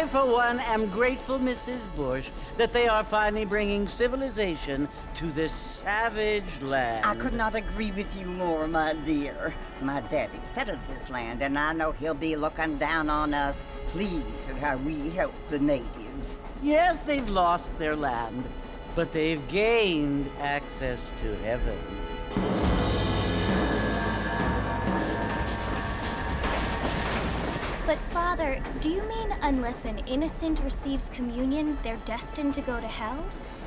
I, for one, am grateful, Mrs. Bush, that they are finally bringing civilization to this savage land. I could not agree with you more, my dear. My daddy settled this land, and I know he'll be looking down on us, pleased at how we help the natives. Yes, they've lost their land, but they've gained access to heaven. But Father, do you mean unless an innocent receives communion, they're destined to go to hell?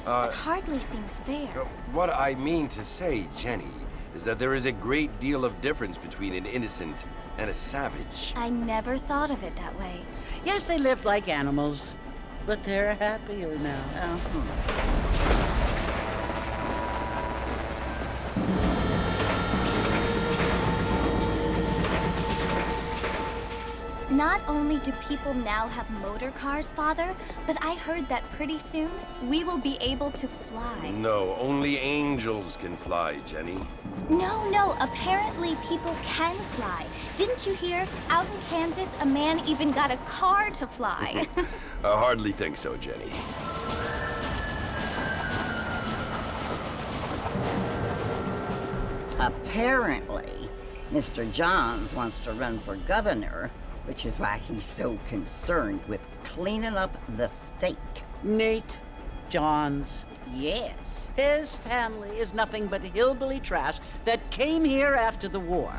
That hardly seems fair. What I mean to say, Jenny, is that there is a great deal of difference between an innocent and a savage. I never thought of it that way. Yes, they lived like animals, but they're happier now. Not only do people now have motor cars, Father, but I heard that pretty soon we will be able to fly. No, only angels can fly, Jenny. No, apparently people can fly. Didn't you hear? Out in Kansas, a man even got a car to fly. I hardly think so, Jenny. Apparently, Mr. Johns wants to run for governor, which is why he's so concerned with cleaning up the state. Nate Johns. Yes. His family is nothing but hillbilly trash that came here after the war.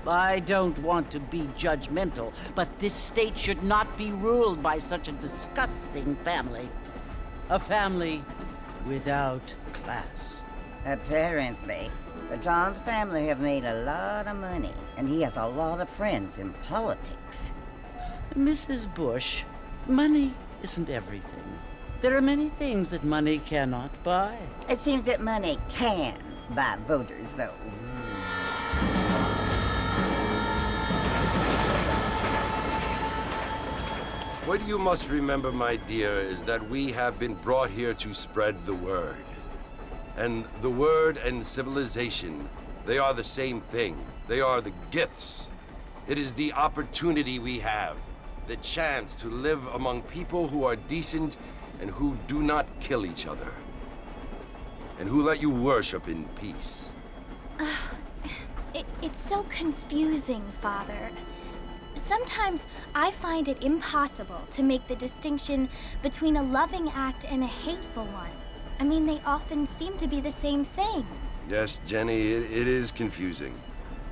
I don't want to be judgmental, but this state should not be ruled by such a disgusting family. A family without class. Apparently. The Johns family have made a lot of money, and he has a lot of friends in politics. Mrs. Bush, money isn't everything. There are many things that money cannot buy. It seems that money can buy voters, though. What you must remember, my dear, is that we have been brought here to spread the word. And the word and civilization, they are the same thing. They are the gifts. It is the opportunity we have, the chance to live among people who are decent and who do not kill each other, and who let you worship in peace. It's so confusing, Father. Sometimes I find it impossible to make the distinction between a loving act and a hateful one. I mean, they often seem to be the same thing. Yes, Jenny, it is confusing.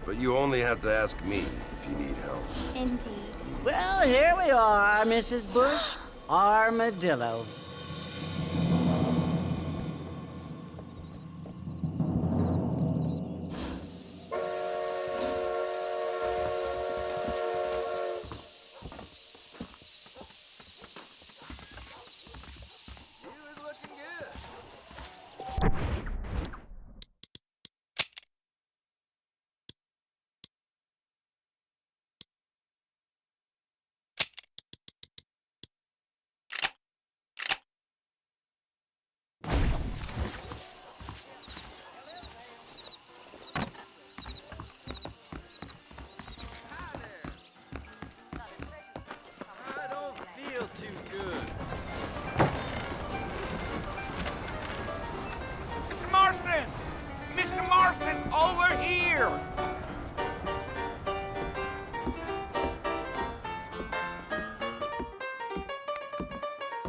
But you only have to ask me if you need help. Indeed. Well, here we are, Mrs. Bush. Armadillo. Mr. Marston, over here!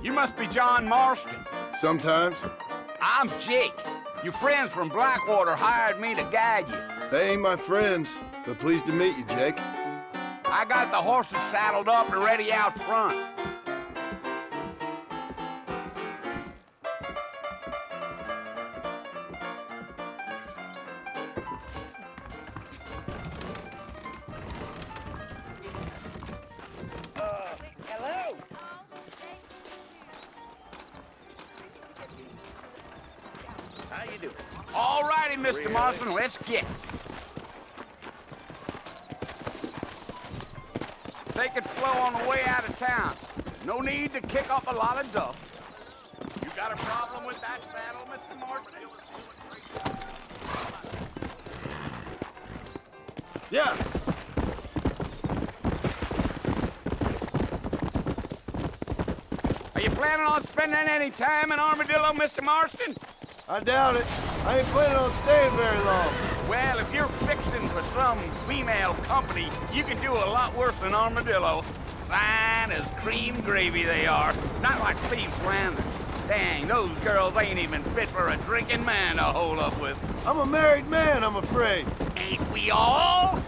You must be John Marston. Sometimes. I'm Jake. Your friends from Blackwater hired me to guide you. They ain't my friends, but pleased to meet you, Jake. I got the horses saddled up and ready out front. Hello? How you doing? All righty, Mr. Marston, let's get. Take it slow on the way out of town. No need to kick up a lot of dust. You got a problem with that saddle, Mr. Marston? Yeah. Are you planning on spending any time in Armadillo, Mr. Marston? I doubt it. I ain't planning on staying very long. Well, if you're fixing for some female company, you can do a lot worse than Armadillo. Fine as cream gravy they are. Not like Steve Flanders. Dang, those girls ain't even fit for a drinking man to hold up with. I'm a married man, I'm afraid. Ain't we all?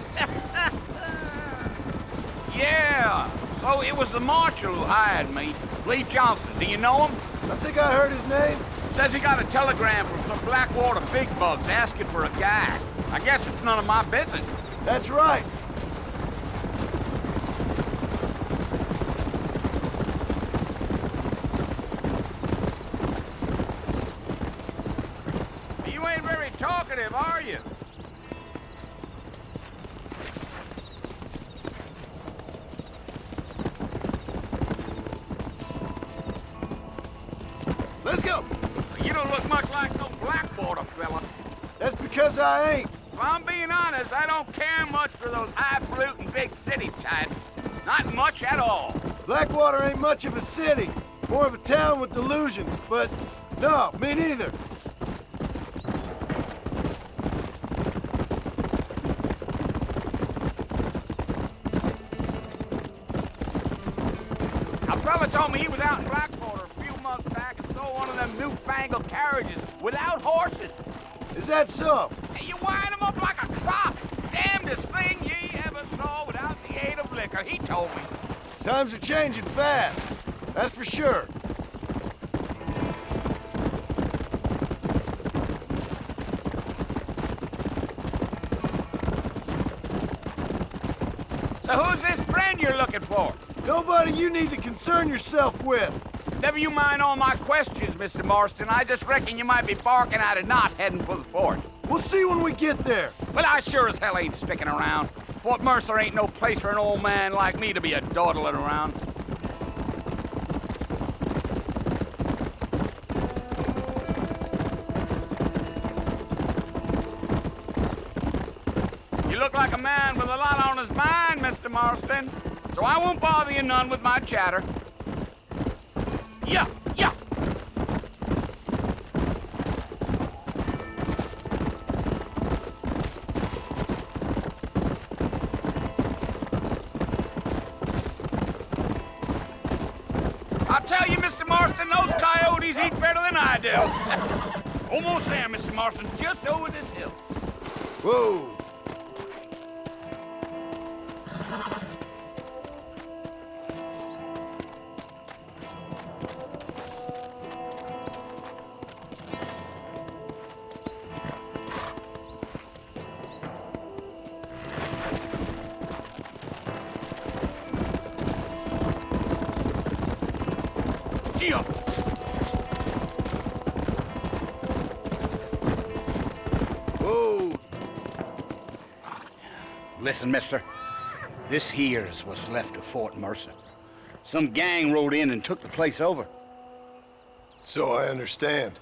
Yeah. So it was the marshal who hired me. Lee Johnson, do you know him? I think I heard his name. Says he got a telegram from some Blackwater big bugs asking for a guy. I guess it's none of my business. That's right. You ain't very talkative, are you? Let's go. You don't look much like no Blackwater fella. That's because I ain't. If I'm being honest, I don't care much for those highfalutin big city types. Not much at all. Blackwater ain't much of a city. More of a town with delusions, but no, me neither. A fella told me he was out in Blackwater a few months back and saw one of them newfangled carriages without horses. Is that so? And you wind them up like a clock. Damnedest thing ye ever saw without the aid of liquor, he told me. Times are changing fast. That's for sure. So who's this friend you're looking for? Nobody you need to concern yourself with. Never you mind all my questions, Mr. Marston. I just reckon you might be barking at a knot heading for the fort. We'll see when we get there. Well, I sure as hell ain't sticking around. Fort Mercer ain't no place for an old man like me to be a dawdling around. You look like a man with a lot on his mind, Mr. Marston. So I won't bother you none with my chatter. Yeah, yeah. I'll tell you, Mr. Marston, those coyotes eat better than I do. Almost there, Mr. Marston, just over this hill. Whoa. Yeah. Whoa. Listen, mister. This here is what's left of Fort Mercer. Some gang rode in and took the place over. So I understand.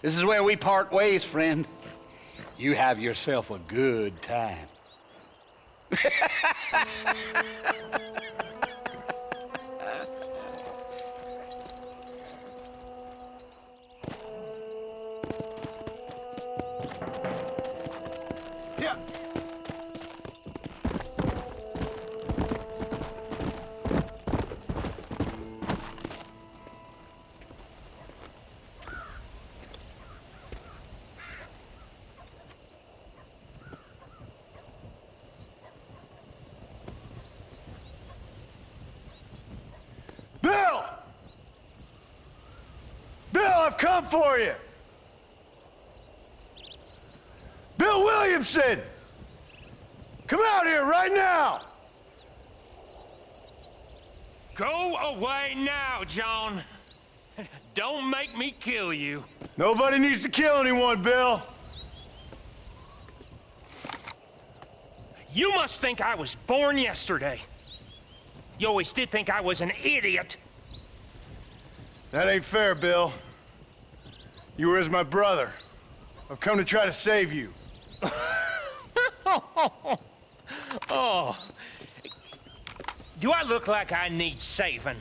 This is where we part ways, friend. You have yourself a good time. Yeah. Bill! Bill, I've come for you! Bill Williamson! Come out here right now! Go away now, John. Don't make me kill you. Nobody needs to kill anyone, Bill. You must think I was born yesterday. You always did think I was an idiot. That ain't fair, Bill. You were as my brother. I've come to try to save you. Oh. Do I look like I need saving?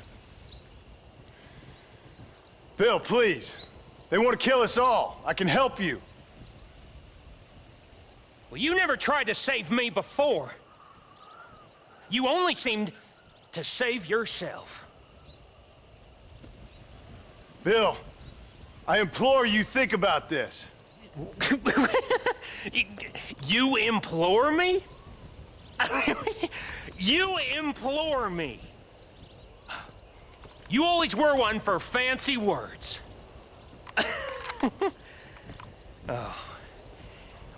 Bill, please. They want to kill us all. I can help you. Well, you never tried to save me before. You only seemed to save yourself. Bill, I implore you think about this. You implore me? You implore me. You always were one for fancy words. Oh.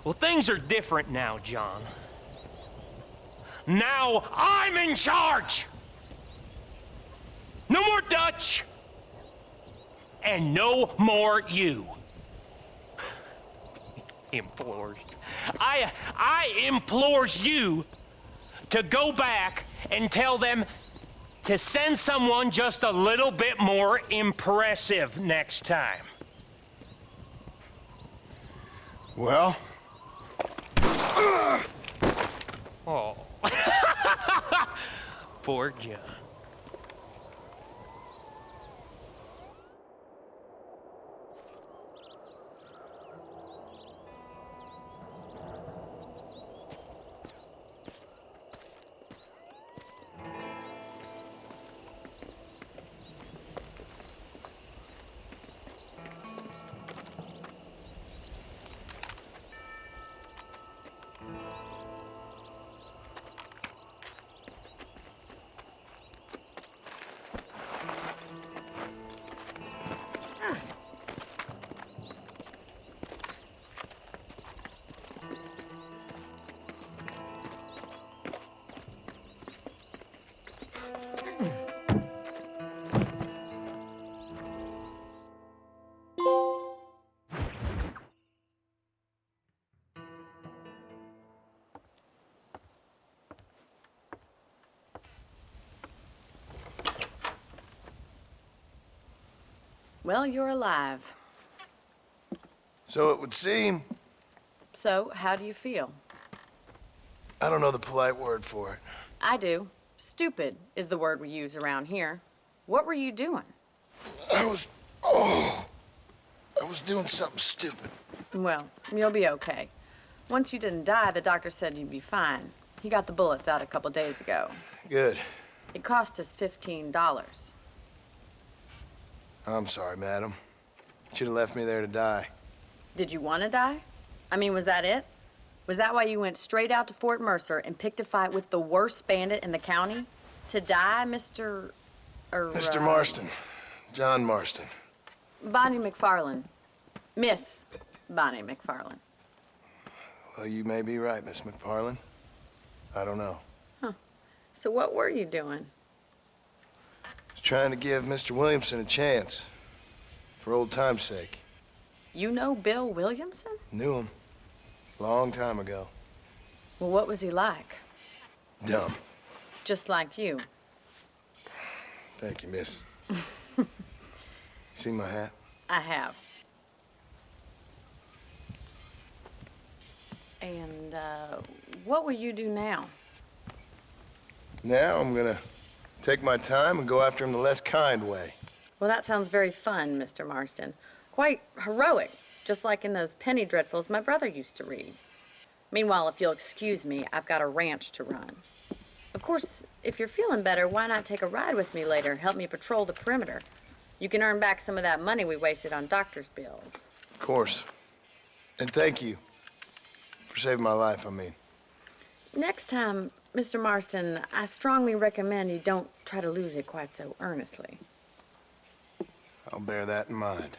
Well, things are different now, John. Now I'm in charge! No more Dutch! And no more you. Implores. I implores you to go back and tell them to send someone just a little bit more impressive next time. Well? Oh. Poor John. Well, you're alive. So it would seem. So, how do you feel? I don't know the polite word for it. I do. Stupid is the word we use around here. What were you doing? I was doing something stupid. Well, you'll be okay. Once you didn't die, the doctor said you'd be fine. He got the bullets out a couple days ago. Good. It cost us $15. I'm sorry, madam. Should have left me there to die. Did you want to die? I mean, was that it? Was that why you went straight out to Fort Mercer and picked a fight with the worst bandit in the county? To die, Mr. Mr. Marston. John Marston. Bonnie McFarland. Miss Bonnie McFarland. Well, you may be right, Miss McFarland. I don't know. So what were you doing? I was trying to give Mr. Williamson a chance. For old time's sake. You know Bill Williamson? Knew him. Long time ago. Well, what was he like? Dumb. Just like you. Thank you, miss. See my hat? I have. And, what will you do now? Now I'm gonna take my time and go after him the less kind way. Well, that sounds very fun, Mr. Marston. Quite heroic, just like in those penny dreadfuls my brother used to read. Meanwhile, if you'll excuse me, I've got a ranch to run. Of course, if you're feeling better, why not take a ride with me later? Help me patrol the perimeter. You can earn back some of that money we wasted on doctor's bills. Of course. And thank you for saving my life, I mean. Next time, Mr. Marston, I strongly recommend you don't try to lose it quite so earnestly. I'll bear that in mind.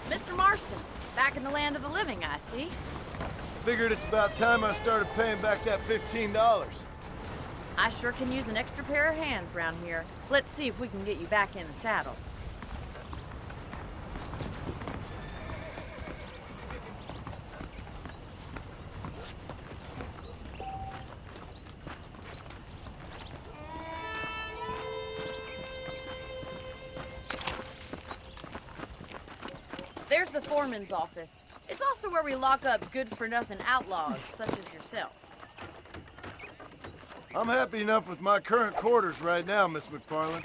Mr. Marston, back in the land of the living, I see. Figured it's about time I started paying back that $15. I sure can use an extra pair of hands around here. Let's see if we can get you back in the saddle. There's the foreman's office. It's also where we lock up good-for-nothing outlaws, such as yourself. I'm happy enough with my current quarters right now, Miss McFarland.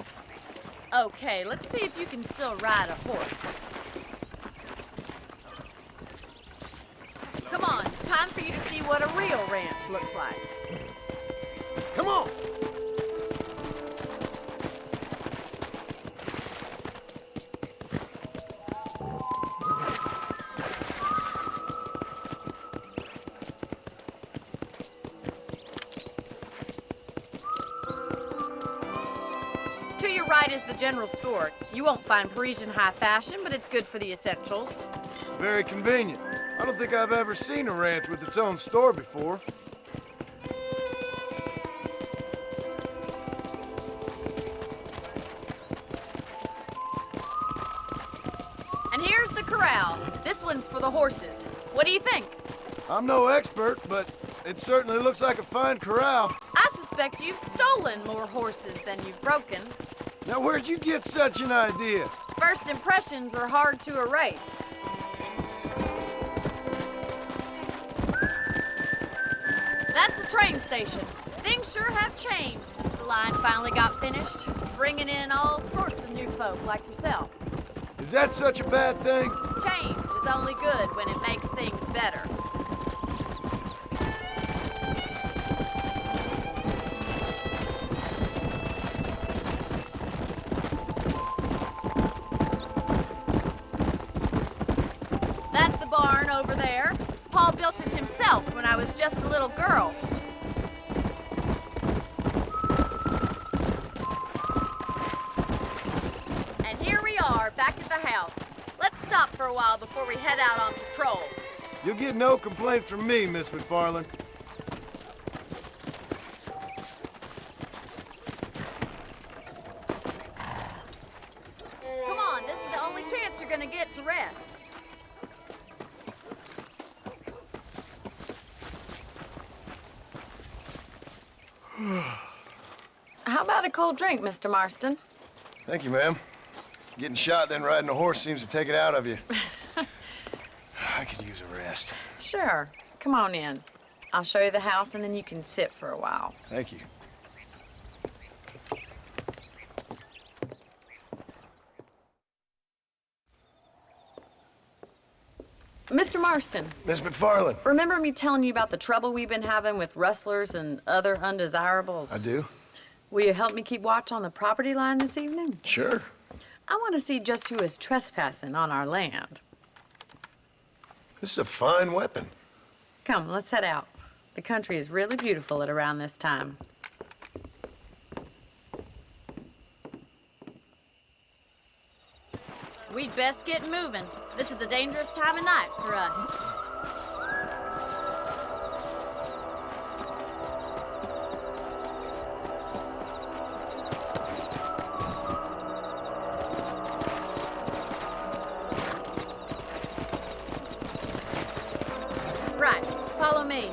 Okay, let's see if you can still ride a horse. Come on, time for you to see what a real ranch looks like. Come on! To your right is the general store. You won't find Parisian high fashion, but it's good for the essentials. Very convenient. I don't think I've ever seen a ranch with its own store before. And here's the corral. This one's for the horses. What do you think? I'm no expert, but it certainly looks like a fine corral. I suspect you've stolen more horses than you've broken. Now, where'd you get such an idea? First impressions are hard to erase. That's the train station. Things sure have changed since the line finally got finished, bringing in all sorts of new folk like yourself. Is that such a bad thing? Change is only good when it makes things better. That's the barn over there. Paul built it himself when I was just a little girl. And here we are, for a while before we head out on patrol. You'll get no complaints from me, Miss McFarland. Come on, this is the only chance you're gonna get to rest. How about a cold drink, Mr. Marston? Thank you, ma'am. Getting shot, then riding a horse seems to take it out of you. I could use a rest. Sure. Come on in. I'll show you the house, and then you can sit for a while. Thank you. Mr. Marston, Miss McFarland. remember me telling you about the trouble we've been having with rustlers and other undesirables? I do? Will you help me keep watch on the property line this evening? Sure. I want to see just who is trespassing on our land. This is a fine weapon. Come, let's head out. The country is really beautiful at around this time. We'd best get moving. This is a dangerous time of night for us. Right, follow me.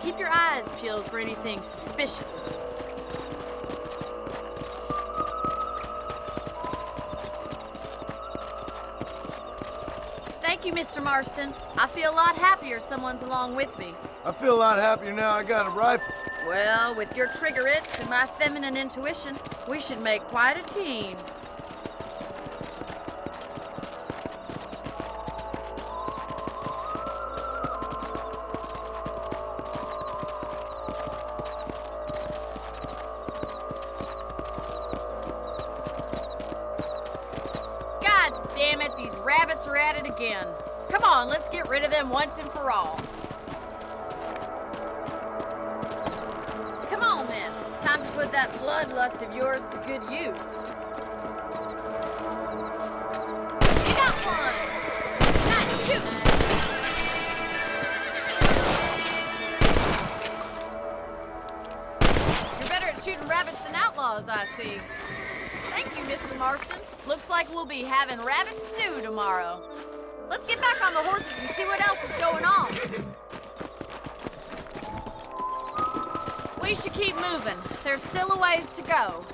Keep your eyes peeled for anything suspicious. Thank you, Mr. Marston. I feel a lot happier someone's along with me. I feel a lot happier now I got a rifle. Well, with your trigger itch and my feminine intuition, we should make quite a team. God damn it, these rabbits are at it again. Come on, let's get rid of them once and for all. Come on then, time to put that bloodlust of yours to good use. You got one! Nice shooting! You're better at shooting rabbits than outlaws, I see. Thank you, Mr. Marston. Looks like we'll be having rabbit stew tomorrow. Let's get back on the horses and see what else is going on. We should keep moving. There's still a ways to go.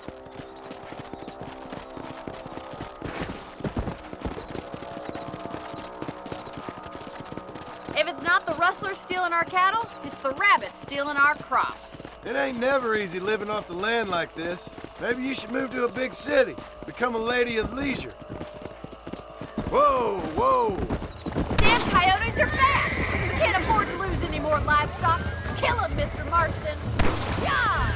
If it's not the rustlers stealing our cattle, it's the rabbits stealing our crops. It ain't never easy living off the land like this. Maybe you should move to a big city. Become a lady of leisure. Whoa, whoa! Damn coyotes are back! We can't afford to lose any more livestock. Kill them, Mr. Marston. Yeah!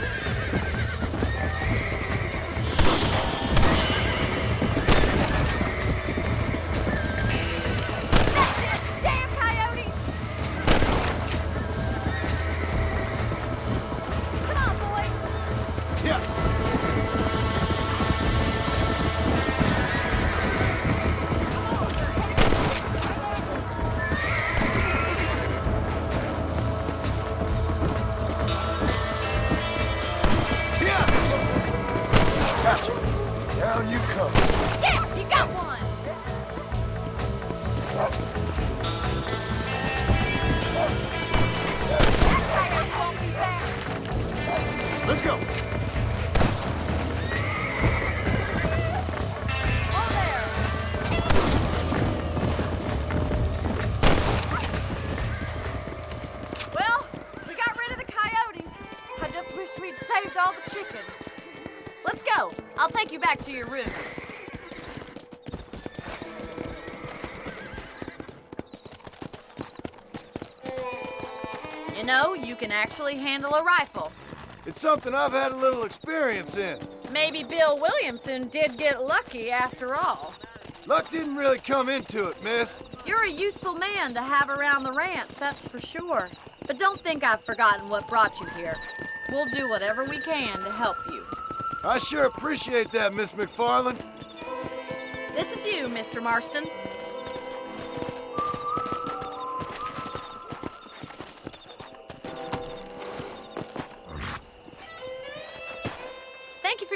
That's it! Damn coyotes! Come on, boys! Yeah! Down you come. Yes, you got one! That coyote won't be back. Let's go. Oh, there. Well, we got rid of the coyotes. I just wish we'd saved all the chickens. Let's go. I'll take you back to your room. You know, you can actually handle a rifle. It's something I've had a little experience in. Maybe Bill Williamson did get lucky after all. Luck didn't really come into it, miss. You're a useful man to have around the ranch, that's for sure. But don't think I've forgotten what brought you here. We'll do whatever we can to help you. I sure appreciate that, Miss McFarland. This is you, Mr. Marston.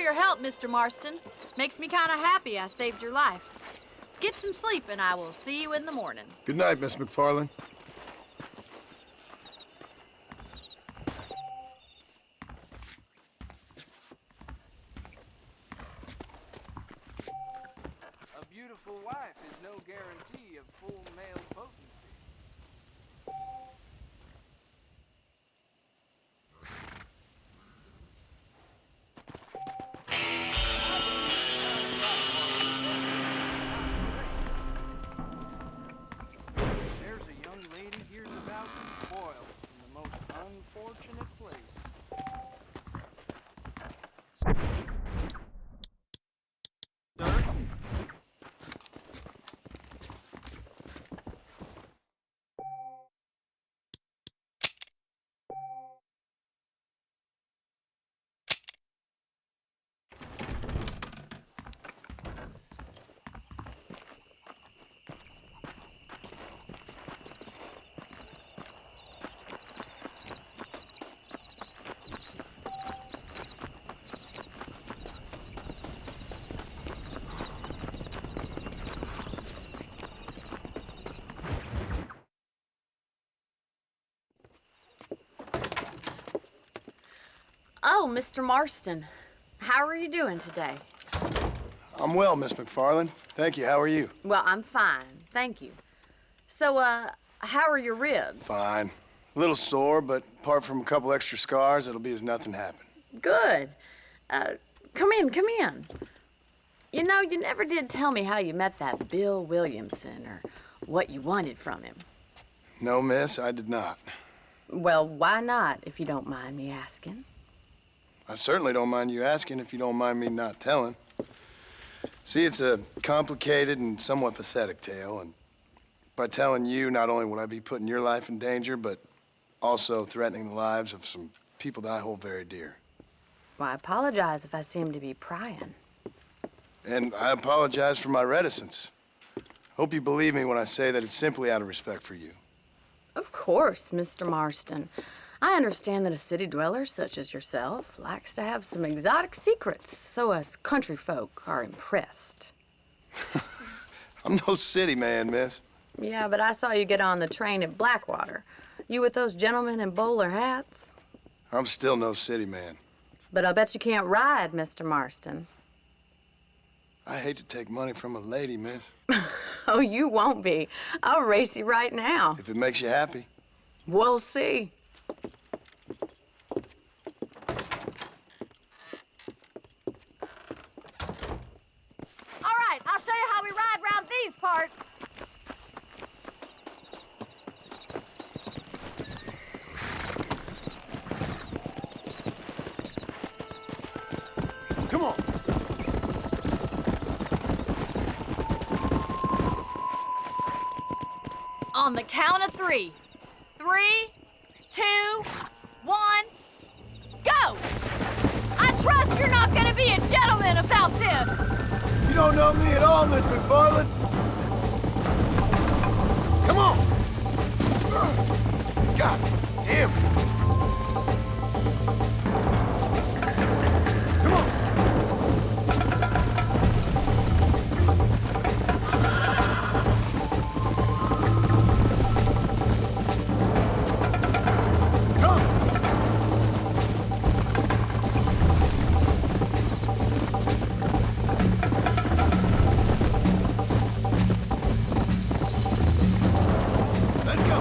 your help, Mr. Marston. Makes me kind of happy I saved your life. Get some sleep, and I will see you in the morning. Good night, Miss McFarland. A beautiful wife is no guarantee of full male potency. There's a young lady here's about to spoil in the most unfortunate place. Sir? Oh, Mr. Marston. How are you doing today? I'm well, Miss McFarland. Thank you. How are you? Well, I'm fine. Thank you. So, how are your ribs? Fine. A little sore, but apart from a couple extra scars, it'll be as nothing happened. Good. Come in, come in. You know, you never did tell me how you met that Bill Williamson or what you wanted from him. No, miss, I did not. Well, why not, if you don't mind me asking? I certainly don't mind you asking if you don't mind me not telling. See, it's a complicated and somewhat pathetic tale, and by telling you, not only would I be putting your life in danger, but also threatening the lives of some people that I hold very dear. Well, I apologize if I seem to be prying. And I apologize for my reticence. Hope you believe me when I say that it's simply out of respect for you. Of course, Mr. Marston. I understand that a city dweller such as yourself likes to have some exotic secrets, so us country folk are impressed. I'm no city man, miss. Yeah, but I saw you get on the train at Blackwater. You with those gentlemen in bowler hats? I'm still no city man. But I bet you can't ride, Mr. Marston. I hate to take money from a lady, miss. Oh, you won't be. I'll race you right now. If it makes you happy. We'll see. All right, I'll show you how we ride round these parts. Come on. On the count of 3. 3, 2, 1, go! I trust you're not gonna be a gentleman about this. You don't know me at all, Miss McFarland. Come on. God damn it. Come on. Let's go.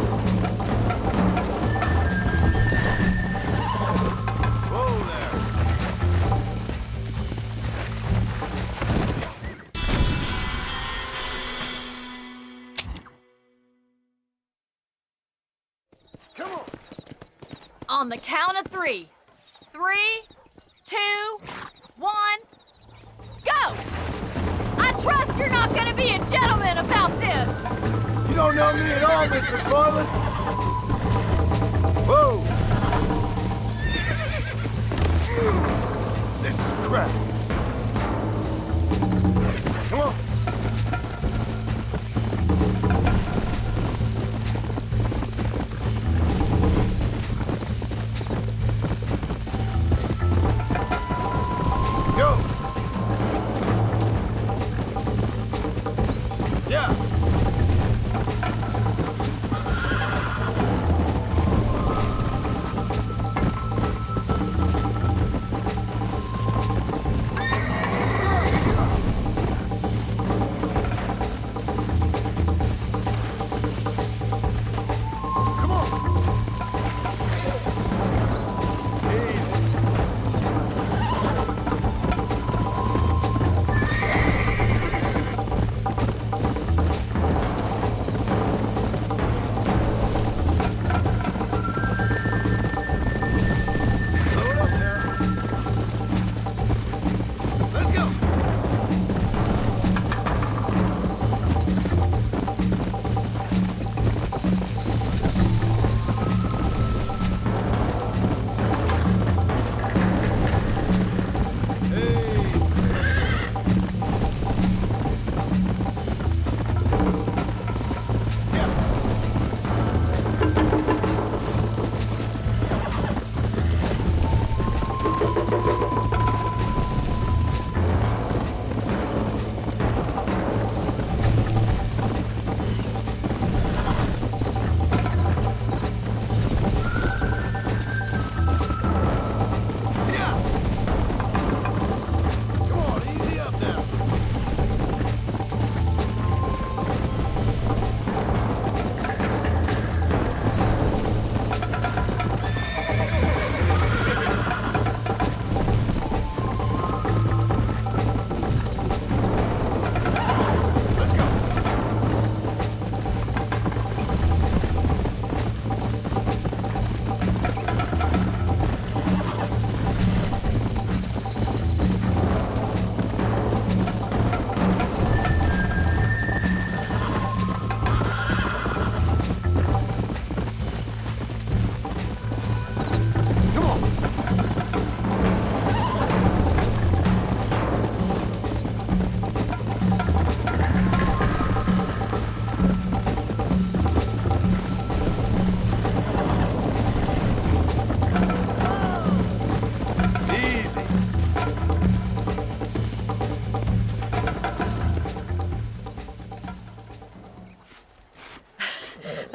Whoa there. Come on. On the count of 3. 3, 2, 1, go! I trust you're not gonna be a gentleman about this. You don't know me at all, Miss McFarland. Whoa. This is crap. Come on. Go.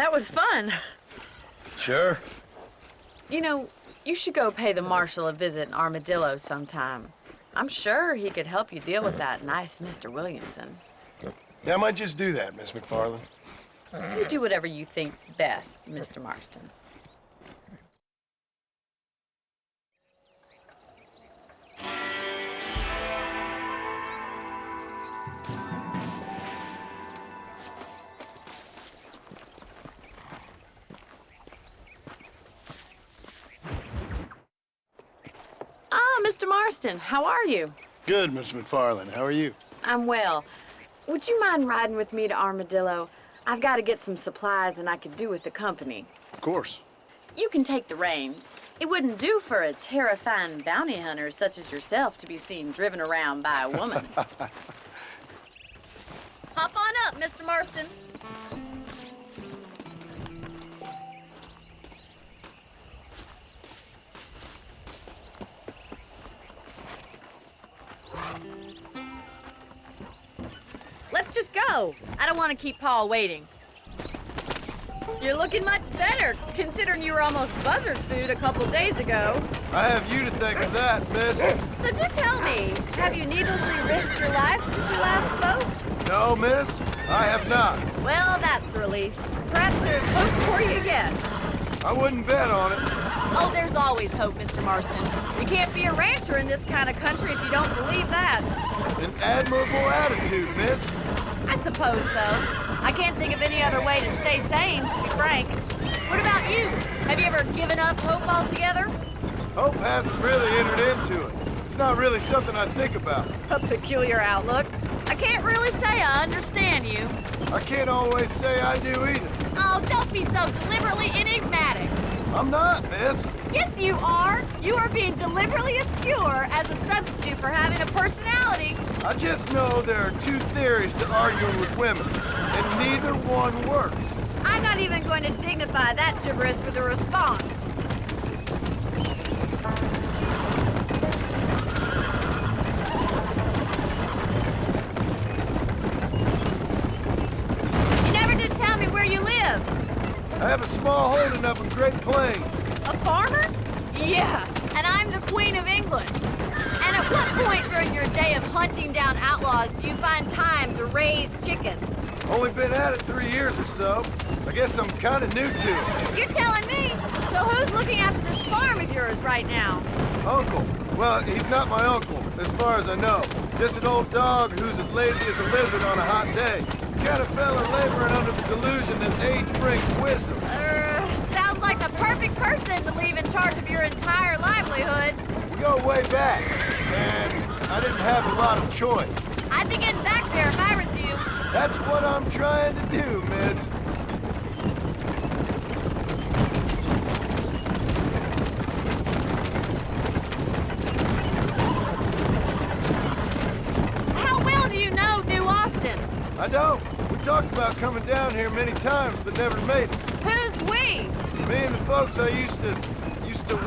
That was fun. Sure. You know, you should go pay the marshal a visit in Armadillo sometime. I'm sure he could help you deal with that nice Mr. Williamson. Yeah, I might just do that, Miss McFarland. You do whatever you think's best, Mr. Marston. Mr. Marston, how are you? Good, Miss McFarland. How are you? I'm well. Would you mind riding with me to Armadillo? I've got to get some supplies and I could do with the company. Of course. You can take the reins. It wouldn't do for a terrifying bounty hunter such as yourself to be seen driven around by a woman. Hop on up, Mr. Marston. Let's just go. I don't want to keep Paul waiting. You're looking much better, considering you were almost buzzard food a couple days ago. I have you to thank for that, miss. So do tell me, have you needlessly risked your life since we last spoke? No, miss, I have not. Well, that's a relief. Perhaps there's hope for you yet. I wouldn't bet on it. Oh, there's always hope, Mr. Marston. You can't be a rancher in this kind of country if you don't believe that. An admirable attitude, miss. I suppose so. I can't think of any other way to stay sane, to be frank. What about you? Have you ever given up hope altogether? Hope hasn't really entered into it. It's not really something I think about. A peculiar outlook. I can't really say I understand you. I can't always say I do either. Oh, don't be so deliberately enigmatic. I'm not, miss. Yes, you are. You are being deliberately obscure as a substitute for having a personality. I just know there are two theories to arguing with women, and neither one works. I'm not even going to dignify that gibberish with a response. You never did tell me where you live. I have a small holding up in Great Plains. A farmer? Yeah, and I'm the Queen of England. And at what point during your day of hunting down outlaws do you find time to raise chickens? Only been at it 3 years or so. I guess I'm kind of new to it. You're telling me? So who's looking after this farm of yours right now? Uncle. Well, he's not my uncle, as far as I know. Just an old dog who's as lazy as a lizard on a hot day. Kind of fella laboring under the delusion that age brings wisdom. Sounds like the perfect person to leave in charge of your entire livelihood. We go way back, and I didn't have a lot of choice. I'd be getting back there if I was you. That's what I'm trying to do, miss. How well do you know New Austin? I don't. We talked about coming down here many times, but never made it. Who's we? Me and the folks I used to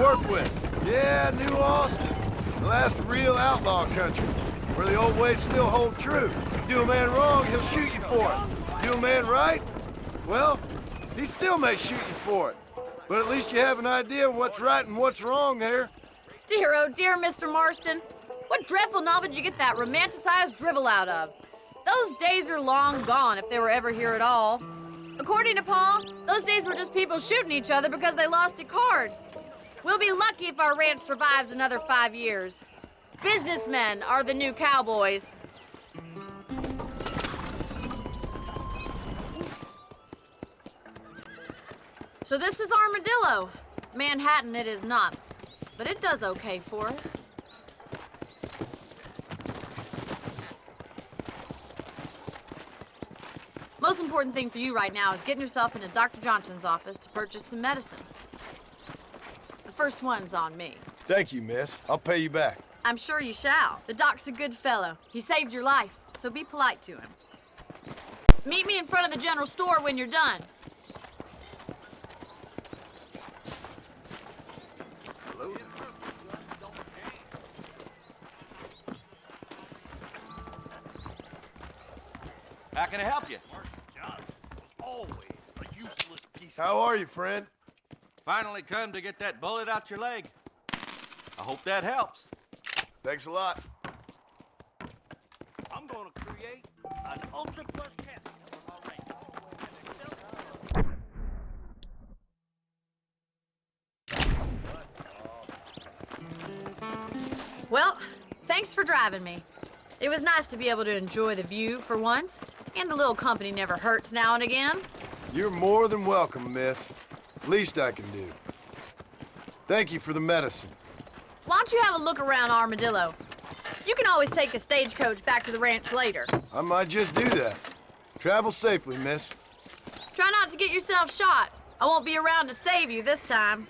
work with. Yeah, New Austin. The last real outlaw country, where the old ways still hold true. Do a man wrong, he'll shoot you for it. Do a man right, well, he still may shoot you for it. But at least you have an idea of what's right and what's wrong there. Dear, oh dear, Mr. Marston. What dreadful novel did you get that romanticized drivel out of? Those days are long gone, if they were ever here at all. According to Paul, those days were just people shooting each other because they lost at cards. We'll be lucky if our ranch survives another 5 years. Businessmen are the new cowboys. So this is Armadillo. Manhattan it is not, but it does okay for us. Most important thing for you right now is getting yourself into Dr. Johnson's office to purchase some medicine. The first one's on me. Thank you, miss. I'll pay you back. I'm sure you shall. The doc's a good fellow. He saved your life, so be polite to him. Meet me in front of the general store when you're done. How can I help you? Johnson was always a useless please. How are you, friend? Finally come to get that bullet out your leg. I hope that helps. Thanks a lot. I'm gonna create an ultra plus castle for my ranch. Well, thanks for driving me. It was nice to be able to enjoy the view for once, and a little company never hurts now and again. You're more than welcome, miss. Least I can do. Thank you for the medicine. Why don't you have a look around Armadillo? You can always take a stagecoach back to the ranch later. I might just do that. Travel safely, miss. Try not to get yourself shot. I won't be around to save you this time.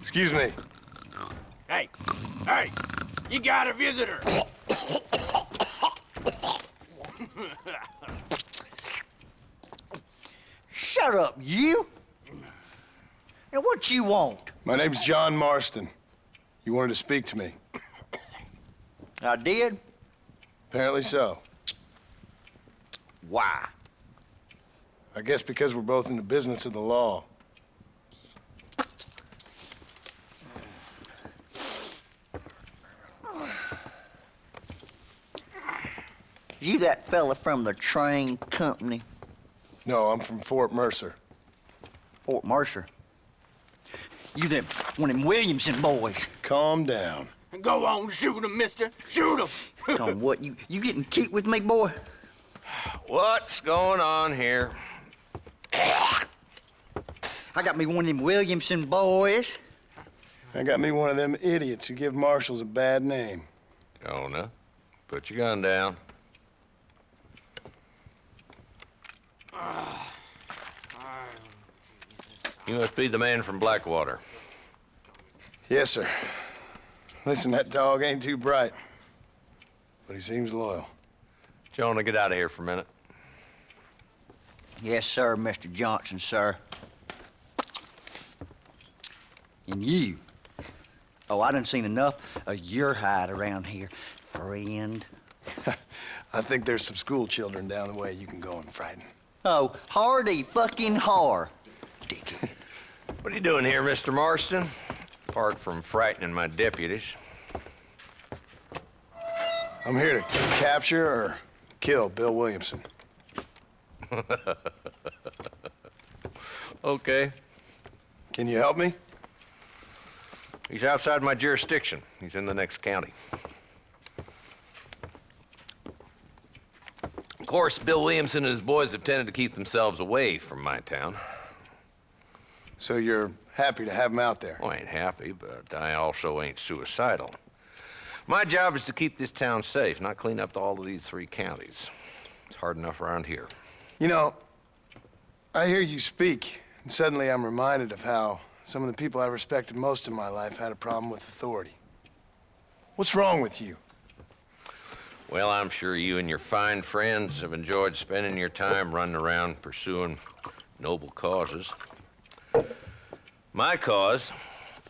Excuse me. Hey, you got a visitor. Shut up, you! And what you want? My name's John Marston. You wanted to speak to me. I did? Apparently so. Why? I guess because we're both in the business of the law. You that fella from the train company? No, I'm from Fort Mercer. Fort Mercer? You them one of them Williamson boys? Calm down. Go on, shoot him, mister. Shoot him. On what? You getting cute with me, boy? What's going on here? I got me one of them Williamson boys. I got me one of them idiots who give marshals a bad name. Jonah, put your gun down. You must be the man from Blackwater. Yes, sir. Listen, that dog ain't too bright, but he seems loyal. Jonah, get out of here for a minute. Yes, sir, Mr. Johnson, sir. And you. Oh, I done seen enough of your hide around here, friend. I think there's some school children down the way you can go and frighten. Oh, hardy fucking har. Dickhead. What are you doing here, Mr. Marston? Apart from frightening my deputies. I'm here to capture or kill Bill Williamson. Okay. Can you help me? He's outside my jurisdiction. He's in the next county. Of course, Bill Williamson and his boys have tended to keep themselves away from my town. So you're happy to have him out there? Well, I ain't happy, but I also ain't suicidal. My job is to keep this town safe, not clean up all of these 3 counties. It's hard enough around here. You know, I hear you speak, and suddenly I'm reminded of how some of the people I respected most in my life had a problem with authority. What's wrong with you? Well, I'm sure you and your fine friends have enjoyed spending your time running around pursuing noble causes. My cause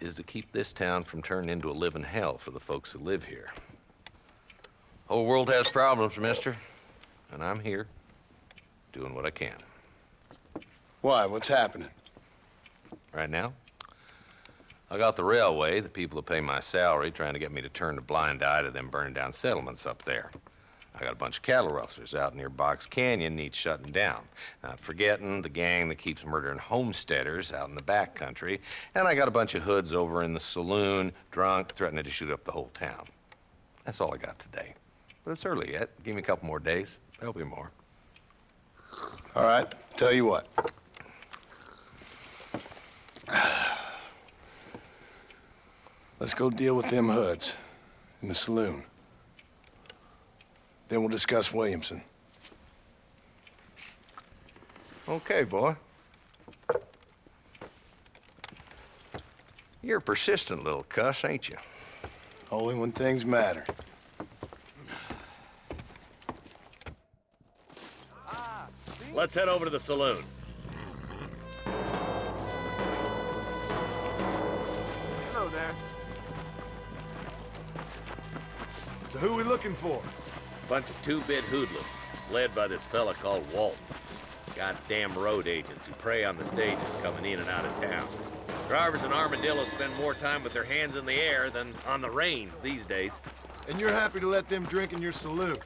is to keep this town from turning into a living hell for the folks who live here. Whole world has problems, mister, and I'm here doing what I can. Why? What's happening? Right now, I got the railway, the people who pay my salary, trying to get me to turn a blind eye to them burning down settlements up there. I got a bunch of cattle rustlers out near Box Canyon needs shutting down. Not forgetting the gang that keeps murdering homesteaders out in the back country. And I got a bunch of hoods over in the saloon, drunk, threatening to shoot up the whole town. That's all I got today. But it's early yet. Give me a couple more days. There'll be more. All right, tell you what. Let's go deal with them hoods in the saloon. Then we'll discuss Williamson. Okay, boy. You're a persistent little cuss, ain't you? Only when things matter. Let's head over to the saloon. Hello there. So who we looking for? Bunch of two-bit hoodlums, led by this fella called Walton. Goddamn road agents who prey on the stages coming in and out of town. Drivers in Armadillo spend more time with their hands in the air than on the reins these days. And you're happy to let them drink in your saloon?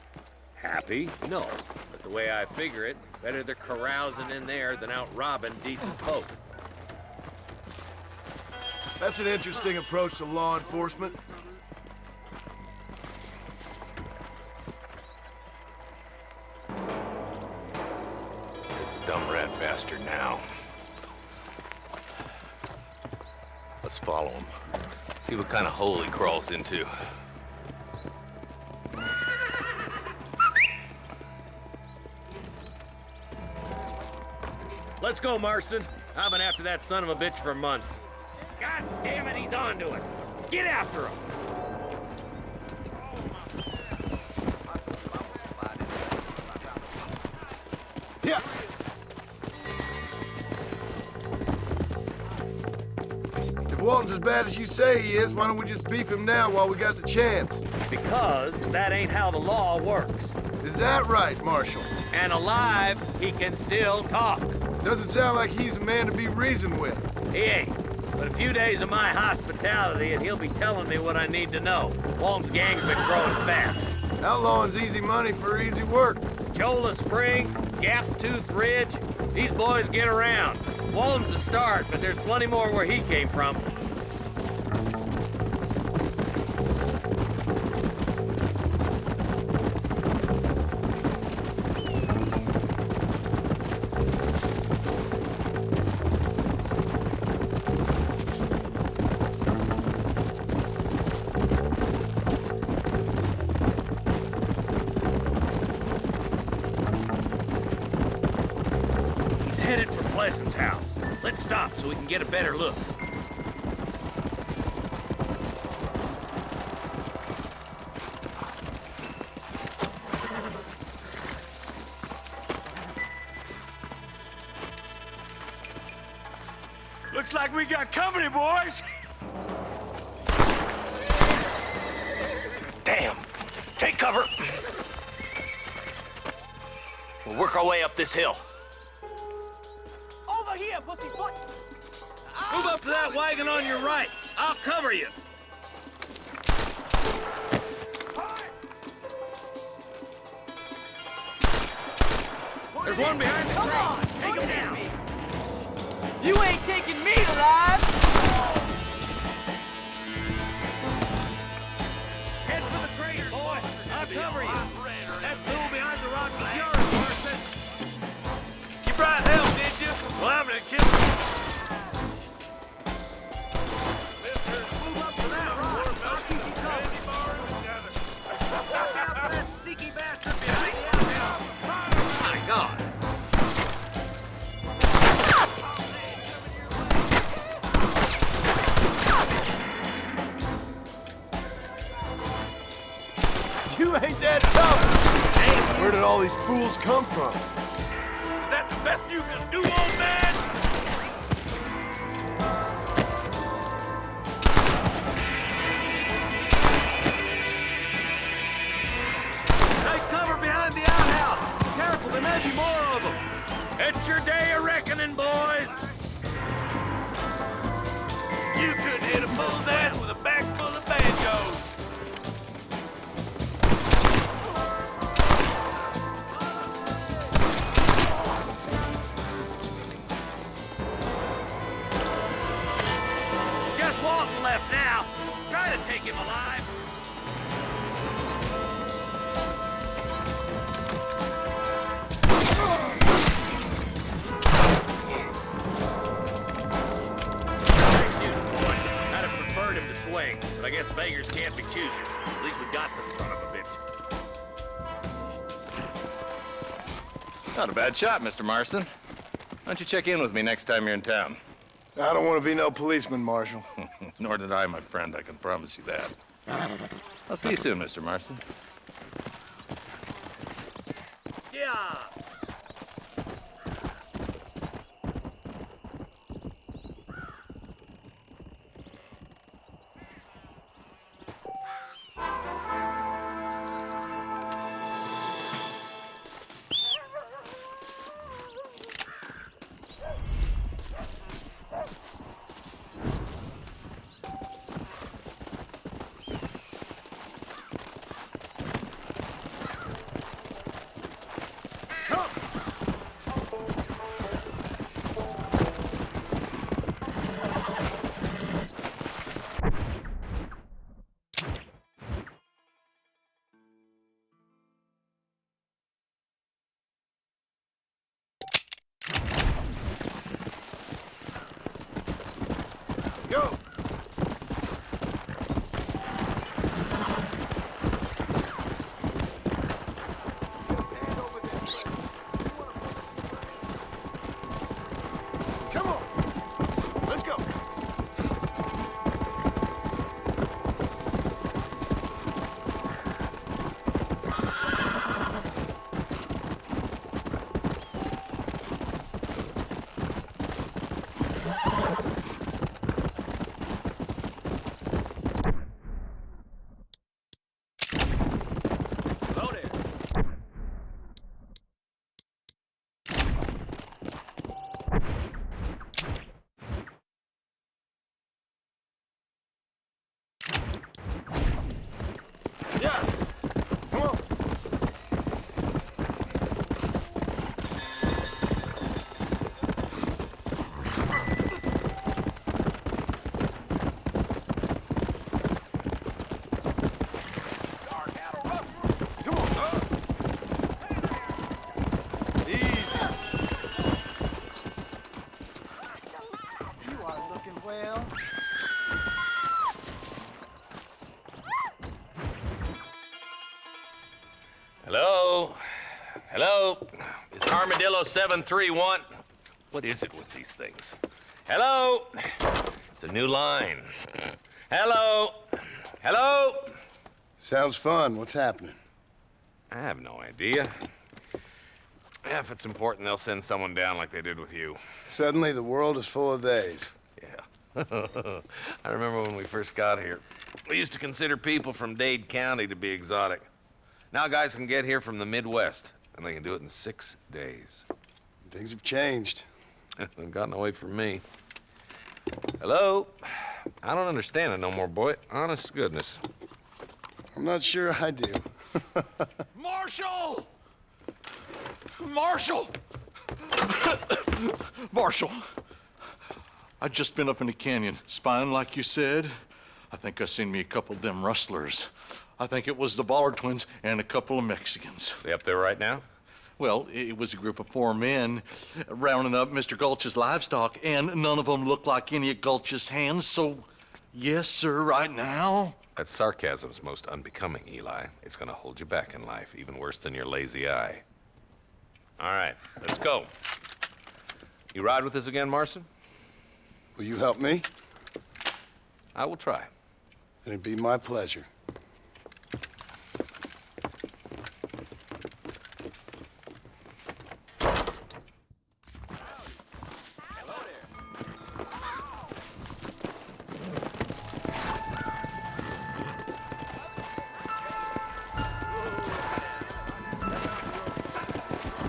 Happy? No. But the way I figure it, better they're carousing in there than out robbing decent folk. That's an interesting approach to law enforcement. This dumb rat bastard now. Let's follow him. See what kind of hole he crawls into. Let's go, Marston. I've been after that son of a bitch for months. God damn it, he's onto it. Get after him. Yeah. If Walton's as bad as you say he is, why don't we just beef him now while we got the chance? Because that ain't how the law works. Is that right, Marshal? And alive, he can still talk. Doesn't sound like he's a man to be reasoned with. He ain't. But a few days of my hospitality and he'll be telling me what I need to know. Walton's gang's been growing fast. Outlawing's easy money for easy work. Cholla Springs, Gap Tooth Ridge, these boys get around. Walton's the start, but there's plenty more where he came from. Headed for Pleasant's house. Let's stop so we can get a better look. Looks like we got company, boys. Damn! Take cover! We'll work our way up this hill. Over here, pussyfoot! Move up to that wagon on your right. I'll cover you. There's one behind the tree. Take him down. You ain't taking me alive! Head for the crater, boy. I'll cover you. That fool behind the rock is yours, Marston. You brought help, did you? Well, I'm gonna kill you. Move up to that rock. I'll keep you covered. Watch out for that sneaky bastard behind you now. My God. You ain't that tough! Where did all these fools come from? Is that the best you can do, old man? Take cover behind the outhouse. Careful, there may be more of them. It's your day of reckoning, boys. You could hit a bull's ass with a bag full of banjos. Just Walton left now. Try to take him alive. Nice shooting, boy. I'd have preferred him to swing. guess beggars can't be choosers. At least we got the son of a bitch. Not a bad shot, Mr. Marston. Why don't you check in with me next time you're in town? I don't want to be no policeman, Marshal. Nor did I, my friend. I can promise you that. I'll see you soon, Mr. Marston. Yeah! Go! Come on! Let's go! Yeah! Come on! Come on, easy. You are looking well. Hello? Hello? It's Armadillo 731. What is it with these things? Hello? It's a new line. Hello? Hello? Sounds fun. What's happening? I have no idea. Yeah, if it's important, they'll send someone down like they did with you. Suddenly, the world is full of theys. Yeah. I remember when we first got here. We used to consider people from Dade County to be exotic. Now guys can get here from the Midwest, and they can do it in 6 days. Things have changed. They've gotten away from me. Hello? I don't understand it no more, boy. Honest to goodness. I'm not sure I do. Marshal! Marshal! Marshal! I just been up in the canyon, spying like you said. I think I seen me a couple of them rustlers. I think it was the Ballard twins and a couple of Mexicans. They up there right now? Well, it was a group of 4 men rounding up Mr. Gulch's livestock, and none of them looked like any of Gulch's hands, so yes, sir, right now. That sarcasm's most unbecoming, Eli. It's gonna hold you back in life, even worse than your lazy eye. All right, let's go. You ride with us again, Marston? Will you help me? I will try. It'd be my pleasure.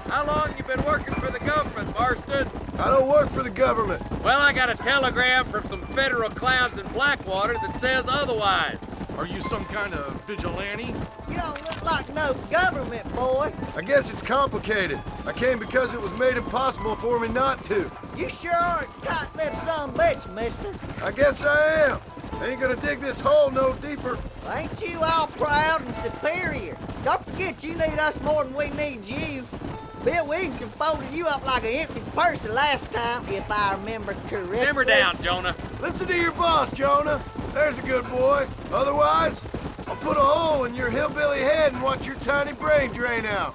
How long you been working for the government, Marston? I don't work for the government. Well, I got a telegram from some federal clowns in Blackwater that says otherwise. Are you some kind of vigilante? You don't look like no government, boy. I guess it's complicated. I came because it was made impossible for me not to. You sure are a tight-lipped son of a bitch, mister. I guess I am. I ain't gonna dig this hole no deeper. Ain't you all proud and superior? Don't forget you need us more than we need you. Bill Williamson folded you up like an empty purse the last time, if I remember correctly. Simmer down, Jonah. Listen to your boss, Jonah. There's a good boy. Otherwise, I'll put a hole in your hillbilly head and watch your tiny brain drain out.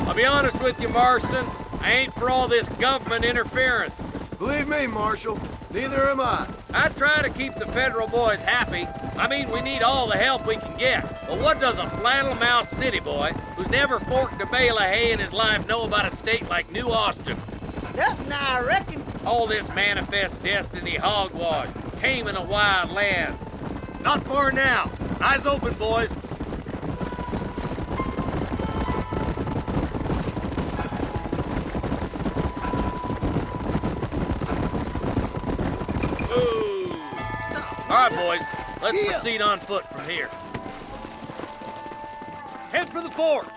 I'll be honest with you, Marston. I ain't for all this government interference. Believe me, Marshal, neither am I. I try to keep the federal boys happy. I mean, we need all the help we can get. But what does a flannel-mouthed city boy who's never forked a bale of hay in his life know about a state like New Austin? Nothing, I reckon. All this manifest destiny hogwash, taming a wild land. Not far now. Eyes open, boys. All right, boys, let's proceed on foot from here. Head for the fort.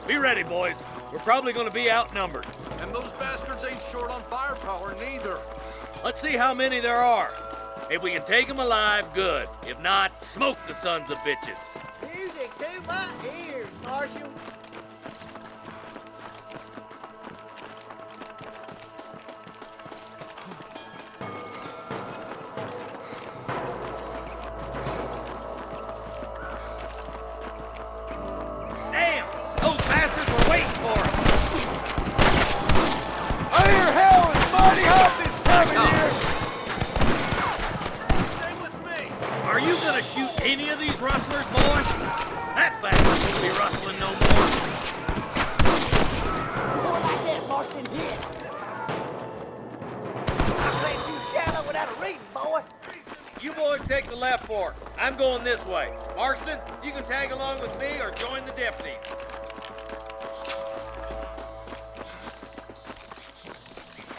Be ready, boys. We're probably going to be outnumbered. And those bastards ain't short on firepower, neither. Let's see how many there are. If we can take them alive, good. If not, smoke the sons of bitches. Music to my ears, Marshal. Damn! Those bastards were waiting for us. I hear hell is mighty hot this time of year. Stay with me. Are you gonna shoot any of these rustlers, boy? That bastard won't be rustling no more. More like that, Marston hit. I bet you shallow without a reason, boy. You boys take the left fork. I'm going this way. Marston, you can tag along with me or join the deputies.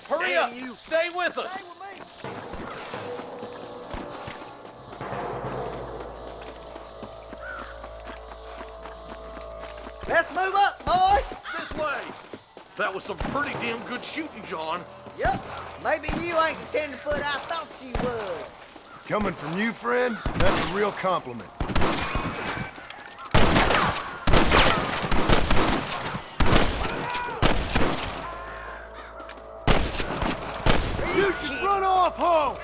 Hurry up! You stay with us! Let's move up, boys. This way. That was some pretty damn good shooting, John. Yup. Maybe you ain't the tenderfoot I thought you would. Coming from you, friend, that's a real compliment. You should run off home!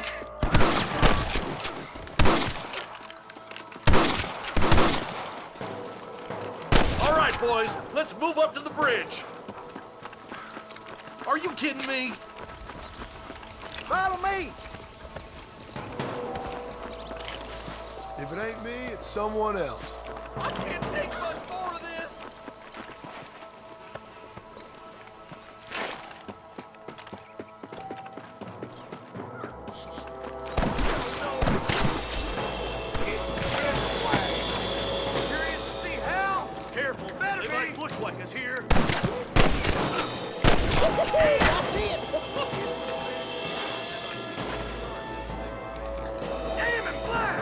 All right, boys, let's move up to the bridge. Are you kidding me? Follow me. If it ain't me, it's someone else. I can't take much more of this. Curious to see how? Careful, they might bushwhack us here. Hey, I see it. Damn and black!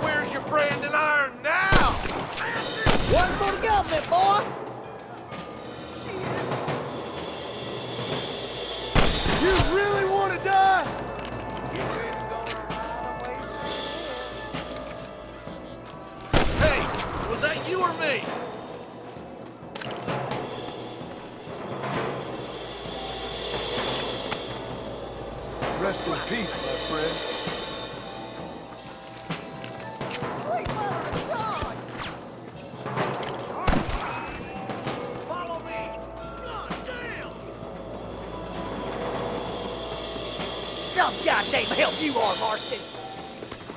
Where's your brand and iron now? One for the government, boy. You really want to die? Hey, was that you or me? Rest in peace, my friend. Sweet mother of God. Follow me. God damn. Some goddamn help you are, Marston.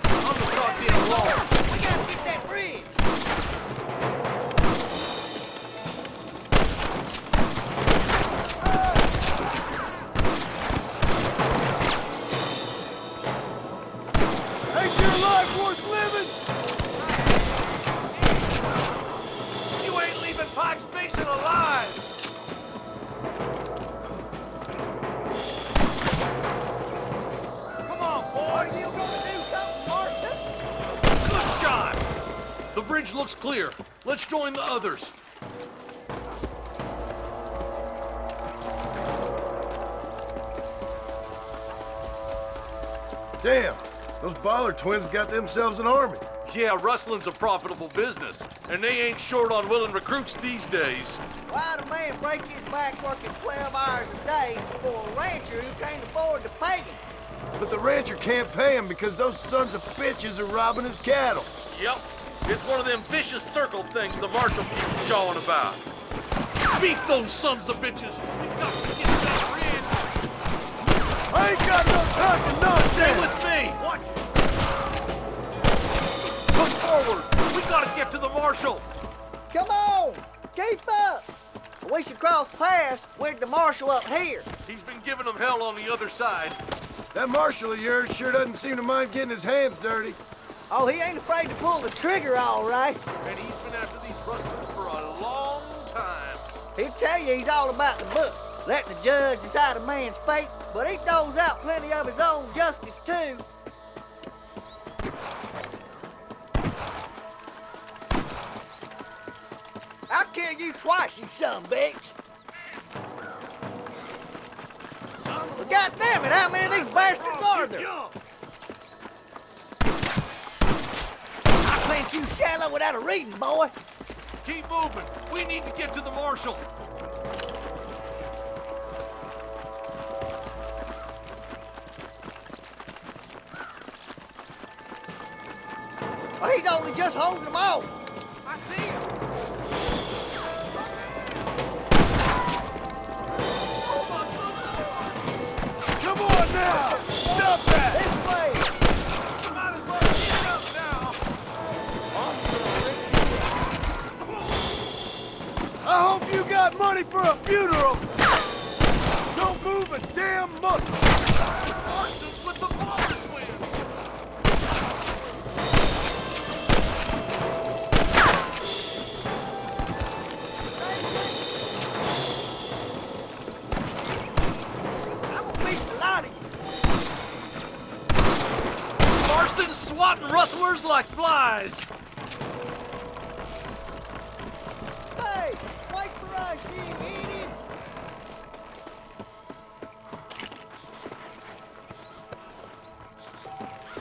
I'm the goddamn law. We gotta get that bridge. Ain't your life worth living? You ain't leaving Pike's Basin alive. Come on, boy. Are you gonna do something, Marston? Good shot. The bridge looks clear. Let's join the others. Damn, Those Baller twins got themselves an army. Yeah, rustling's a profitable business, and they ain't short on willing recruits these days. Why'd a man break his back working 12 hours a day for a rancher who can't afford to pay him? But the rancher can't pay him because those sons of bitches are robbing his cattle. Yep, it's one of them vicious circle things the marshal keeps jawing about. Beat those sons of bitches! We got to get that ridge! I ain't got no time for nonsense! Stay with me! Watch it! Come forward! We gotta get to the marshal! Come on! Keep up! We should cross paths with the marshal up here. He's been giving them hell on the other side. That marshal of yours sure doesn't seem to mind getting his hands dirty. Oh, he ain't afraid to pull the trigger, all right. And he's been after these rustlers for a long time. He'll tell you he's all about the book. Let the judge decide a man's fate, but he throws out plenty of his own justice, too. I'll kill you twice, you son of a bitch. But goddamn it, how many of these bastards are there? I sent you shallow without a reading, boy. Keep moving. We need to get to the marshal. Well, he's only just holding them off. I see him. Come on now! Stop that! This way! You might as well get up now. I hope you got money for a funeral! Don't move a damn muscle! Marston's with the Baller twins! I'm gonna beat the lot of you. Marston's swatting rustlers like flies! Hey, wait for us, you idiot!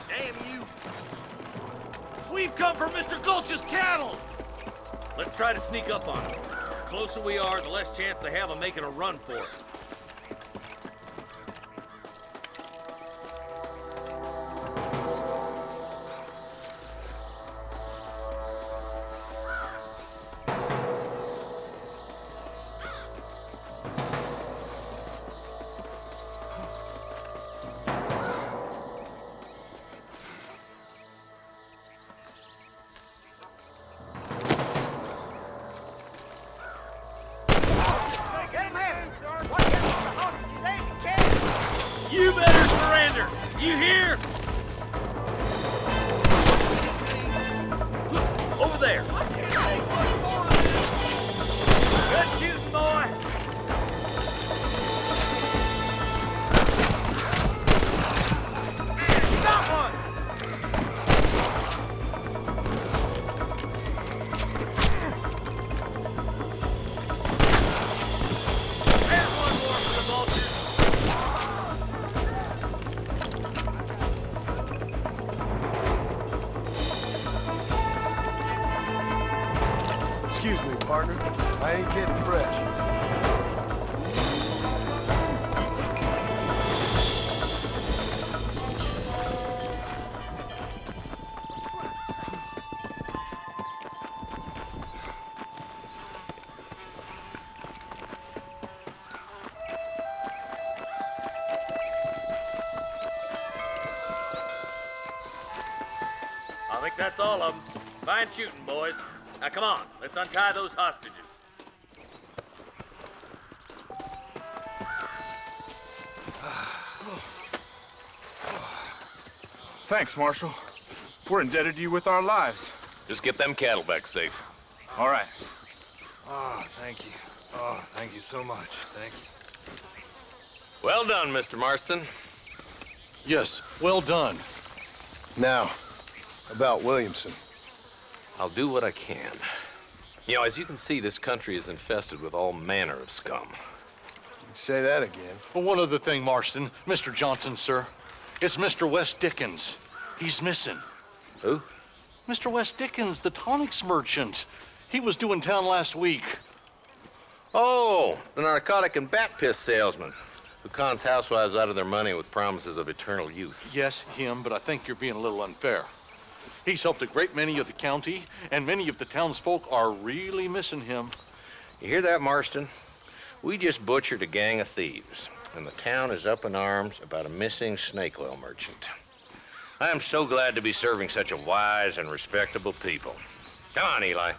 Damn you! We've come for Mr. Gulch's cattle! Let's try to sneak up on them. The closer we are, the less chance they have of making a run for us. You better surrender! You hear? Over there! Good shooting, boy! Got one! There's one more for the vultures! Excuse me, partner. I ain't getting fresh. I think that's all of them. Fine shooting, boys. Now come on, let's untie those hostages. Thanks, Marshal. We're indebted to you with our lives. Just get them cattle back safe. All right. Oh, thank you. Oh, thank you so much. Thank you. Well done, Mr. Marston. Yes, well done. Now, about Williamson. I'll do what I can. You know, as you can see, this country is infested with all manner of scum. Say that again. Well, one other thing, Marston. Mr. Johnson, sir. It's Mr. Wes Dickens. He's missing. Who? Mr. Wes Dickens, the tonics merchant. He was due in town last week. Oh, the narcotic and bat piss salesman who cons housewives out of their money with promises of eternal youth. Yes, him, but I think you're being a little unfair. He's helped a great many of the county, and many of the townsfolk are really missing him. You hear that, Marston? We just butchered a gang of thieves, and the town is up in arms about a missing snake oil merchant. I am so glad to be serving such a wise and respectable people. Come on, Eli.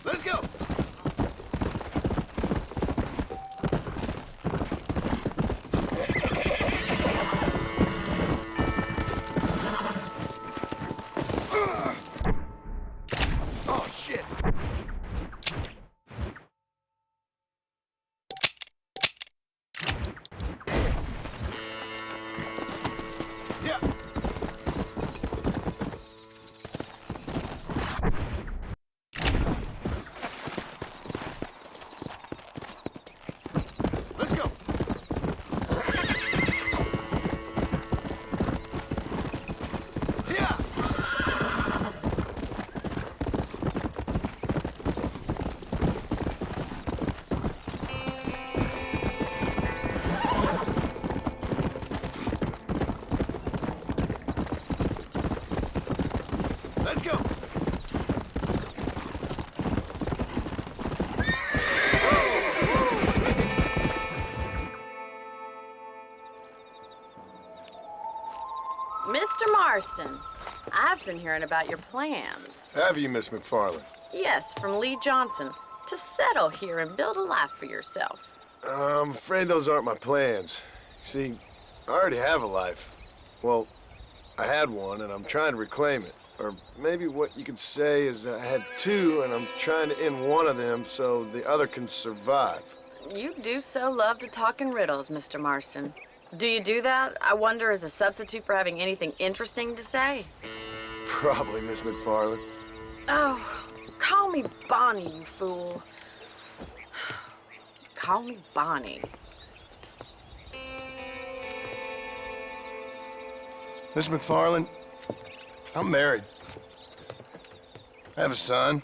Let's go! Oh, shit! Yeah. Let's go. Yeah. Let's go. Mr. Marston, I've been hearing about your plans. Have you, Miss McFarland? Yes, from Lee Johnson, to settle here and build a life for yourself. I'm afraid those aren't my plans. See, I already have a life. Well, I had one, and I'm trying to reclaim it. Or maybe what you could say is I had two, and I'm trying to end one of them so the other can survive. You do so love to talk in riddles, Mr. Marston. Do you do that, I wonder, as a substitute for having anything interesting to say? Probably, Miss McFarland. Oh, call me Bonnie, you fool. Call me Bonnie. Miss McFarland, I'm married. I have a son.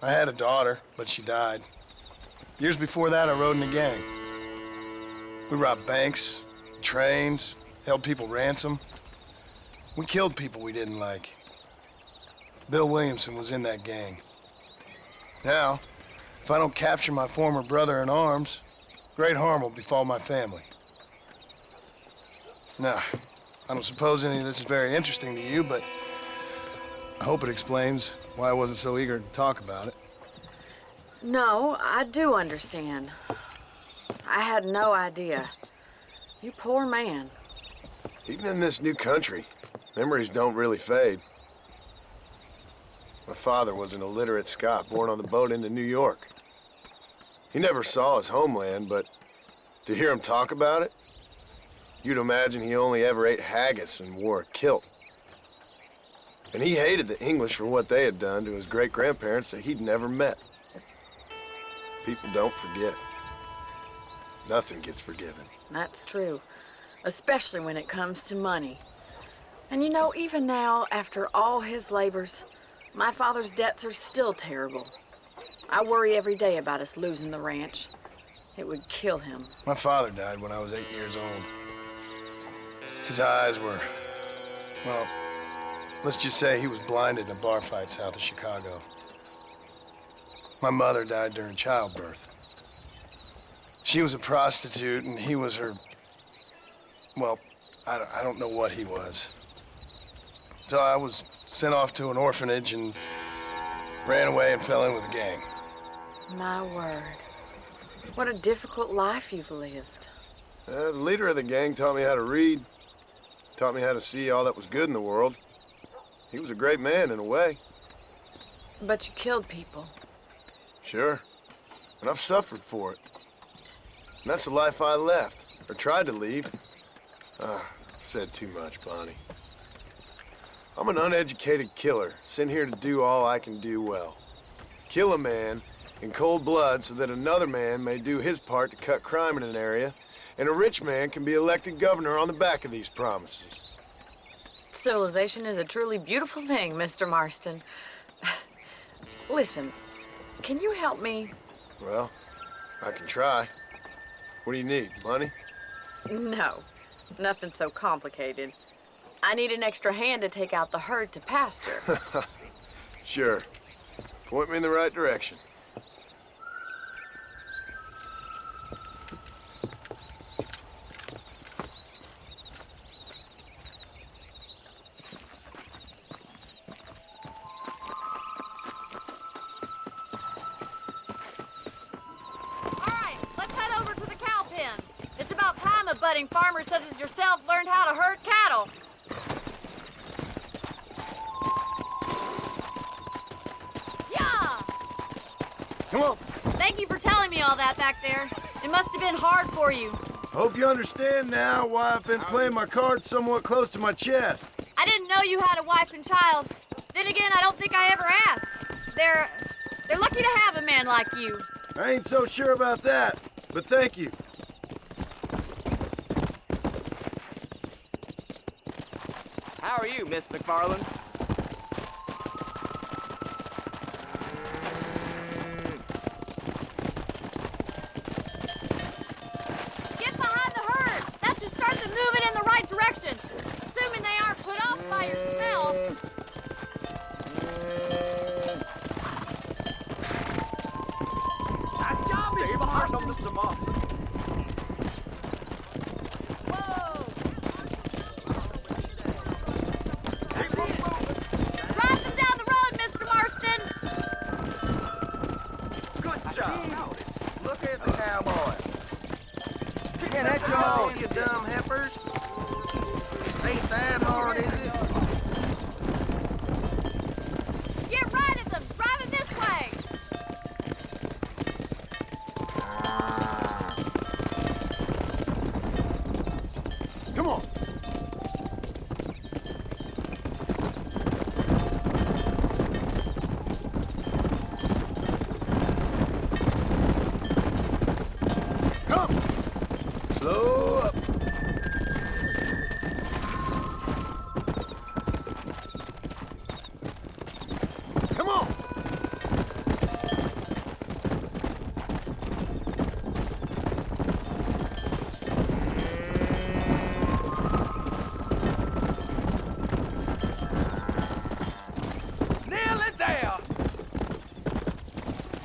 I had a daughter, but she died. Years before that, I rode in a gang. We robbed banks, trains, held people ransom. We killed people we didn't like. Bill Williamson was in that gang. Now, if I don't capture my former brother in arms, great harm will befall my family. Now, I don't suppose any of this is very interesting to you, but I hope it explains why I wasn't so eager to talk about it. No, I do understand. I had no idea. You poor man. Even in this new country, memories don't really fade. My father was an illiterate Scot born on the boat into New York. He never saw his homeland, but to hear him talk about it, you'd imagine he only ever ate haggis and wore a kilt. And he hated the English for what they had done to his great-grandparents that he'd never met. People don't forget. Nothing gets forgiven. That's true, especially when it comes to money. And you know, even now, after all his labors, My father's debts are still terrible. I worry every day about us losing the ranch. It would kill him. My father died when I was 8 years old. His eyes were, well, let's just say he was blinded in a bar fight south of Chicago. My mother died during childbirth. She was a prostitute and he was her, well, I don't know what he was. So I was sent off to an orphanage and ran away and fell in with a gang. My word. What a difficult life you've lived. The leader of the gang taught me how to read, taught me how to see all that was good in the world. He was a great man in a way. But you killed people. Sure. And I've suffered for it. And that's the life I left, or tried to leave. Said too much, Bonnie. I'm an uneducated killer, sent here to do all I can do well. Kill a man in cold blood so that another man may do his part to cut crime in an area, and a rich man can be elected governor on the back of these promises. Civilization is a truly beautiful thing, Mr. Marston. Listen, can you help me? Well, I can try. What do you need, money? No, nothing so complicated. I need an extra hand to take out the herd to pasture. Sure. Point me in the right direction. Budding farmers such as yourself learned how to herd cattle. Yeah! Come on. Thank you for telling me all that back there. It must have been hard for you. Hope you understand now why I've been playing my cards somewhat close to my chest. I didn't know you had a wife and child. Then again, I don't think I ever asked. They're lucky to have a man like you. I ain't so sure about that, but thank you. How are you, Miss McFarland? Get behind the herd. That should start them moving in the right direction. Assuming they aren't put off by your smell. Nice job, Stay behind them, Mr. Marston. You dumb heifers. Ain't that hard, is it? Get right at them. Drive it this way. Come on. Slow up. Come on. Nearly there.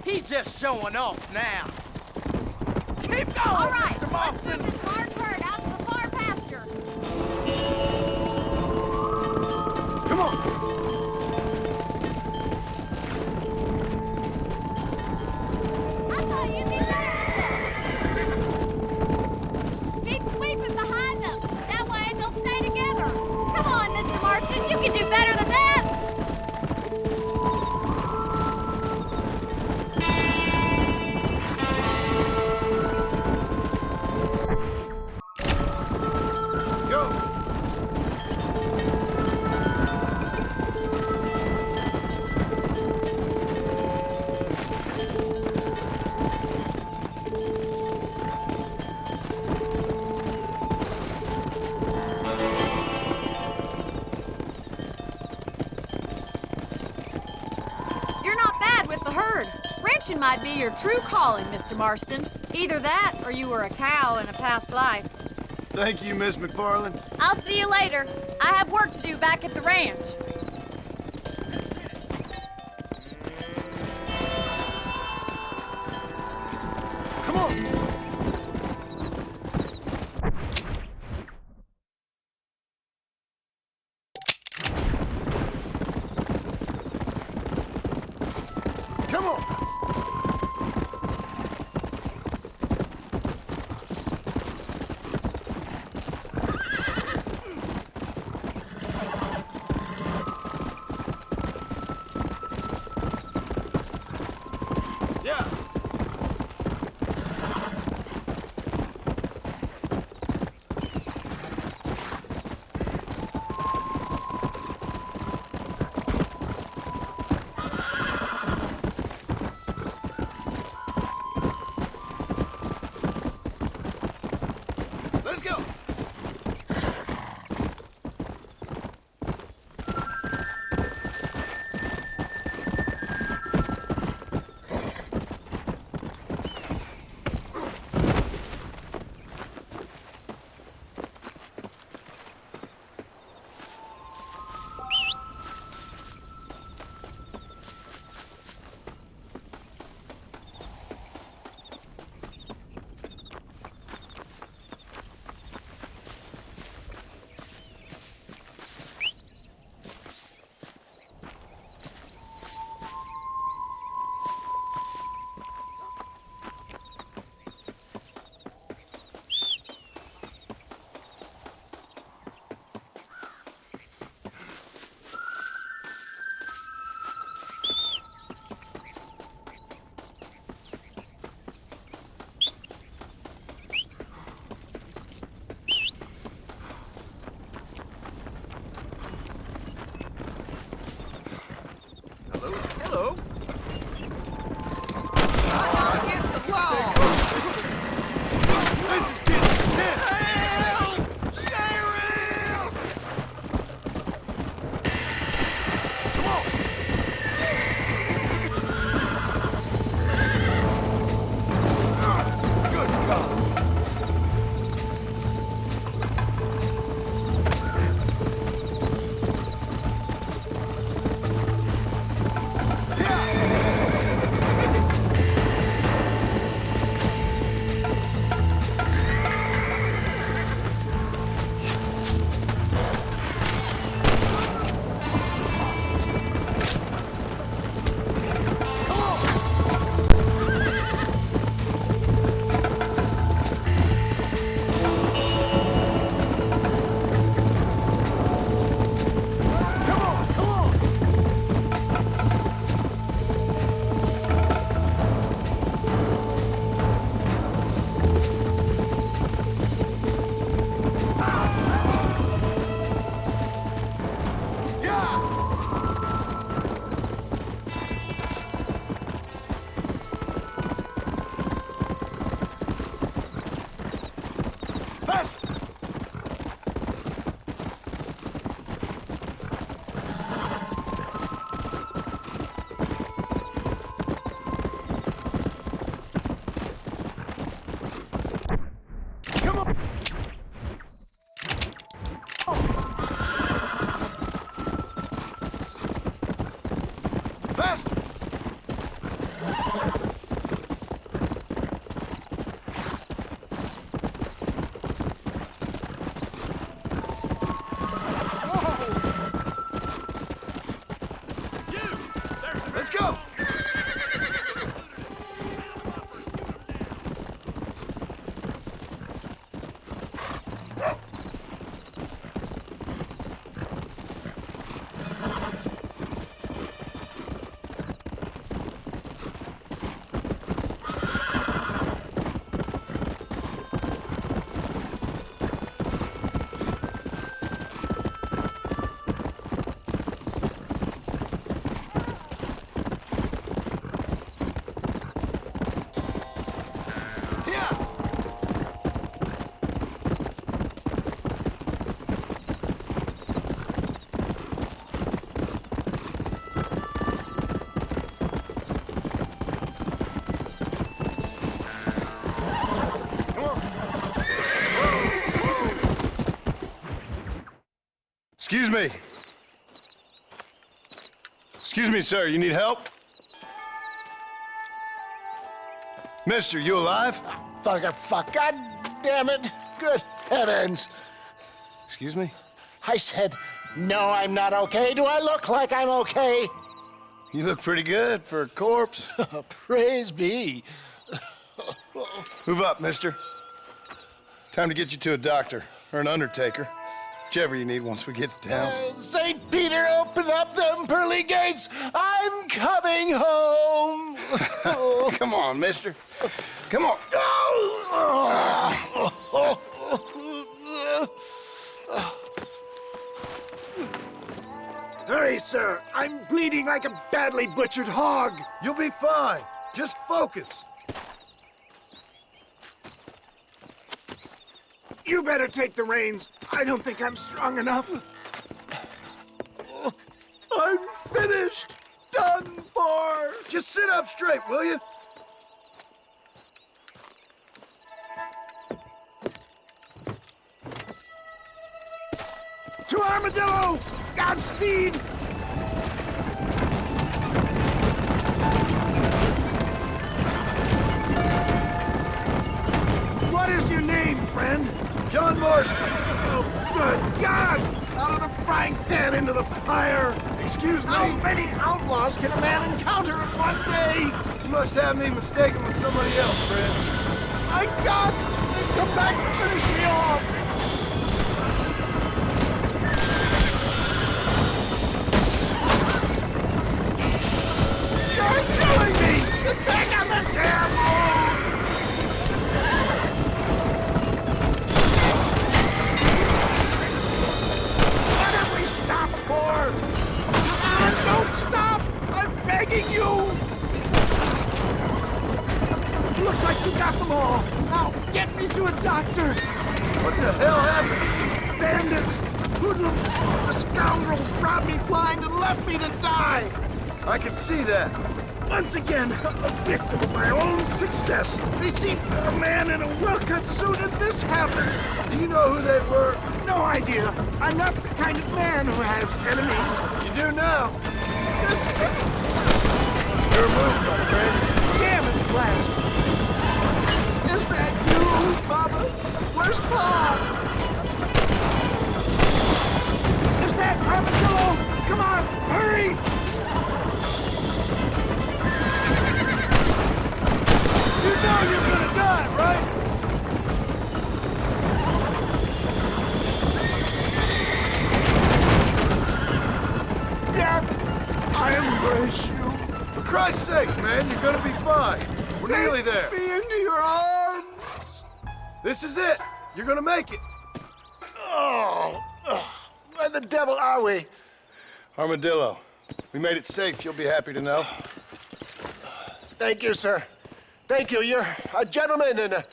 He's just showing off now. Keep going, All right, Mr. let's Marston. move this large herd out to the far pasture. Come on. I thought you'd be better at this. Keep sweeping behind them. That way they'll stay together. Come on, Mr. Marston, you can do better than that. might be your true calling, Mr. Marston. Either that, or you were a cow in a past life. Thank you, Miss McFarland. I'll see you later. I have work to do back at the ranch. Come on. Come on. Excuse me. Excuse me, sir. You need help? Mister, you alive? Fuck. God damn it. Good heavens. Excuse me? I said, no, I'm not okay. Do I look like I'm okay? You look pretty good for a corpse. Praise be. Move up, mister. Time to get you to a doctor or an undertaker. Whichever you need once we get to town. St. Peter, open up them pearly gates. I'm coming home. Come on, mister. Come on. Hurry, sir. I'm bleeding like a badly butchered hog. You'll be fine. Just focus. You better take the reins. I don't think I'm strong enough. I'm finished. Done for. Just sit up straight, will you? To Armadillo! Godspeed! What is your name, friend? John Marston. Oh, good God! Out of the frying pan into the fire! Excuse me? How many outlaws can a man encounter in one day? You must have me mistaken with somebody else, friend. My God! They come back and finish me off! You're killing me! Get back on the damn road! What did we stop for? Come on, don't stop! I'm begging you! Looks like you got them all. Now, get me to a doctor. What the hell happened? Bandits, hoodlums, the scoundrels robbed me blind and left me to die. I can see that. Once again, a victim of my own success. They see a man in a well-cut suit and this happens. Do you know who they were? No idea. I'm not the kind of man who has enemies. You do now. Your move, my friend. Damn it, blast. Is that you, Baba? Where's Pa? Is that Armadillo? Come on, hurry! You know you're gonna die, right? Yeah, I embrace you. For Christ's sake, man, you're gonna be fine. We're nearly there. Take me into your arms. This is it. You're gonna make it. Oh, where the devil are we? Armadillo. We made it safe, you'll be happy to know. Thank you, sir. Thank you. You're a gentleman and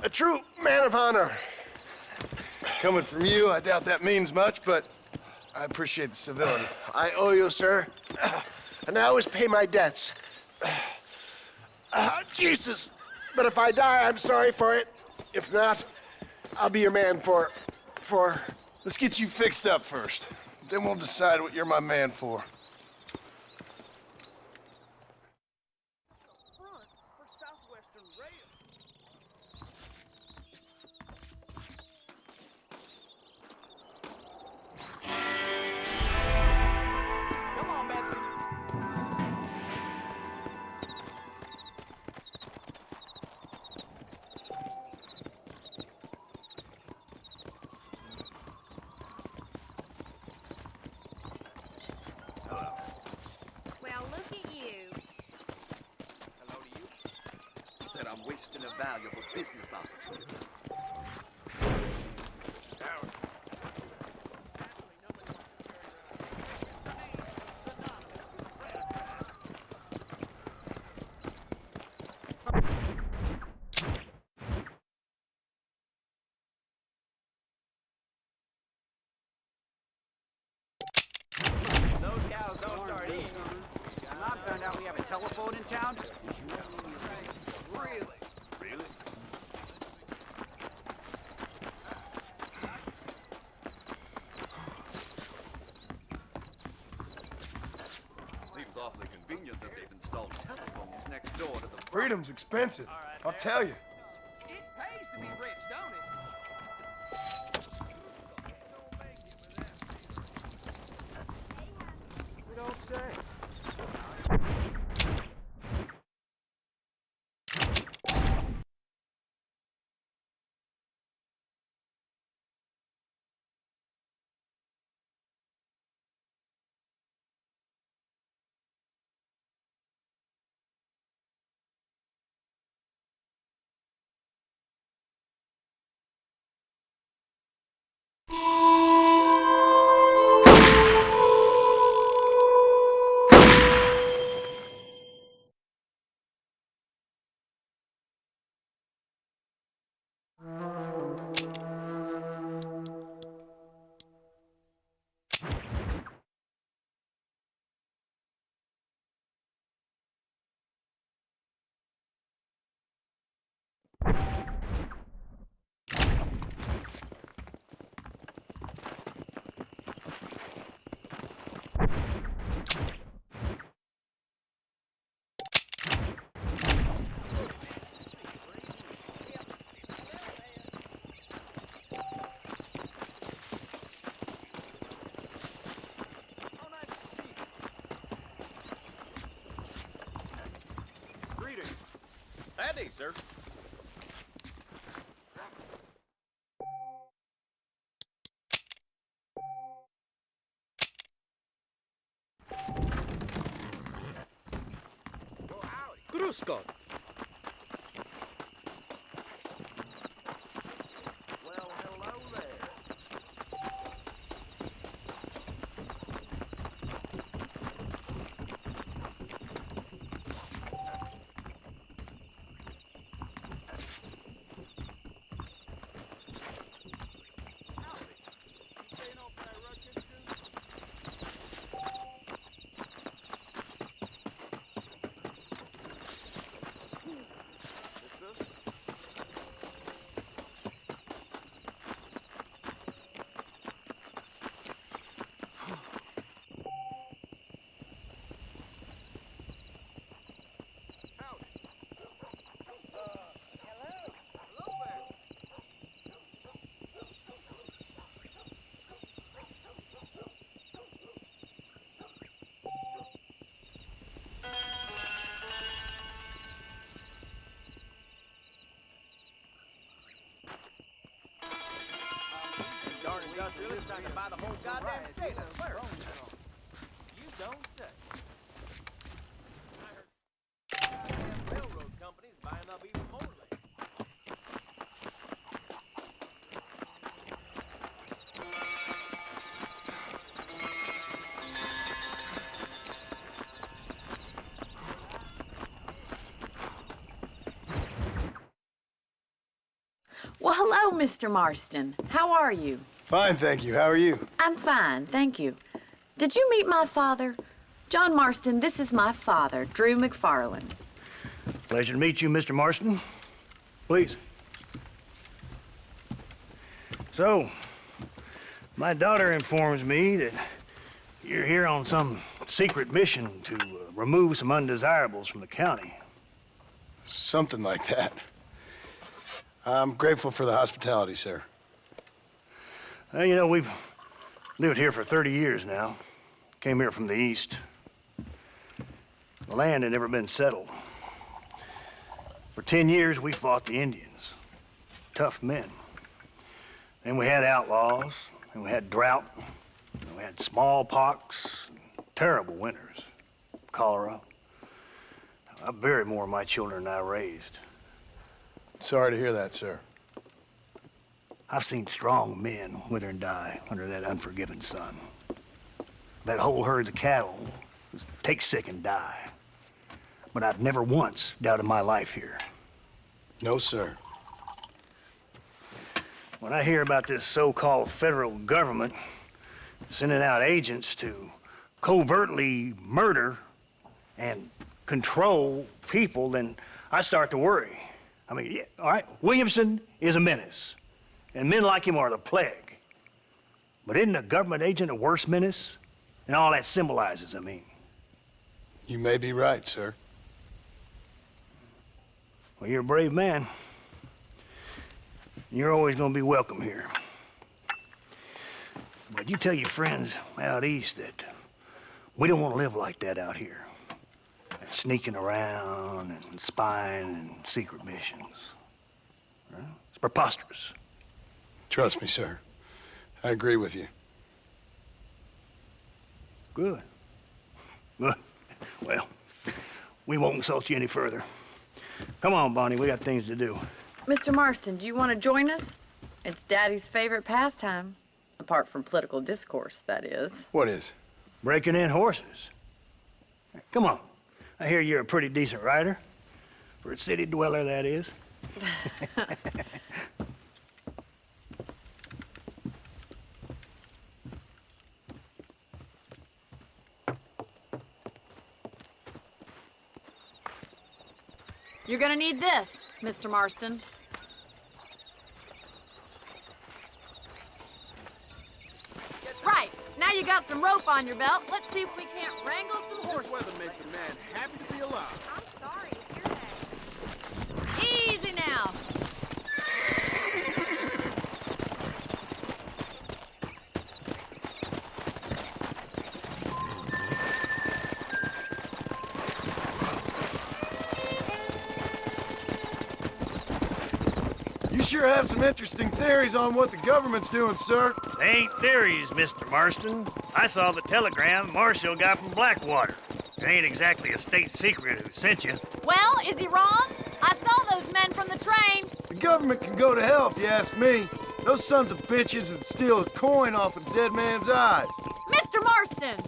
a true man of honor. Coming from you, I doubt that means much, but I appreciate the civility. I owe you, sir. And I always pay my debts. Jesus. But if I die, I'm sorry for it. If not, I'll be your man for... Let's get you fixed up first. Then we'll decide what you're my man for. I'm wasting a valuable business opportunity. Those cows don't start eating. I found out we have a telephone in town. Really? Really? Freedom's expensive, I'll tell you. It pays to be rich, don't it? We don't say. Howdy, sir. Grusko. Well, hello there. Darn industrialists trying to buy the whole goddamn state of America. You don't say. I heard goddamn railroad companies buying up even more land. Well, hello, Mr. Marston. How are you? Fine, thank you. How are you? I'm fine, thank you. Did you meet my father? John Marston, this is my father, Drew McFarland. Pleasure to meet you, Mr. Marston. Please. So, my daughter informs me that you're here on some secret mission to remove some undesirables from the county. Something like that. I'm grateful for the hospitality, sir. Well, you know, we've lived here for 30 years now. Came here from the east. The land had never been settled. For 10 years, we fought the Indians. Tough men. Then we had outlaws, and we had drought, and we had smallpox, terrible winters, cholera. I buried more of my children than I raised. Sorry to hear that, sir. I've seen strong men wither and die under that unforgiving sun. That whole herds of cattle take sick and die. But I've never once doubted my life here. No, sir. When I hear about this so-called federal government sending out agents to covertly murder and control people, then I start to worry. I mean, yeah, all right, Williamson is a menace, and men like him are the plague. But isn't a government agent a worse menace? And all that symbolizes, I mean. You may be right, sir. Well, you're a brave man. You're always gonna be welcome here. But you tell your friends out east that we don't want to live like that out here. Sneaking around and spying and secret missions. Right? It's preposterous. Trust me, sir. I agree with you. Good. Good. Well, we won't insult you any further. Come on, Bonnie, we got things to do. Mr. Marston, do you want to join us? It's Daddy's favorite pastime. Apart from political discourse, that is. What is? Breaking in horses. Come on. I hear you're a pretty decent rider. For a city dweller, that is. You're gonna need this, Mr. Marston. Right, now you got some rope on your belt. Let's see if we can't wrangle some horses. This weather makes a man happy to be alive. I'm sorry to hear that. Easy now. You sure have some interesting theories on what the government's doing, sir. They ain't theories, Mr. Marston. I saw the telegram Marshall got from Blackwater. It ain't exactly a state secret who sent you. Well, is he wrong? I saw those men from the train. The government can go to hell if you ask me. Those sons of bitches would steal a coin off a dead man's eyes. Mr. Marston!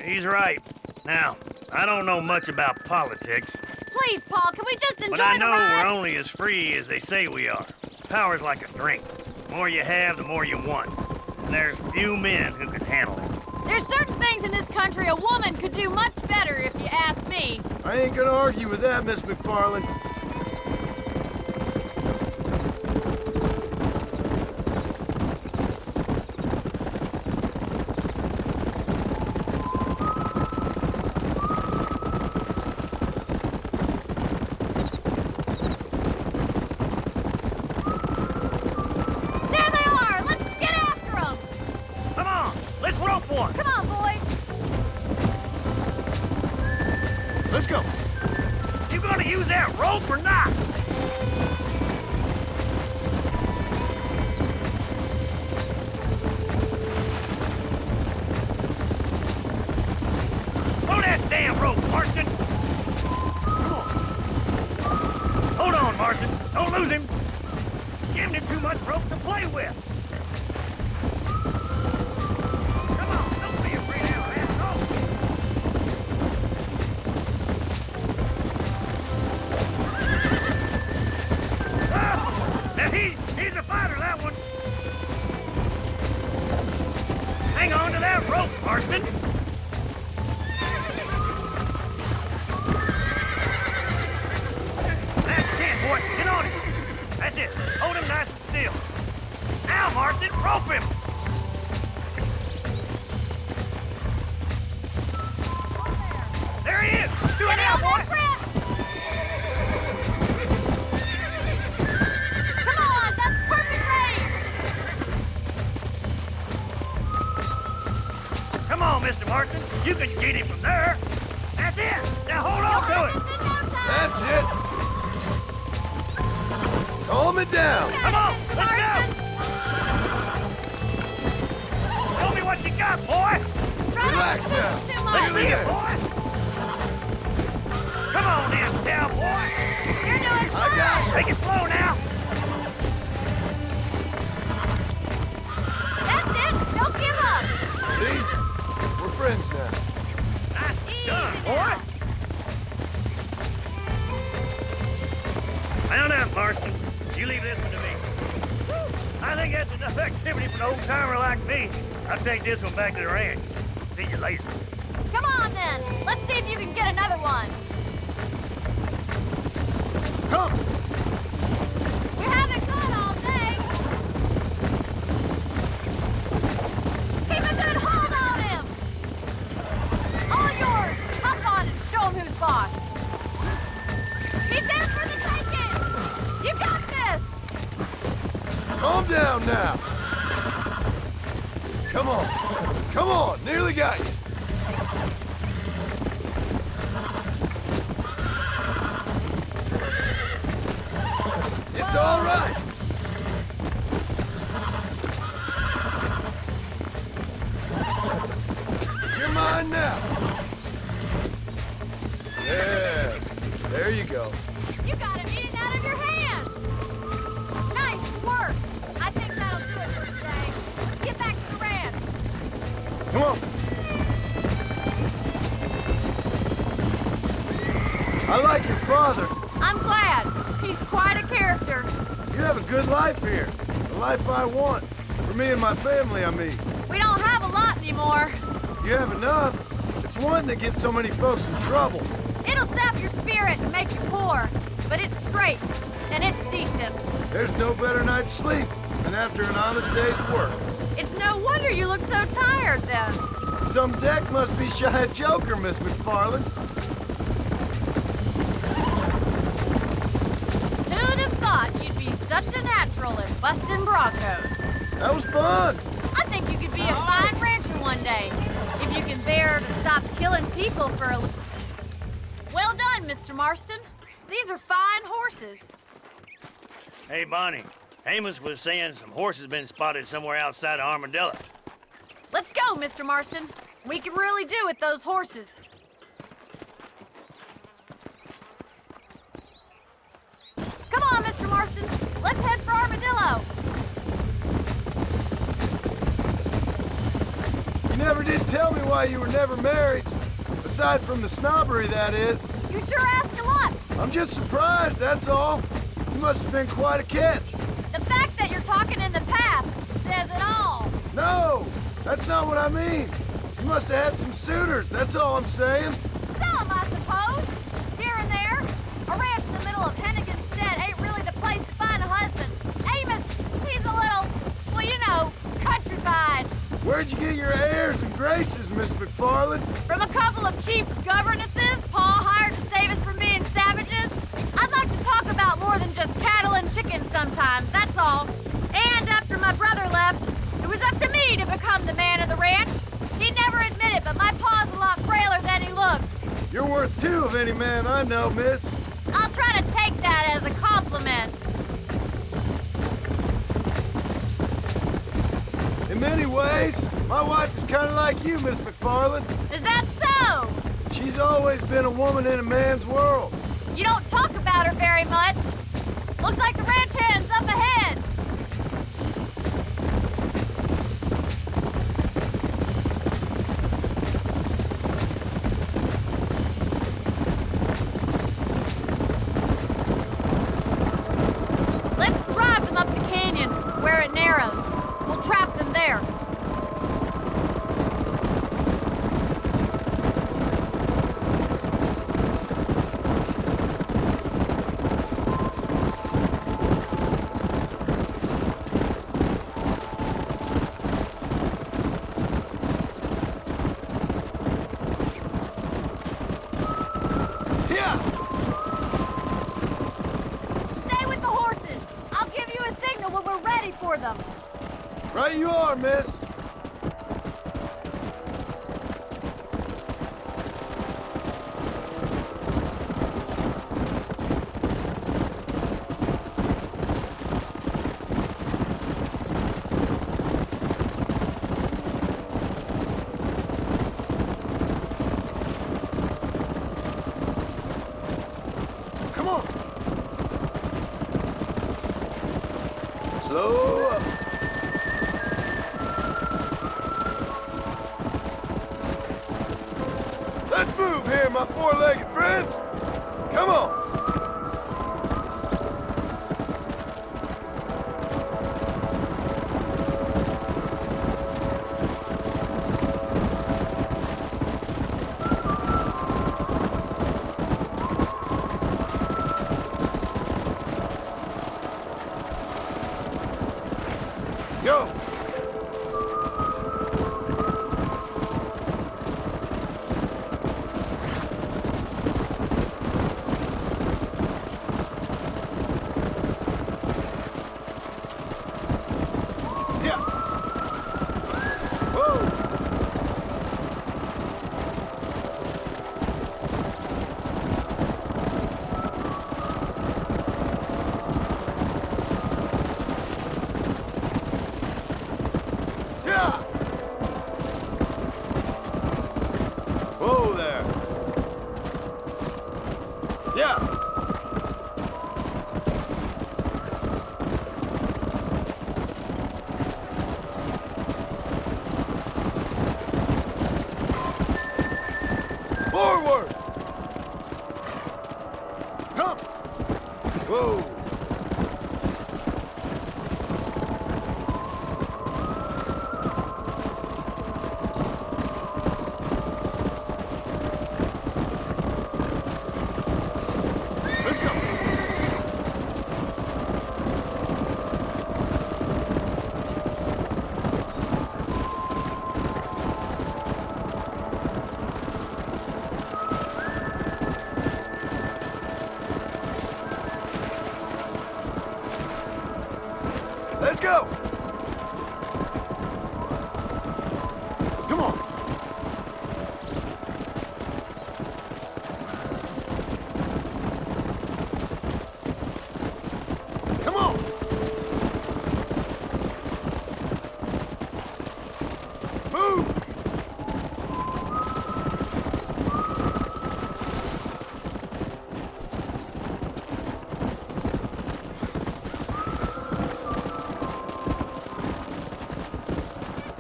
He's right. Now, I don't know much about politics, Please, Paul, can we just enjoy but I the know ride? we're only as free as they say we are. Power's like a drink. The more you have, the more you want. And there's few men who can handle it. There's certain things in this country a woman could do much better, if you ask me. I ain't gonna argue with that, Miss McFarland. There they are! Let's get after them! Come on, let's rope one. Come on, boys! Let's go. You gonna use that rope or not? Throw that damn rope, Marston. Come on. Hold on, Marston. Don't lose him. Giving him too much rope to play with. Come on, don't be afraid of our asshole. Now he's a fighter, that one. Hang on to that rope, Marston. That's it, boy. Get on him. That's it. Hold him nice and still. Now, Marston, rope him. There he is. Do it now, boy. Come on, that's perfect range! Come on, Mr. Marston. You can get him from there. That's it. Now hold on to it. That's it. Calm it down. Come on, let's go. Show me what you got, boy. Relax now. Let's see it, boy. Come on, then, cowboy. You're doing fine! I got you. Take it slow now. That's it! Don't give up! See? We're friends now. Nice done, boy. Well done, Marston. You leave this one to me. I think that's enough activity for an old-timer like me. I'll take this one back to the ranch. See you later. Come on, then! Let's see if you can get another one! Come. We haven't gone all day! Keep a good hold on him! All yours! Hop on and show him who's boss! He's there for the taking! Calm down now. Come on. Come on. Nearly got you. It's all right. You're mine now. Yeah. There you go. You got him eating out of your hand. Nice work. I think that'll do it for today. Get back to the ranch. Come on. I like your father. I'm glad. He's quite a character. You have a good life here. The life I want. For me and my family, I mean. We don't have a lot anymore. You have enough. It's one that gets so many folks in trouble. It'll sap your spirit and make you poor, but it's straight, and it's decent. There's no better night's sleep than after an honest day's work. It's no wonder you look so tired, then. Some deck must be shy of Joker, Miss McFarland. Who'd have thought you'd be such a natural in busting Broncos? That was fun. I think you could be a fine rancher one day, if you can bear to stop killing people for a... Well done, Mr. Marston. These are fine horses. Hey, Bonnie. Amos was saying some horses been spotted somewhere outside of Armadillo. Let's go, Mr. Marston. We can really do with those horses. Come on, Mr. Marston. Let's head for Armadillo. You never did tell me why you were never married. Aside from the snobbery, that is. You sure ask a lot. I'm just surprised, that's all. You must have been quite a catch. The fact that you're talking in the past says it all. No, that's not what I mean. You must have had some suitors, that's all I'm saying. Some, I suppose. Here and there. A ranch in the middle of Hennigan's Stead ain't really the place to find a husband. Amos, he's a little, well, you know, countrified. Where'd you get your airs and graces, Miss McFarland? From a couple of cheap governesses Paul hired to save us from being savages. I'd like to talk about more than just cattle and chickens sometimes, that's all. And after my brother left, it was up to me to become the man of the ranch. He never admitted, but my pa's a lot frailer than he looks. You're worth two of any man I know, miss. I'll try to take that as a compliment. In many ways, my wife is kind of like you, Miss McFarland. Is that so? She's always been a woman in a man's world. You don't talk about her very much. Looks like the ranch hand's up ahead. Let's drive them up the canyon where it narrows. We'll trap them there. Stay with the horses. I'll give you a signal when we're ready for them. Right you are, miss. Come on. Slow up. Let's move here, my four-legged friends. Come on. Go. Yeah. Whoa. Whoa there. Yeah. Forward. Come. Whoa. Let's go. Let's go. Come on. Come on. Move.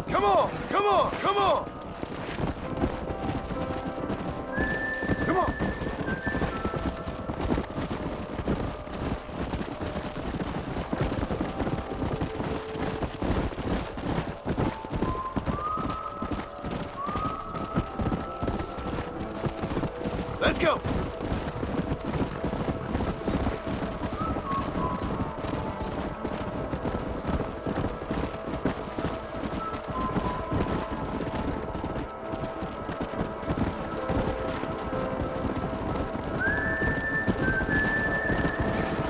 Come on, come on, come on. Come on. Let's go.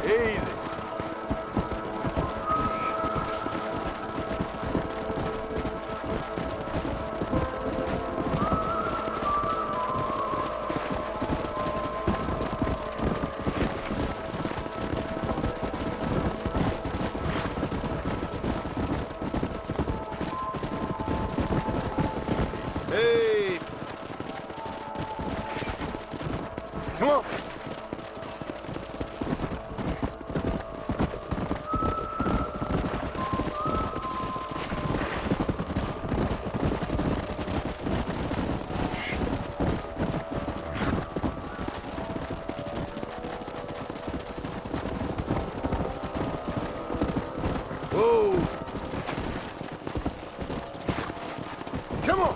Easy. Hey. Come on. Whoa. Come on.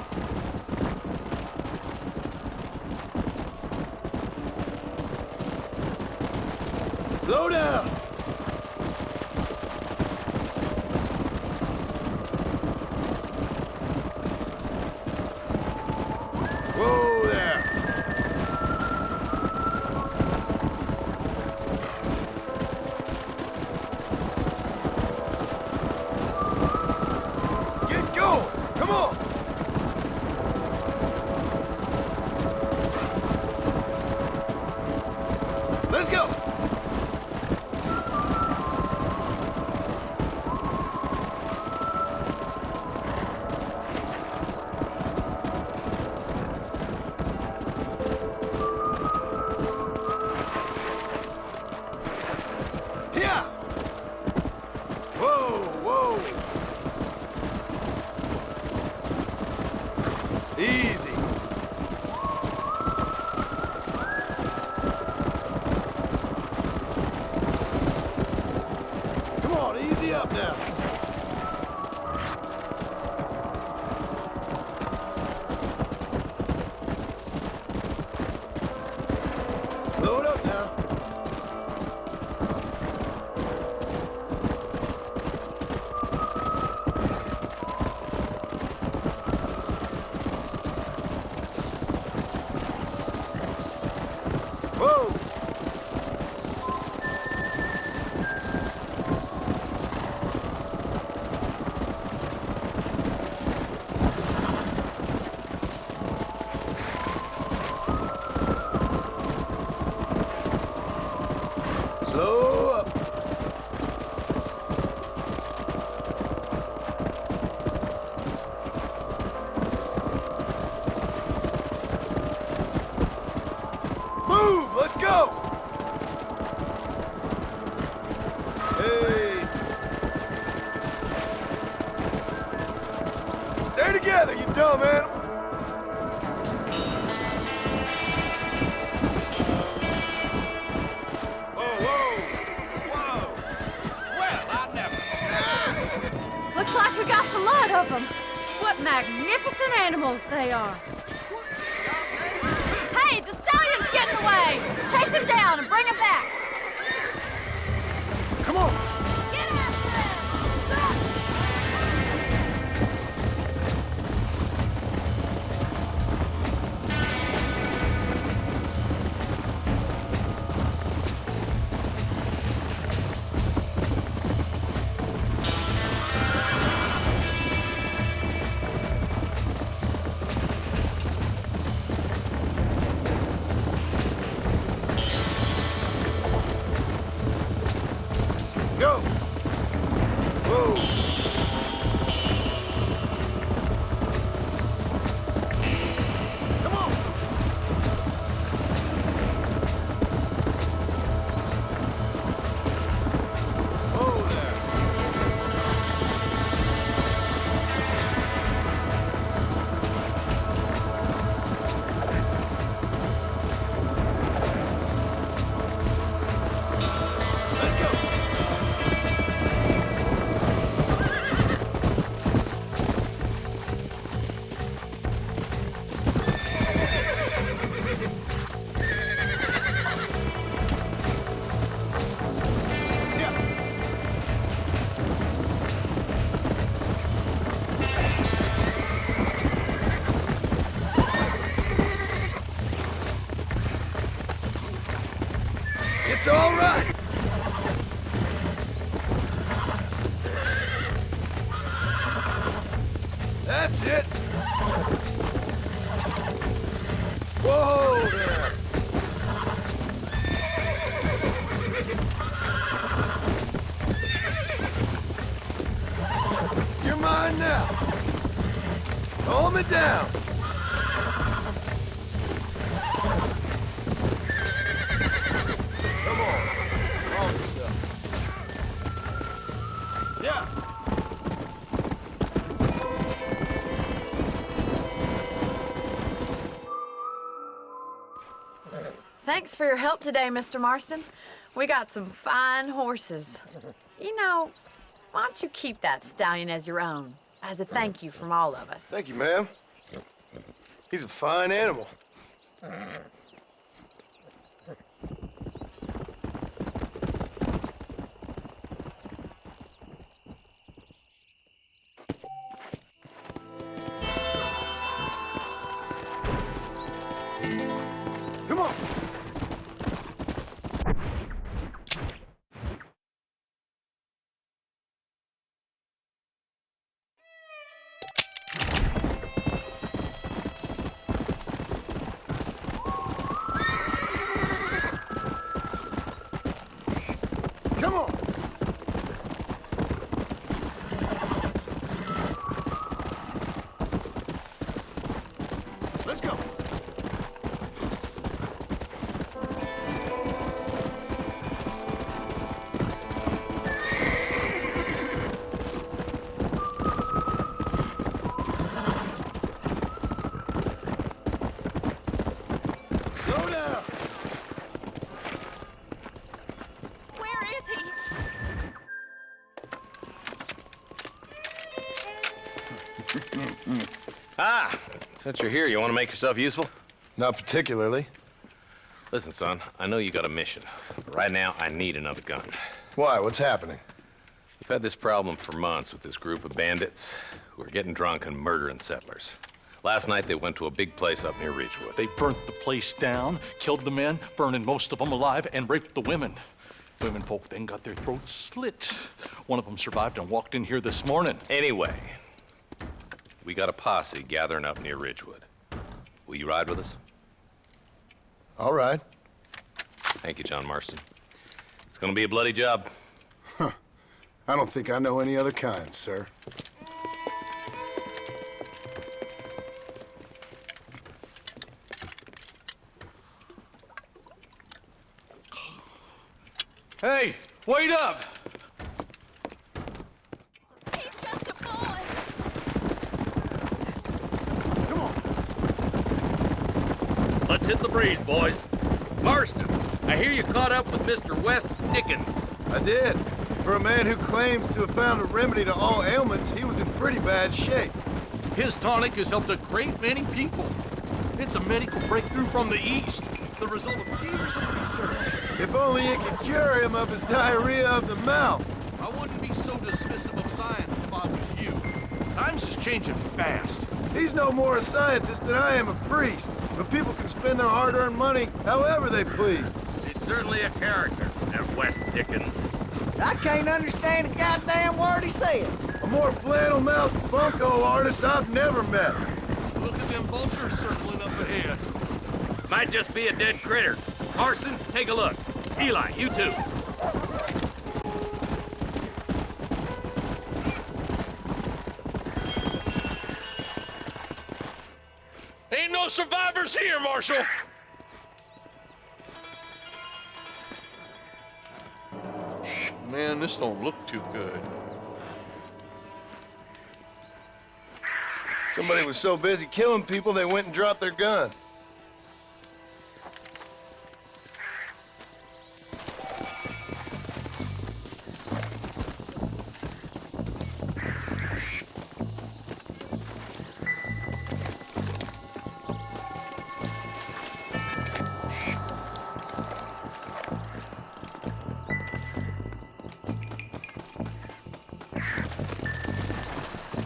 together, you dumb animal! Looks like we got the lot of them. What magnificent animals they are. Hey, the stallion's getting away. Chase him down and bring him back. Come on. Get after him. Go! Whoa! Come on! Whoa there! Let's go! It's all right. That's it. Whoa there. You're mine now. Hold me down. Come on. Calm yourself. Yeah. Thanks for your help today, Mr. Marston. We got some fine horses. You know, why don't you keep that stallion as your own, as a thank you from all of us? Thank you, ma'am. He's a fine animal. Come on. Come on. Let's go. Slow down. Where is he? Ah, since you're here, you want to make yourself useful? Not particularly. Listen, son, I know you got a mission, but right now I need another gun. Why? What's happening? We've had this problem for months with this group of bandits who are getting drunk and murdering settlers. Last night they went to a big place up near Ridgewood. They burnt the place down, killed the men, burning most of them alive, and raped the women. Women folk then got their throats slit. One of them survived and walked in here this morning. Anyway, we got a posse gathering up near Ridgewood. Will you ride with us? All right. Thank you, John Marston. It's gonna be a bloody job. Huh. I don't think I know any other kind, sir. Hey, wait up! He's just a boy. Let's hit the breeze, boys. Marston, I hear you caught up with Mr. West Dickens. I did. For a man who claims to have found a remedy to all ailments, he was in pretty bad shape. His tonic has helped a great many people. It's a medical breakthrough from the East, the result of years of research. If only it could cure him of his diarrhea of the mouth. I wouldn't be so dismissive of science if I was you. Times is changing fast. He's no more a scientist than I am a priest. But people can spend their hard-earned money however they please. He's certainly a character, that West Dickens. I can't understand a goddamn word he said. A more flannel-mouthed bunco artist I've never met. Look at them vultures circling up ahead. Might just be a dead critter. Marston, take a look. Eli, you too. Ain't no survivors here, Marshal! Man, this don't look too good. Somebody was so busy killing people, they went and dropped their gun.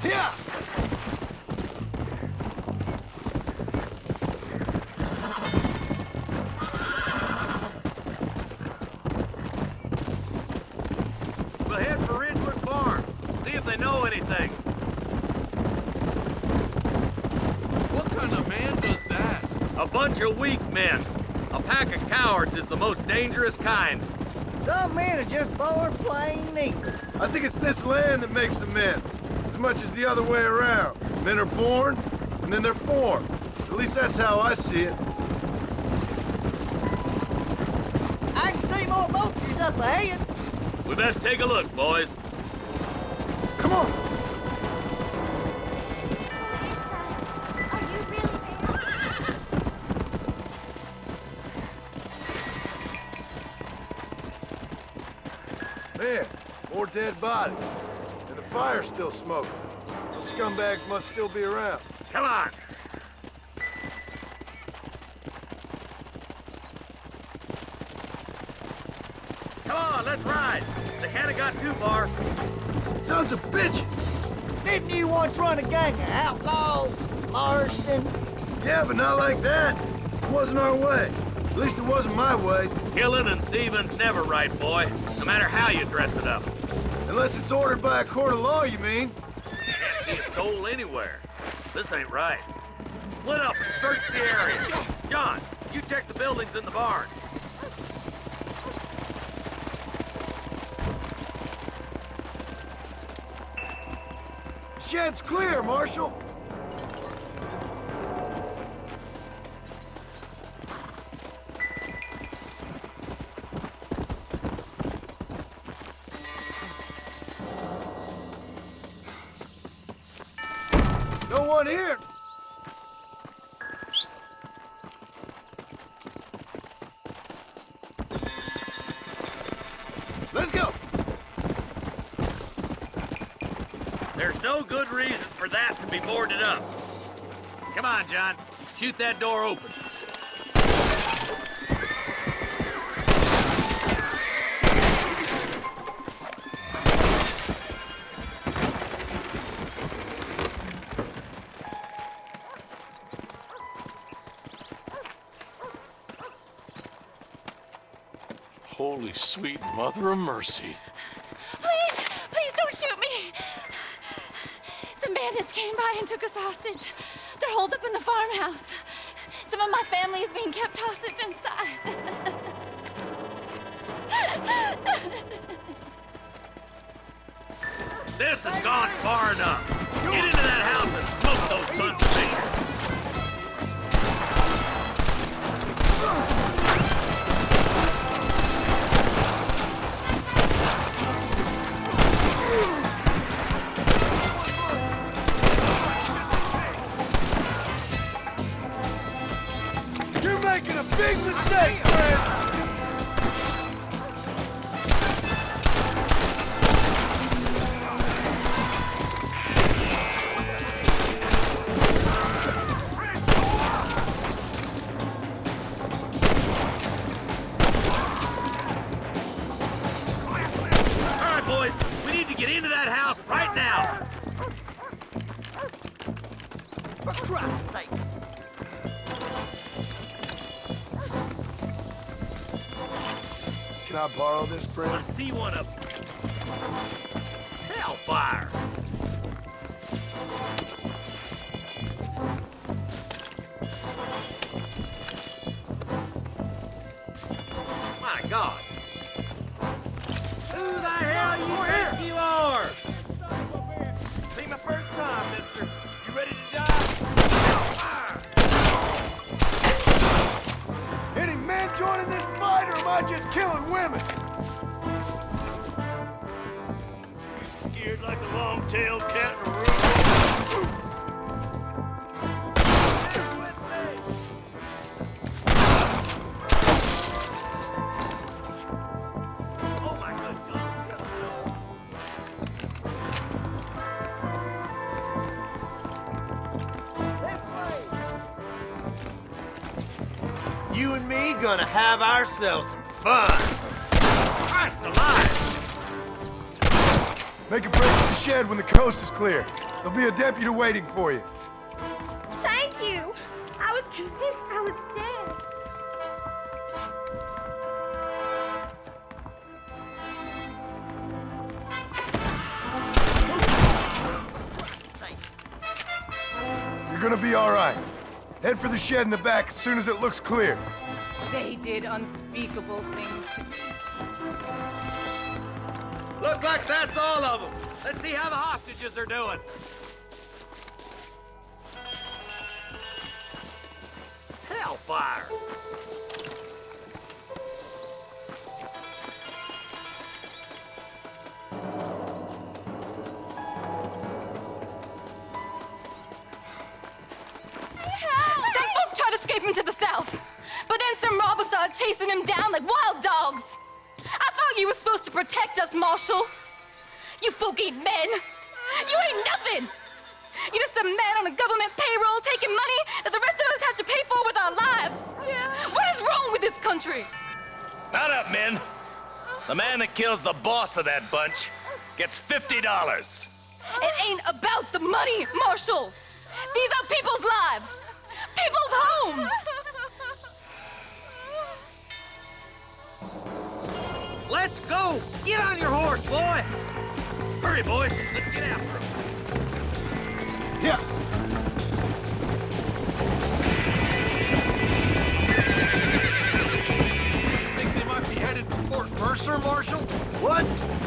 Yeah! We'll head for Ridgewood Farm. See if they know anything. What kind of man does that? A bunch of weak men. A pack of cowards is the most dangerous kind. Some men are just born plain evil. I think it's this land that makes the men, as much as the other way around. Men are born, and then they're formed. At least that's how I see it. I can see more vultures up ahead. We best take a look, boys. Come on! Man, more dead bodies. And the fire's still smoking. Those scumbags must still be around. Come on! Come on, let's ride! They can't have got too far. Sons of bitches! Didn't you once run a gang of outlaws, Marston? Yeah, but not like that. It wasn't our way. At least it wasn't my way. Killing and thieving's never right, boy. No matter how you dress it up. Unless it's ordered by a court of law, you mean? Can't see a soul anywhere. This ain't right. Split up and search the area. John, you check the buildings in the barn. Shed's clear, Marshal. No one here. Let's go. There's no good reason for that to be boarded up. Come on, John. Shoot that door open. Holy sweet mother of mercy. Please, please don't shoot me. Some bandits came by and took us hostage. They're holed up in the farmhouse. Some of my family is being kept hostage inside. This has gone far enough. Get into that house and smoke those sons of bitches. Give Big mistake, friend! Get into that house right now! For Christ's sakes! Can I borrow this, friend? I see one of them. Hellfire! My God! Who the hell you think you are? Be my first time, mister. You ready to die? Any men joining this fight, or am I just killing women? Scared like a long-tailed cat in a room. You and me gonna have ourselves some fun. Christ alive! Make a break for the shed when the coast is clear. There'll be a deputy waiting for you. Thank you. I was convinced I was dead. You're gonna be all right. Head for the shed in the back as soon as it looks clear. They did unspeakable things to me. Look like that's all of them. Let's see how the hostages are doing. Hellfire! Some folk tried to escape him to the south, but then some robbers started chasing him down like wild dogs. I thought you were supposed to protect us, Marshal. You folk ain't men. You ain't nothing. You're just a man on a government payroll taking money that the rest of us have to pay for with our lives. What is wrong with this country? Not up, men. The man that kills the boss of that bunch gets $50. It ain't about the money, Marshal. These are people's lives, people's homes. Let's go! Get on your horse, boy! Hurry, boys. Let's get after him. Yeah. Think they might be headed for Fort Mercer, Marshal? What?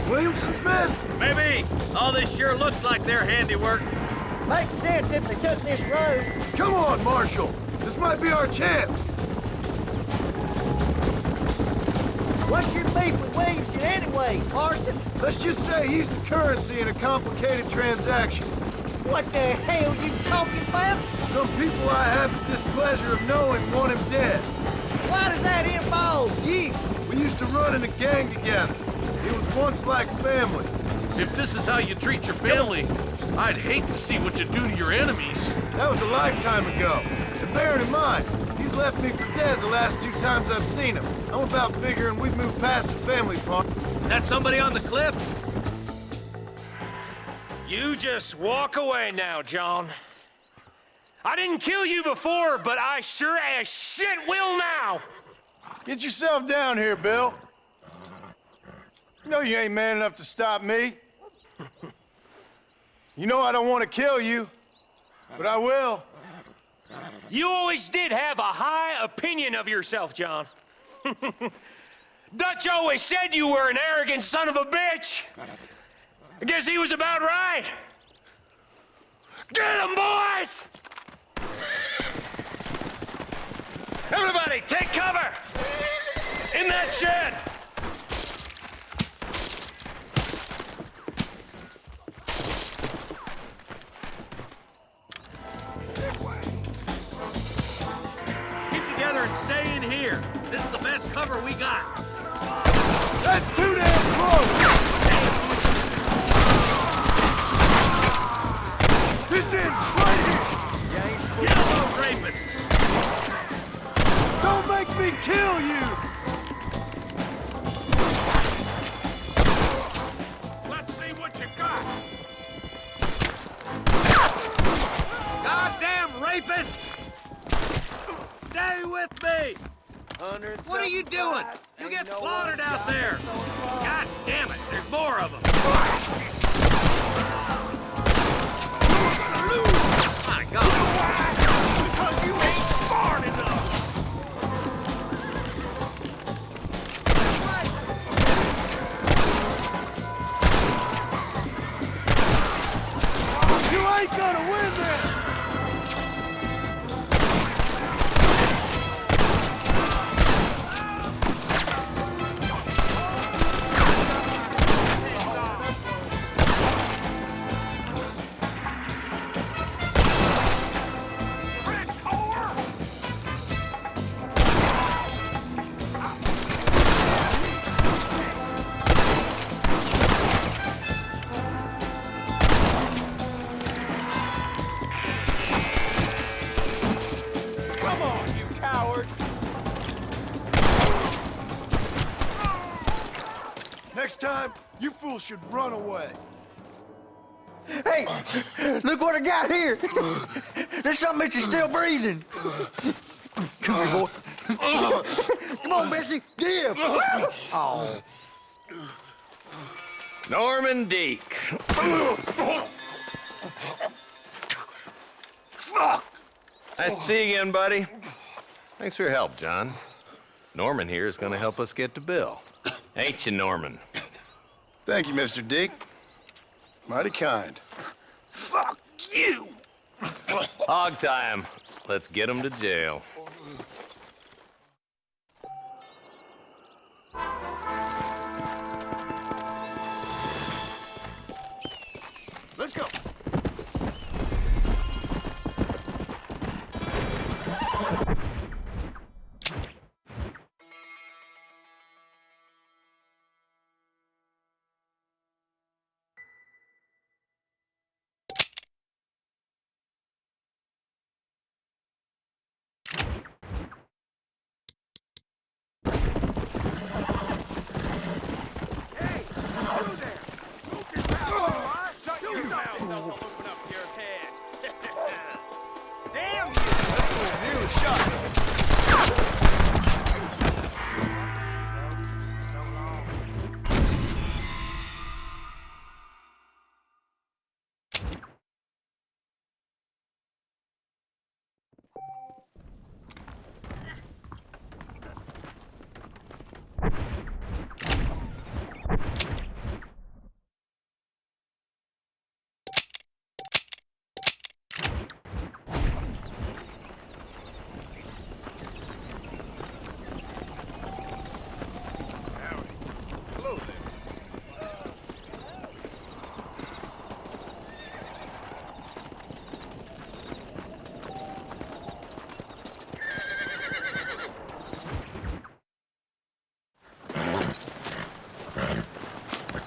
Williamson's men? Maybe. All this sure looks like their handiwork. Makes sense if they took this road. Come on, Marshal. This might be our chance. What's your beef with Williamson anyway, Marston? Let's just say he's the currency in a complicated transaction. What the hell you talking about? Some people I have the displeasure of knowing want him dead. Why does that involve you? We used to run in a gang together. It was once like family. If this is how you treat your family, I'd hate to see what you do to your enemies. That was a lifetime ago. And bearing in mind, he's left me for dead the last 2 times I've seen him. I'm about figuring we've moved past the family part. That somebody on the cliff? You just walk away now, John. I didn't kill you before, but I sure as shit will now. Get yourself down here, Bill. You know you ain't man enough to stop me. You know I don't want to kill you, but I will. You always did have a high opinion of yourself, John. Dutch always said you were an arrogant son of a bitch. I guess he was about right. Get him, boys! Everybody, take cover! In that shed! Get together and stay in here. This is the best cover we got. That's too damn close! This ends right here! Kill those rapists! Don't make me kill you! Let's see what you got. Goddamn rapists! Stay with me! What are you doing? You get slaughtered out there! God damn it, there's more of them! My God! Because you ain't smart enough! You ain't gonna win this! Next time, you fools should run away. Hey, look what I got here. There's something that you're still breathing. Come here, boy. Come on, Bessie, give. Oh. Norman Deek. Fuck! Nice to see you again, buddy. Thanks for your help, John. Norman here is gonna help us get to Bill. Ain't you, Norman? Thank you, Mr. Deek. Mighty kind. Fuck you! Hog time. Let's get him to jail. Let's go.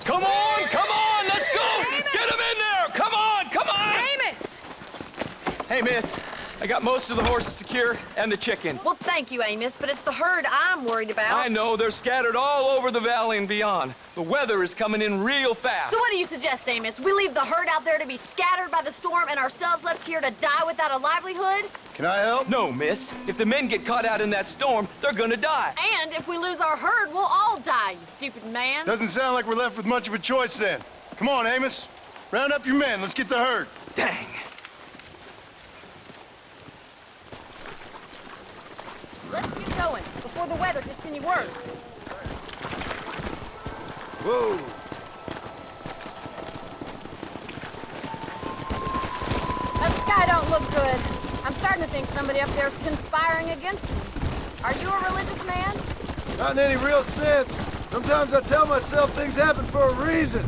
Come on, let's go! Get him in there! Come on! Amos! Hey, miss. I got most of the horses secure and the chickens. Well, thank you, Amos, but it's the herd I'm worried about. I know, they're scattered all over the valley and beyond. The weather is coming in real fast. So what do you suggest, Amos? We leave the herd out there to be scattered by the storm and ourselves left here to die without a livelihood? Can I help? No, miss. If the men get caught out in that storm, they're gonna die. And if we lose our herd, we'll all die, you stupid man. Doesn't sound like we're left with much of a choice then. Come on, Amos. Round up your men. Let's get the herd. Dang. Let's get going before the weather gets any worse. Whoa. That sky don't look good. I'm starting to think somebody up there is conspiring against me. Are you a religious man? Not in any real sense. Sometimes I tell myself things happen for a reason.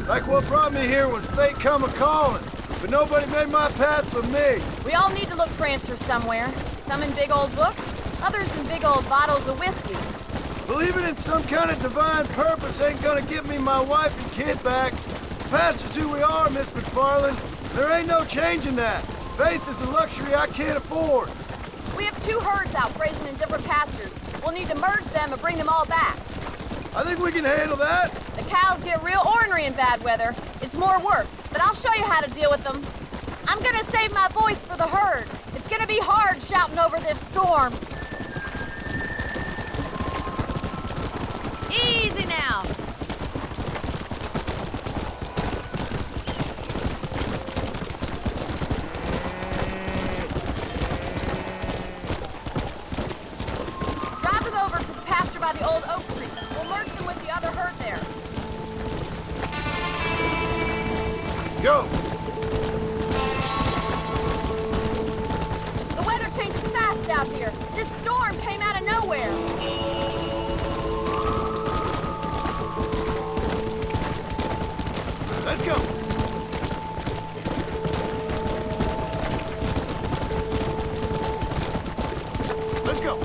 Like what brought me here was fate come a-calling. But nobody made my path for me. We all need to look for answers somewhere. Some in big old books, Others in big old bottles of whiskey. Believing in some kind of divine purpose ain't gonna give me my wife and kid back. Pastor's who we are, Miss McFarland. There ain't no changing that. Faith is a luxury I can't afford. We have 2 herds out grazing in different pastures. We'll need to merge them and bring them all back. I think we can handle that. The cows get real ornery in bad weather. It's more work, but I'll show you how to deal with them. I'm gonna save my voice for the herd. It's gonna be hard shouting over this storm. Easy now. Drive them over to the pasture by the old oak tree. We'll merge them with the other herd there. Go! The weather changes fast out here. This storm came out of nowhere. Let's go! Let's go!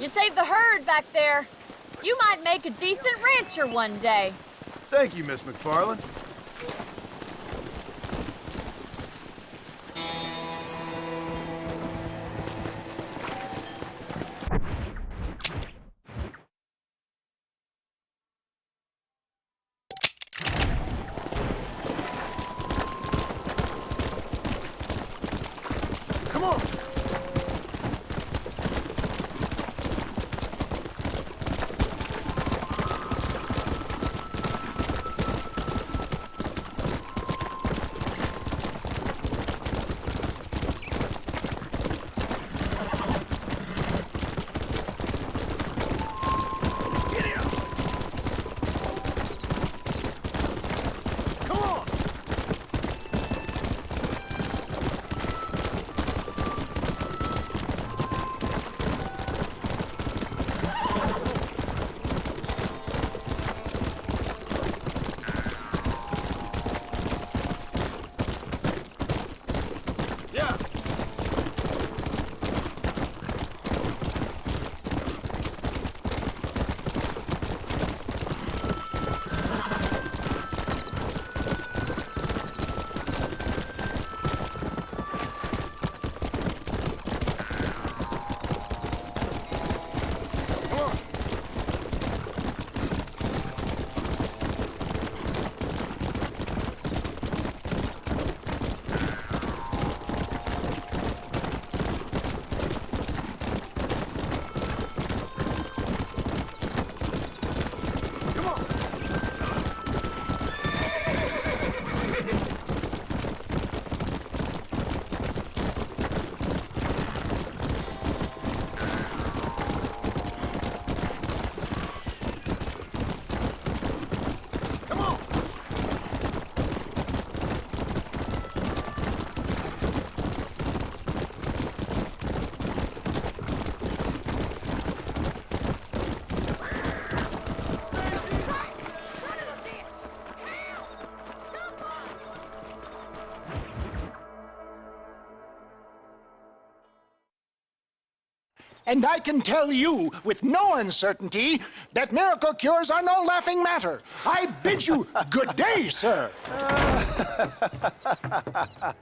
You saved the herd back there. You might make a decent rancher one day. Thank you, Miss McFarland. Come on. And I can tell you with no uncertainty that miracle cures are no laughing matter. I bid you good day, sir.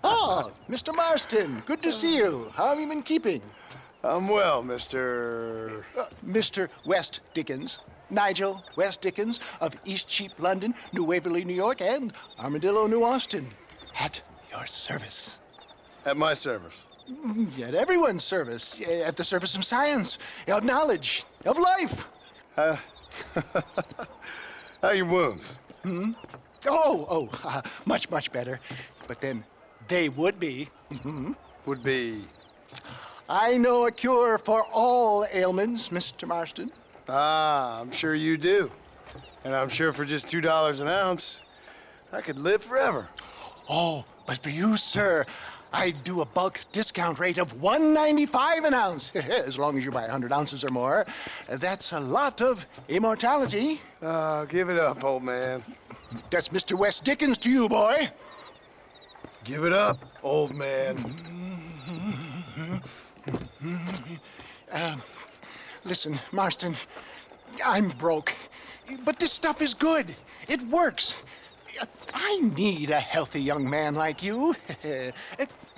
Oh, Mr. Marston, good to see you. How have you been keeping? I'm well, Mr. Mr. West Dickens. Nigel West Dickens of East Cheap, London, New Waverly, New York, and Armadillo, New Austin. At your service. At my service. At everyone's service. At the service of science, of knowledge, of life. How are your wounds? Much, much better. But then they would be. Would be? I know a cure for all ailments, Mr. Marston. Ah, I'm sure you do. And I'm sure for just $2 an ounce, I could live forever. Oh, but for you, sir, I'd do a bulk discount rate of $1.95 an ounce, as long as you buy 100 ounces or more. That's a lot of immortality. Give it up, old man. That's Mr. West Dickens to you, boy. Give it up, old man. Listen, Marston, I'm broke, but this stuff is good. It works. I need a healthy young man like you.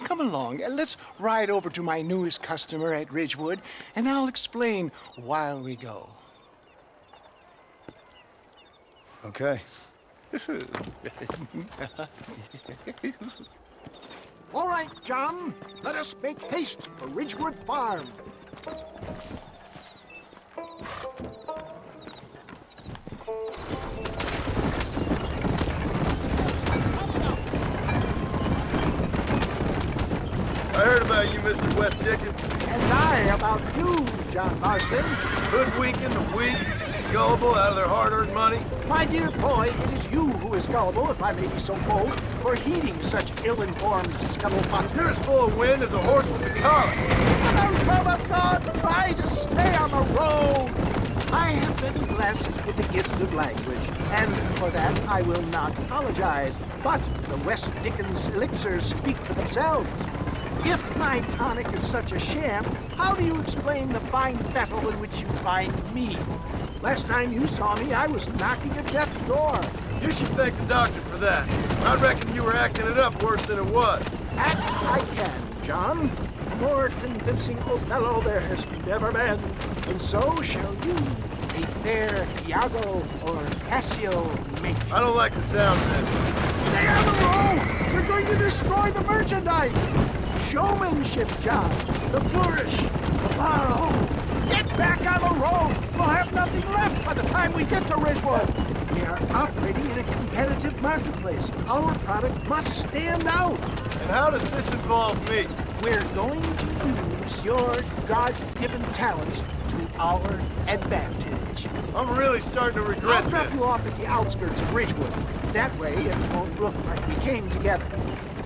Come along, let's ride over to my newest customer at Ridgewood, and I'll explain while we go. Okay. All right, John, let us make haste for Ridgewood Farm. I heard about you, Mr. West Dickens. And I about you, John Marston. Hoodwinking the weak, gullible out of their hard-earned money. My dear boy, it is you who is gullible, if I may be so bold, for heeding such ill-informed scuttlebutt. You're as full of wind as a horse with a collar. For the love of God, try to stay on the road. I have been blessed with the gift of language, and for that I will not apologize. But the West Dickens elixirs speak for themselves. If my tonic is such a sham, how do you explain the fine fettle in which you find me? Last time you saw me, I was knocking at death's door. You should thank the doctor for that. I reckon you were acting it up worse than it was. Act I can, John. More convincing Othello there has never been. And so shall you, a fair Iago or Cassio make. I don't like the sound of this. Stay on the road! You're going to destroy the merchandise! Showmanship, John. The flourish. The borrow. Get back on the road! We'll have nothing left by the time we get to Ridgewood. We are operating in a competitive marketplace. Our product must stand out. And how does this involve me? We're going to use your God-given talents to our advantage. I'm really starting to regret I'll drop you off at the outskirts of Ridgewood. That way, it won't look like we came together.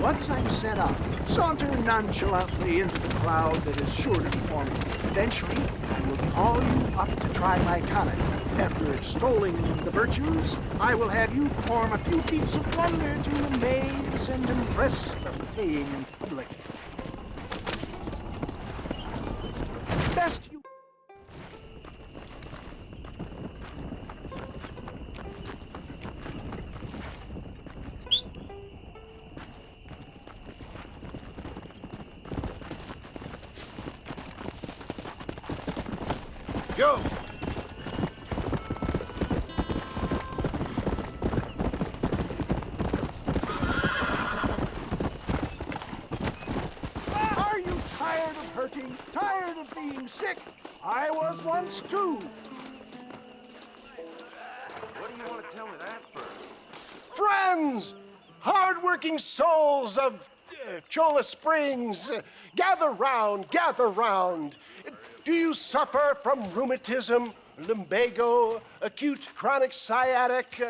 Once I'm set up, saunter nonchalantly into the crowd that is sure to be forming. Eventually, I will call you up to try my tonic. After extolling the virtues, I will have you perform a few feats of wonder to amaze and impress the paying public. Best you... Go! Are you tired of hurting? Tired of being sick? I was once too. What do you want to tell me that for? Friends! Hard-working souls of Cholla Springs, gather round, gather round. Do you suffer from rheumatism, lumbago, acute chronic sciatic,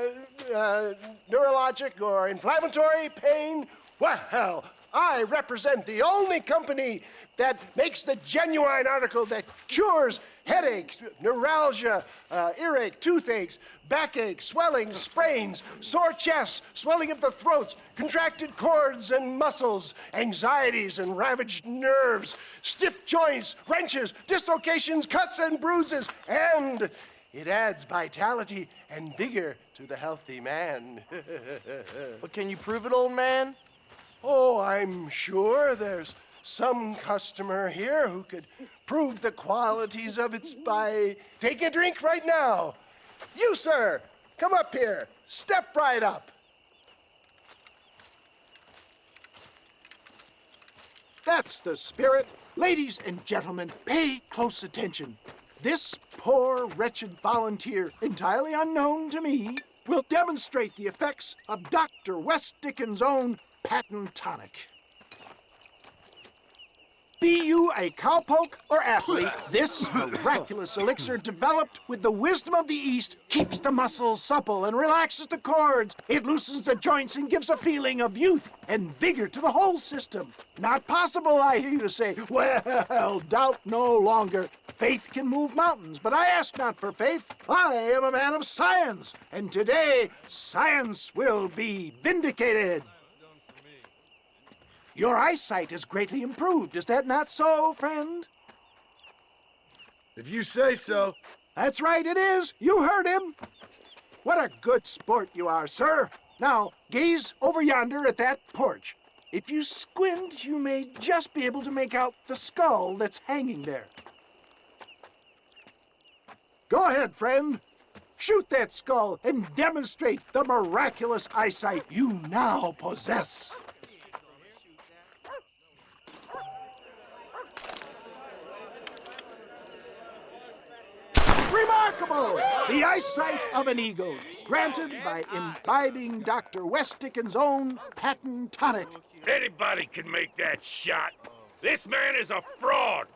neurologic, or inflammatory pain? Well, I represent the only company that makes the genuine article that cures headaches, neuralgia, earache, toothaches, backache, swelling, sprains, sore chests, swelling of the throats, contracted cords and muscles, anxieties and ravaged nerves, stiff joints, wrenches, dislocations, cuts and bruises, and it adds vitality and vigor to the healthy man. But can you prove it, old man? Oh, I'm sure there's some customer here who could prove the qualities of it by taking a drink right now. You, sir, come up here. Step right up. That's the spirit. Ladies and gentlemen, pay close attention. This poor, wretched volunteer, entirely unknown to me, will demonstrate the effects of Dr. West Dickens' own patent tonic. Be you a cowpoke or athlete, this miraculous elixir developed with the wisdom of the East keeps the muscles supple and relaxes the cords. It loosens the joints and gives a feeling of youth and vigor to the whole system. Not possible, I hear you say. Well, doubt no longer. Faith can move mountains, but I ask not for faith. I am a man of science, and today science will be vindicated. Your eyesight is greatly improved. Is that not so, friend? If you say so. That's right, it is. You heard him. What a good sport you are, sir. Now, gaze over yonder at that porch. If you squint, you may just be able to make out the skull that's hanging there. Go ahead, friend. Shoot that skull and demonstrate the miraculous eyesight you now possess. Remarkable! The eyesight of an eagle, granted by imbibing Dr. West Dickens' own patent tonic. Anybody can make that shot. This man is a fraud.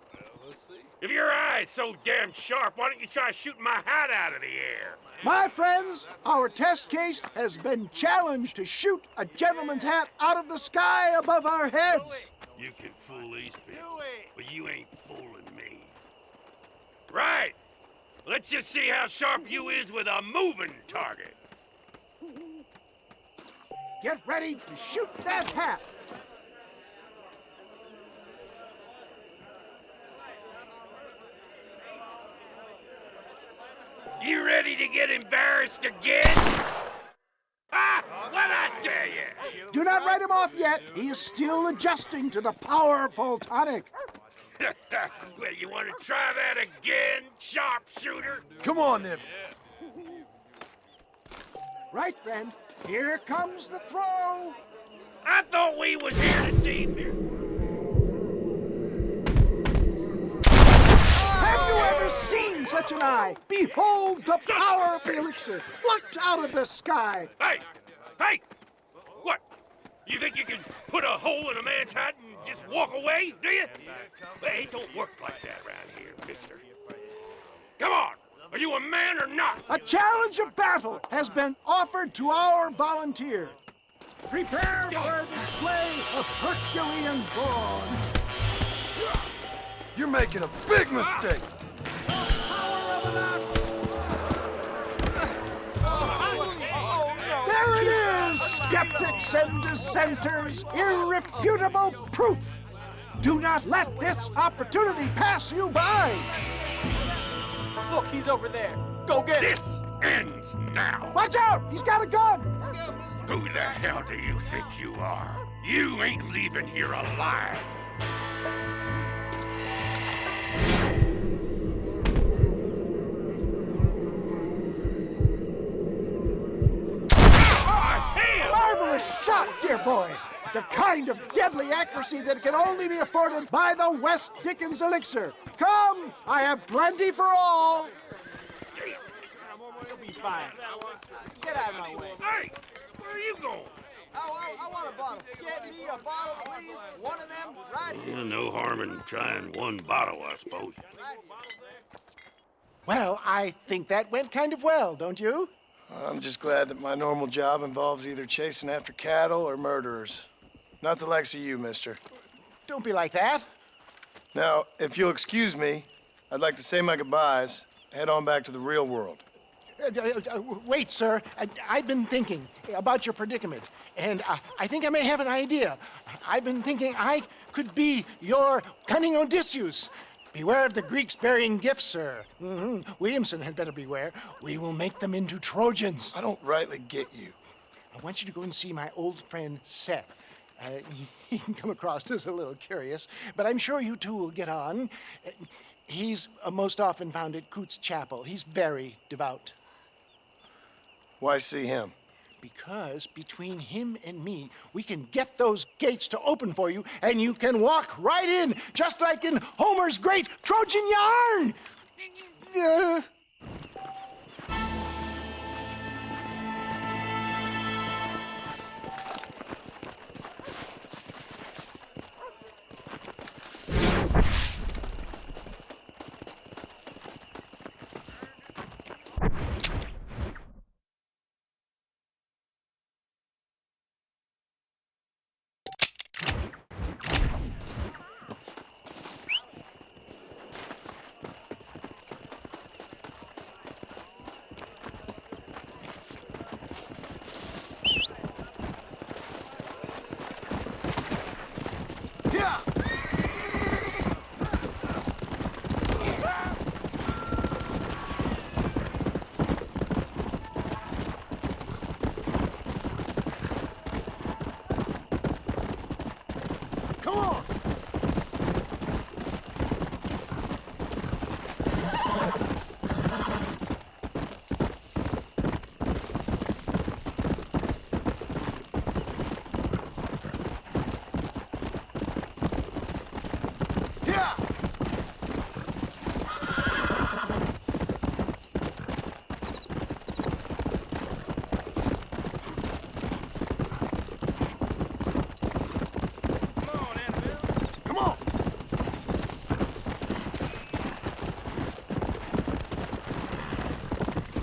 If your eye's so damn sharp, why don't you try shooting my hat out of the air? My friends, our test case has been challenged to shoot a gentleman's hat out of the sky above our heads. You can fool these people, but you ain't fooling me. Right! Let's just see how sharp you is with a moving target. Get ready to shoot that hat. You ready to get embarrassed again? Ah, what I tell you? Do not write him off yet. He is still adjusting to the powerful tonic. Well, you want to try that again, sharpshooter? Come on, then. Right, friend. Here comes the throw. I thought we was here to see me. Have you ever seen such an eye? Behold the power of the elixir, plucked out of the sky. Hey! Hey! What? You think you can put a hole in a man's hat and just walk away, do you? Hey, it don't work like that around here, mister. Come on! Are you a man or not? A challenge of battle has been offered to our volunteer. Prepare for a display of Herculean brawn. You're making a big mistake. There it is, skeptics and dissenters, irrefutable proof. Do not let this opportunity pass you by. Look, he's over there. Go get him. This ends now. Watch out! He's got a gun! Who the hell do you think you are? You ain't leaving here alive. Marvelous shot, dear boy. The kind of deadly accuracy that can only be afforded by the West Dickens elixir. Come, I have plenty for all. You'll be fine. Get out of my way. Hey, where are you going? I want a bottle. Get me a bottle, please. One of them right here. No harm in trying one bottle, I suppose. Well, I think that went kind of well, don't you? I'm just glad that my normal job involves either chasing after cattle or murderers. Not the likes of you, mister. Don't be like that. Now, if you'll excuse me, I'd like to say my goodbyes, head on back to the real world. Wait, sir. I've been thinking about your predicament, and I think I may have an idea. I've been thinking I could be your cunning Odysseus. Beware of the Greeks bearing gifts, sir. Williamson had better beware. We will make them into Trojans. I don't rightly get you. I want you to go and see my old friend Seth. He can come across as a little curious, but I'm sure you two will get on. He's most often found at Coots Chapel. He's very devout. Why see him? Because between him and me, we can get those gates to open for you, and you can walk right in, just like in Homer's great Trojan yarn!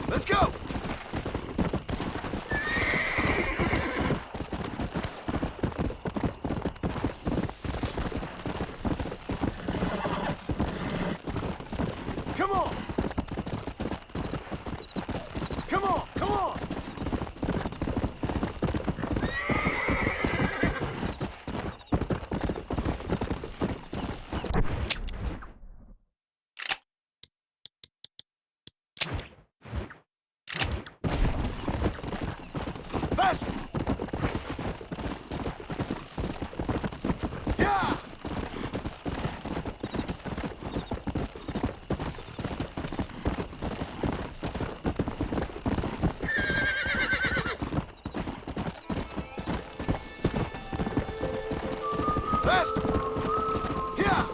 Let's go! Come on! Come on! Come on! Faster! Yeah! Faster! Yeah!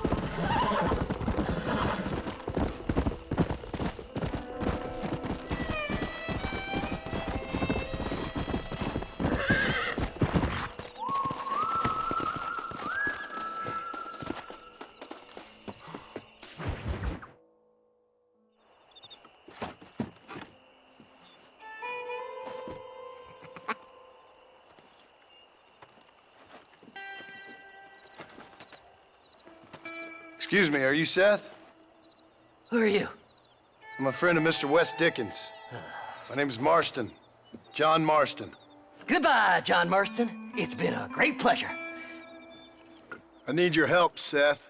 Excuse me, are you Seth? Who are you? I'm a friend of Mr. West Dickens. My name's Marston. John Marston. Goodbye, John Marston. It's been a great pleasure. I need your help, Seth.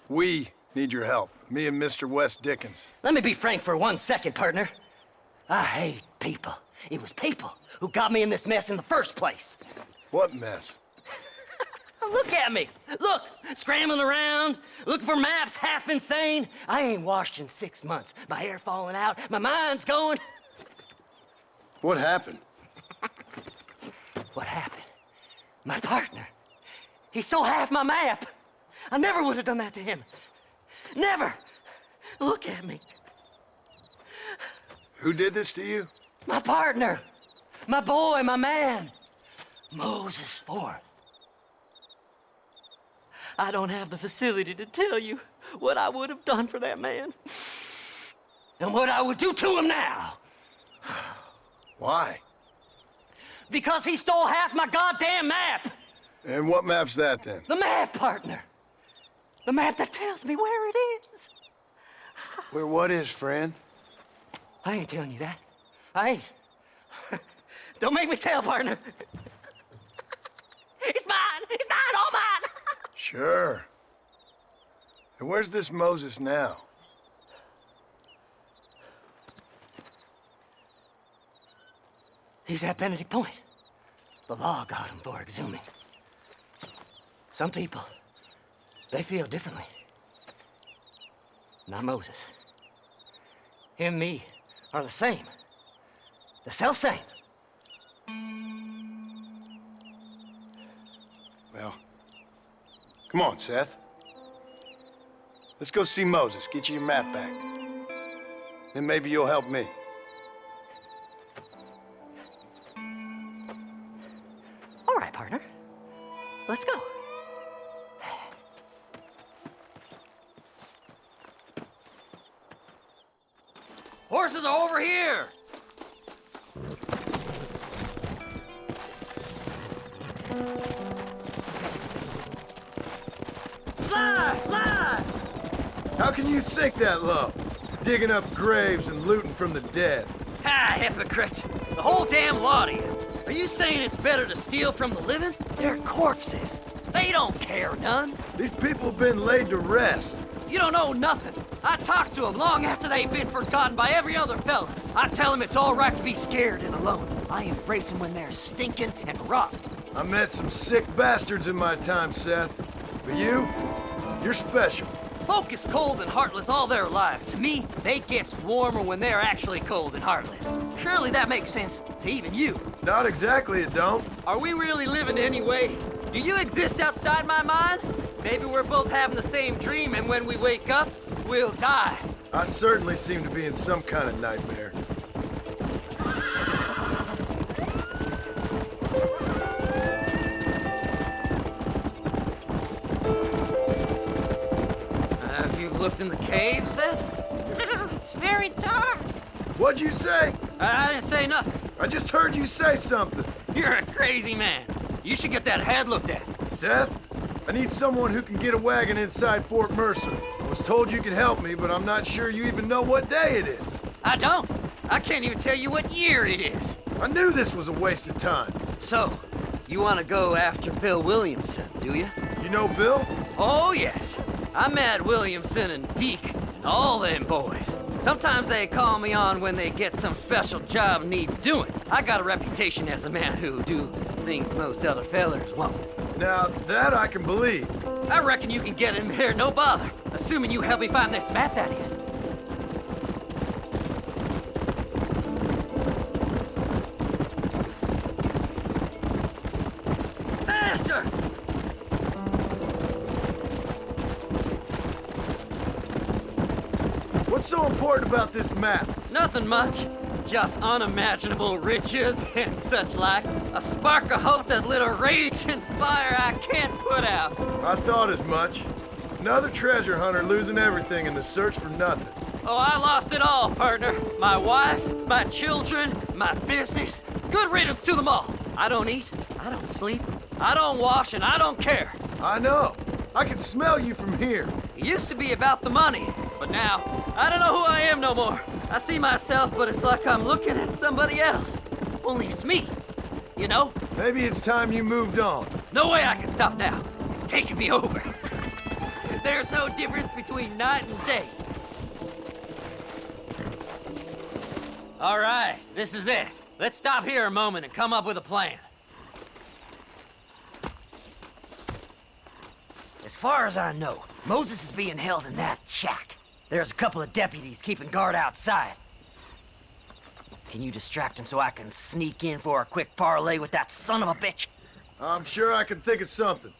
We need your help. Me and Mr. West Dickens. Let me be frank for 1 second, partner. I hate people. It was people who got me in this mess in the first place. What mess? Look at me. Look, scrambling around, looking for maps, half insane. I ain't washed in 6 months. My hair falling out, my mind's going. What happened? What happened? My partner. He stole half my map. I never would have done that to him. Never. Look at me. Who did this to you? My partner. My boy, my man. Moses Forth. I don't have the facility to tell you what I would have done for that man. And what I would do to him now. Why? Because he stole half my goddamn map. And what map's that, then? The map, partner. The map that tells me where it is. Where what is, friend? I ain't telling you that. I ain't. Don't make me tell, partner. It's mine. It's mine, all mine. Sure. And where's this Moses now? He's at Benedict Point. The law got him for exhuming. Some people, they feel differently. Not Moses. Him and me are the same. The self-same. Well, come on, Seth. Let's go see Moses, get you your map back. Then maybe you'll help me. All right, partner. Let's go. Horses are over here! Fly! Fly! How can you sink that low? Digging up graves and looting from the dead. Ah, hypocrites! The whole damn lot of you. Are you saying it's better to steal from the living? They're corpses. They don't care none. These people have been laid to rest. You don't know nothing. I talk to them long after they've been forgotten by every other fella. I tell them it's all right to be scared and alone. I embrace them when they're stinking and rotten. I met some sick bastards in my time, Seth. But you're special. Folk is cold and heartless all their lives. To me, they gets warmer when they're actually cold and heartless. Surely that makes sense to even you. Not exactly, it don't. Are we really living anyway? Do you exist outside my mind? Maybe we're both having the same dream, and when we wake up, we'll die. I certainly seem to be in some kind of nightmare. Have you looked in the cave, Seth? It's very dark. What'd you say? I didn't say nothing. I just heard you say something. You're a crazy man. You should get that head looked at. Seth, I need someone who can get a wagon inside Fort Mercer. I was told you could help me, but I'm not sure you even know what day it is. I don't. I can't even tell you what year it is. I knew this was a waste of time. So, you want to go after Bill Williamson, do you? You know Bill? Oh, yes. I met Williamson and Deke and all them boys. Sometimes they call me on when they get some special job needs doing. I got a reputation as a man who'll do things most other fellers won't. Now, that I can believe. I reckon you can get in there, no bother. Assuming you help me find this map, that is. Faster! What's so important about this map? Nothing much. Just unimaginable riches and such like. A spark of hope that lit a raging fire I can't put out. I thought as much. Another treasure hunter losing everything in the search for nothing. Oh, I lost it all, partner. My wife, my children, my business. Good riddance to them all. I don't eat, I don't sleep, I don't wash, and I don't care. I know. I can smell you from here. It used to be about the money, but now, I don't know who I am no more. I see myself, but it's like I'm looking at somebody else. Only it's me, you know? Maybe it's time you moved on. No way I can stop now. It's taking me over. There's no difference between night and day. All right, this is it. Let's stop here a moment and come up with a plan. As far as I know, Moses is being held in that shack. There's a couple of deputies keeping guard outside. Can you distract him so I can sneak in for a quick parlay with that son of a bitch? I'm sure I can think of something.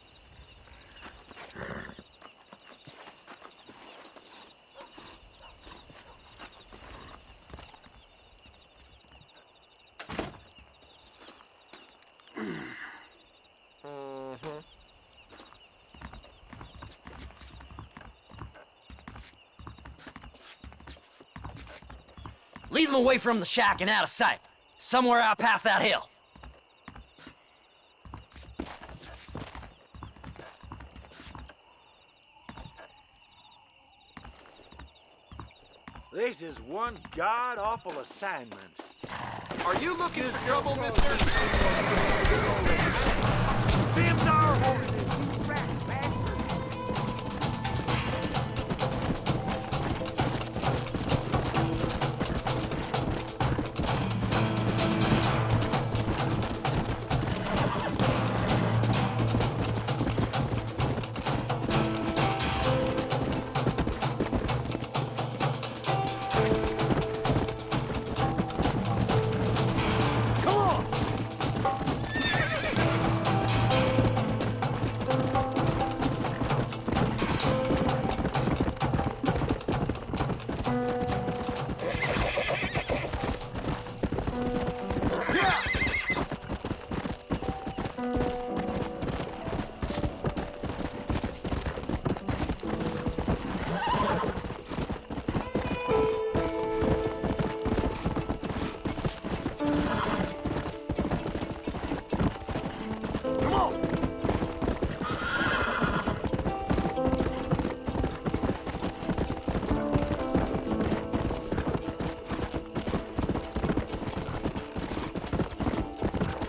Lead them away from the shack and out of sight. Somewhere out past that hill. This is one god-awful assignment. Are you looking for trouble, mister? Them's our horses, you rat bastard.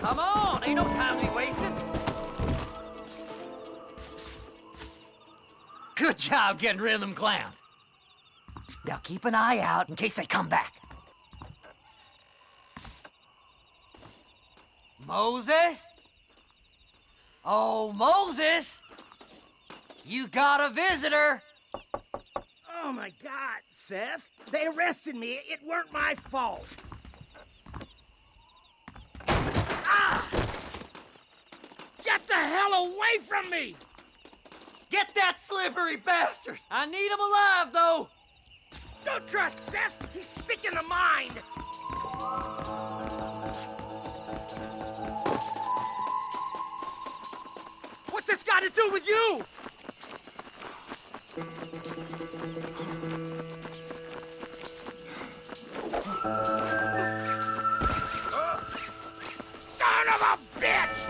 Come on, ain't no time to be wasting. Good job getting rid of them clowns. Now keep an eye out in case they come back. Moses? Oh, Moses! You got a visitor! Oh my God, Seth. They arrested me. It weren't my fault. Ah! Get the hell away from me! Get that slippery bastard! I need him alive, though! Don't trust Seth. He's sick in the mind. What's this got to do with you? Son of a bitch!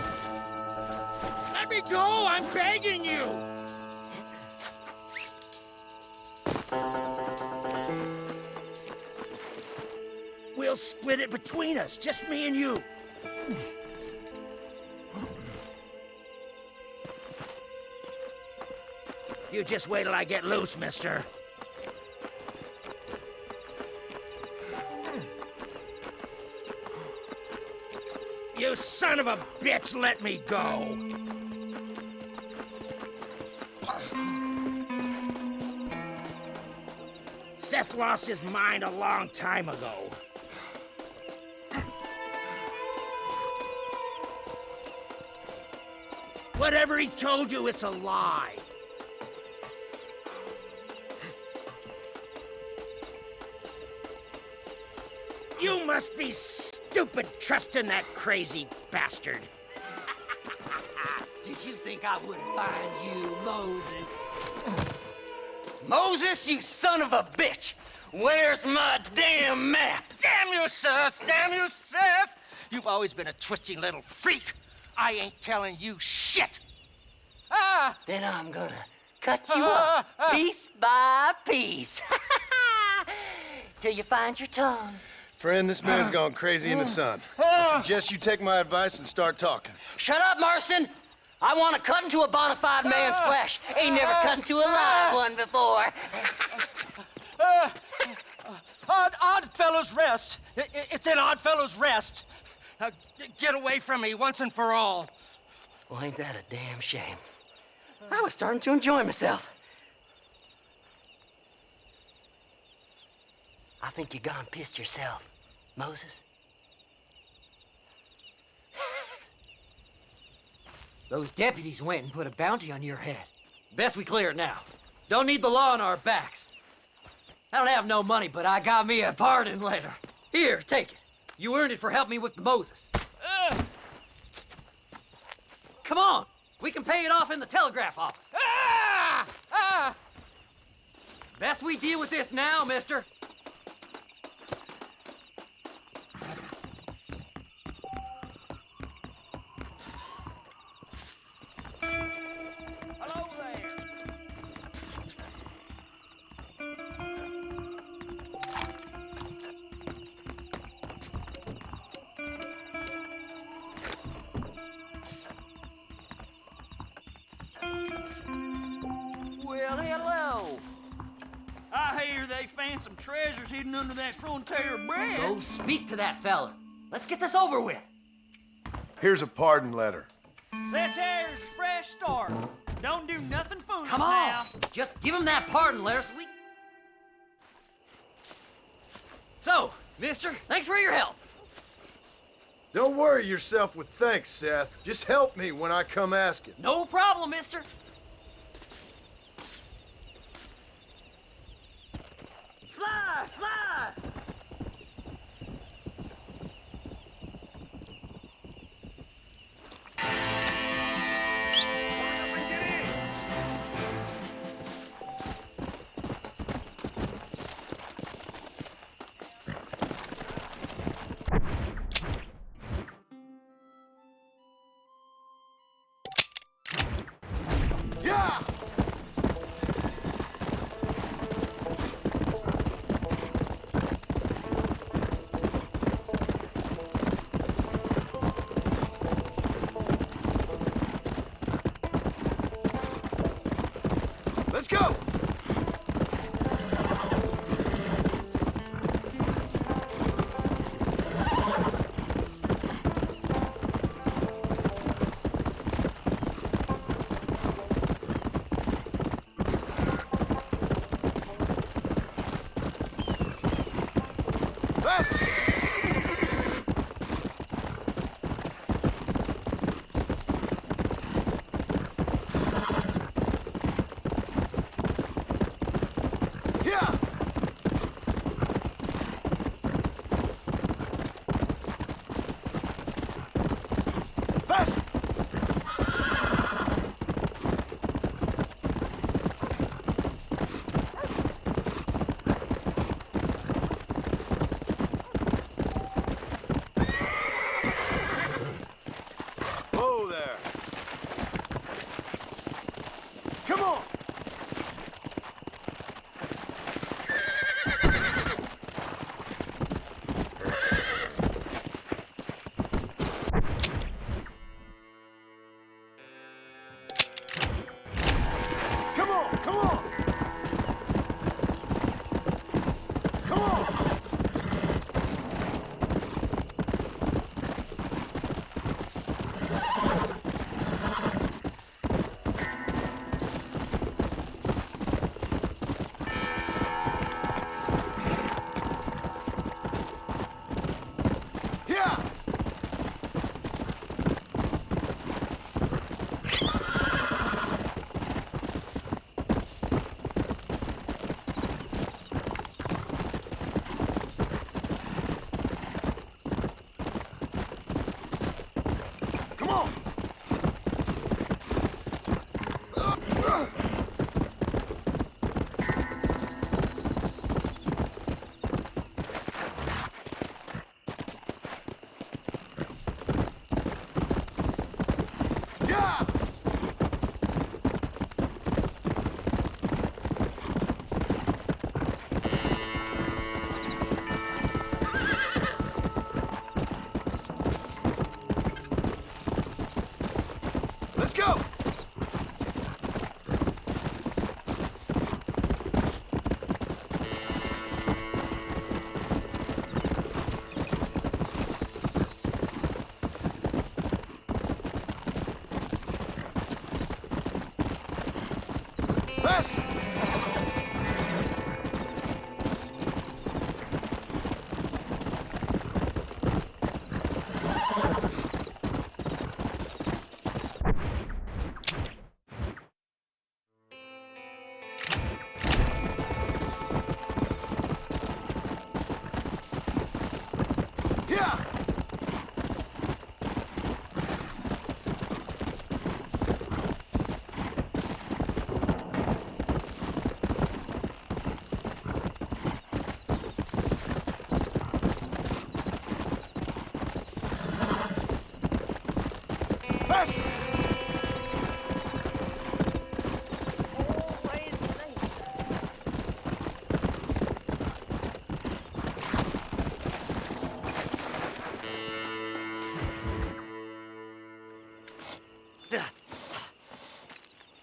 Let me go! I'm begging you! We'll split it between us, just me and you. You just wait till I get loose, mister. You son of a bitch, let me go! Seth lost his mind a long time ago. Whatever he told you, it's a lie. You must be stupid trusting that crazy bastard. Did you think I wouldn't find you, Moses? Moses, you son of a bitch! Where's my damn map? Damn you, Seth! Damn you, Seth! You've always been a twisty little freak. I ain't telling you shit. Ah! Then I'm gonna cut you up piece by piece. Till you find your tongue. Friend, this man's gone crazy in the sun. I suggest you take my advice and start talking. Shut up, Marston! I want to cut into a bona fide man's flesh. Ain't never cut into a live one before. Odd Fellow's Rest. It's in Odd Fellow's Rest. Get away from me once and for all. Well, ain't that a damn shame? I was starting to enjoy myself. I think you gone pissed yourself, Moses. Those deputies went and put a bounty on your head. Best we clear it now. Don't need the law on our backs. I don't have no money, but I got me a pardon letter. Here, take it. You earned it for helping me with the Moses. Come on, we can pay it off in the telegraph office. Best we deal with this now, mister. Hello there. Well, hello. I hear they found some treasures hidden under that frontier bread. Go speak to that fella. Let's get this over with. Here's a pardon letter. This here's a fresh start. Don't do nothing foolish Come on, now. just give him that pardon letter so we... So, mister, thanks for your help. Don't worry yourself with thanks, Seth. Just help me when I come asking. No problem, mister. Fly, fly! Yeah! Let's go! Fast! Yeah! Fast! let's go!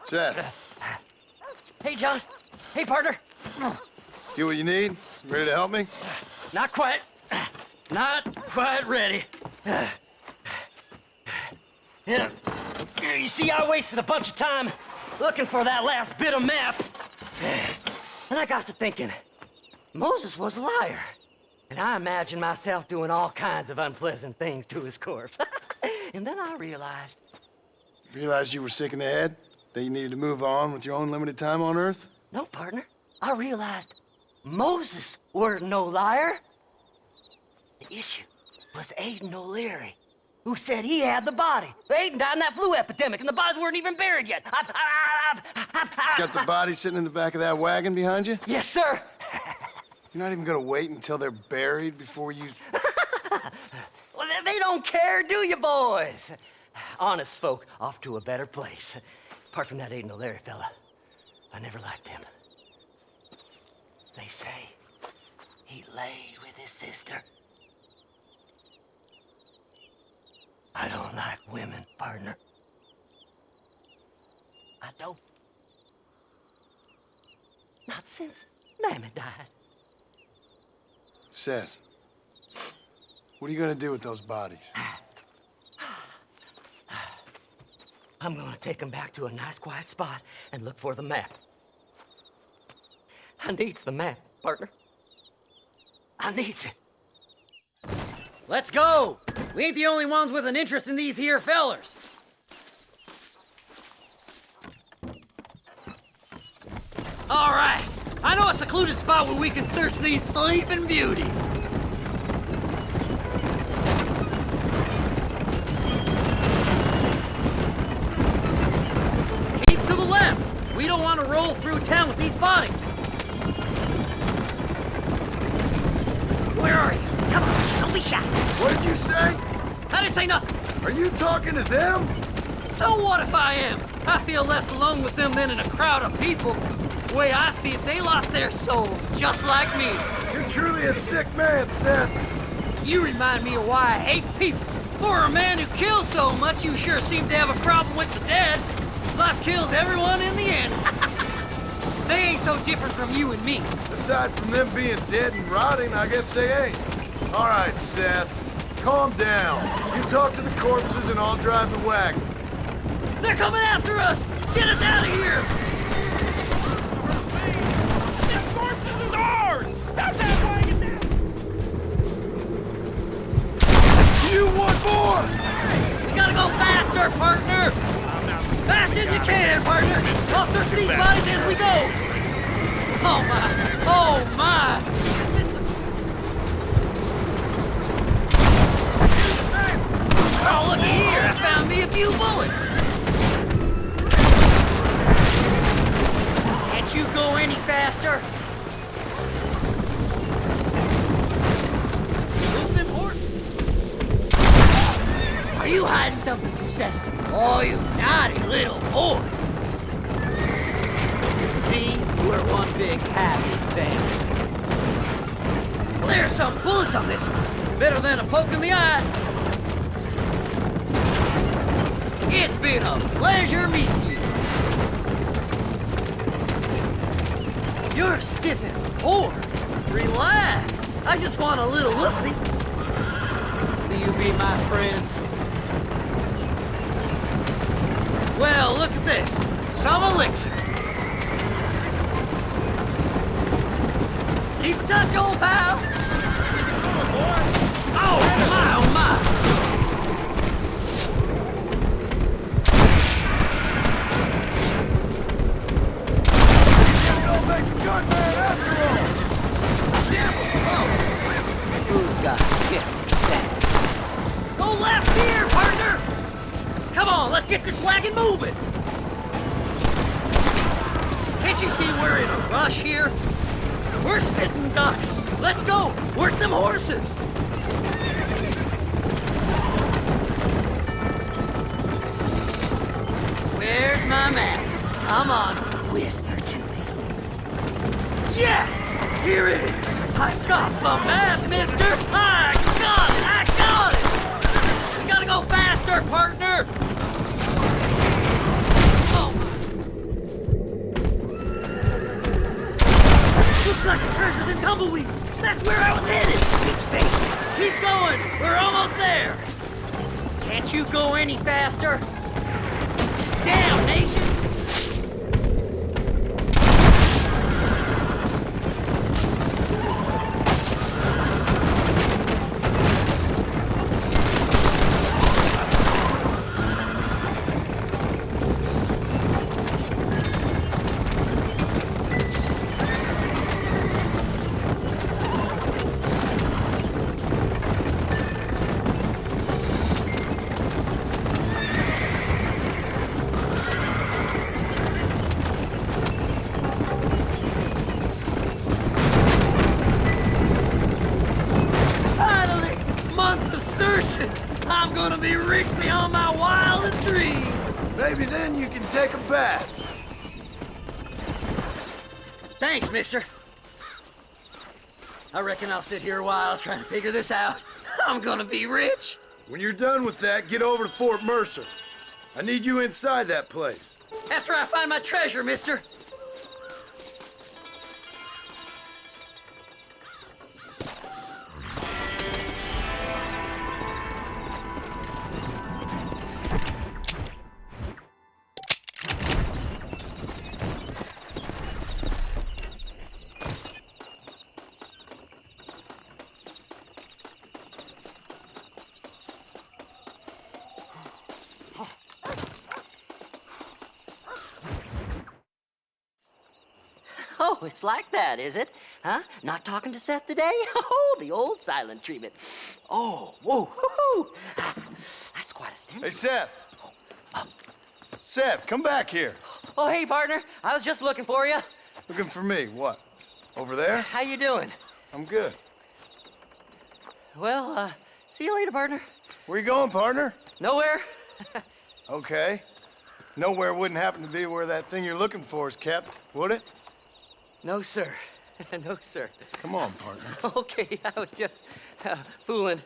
Seth. Hey, John. Hey, partner. Get what you need? Ready to help me? Not quite. Not quite ready. You see, I wasted a bunch of time looking for that last bit of map. And I got to thinking, Moses was a liar. And I imagined myself doing all kinds of unpleasant things to his corpse. And then I realized... Realized you were sick in the head? That you needed to move on with your own limited time on Earth? No, partner. I realized Moses weren't no liar. The issue was Aiden O'Leary, who said he had the body. Aiden died in that flu epidemic, and the bodies weren't even buried yet. Got the body sitting in the back of that wagon behind you? Yes, sir. You're not even gonna wait until they're buried before you... Well, they don't care, do you, boys? Honest folk off to a better place. Apart from that Aiden O'Leary fella, I never liked him. They say he laid with his sister. I don't like women, partner. I don't. Not since Mammy died. Seth, what are you gonna do with those bodies? I'm gonna take them back to a nice quiet spot and look for the map. I needs the map, partner. I needs it. Let's go! We ain't the only ones with an interest in these here fellers. All right, I know a secluded spot where we can search these sleeping beauties. Keep to the left. We don't want to roll through town with these bodies. Where are you? Come on, don't be shy. What did you say? I didn't say nothing. Are you talking to them? So what if I am? I feel less alone with them than in a crowd of people. The way I see it, they lost their souls, just like me. You're truly a sick man, Seth. You remind me of why I hate people. For a man who kills so much, you sure seem to have a problem with the dead. Life kills everyone in the end. They ain't so different from you and me. Aside from them being dead and rotting, I guess they ain't. All right, Seth. Calm down. You talk to the corpses and I'll drive the wagon. They're coming after us! Get us out of here! That corpses is ours! Stop that wagon now! You want more? We gotta go faster, partner! Fast as you can, partner! I'll search these bodies as we go! Oh my! Oh my! Oh, looky here! I found me a few bullets! Can't you go any faster? Move them horses! Are you hiding something from Seth? Oh, you naughty little boy! See? We're one big happy family. Well, there's some bullets on this one. Better than a poke in the eye. It's been a pleasure meeting you. You're stiff as a board. Relax. I just want a little look-see. Will you be my friends? Well, look at this. Some elixir. Keep in touch, old pal. Oh, my, oh, my. Don't make a good man after all. Who's got 50%? Go left here, partner! Come on, let's get this wagon moving! Can't you see we're in a rush here? We're sitting ducks. Let's go! Work them horses! Where's my map? Come on, whisper to me. Yes! Here it is! I got the map, mister! I got it! I got it! We gotta go faster, partner! Oh. Looks like the treasure's in Tumbleweed! That's where I was headed! It's fake! Keep going! We're almost there! Can't you go any faster? Damn, nation! I'm gonna be rich beyond my wildest dreams. Maybe then you can take a bath. Thanks, mister. I reckon I'll sit here a while trying to figure this out. I'm gonna be rich. When you're done with that, get over to Fort Mercer. I need you inside that place. After I find my treasure, mister. Oh, it's like that, is it? Huh? Not talking to Seth today? Oh, the old silent treatment. Oh, whoa, whoo-hoo. That's quite a stench. Hey, Seth. Seth, come back here. Oh, hey, partner. I was just looking for you. Looking for me? What? Over there? How you doing? I'm good. Well, see you later, partner. Where you going, partner? Nowhere. Okay. Nowhere wouldn't happen to be where that thing you're looking for is kept, would it? No, sir. No, sir. Come on, partner. Okay, I was just fooling.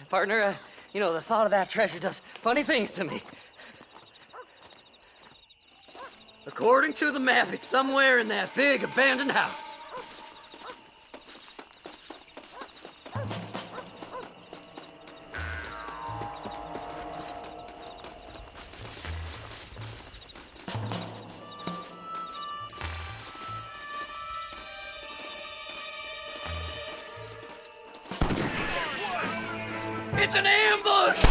Partner, you know, the thought of that treasure does funny things to me. According to the map, it's somewhere in that big abandoned house. It's an ambush!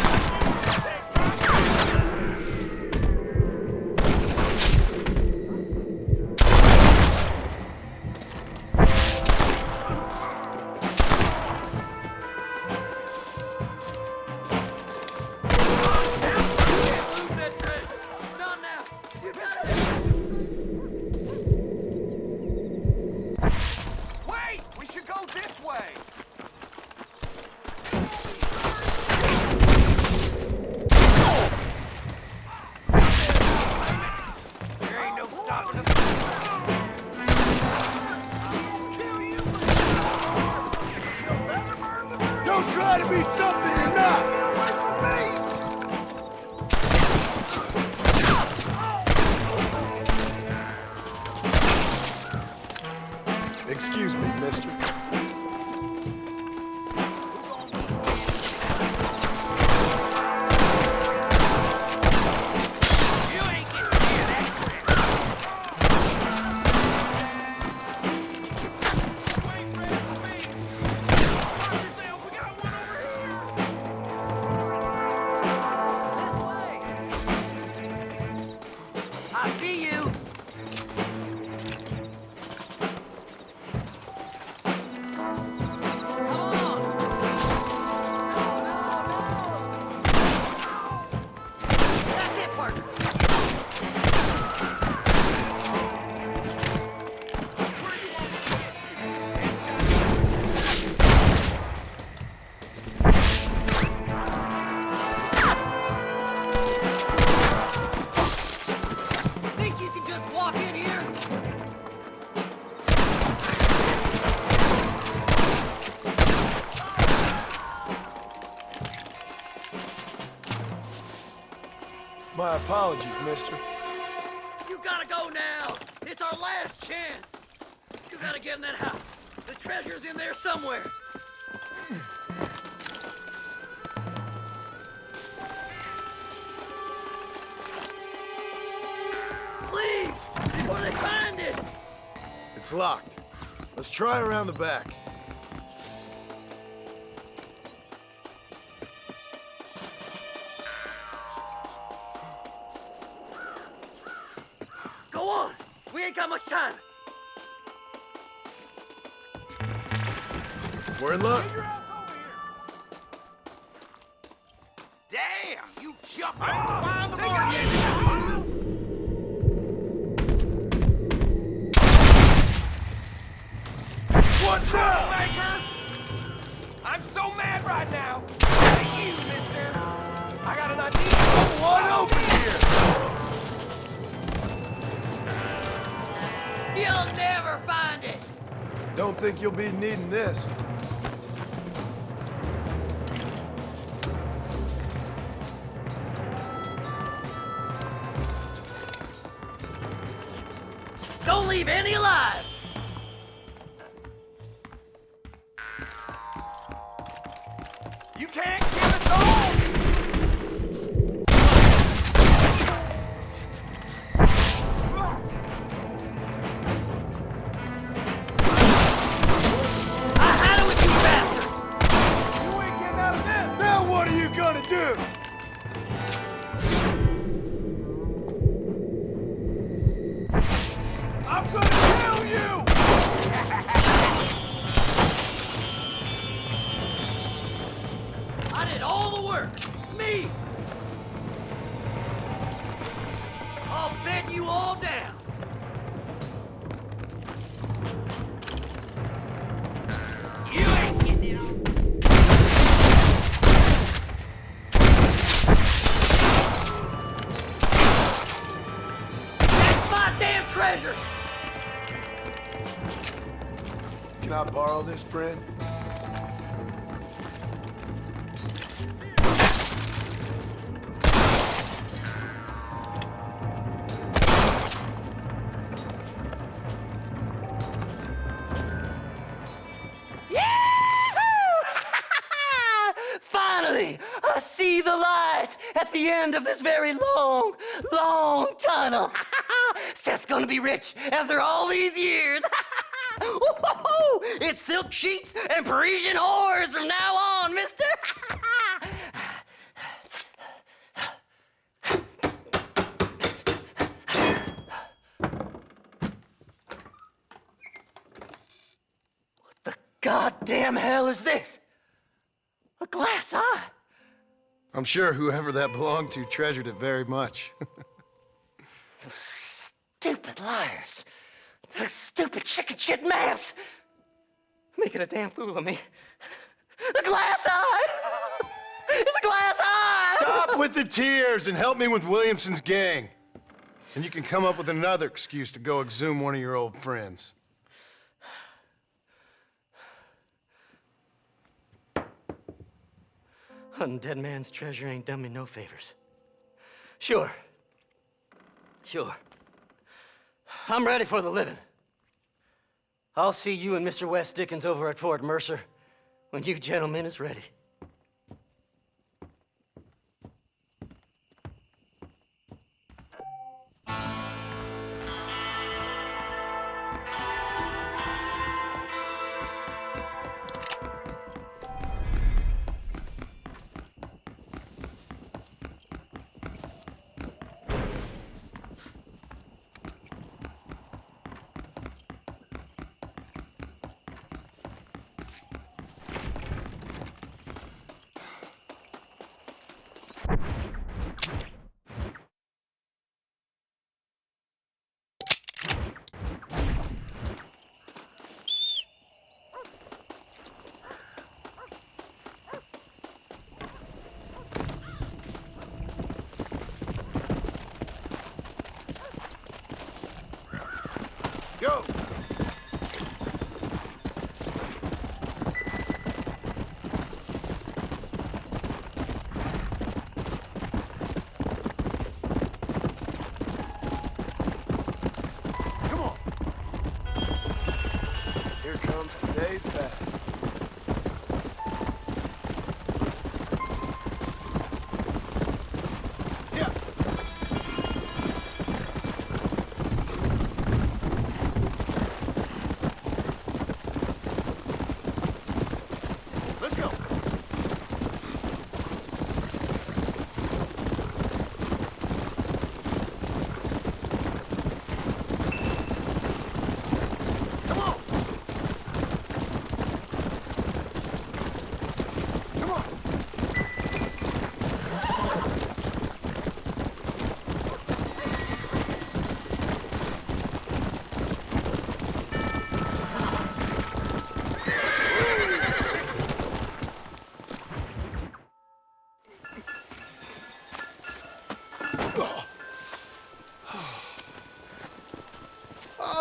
Wait! We should go this way! There ain't no stopping us. Don't try to be something you're not. my apologies, mister. You gotta go now. It's our last chance. You gotta get in that house. The treasure's in there somewhere. Please, before they find it. It's locked. Let's try around the back. Go on. We ain't got much time. We're in luck. Damn, you jumped on the line. What's up? I'm so mad right now. Hey, you, mister. I got an idea. Wide open here. You'll never find it. Don't think you'll be needing this. Don't leave any alive. You can't give us all. I had it with you bastards. You ain't getting out of this. Now what are you gonna do? I'm gonna kill you! I did all the work. Me. I'll bed you all down. You ain't getting out. That's my damn treasure. Can I borrow this, friend? Finally, I see the light at the end of this very long, long tunnel. Seth's gonna be rich after all these years. Woo-hoo-hoo! It's silk sheets and Parisian whores from now on, mister. What the goddamn hell is this? A glass eye? I'm sure whoever that belonged to treasured it very much. Stupid liars. Those stupid chicken shit maps. Making a damn fool of me. A glass eye! It's a glass eye! Stop with the tears and help me with Williamson's gang. And you can come up with another excuse to go exhume one of your old friends. Undead man's treasure ain't done me no favors. Sure. I'm ready for the living. I'll see you and Mr. West Dickens over at Fort Mercer when you gentlemen is ready.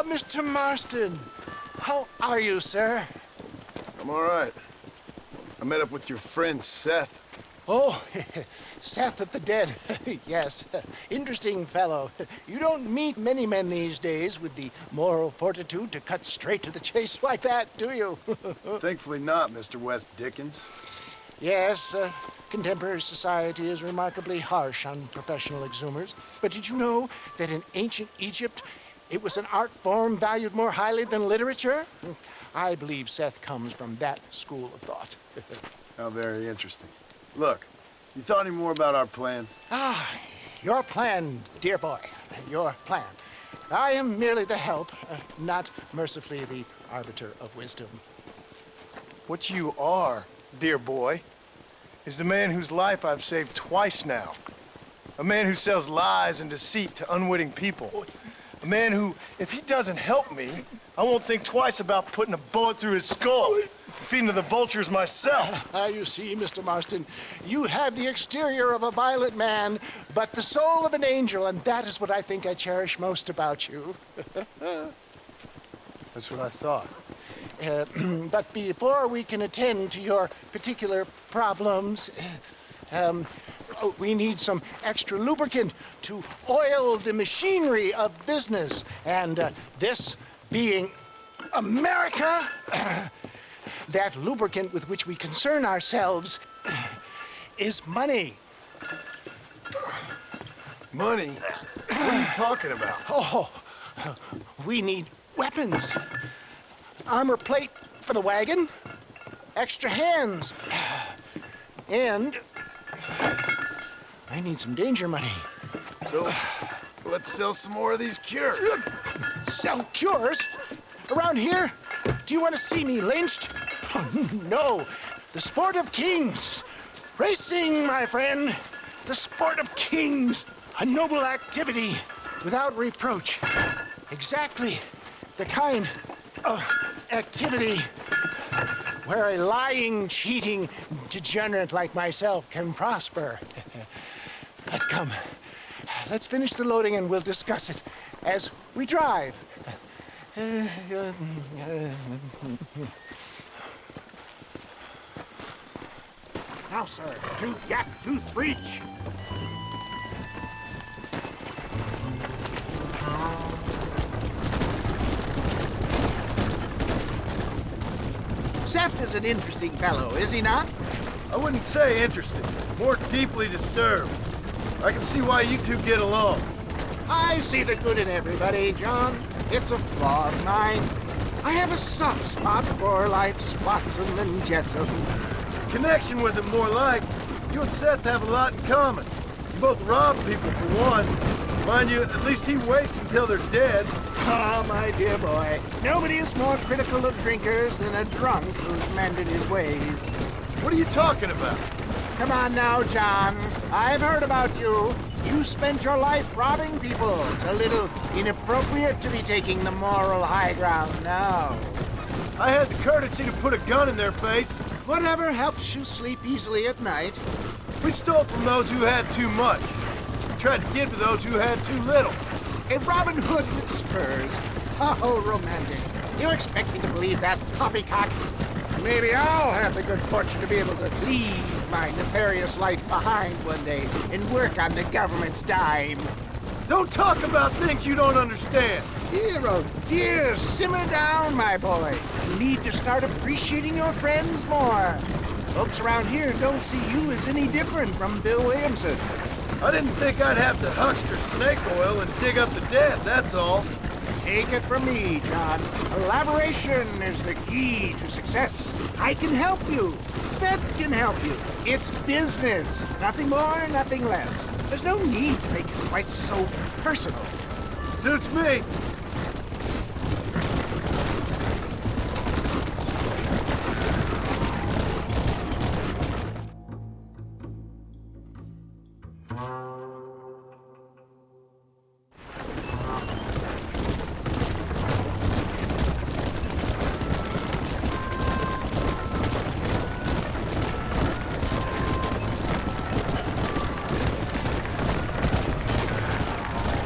Mr. Marston. How are you, sir? I'm all right. I met up with your friend, Seth. Oh, Seth of the Dead. Yes, interesting fellow. You don't meet many men these days with the moral fortitude to cut straight to the chase like that, do you? Thankfully not, Mr. West Dickens. Yes, contemporary society is remarkably harsh on professional exhumers. But did you know that in ancient Egypt, it was an art form valued more highly than literature? I believe Seth comes from that school of thought. How very interesting. Look, you thought any more about our plan? Ah, your plan, dear boy, your plan. I am merely the help, not mercifully the arbiter of wisdom. What you are, dear boy, is the man whose life I've saved twice now. A man who sells lies and deceit to unwitting people. A man who, if he doesn't help me, I won't think twice about putting a bullet through his skull, feeding to the vultures myself. You see, Mr. Marston, you have the exterior of a violent man, but the soul of an angel, and that is what I think I cherish most about you. That's what I thought. But before we can attend to your particular problems, we need some extra lubricant to oil the machinery of business. And this being America, that lubricant with which we concern ourselves is money. Money? What are you talking about? Oh, we need weapons. Armor plate for the wagon, extra hands, and I need some danger money. So, let's sell some more of these cures. Sell cures? Around here? Do you want to see me lynched? Oh, no. The sport of kings. Racing, my friend. The sport of kings. A noble activity without reproach. Exactly the kind of activity where a lying, cheating degenerate like myself can prosper. But come, let's finish the loading and we'll discuss it as we drive. Now, sir, to Yak Tooth Breach. Seth is an interesting fellow, is he not? I wouldn't say interesting, more deeply disturbed. I can see why you two get along. I see the good in everybody, John. It's a flaw of mine. I have a soft spot for life's flotsam and jetsam. Connection with him, more like. You and Seth have a lot in common. You both rob people, for one. Mind you, at least he waits until they're dead. Ah, my dear boy. Nobody is more critical of drinkers than a drunk who's mended his ways. What are you talking about? Come on now, John. I've heard about you. You spent your life robbing people. It's a little inappropriate to be taking the moral high ground now. I had the courtesy to put a gun in their face. Whatever helps you sleep easily at night. We stole from those who had too much. We tried to give to those who had too little. A Robin Hood with spurs. Oh, romantic. You expect me to believe that poppycock? Maybe I'll have the good fortune to be able to leave my nefarious life behind one day and work on the government's dime. Don't talk about things you don't understand. Dear, oh dear, simmer down, my boy. You need to start appreciating your friends more. Folks around here don't see you as any different from Bill Williamson. I didn't think I'd have to huckster snake oil and dig up the dead, that's all. Take it from me, John. Collaboration is the key to success. I can help you. Seth can help you. It's business. Nothing more, nothing less. There's no need to make it quite so personal. Suits me.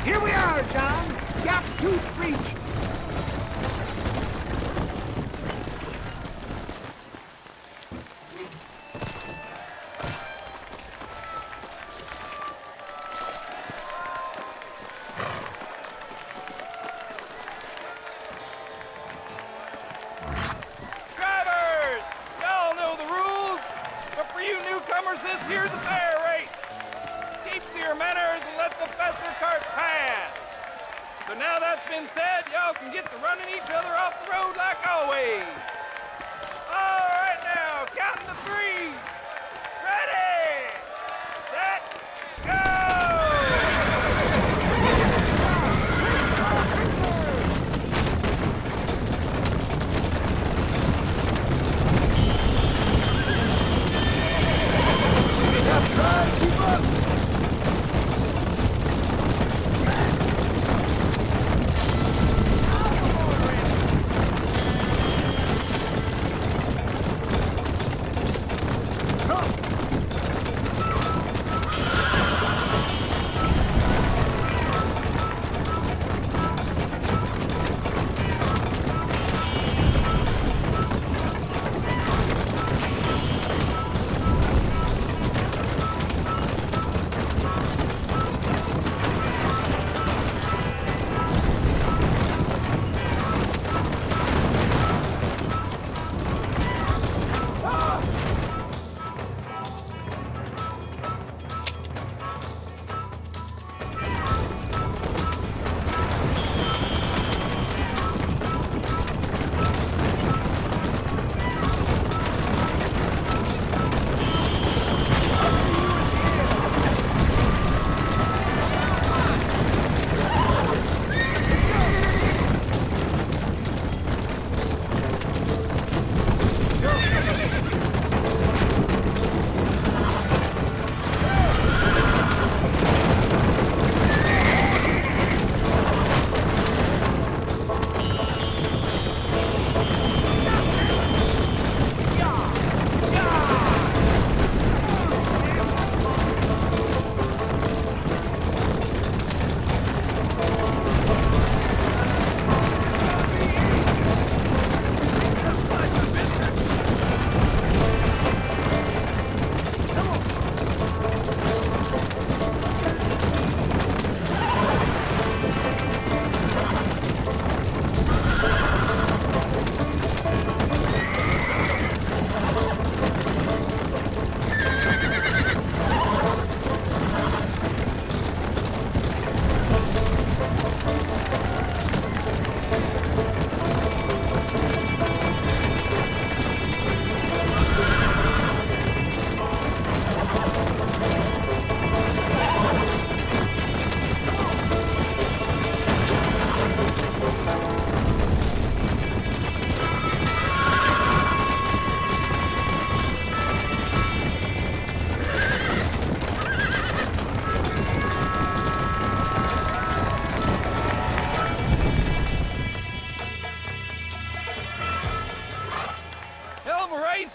Here we are, John. Yak Tooth newcomers this here's a fair race. Keep to your manners and let the fester cart pass. So now that's been said, y'all can get to running each other off the road like always. All right now, counting to 3. Ready, set, go! Keep up!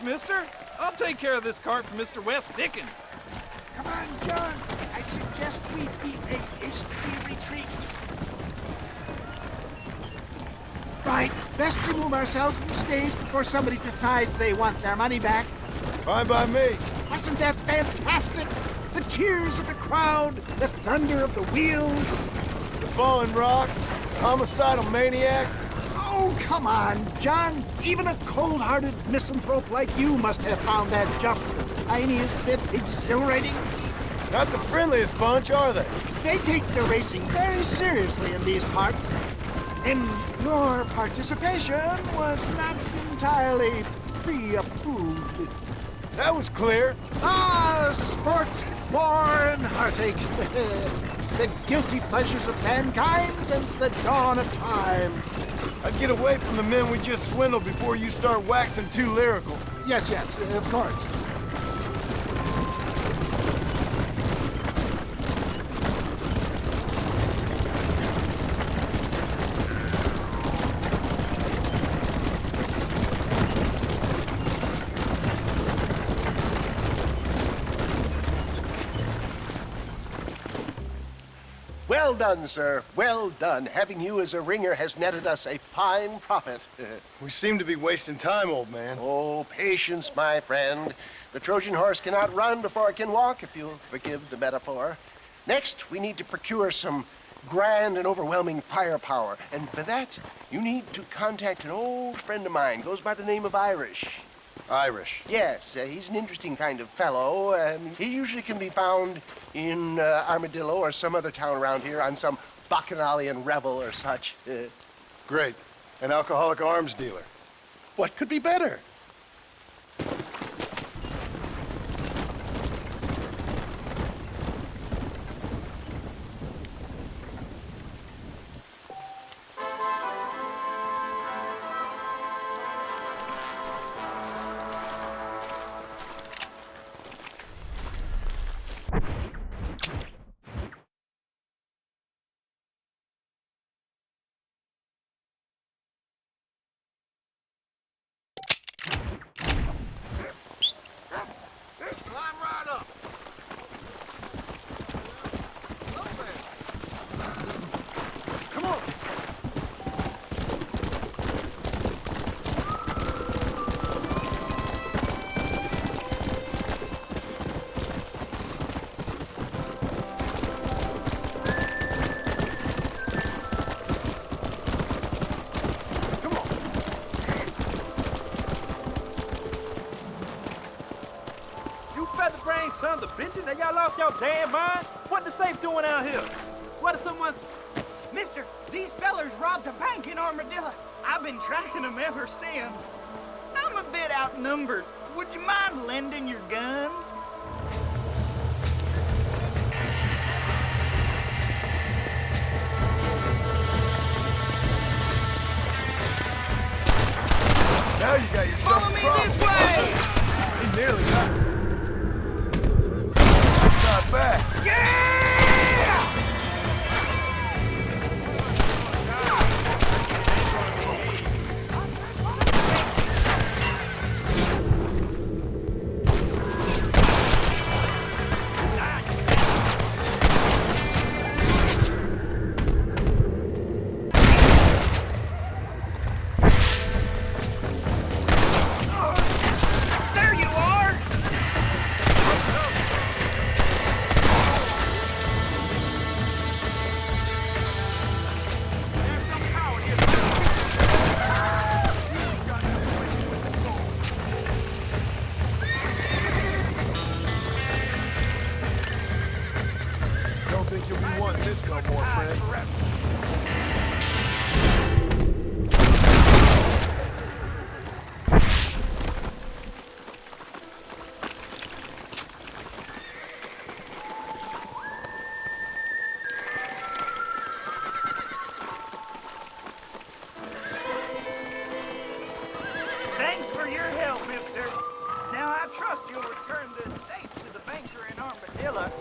Mister. I'll take care of this cart for Mr. Wes Dickens. Come on, John. I suggest we beat a hasty retreat. Right. Best remove ourselves from the stage before somebody decides they want their money back. Fine by me. Wasn't that fantastic? The cheers of the crowd, the thunder of the wheels. The falling rocks, homicidal maniac. Oh, come on, John. Even a cold-hearted misanthrope like you must have found that just the tiniest bit exhilarating. Not the friendliest bunch, are they? They take their racing very seriously in these parts. And your participation was not entirely pre-approved. That was clear. Ah, sport, war, and heartache. The guilty pleasures of mankind since the dawn of time. I'd get away from the men we just swindled before you start waxing too lyrical. Yes, of course. Well done, sir. Well done. Having you as a ringer has netted us a fine profit. We seem to be wasting time, old man. Oh, patience, my friend. The Trojan horse cannot run before it can walk, if you'll forgive the metaphor. Next, we need to procure some grand and overwhelming firepower. And for that, you need to contact an old friend of mine. Goes by the name of Irish. Irish. Yes, he's an interesting kind of fellow. He usually can be found in Armadillo or some other town around here on some bacchanalian revel or such. Great. An alcoholic arms dealer. What could be better? Son of the bitches, have y'all lost y'all damn mind? What the safe doing out here? What if someone's... Mister, these fellers robbed a bank in Armadillo. I've been tracking them ever since. I'm a bit outnumbered. Would you mind lending your guns? Now you got yourself Follow me this way! He nearly got it. Not back. Yeah! Thanks for your help, mister. Now I trust you'll return the estate to the banker in Armadillo.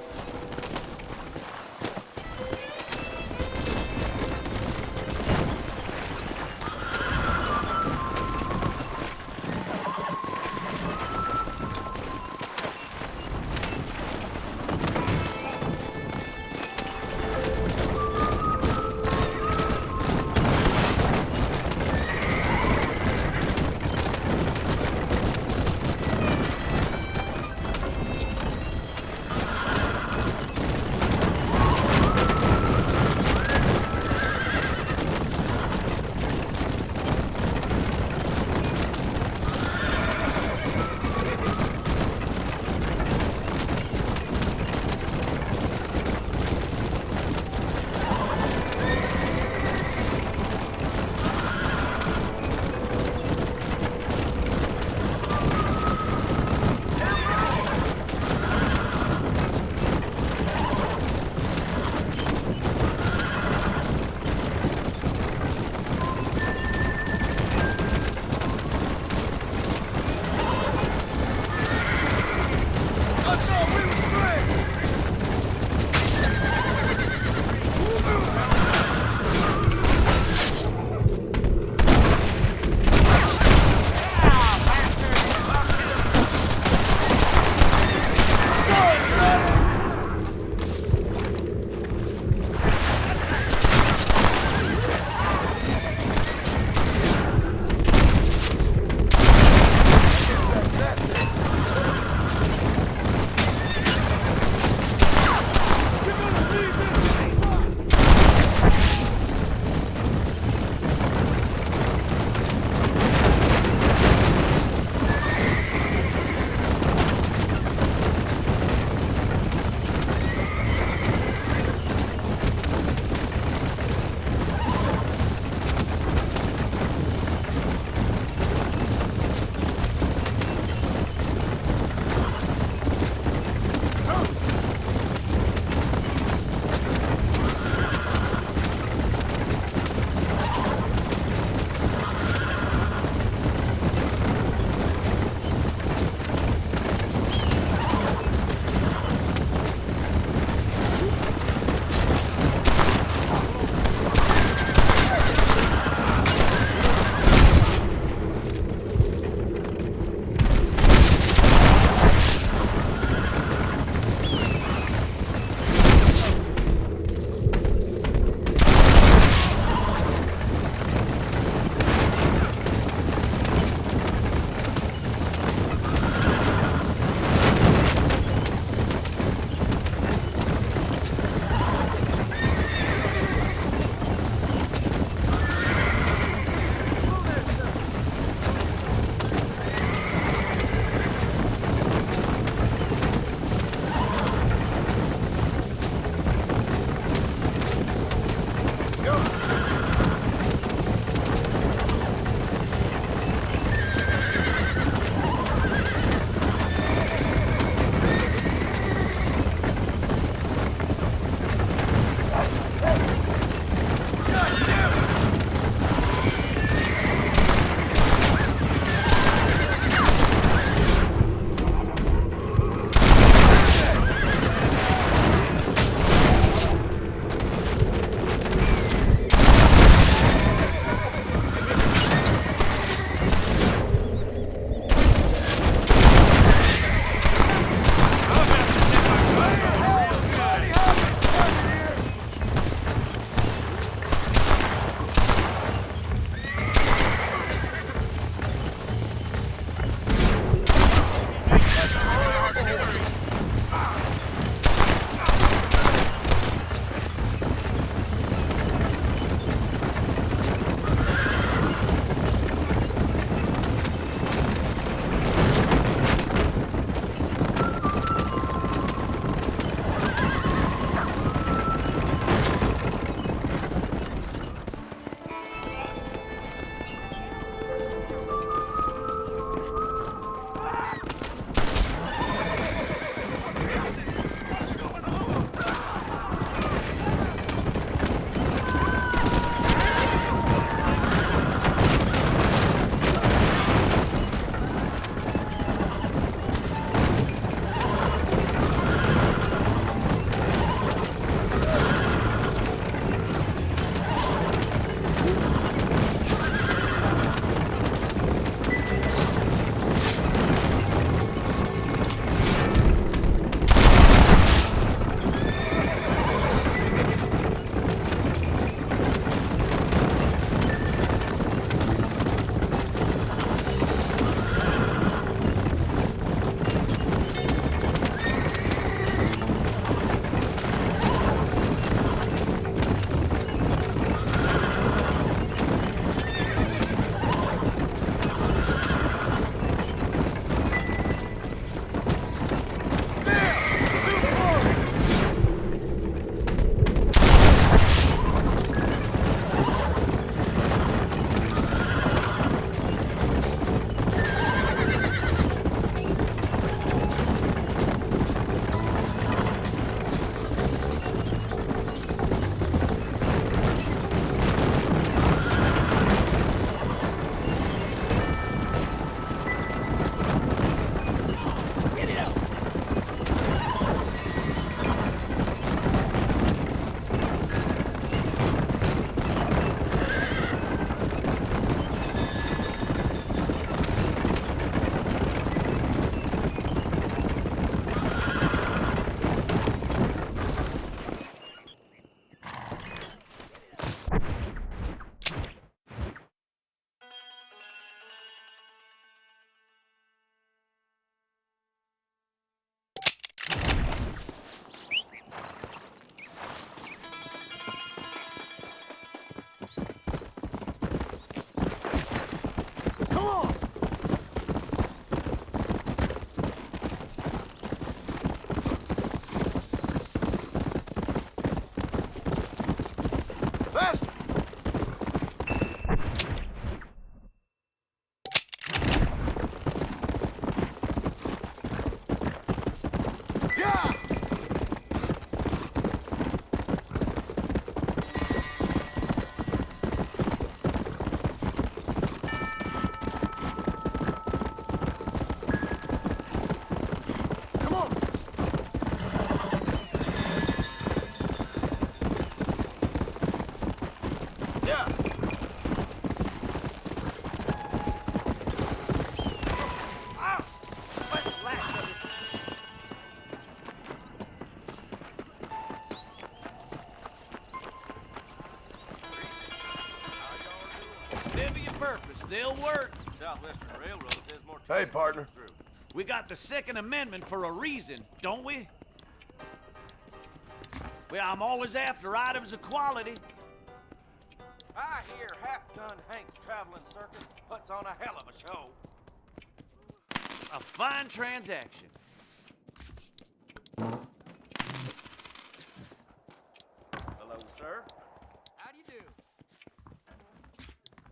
Still work. Southwestern Railroad says more. Hey, partner. We got the Second Amendment for a reason, don't we? Well, I'm always after items of quality. I hear half-ton Hank's traveling circus puts on a hell of a show. A fine transaction. Hello, sir. How do you do?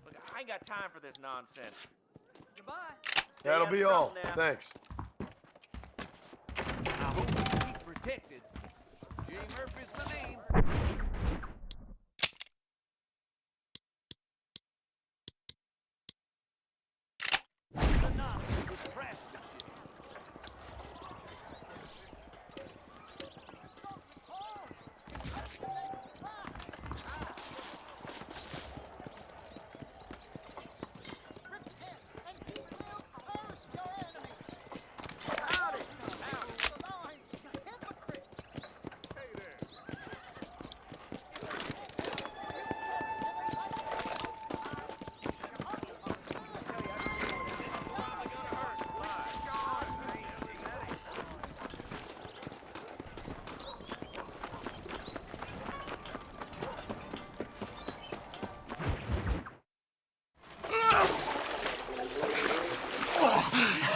Look, I ain't got time for this nonsense. Goodbye. That'll be all. Now. Thanks. I hope you keep protected. J. Murphy's my name. Enough with craftsmanship.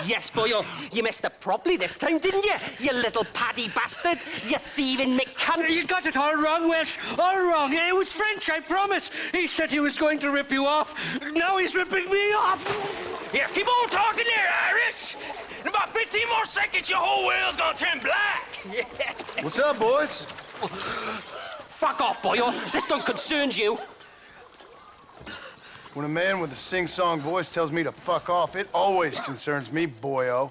Yes, boyo, you messed up properly this time, didn't you? You little paddy bastard! You thieving McCunt! You got it all wrong, Welsh. All wrong. It was French, I promise. He said he was going to rip you off. Now he's ripping me off. Here, keep on talking there, Irish. In about 15 more seconds, your whole world's gonna turn black. What's up, boys? Fuck off, boyo. This don't concern you. When a man with a sing-song voice tells me to fuck off, it always concerns me, boyo.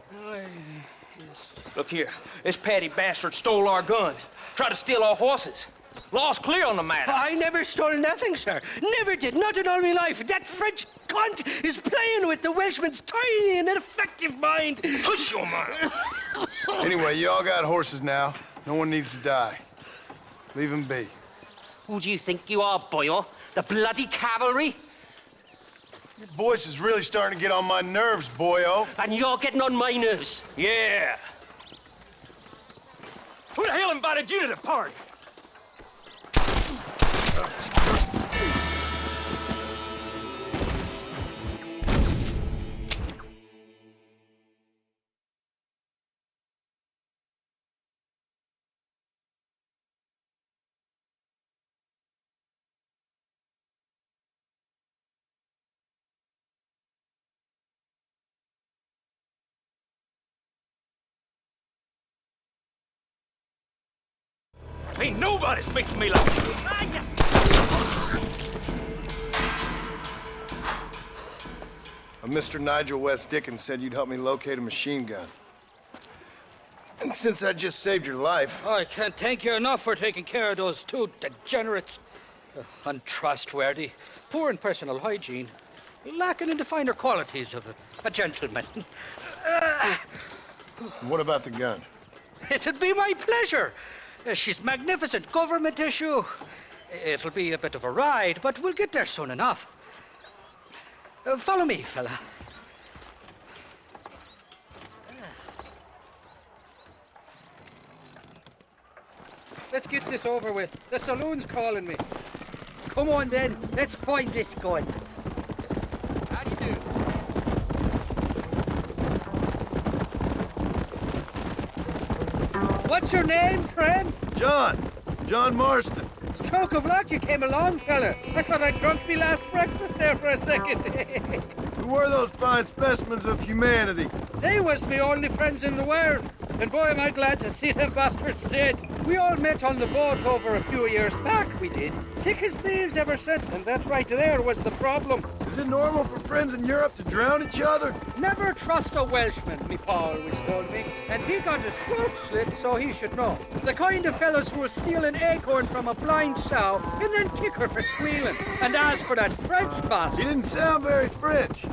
Look here, this patty bastard stole our gun, tried to steal our horses. Law's clear on the matter. I never stole nothing, sir. Never did, not in all my life. That French cunt is playing with the Welshman's tiny and ineffective mind. Hush your mind. Anyway, you all got horses now. No one needs to die. Leave them be. Who do you think you are, boyo? The bloody cavalry? Your voice is really starting to get on my nerves, boyo. And you're getting on my nerves. Yeah. Who the hell invited you to the party? Ain't nobody speaks to me like this. Mr. Nigel West Dickens said you'd help me locate a machine gun. And since I just saved your life... I can't thank you enough for taking care of those two degenerates. Untrustworthy, poor in personal hygiene, lacking in the finer qualities of a gentleman. What about the gun? It'd be my pleasure. She's magnificent, government issue. It'll be a bit of a ride, but we'll get there soon enough. Follow me, fella. Let's get this over with. The saloon's calling me. Come on, then. Let's find this gun. How do you do? What's your name, friend? John Marston. Stroke of luck you came along, fella. I thought I'd drunk me last breakfast there for a second. Who were those fine specimens of humanity? They was me only friends in the world. And boy, am I glad to see them bastards dead. We all met on the boat over a few years back, we did. Thick as thieves ever since, and that right there was the problem. Is it normal for friends in Europe to drown each other? Never trust a Welshman, me pa always told me. And he got his throat slit, so he should know. The kind of fellas who will steal an acorn from a blind sow and then kick her for squealing. And as for that French bastard... He didn't sound very French.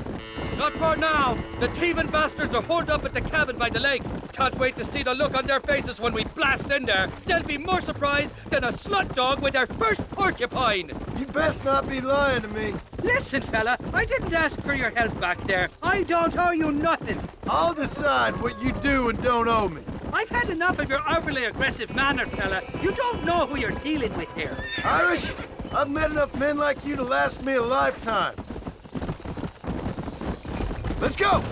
Not for now. The thieving bastards are holed up at the cabin by the lake. Can't wait to see the look on their faces when we blast in there. They'll be more surprised than a slut dog with their first porcupine. You'd best not be lying to me. Listen, fella, I didn't ask for your help back there. I don't owe you nothing. I'll decide what you do and don't owe me. I've had enough of your overly aggressive manner, fella. You don't know who you're dealing with here. Irish, I've met enough men like you to last me a lifetime. Let's go!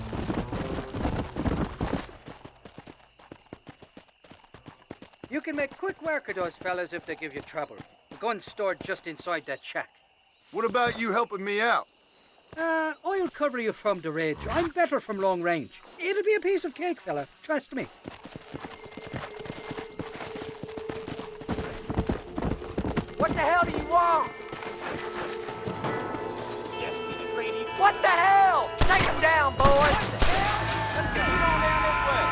You can make quick work of those fellas if they give you trouble. The gun's stored just inside that shack. What about you helping me out? I'll cover you from the ridge. I'm better from long range. It'll be a piece of cake, fella. Trust me. What the hell do you want? What the hell? Take him down, boys! What the hell? Let's go. Keep on down this way.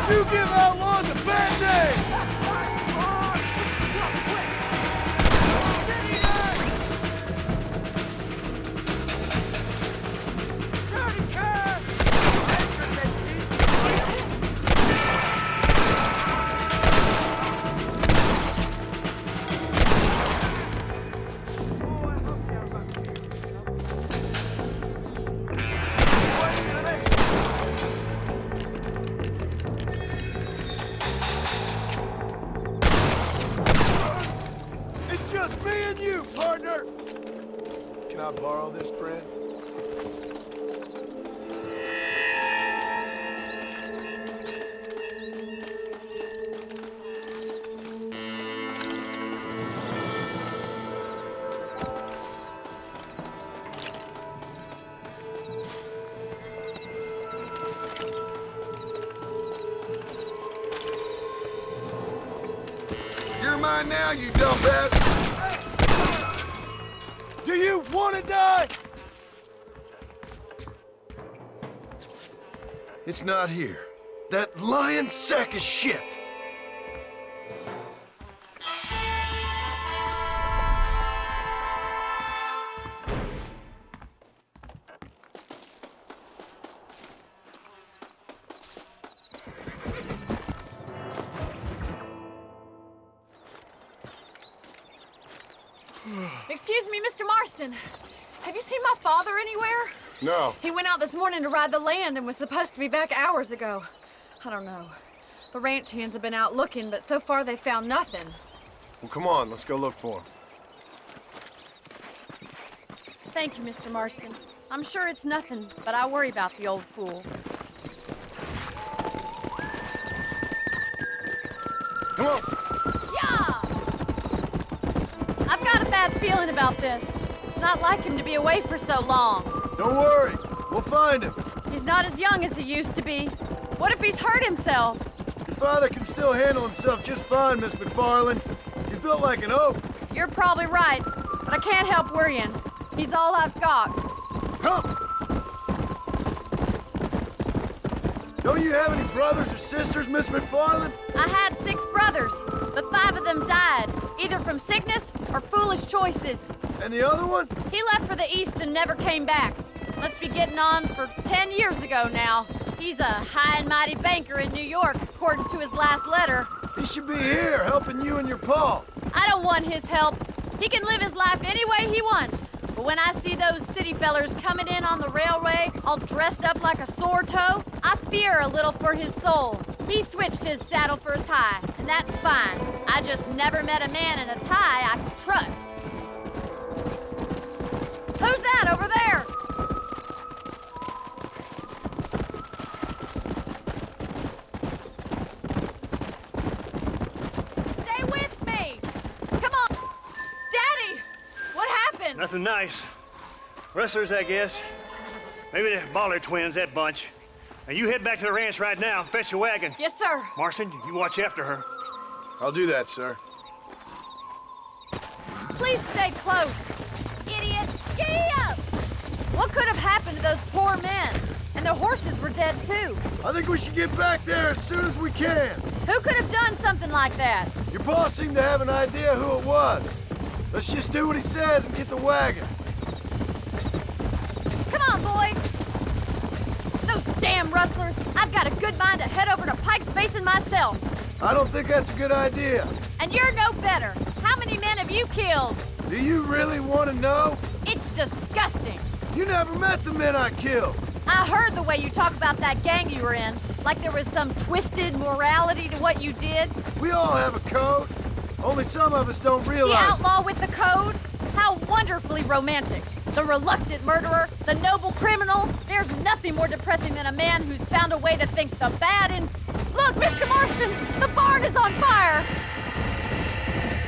You give outlaws a bad name! It's just me and you, partner! Can I borrow this, friend? You're mine now, you dumb bastard! Do you want to die? It's not here. That lying sack of shit! Excuse me, Mr. Marston. Have you seen my father anywhere? No. He went out this morning to ride the land and was supposed to be back hours ago. I don't know. The ranch hands have been out looking, but so far they found nothing. Well, come on, let's go look for him. Thank you, Mr. Marston. I'm sure it's nothing, but I worry about the old fool. Come on. Yeah! I've got a bad feeling about this. It's not like him to be away for so long. Don't worry, we'll find him. He's not as young as he used to be. What if he's hurt himself? Your father can still handle himself just fine, Miss McFarland. He's built like an oak. You're probably right, but I can't help worrying. He's all I've got. Come! Don't you have any brothers or sisters, Miss McFarland? I had 6 brothers, but 5 of them died, either from sickness or foolish choices. And the other one? He left for the east and never came back. Must be getting on for 10 years ago now. He's a high and mighty banker in New York, according to his last letter. He should be here, helping you and your pa. I don't want his help. He can live his life any way he wants. But when I see those city fellers coming in on the railway, all dressed up like a sore toe, I fear a little for his soul. He switched his saddle for a tie, and that's fine. I just never met a man in a tie I could trust. Who's that over there? Stay with me! Come on! Daddy! What happened? Nothing nice. Rustlers, I guess. Maybe the Bollard twins, that bunch. Now you head back to the ranch right now. Fetch a wagon. Yes, sir. Marston, you watch after her. I'll do that, sir. Please stay close. Idiot, skip! What could have happened to those poor men? And their horses were dead too. I think we should get back there as soon as we can. Who could have done something like that? Your boss seemed to have an idea who it was. Let's just do what he says and get the wagon. Come on, boys. Those damn rustlers. I've got a good mind to head over to Pike's Basin myself. I don't think that's a good idea. And you're no better. How many men have you killed? Do you really want to know? It's disgusting. You never met the men I killed. I heard the way you talk about that gang you were in, like there was some twisted morality to what you did. We all have a code. Only some of us don't realize. The outlaw with the code? How wonderfully romantic. The reluctant murderer, the noble criminal. There's nothing more depressing than a man who's found a way to think the bad in... Look, Mr. Marston, the barn is on fire.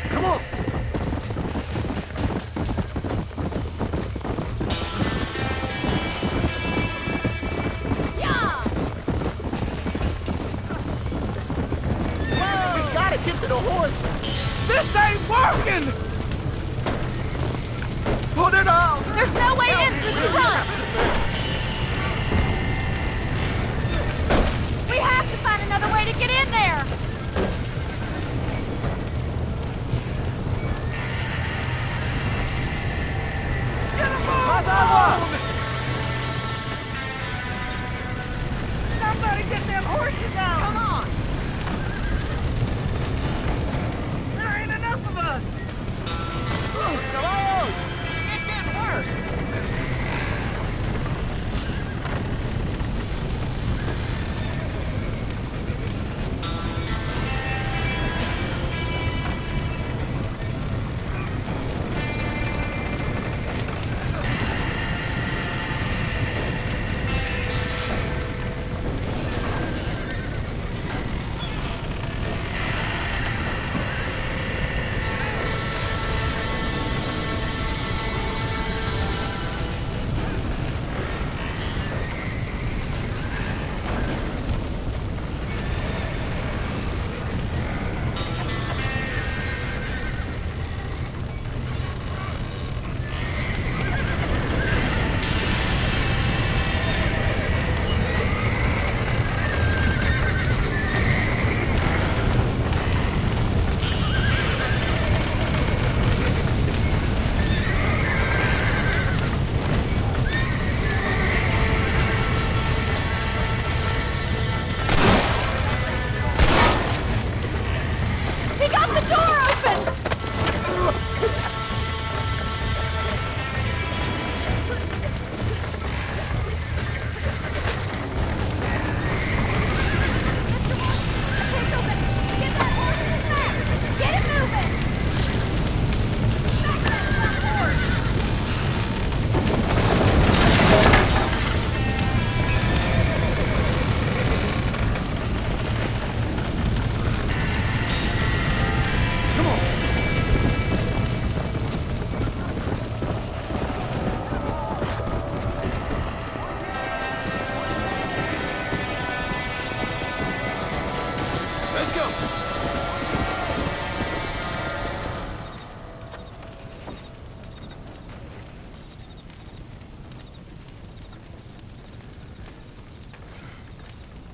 Come on. Get to the horse! This ain't working! Put it on! There's no way in through the front! We have to find another way to get in there! Get him on! Somebody get them horses out! Come on! Enough of us! Caballos! It's getting worse!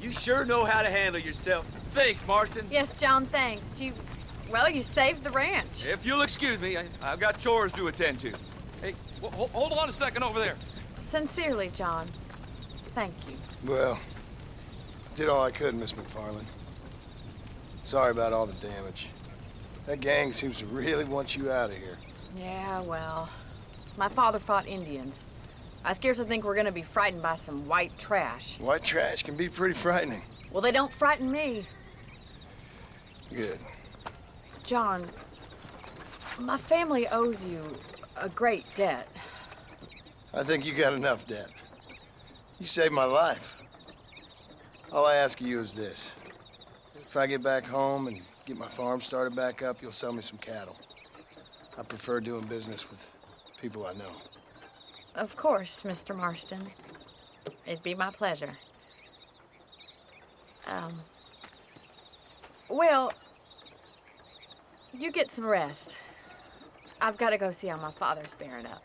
You sure know how to handle yourself. Thanks, Marston. Yes, John, thanks. You saved the ranch. If you'll excuse me, I've got chores to attend to. Hey, hold on a second over there. Sincerely, John. Thank you. Well, I did all I could, Miss McFarland. Sorry about all the damage. That gang seems to really want you out of here. Yeah, well, my father fought Indians. I scarcely think we're gonna be frightened by some white trash. White trash can be pretty frightening. Well, they don't frighten me. Good. John, my family owes you a great debt. I think you got enough debt. You saved my life. All I ask of you is this. If I get back home and get my farm started back up, you'll sell me some cattle. I prefer doing business with people I know. Of course, Mr. Marston. It'd be my pleasure. Well, you get some rest. I've got to go see how my father's bearing up.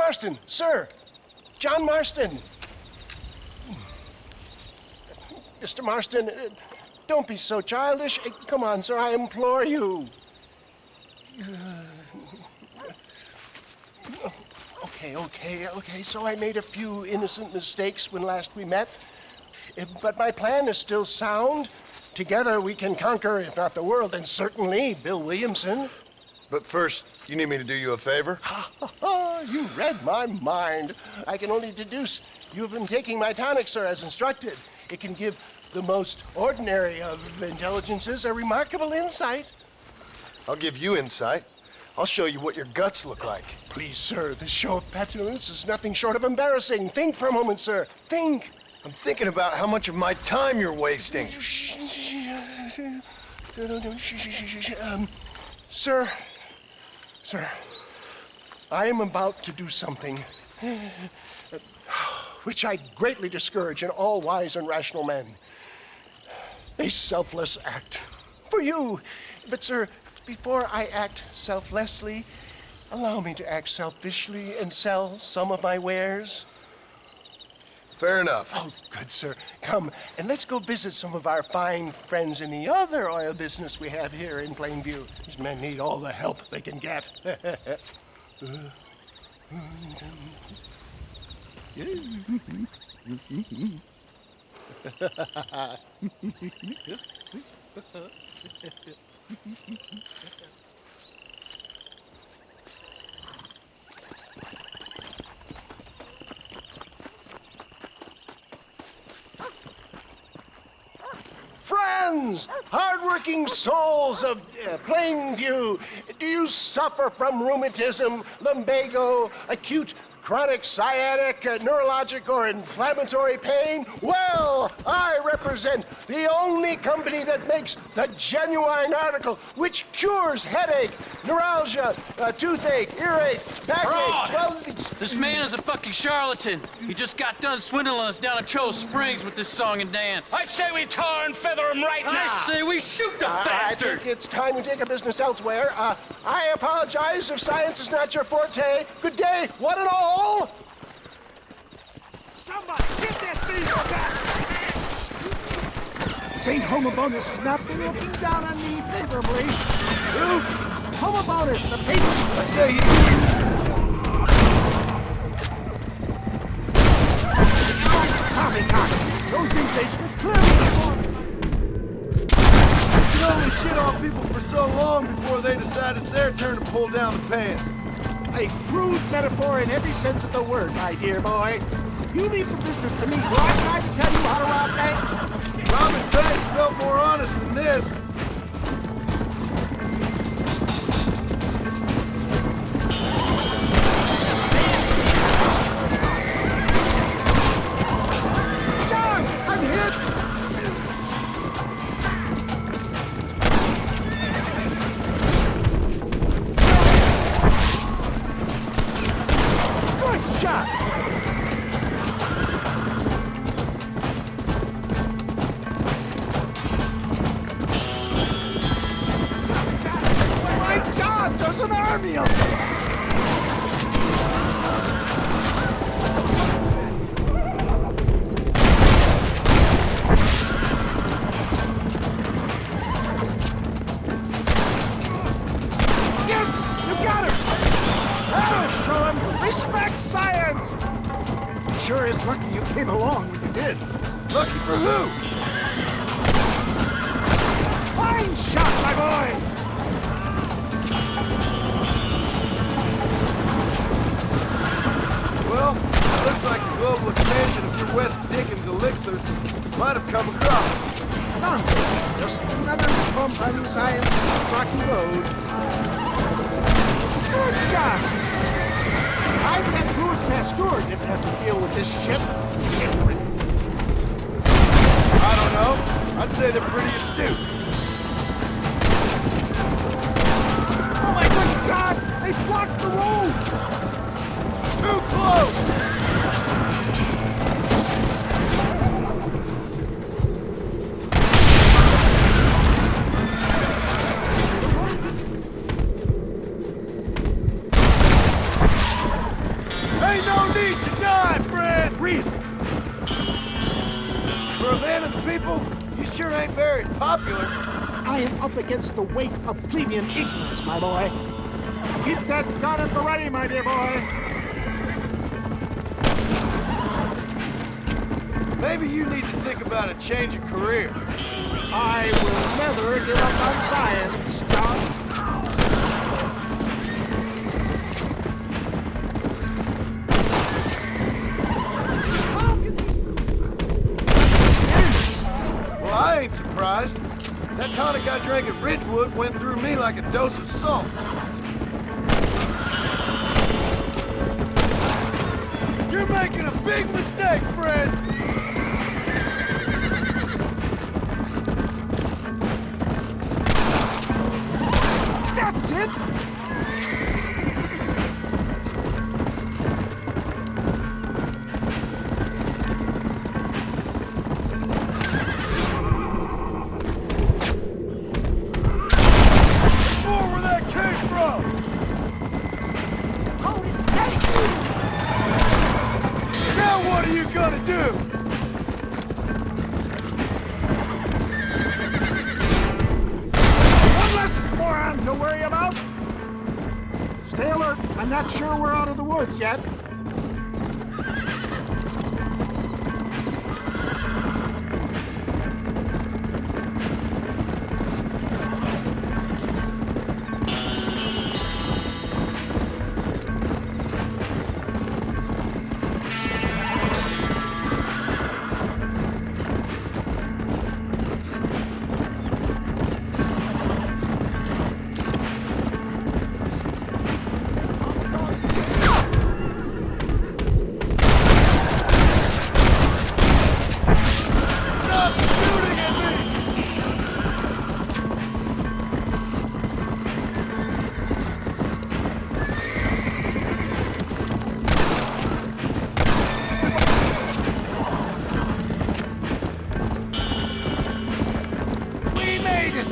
Marston, sir. John Marston. Mr. Marston, don't be so childish. Come on, sir, I implore you. Okay, so I made a few innocent mistakes when last we met. But my plan is still sound. Together we can conquer, if not the world, then certainly Bill Williamson. But first, you need me to do you a favor? You read my mind. I can only deduce you have been taking my tonic, sir, as instructed. It can give the most ordinary of intelligences a remarkable insight. I'll give you insight. I'll show you what your guts look like. Please, sir, this show of petulance is nothing short of embarrassing. Think for a moment, sir. Think. I'm thinking about how much of my time you're wasting. Sir, I am about to do something which I greatly discourage in all wise and rational men. A selfless act for you. But, sir, before I act selflessly, allow me to act selfishly and sell some of my wares. Fair enough. Oh, good, sir. Come, and let's go visit some of our fine friends in the other oil business we have here in Plainview. These men need all the help they can get. Friends, hardworking souls of Plainview, do you suffer from rheumatism, lumbago, acute chronic sciatic, neurologic, or inflammatory pain? Well, I represent the only company that makes the genuine article which cures headache, neuralgia, toothache, earache, backache. Well, this man is a fucking charlatan. He just got done swindling us down at Cho Springs with this song and dance. I say we tar and feather him right now. I say we shoot the bastard. I think it's time we take our business elsewhere. I apologize if science is not your forte. Good day, one and all. Somebody get that thief back! St. Homobonus has not been looking down on me favorably. You, Homobonus, the paper. I say he... Poppycock! Those inmates were clearly informed. You can only shit on people for so long before they decide it's their turn to pull down the pants. A crude metaphor in every sense of the word, my dear boy. You leave the business to me, or I try to tell you how to rob banks. Robbing banks felt more honest than this. John, I'm hit! Good shot! There's an army of them! Yes! You got her! That'll show him! Respect science! Sure is lucky you came along when you did. Lucky for who? Fine shot, my boy! Well, looks like the global expansion of your West Dickens elixir might have come across. Nonsense. Just another bump on science rocky road. Good job! I bet Louis Pasteur didn't have to deal with this shit. I don't know. I'd say they're pretty astute. Oh my good God! They blocked the road! Too close! Ain't no need to die, friend! Really? For a man of the people, you sure ain't very popular. I am up against the weight of plebeian ignorance, my boy. Keep that gun at the ready, my dear boy. Maybe you need to think about a change of career. I will never give up on science, John. Well, I ain't surprised. That tonic I drank at Ridgewood went through me like a dose of salt. You're making a big mistake, friend! That's it! More where that came from! Hold it steady! Now what are you gonna do? One less moron to worry about. Stay alert. I'm not sure we're out of the woods yet.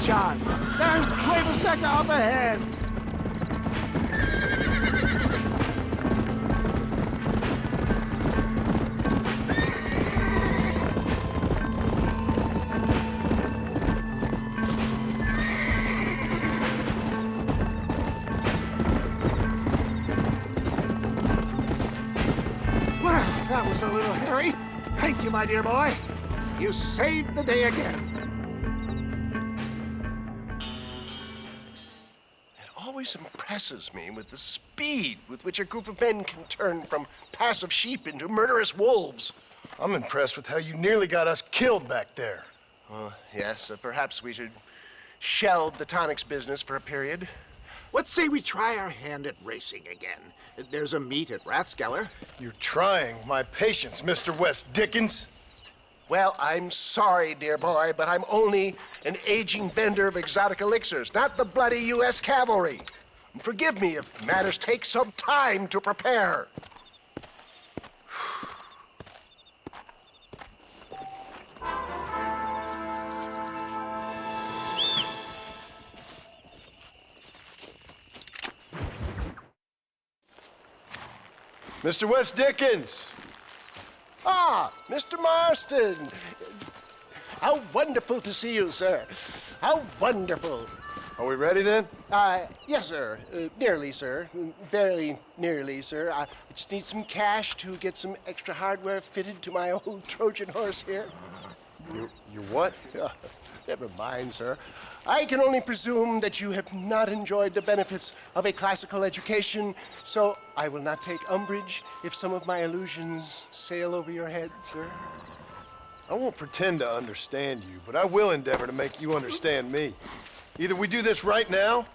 John, there's Quavaseka up ahead. Well, that was a little hairy. Thank you, my dear boy. You saved the day again. Always impresses me with the speed with which a group of men can turn from passive sheep into murderous wolves. I'm impressed with how you nearly got us killed back there. Yes, perhaps we should shelve the tonics business for a period. Let's say we try our hand at racing again. There's a meet at Rathskeller. You're trying my patience, Mr. West Dickens. Well, I'm sorry, dear boy, but I'm only an aging vendor of exotic elixirs, not the bloody U.S. cavalry. Forgive me if matters take some time to prepare. Mr. West Dickens! Ah, Mr. Marston. How wonderful to see you, sir. How wonderful. Are we ready then? Yes, sir. Nearly, sir. Very nearly, sir. I just need some cash to get some extra hardware fitted to my old Trojan horse here. You what? Never mind, sir. I can only presume that you have not enjoyed the benefits of a classical education, so I will not take umbrage if some of my illusions sail over your head, sir. I won't pretend to understand you, but I will endeavor to make you understand me. Either we do this right now,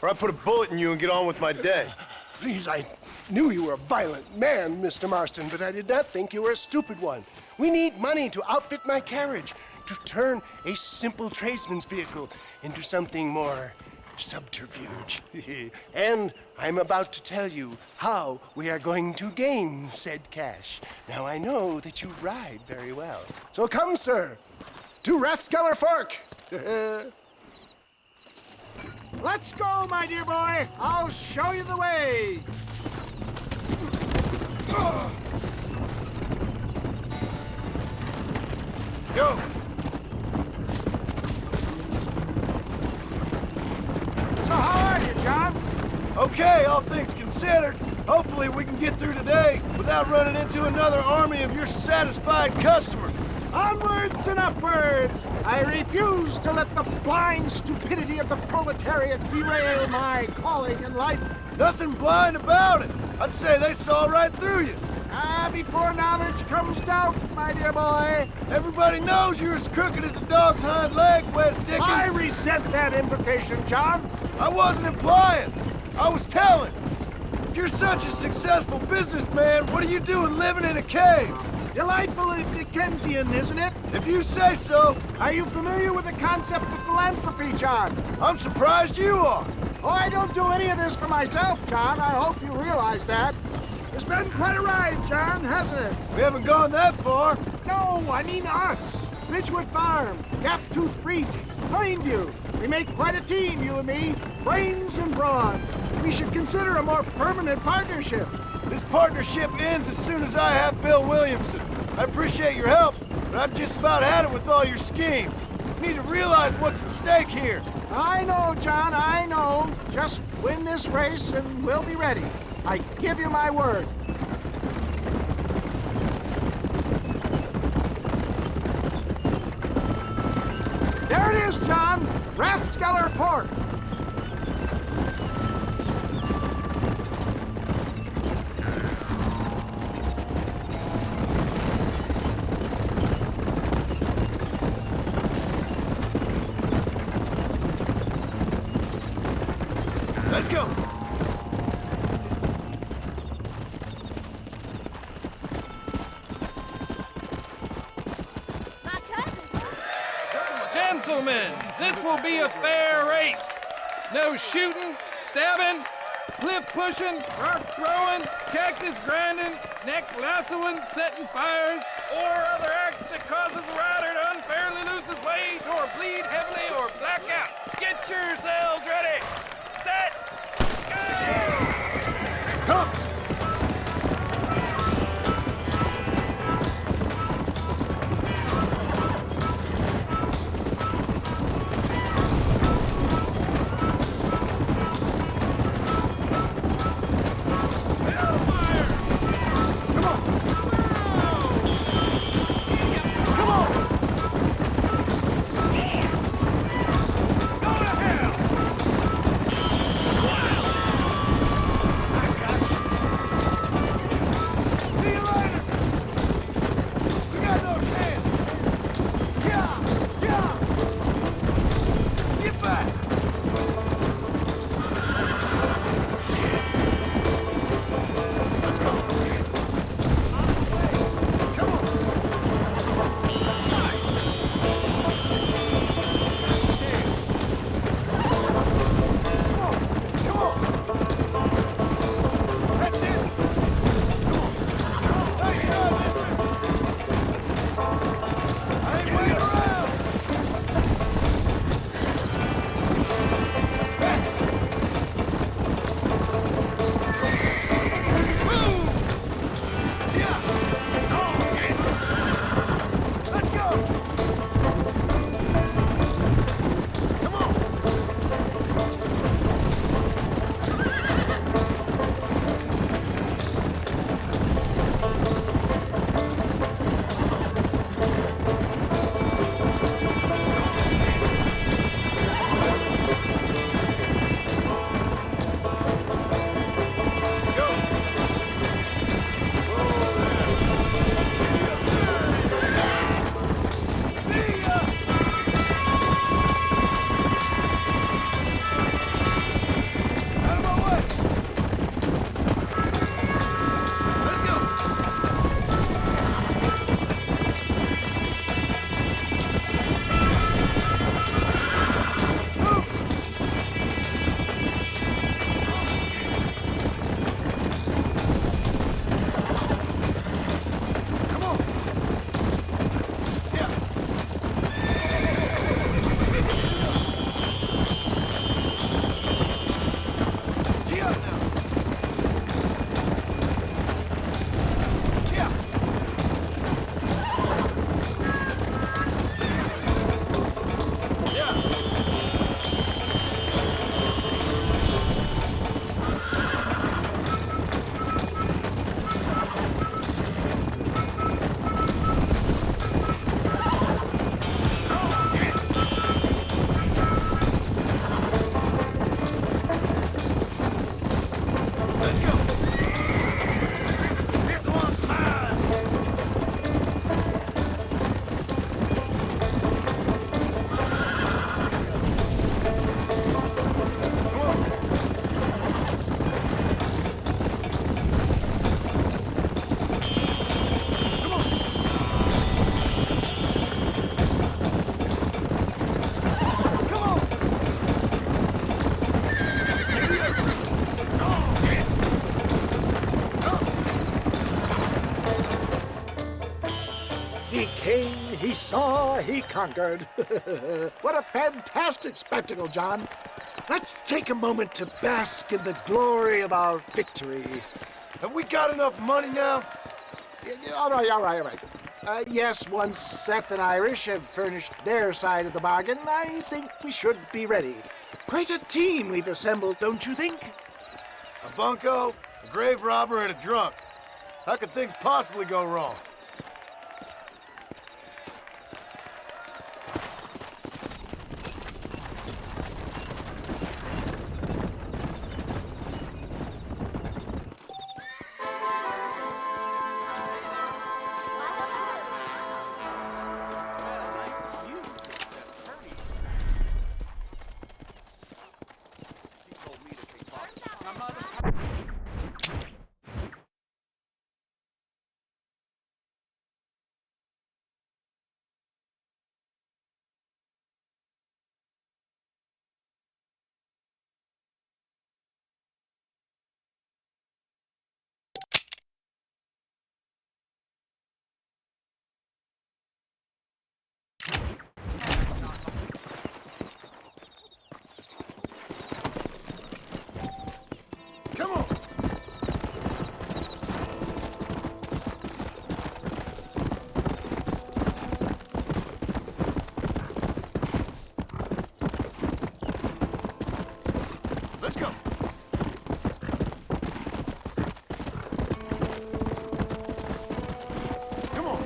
or I put a bullet in you and get on with my day. Please, I knew you were a violent man, Mr. Marston, but I did not think you were a stupid one. We need money to outfit my carriage, to turn a simple tradesman's vehicle into something more subterfuge. And I'm about to tell you how we are going to gain said cash. Now, I know that you ride very well. So come, sir, to Rathskeller Fork. Let's go, my dear boy. I'll show you the way. all things considered, hopefully we can get through today without running into another army of your satisfied customers. Onwards and upwards! I refuse to let the blind stupidity of the proletariat derail my calling in life. Nothing blind about it. I'd say they saw right through you. Before knowledge comes doubt, my dear boy. Everybody knows you're as crooked as a dog's hind leg, Wes Dickens. I resent that implication, John. I wasn't implying. I was telling. If you're such a successful businessman, what are you doing living in a cave? Delightfully Dickensian, isn't it? If you say so. Are you familiar with the concept of philanthropy, John? I'm surprised you are. Oh, I don't do any of this for myself, John. I hope you realize that. It's been quite a ride, John, hasn't it? We haven't gone that far. No, I mean us. Ridgewood Farm, Gaptooth Breach, Plainview. We make quite a team, you and me. Brains and brawn. We should consider a more permanent partnership. This partnership ends as soon as I have Bill Williamson. I appreciate your help, but I've just about had it with all your schemes. You need to realize what's at stake here. I know, John, I know. Just win this race and we'll be ready. I give you my word. There it is, John. Rathskeller Port. Let's go. Gentlemen, this will be a fair race. No shooting, stabbing, cliff pushing, rock throwing, cactus grinding, neck lassoing, setting fires, or other acts that causes the rider to unfairly lose his weight or bleed heavily or black out. Get yourselves ready. Set. Go! Come! He came, he saw, he conquered. What a fantastic spectacle, John. Let's take a moment to bask in the glory of our victory. Have we got enough money now? All right. Yes, once Seth and Irish have furnished their side of the bargain, I think we should be ready. Quite a team we've assembled, don't you think? A bunco, a grave robber, and a drunk. How could things possibly go wrong? Come on. Let's go. Come on.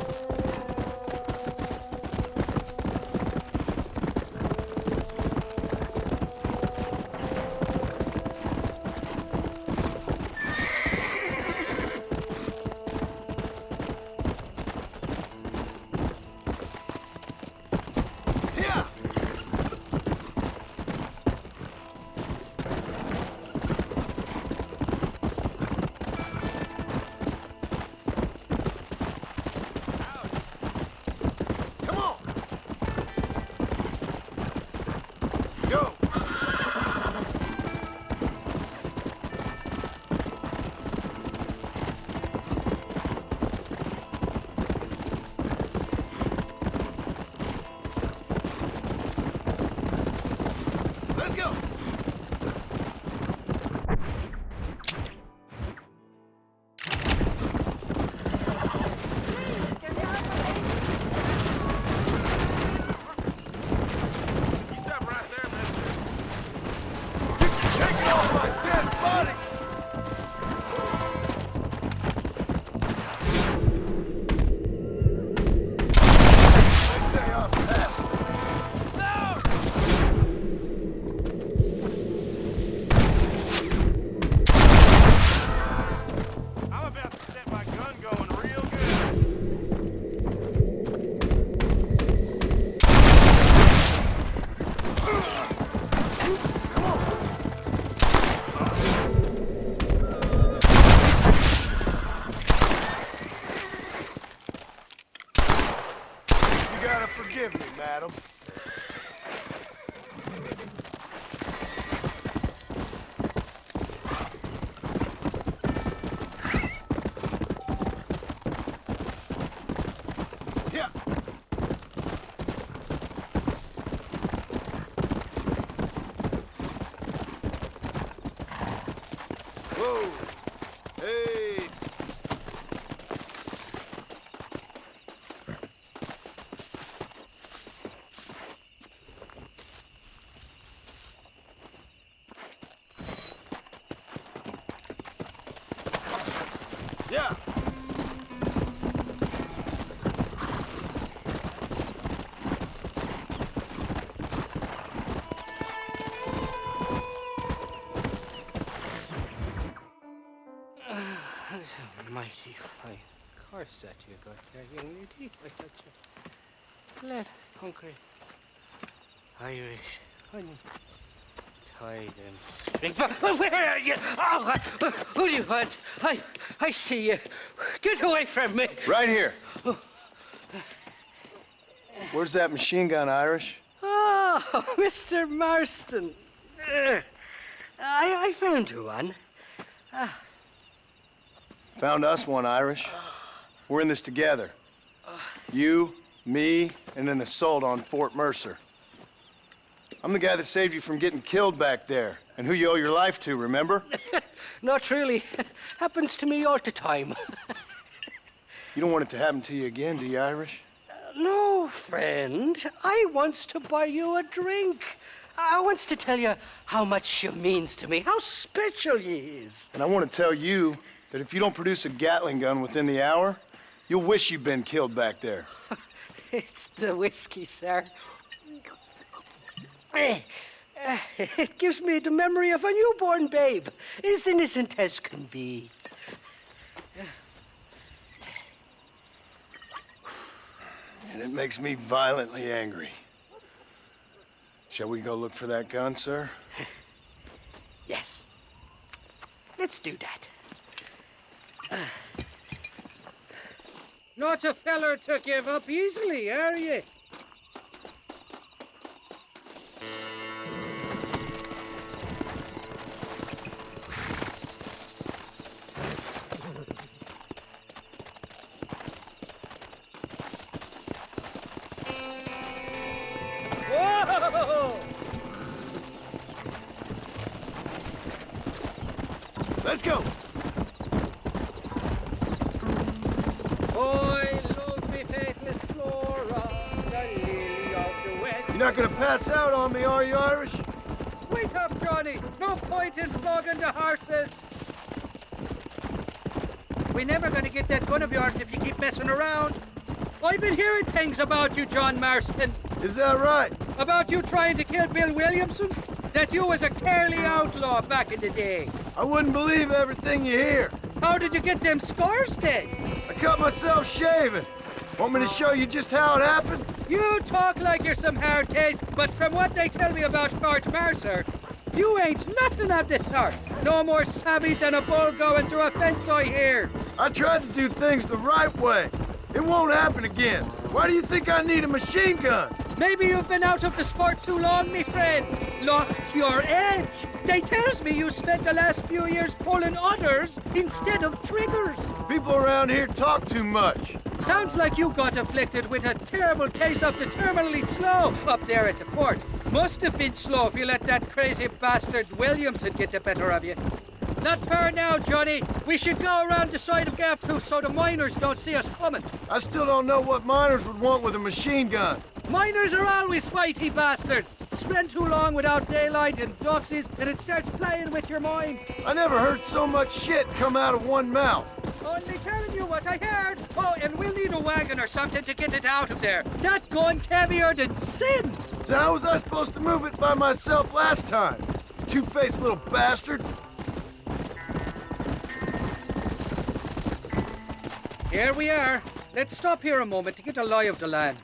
Forgive me, madam. Yeah. Whoa. Hey. Yeah. Mighty fine course that you got there, young lady. I thought you let hungry Irish honey tied and string. Where are you? Oh, who do you want? I see you. Get away from me. Right here. Where's that machine gun, Irish? Oh, Mr. Marston. I found you one. Found us one, Irish. We're in this together. You, me, and an assault on Fort Mercer. I'm the guy that saved you from getting killed back there, and who you owe your life to, remember? Not really. Happens to me all the time. You don't want it to happen to you again, do you, Irish? No, friend. I wants to buy you a drink. I wants to tell you how much she means to me, how special you is. And I want to tell you that if you don't produce a Gatling gun within the hour, you'll wish you'd been killed back there. It's the whiskey, sir. It gives me the memory of a newborn babe, as innocent as can be. And it makes me violently angry. Shall we go look for that gun, sir? Yes. Let's do that. Not a feller to give up easily, are you? Whoa! Let's go. You're not gonna pass out on me, are you, Irish? Wake up, Johnny! No point in flogging the horses! We're never gonna get that gun of yours if you keep messing around. I've been hearing things about you, John Marston. Is that right? About you trying to kill Bill Williamson? That you was a Carly outlaw back in the day. I wouldn't believe everything you hear. How did you get them scars then? I cut myself shaving. Want me to show you just how it happened? You talk like you're some hard case, but from what they tell me about Fort Mercer, you ain't nothing of the sort. No more savvy than a bull going through a fence, I hear. I tried to do things the right way. It won't happen again. Why do you think I need a machine gun? Maybe you've been out of the sport too long, me friend. Lost your edge. They tells me you spent the last few years pulling others instead of triggers. People around here talk too much. Sounds like you got afflicted with a terrible case of the terminally slow up there at the fort. Must have been slow if you let that crazy bastard Williamson get the better of you. Not far now, Johnny. We should go around the side of Gap Tooth so the miners don't see us coming. I still don't know what miners would want with a machine gun. Miners are always fighty bastards. Spend too long without daylight and doxies and it starts playing with your mind. I never heard so much shit come out of one mouth. Only telling you what I heard. Oh, and we'll need a wagon or something to get it out of there. That gun's heavier than sin. So how was I supposed to move it by myself last time? Two-faced little bastard. Here we are. Let's stop here a moment to get a lie of the land.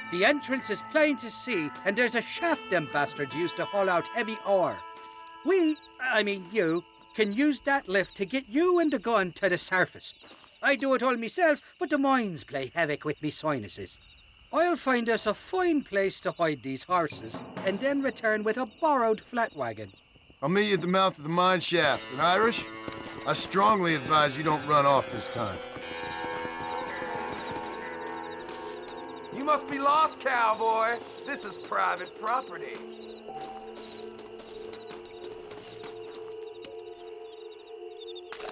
The entrance is plain to see, and there's a shaft them bastards used to haul out heavy ore. You, can use that lift to get you and the gun to the surface. I do it all myself, but the mines play havoc with me sinuses. I'll find us a fine place to hide these horses, and then return with a borrowed flat wagon. I'll meet you at the mouth of the mine shaft. And Irish, I strongly advise you don't run off this time. You must be lost, cowboy. This is private property.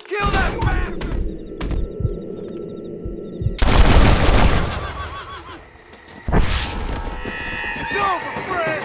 Kill that bastard! It's over, friend!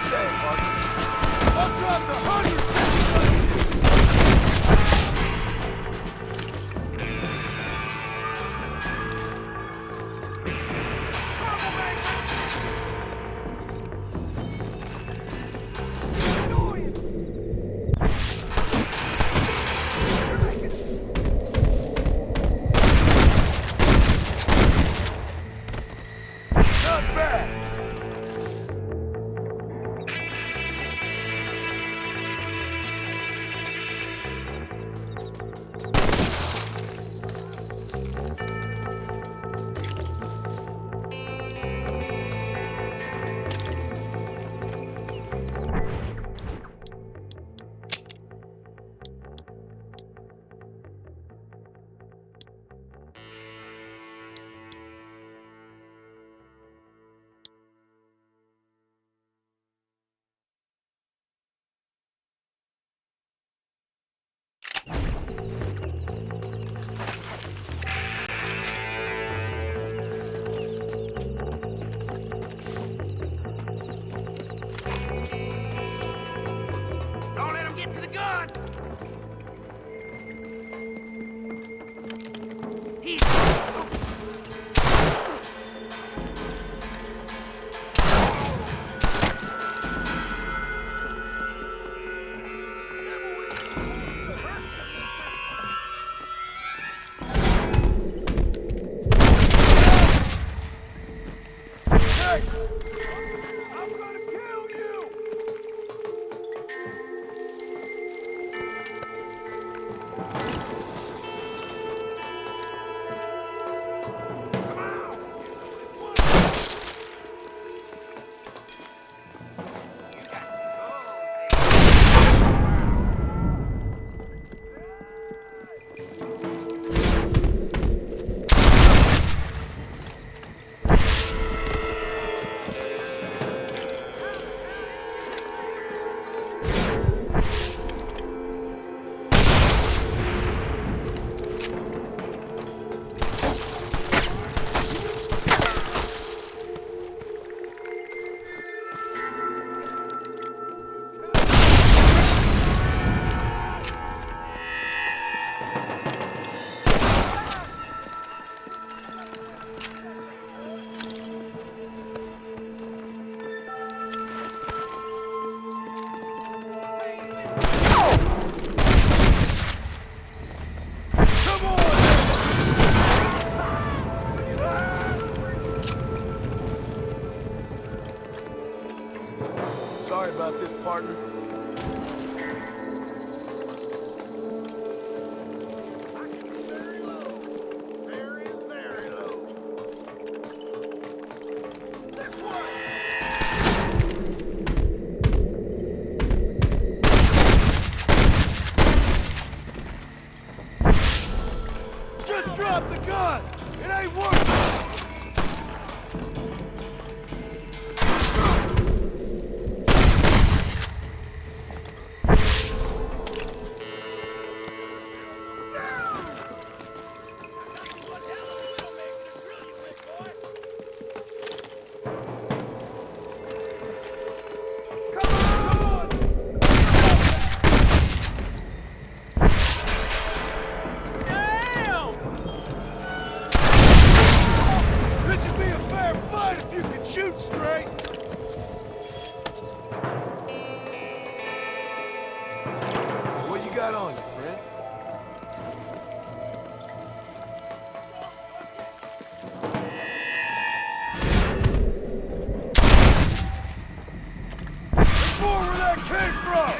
say, partner? I'll drop the 100. Don't let him get to the gun! He's... Sorry about this, partner. Just drop the gun! It ain't working! Shoot straight! What you got on you, friend? There's more where that came from!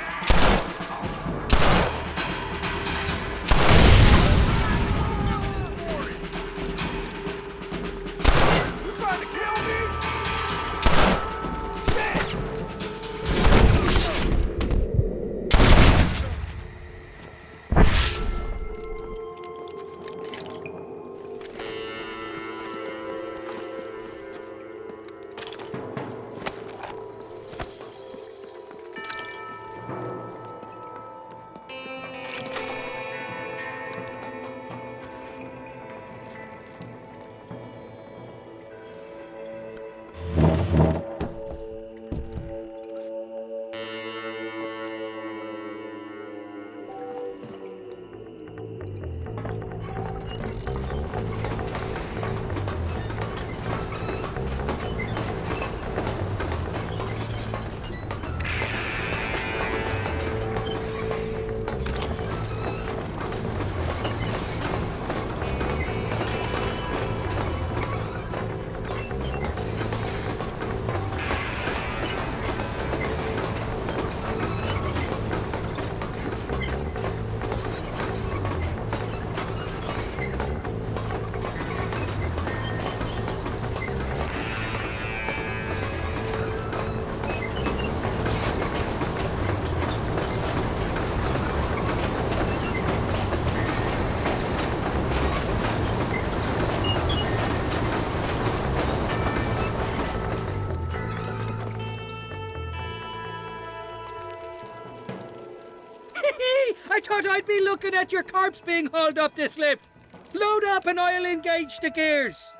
thought I'd be looking at your corpse being hauled up this lift. Load up and I'll engage the gears.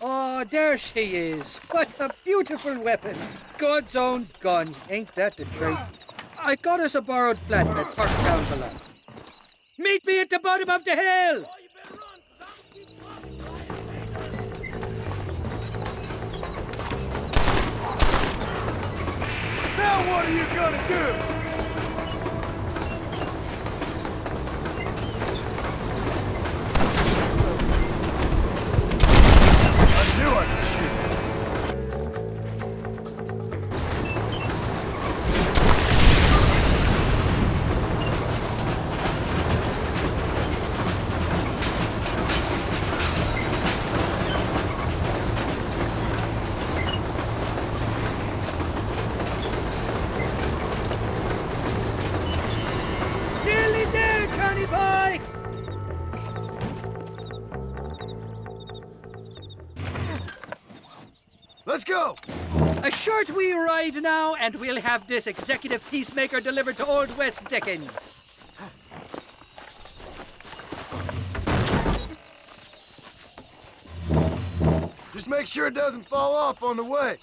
Oh, there she is. What a beautiful weapon. God's own gun. Ain't that the truth? I got us a borrowed flatbed parked down below. Meet me at the bottom of the hill! Now what are you gonna do? I knew I could shoot. Nearly there, Johnny boy! Let's go! A short wee ride now, and we'll have this executive peacemaker delivered to Old West Dickens. Just make sure it doesn't fall off on the way.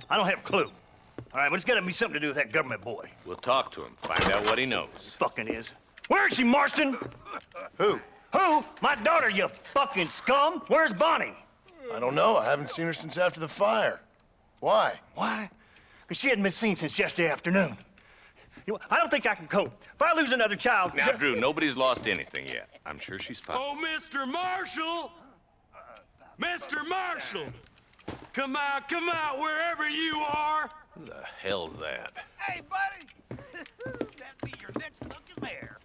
I don't have a clue. All right, but it's gotta be something to do with that government boy. We'll talk to him, find out what he knows. Fucking is. Where is she, Marston? Who? Who? My daughter, you fucking scum! Where's Bonnie? I don't know. I haven't seen her since after the fire. Why? Why? Because she hadn't been seen since yesterday afternoon. I don't think I can cope. If I lose another child... Now, Drew, nobody's lost anything yet. I'm sure she's fine. Oh, Mr. Marshall! Mr. Marshall! Come out, wherever you are! Who the hell's that? Hey, buddy! That'd be your next looking mare.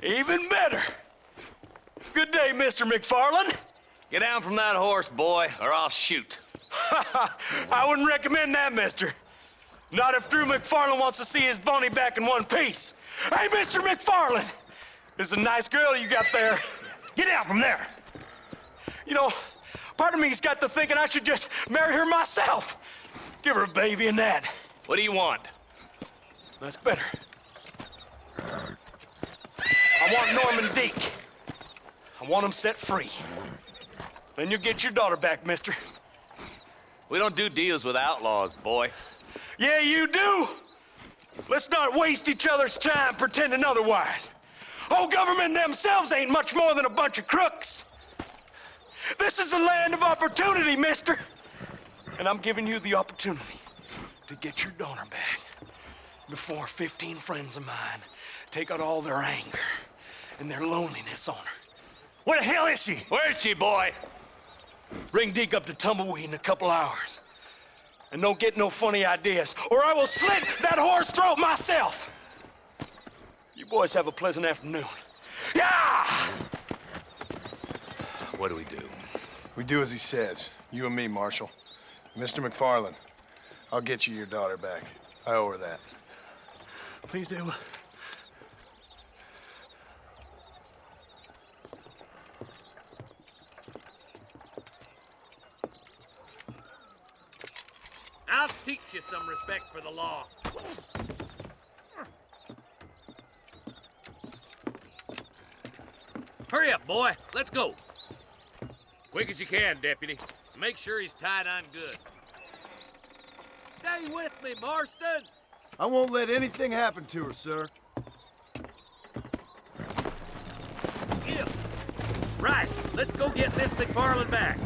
Even better! Good day, Mr. McFarland. Get down from that horse, boy, or I'll shoot. I wouldn't recommend that, mister. Not if Drew McFarland wants to see his Bonnie back in one piece. Hey, Mr. McFarland! This is a nice girl you got there. Get out from there! You know, part of me's got to thinking I should just marry her myself. Give her a baby and that. What do you want? That's better. I want Norman Deek. I want him set free. Then you'll get your daughter back, mister. We don't do deals with outlaws, boy. Yeah, you do. Let's not waste each other's time pretending otherwise. Oh, government themselves ain't much more than a bunch of crooks. This is the land of opportunity, mister. And I'm giving you the opportunity to get your daughter back before 15 friends of mine take out all their anger and their loneliness on her. Where the hell is she? Where is she, boy? Bring Deke up to Tumbleweed in a couple hours. And don't get no funny ideas, or I will slit that horse throat myself. You boys have a pleasant afternoon. Yeah! What do we do? We do as he says. You and me, Marshal. Mr. McFarland, I'll get you your daughter back. I owe her that. Please do. I'll teach you some respect for the law. Hurry up, boy. Let's go. Quick as you can, deputy. Make sure he's tied on good. Stay with me, Marston. I won't let anything happen to her, sir. Yeah. Right. Let's go get Miss McFarland back.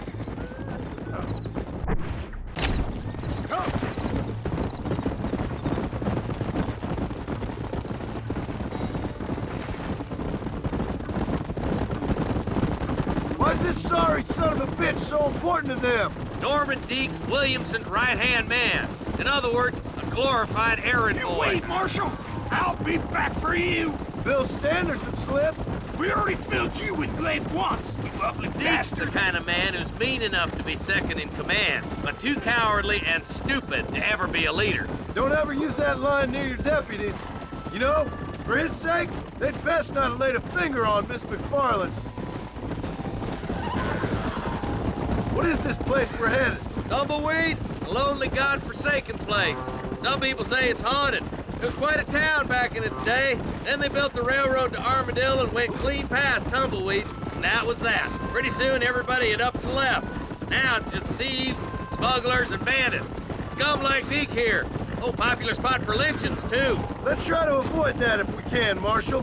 Why's this sorry son of a bitch so important to them? Norman Deek, Williamson's right-hand man. In other words, a glorified errand boy. Wait, Marshal. I'll be back for you. Bill's standards have slipped. We already filled you with lead once, you ugly Deek's bastard. the kind of man who's mean enough to be second in command, but too cowardly and stupid to ever be a leader. Don't ever use that line near your deputies. You know, for his sake, they'd best not have laid a finger on Miss McFarland. What is this place we're headed? Tumbleweed, a lonely, god-forsaken place. Some people say it's haunted. It was quite a town back in its day. Then they built the railroad to Armadillo and went clean past Tumbleweed, and that was that. Pretty soon, everybody had up and left. Now it's just thieves, smugglers, and bandits. Scum like Deke here. Oh, popular spot for lynchings, too. Let's try to avoid that if we can, Marshal.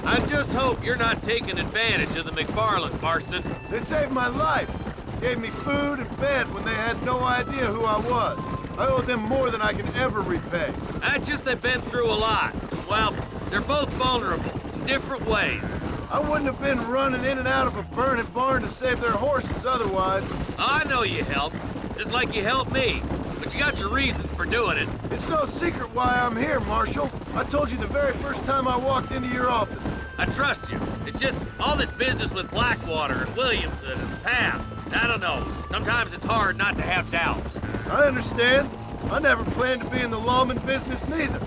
I just hope you're not taking advantage of the McFarlands, Marston. They saved my life. Gave me food and bed when they had no idea who I was. I owe them more than I can ever repay. That's just they've been through a lot. Well, they're both vulnerable in different ways. I wouldn't have been running in and out of a burning barn to save their horses otherwise. I know you helped, just like you helped me. But you got your reasons for doing it. It's no secret why I'm here, Marshal. I told you the very first time I walked into your office. I trust you. It's just all this business with Blackwater and Williamson and past. I don't know. Sometimes it's hard not to have doubts. I understand. I never planned to be in the lawman business neither.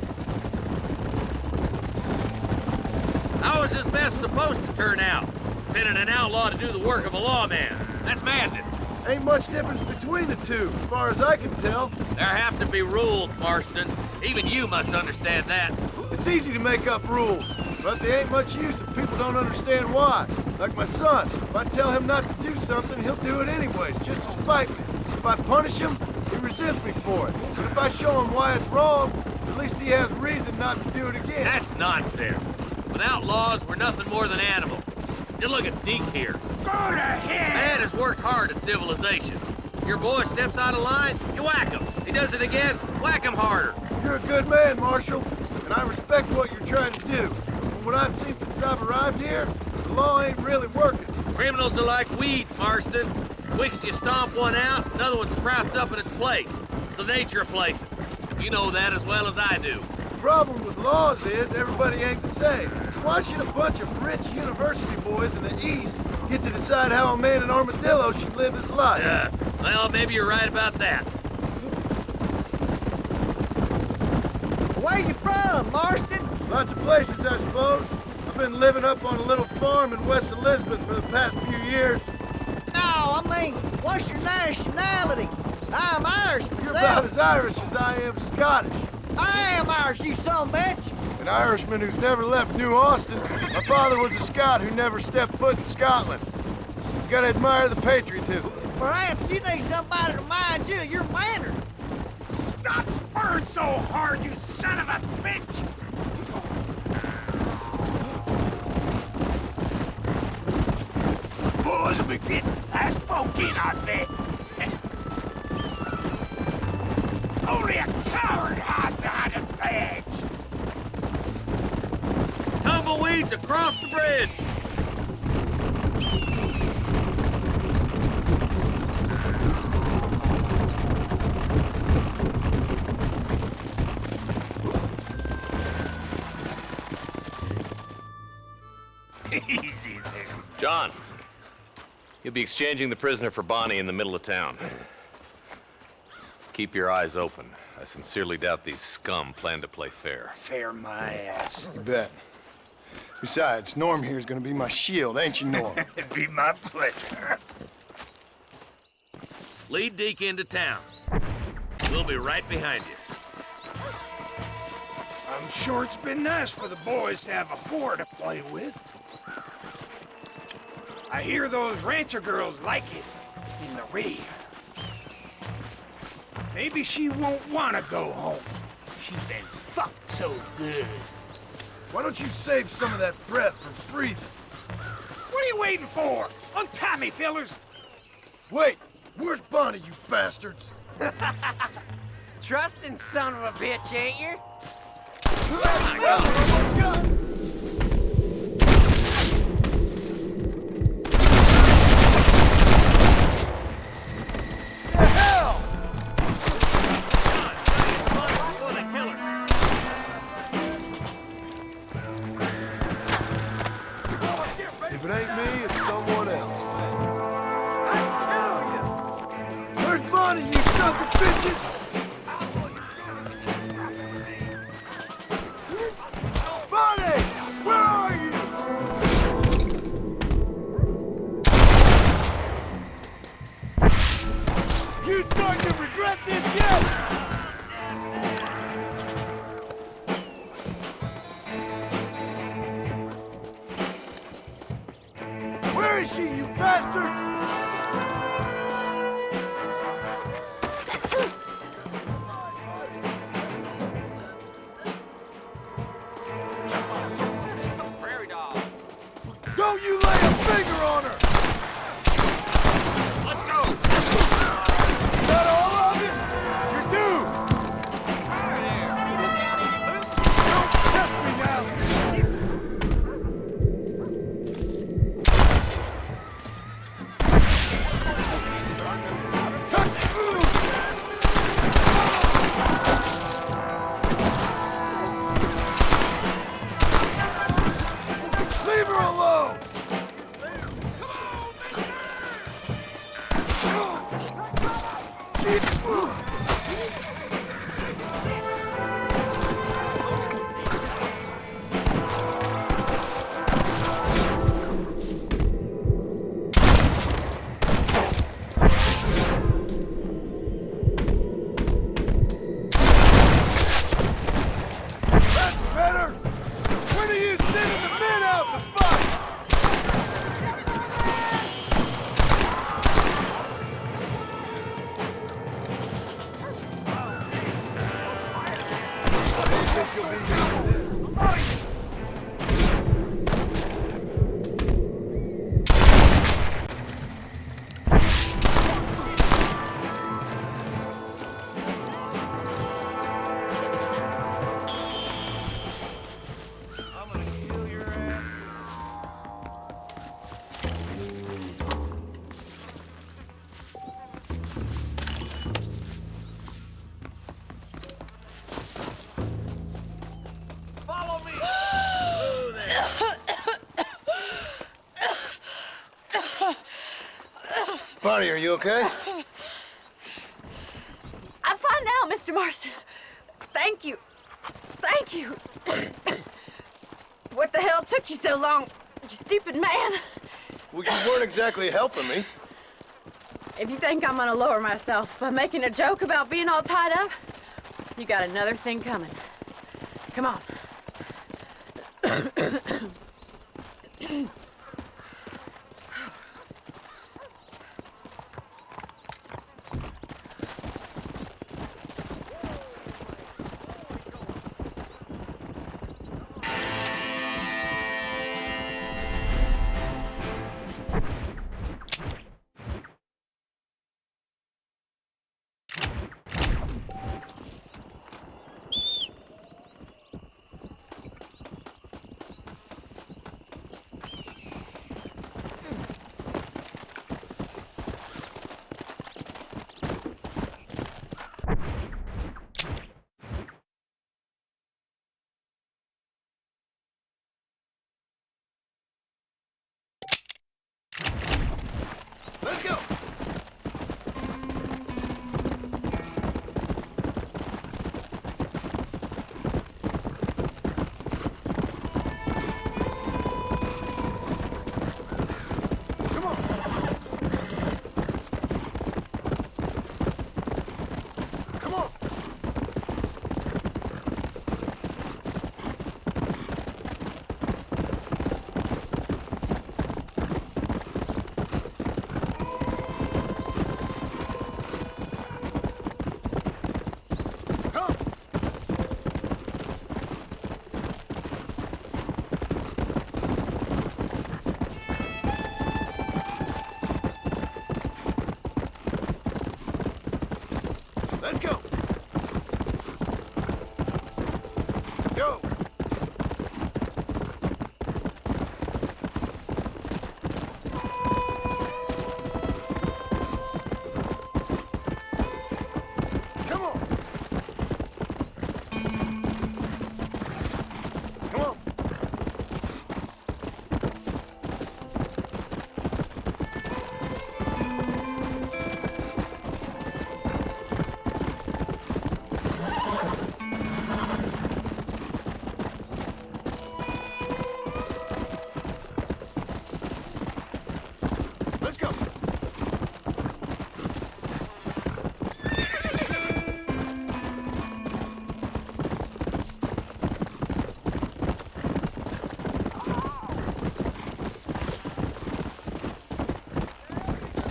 How is this mess supposed to turn out? Pinning an outlaw to do the work of a lawman. That's madness. Ain't much difference between the two, as far as I can tell. There have to be rules, Marston. Even you must understand that. It's easy to make up rules. But they ain't much use if people don't understand why. Like my son. If I tell him not to do something, he'll do it anyway, just to spite me. If I punish him, he resents me for it. But if I show him why it's wrong, at least he has reason not to do it again. That's nonsense. Without laws, we're nothing more than animals. Just look at Deke here. Go to hell! Man has worked hard at civilization. Your boy steps out of line, you whack him. He does it again, whack him harder. You're a good man, Marshal, and I respect what you're trying to do. But what I've seen since I've arrived here, the law ain't really working. Criminals are like weeds, Marston. Quick as you stomp one out, another one sprouts up in its place. It's the nature of places. You know that as well as I do. The problem with laws is everybody ain't the same. Why should a bunch of rich university boys in the East get to decide how a man in Armadillo should live his life? Well, maybe you're right about that. Where you from, Marston? Lots of places, I suppose. I've been living up on a little farm in West Elizabeth for the past few years. No, I mean, what's your nationality? I'm Irish myself. You're about as Irish as I am Scottish. I am Irish, you son of a bitch. An Irishman who's never left New Austin. My father was a Scot who never stepped foot in Scotland. You gotta admire the patriotism. Perhaps you need somebody to remind you of your manners. Stop burn so hard, you son of a bitch! Boys will be getting fast folk in, I bet. Only a coward hides behind a badge. Tumbleweeds across the bridge. Easy there. John, you'll be exchanging the prisoner for Bonnie in the middle of town. Keep your eyes open. I sincerely doubt these scum plan to play fair. Fair my ass. You bet. Besides, Norm here is gonna be my shield, ain't you, Norm? It'd be my pleasure. Lead Deke into town. We'll be right behind you. I'm sure it's been nice for the boys to have a whore to play with. I hear those rancher girls like it in the rear. Maybe she won't want to go home. She's been fucked so good. Why don't you save some of that breath for breathing? What are you waiting for? Untie me, fellers. Wait, where's Bonnie, you bastards? Trusting son of a bitch, ain't you? If it ain't me, it's someone else. Where's Bonnie, you sons of bitches? Bonnie! Bonnie, are you okay? I'm fine now, Mr. Marston. Thank you. Thank you. What the hell took you so long, you stupid man? Well, you weren't exactly helping me. If you think I'm gonna lower myself by making a joke about being all tied up, you got another thing coming. Come on. Let's go. Let's go. Go. Come on. Come on. Let's go.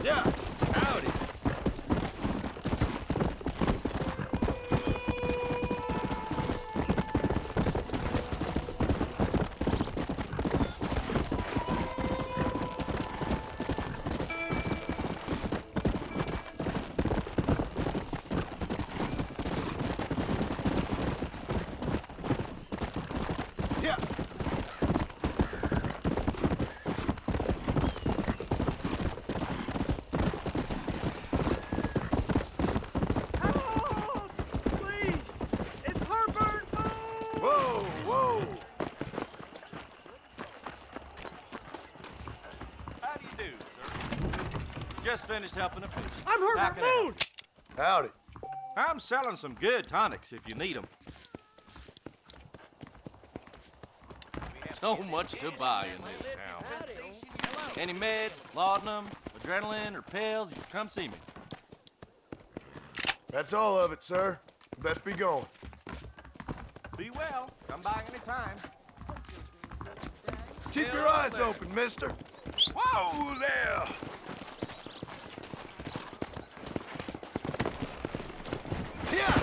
Yeah. Howdy. Yeah. Please! It's Herbert! Whoa, whoa. How do you do, sir? Just finished helping a fish. I'm Herbert How can I help Moon. Howdy. I'm selling some good tonics if you need them. So much to buy in this town. Any meds, laudanum, adrenaline, or pills, you come see me. That's all of it, sir. Best be going. Be well. Come by anytime. Keep your eyes open, mister. Whoa there. Yeah.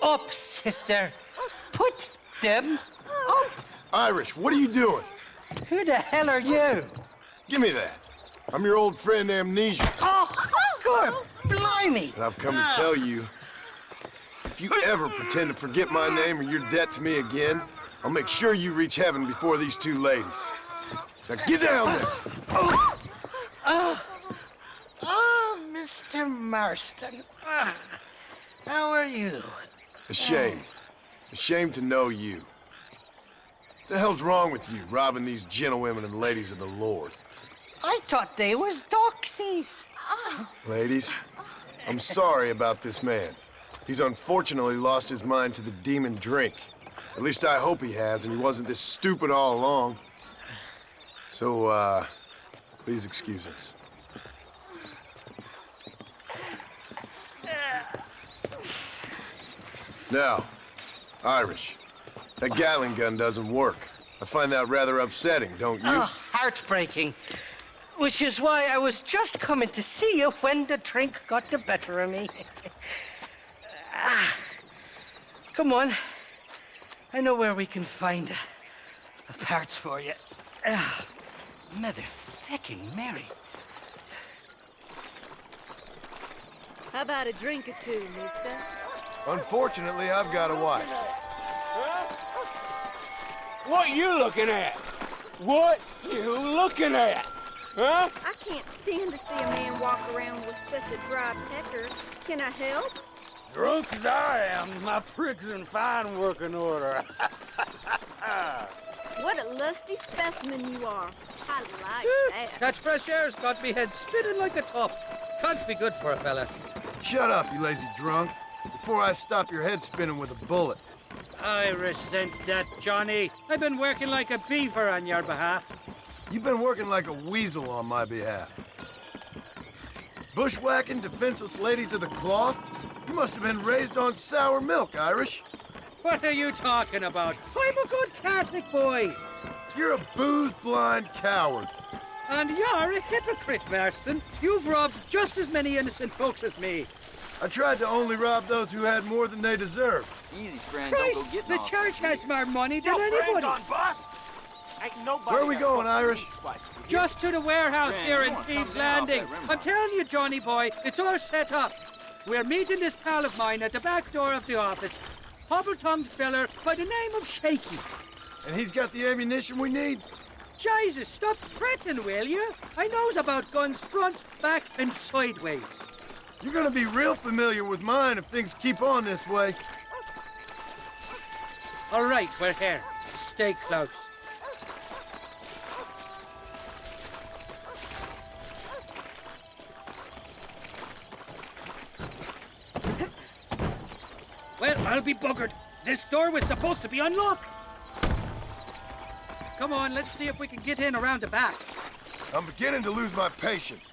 up, sister. Put them up. Irish, what are you doing? Who the hell are you? Give me that. I'm your old friend Amnesia. Oh, God, blimey. And I've come to tell you, if you ever pretend to forget my name or your debt to me again, I'll make sure you reach heaven before these two ladies. Now get down there. Mr. Marston. How are you? Ashamed. Ashamed to know you. What the hell's wrong with you, robbing these gentlewomen and ladies of the Lord? I thought they was doxies. Ladies, I'm sorry about this man. He's unfortunately lost his mind to the demon drink. At least I hope he has, and he wasn't this stupid all along. So, please excuse us. Now, Irish, that Gatling gun doesn't work. I find that rather upsetting, don't you? Oh, heartbreaking. Which is why I was just coming to see you when the drink got the better of me. Come on. I know where we can find parts for you. Motherfucking Mary. How about a drink or two, mister? Unfortunately, I've got a wife. What you looking at? What you looking at? Huh? I can't stand to see a man walk around with such a dry pecker. Can I help? Drunk as I am, my prick's in fine working order. What a lusty specimen you are. I like that. That fresh air's got me head spinning like a top. Can't be good for a fella. Shut up, you lazy drunk, before I stop your head spinning with a bullet. I resent that, Johnny. I've been working like a beaver on your behalf. You've been working like a weasel on my behalf. Bushwhacking defenseless ladies of the cloth? You must have been raised on sour milk, Irish. What are you talking about? I'm a good Catholic boy. You're a booze-blind coward. And you're a hypocrite, Marston. You've robbed just as many innocent folks as me. I tried to only rob those who had more than they deserved. Easy, friend. Christ, Don't go getting the all church has more money than Your anybody. friend's on bus? Ain't nobody Where are we got going, fucking Irish? speed spikes. Just to the warehouse Friend, here you in wanna Thieves' come down off Landing. that rim I'm telling you, Johnny boy, it's all set up. We're meeting this pal of mine at the back door of the office. Hobble-tongued feller by the name of Shaky. And he's got the ammunition we need? Jesus, stop fretting, will you? I knows about guns front, back, and sideways. You're gonna be real familiar with mine if things keep on this way. All right, we're here. Stay close. Well, I'll be buggered. This door was supposed to be unlocked. Come on, let's see if we can get in around the back. I'm beginning to lose my patience.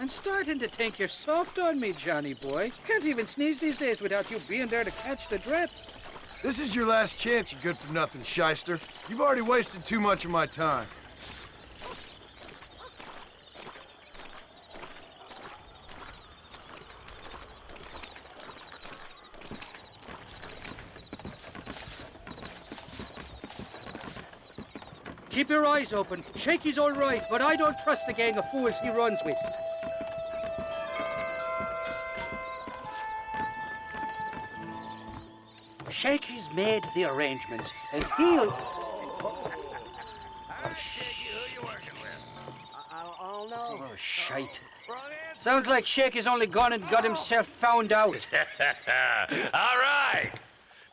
I'm starting to think you're soft on me, Johnny boy. Can't even sneeze these days without you being there to catch the drips. This is your last chance, you good-for-nothing shyster. You've already wasted too much of my time. Keep your eyes open. Shaky's all right, but I don't trust the gang of fools he runs with. Shaky's made the arrangements, and he'll... Oh, shite. Sounds like Shaky's only gone and got himself found out. All right.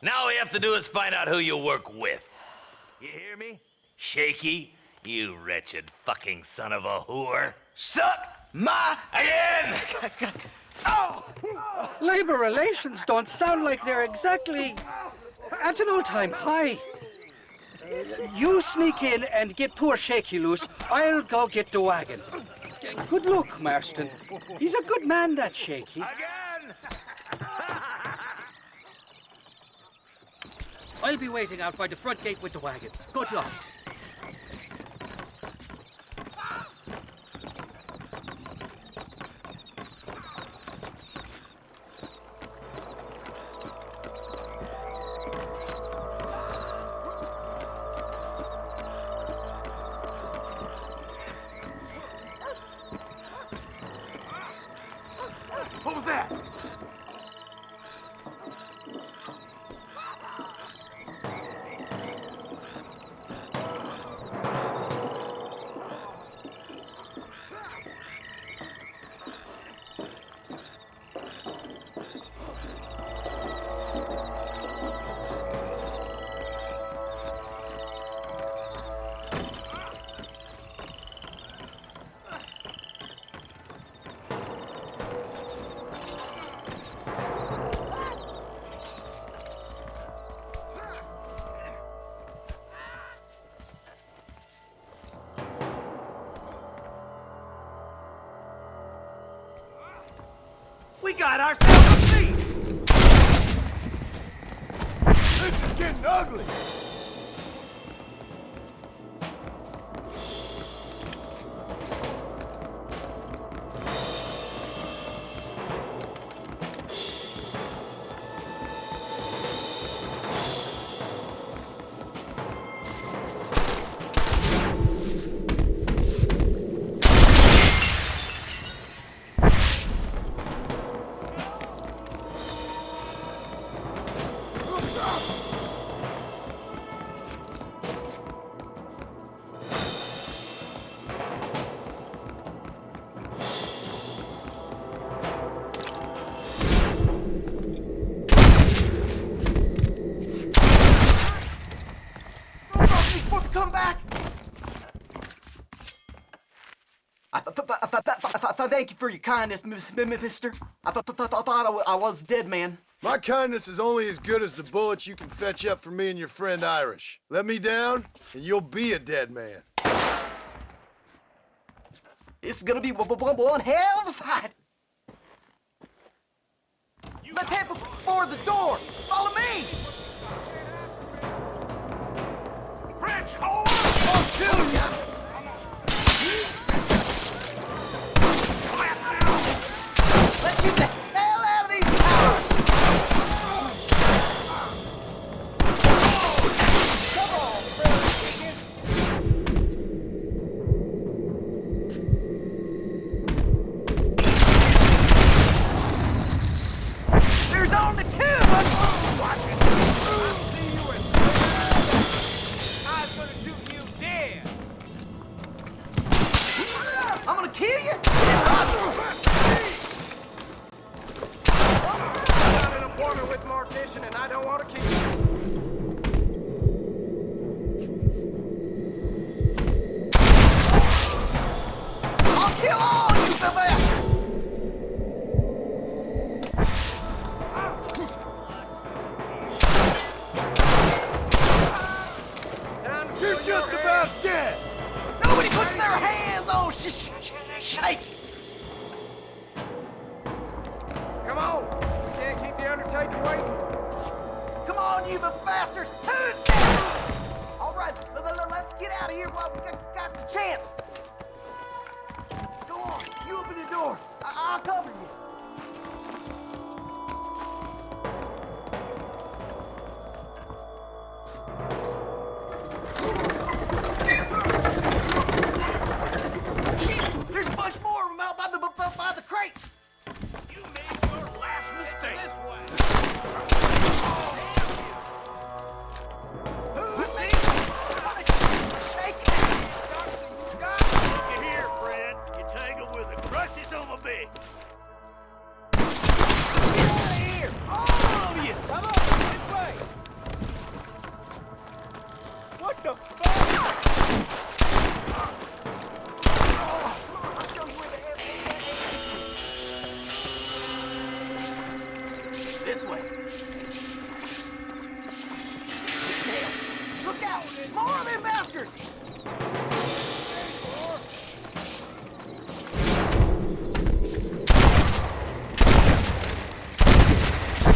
Now all we have to do is find out who you work with. You hear me? Shaky, you wretched fucking son of a whore. Suck my again! Oh! Labor relations don't sound like they're exactly at an all-time high. You sneak in and get poor Shaky loose. I'll go get the wagon. Good luck, Marston. He's a good man, that Shaky. I'll be waiting out by the front gate with the wagon. Good luck. that! We got ourselves a thief! This is getting ugly! Come back! Thank you for your kindness, mister. I thought I was dead man. My kindness is only as good as the bullets you can fetch up for me and your friend Irish. Let me down, and you'll be a dead man. This is gonna be one hell of a fight. Let's head for the door. Follow me. French, hold! I'll kill ya! Let's shoot the hell out of these towers! Come on, brother chicken! There's only two of us! Watch it! I'll see you in I was gonna shoot you dead! I'm gonna kill you? I'm not an informant with mortician, and I don't want to keep you. I'll kill all you bastards! You're just about dead! Nobody puts their hands on shake! Come on. We can't keep the Undertaker waiting. Come on, you bastards! All right, let's get out of here while we got the chance. Go on, you open the door. I'll cover you. Shit, there's a bunch more of them out by the crates. You made your last mistake. This way. Look at here, Fred. You tangled with a crusty son of a bitch. Get out of here, all of you. Come on, this way. What the fuck? This way. Look out! More of them bastards!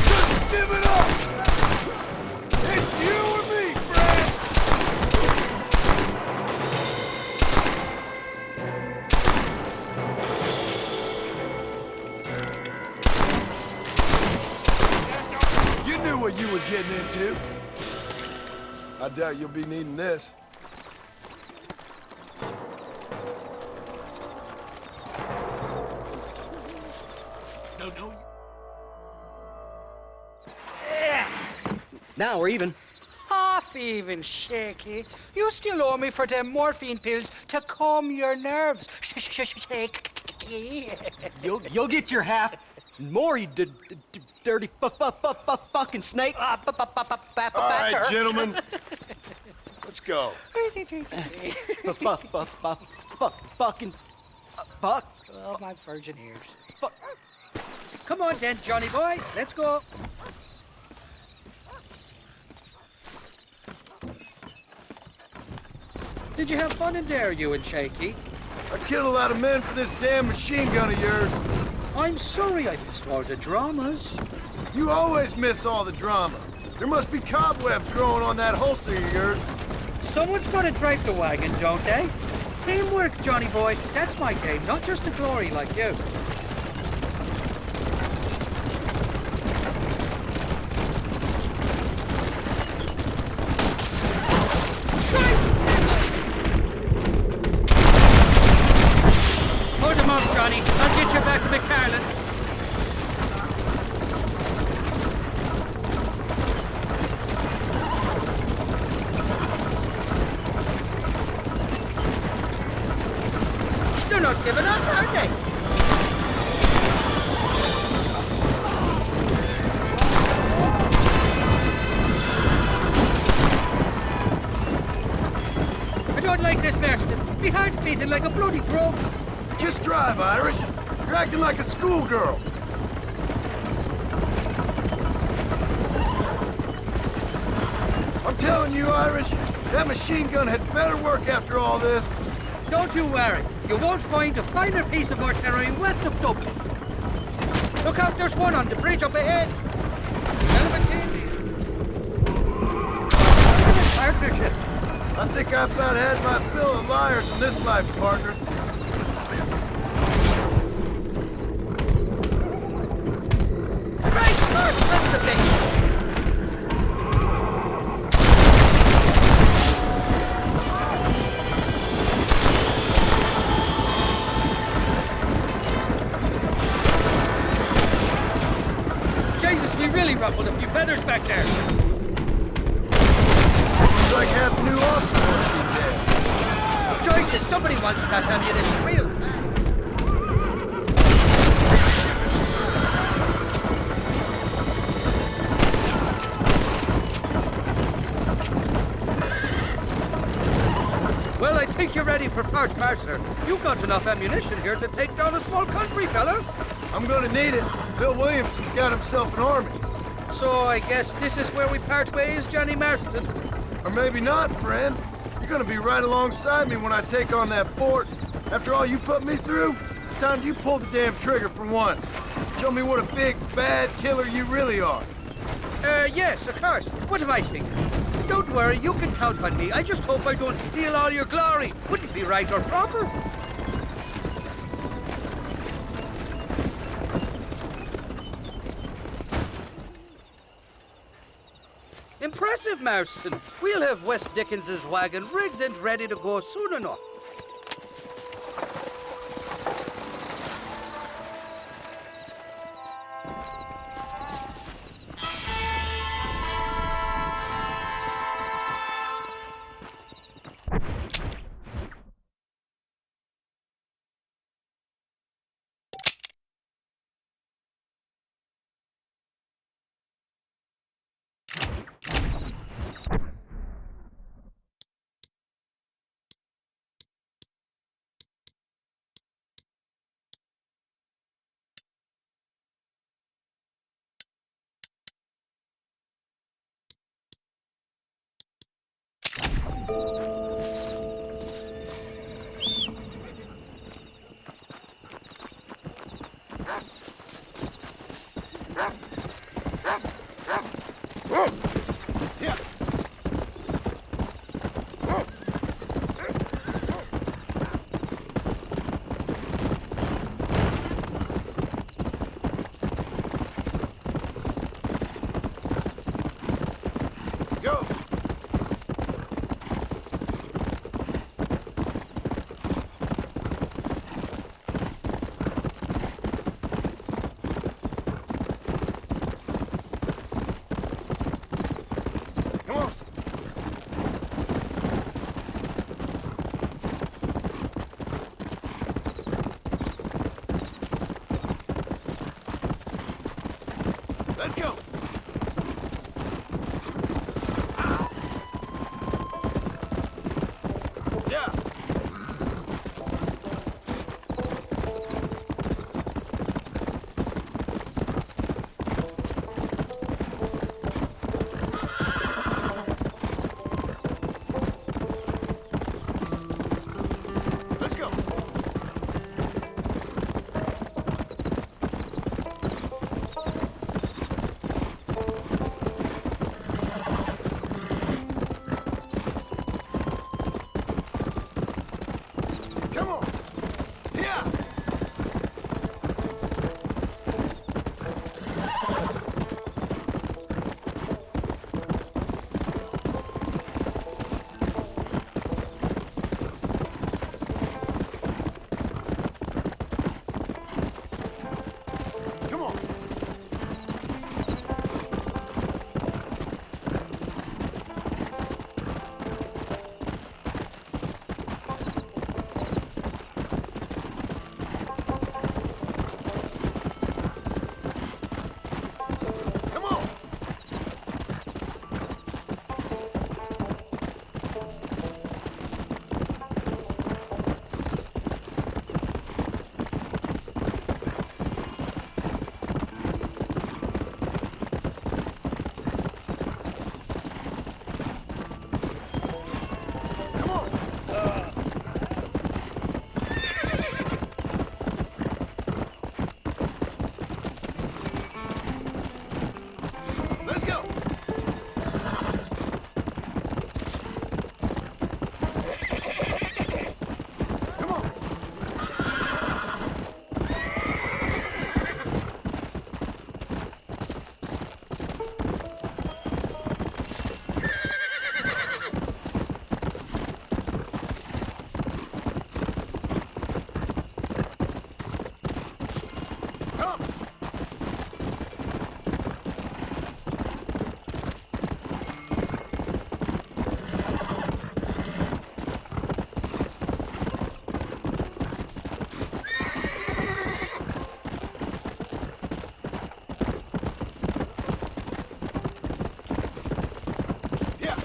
Just give it up! It's you or me, Fred! You knew what you was getting into. I doubt you'll be needing this. no. Now we're even. Half even, Shaky. You still owe me for them morphine pills to calm your nerves. Shaky. You'll get your half. More, you dirty fucking snake. All right, gentlemen. Let's go. Fucking fuck. Oh, my virgin ears. Come on then, Johnny boy. Let's go. Did you have fun in there, you and Shaky? I killed a lot of men for this damn machine gun of yours. I'm sorry I missed all the dramas. You always miss all the drama. There must be cobwebs growing on that holster of yours. Someone's got to drive the wagon, don't they? Teamwork, Johnny boy. That's my game, not just the glory like you. Hold him off, Johnny. I'll get you back to McFarland. They're not giving up, are they? I don't like this, Marston. My heart's beating like a bloody drum. Just drive, Irish. You're acting like a schoolgirl. I'm telling you, Irish, that machine gun had better work after all this. Don't you worry. You won't find a finer piece of artillery west of Dublin. Look out, there's one on the bridge up ahead. Partnership. I think I about had my fill of liars in this life, partner. Right, that's the thing. Really ruffled a few feathers back there. Seems like half the new Austin has been dead. Choices, somebody wants that ammunition real. Well, I think you're ready for Fort Mercer. You've got enough ammunition here to take down a small country, fella. I'm gonna need it. Bill Williamson's got himself an army. So I guess this is where we part ways, Johnny Marston. Or maybe not, friend. You're gonna be right alongside me when I take on that fort. After all you put me through, it's time you pull the damn trigger for once. Show me what a big, bad killer you really are. Yes, of course. What am I thinking? Don't worry, you can count on me. I just hope I don't steal all your glory. Wouldn't be right or proper. Impressive, Marston. We'll have West Dickens's wagon rigged and ready to go soon enough. Let's go. Yeah. Let's go. Come on. Yeah. Come on. Come on. Come on. Let's go. Come on. Come. Yeah.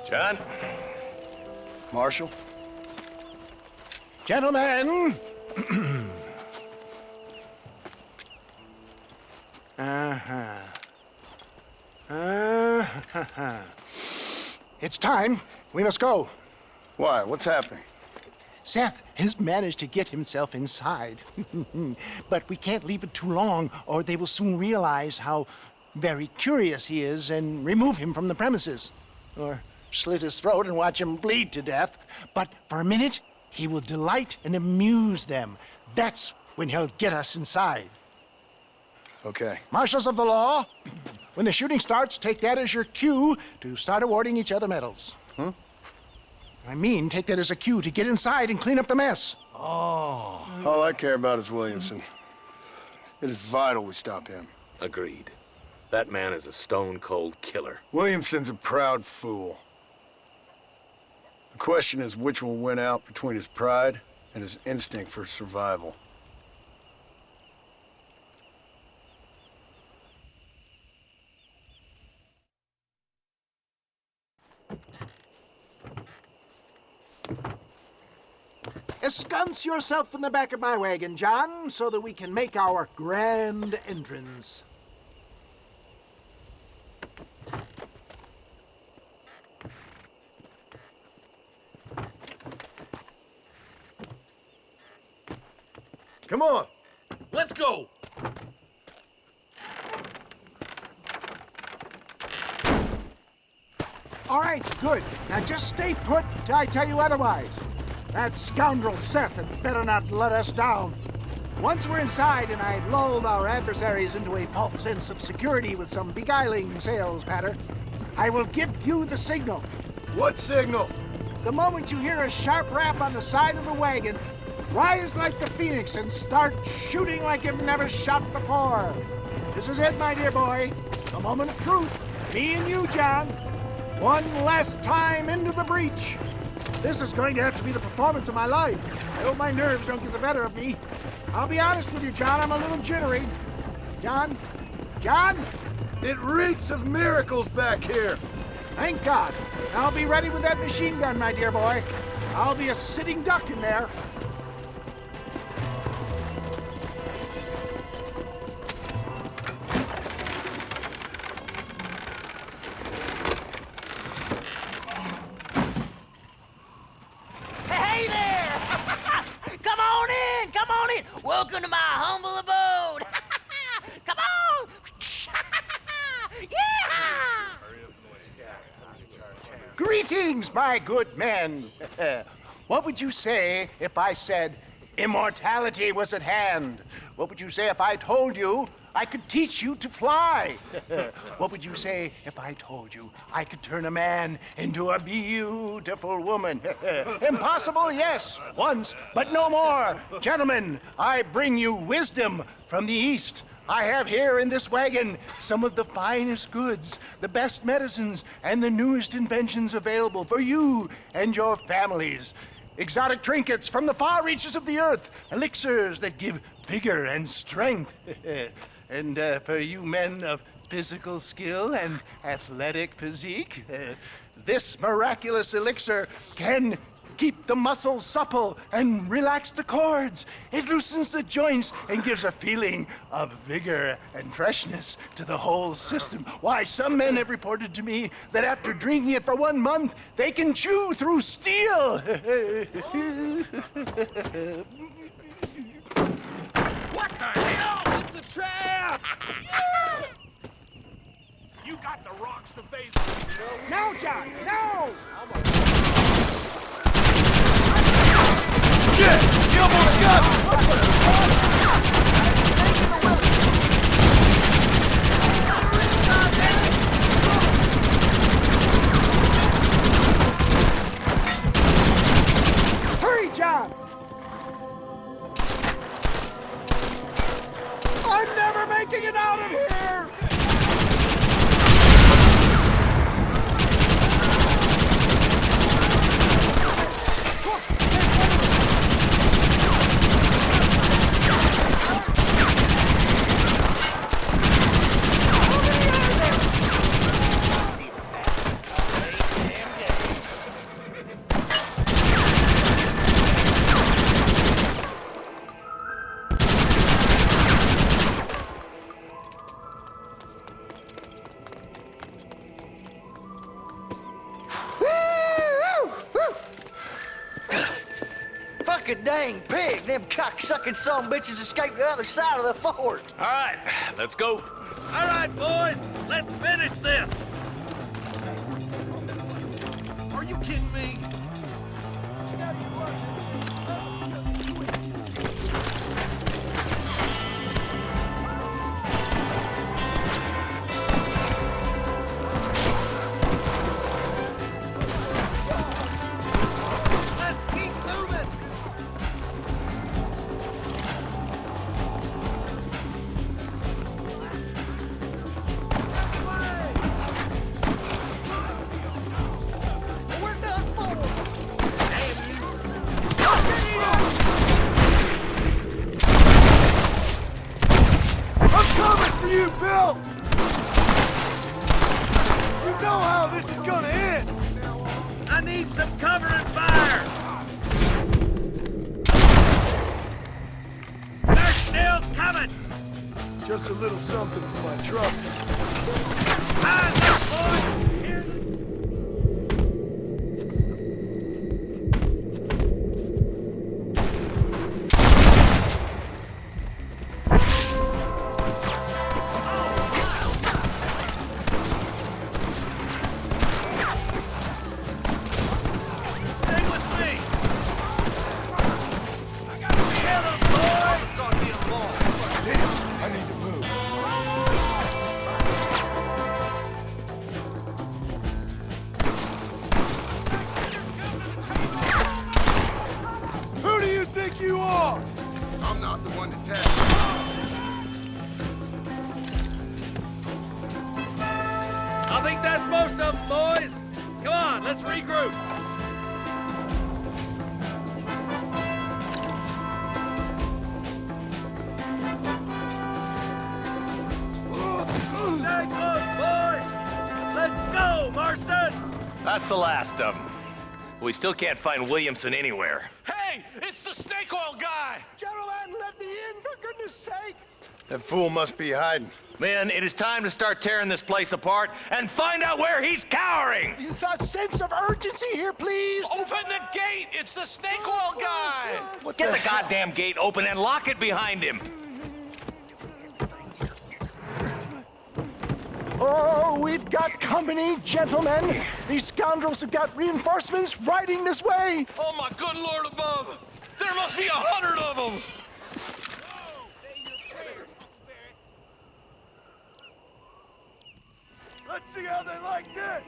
John? Marshal? Gentlemen! Uh-huh. Uh-huh. It's time. We must go. Why? What's happening? Seth has managed to get himself inside. But we can't leave it too long, or they will soon realize how very curious he is and remove him from the premises. Or slit his throat and watch him bleed to death. But for a minute, he will delight and amuse them. That's when he'll get us inside. Okay. Marshals of the law, when the shooting starts, take that as your cue to start awarding each other medals. Huh? I mean, take that as a cue to get inside and clean up the mess. Oh. All I care about is Williamson. It is vital we stop him. Agreed. That man is a stone-cold killer. Williamson's a proud fool. The question is which will win out between his pride and his instinct for survival. Ensconce yourself in the back of my wagon, John, so that we can make our grand entrance. Come on. Let's go! All right, good. Now just stay put till I tell you otherwise. That scoundrel Seth had better not let us down. Once we're inside and I've lulled our adversaries into a false sense of security with some beguiling sales patter, I will give you the signal. What signal? The moment you hear a sharp rap on the side of the wagon, rise like the phoenix and start shooting like you've never shot before. This is it, my dear boy. A moment of truth. Me and you, John. One last time into the breach. This is going to have to be the performance of my life. I hope my nerves don't get the better of me. I'll be honest with you, John, I'm a little jittery. John? John? It reeks of miracles back here. Thank God. I'll be ready with that machine gun, my dear boy. I'll be a sitting duck in there. Hey there! Come on in! Come on in! Welcome to my humble abode! Come on! Yeah! Greetings, my good men. What would you say if I said immortality was at hand? What would you say if I told you I could teach you to fly? What would you say if I told you I could turn a man into a beautiful woman? Impossible, yes, once, but no more. Gentlemen, I bring you wisdom from the East. I have here in this wagon some of the finest goods, the best medicines, and the newest inventions available for you and your families. Exotic trinkets from the far reaches of the earth, elixirs that give vigor and strength. And for you men of physical skill and athletic physique, this miraculous elixir can keep the muscles supple and relax the cords. It loosens the joints and gives a feeling of vigor and freshness to the whole system. Why, some men have reported to me that after drinking it for 1 month, they can chew through steel. What the hell? It's a trap! You got the rocks to face. No, John, no! Shit! You almost got me! Hurry, John! I'm never making it out of here! Fucking dang pig! Them cocksucking son bitches escaped the other side of the fort! All right, let's go. All right, boys, let's finish this. Are you kidding me? Let's keep moving. We're done for! I'm coming for you, Bill! You know how this is gonna end! I need some cover and fire. They're still coming. Just a little something for my trouble. Eyes up, boys. Here. Stay with me. I got to kill them, boys. I think that's most of them, boys. Come on, let's regroup. Stay close, boys. Let's go, Marston. That's the last of them. We still can't find Williamson anywhere. Hey, it's the snake oil guy! Gentlemen, let me in, for goodness sake! That fool must be hiding. Men, it is time to start tearing this place apart and find out where he's cowering! A sense of urgency here, please! Open the gate! It's the snake oil guy! Get the goddamn gate open and lock it behind him! Oh, we've got company, gentlemen! These scoundrels have got reinforcements riding this way! Oh, my good Lord above! There must be 100 of them! Let's see how they like this!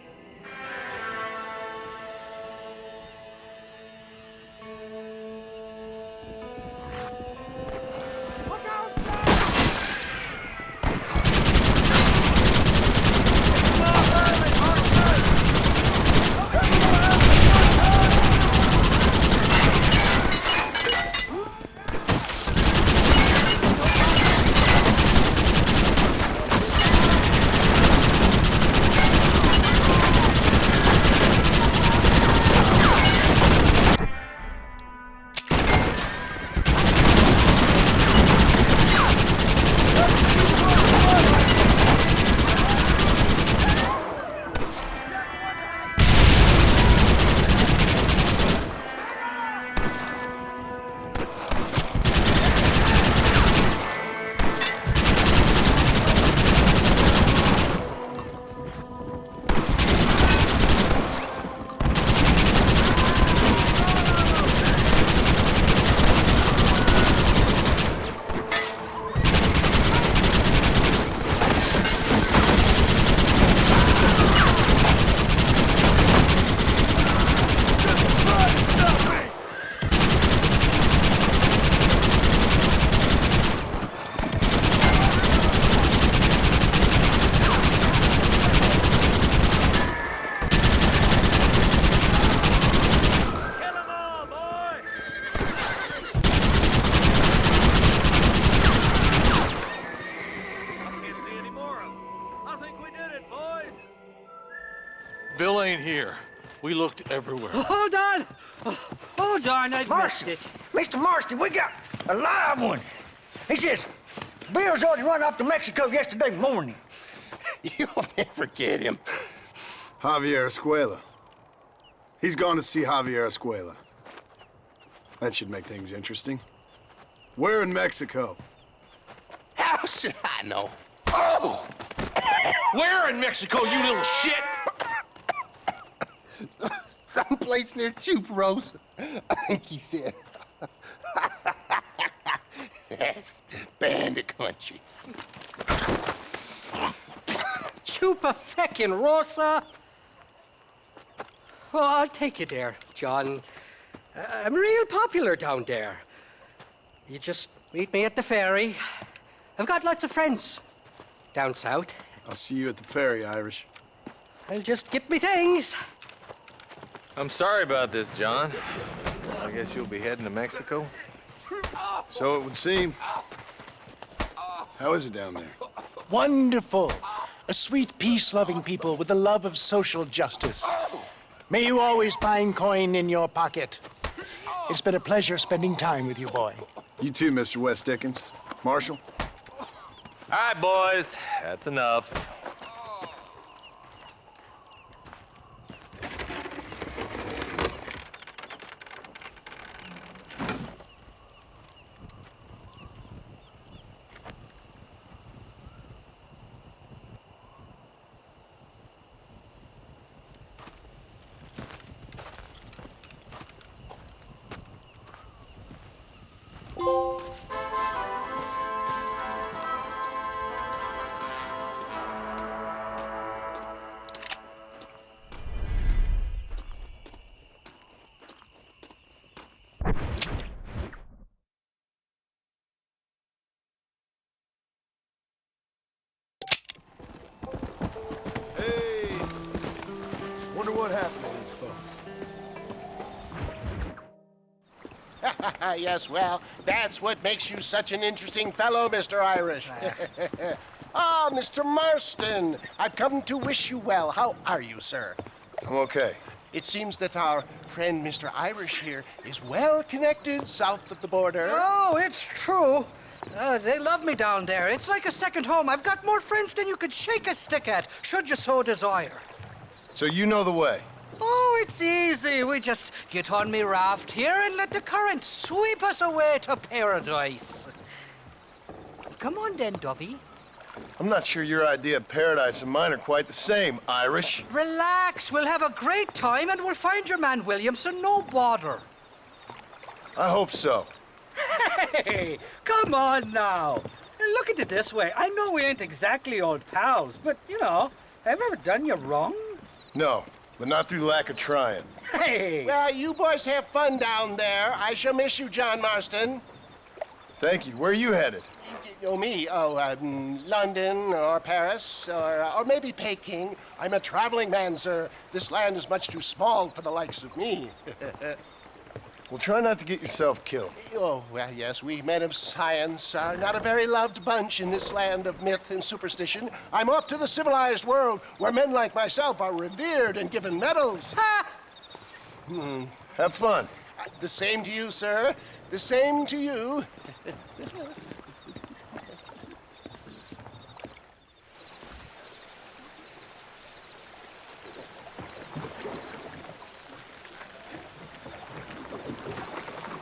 Bill ain't here. We looked everywhere. Hold on! Hold on, I missed it. Mr. Marston, we got a live one. He says, Bill's already run off to Mexico yesterday morning. You'll never get him. Javier Escuela. He's gone to see Javier Escuela. That should make things interesting. Where in Mexico? How should I know? Oh! Where in Mexico, you little shit? Someplace near Chuparosa, I think he said. That's bandit country. Chupa-feckin' Oh, I'll take you there, John. I'm real popular down there. You just meet me at the ferry. I've got lots of friends down south. I'll see you at the ferry, Irish. I'll just get me things. I'm sorry about this, John. I guess you'll be heading to Mexico? So it would seem. How is it down there? Wonderful. A sweet, peace-loving people with the love of social justice. May you always find coin in your pocket. It's been a pleasure spending time with you, boy. You too, Mr. West Dickens. Marshal? All right, boys. That's enough. Yes, well, that's what makes you such an interesting fellow, Mr. Irish. Ah, Mr. Marston, I've come to wish you well. How are you, sir? I'm okay. It seems that our friend Mr. Irish here is well connected south of the border. Oh, it's true. They love me down there. It's like a second home. I've got more friends than you could shake a stick at, should you so desire. So you know the way? Oh, it's easy. We just get on me raft here and let the current sweep us away to paradise. Come on then, Dovey. I'm not sure your idea of paradise and mine are quite the same, Irish. Relax. We'll have a great time and we'll find your man Williamson, no bother. I hope so. Hey, come on now. Look at it this way. I know we ain't exactly old pals, but, you know, have I ever done you wrong? No, but not through lack of trying. Hey! Well, you boys have fun down there. I shall miss you, John Marston. Thank you. Where are you headed? Oh, me? Oh, London or Paris or maybe Peking. I'm a traveling man, sir. This land is much too small for the likes of me. Well, try not to get yourself killed. Oh, well, yes, we men of science are not a very loved bunch in this land of myth and superstition. I'm off to the civilized world where men like myself are revered and given medals. Ha! Have fun. The same to you, sir. The same to you.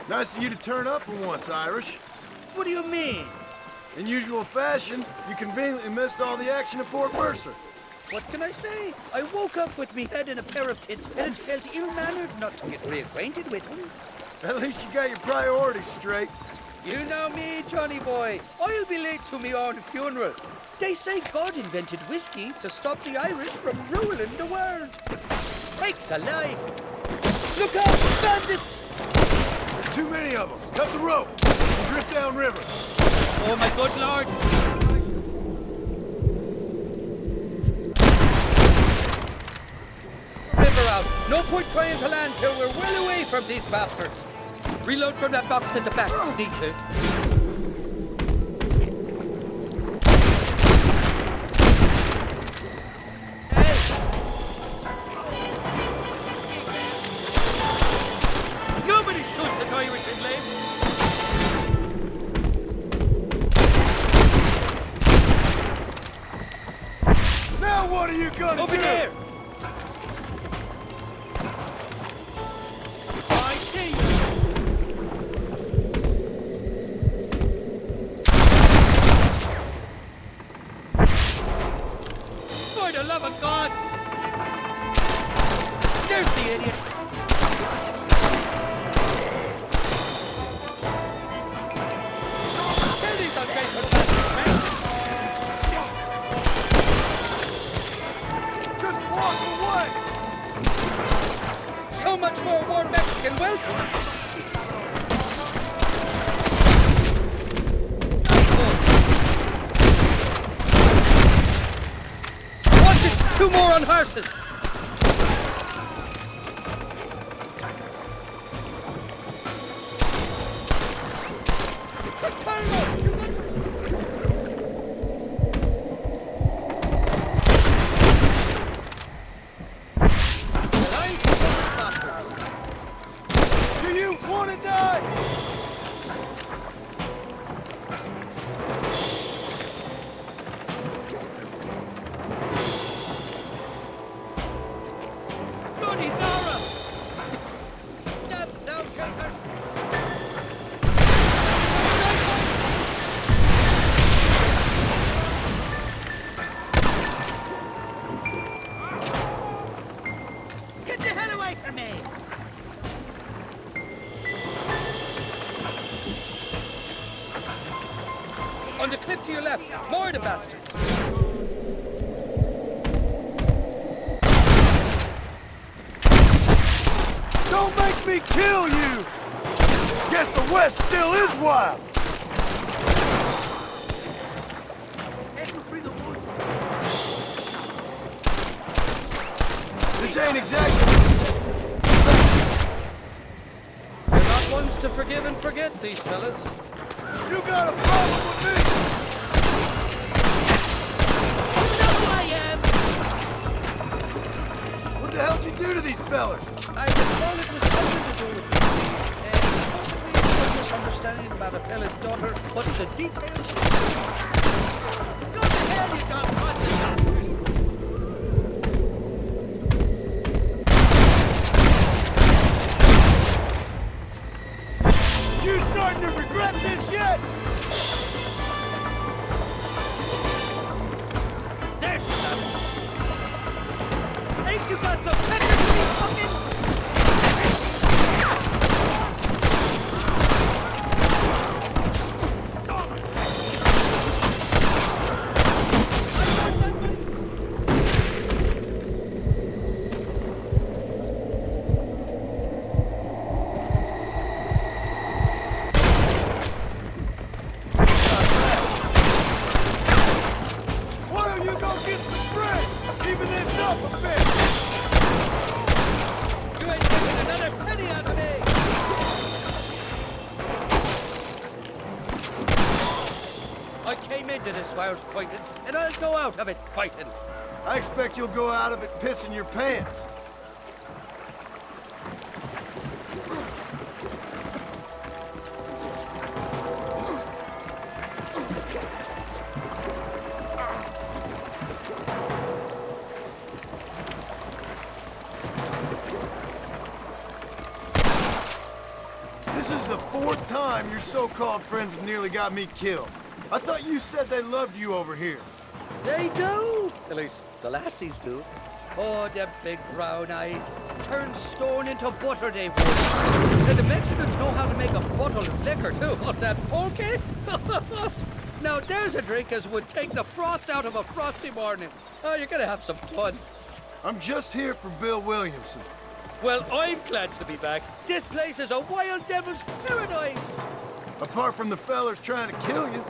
Nice of you to turn up for once, Irish. What do you mean? In usual fashion, you conveniently missed all the action at Fort Mercer. What can I say? I woke up with me head in a pair of tits and felt ill-mannered not to get reacquainted with him. At least you got your priorities straight. You know me, Johnny boy. I'll be late to me own funeral. They say God invented whiskey to stop the Irish from ruling the world. Sakes alive! Look out, bandits! Too many of them. Cut the rope. And drift down river. Oh, my good lord. River out. No point trying to land till we're well away from these bastards. Reload from that box at the back. Need to. Nobody shoots at Irish in lane. Now what are you gonna Over do? there! I see you! For the love of God! There's the idiot! Kill these ungrateful bastards, man! Just walk away! So much more warm Mexican welcome! Watch it! 2 more on horses! It's a colonel! You got Do you want to die? Bloody Nora! Down, Chester! Get the hell away from me! On the cliff to your left, more of the bastards. Don't make me kill you! Guess the West still is wild! This ain't exactly... You're not one best to forgive and forget these fellas. You got a problem with me? You know who I am! What the hell did you do to these fellas? I was told it was something to do with me. Possibly a misunderstanding about a fella's daughter, but the details... Go to hell, you dog! You starting to regret this yet? There's nothing. Ain't you got some pepper to be fucking... Why don't you go get some bread? Even this up a bit. You ain't taking another penny out of me! I came into this world fighting, and I'll go out of it fighting. I expect you'll go out of it pissing your pants. This is the fourth time your so-called friends have nearly got me killed. I thought you said they loved you over here. They do! At least the lassies do. Oh, them big brown eyes. Turn stone into butter, they would. And the Mexicans know how to make a bottle of liquor, too, on that pulque. Now, there's a drink as would take the frost out of a frosty morning. Oh, you're gonna have some fun. I'm just here for Bill Williamson. Well, I'm glad to be back. This place is a wild devil's paradise. Apart from the fellers trying to kill you.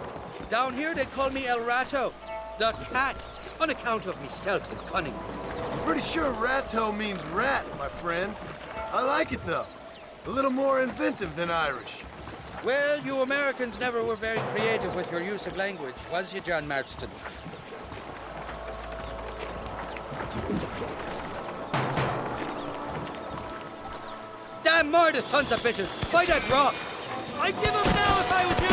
Down here, they call me El Rato, the cat, on account of me stealth and cunning. I'm pretty sure Rato means rat, my friend. I like it, though. A little more inventive than Irish. Well, you Americans never were very creative with your use of language, was you, John Marston? Damn murder, sons of bitches! By that rock! I'd give them now if I was you!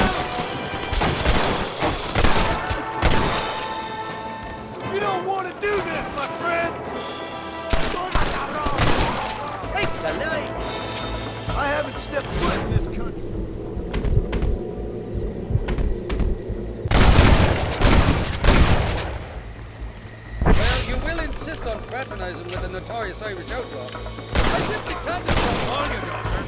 You don't want to do this, my friend! Sakes alive! I haven't stepped foot in this country. Well, you will insist on fraternizing with a notorious Irish outlaw. I simply can't inform all you doctors.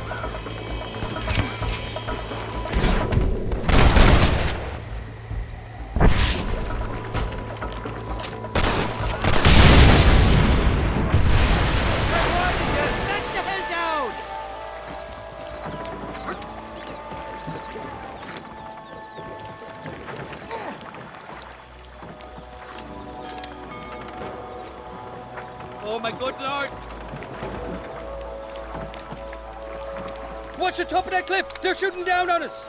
Oh, my good Lord! Watch the top of that cliff! They're shooting down on us!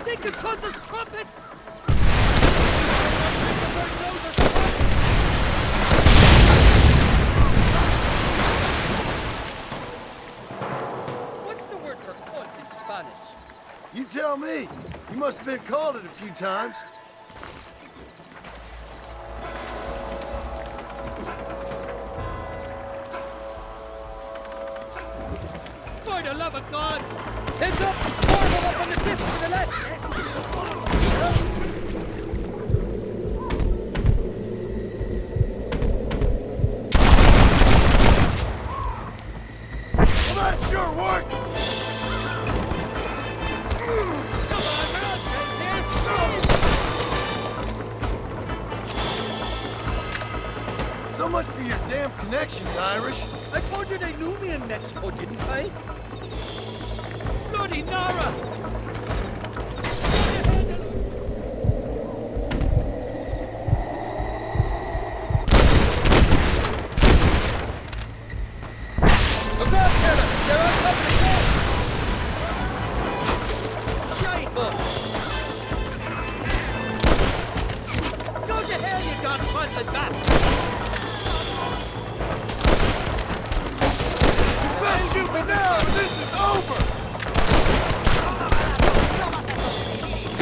Stinking sons of trumpets! What's the word for cunt in Spanish? You tell me. You must have been called it a few times. For the love of God! Heads up! More of them up on the cliffs to the left! Well, that sure worked! Come on, we're on friends here! connections, Irish. I told you they knew me in Mexico, didn't I? Bloody Nara! Look out, Taylor! They're on top of the hill! Giant hook! Go to hell, you Don-Fronted bastard! Best shoot me now, or this is over!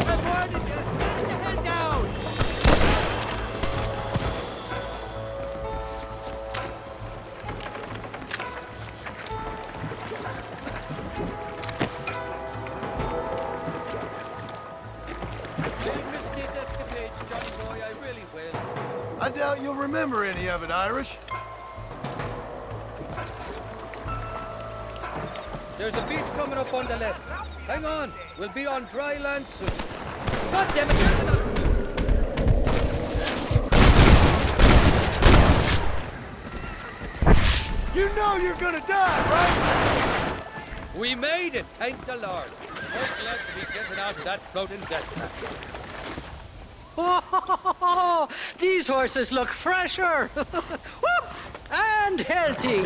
I warned you! Get the hell down! You'll miss these escapades, Johnny boy, I really will. I doubt you'll remember any of it, Irish. There's a beach coming up on the left. Hang on, we'll be on dry land soon. God damn it, there's another. You know you're gonna die, right? We made it, thank the Lord. We're glad to be getting out of that floating death trap. Oh, these horses look fresher. And healthy.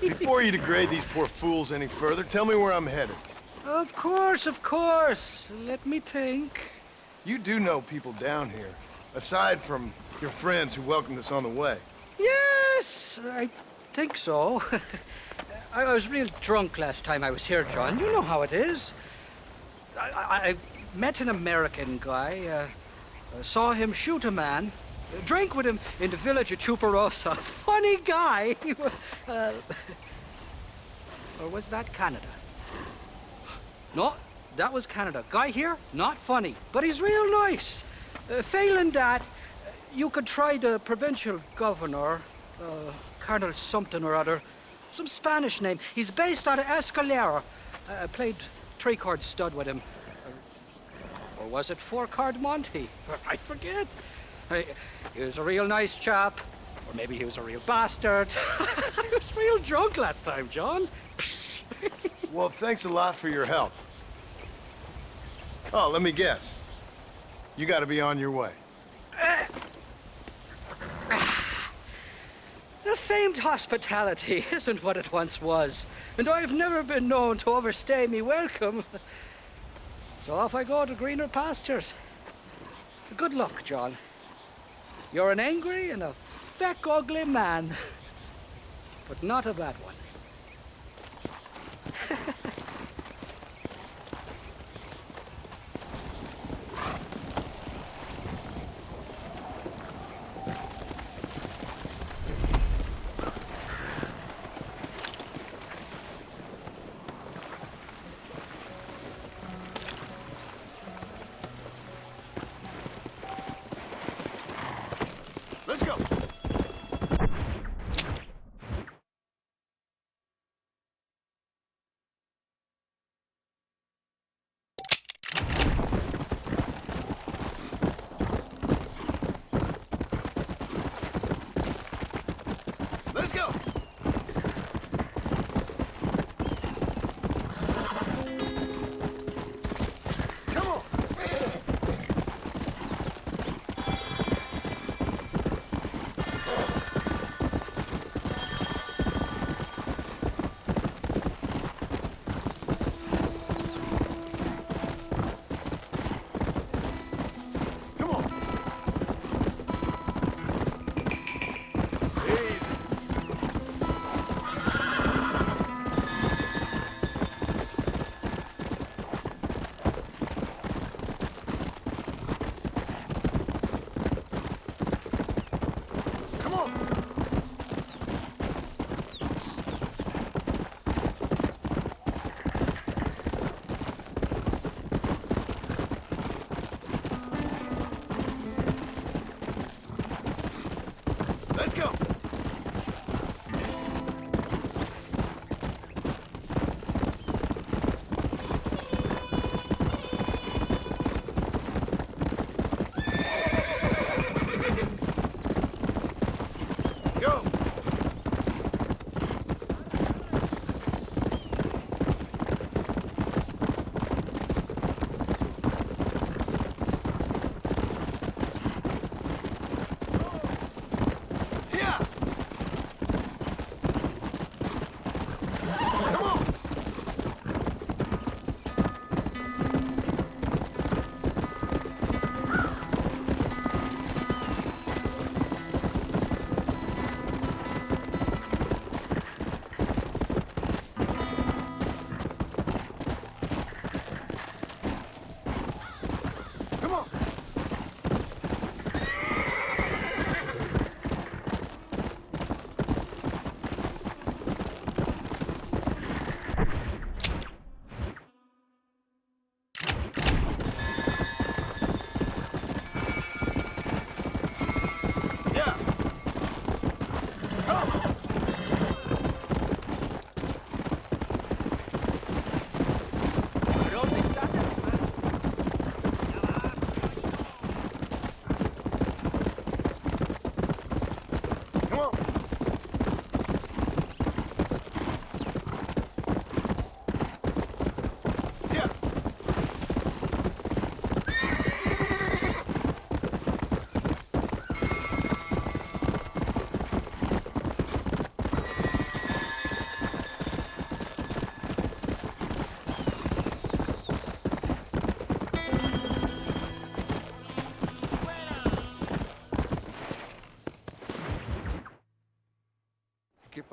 Before you degrade these poor fools any further, tell me where I'm headed. Of course, of course. Let me think. You do know people down here, aside from your friends who welcomed us on the way. Yes, I think so. I was real drunk last time I was here, John. You know how it is. I met an American guy, saw him shoot a man, drank with him in the village of Chuparosa. Funny guy. Or was that Canada? No, that was Canada. Guy here, not funny, but he's real nice. Failing that, you could try the provincial governor, Colonel something or other, some Spanish name. He's based out of Escalera. Played three-card stud with him. Or was it four-card Monty? I forget. He was a real nice chap. Or maybe he was a real bastard. I was real drunk last time, John. Well, thanks a lot for your help. Oh, let me guess. You gotta be on your way. The famed hospitality isn't what it once was, and I've never been known to overstay me welcome. So off I go to greener pastures. Good luck, John. You're an angry and a feck ugly man, but not a bad one.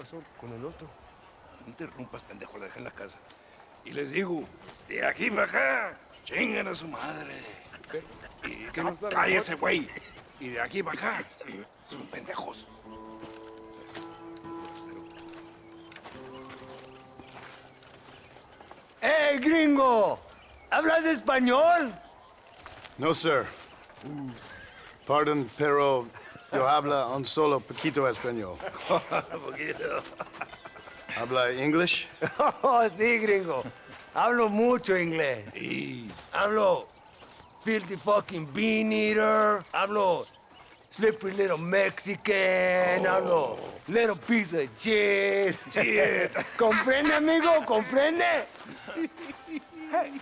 pasó con el otro? No interrumpas, pendejo, la dejé en la casa. Y les digo, de aquí para acá, chingan a su madre. Y que no cállese, güey. Y de aquí para acá, son pendejos. ¡Hey, gringo! ¿Hablas español? No, sir. Pardon, pero yo habla un solo poquito español. Poquito. ¿Habla English? Oh, sí, gringo. Hablo mucho inglés. Sí. Hablo filthy fucking bean eater. Hablo slippery little Mexican. Hablo little piece of shit. Shit. ¿Comprende, amigo? ¿Comprende? Hey,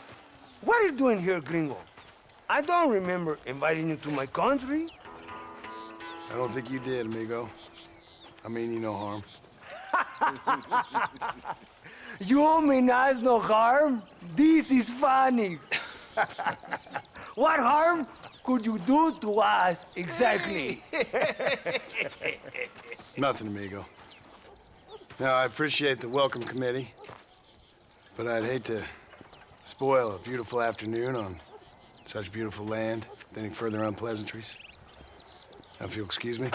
what are you doing here, gringo? I don't remember inviting you to my country. I don't think you did, amigo. I mean you no harm. You mean us no harm? This is funny. What harm could you do to us exactly? Nothing, amigo. Now, I appreciate the welcome committee, but I'd hate to spoil a beautiful afternoon on such beautiful land with any further unpleasantries. Now, if you'll excuse me.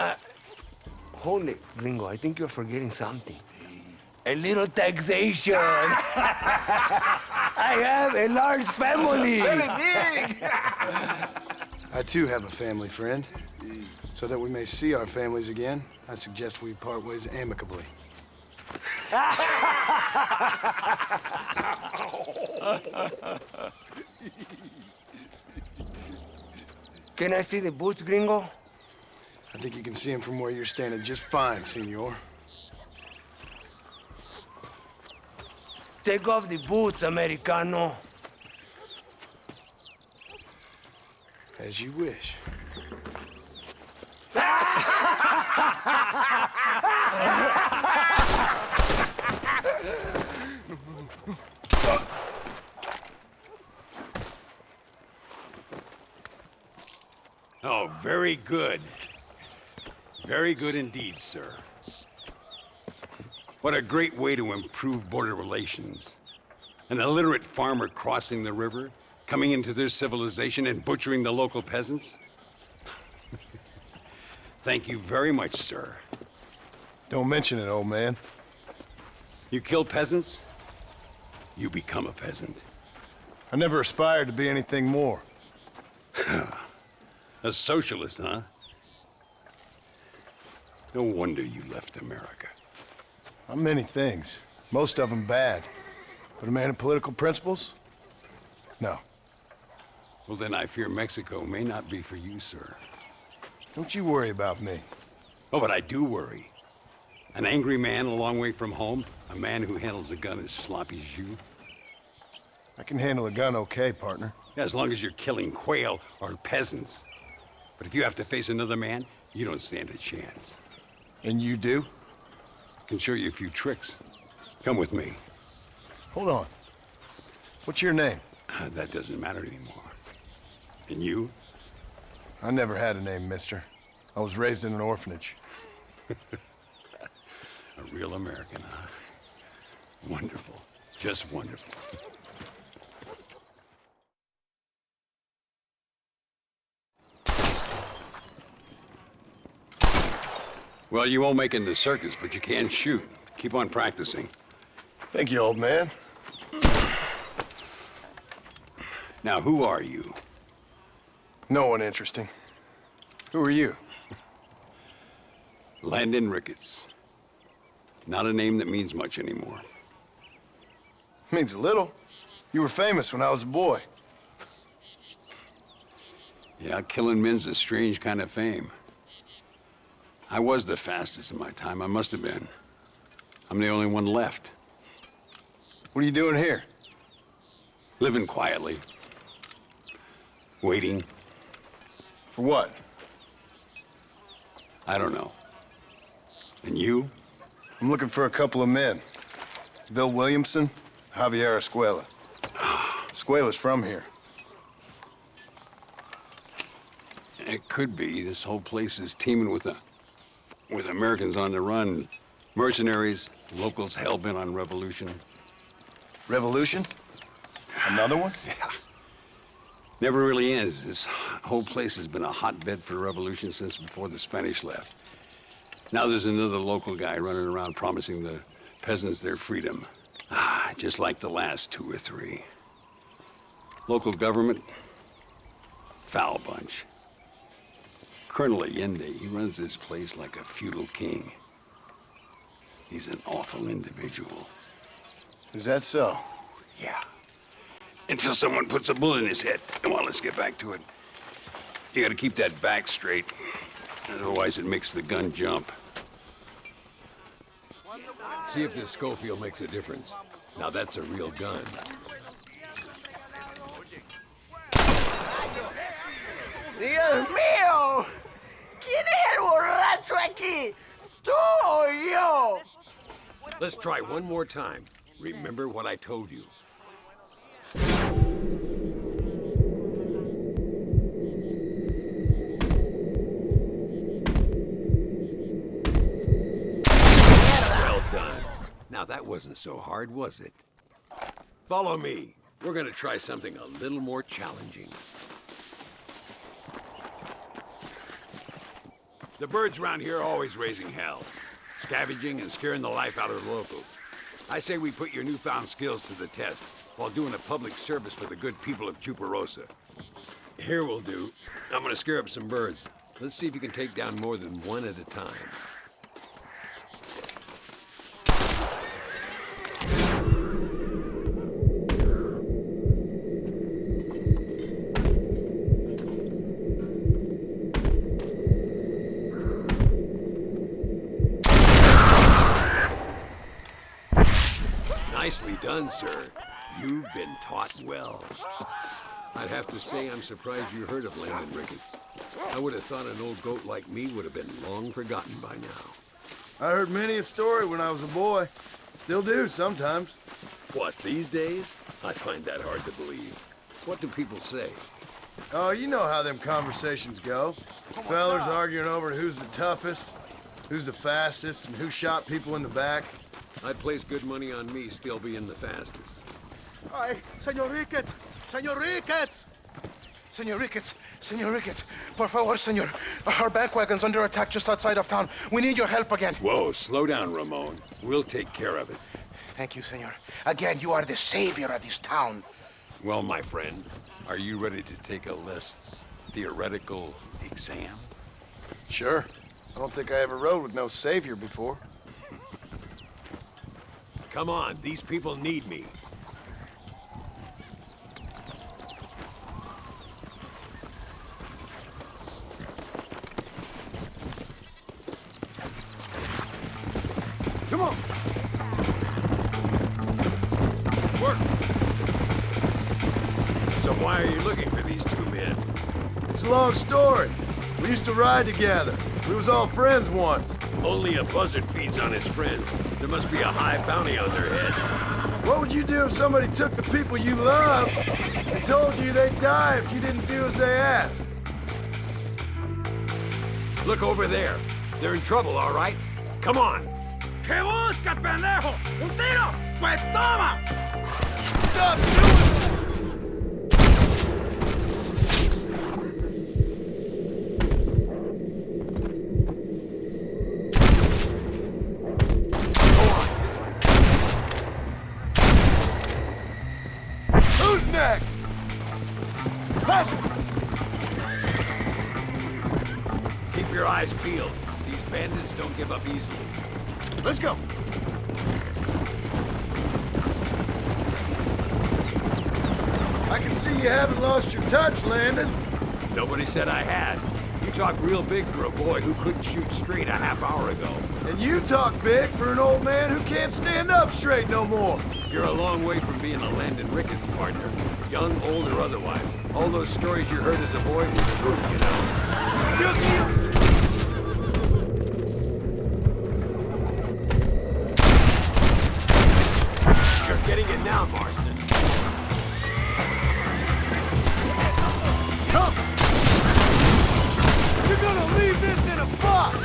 Hold it, gringo. I think you're forgetting something. A little taxation. I have a large family. Very big. I, too, have a family friend. So that we may see our families again, I suggest we part ways amicably. Can I see the boots, gringo? I think you can see them from where you're standing just fine, senor. Take off the boots, Americano. As you wish. Oh, very good. Very good indeed, sir. What a great way to improve border relations. An illiterate farmer crossing the river, coming into their civilization and butchering the local peasants. Thank you very much, sir. Don't mention it, old man. You kill peasants, you become a peasant. I never aspired to be anything more. A socialist, huh? No wonder you left America. I'm many things. Most of them bad. But a man of political principles? No. Well, then I fear Mexico may not be for you, sir. Don't you worry about me. Oh, but I do worry. An angry man a long way from home, a man who handles a gun as sloppy as you. I can handle a gun okay, partner. Yeah, as long as you're killing quail or peasants. But if you have to face another man, you don't stand a chance. And you do? I can show you a few tricks. Come with me. Hold on. What's your name? That doesn't matter anymore. And you? I never had a name, mister. I was raised in an orphanage. A real American, huh? Wonderful. Just wonderful. Well, you won't make it in the circus, but you can shoot. Keep on practicing. Thank you, old man. Now, who are you? No one interesting. Who are you? Landon Ricketts. Not a name that means much anymore. Means a little. You were famous when I was a boy. Yeah, killing men's a strange kind of fame. I was the fastest in my time. I must have been. I'm the only one left. What are you doing here? Living quietly. Waiting. For what? I don't know. And you? I'm looking for a couple of men. Bill Williamson, Javier Escuela. Escuela's from here. It could be. This whole place is teeming with Americans on the run. Mercenaries, locals hell-bent on revolution. Revolution? Another one? Yeah. Never really ends. This whole place has been a hotbed for revolution since before the Spanish left. Now there's another local guy running around promising the peasants their freedom. Just like the last 2 or 3. Local government, foul bunch. Colonel Allende, he runs this place like a feudal king. He's an awful individual. Is that so? Yeah. Until someone puts a bullet in his head. Come on, let's get back to it. You gotta keep that back straight. Otherwise it makes the gun jump. See if this Schofield makes a difference. Now that's a real gun. ¡Dios mío! ¿Quién es el borracho aquí? ¿Tú o yo? Let's try one more time. Remember what I told you. Well done. Now that wasn't so hard, was it? Follow me. We're gonna try something a little more challenging. The birds around here are always raising hell, scavenging and scaring the life out of the locals. I say we put your newfound skills to the test while doing a public service for the good people of Chuparosa. Here we'll do. I'm gonna scare up some birds. Let's see if you can take down more than one at a time. Nicely done, sir. You've been taught well. I'd have to say I'm surprised you heard of Landon Ricketts. I would have thought an old goat like me would have been long forgotten by now. I heard many a story when I was a boy. Still do sometimes. What, these days? I find that hard to believe. What do people say? Oh, you know how them conversations go. Fellers arguing over who's the toughest, who's the fastest, and who shot people in the back. I'd place good money on me still being the fastest. Ay, Señor Ricketts! Señor Ricketts! Señor Ricketts! Señor Ricketts! Por favor, señor. Our back wagon's under attack just outside of town. We need your help again. Whoa, slow down, Ramon. We'll take care of it. Thank you, senor. Again, you are the savior of this town. Well, my friend, are you ready to take a less theoretical exam? Sure. I don't think I ever rode with no savior before. Come on, these people need me. Come on. Work. So why are you looking for these 2 men? It's a long story. We used to ride together. We was all friends once. Only a buzzard feeds on his friends. There must be a high bounty on their heads. What would you do if somebody took the people you love and told you they'd die if you didn't do as they asked? Look over there. They're in trouble, all right? Come on. ¿Qué buscas, pendejo? ¿Un tiro? ¡Pues toma! Stop doing that! Who's next? Pass it! Keep your eyes peeled. These bandits don't give up easily. Let's go. I can see you haven't lost your touch, Landon. Nobody said I had. You talk real big for a boy who couldn't shoot straight a half hour ago. And you talk big for an old man who can't stand up straight no more. You're a long way from being a Landon Ricketts partner. Young, old, or otherwise. All those stories you heard as a boy were true, you know. You're getting it now, Marston. Come! You're gonna leave this in a box!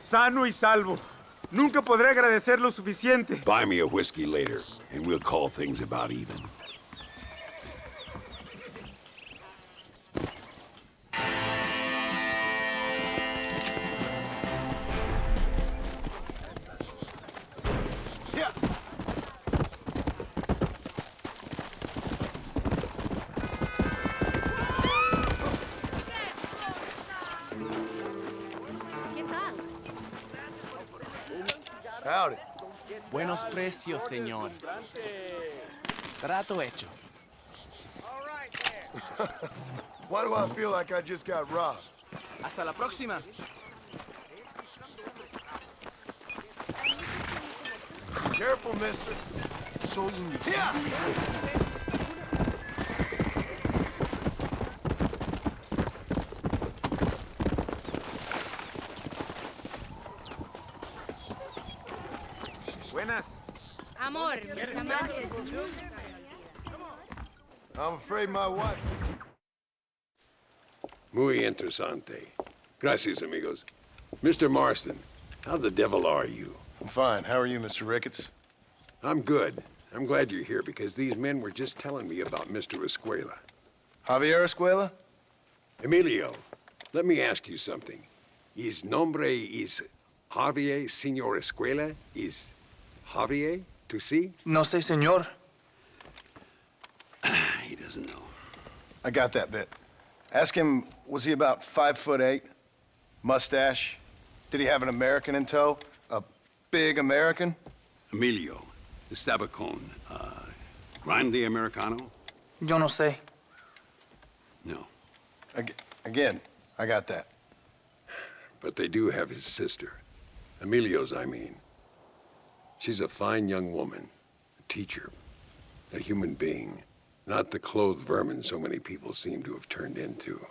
sano y salvo. Nunca podré agradecer lo suficiente. Buy me a whiskey later, and we'll call things about even. Howdy. Buenos precios, señor. Trato hecho. Why do I feel like I just got robbed? Hasta la próxima. Careful, mister. Soy Buenas. Amor, mis amables. I'm afraid my wife... Muy interesante. Gracias, amigos. Mr. Marston, how the devil are you? I'm fine. How are you, Mr. Ricketts? I'm good. I'm glad you're here because these men were just telling me about Mr. Escuela. Javier Escuela? Emilio, let me ask you something. His nombre is Javier Señor Escuela? Is Javier to see? No sé, señor. He doesn't know. I got that bit. Ask him, was he about 5'8"? Mustache? Did he have an American in tow? A big American? Emilio, the Stabacone, Grande Americano? Yo no sé. No. Again, I got that. But they do have his sister. Emilio's, I mean. She's a fine young woman, a teacher, a human being, not the clothed vermin so many people seem to have turned into.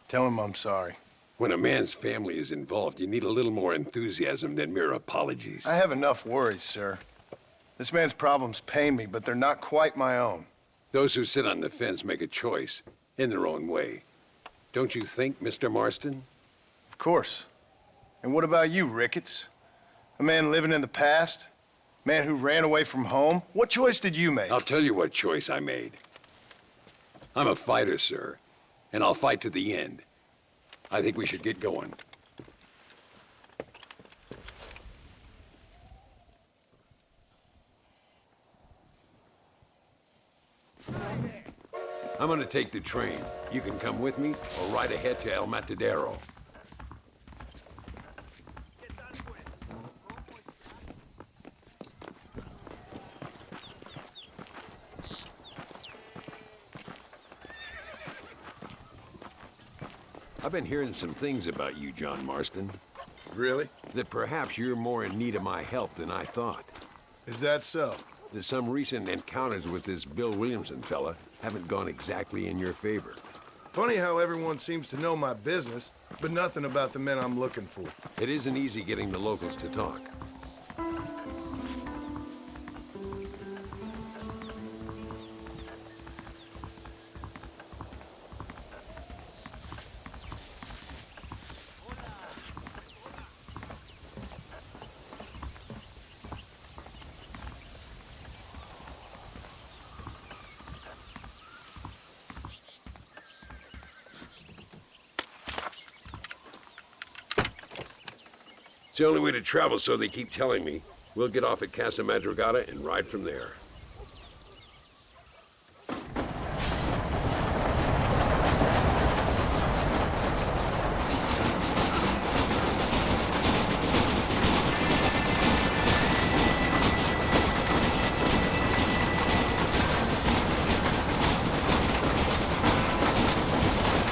Tell him I'm sorry. When a man's family is involved, you need a little more enthusiasm than mere apologies. I have enough worries, sir. This man's problems pain me, but they're not quite my own. Those who sit on the fence make a choice, in their own way. Don't you think, Mr. Marston? Of course. And what about you, Ricketts? A man living in the past? Man who ran away from home? What choice did you make? I'll tell you what choice I made. I'm a fighter, sir, and I'll fight to the end. I think we should get going. I'm gonna take the train. You can come with me or ride ahead to El Matadero. I've been hearing some things about you, John Marston. Really? That perhaps you're more in need of my help than I thought. Is that so? That some recent encounters with this Bill Williamson fella haven't gone exactly in your favor. Funny how everyone seems to know my business, but nothing about the men I'm looking for. It isn't easy getting the locals to talk. It's the only way to travel, so they keep telling me. We'll get off at Casa Madrugada and ride from there.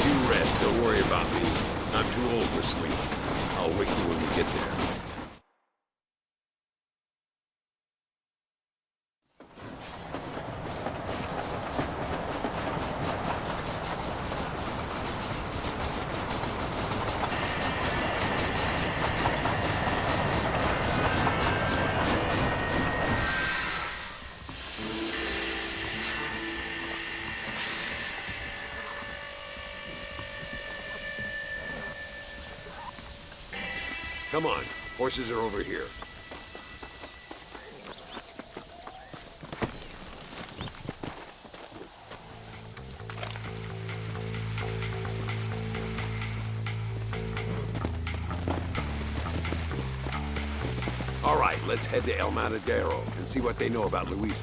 You rest, don't worry about me. I'm too old for sleep. I'll wake you when we get there. Come on, horses are over here. All right, let's head to El Matadero and see what they know about Luisa.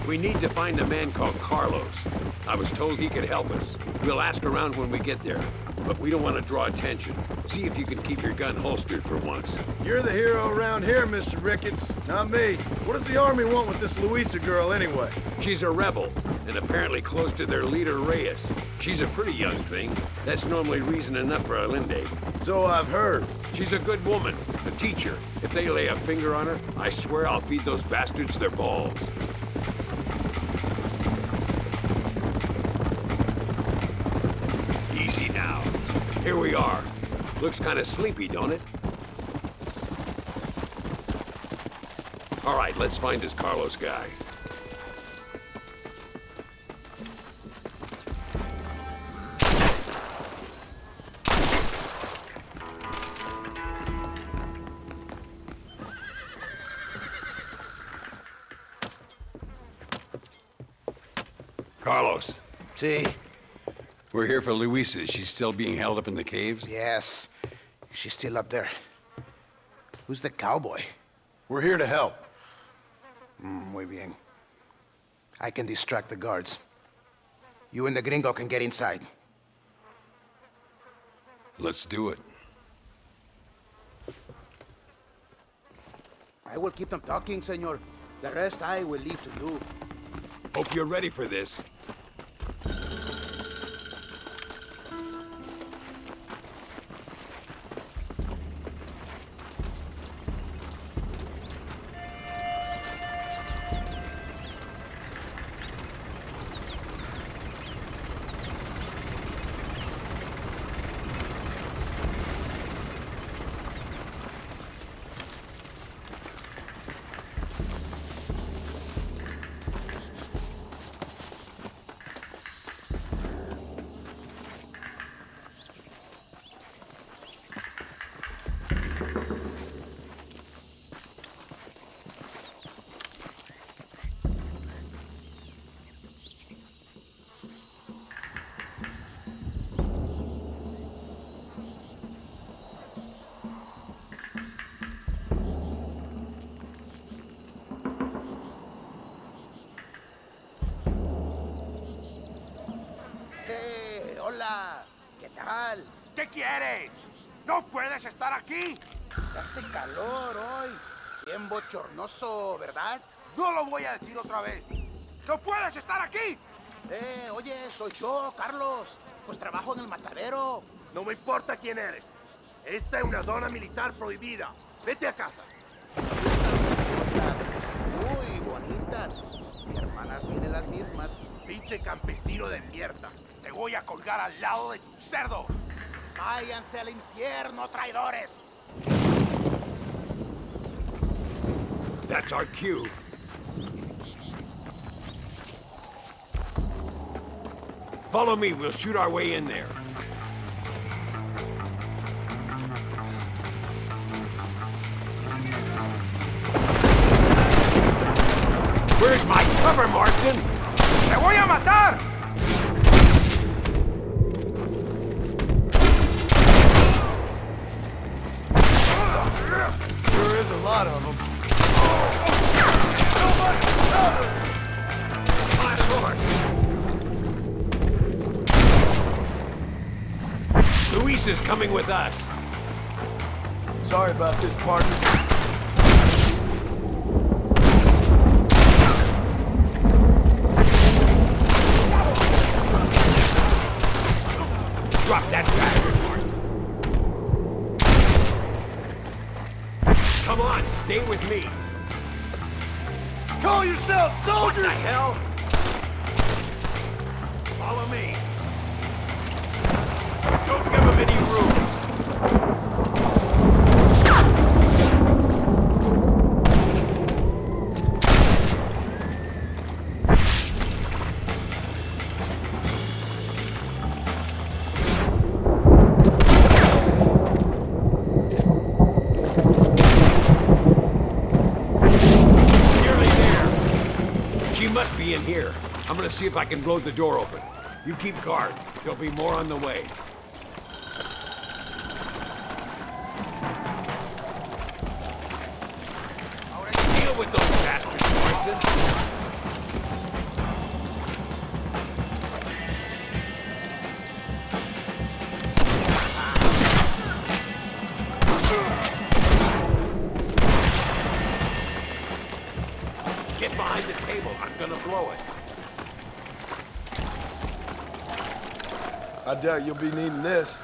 We need to find a man called Carlos. I was told he could help us. We'll ask around when we get there, but we don't want to draw attention. See if you can keep your gun holstered for once. You're the hero around here, Mr. Ricketts, not me. What does the army want with this Luisa girl anyway? She's a rebel, and apparently close to their leader, Reyes. She's a pretty young thing. That's normally reason enough for a Undead. So I've heard. She's a good woman, a teacher. If they lay a finger on her, I swear I'll feed those bastards their balls. Easy now. Here we are. Looks kind of sleepy, don't it? All right, let's find this Carlos guy. Carlos. See? We're here for Luisa. She's still being held up in the caves? Yes. She's still up there. Who's the cowboy? We're here to help. Muy bien. I can distract the guards. You and the gringo can get inside. Let's do it. I will keep them talking, senor. The rest I will leave to you. Hope you're ready for this. Hola, ¿qué tal? ¿Qué quieres? ¿No puedes estar aquí? Hace calor hoy. Bien bochornoso, ¿verdad? No lo voy a decir otra vez. ¡No puedes estar aquí! Oye, soy yo, Carlos. Pues trabajo en el matadero. No me importa quién eres. Esta es una zona militar prohibida. Vete a casa. Muy bonitas. Mi hermana tiene las mismas. Pinche campesino de mierda. Te voy a colgar al lado de tu cerdo. Váyanse al infierno, traidores. That's our cue. Follow me, we'll shoot our way in there. Where's my cover, Marston? ¡Te voy a matar! Sure is a lot of them. My lord! Luisa's coming with us. Sorry about this, partner. Drop that bastard, Marston. Come on, stay with me. Call yourself soldiers! What the hell? Follow me. Don't give him any room. in here. I'm gonna see if I can blow the door open. You keep guard. There'll be more on the way. Deal with those bastards, Marston. Get behind the table. I'm gonna blow it. I doubt you'll be needing this.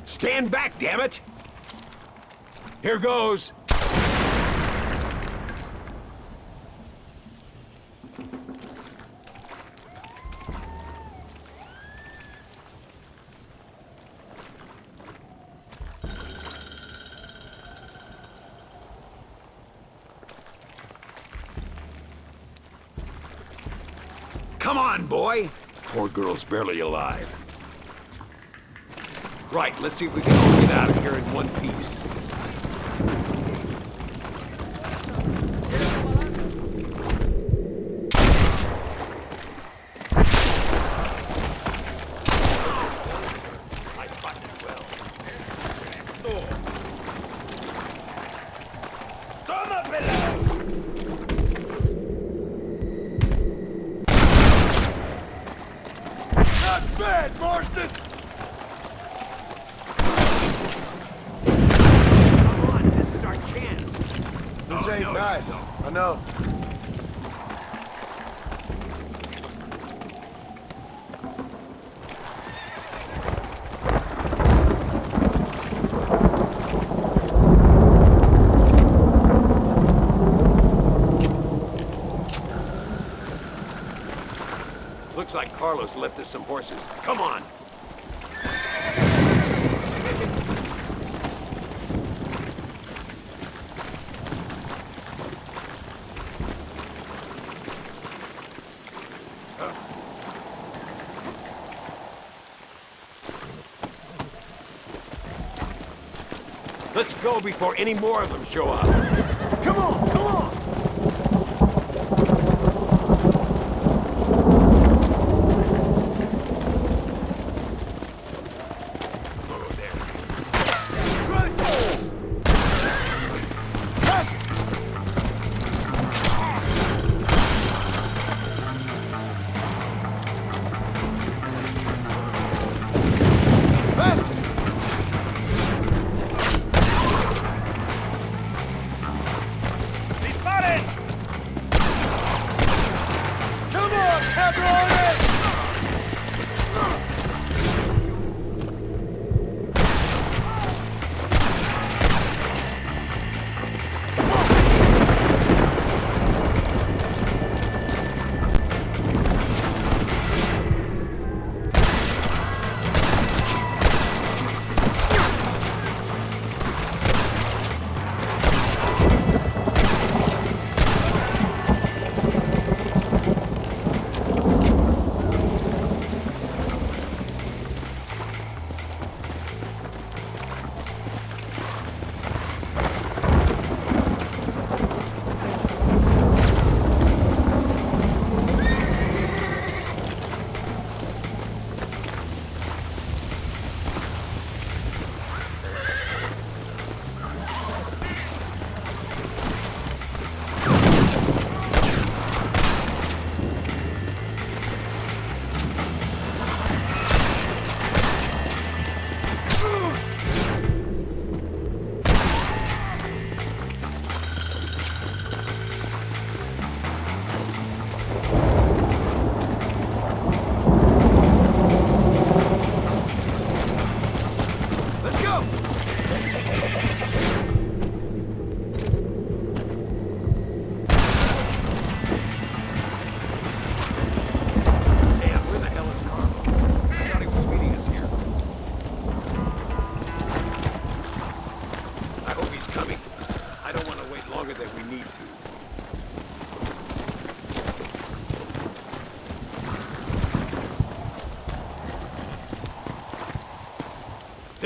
Stand back, damn it! Here goes. Come on, boy! Poor girl's barely alive. Right, let's see if we can all get out of here in one piece. I fought it well. Toma, pelado! Not bad, Marston! This ain't nice. I know. Looks like Carlos left us some horses. Come on! Let's go before any more of them show up. Come on, come on!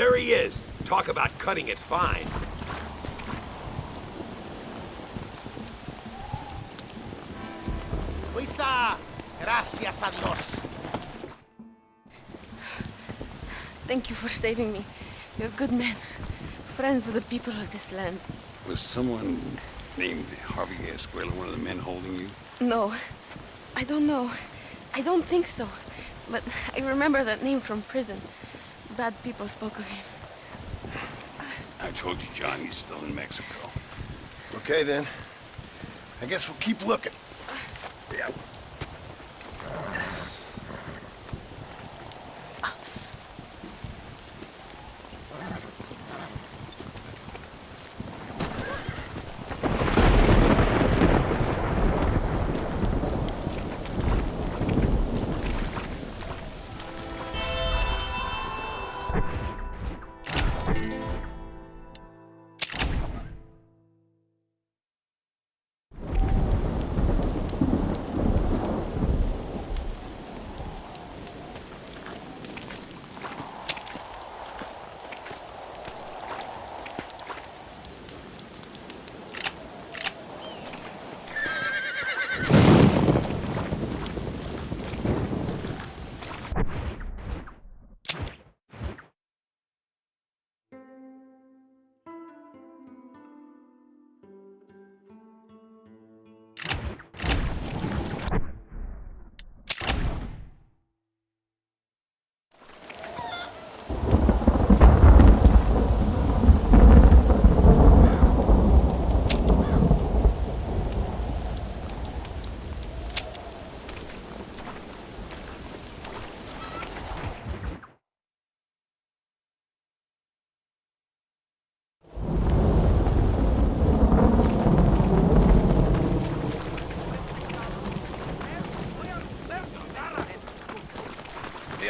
There he is. Talk about cutting it fine. Luisa, gracias a Dios. Thank you for saving me. You're good men. Friends of the people of this land. Was someone named Harvey Escuela one of the men holding you? No, I don't know. I don't think so. But I remember that name from prison. Bad people spoke of him. I told you, John, he's still in Mexico. Okay, then. I guess we'll keep looking. Yeah.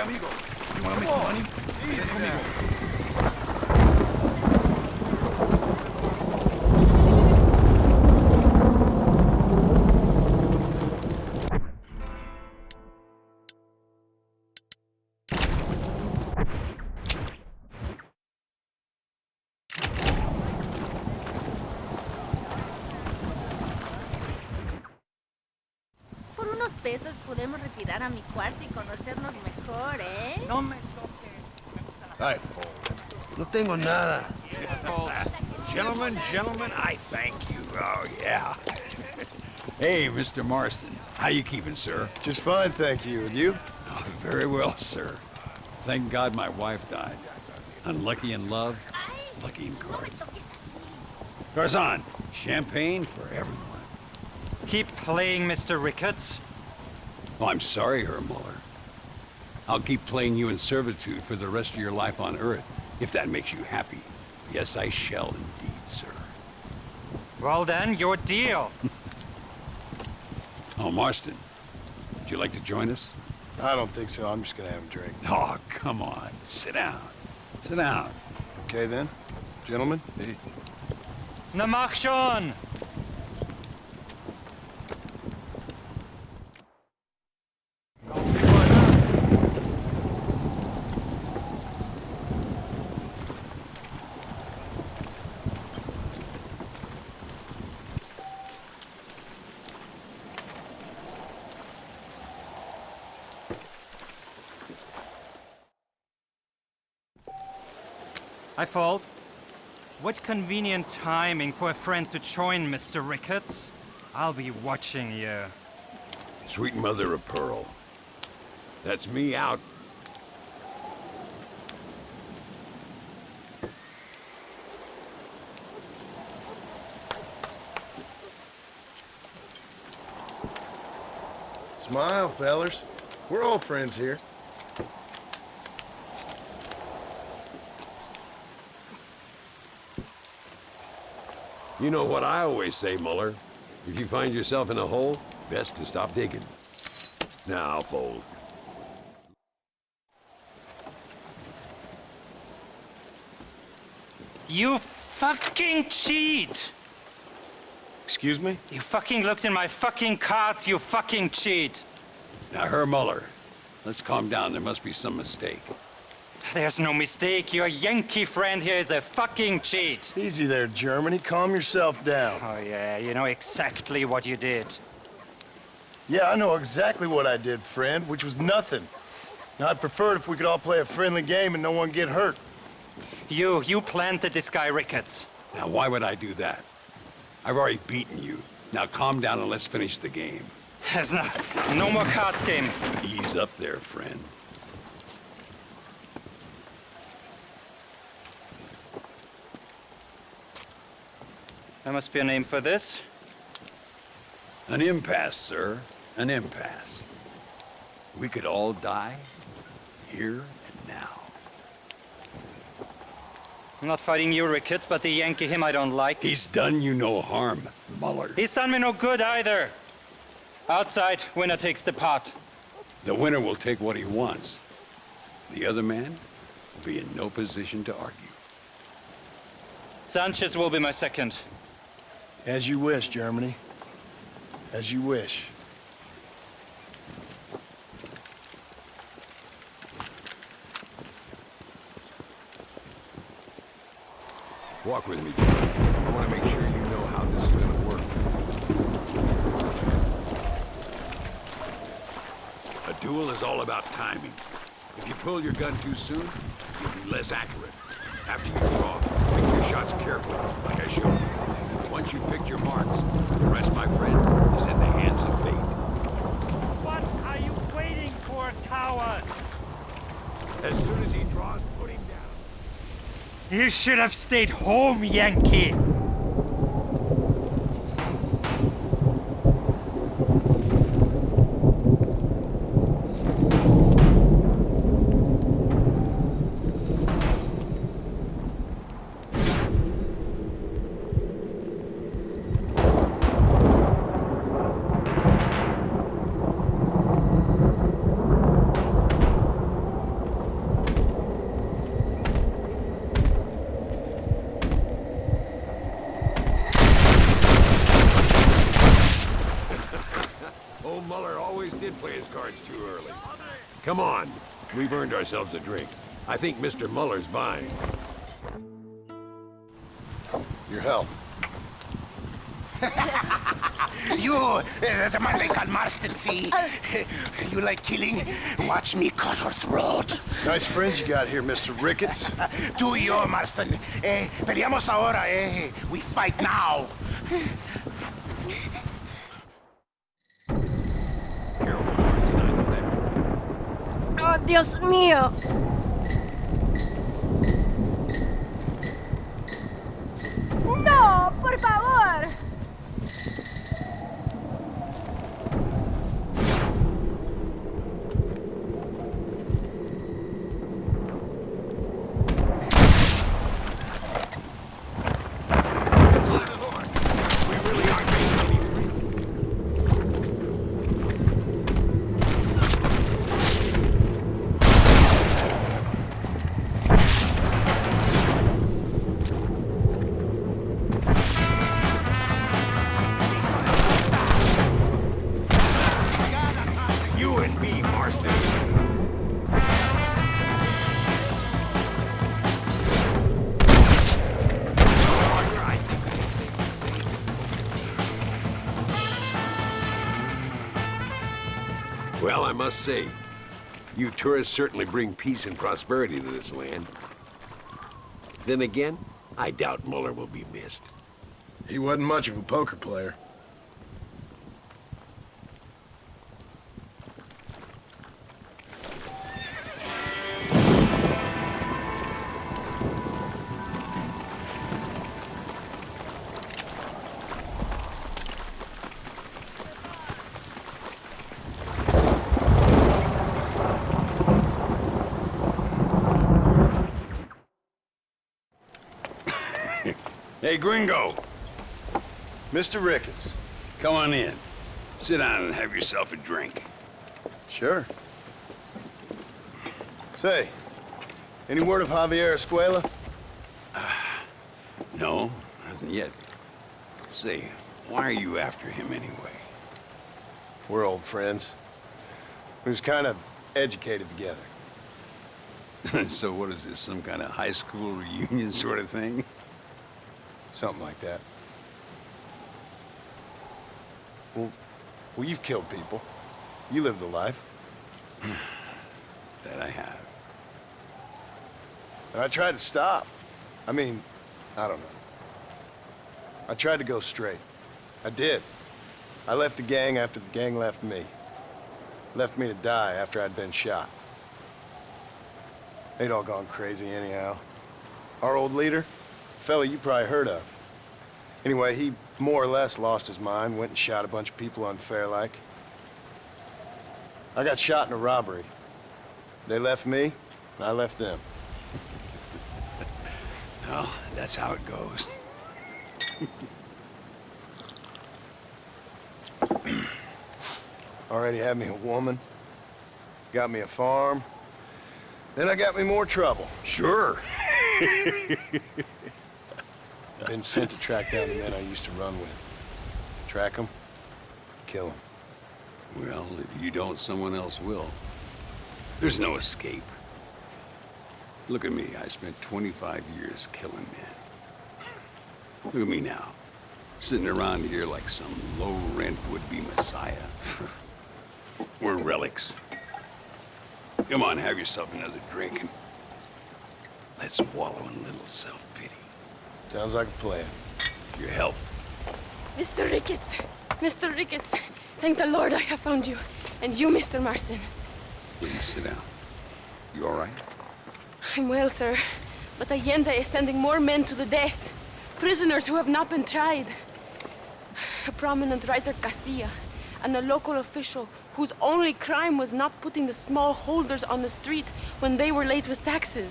amigo. You wanna make some money? Ven conmigo. Por unos pesos podemos retirar a mi cuarto y conocernos mejor, ¿eh? No me toques. Ay, no tengo nada. Gentlemen, I thank you. Oh, yeah. Hey, Mr. Marston. How you keeping, sir? Just fine, thank you. And you? Oh, very well, sir. Thank God my wife died. Unlucky in love, lucky in cards. Garzon, champagne for everyone. Keep playing, Mr. Ricketts. Oh, I'm sorry, Herr Muller. I'll keep playing you in servitude for the rest of your life on Earth, if that makes you happy. Yes, I shall indeed, sir. Well then, your deal. Oh, Marston, would you like to join us? I don't think so. I'm just gonna have a drink. Oh, come on. Sit down. Sit down. Okay, then. Gentlemen. Hey. Na mach schon! I fault. What convenient timing for a friend to join, Mr. Ricketts. I'll be watching you. Sweet mother of pearl. That's me out. Smile, fellers. We're all friends here. You know what I always say, Muller. If you find yourself in a hole, best to stop digging. Now I'll fold. You fucking cheat! Excuse me? You fucking looked in my fucking cards, you fucking cheat! Now, Herr Muller, let's calm down. There must be some mistake. There's no mistake. Your Yankee friend here is a fucking cheat. Easy there, Germany. Calm yourself down. Oh, yeah, you know exactly what you did. Yeah, I know exactly what I did, friend, which was nothing. Now, I'd prefer it if we could all play a friendly game and no one get hurt. You planted this guy Ricketts. Now, why would I do that? I've already beaten you. Now, calm down and let's finish the game. There's no more cards game. Ease up there, friend. There must be a name for this. An impasse, sir. An impasse. We could all die here and now. I'm not fighting you, Ricketts, but the Yankee him I don't like. He's done you no harm, Muller. He's done me no good either. Outside, winner takes the pot. The winner will take what he wants. The other man will be in no position to argue. Sanchez will be my second. As you wish, Germany. As you wish. Walk with me, John. I want to make sure you know how this is going to work. A duel is all about timing. If you pull your gun too soon, you'll be less accurate. After you draw, pick your shots carefully, like I showed you. Once you've picked your marks, the rest, my friend, is in the hands of fate. What are you waiting for, coward? As soon as he draws, put him down. You should have stayed home, Yankee. Come on. We've earned ourselves a drink. I think Mr. Muller's buying. Your health. You, the man they call Marston, see? You like killing? Watch me cut her throat. Nice friends you got here, Mr. Ricketts. Tú y yo, Marston. Peleamos ahora, We fight now. Oh, Dios mío. No, por favor. Well, I must say, you tourists certainly bring peace and prosperity to this land. Then again, I doubt Muller will be missed. He wasn't much of a poker player. Hey, Gringo. Mr. Ricketts. Come on in. Sit down and have yourself a drink. Sure. Say, any word of Javier Escuela? No, nothing yet. Say, why are you after him anyway? We're old friends. We was kind of educated together. So what is this, some kind of high school reunion sort of thing? Something like that. Well, you've killed people. You lived the life. That I have. And I tried to stop. I mean, I don't know. I tried to go straight. I did. I left the gang after the gang left me. Left me to die after I'd been shot. They'd all gone crazy anyhow. Our old leader, fella you probably heard of. Anyway, he more or less lost his mind, went and shot a bunch of people unfair like. I got shot in a robbery. They left me, and I left them. Well, that's how it goes. Already had me a woman, got me a farm, then I got me more trouble. Sure. Been sent to track down the men I used to run with. Track them, kill them. Well, if you don't, someone else will. There's no escape. Look at me, I spent 25 years killing men. Look at me now, sitting around here like some low-rent would-be messiah. We're relics. Come on, have yourself another drink and let's wallow in a little self-pity. Sounds like a plan. Your health. Mr. Ricketts! Mr. Ricketts! Thank the Lord I have found you. And you, Mr. Marston. Please sit down. You all right? I'm well, sir. But Allende is sending more men to the death. Prisoners who have not been tried. A prominent writer, Castilla, and a local official whose only crime was not putting the small holders on the street when they were late with taxes.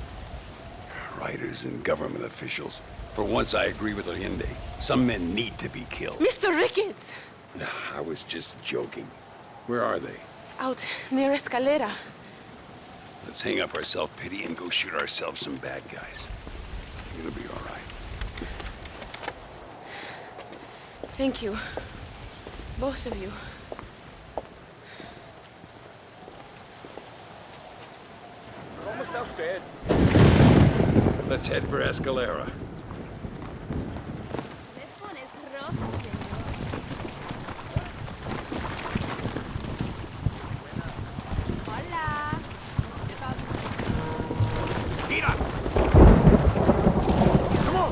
Writers and government officials. For once, I agree with Allende. Some men need to be killed. Mr. Ricketts! I was just joking. Where are they? Out near Escalera. Let's hang up our self-pity and go shoot ourselves some bad guys. It'll be all right. Thank you. Both of you. We're almost outside. Let's head for Escalera. This one is rough, senor. Hola. Mira! Come on!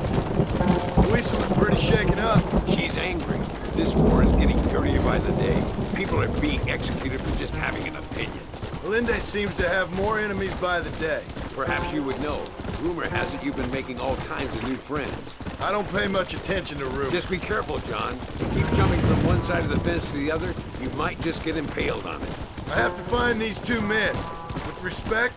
Luisa was pretty shaken up. She's angry. This war is getting dirtier by the day. People are being executed for just having an opinion. Allende seems to have more enemies by the day. Perhaps you would know. Rumor has it you've been making all kinds of new friends. I don't pay much attention to rumors. Just be careful, John. Keep jumping from one side of the fence to the other, you might just get impaled on it. I have to find these two men. With respect,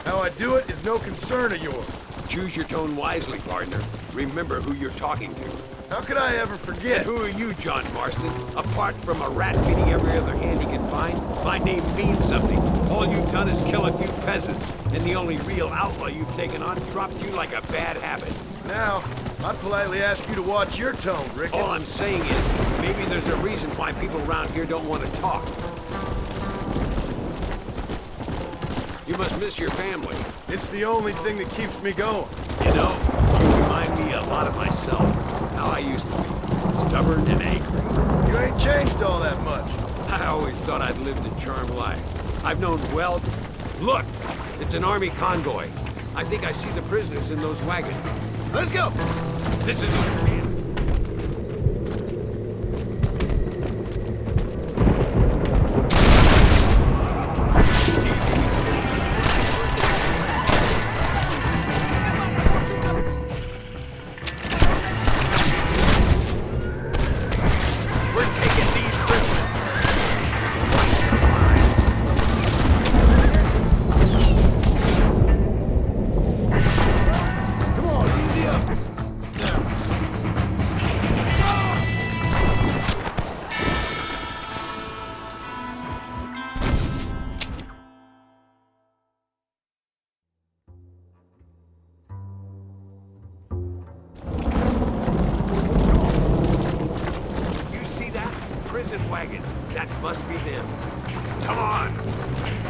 how I do it is no concern of yours. Choose your tone wisely, partner. Remember who you're talking to. How could I ever forget? And who are you, John Marston? Apart from a rat beating every other hand he can find, my name means something. All you've done is kill a few peasants, and the only real outlaw you've taken on dropped you like a bad habit. Now, I'd politely ask you to watch your tone, Ricketts. All I'm saying is, maybe there's a reason why people around here don't want to talk. You must miss your family. It's the only thing that keeps me going. You know, you remind me a lot of myself. How I used to be. Stubborn and angry. You ain't changed all that much. I always thought I'd lived a charmed life. I've known wealth. Look, it's an army convoy. I think I see the prisoners in those wagons. Let's go. This is our chance. Wagons. That must be them. Come on.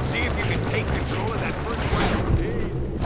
See if you can take control of that first wagon.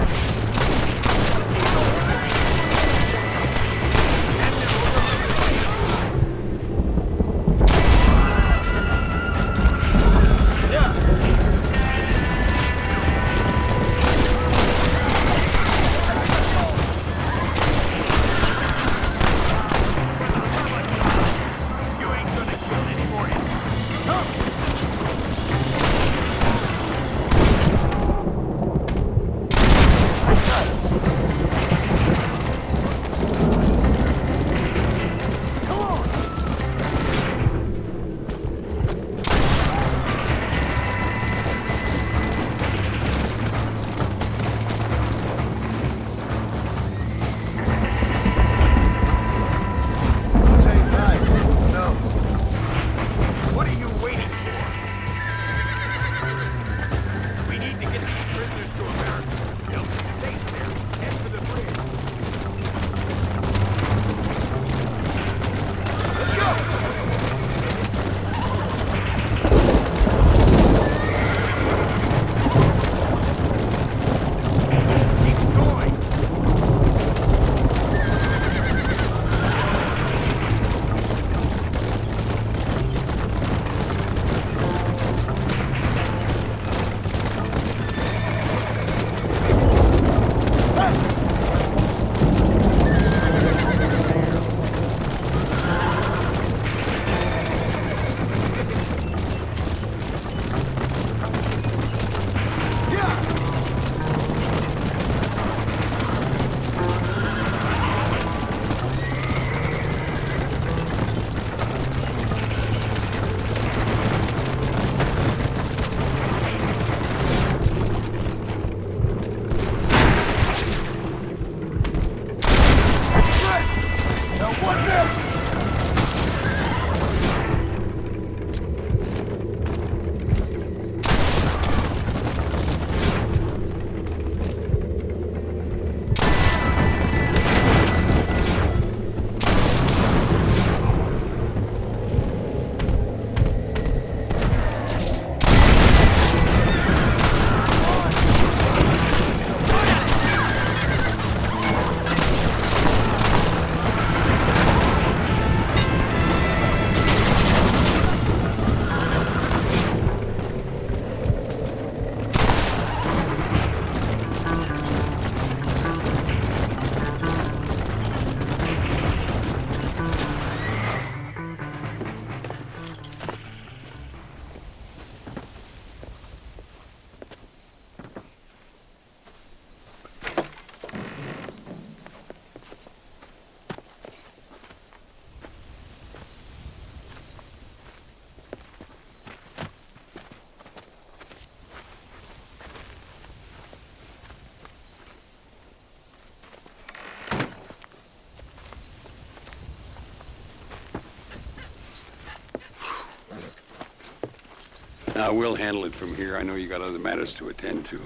Now, we'll handle it from here. I know you got other matters to attend to.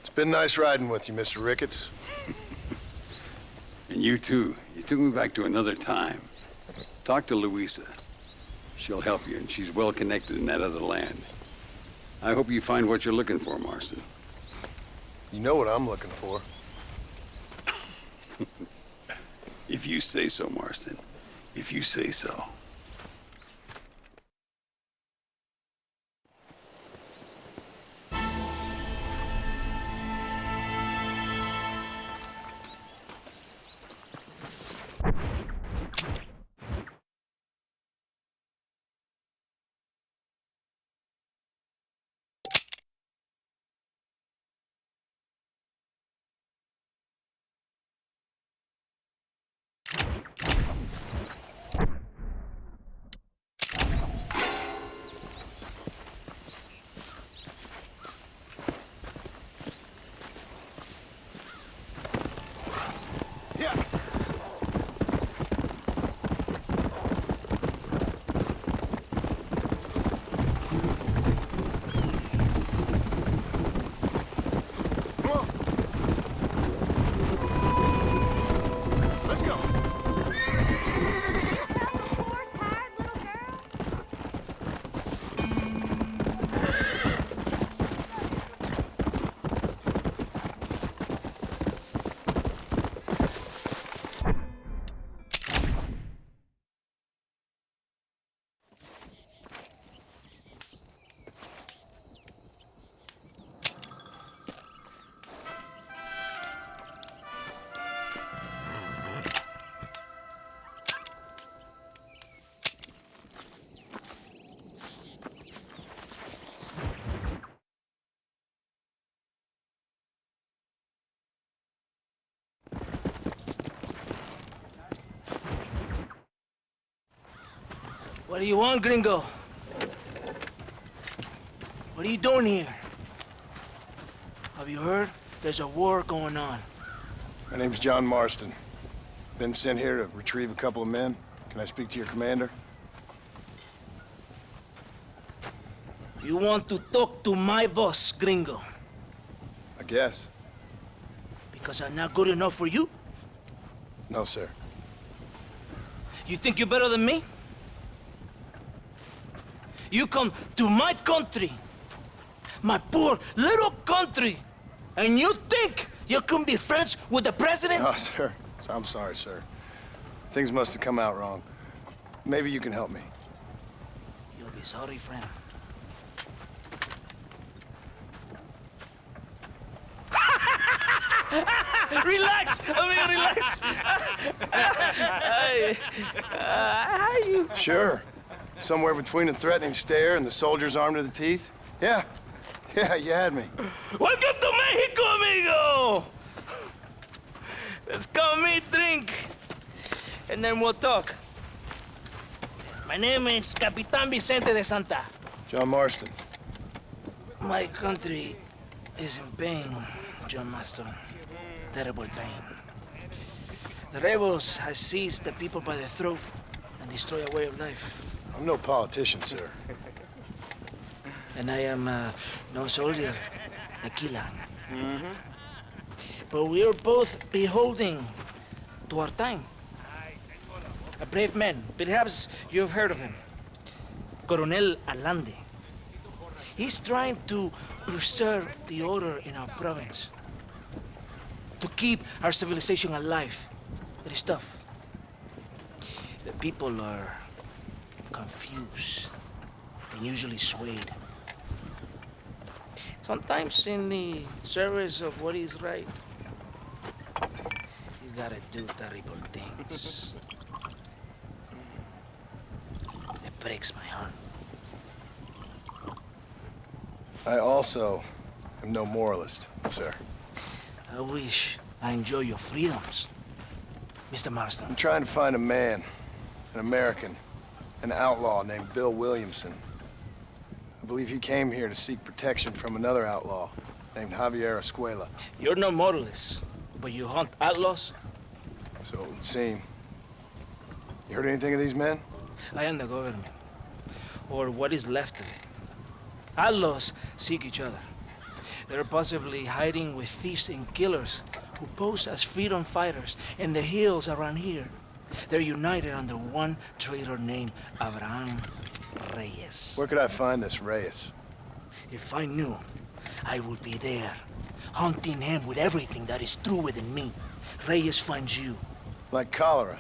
It's been nice riding with you, Mr. Ricketts. And you too. You took me back to another time. Talk to Louisa. She'll help you, and she's well connected in that other land. I hope you find what you're looking for, Marston. You know what I'm looking for. If you say so, Marston. If you say so. What do you want, gringo? What are you doing here? Have you heard? There's a war going on. My name's John Marston. Been sent here to retrieve a couple of men. Can I speak to your commander? You want to talk to my boss, gringo? I guess. Because I'm not good enough for you? No, sir. You think you're better than me? You come to my country, my poor little country, and you think you can be friends with the president? Oh, sir. I'm sorry, sir. Things must have come out wrong. Maybe you can help me. You'll be sorry, friend. Relax! Relax! How you? Sure. Somewhere between a threatening stare and the soldier's armed to the teeth? Yeah. Yeah, you had me. Welcome to Mexico, amigo! Let's come eat, drink, and then we'll talk. My name is Capitan Vicente de Santa. John Marston. My country is in pain, John Marston. Terrible pain. The rebels have seized the people by the throat and destroy a way of life. I'm no politician, sir. And I am no soldier, a killer. But we are both beholding to our time. A brave man, perhaps you've heard of him. Coronel Allende. He's trying to preserve the order in our province. To keep our civilization alive. It is tough. The people are confused and usually swayed. Sometimes in the service of what is right, you gotta do terrible things. It breaks my heart. I also am no moralist, sir. I wish I enjoy your freedoms, Mr. Marston. I'm trying to find a man, an American, an outlaw named Bill Williamson. I believe he came here to seek protection from another outlaw named Javier Escuela. You're no moralist, but you hunt outlaws? So it would seem. You heard anything of these men? I am the government, or what is left of it. Outlaws seek each other. They're possibly hiding with thieves and killers who pose as freedom fighters in the hills around here. They're united under one traitor named Abraham Reyes. Where could I find this Reyes? If I knew, I would be there, hunting him with everything that is true within me. Reyes finds you. Like cholera.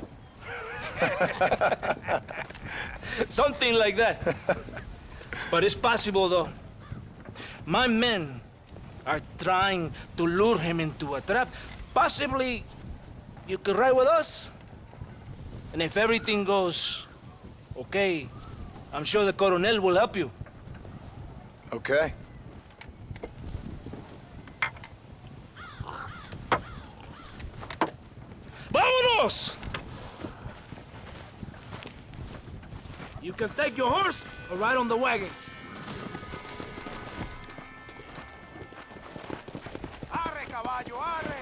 Something like that. But it's possible, though. My men are trying to lure him into a trap. Possibly you could ride with us. And if everything goes okay, I'm sure the Coronel will help you. Okay. ¡Vámonos! You can take your horse or ride on the wagon. Arre, caballo, arre!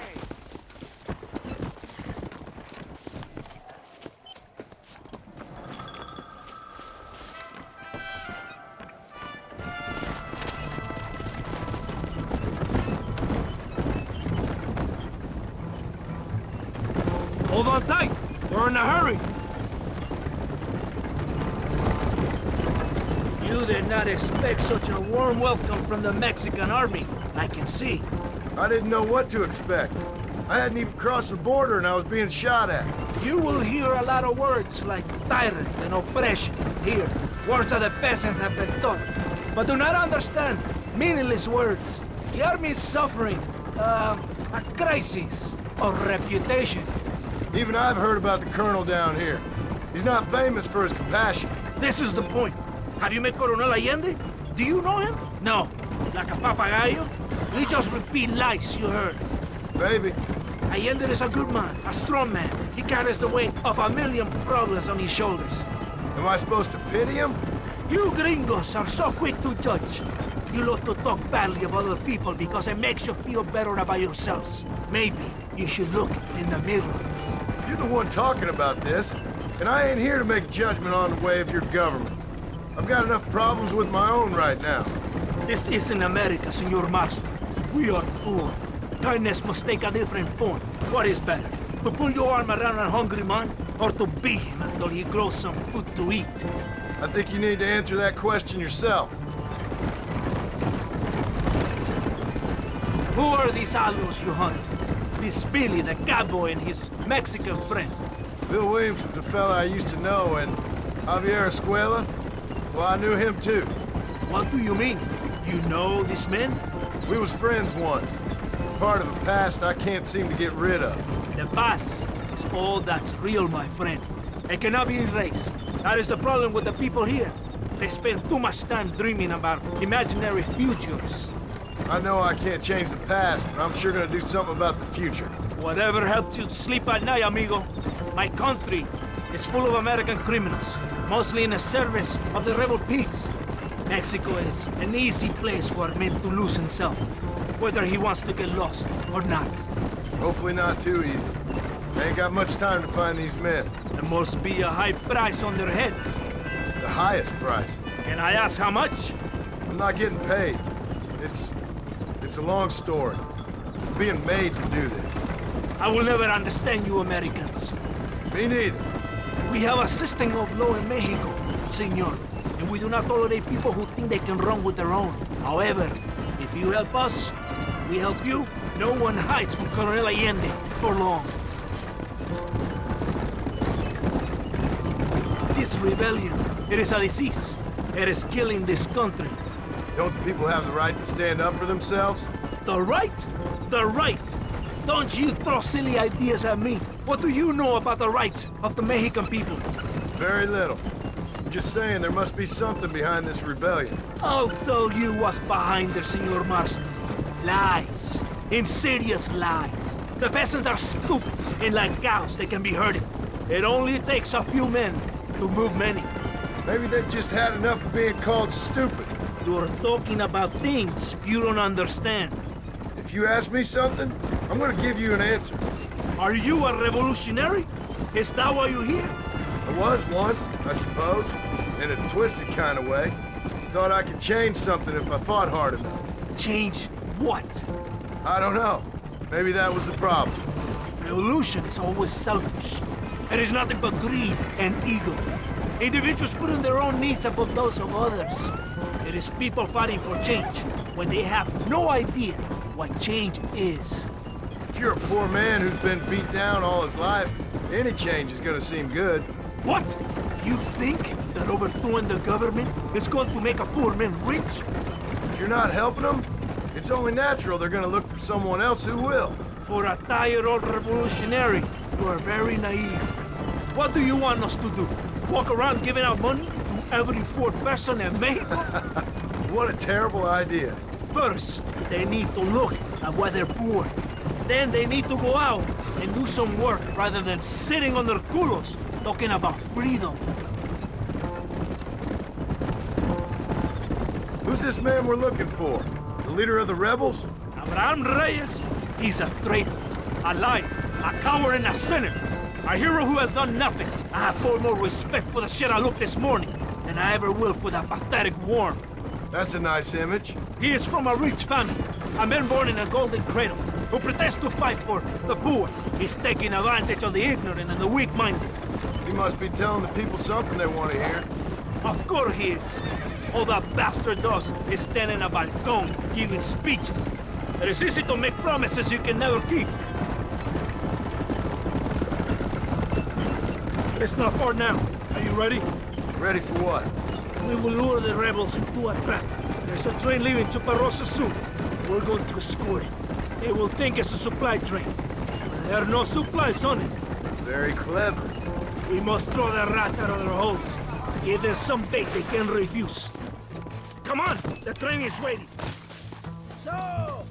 Hold on tight. We're in a hurry. You did not expect such a warm welcome from the Mexican army, I can see. I didn't know what to expect. I hadn't even crossed the border and I was being shot at. You will hear a lot of words like tyrant and oppression here. Words that the peasants have been taught. But do not understand meaningless words. The army is suffering a crisis of reputation. Even I've heard about the colonel down here. He's not famous for his compassion. This is the point. Have you met Coronel Allende? Do you know him? No. Like a papagayo? We just repeat lies you heard. Maybe. Allende is a good man, a strong man. He carries the weight of 1,000,000 problems on his shoulders. Am I supposed to pity him? You gringos are so quick to judge. You love to talk badly of other people because it makes you feel better about yourselves. Maybe you should look in the mirror. You're the one talking about this, and I ain't here to make judgment on the way of your government. I've got enough problems with my own right now. This isn't America, Senor Marston. We are poor. Kindness must take a different form. What is better? To pull your arm around a hungry man, or to beat him until he grows some food to eat? I think you need to answer that question yourself. Who are these allos you hunt? This Billy, the cowboy, and his Mexican friend. Bill Williamson's a fella I used to know, and Javier Escuela? Well, I knew him too. What do you mean? You know this man? We was friends once. Part of the past I can't seem to get rid of. The past is all that's real, my friend. It cannot be erased. That is the problem with the people here. They spend too much time dreaming about imaginary futures. I know I can't change the past, but I'm sure gonna do something about the future. Whatever helps you sleep at night, amigo. My country is full of American criminals, mostly in the service of the rebel pigs. Mexico is an easy place for a man to lose himself, whether he wants to get lost or not. Hopefully not too easy. I ain't got much time to find these men. There must be a high price on their heads. The highest price. Can I ask how much? I'm not getting paid. It's a long story. I'm being made to do this. I will never understand you Americans. Me neither. We have a system of law in Mexico, senor, and we do not tolerate people who think they can run with their own. However, if you help us, we help you. No one hides from Colonel Allende for long. This rebellion, it is a disease. It is killing this country. Don't the people have the right to stand up for themselves? The right? The right! Don't you throw silly ideas at me. What do you know about the rights of the Mexican people? Very little. I'm just saying there must be something behind this rebellion. I'll tell you what's behind there, Senor Marston. Lies. Insidious lies. The peasants are stupid, and like cows, they can be herded. It only takes a few men to move many. Maybe they've just had enough of being called stupid. You're talking about things you don't understand. If you ask me something, I'm gonna give you an answer. Are you a revolutionary? Is that why you're here? I was once, I suppose. In a twisted kind of way. Thought I could change something if I fought hard enough. Change what? I don't know. Maybe that was the problem. Revolution is always selfish. It is nothing but greed and ego. Individuals putting their own needs above those of others. It is people fighting for change when they have no idea what change is. If you're a poor man who's been beat down all his life, any change is gonna seem good. What? You think that overthrowing the government is going to make a poor man rich? If you're not helping them, it's only natural they're gonna look for someone else who will. For a tired old revolutionary, you are very naive. What do you want us to do? Walk around giving out money to every poor person in Mexico? What a terrible idea. First, they need to look at why they're poor. Then they need to go out and do some work rather than sitting on their culos talking about freedom. Who's this man we're looking for? The leader of the rebels? Abraham Reyes? He's a traitor, a liar, a coward and a sinner. A hero who has done nothing. I have far more respect for the shit I looked this morning than I ever will for that pathetic worm. That's a nice image. He is from a rich family, a man born in a golden cradle, who pretends to fight for the poor. He's taking advantage of the ignorant and the weak-minded. He must be telling the people something they want to hear. Of course he is. All that bastard does is stand in a balcony giving speeches. It is easy to make promises you can never keep. It's not far now. Are you ready? Ready for what? We will lure the rebels into a trap. There's a train leaving Chuparosa soon. We're going to escort it. They will think it's a supply train. But there are no supplies on it. Very clever. We must throw the rats out of their holes. Give them some bait they can refuse. Come on! The train is waiting. So!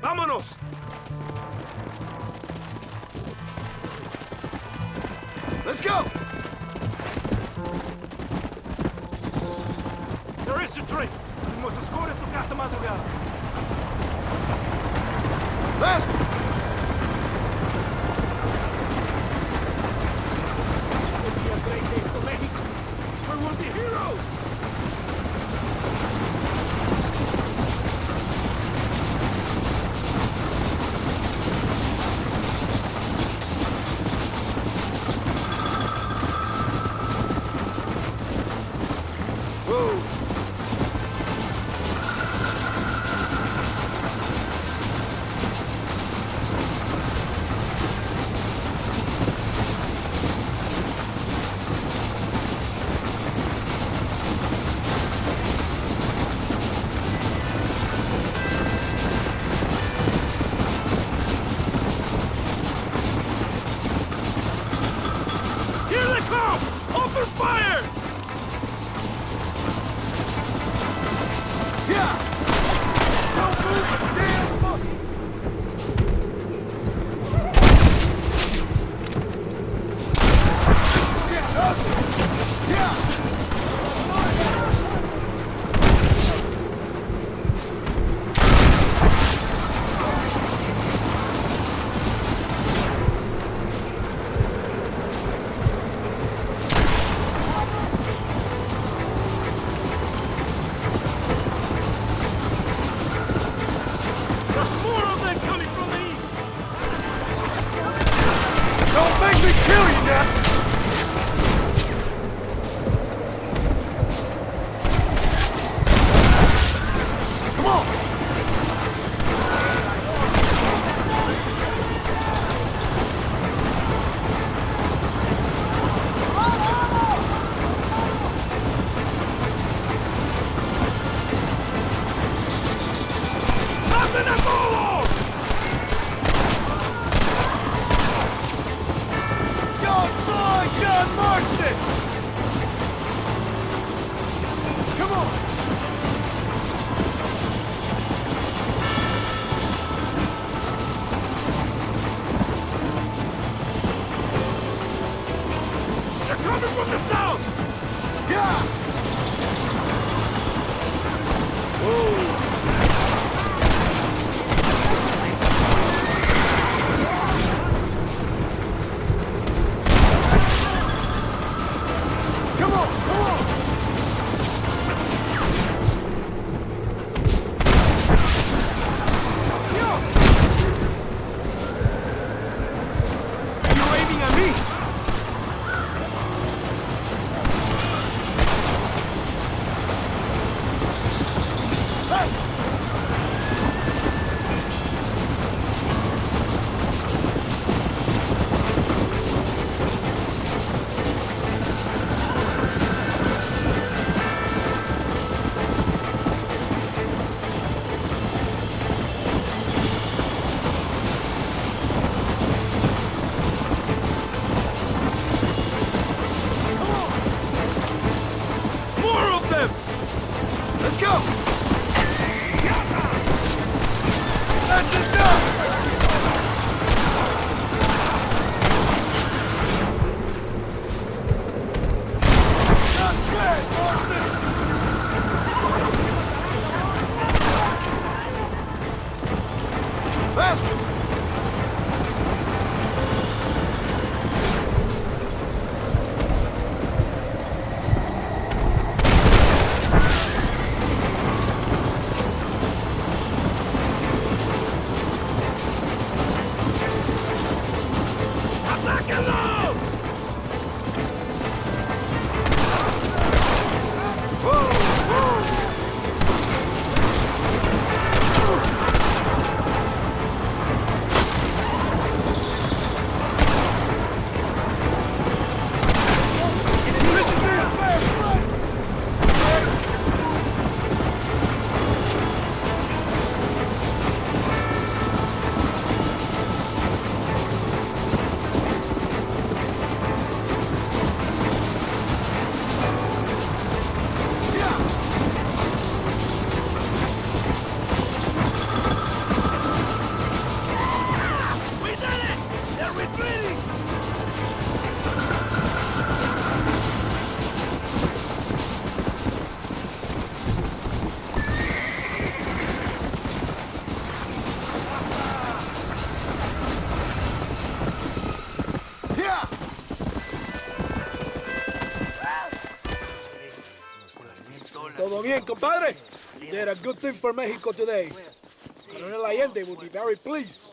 Vámonos! Let's go! There is a drink. We must escort it to Casa Madrugada. Faster! It will be a great day for Mexico. We will be heroes. John Marston! Come on! They're coming from the south! Yeah! Todo bien, compadre? You did a good thing for Mexico today. Colonel Allende will be very pleased.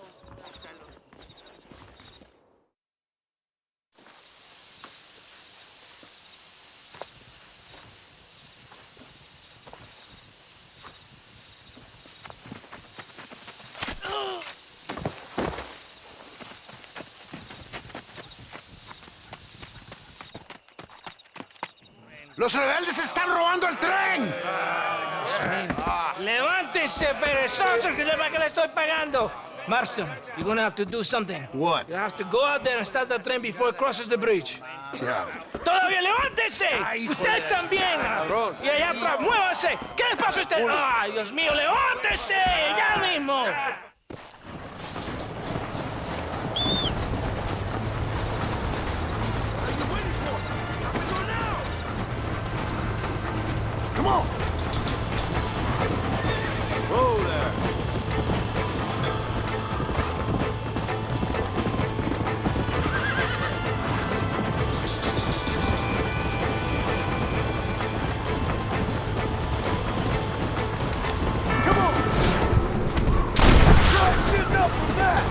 ¡Los rebeldes están robando el tren! ¡Levántese, perezoso, que para que le estoy pagando! Marston, you're gonna have to do something. What? You have to go out there and stop the train before it crosses the bridge. Yeah. ¡Todavía levántese! ¡Usted también! Y allá atrás, muévase. ¿Qué le pasa a usted? ¡Ay, Dios mío, levántese! ¡Ya mismo! Come on! Whoa there! Come on! Try getting up from that!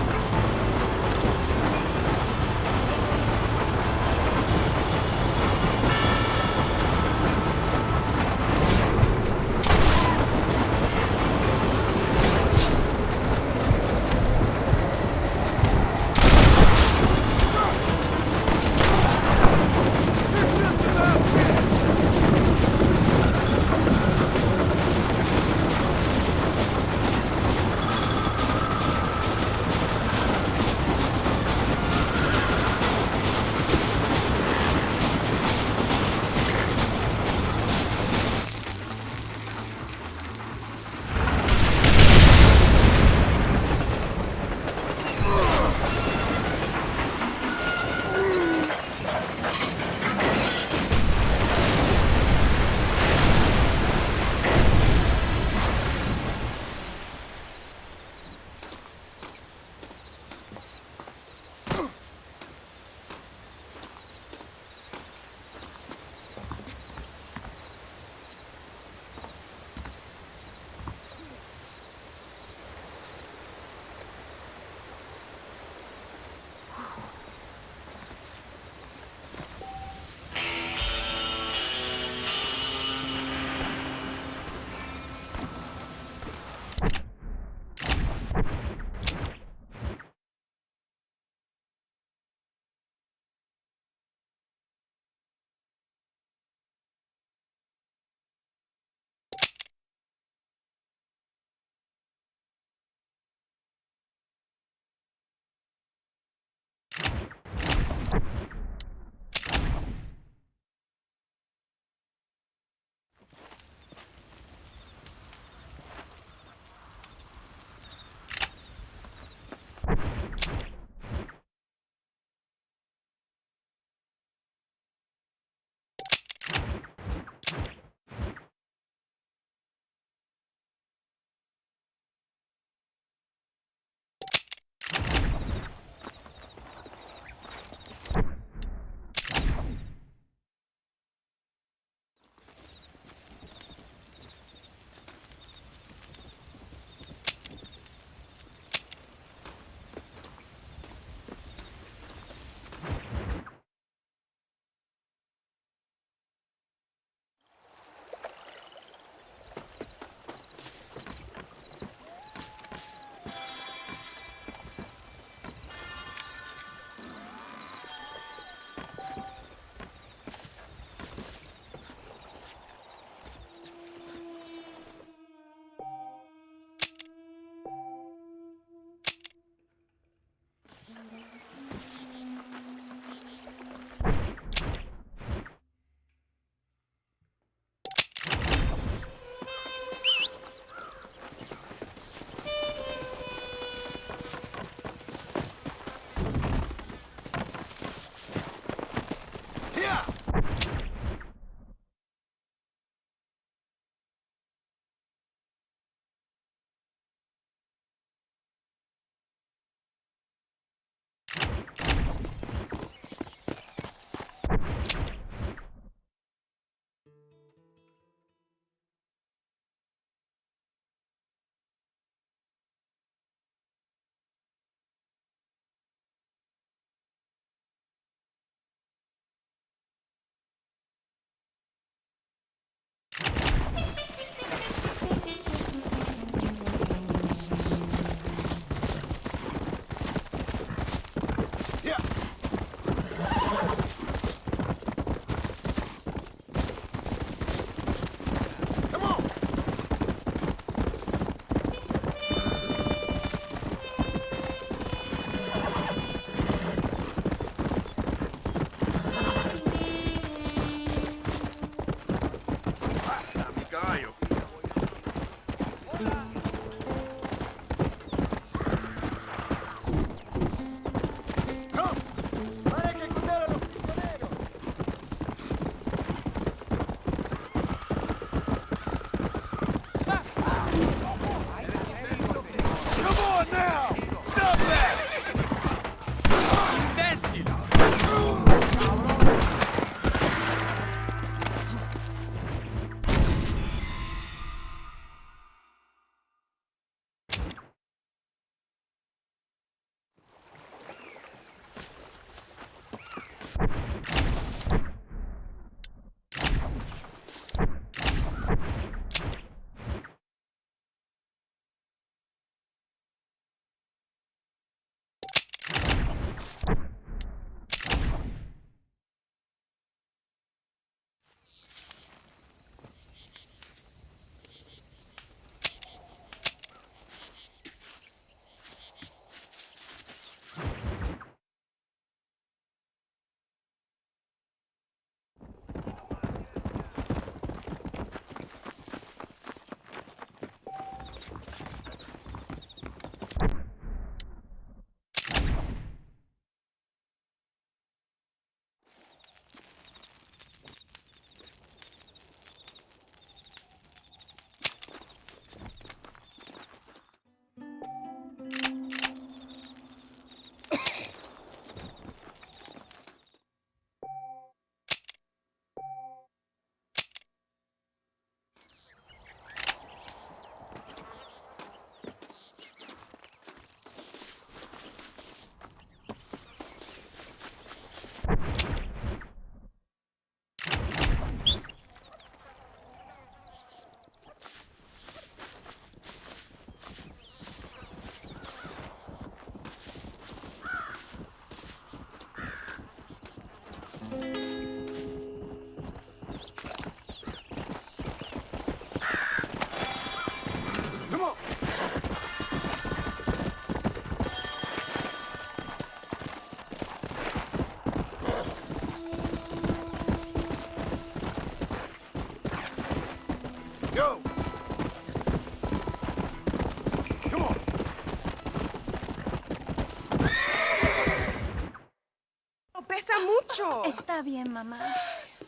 bien, mamá.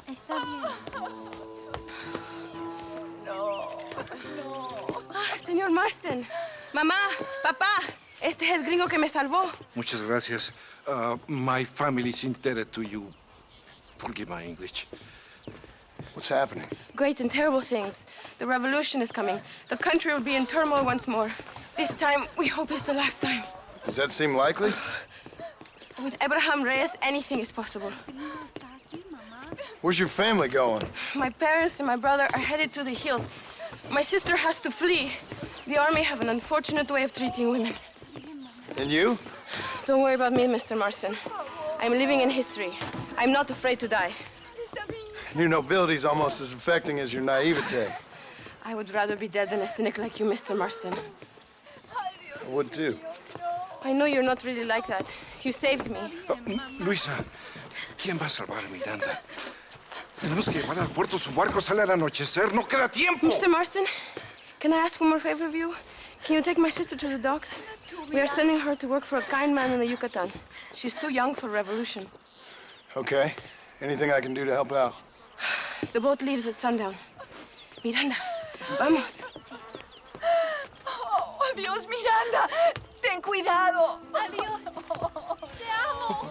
Está bien. No. Señor Marston. Mamá, papá. Este es el gringo que me salvó. Muchas gracias. My family's indebted to you. Forgive my English. What's happening? Great and terrible things. The revolution is coming. The country will be in turmoil once more. This time, we hope it's the last time. Does that seem likely? With Abraham Reyes, anything is possible. Where's your family going? My parents and my brother are headed to the hills. My sister has to flee. The army have an unfortunate way of treating women. And you? Don't worry about me, Mr. Marston. I'm living in history. I'm not afraid to die. Your nobility's almost as affecting as your naivete. I would rather be dead than a cynic like you, Mr. Marston. I would too. I know you're not really like that. You saved me. Luisa, ¿quién va a salvar a Miranda? Tenemos que llevar al puerto. Su barco sale al anochecer. No queda tiempo. Mr. Marston, can I ask one more favor of you? Can you take my sister to the docks? We are sending her to work for a kind man in the Yucatan. She's too young for revolution. Okay. Anything I can do to help out? The boat leaves at sundown. Miranda, vamos. Oh, adiós, Miranda. Ten cuidado. Adiós. Te amo.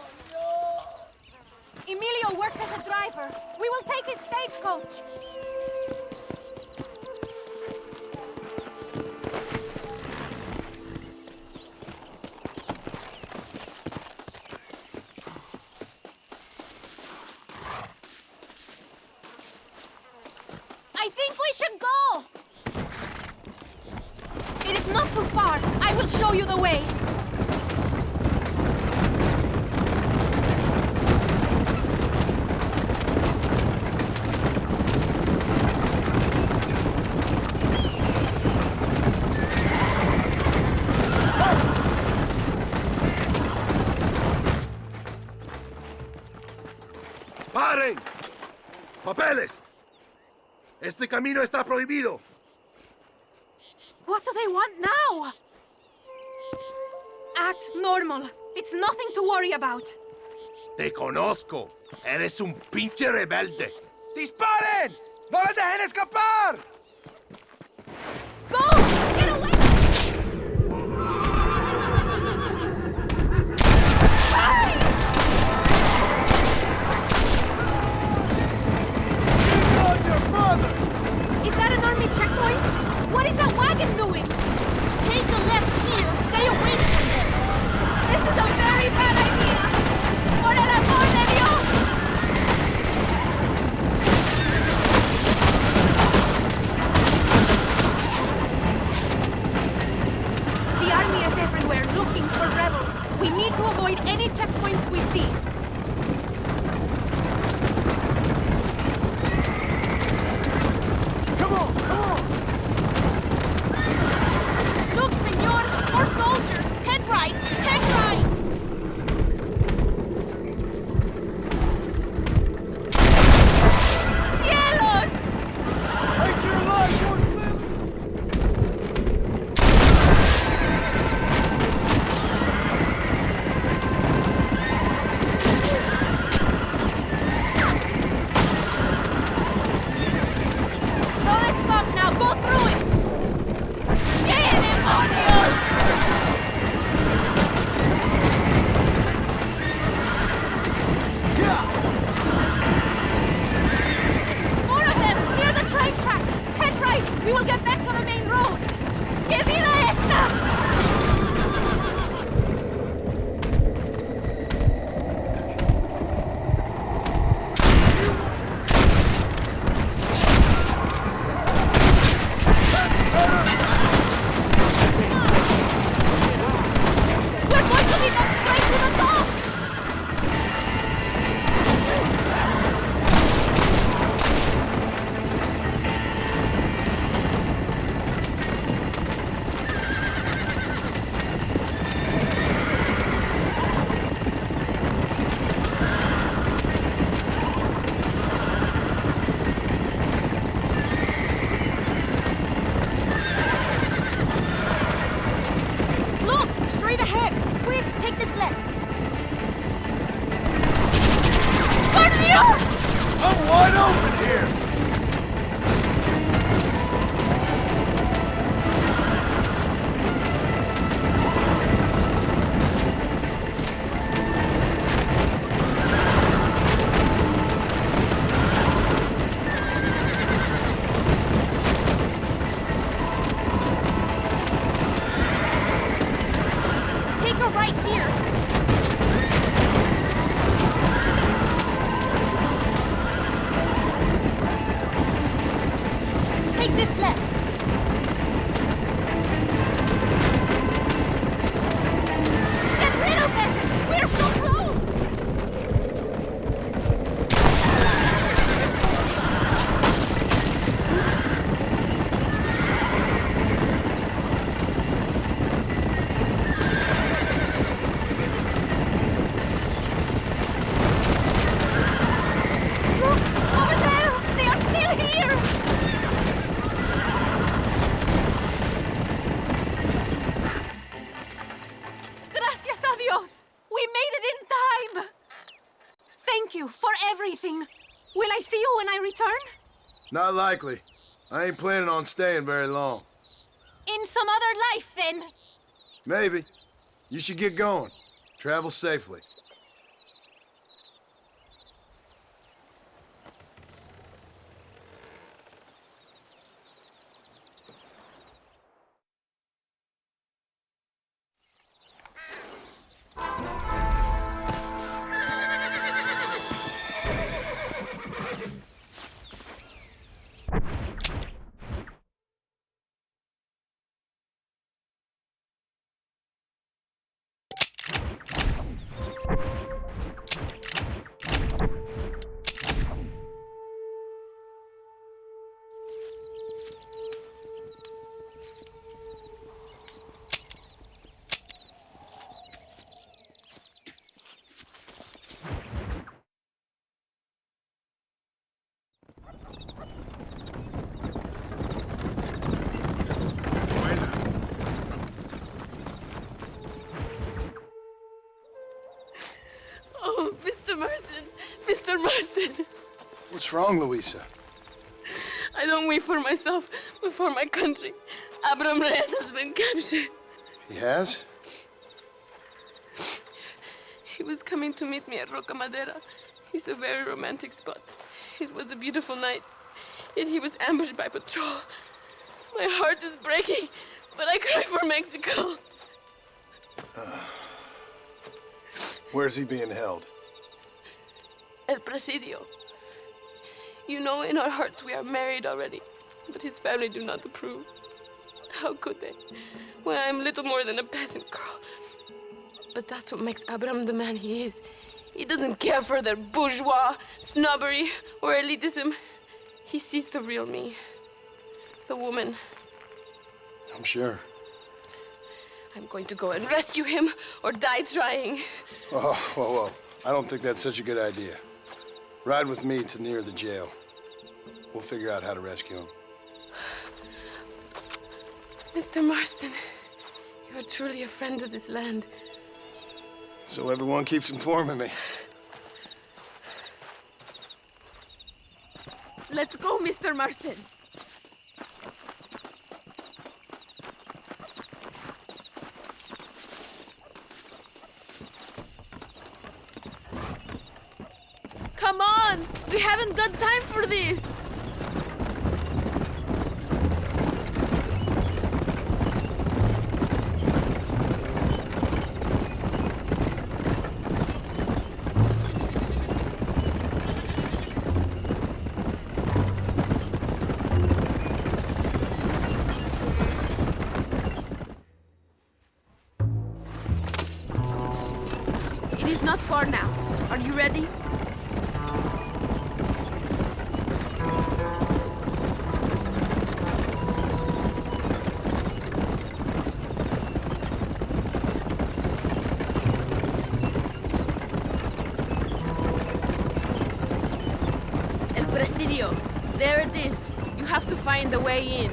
Emilio works as a driver. We will take his stagecoach. I think we should go! It is not too far. I will show you the way. ¡Paren! ¡Papeles! Este camino está prohibido. What do they want now? Act normal. It's nothing to worry about. Te conozco. Eres un pinche rebelde. ¡Disparen! ¡No les dejen escapar! Go! Get away! Is that an army checkpoint? What is that wagon doing? Take the left here. Stay away from them. This is a very bad idea. Por el amor de Dios! The army is everywhere looking for rebels. We need to avoid any checkpoints we see. Look, senor! More soldiers! Head right! Head right! open here! Take her right here. Take this left. Get rid of them! We're so close! Look! Over there! They are still here! Gracias a Dios! We made it in time! Thank you for everything. Will I see you when I return? Not likely. I ain't planning on staying very long. In some other life, then. Maybe. You should get going. Travel safely. Oh, Mr. Marston. Mr. Marston. What's wrong, Louisa? I don't wait for myself, but for my country. Abram Reyes has been captured. He has? He was coming to meet me at Roca Madera. It's a very romantic spot. It was a beautiful night, yet he was ambushed by patrol. My heart is breaking, but I cry for Mexico. Where's he being held? El Presidio. You know, in our hearts we are married already, but his family do not approve. How could they, when I am little more than a peasant girl? But that's what makes Abram the man he is. He doesn't care for their bourgeois, snobbery, or elitism. He sees the real me, the woman. I'm sure. I'm going to go and rescue him or die trying. Oh, whoa. I don't think that's such a good idea. Ride with me to near the jail. We'll figure out how to rescue him. Mr. Marston, you are truly a friend of this land. So everyone keeps informing me. Let's go, Mr. Marston. Come on! We haven't got time for this! It is not far now. Are you ready? El Presidio. There it is. You have to find a way in.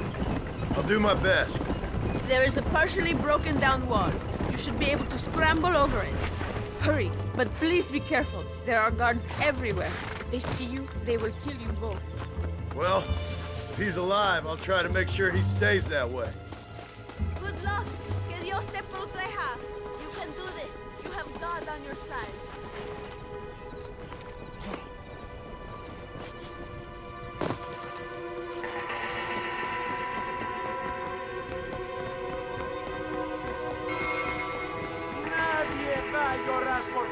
I'll do my best. There is a partially broken down wall. You should be able to scramble over it. Hurry, but please be careful. There are guards everywhere. If they see you, they will kill you both. Well, if he's alive, I'll try to make sure he stays that way. Good luck. Que Dios te proteja. You can do this. You have God on your side. Nadie va a llorar por ti.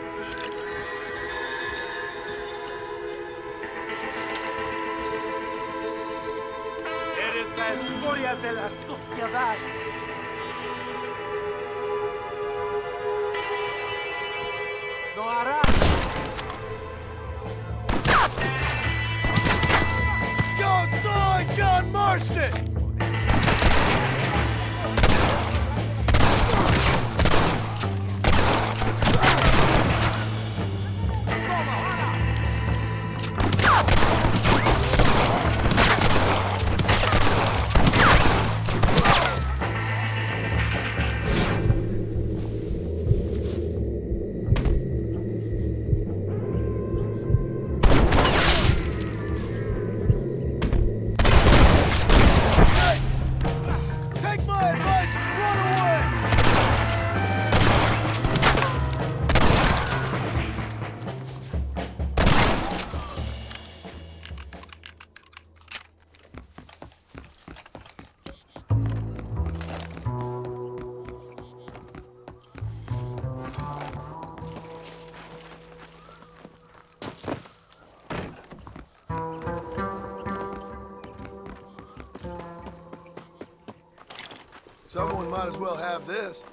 Eres la escoria de la sociedad. Lo harás. Yo soy John Marston! Someone might as well have this.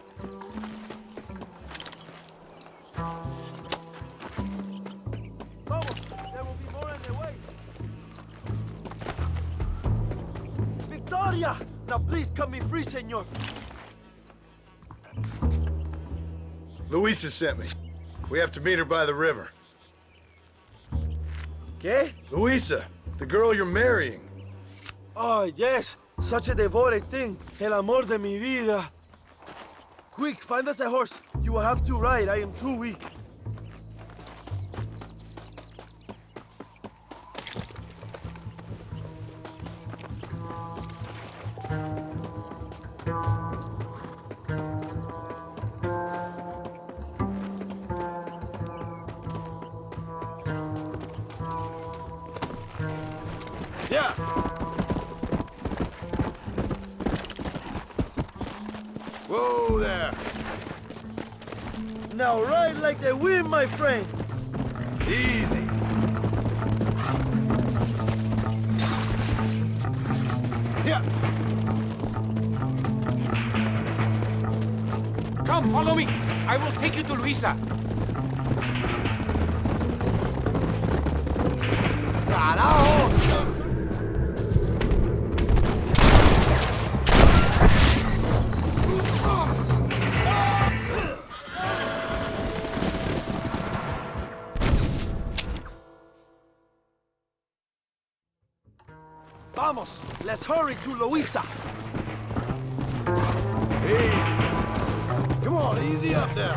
Vamos, there will be more on their way. Victoria! Now please cut me free, senor. Luisa sent me. We have to meet her by the river. ¿Qué? Luisa, the girl you're marrying. Oh, yes. Such a devoted thing. El amor de mi vida. Quick, find us a horse. You will have to ride. I am too weak. Yeah. Whoa there. Now ride like the wind, my friend. Easy. Yeah. Come, follow me. I will take you to Luisa. ¡Carajo! Vamos, let's hurry to Luisa. Hey. Come on, easy up now.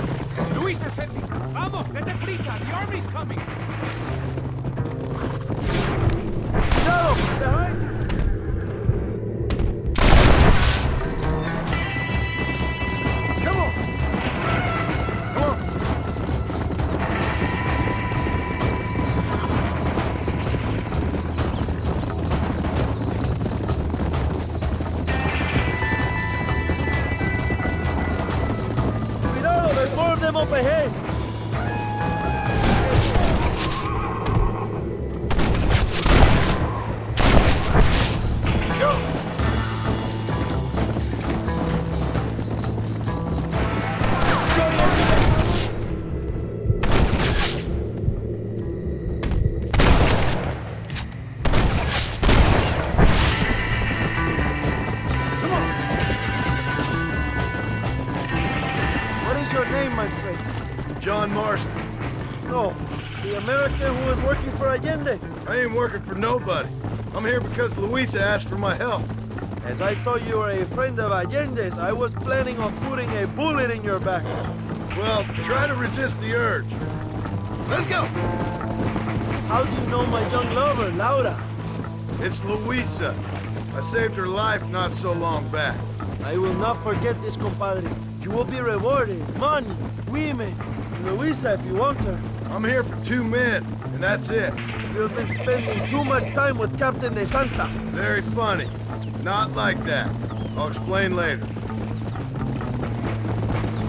Luisa sent me. Vamos, date prisa. The army's coming. Cuidado, behind you. Come on. Come on. Cuidado, there's more of them up ahead. John Marston. No, the American who was working for Allende. I ain't working for nobody. I'm here because Luisa asked for my help. As I thought you were a friend of Allende's, I was planning on putting a bullet in your back. Well, try to resist the urge. Let's go! How do you know my young lover, Laura? It's Luisa. I saved her life not so long back. I will not forget this, compadre. You will be rewarded. Money, women, Luisa if you want her. I'm here for 2 men, and that's it. You've been spending too much time with Captain de Santa. Very funny. Not like that. I'll explain later.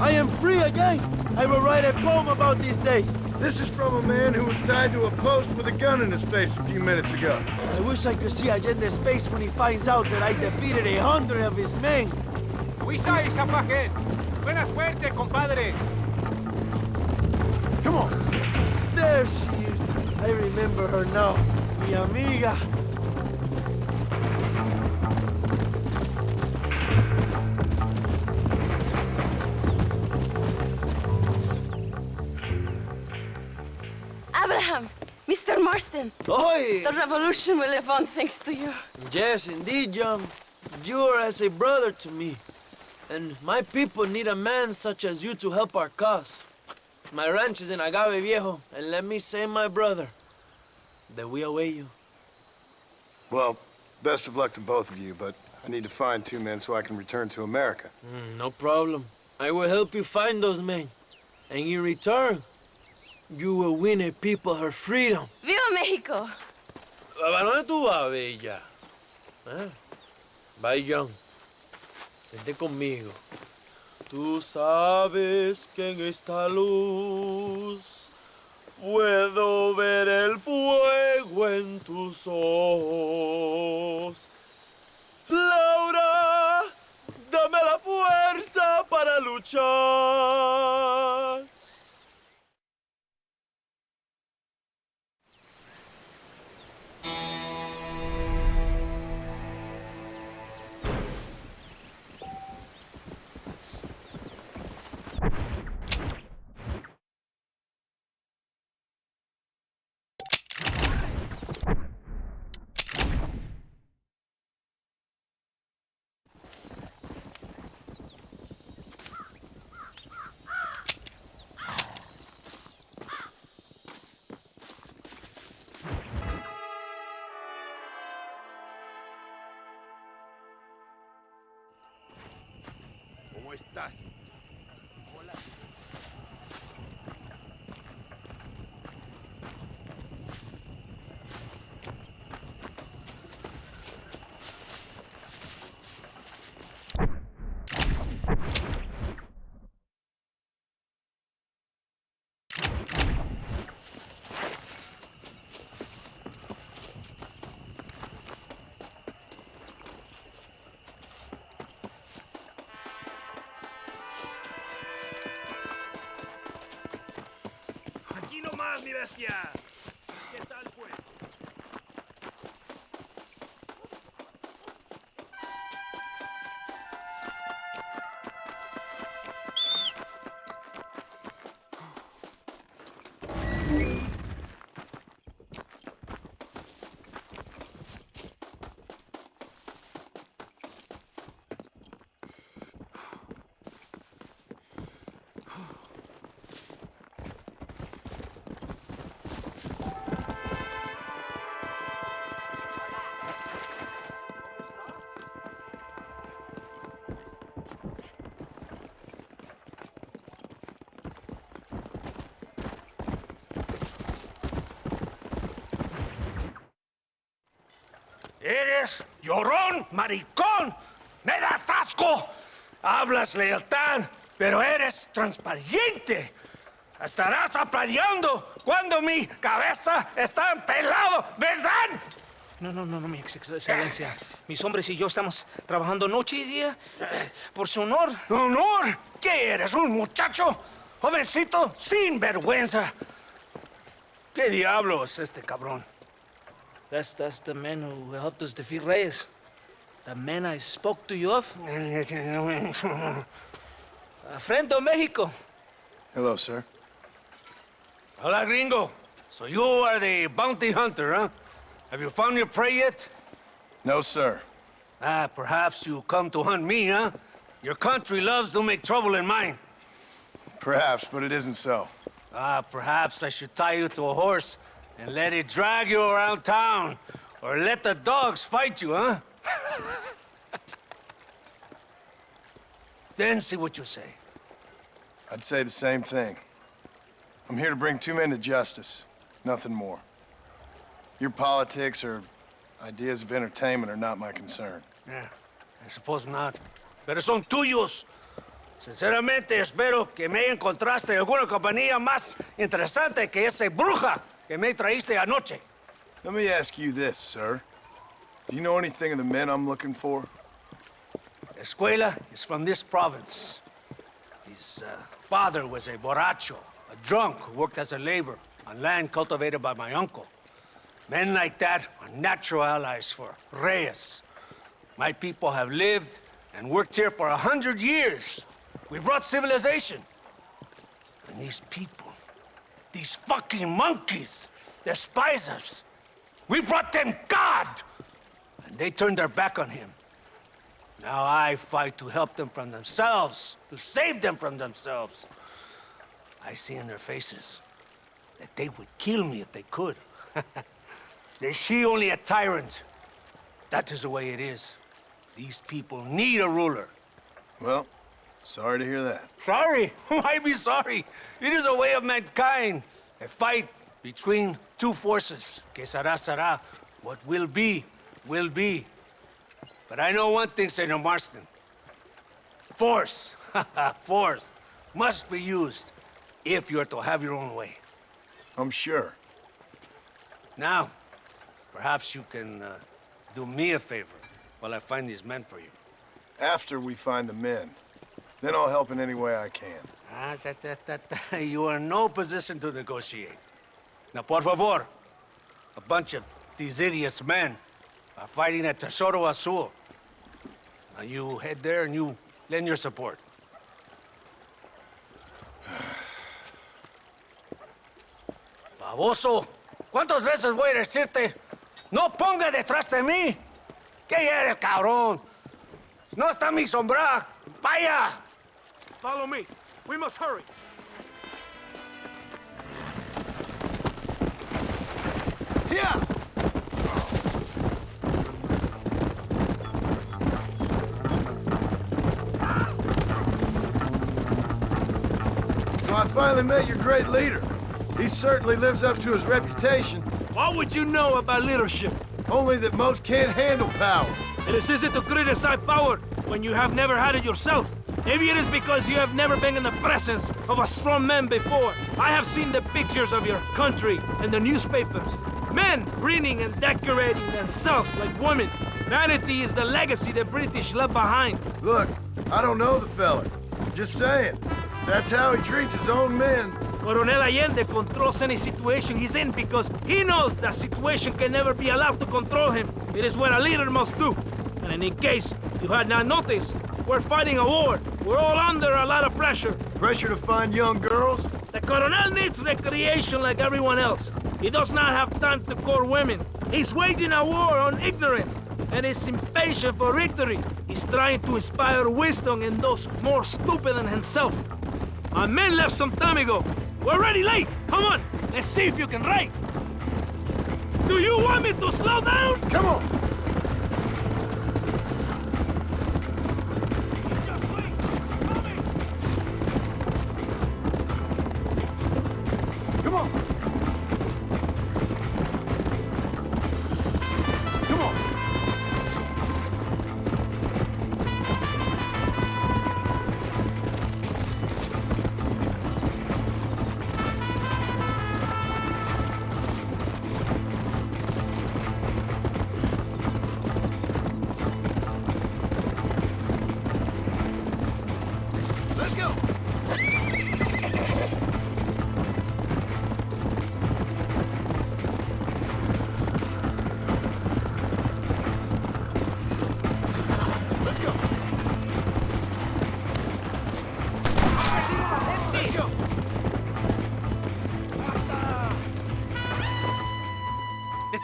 I am free again. I will write a poem about this day. This is from a man who was tied to a post with a gun in his face a few minutes ago. I wish I could see Allende's face when he finds out that I defeated 100 of his men. Luisa y Zapaje. Buena suerte, compadre. Come on. There she is. I remember her now. Mi amiga. Abraham, Mr. Marston. Oi! The revolution will live on thanks to you. Yes, indeed, John. You are as a brother to me. And my people need a man such as you to help our cause. My ranch is in Agave Viejo, and let me say, my brother, that we await you. Well, best of luck to both of you, but I need to find 2 men so I can return to America. No problem. I will help you find those men. And in return, you will win a people her freedom. Viva Mexico! ¿A dónde tú vas, bella? Bye, John. Vente conmigo. Tú sabes que en esta luz puedo ver el fuego en tus ojos. Laura, dame la fuerza para luchar. ¿Cómo estás? Hola. mi bestia! ¿Qué tal, pues? ¡Eres llorón, maricón! ¡Me das asco! Hablas lealtad, pero eres transparente. Estarás aplaudiendo cuando mi cabeza está empelado, ¿verdad? No, mi excelencia. Mis hombres y yo estamos trabajando noche y día por su honor. ¿Honor? ¿Qué eres, un muchacho? Jovencito, sin vergüenza. ¿Qué diablos es este cabrón? That's the man who helped us defeat Reyes. The man I spoke to you of. A friend of Mexico. Hello, sir. Hola, gringo. So you are the bounty hunter, huh? Have you found your prey yet? No, sir. Perhaps you come to hunt me, huh? Your country loves to make trouble in mine. Perhaps, but it isn't so. Perhaps I should tie you to a horse and let it drag you around town, or let the dogs fight you, huh? Then see what you say. I'd say the same thing. I'm here to bring two men to justice, nothing more. Your politics or ideas of entertainment are not my concern. Yeah, I suppose not. Pero son tuyos. Sinceramente, espero que me encontraste alguna compañía más interesante que esa bruja que me traíste anoche. Let me ask you this, sir. Do you know anything of the men I'm looking for? Escuela is from this province. His father was a borracho, a drunk who worked as a laborer on land cultivated by my uncle. Men like that are natural allies for Reyes. My people have lived and worked here for 100 years. We brought civilization. And these people, these fucking monkeys, despise us. We brought them God! And they turned their back on him. Now I fight to help them from themselves, to save them from themselves. I see in their faces that they would kill me if they could. They see only a tyrant. That is the way it is. These people need a ruler. Well, sorry to hear that. Sorry? Why be sorry? It is a way of mankind. A fight between two forces. Que será, será. What will be, will be. But I know one thing, Senor Marston. Force, force, must be used if you're to have your own way. I'm sure. Now, perhaps you can do me a favor while I find these men for you. After we find the men, then I'll help in any way I can. You are in no position to negotiate. Now, por favor, a bunch of these idiots men are fighting at Tesoro Azul. Now you head there and you lend your support. Baboso, ¿cuántas veces voy a decirte? No ponga detrás de mí. ¿Qué eres, cabrón? No está mi sombra. Vaya. Follow me. We must hurry. Yeah! So I finally met your great leader. He certainly lives up to his reputation. What would you know about leadership? Only that most can't handle power. It is easy to criticize power when you have never had it yourself. Maybe it is because you have never been in the presence of a strong man before. I have seen the pictures of your country in the newspapers. Men preening and decorating themselves like women. Vanity is the legacy the British left behind. Look, I don't know the fella. Just saying. That's how he treats his own men. Coronel Allende controls any situation he's in because he knows that situation can never be allowed to control him. It is what a leader must do. And in case you had not noticed, we're fighting a war. We're all under a lot of pressure. Pressure to find young girls? The Coronel needs recreation like everyone else. He does not have time to court women. He's waging a war on ignorance and is impatient for victory. He's trying to inspire wisdom in those more stupid than himself. My men left some time ago. We're already late. Come on, let's see if you can ride. Do you want me to slow down? Come on. Come on. Come on. Let's go. Let's go. Let's go.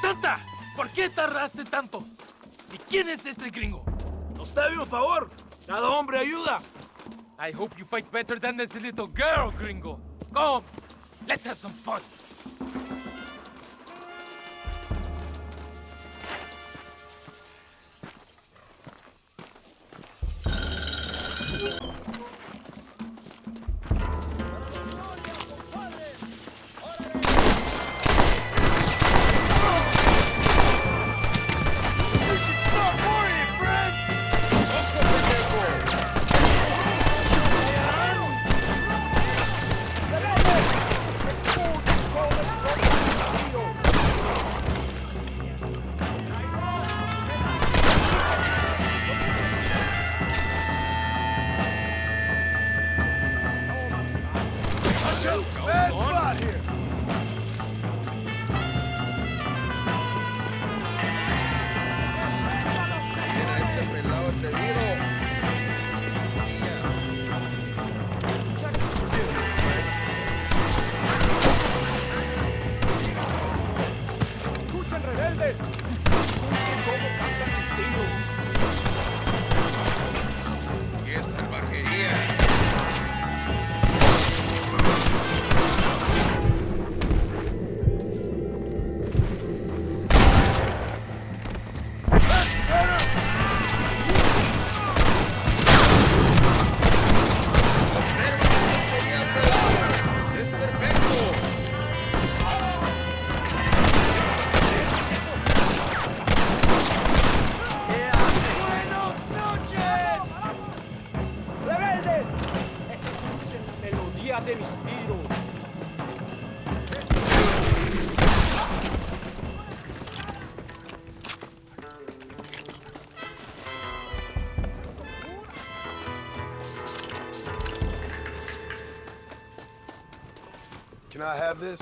¡Santa! ¿Por qué tardaste tanto? ¿Y quién es este gringo? Nos debe un favor. Cada hombre ayuda. I hope you fight better than this little girl, gringo. Come, let's have some fun. I have this?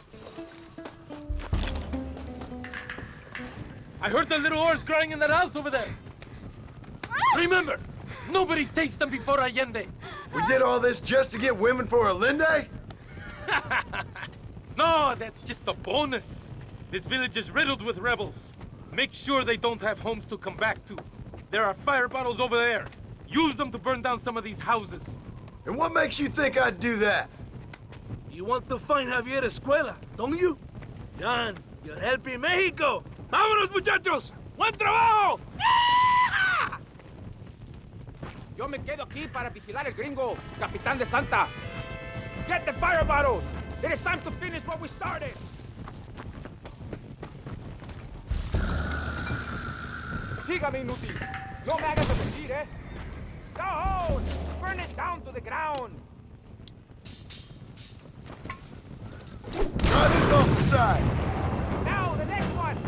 I heard the little horse crying in that house over there. Remember, nobody takes them before Allende. We did all this just to get women for Allende? No, that's just a bonus. This village is riddled with rebels. Make sure they don't have homes to come back to. There are fire bottles over there. Use them to burn down some of these houses. And what makes you think I'd do that? You want to find Javier Escuela, don't you? John, you're helping Mexico. ¡Vámonos, muchachos! ¡Buen trabajo! Yo me quedo aquí para vigilar el gringo, Capitán de Santa. Get the fire bottles! It is time to finish what we started! Sígame, inútil. No me hagas repetir, eh? Down! Burn it down to the ground! Try this off the side. Now, the next one!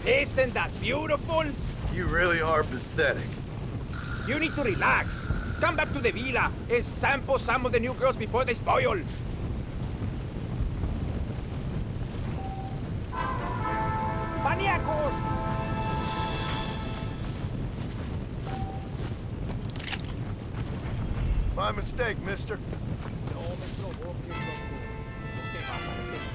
Isn't that beautiful? You really are pathetic. You need to relax. Come back to the villa and sample some of the new girls before they spoil. ¡Maníacos! My mistake, mister. No me provoques, loco. No te vas a arrepentir.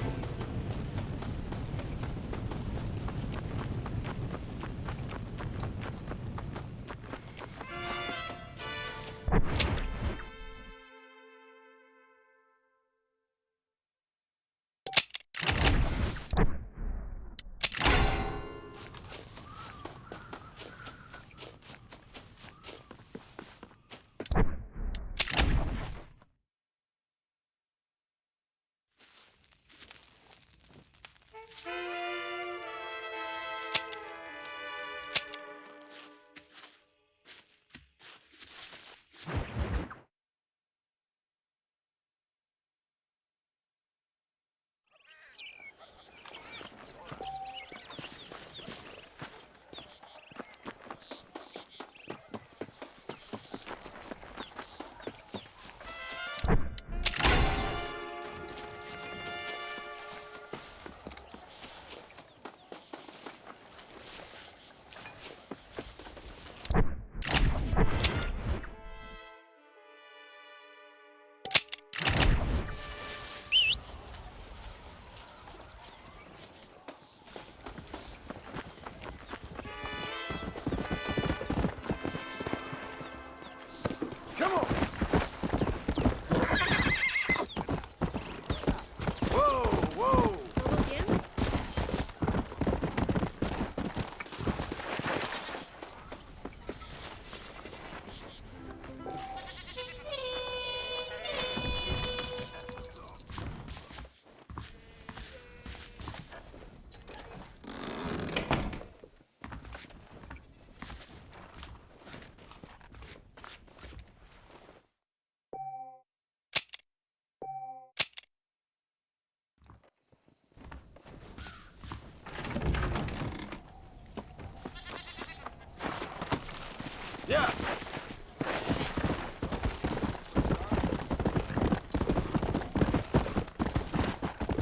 Yeah.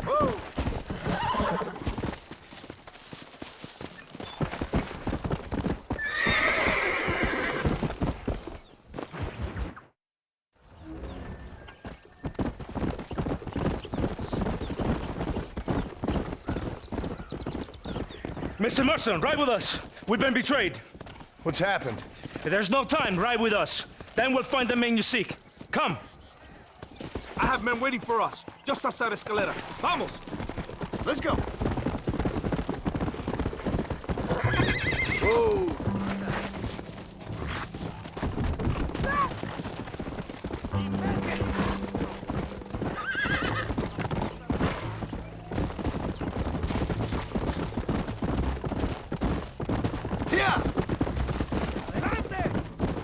Whoa. Mr. Marston, ride with us. We've been betrayed. What's happened? There's no time. Ride with us. Then we'll find the man you seek. Come. I have men waiting for us, just outside Escalera. Vamos! Let's go. Whoa.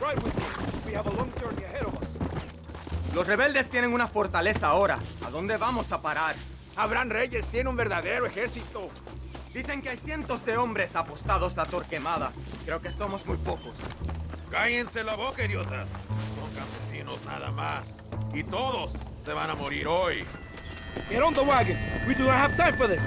Right with you. We have a long journey ahead of us. Los rebeldes tienen una fortaleza ahora. ¿A dónde vamos a parar? Abraham Reyes tiene un verdadero ejército. Dicen que hay cientos de hombres apostados a Torquemada. Creo que somos muy pocos. Cállense la boca, idiotas. Son campesinos nada más. Y todos se van a morir hoy. Get on the wagon. We do not have time for this.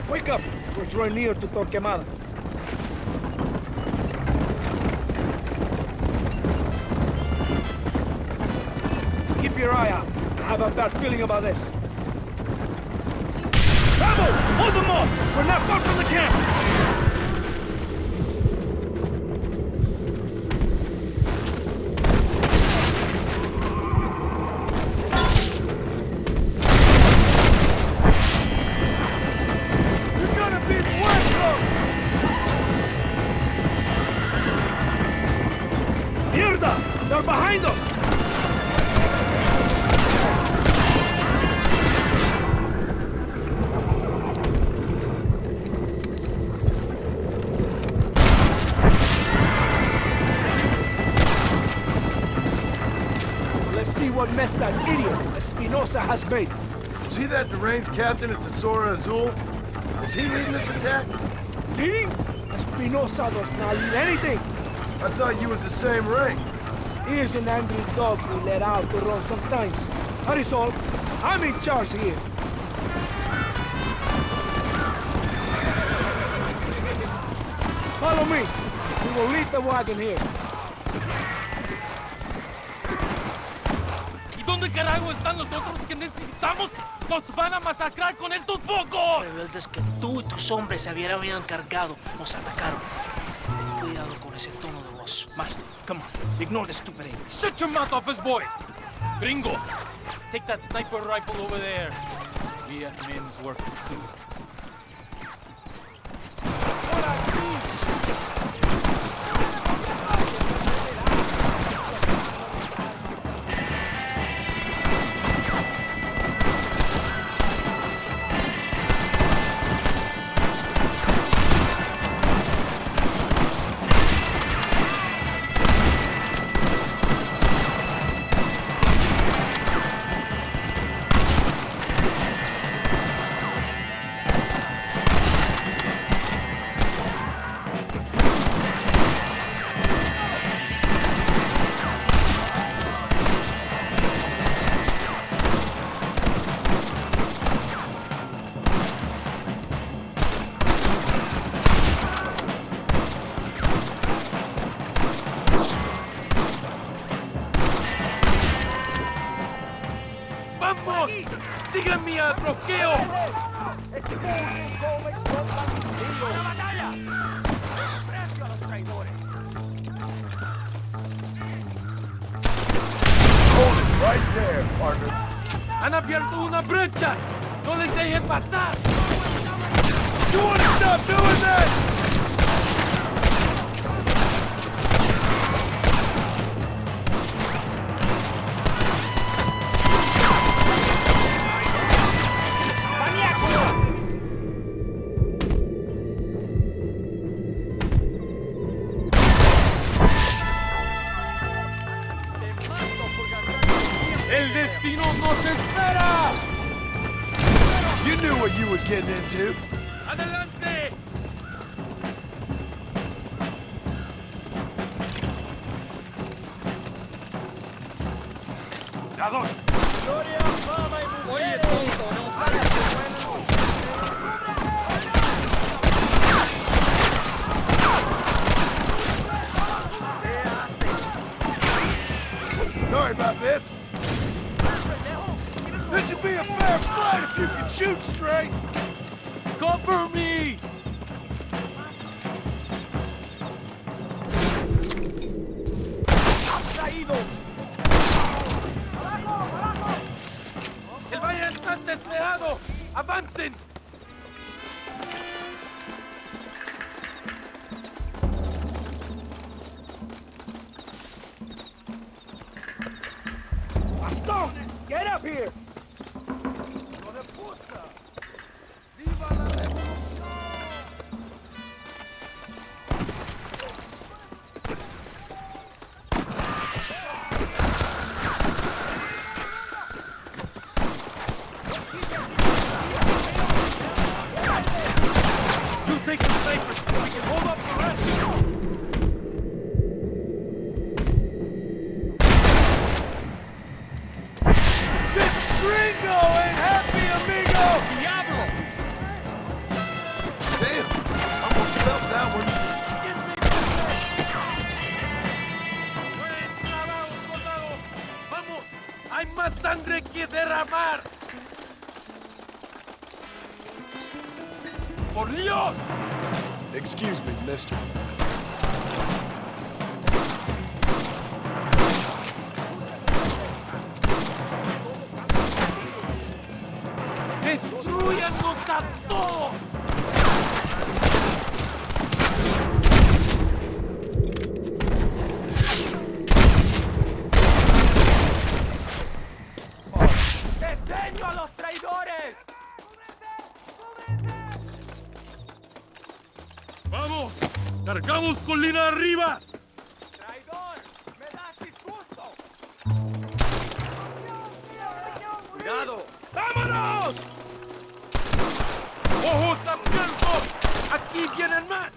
Wake up! We're drawing near to Torquemada. Keep your eye out. I have a bad feeling about this. Vamos! Hold them off! We're not far from the camp! They're behind us! Let's see what mess that idiot Espinosa has made. Was he that deranged captain at the Zora Azul? Is he leading this attack? Leading? Espinosa does not lead anything. I thought you was the same rank. He is an angry dog we let out to run sometimes. That is all. I'm in charge here. Follow me. We will leave the wagon here. ¿Y dónde carajo están los otros que necesitamos? ¡Nos van a masacrar con estos pocos! Rebeldes que tú y tus hombres se habían encargado nos atacaron. Ten cuidado con ese tono de voz. Master, come on. Ignore the stupid English. Shut your mouth off his boy! Gringo, take that sniper rifle over there. We have men's work to do. ¡Vamos! ¡Síganme al bloqueo! ¡A la batalla! ¡Precio a los traidores! Hold it right there, partner. ¡Han abierto una brecha! ¡No les dejen pasar! You wanna stop doing that? ¡El destino nos espera! You knew what you was getting into. ¡Adelante! ¡Dador! ¡Gloria, fama y mujeres! Oye, tonto, no sabes qué bueno. Sorry about this. This should be a fair fight if you can shoot straight. Cover me! heridos! ¡El valle está desplegado! ¡Avancen! Stop! Get up here! You take the snipers! We can hold up the rest! Gringo ain't happy, amigo! Diablo! Damn, almost felt that one. ¡Vamos! ¡Hay más sangre que derramar! ¡Por Dios! Excuse me, mister. ¡Destruyannos a todos! ¡Desdeño a los traidores! ¡Vamos! ¡Cargamos colina arriba! ¡Traidor! ¡Me das disgusto! ¡Cuidado! ¡Vámonos! ¡Ojos abiertos! ¡Aquí vienen más!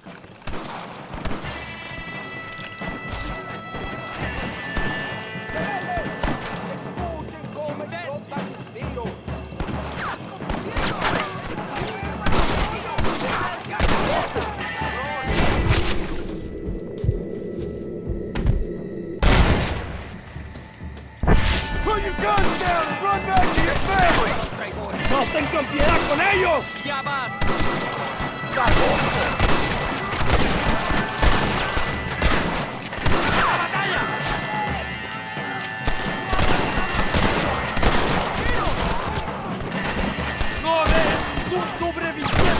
¡Escuchen cómo explotan mis tiros! Put your guns down and run back to your family! ¡No tengan piedad con ellos! ¡Ya vas! ¡No de un sobreviviente!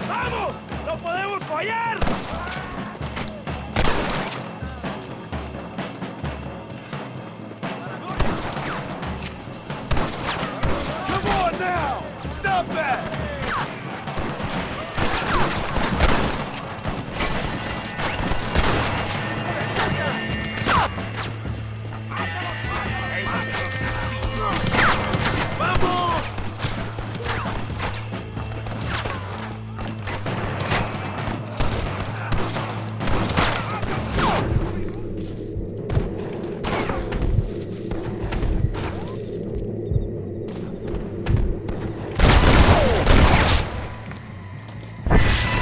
¡Vamos! ¡No podemos fallar! Come on now! Stop that! ¡Vamos!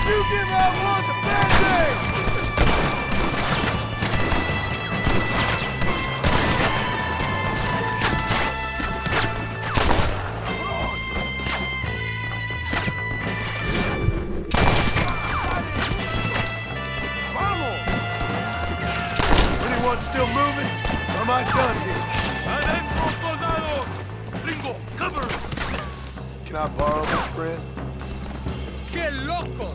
You give outlaws a bad day! Vamos! Is anyone still moving? Or am I done here? ¡Adentro, soldados! ¡Ringo, cover! Can I borrow this, friend? ¡Qué locos!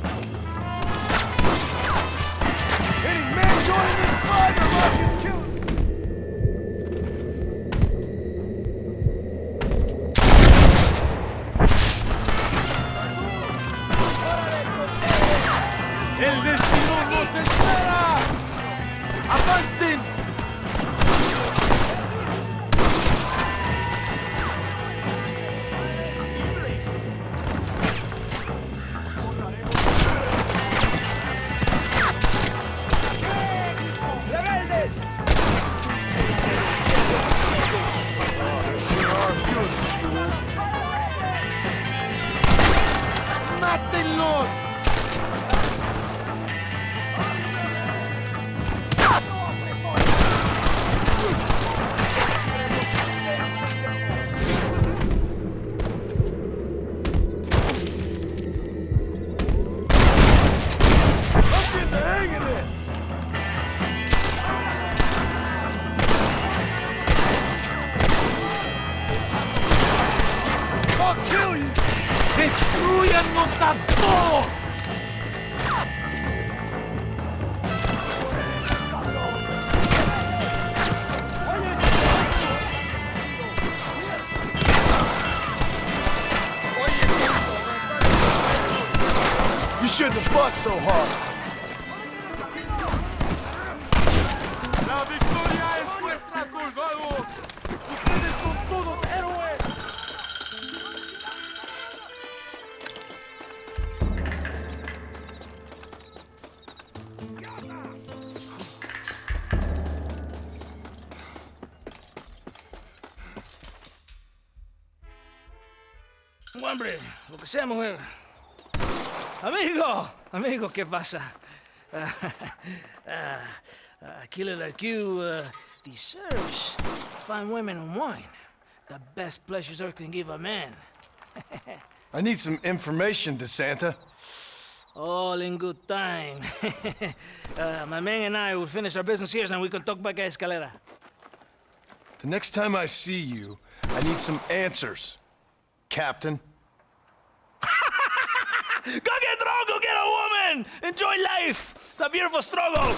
Any man joining this fight or like his killers? ¡El destino nos espera! ¡Avancen! ¡Rebeldes! ¡Mátenlos! Let's get butt so hard. La victoria es nuestra, soldados. Ustedes son todos héroes. Hombre, lo que sea, mujer. Amigo, ¿qué pasa? Killer like you deserves fine women and wine. The best pleasures Earth can give a man. I need some information, DeSanta. All in good time. My man and I will finish our business here, and we can talk back at Escalera. The next time I see you, I need some answers, Captain. Go get drunk, go get a woman! Enjoy life! It's a beautiful struggle!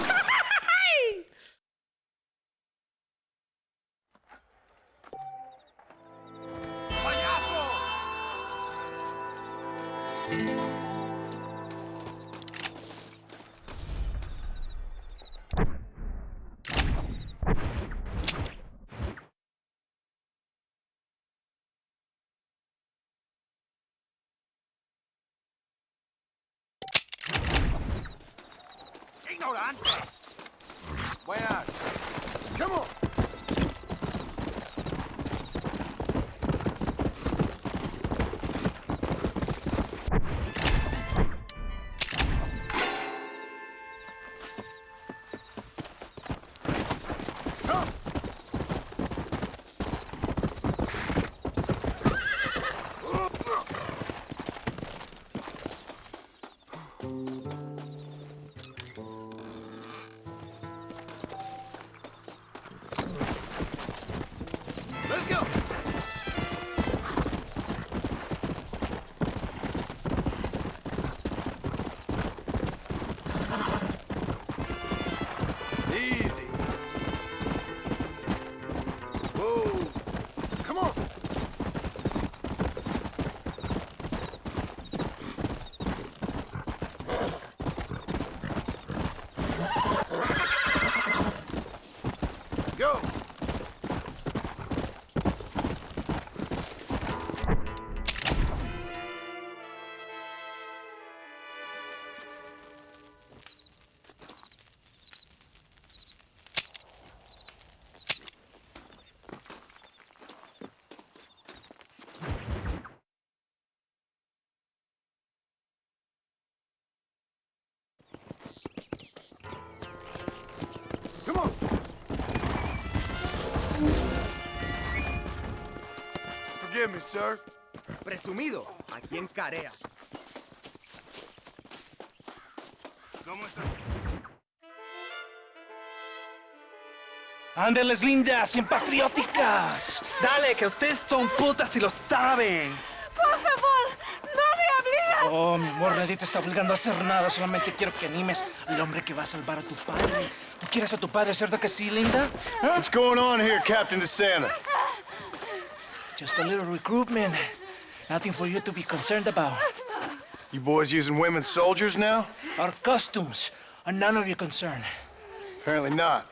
Buenas. Come on. Let's go. Easy. Whoa. Come on. Go. Come on. Forgive me, sir. Presumido, aquí en Carea. ¿Cómo estás? Ándeles, lindas, bien patrióticas. Dale, que ustedes son putas y lo saben. Por favor, no me obligas. Oh, mi amor, nadie te está obligando a hacer nada. Solamente quiero que animes al hombre que va a salvar a tu padre. ¿Tú quieres a tu padre, cierto que sí, linda? ¿Ah? What's going on here, Captain DeSanta? Just a little recruitment. Nothing for you to be concerned about. You boys using women soldiers now? Our costumes are none of your concern. Apparently not.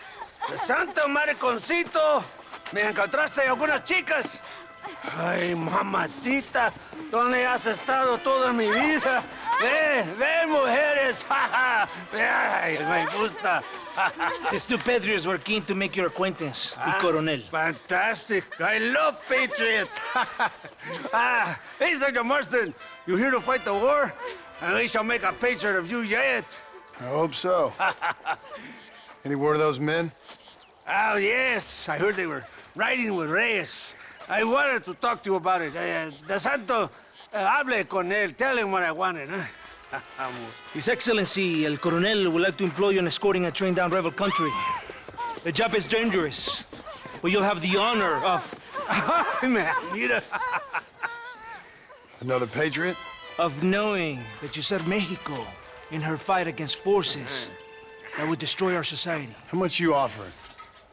¡De santo mariconcito! ¿Me encontraste algunas chicas? Ay, mamacita, ¿dónde has estado toda mi vida? Ven, mujeres, ay, me gusta. These two patriots were keen to make your acquaintance, the Coronel. Fantastic, I love patriots. Hey, John Marston, you here to fight the war? And we shall make a patriot of you yet. I hope so. Any word of those men? Oh, yes, I heard they were riding with Reyes. I wanted to talk to you about it. De Santo, hable con él. Tell him what I wanted, huh? His Excellency, El Coronel, would like to employ you in escorting a train down rebel country. The job is dangerous, but you'll have the honor of... Mira. Another patriot? Of knowing that you served Mexico in her fight against forces that would destroy our society. How much you offering?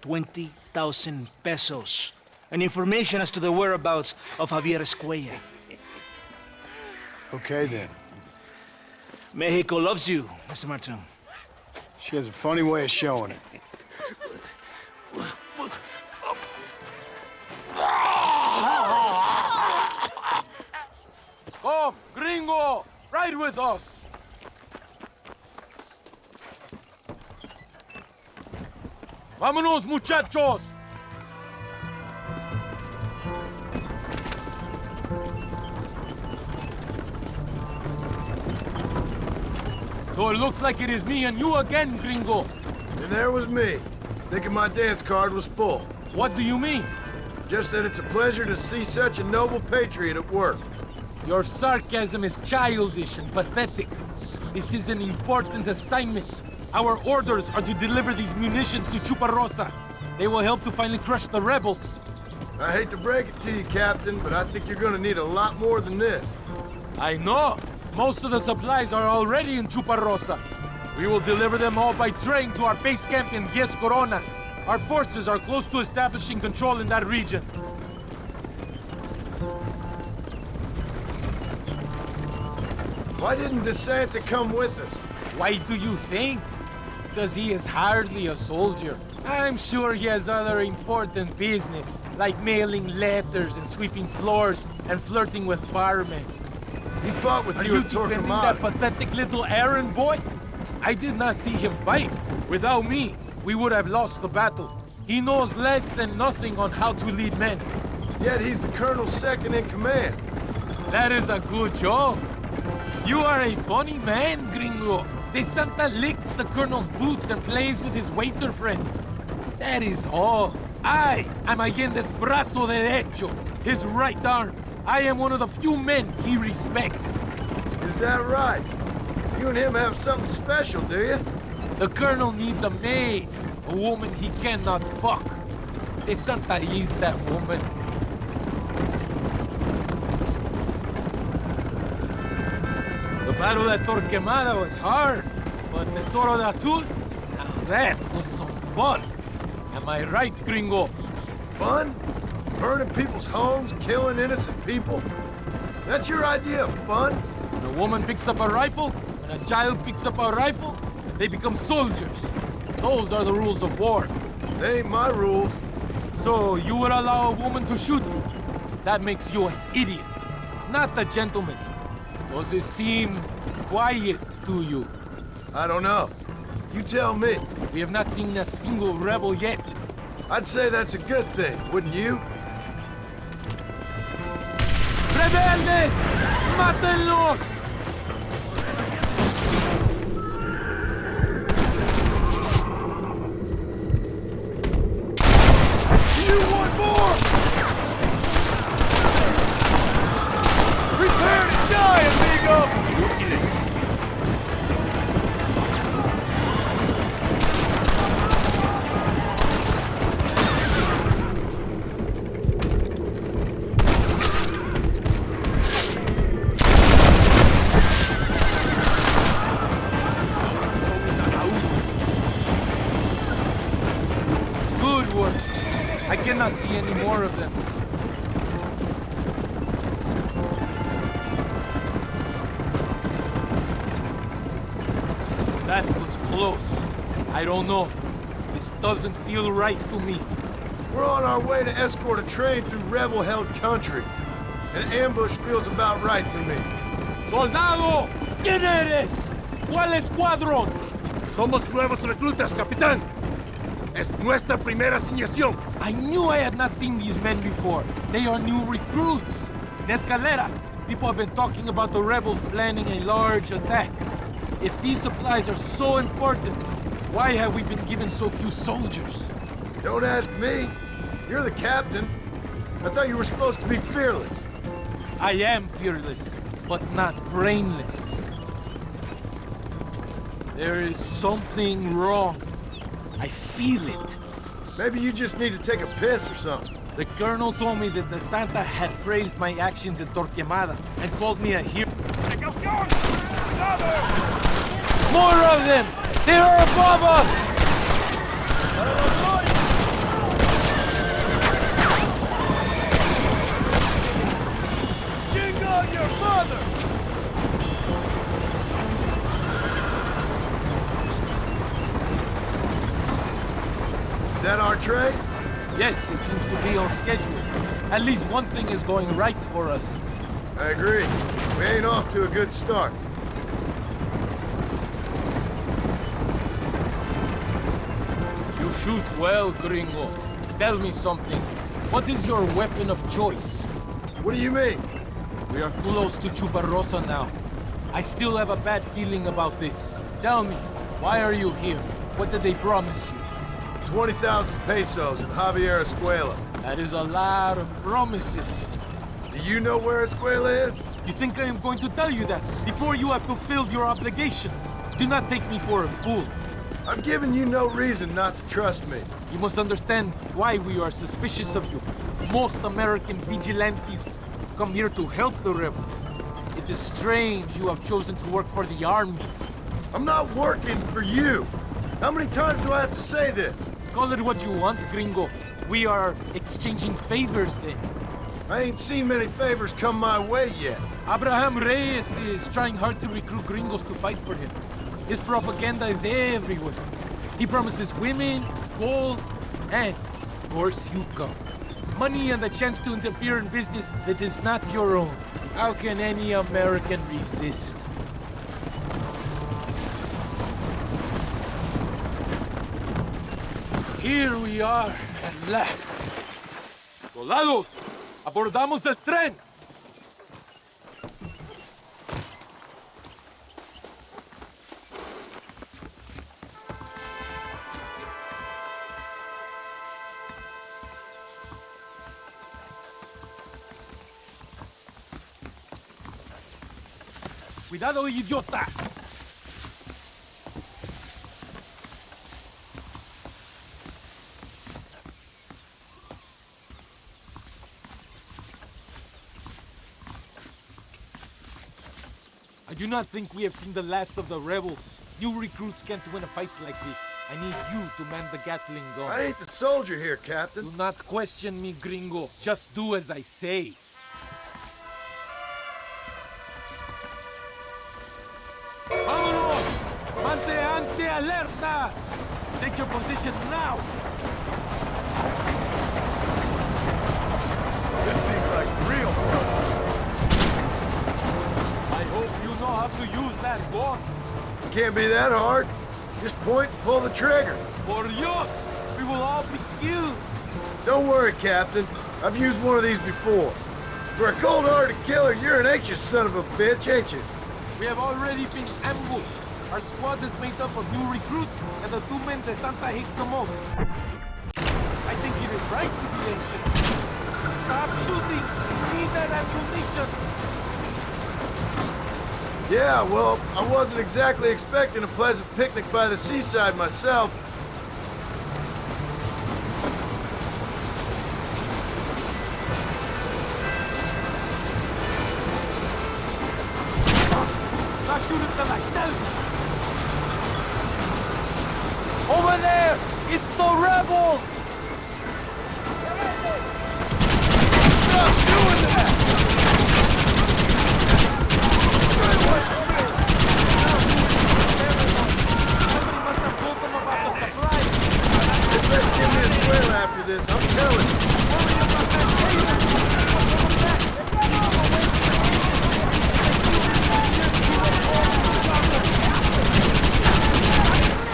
20,000 pesos. And information as to the whereabouts of Javier Escuella. Okay, then. Mexico loves you, Mr. Martin. She has a funny way of showing it. Come, gringo! Ride with us! Vámonos, muchachos! So it looks like it is me and you again, gringo. And there was me, thinking my dance card was full. What do you mean? Just that it's a pleasure to see such a noble patriot at work. Your sarcasm is childish and pathetic. This is an important assignment. Our orders are to deliver these munitions to Chuparosa. They will help to finally crush the rebels. I hate to break it to you, Captain, but I think you're gonna need a lot more than this. I know. Most of the supplies are already in Chuparosa. We will deliver them all by train to our base camp in Diez Coronas. Our forces are close to establishing control in that region. Why didn't DeSanta come with us? Why do you think? Because he is hardly a soldier. I'm sure he has other important business, like mailing letters and sweeping floors and flirting with barmen. He fought with you at defending that pathetic little errand boy? I did not see him fight. Without me, we would have lost the battle. He knows less than nothing on how to lead men. Yet he's the colonel's second in command. That is a good job. You are a funny man, gringo. DeSanta licks the colonel's boots and plays with his waiter friend. That is all. I am Allende's brazo derecho, his right arm. I am one of the few men he respects. Is that right? You and him have something special, do you? The colonel needs a maid, a woman he cannot fuck. DeSanta is that woman. The battle at Torquemada was hard, but Tesoro de Azul, now that was some fun. Am I right, gringo? Fun? Burning people's homes, killing innocent people? That's your idea of fun? When a woman picks up a rifle, when a child picks up a rifle, they become soldiers. Those are the rules of war. They ain't my rules. So you would allow a woman to shoot you? That makes you an idiot, not a gentleman. Does it seem quiet to you? I don't know. You tell me. We have not seen a single rebel yet. I'd say that's a good thing, wouldn't you? ¡Rebeldes! ¡Mátenlos! You want more? Prepare to die, amigo! I cannot see any more of them. That was close. I don't know. This doesn't feel right to me. We're on our way to escort a train through rebel-held country. An ambush feels about right to me. ¡Soldado! ¿Quién eres? ¿Cuál escuadrón? Somos nuevos reclutas, capitán. Es nuestra primera asignación. I knew I had not seen these men before. They are new recruits. In Escalera, people have been talking about the rebels planning a large attack. If these supplies are so important, why have we been given so few soldiers? Don't ask me. You're the captain. I thought you were supposed to be fearless. I am fearless, but not brainless. There is something wrong. I feel it. Maybe you just need to take a piss or something. The colonel told me that DeSanta had praised my actions in Torquemada and called me a hero. More of them! They are above us! Jingo your mother! our trade? Yes, it seems to be on schedule. At least one thing is going right for us. I agree. We ain't off to a good start. You shoot well, gringo. Tell me something. What is your weapon of choice? What do you mean? We are close to Chuparosa now. I still have a bad feeling about this. Tell me, why are you here? What did they promise you? 20,000 pesos in Javier Escuela. That is a lot of promises. Do you know where Escuela is? You think I am going to tell you that before you have fulfilled your obligations? Do not take me for a fool. I'm giving you no reason not to trust me. You must understand why we are suspicious of you. Most American vigilantes come here to help the rebels. It is strange you have chosen to work for the army. I'm not working for you. How many times do I have to say this? Call it what you want, gringo. We are exchanging favors then. I ain't seen many favors come my way yet. Abraham Reyes is trying hard to recruit gringos to fight for him. His propaganda is everywhere. He promises women, gold, and, of course, you come. Money and the chance to interfere in business that is not your own. How can any American resist? Here we are, at last. Soldados, abordamos el tren. Cuidado, idiota. I do not think we have seen the last of the rebels. New recruits can't win a fight like this. I need you to man the Gatling gun. I ain't the soldier here, Captain. Do not question me, gringo. Just do as I say. ¡Vámonos! ¡Manténganse alerta! Take your position now! This seems like real fun. I hope you know how to use that gun. Can't be that hard. Just point and pull the trigger. Por Dios! We will all be killed! Don't worry, Captain. I've used one of these before. For a cold-hearted killer, you're an anxious son of a bitch, ain't you? We have already been ambushed. Our squad is made up of new recruits, and the 2 men that Santa hates the most. I think it is right to be anxious. Stop shooting! We need that ammunition! Yeah, well, I wasn't exactly expecting a pleasant picnic by the seaside myself. Shoot it till I tell you! Over there! It's the rebels! Stop doing that! Somebody must have told them about the surprise! They better give me a square after this, I'm telling you. Worry about that taser!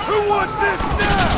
Who wants this now?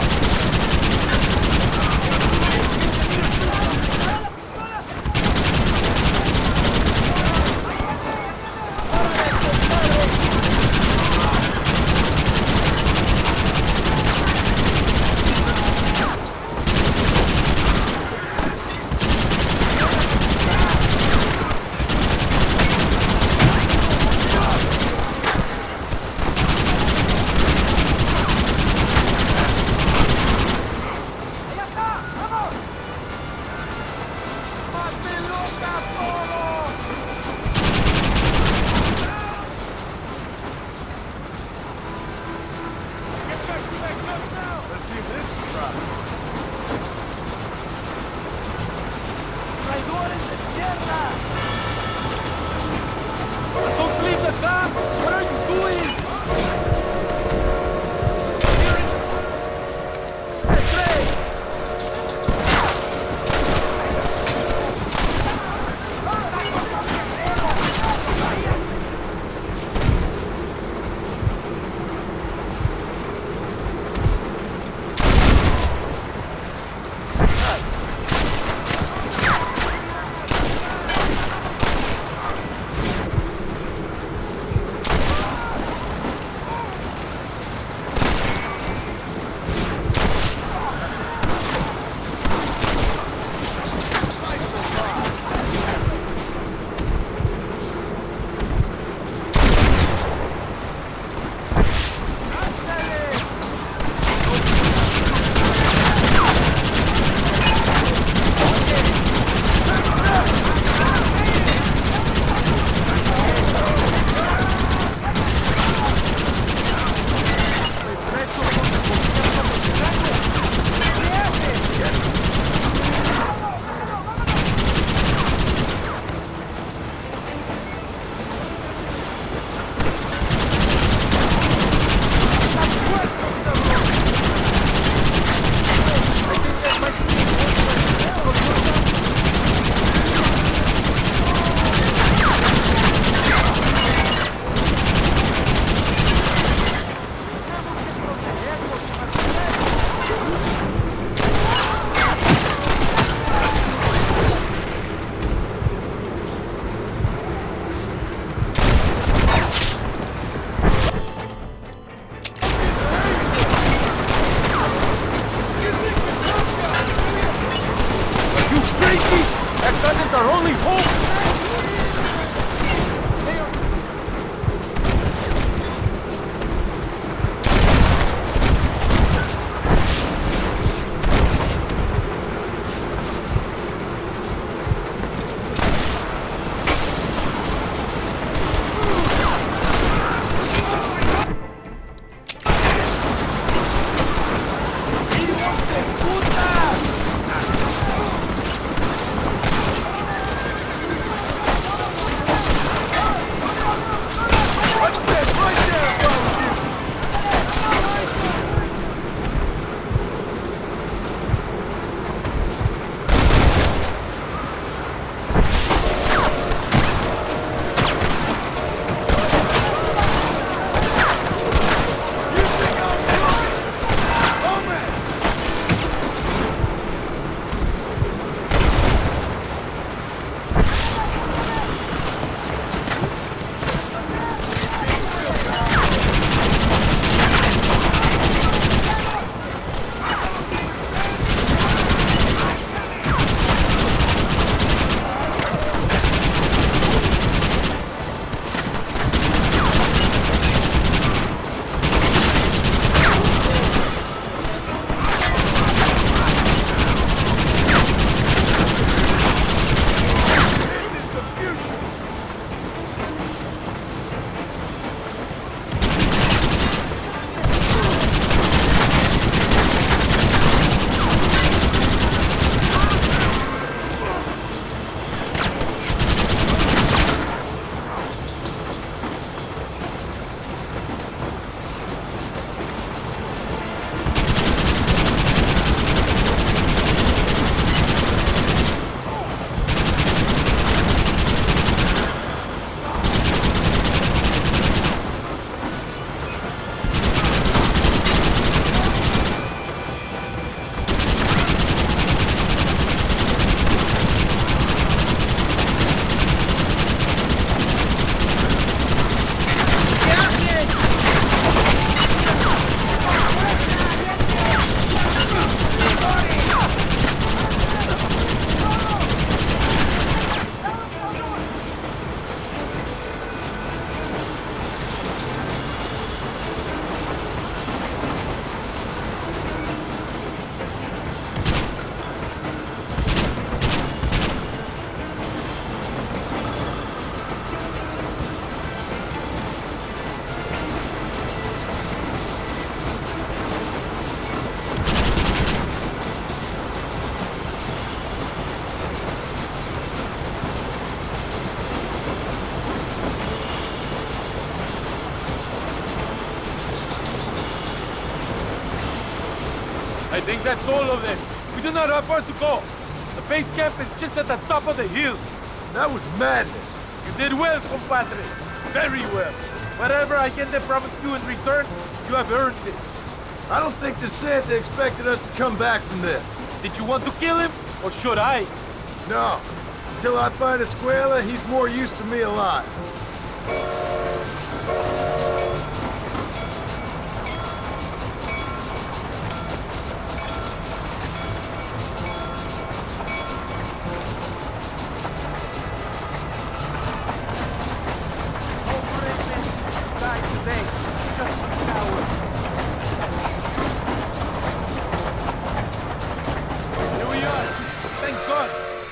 think that's all of them. We do not have far to go. The base camp is just at the top of the hill. That was madness. You did well, compadre. Very well. Whatever Allende promised you in return, you have earned it. I don't think the Santa expected us to come back from this. Did you want to kill him, or should I? No. Until I find Escuela, he's more used to me alive.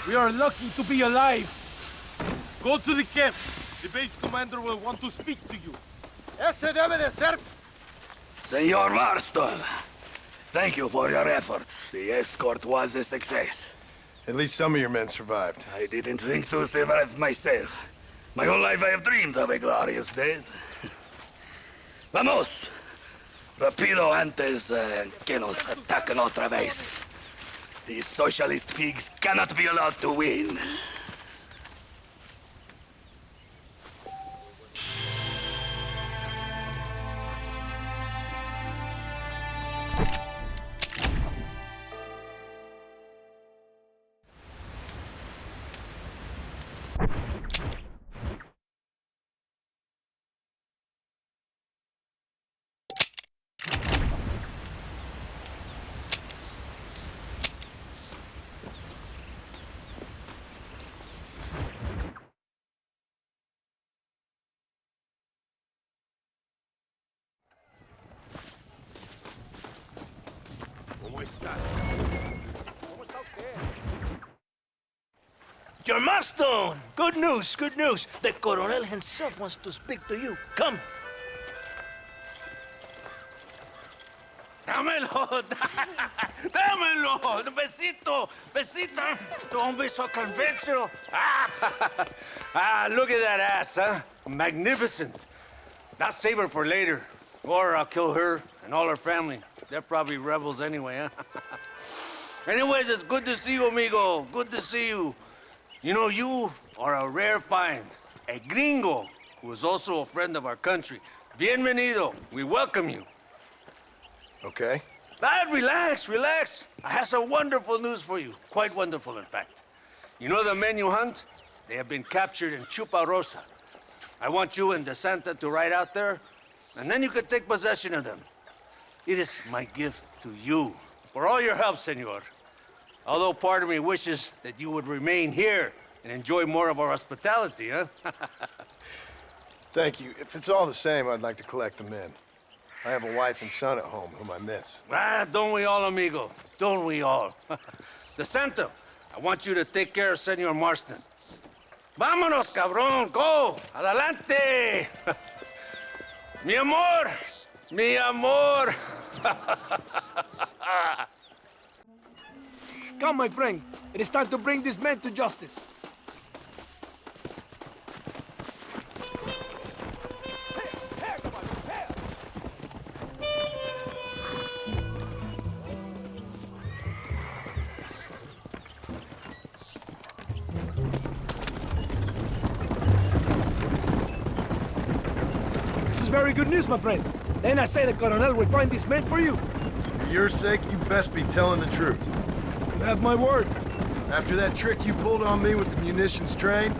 We are lucky to be alive. Go to the camp. The base commander will want to speak to you. Ese debe de ser. Senor Marston, thank you for your efforts. The escort was a success. At least some of your men survived. I didn't think to survive myself. My whole life I have dreamed of a glorious death. Vamos. Rapido antes que nos ataquen otra vez. These socialist pigs cannot be allowed to win. John Marston! Good news, good news. The Coronel himself wants to speak to you. Come. Dámelo! Dámelo! Besito! Besita! Don't be so conventional. Look at that ass, huh? Magnificent. I'll save her for later. Or I'll kill her and all her family. They're probably rebels anyway, huh? Anyways, it's good to see you, amigo. Good to see you. You know, you are a rare find. A gringo who is also a friend of our country. Bienvenido. We welcome you. Okay. Relax, relax. I have some wonderful news for you. Quite wonderful, in fact. You know the men you hunt? They have been captured in Chuparosa. I want you and the Santa to ride out there, and then you can take possession of them. It is my gift to you for all your help, senor. Although part of me wishes that you would remain here and enjoy more of our hospitality, huh? Thank you. If it's all the same, I'd like to collect the men. I have a wife and son at home whom I miss. Don't we all, amigo? Don't we all? The Santa, I want you to take care of Senor Marston. Vámonos, cabrón, go! Adelante! Mi amor! Mi amor! Come, my friend. It is time to bring these men to justice. This is very good news, my friend. Then I say the Colonel will find these men for you. For your sake, you best be telling the truth. You have my word. After that trick you pulled on me with the munitions train,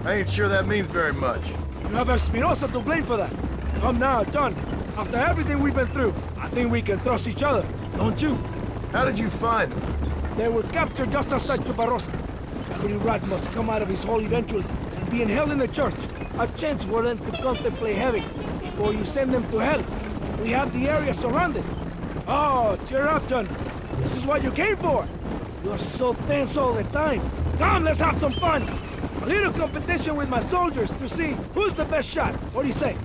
I ain't sure that means very much. You have Espinosa to blame for that. Come now, John. After everything we've been through, I think we can trust each other, don't you? How did you find them? They were captured just outside Chuparosa. Every rat must come out of his hole eventually, and being held in the church. A chance for them to contemplate heaven before you send them to hell. We have the area surrounded. Oh, cheer up, John. This is what you came for. You're so tense all the time. Come, let's have some fun. A little competition with my soldiers to see who's the best shot. What do you say?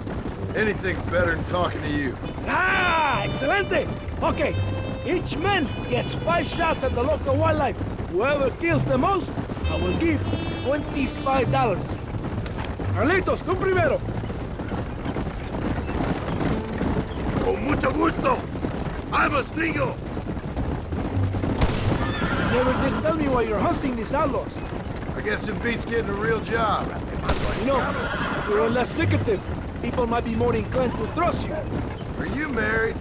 Anything's better than talking to you. Ah, excelente. Okay, each man gets 5 shots at the local wildlife. Whoever kills the most, I will give $25. Carlitos, tú primero. Con mucho gusto. Vamos, gringo. Never did tell me why you're hunting these outlaws. I guess it beats getting a real job. You know, if you're less secretive, people might be more inclined to trust you. Are you married?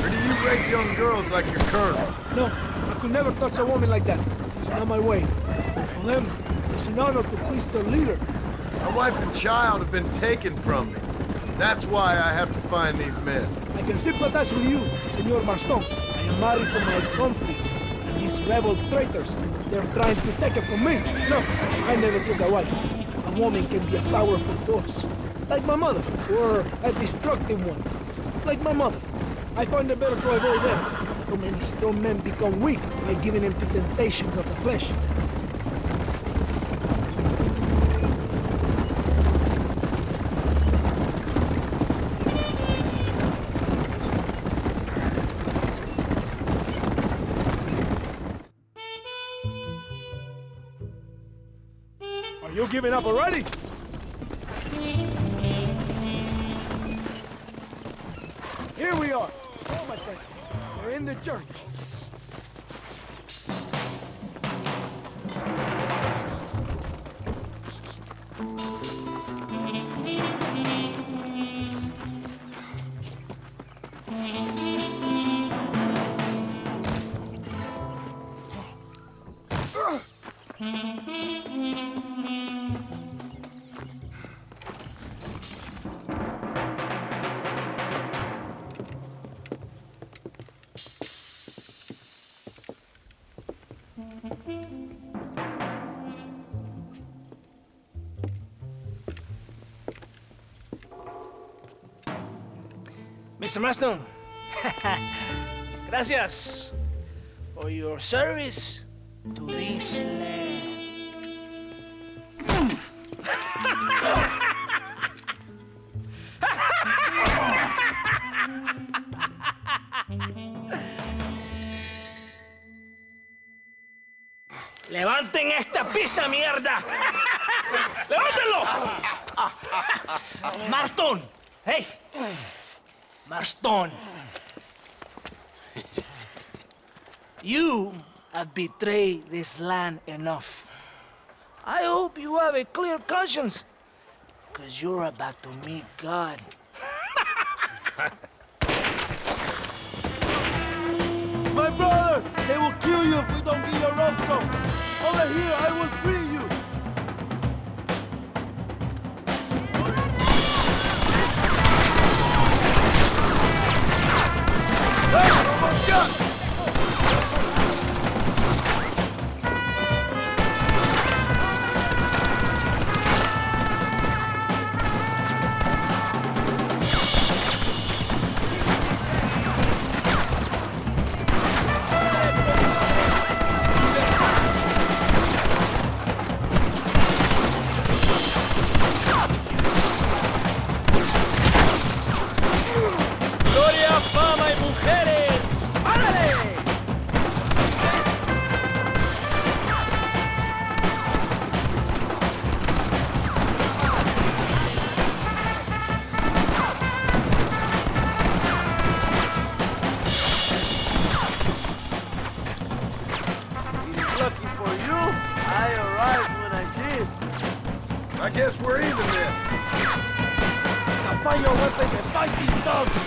Or do you rape young girls like your colonel? No, I could never touch a woman like that. It's not my way. But for them, it's an honor to please their leader. My wife and child have been taken from me. That's why I have to find these men. I can sympathize with you, Senor Marston. I am married to my country. And these rebel traitors, they're trying to take it from me. No, I never took a wife. A woman can be a powerful force. Like my mother, or a destructive one. Like my mother. I find it better to avoid them. So many strong men become weak by giving in to temptations of the flesh. Are you giving up already? Here we are. Oh, my friend. We're in the church. Mr. Marston, gracias for your service to this land. ¡Levanten esta pizza, mierda! ¡Levántenlo! Marston, hey. Marston, you have betrayed this land enough. I hope you have a clear conscience, because you're about to meet God. My brother! They will kill you if we don't get your ransom! Over here, I will free you! Hey, almost got it! I guess we're even then. Now find your weapons and fight these dogs!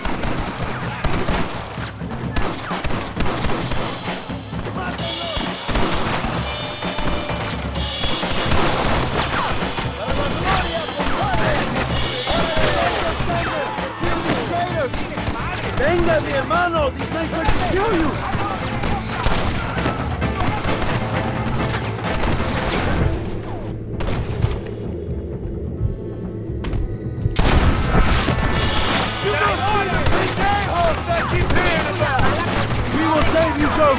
Venga, mi hermano! These men could kill you! We will save you, Joe!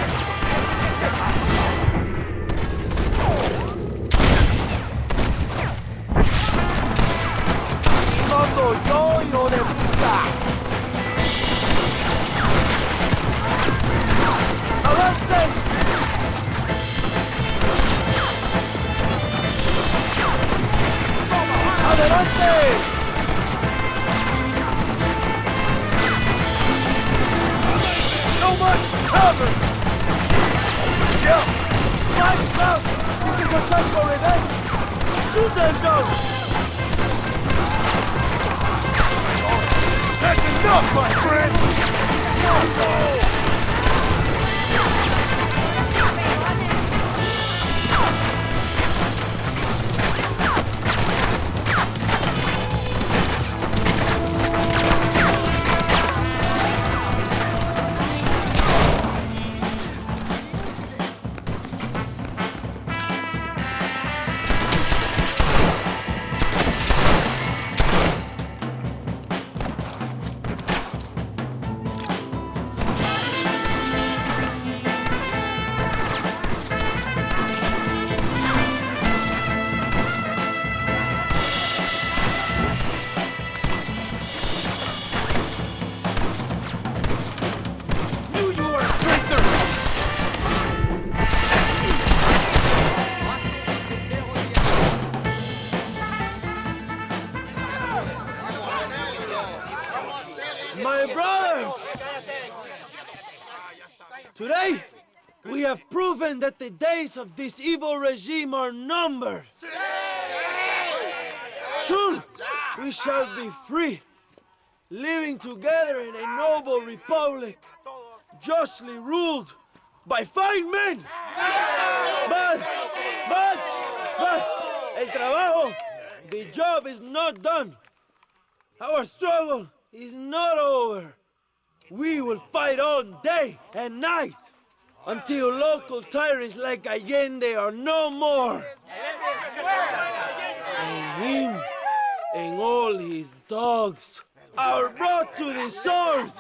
¡Todo yo, hijo de puta! ¡Avancen! ¡Adelante! So much cover! Let's go! Shoot them, John! That's enough, my friend! My brothers! Today, we have proven that the days of this evil regime are numbered. Soon, we shall be free, living together in a noble republic, justly ruled by fine men. But, el trabajo, the job is not done. Our struggle is not over. We will fight all day and night until local tyrants like Allende are no more. And him and all his dogs are brought to the sword.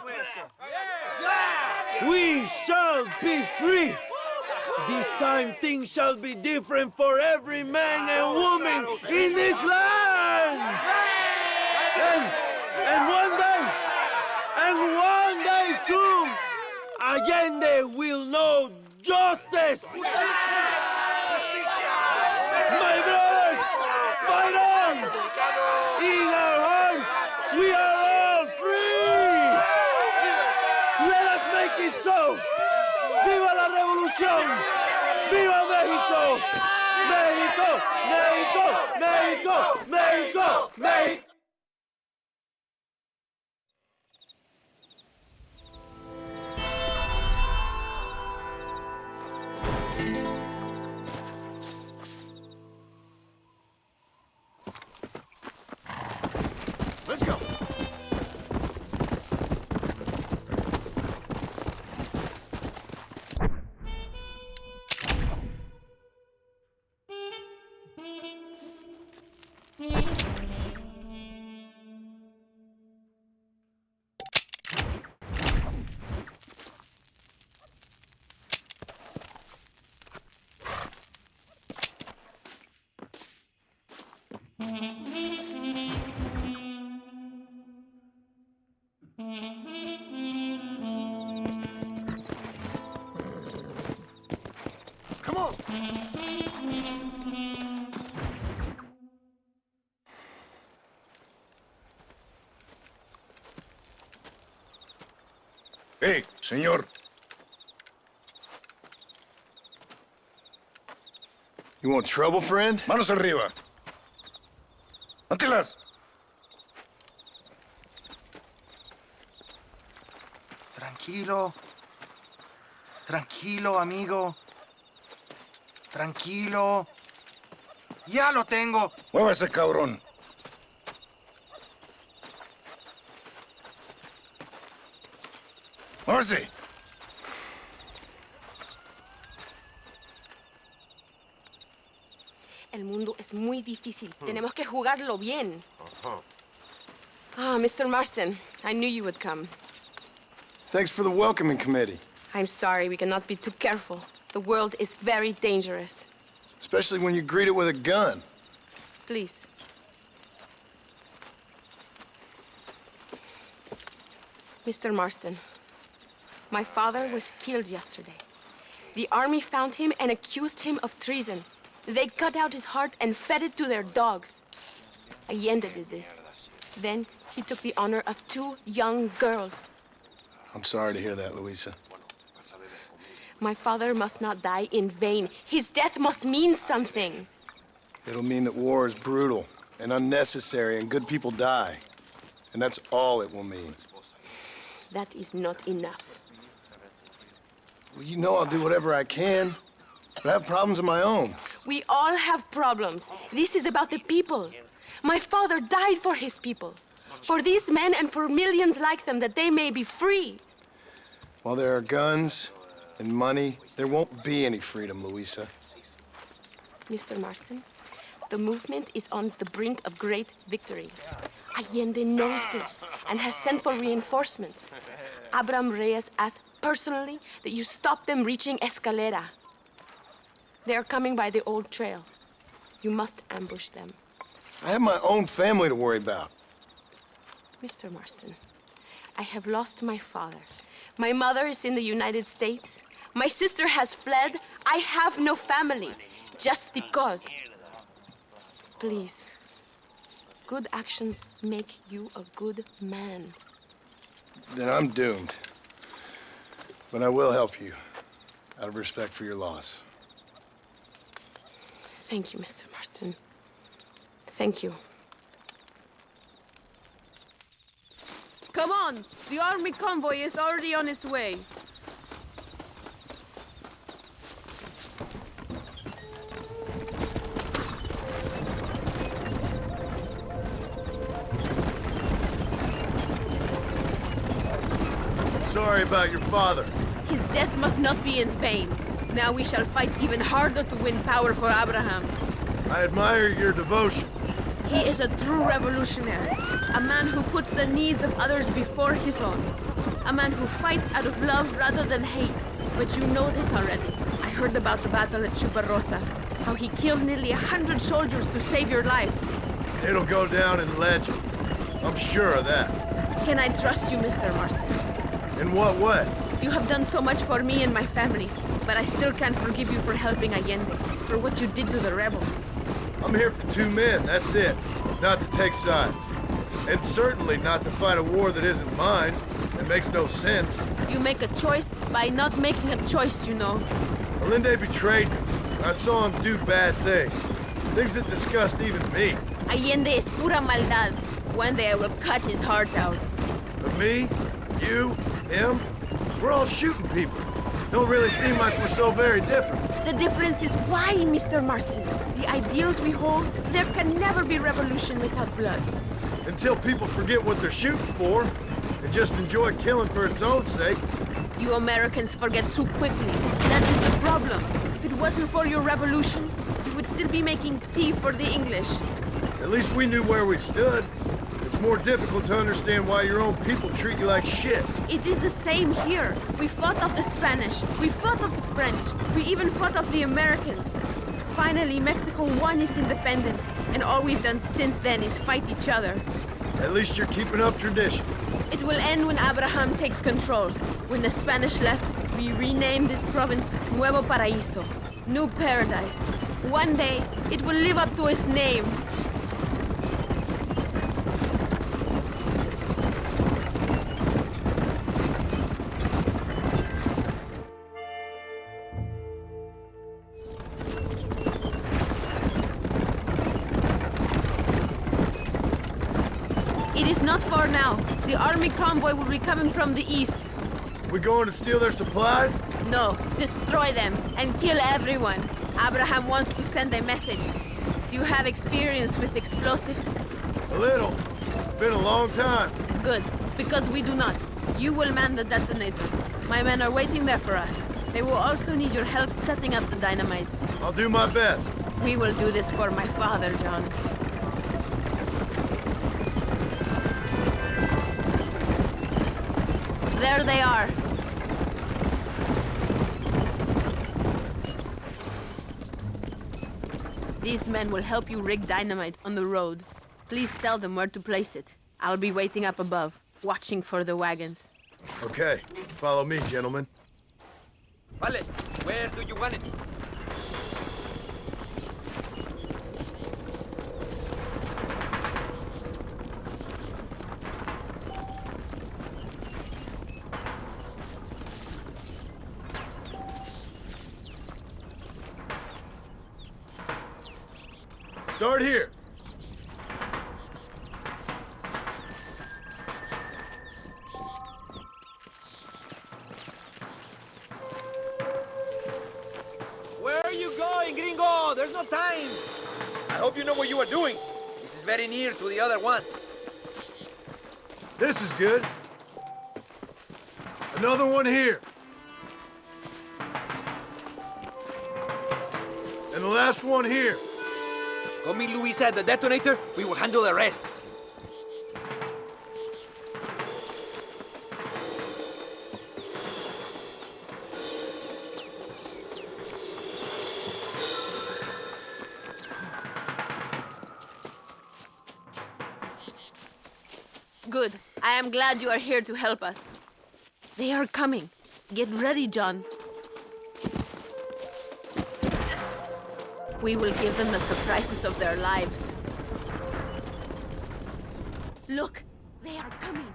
We shall be free. This time things shall be different for every man and woman in this land. And one day soon, Allende will know justice. My brothers, fight on! In our hearts, we are all free! Let us make it so! ¡Viva la revolución! ¡Viva México! ¡México! ¡México! ¡México! ¡México! ¡México! Let's go. Come on. Hey, señor. You want trouble, friend? Manos arriba. Antelas. Tranquilo. Tranquilo, amigo. Tranquilo. Ya lo tengo. Muévase, cabrón. Muévase. El mundo es muy difícil. Tenemos que jugarlo bien. Ah, Mr. Marston, I knew you would come. Thanks for the welcoming committee. I'm sorry, we cannot be too careful. The world is very dangerous. Especially when you greet it with a gun. Please. Mr. Marston, my father was killed yesterday. The army found him and accused him of treason. They cut out his heart and fed it to their dogs. Allende did this. Then he took the honor of 2 young girls. I'm sorry to hear that, Luisa. My father must not die in vain. His death must mean something. It'll mean that war is brutal and unnecessary and good people die. And that's all it will mean. That is not enough. Well, you know I'll do whatever I can, but I have problems of my own. We all have problems. This is about the people. My father died for his people. For these men and for millions like them, that they may be free. While there are guns and money, there won't be any freedom, Luisa. Mr. Marston, the movement is on the brink of great victory. Allende knows this and has sent for reinforcements. Abraham Reyes asked personally that you stop them reaching Escalera. They are coming by the old trail. You must ambush them. I have my own family to worry about. Mr. Marston, I have lost my father. My mother is in the United States. My sister has fled. I have no family, just because. Please, good actions make you a good man. Then I'm doomed. But I will help you, out of respect for your loss. Thank you, Mr. Marston. Thank you. Come on! The army convoy is already on its way. Sorry about your father. His death must not be in vain. Now we shall fight even harder to win power for Abraham. I admire your devotion. He is a true revolutionary. A man who puts the needs of others before his own. A man who fights out of love rather than hate. But you know this already. I heard about the battle at Chuparosa. How he killed nearly 100 soldiers to save your life. It'll go down in legend. I'm sure of that. Can I trust you, Mr. Marston? In what way? You have done so much for me and my family, but I still can't forgive you for helping Allende, for what you did to the rebels. I'm here for 2 men, that's it. Not to take sides. And certainly not to fight a war that isn't mine. It makes no sense. You make a choice by not making a choice, you know. Allende betrayed me. I saw him do bad things. Things that disgust even me. Allende es pura maldad. One day I will cut his heart out. But me, you, him, we're all shooting people. Don't really seem like we're so very different. The difference is why, Mr. Marston. The ideals we hold, there can never be revolution without blood. Until people forget what they're shooting for and just enjoy killing for its own sake. You Americans forget too quickly. That is the problem. If it wasn't for your revolution, you would still be making tea for the English. At least we knew where we stood. It's more difficult to understand why your own people treat you like shit. It is the same here. We fought off the Spanish. We fought off the French. We even fought off the Americans. Finally, Mexico won its independence, and all we've done since then is fight each other. At least you're keeping up tradition. It will end when Abraham takes control. When the Spanish left, we renamed this province Nuevo Paraíso, New Paradise. One day, it will live up to its name. It is not far now. The army convoy will be coming from the east. We going to steal their supplies? No, destroy them and kill everyone. Abraham wants to send a message. Do you have experience with explosives? A little. It's been a long time. Good, because we do not. You will man the detonator. My men are waiting there for us. They will also need your help setting up the dynamite. I'll do my best. We will do this for my father, John. There they are. These men will help you rig dynamite on the road. Please tell them where to place it. I'll be waiting up above, watching for the wagons. Okay, follow me, gentlemen. Vale, where do you want it? Start here. Where are you going, gringo? There's no time. I hope you know what you are doing. This is very near to the other one. This is good. Another one here. And the last one here. Go meet Luisa at the detonator. We will handle the rest. Good. I am glad you are here to help us. They are coming. Get ready, John. We will give them the surprises of their lives. Look, they are coming.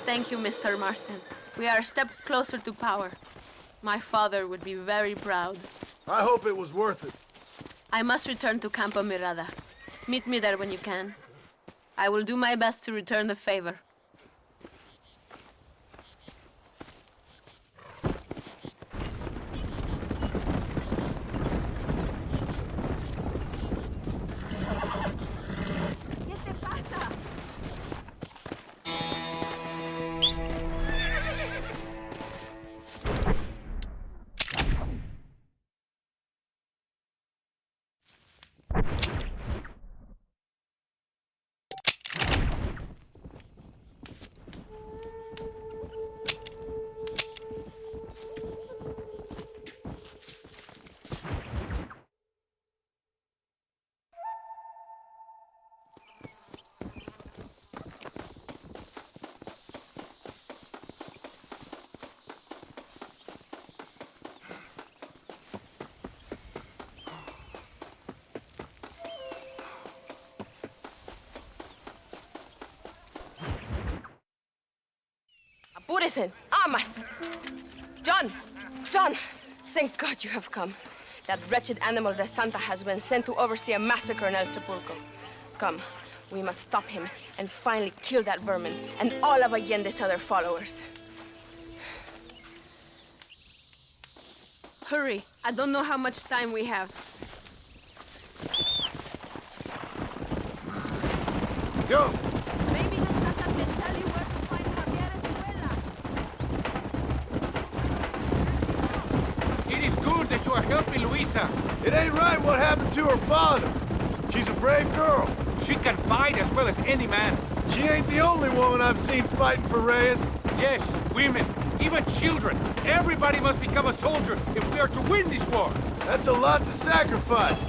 Thank you, Mr. Marston. We are a step closer to power. My father would be very proud. I hope it was worth it. I must return to Campo Mirada. Meet me there when you can. I will do my best to return the favor. Apúrese, armas! John! John! Thank God you have come. That wretched animal de Santa has been sent to oversee a massacre in El Sepulcro. Come, we must stop him and finally kill that vermin and all of Allende's other followers. Hurry. I don't know how much time we have. Go! Maybe the Santa can tell you where to find Javier's abuela. It is good that you are helping Luisa. It ain't right what happened to her father. She's a brave girl. She can fight as well as any man. She ain't the only woman I've seen fighting for Reyes. Yes, women, even children. Everybody must become a soldier if we are to win this war. That's a lot to sacrifice.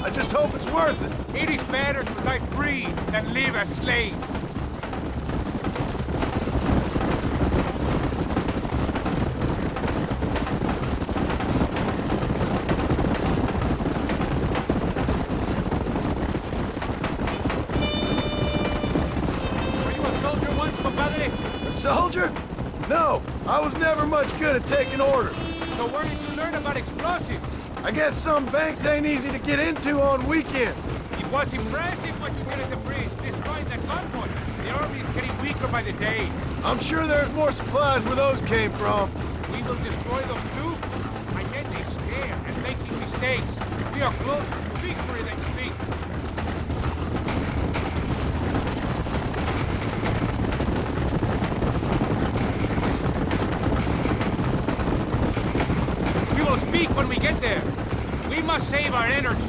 I just hope it's worth it. It is better to die free than live as slaves. Soldier? No, I was never much good at taking orders. So where did you learn about explosives? I guess some banks ain't easy to get into on weekends. It was impressive what you did at the bridge, destroying the convoy. The army is getting weaker by the day. I'm sure there's more supplies where those came from. We will destroy those too. I get they scared and making mistakes. We are closer to victory than you think. We will speak when we get there. We must save our energy.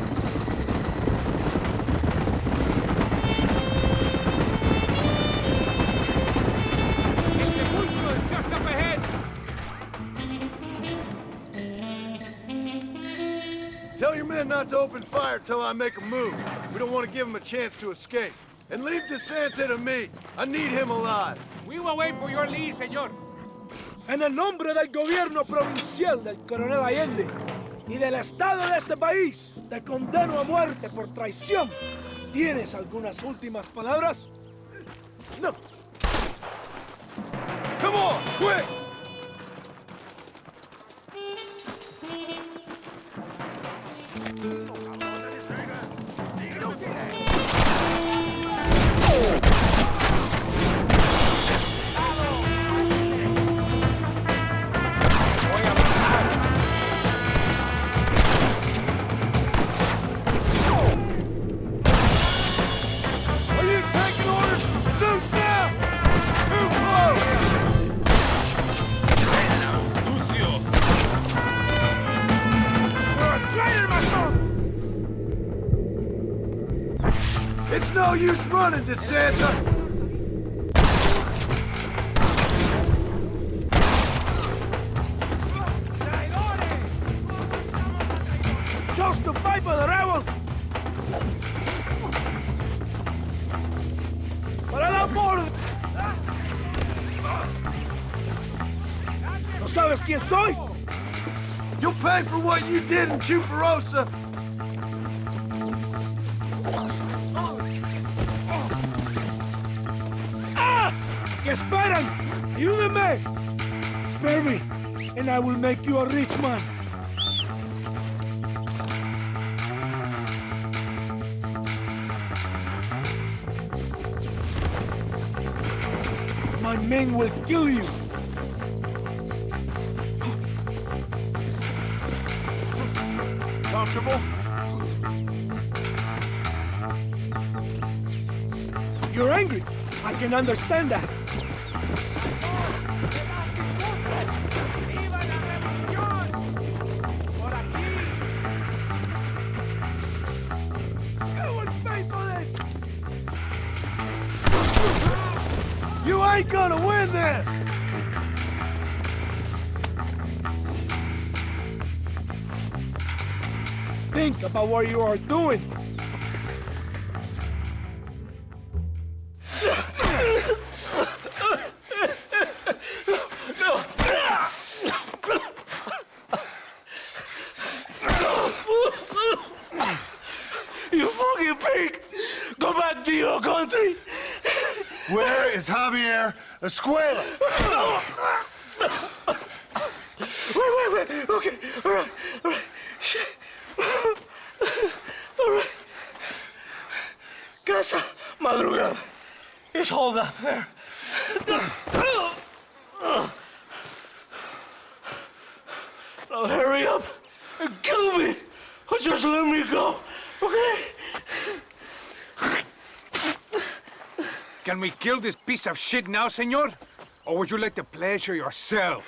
Tell your men not to open fire till I make a move. We don't want to give them a chance to escape. And leave DeSanta to me. I need him alive. We will wait for your lead, señor. En el nombre del gobierno provincial del coronel Allende y del Estado de este país, te condeno a muerte por traición. ¿Tienes algunas últimas palabras? No. Come on, quick! It's no use running, DeSanta! Just to fight for the rebels! ¡Para la por! ¿No sabes quién soy? You'll pay for what you did in Chuparosa! ¿Qué esperan? ¡Ayúdenme! Spare me, and I will make you a rich man. My men will kill you. Comfortable? You're angry. I can understand that. You ain't gonna win this! Think about what you are doing. You fucking pig! Go back to your country! Where is Javier Escuela? Wait. Okay, all right. Shit. All right. Casa Madrugada. It's hold up there. Now hurry up and kill me. Or just let me go, okay? Can we kill this piece of shit now, senor? Or would you like the pleasure yourself?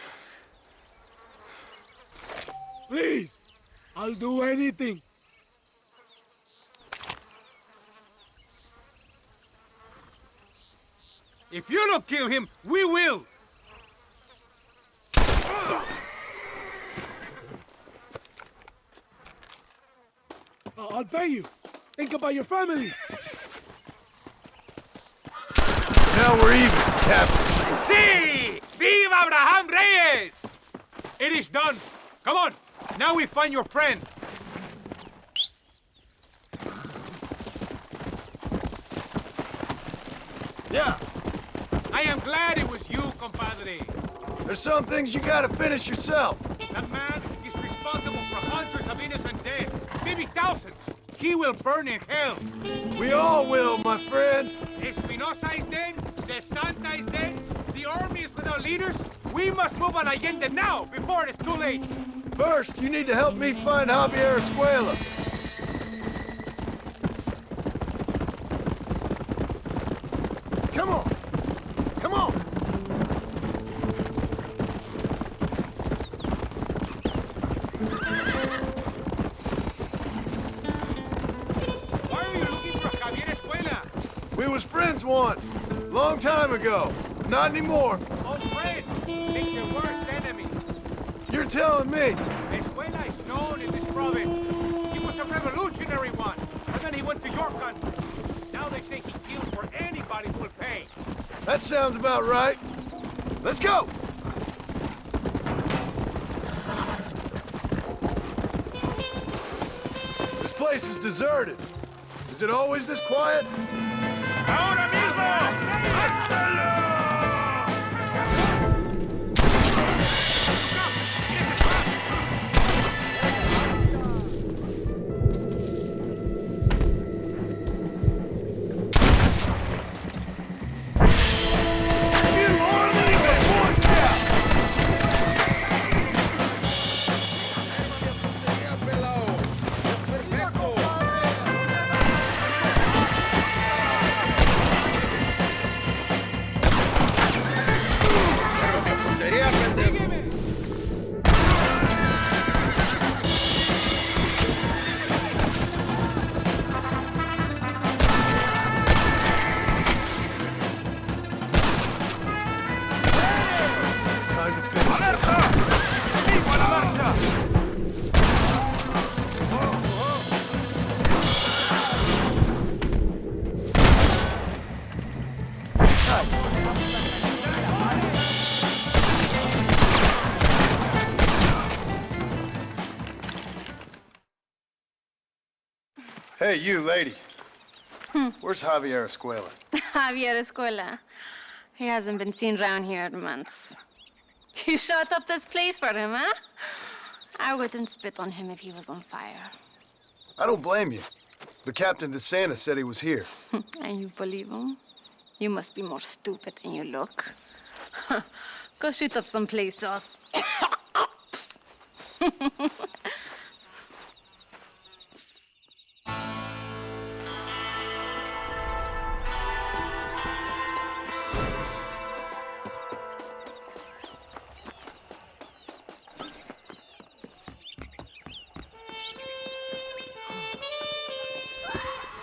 Please, I'll do anything. If you don't kill him, we will! I'll pay you. Think about your family. Now we're even, Captain. Sí! Viva Abraham Reyes! It is done. Come on. Now we find your friend. Yeah. I am glad it was you, compadre. There's some things you gotta finish yourself. That man is responsible for hundreds of innocent deaths, maybe thousands. He will burn in hell. We all will, my friend. Espinosa is dead, De Santa is dead, the army is without leaders. We must move on Allende now, before it is too late. First, you need to help me find Javier Escuela. Come on. Come on. Why are you looking for Javier Escuela? We was friends once. Long time ago. Not anymore. Oh, friends make the worst enemies. You're telling me. Escuela is known in this province. He was a revolutionary one, and then he went to your country. Now they say he killed for anybody who will pay. That sounds about right. Let's go! This place is deserted. Is it always this quiet? ¡Ahora mismo! ¡Hátalo! Hey, you, lady. Where's Javier Escuela? Javier Escuela. He hasn't been seen around here in months. You shut up this place for him, huh? I wouldn't spit on him if he was on fire. I don't blame you. The Captain de Santa said he was here. And you believe him? You must be more stupid than you look. Go shoot up someplace else.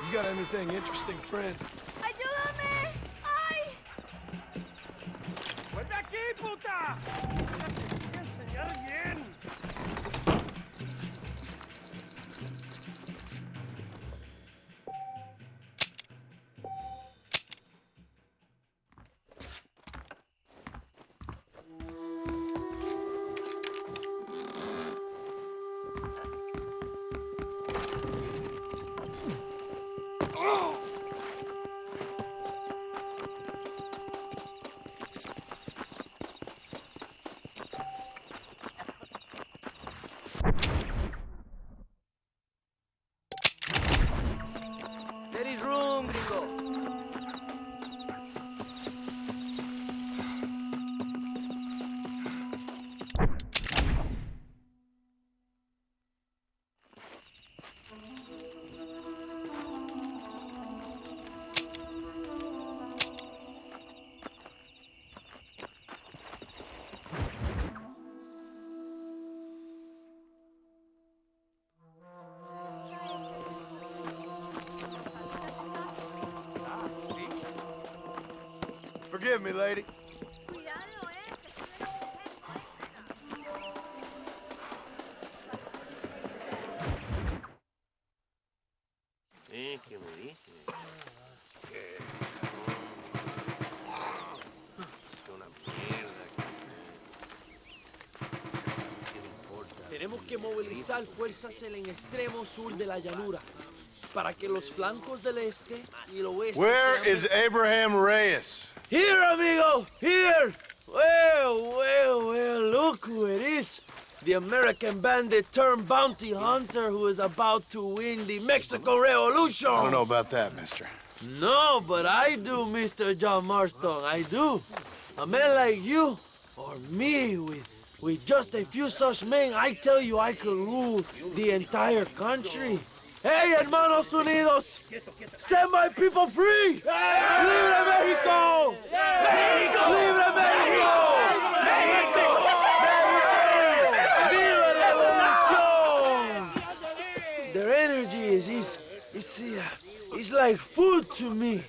You got anything interesting, friend? ¡Ayúdame! ¡Ay! ¡Vuelve aquí, puta! ¡Te voy a enseñar bien! There is room, gringo. Forgive me, lady. ¿Qué me dice? Una mierda. Tenemos que movilizar fuerzas en el extremo sur de la llanura para que los flancos del este y el oeste. Where is Abraham Reyes? Here, amigo! Here! Well, well, who it is. The American bandit turned bounty hunter who is about to win the Mexican Revolution. I don't know about that, mister. No, but I do, Mr. John Marston, I do. A man like you, or me, with just a few such men, I tell you I could rule the entire country. Hey, hermanos unidos! Set my people free! Libre Mexico! Mexico! Libre Mexico! Mexico! Viva Revolución! Their energy is like food to me.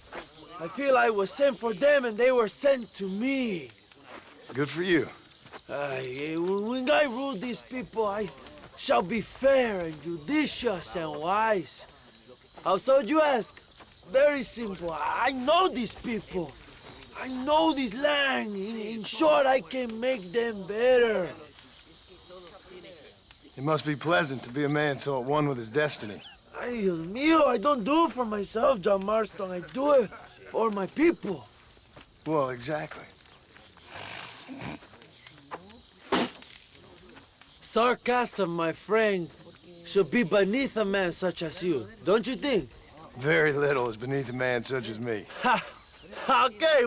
I feel I was sent for them and they were sent to me. Good for you. When I rule these people, I shall be fair and judicious and wise. How so, you ask? Very simple. I know these people. I know this land. In short, I can make them better. It must be pleasant to be a man so at one with his destiny. Ay, Dios mío, I don't do it for myself, John Marston. I do it for my people. Well, exactly. Sarcasm, my friend, should be beneath a man such as you, don't you think? Very little is beneath a man such as me. Ha! Okay,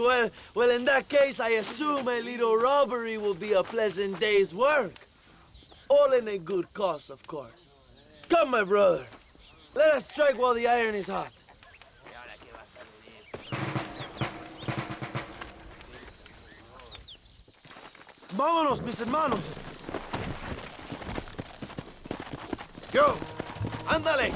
well, in that case, I assume a little robbery will be a pleasant day's work. All in a good cause, of course. Come, my brother. Let us strike while the iron is hot. Vámonos, mis hermanos. Go! Ándale!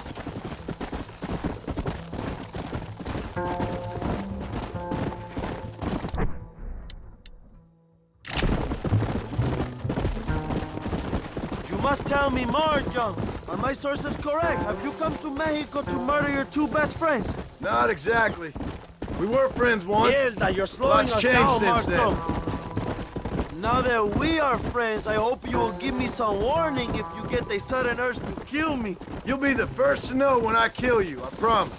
You must tell me more, John. Are my sources correct? Have you come to Mexico to murder your two best friends? Not exactly. We were friends once. Mierda, you're slowing Lots us changed down, since Marston. then. Now that we are friends, I hope you will give me some warning if you get a sudden urge to kill me. You'll be the first to know when I kill you, I promise.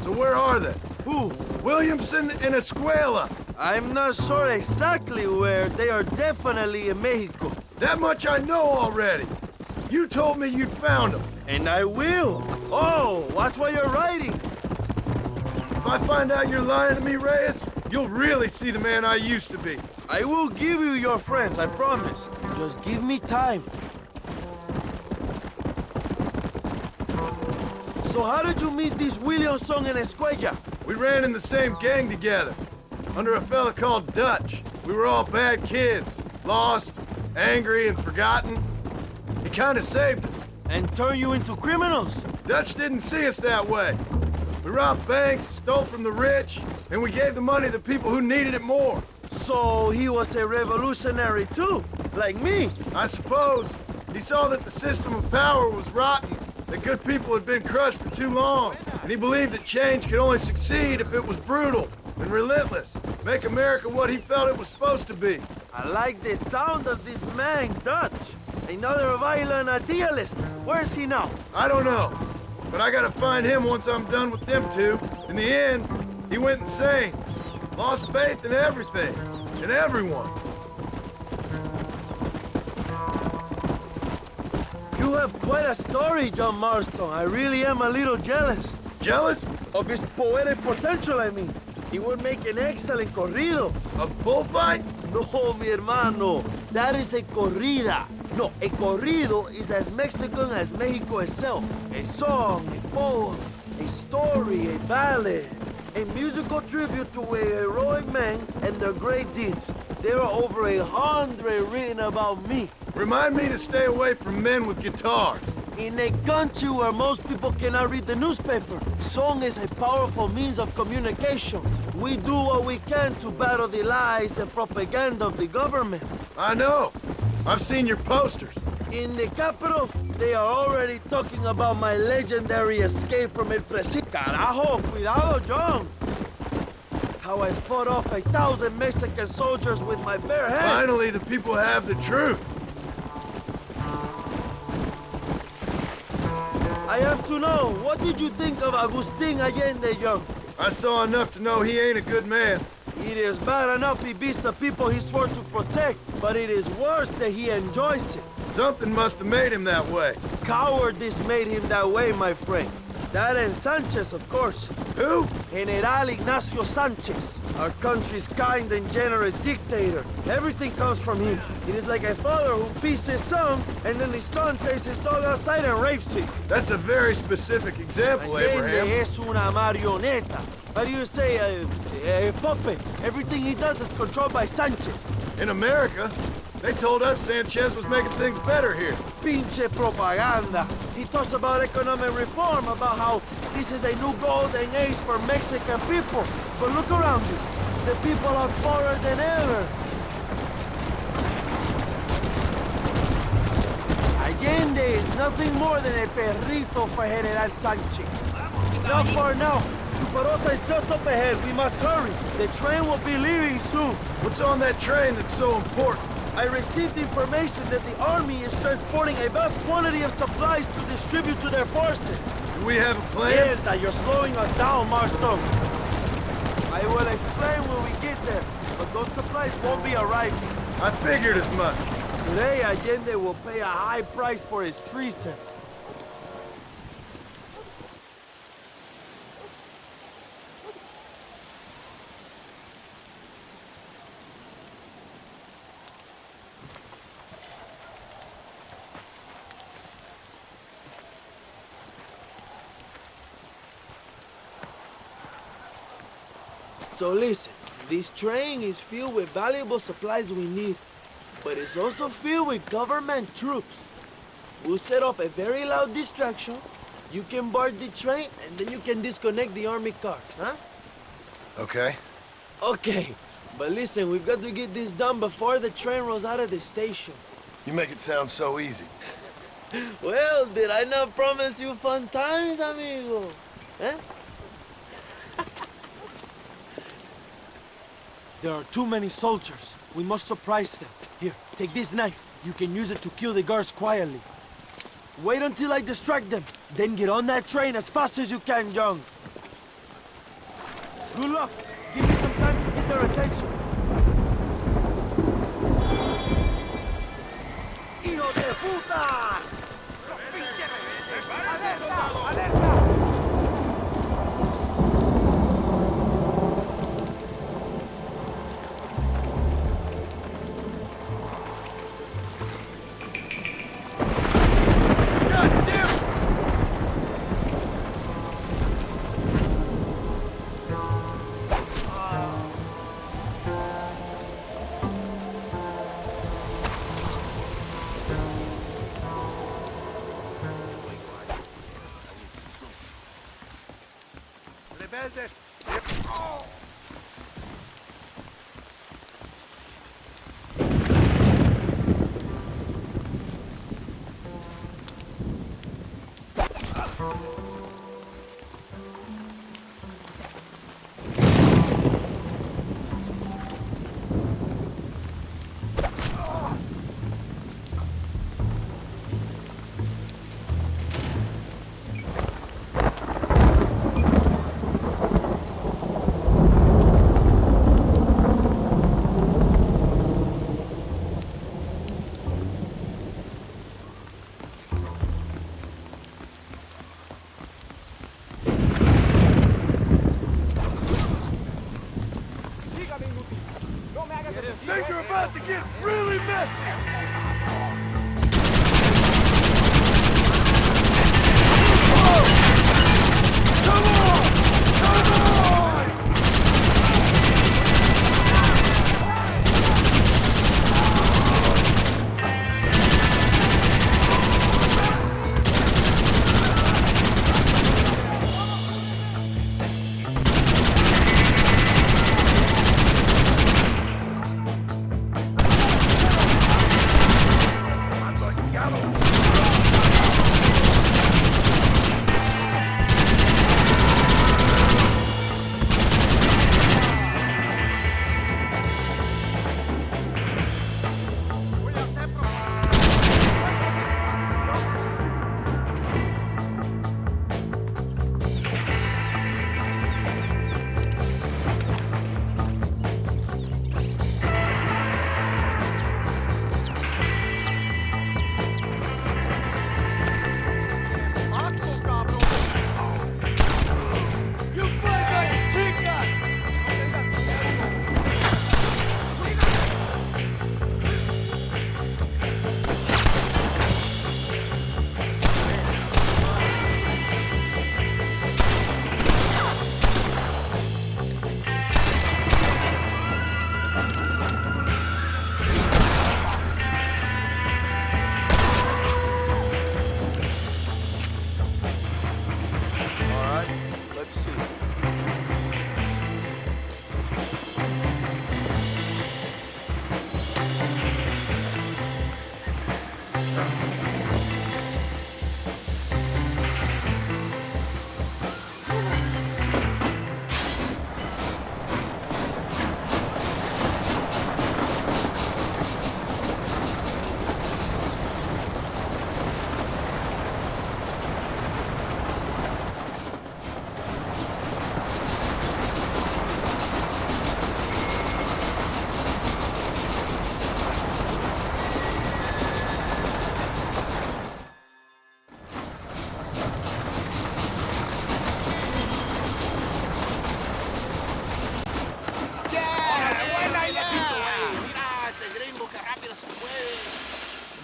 So where are they? Who? Williamson and Escuela. I'm not sure exactly where. They are definitely in Mexico. That much I know already. You told me you'd found them. And I will. Oh, watch what you're writing. If I find out you're lying to me, Reyes, you'll really see the man I used to be. I will give you your friends, I promise. Just give me time. So how did you meet these Williamson and Escuella? We ran in the same gang together, under a fella called Dutch. We were all bad kids, lost, angry, and forgotten. He kind of saved us. And turned you into criminals? Dutch didn't see us that way. We robbed banks, stole from the rich, and we gave the money to people who needed it more. So he was a revolutionary too, like me? I suppose. He saw that the system of power was rotten, that good people had been crushed for too long, and he believed that change could only succeed if it was brutal and relentless, make America what he felt it was supposed to be. I like the sound of this man, Dutch. Another violent idealist. Where's he now? I don't know, but I gotta find him once I'm done with them two. In the end, he went insane. Lost faith in everything, and everyone. You have quite a story, John Marston. I really am a little jealous. Jealous? Of his poetic potential, I mean. He would make an excellent corrido. A bullfight? No, mi hermano. That is a corrida. No, a corrido is as Mexican as Mexico itself. A song, a poem, a story, a ballad. A musical tribute to a heroic man and their great deeds. There are over 100 written about me. Remind me to stay away from men with guitars. In a country where most people cannot read the newspaper, song is a powerful means of communication. We do what we can to battle the lies and propaganda of the government. I know. I've seen your posters. In the capital, they are already talking about my legendary escape from El Presidio. Carajo, cuidado, John! How I fought off 1,000 Mexican soldiers with my bare hands. Finally, the people have the truth. I have to know, what did you think of Agustin Allende, John? I saw enough to know he ain't a good man. It is bad enough he beats the people he swore to protect, but it is worse that he enjoys it. Something must have made him that way. Cowardice made him that way, my friend. That and Sanchez, of course. Who? General Ignacio Sanchez, our country's kind and generous dictator. Everything comes from him. It is like a father who beats his son, and then his son takes his dog outside and rapes it. That's a very specific example, Abraham. Allende es una marioneta. How do you say, a puppet? Everything he does is controlled by Sanchez. In America, they told us Sanchez was making things better here. Pinche propaganda. He talks about economic reform, about how this is a new golden age for Mexican people. But look around you. The people are poorer than ever. Allende is nothing more than a perrito for General Sanchez. Not far now. Chuparosa is just up ahead. We must hurry. The train will be leaving soon. What's on that train that's so important? I received information that the army is transporting a vast quantity of supplies to distribute to their forces. Do we have a plan? Yes, that you're slowing us down, Marston. I will explain when we get there, but those supplies won't be arriving. I figured as much. Today, Allende will pay a high price for his treason. So listen, this train is filled with valuable supplies we need, but it's also filled with government troops. We'll set off a very loud distraction. You can board the train, and then you can disconnect the army cars, huh? Okay. Okay, but listen, we've got to get this done before the train rolls out of the station. You make it sound so easy. Well, did I not promise you fun times, amigo? Eh? There are too many soldiers. We must surprise them. Here, take this knife. You can use it to kill the guards quietly. Wait until I distract them. Then get on that train as fast as you can, John. Good luck. Give me some time to get their attention. ¡Hijo de puta! ¡Alerta! ¡Alerta! Things are about to get really messy! Come on! Come on!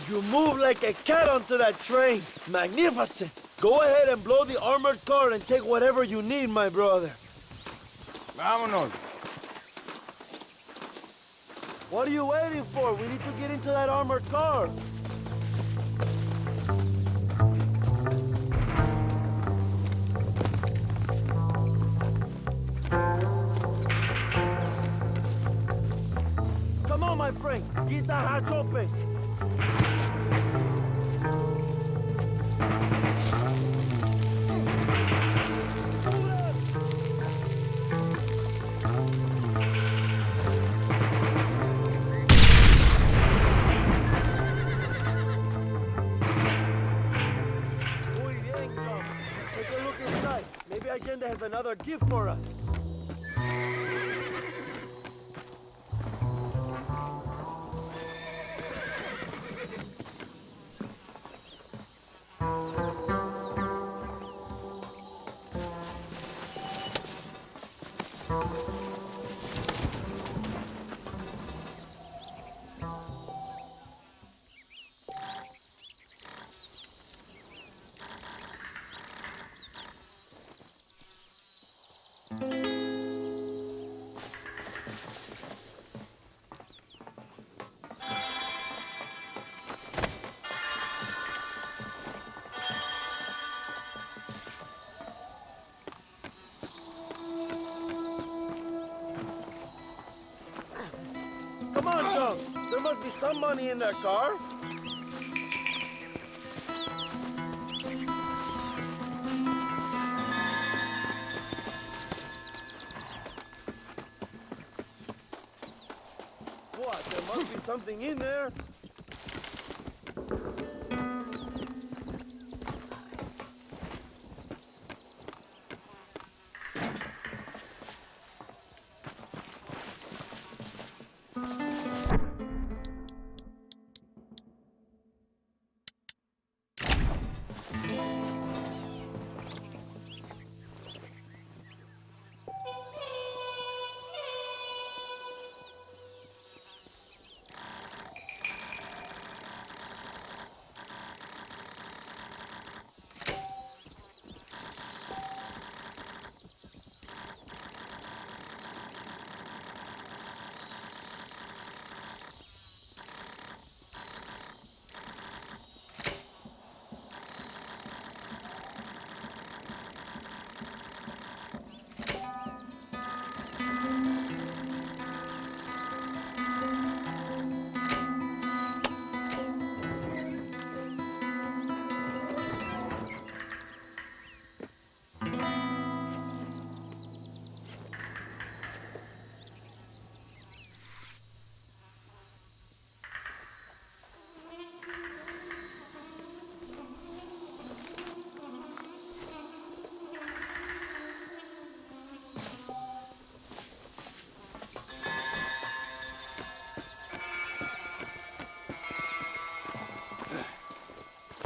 You move like a cat onto that train. Magnificent. Go ahead and blow the armored car and take whatever you need, my brother. Vámonos. What are you waiting for? We need to get into that armored car. Come on, my friend. Get that hatch open. Muy bien, John. Take a look inside. Maybe Allende has another gift for us. Come on, John. There must be some money in that car. What? There must be something in there.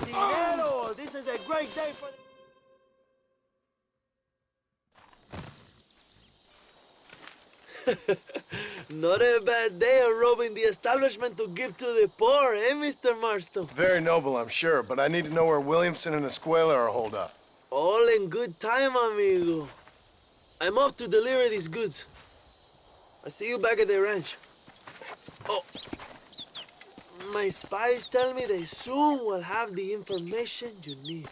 Dinero! This is a great day for... Not a bad day of robbing the establishment to give to the poor, eh, Mr. Marston? Very noble, I'm sure, but I need to know where Williamson and Escuela are holed up. All in good time, amigo. I'm off to deliver these goods. I'll see you back at the ranch. Oh, my spies tell me they soon will have the information you need.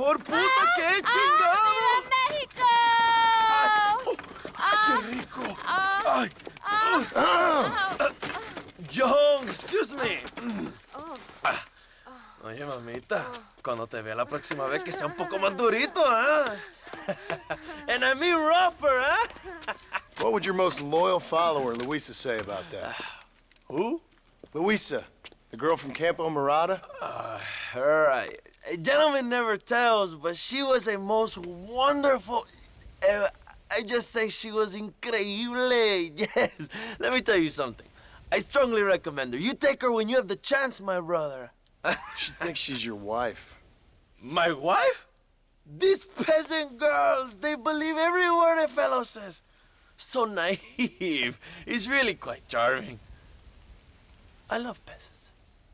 mejor puta que he chingado. ¡México! ¡Qué rico! Ay. John, excuse me. Oye, mamita, cuando te vea la próxima vez que sea un poco más durito, ¿eh? And I mean rougher, ¿eh? What would your most loyal follower, Luisa, say about that? Who? Luisa, the girl from Campo Murata? Her, a gentleman never tells, but she was a most wonderful... I just say she was increíble. Yes. Let me tell you something. I strongly recommend her. You take her when you have the chance, my brother. She thinks she's your wife. My wife? These peasant girls, they believe every word a fellow says. So naive. It's really quite charming. I love peasants.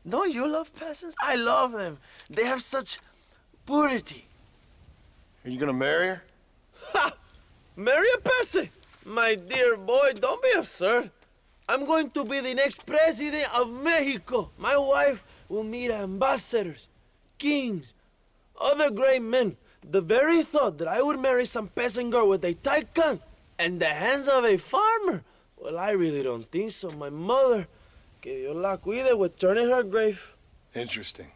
Don't you love peasants? I love them. They have such purity. Are you gonna marry her? Ha! Marry a peasant? My dear boy, don't be absurd. I'm going to be the next president of Mexico. My wife will meet ambassadors, kings, other great men. The very thought that I would marry some peasant girl with a tight gun and the hands of a farmer, well, I really don't think so. My mother, que Dios la cuide, would turn in her grave. Interesting.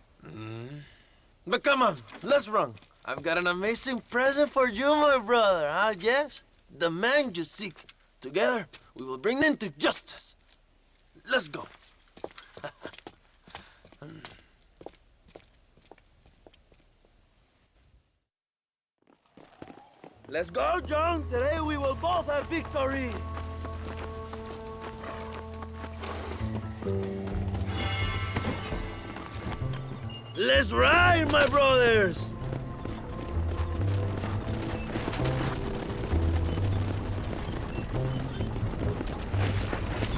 But come on, let's run. I've got an amazing present for you, my brother, huh? Yes? The man you seek. Together, we will bring them to justice. Let's go. Let's go, John. Today we will both have victory. Let's ride, my brothers.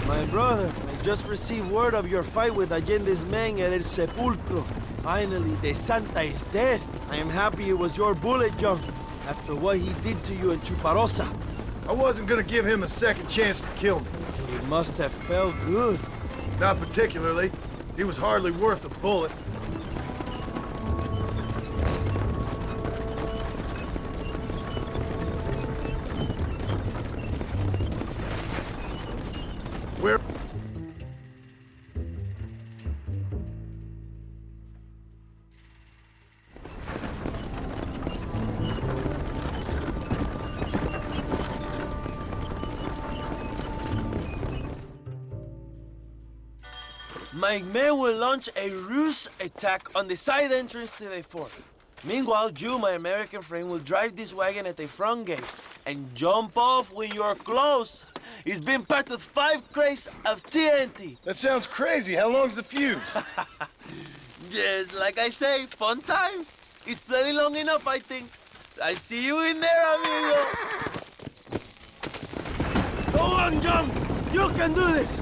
My brother, I just received word of your fight with Allende's men at El Sepulcro. Finally, the Santa is dead. I am happy it was your bullet, John, after what he did to you in Chuparosa. I wasn't gonna give him a second chance to kill me. It must have felt good. Not particularly. He was hardly worth a bullet. Where... My men will launch a ruse attack on the side entrance to the fort. Meanwhile, you, my American friend, will drive this wagon at the front gate and jump off when you're close. It's been packed with 5 crates of TNT. That sounds crazy. How long's the fuse? Just like I say, fun times. It's plenty long enough, I think. I see you in there, amigo. Go on, John. You can do this.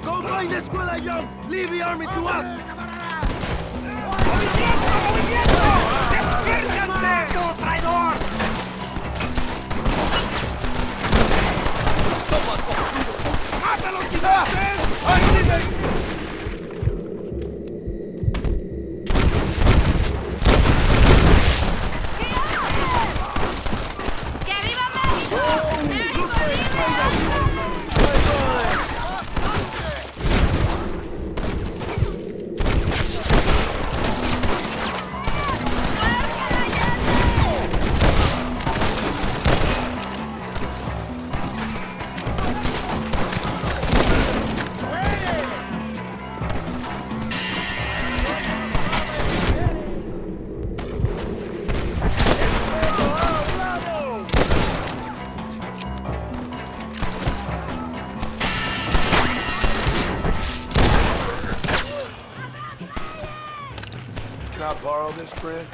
Go find the escuela, John! Leave the army to us! not borrow this, friend?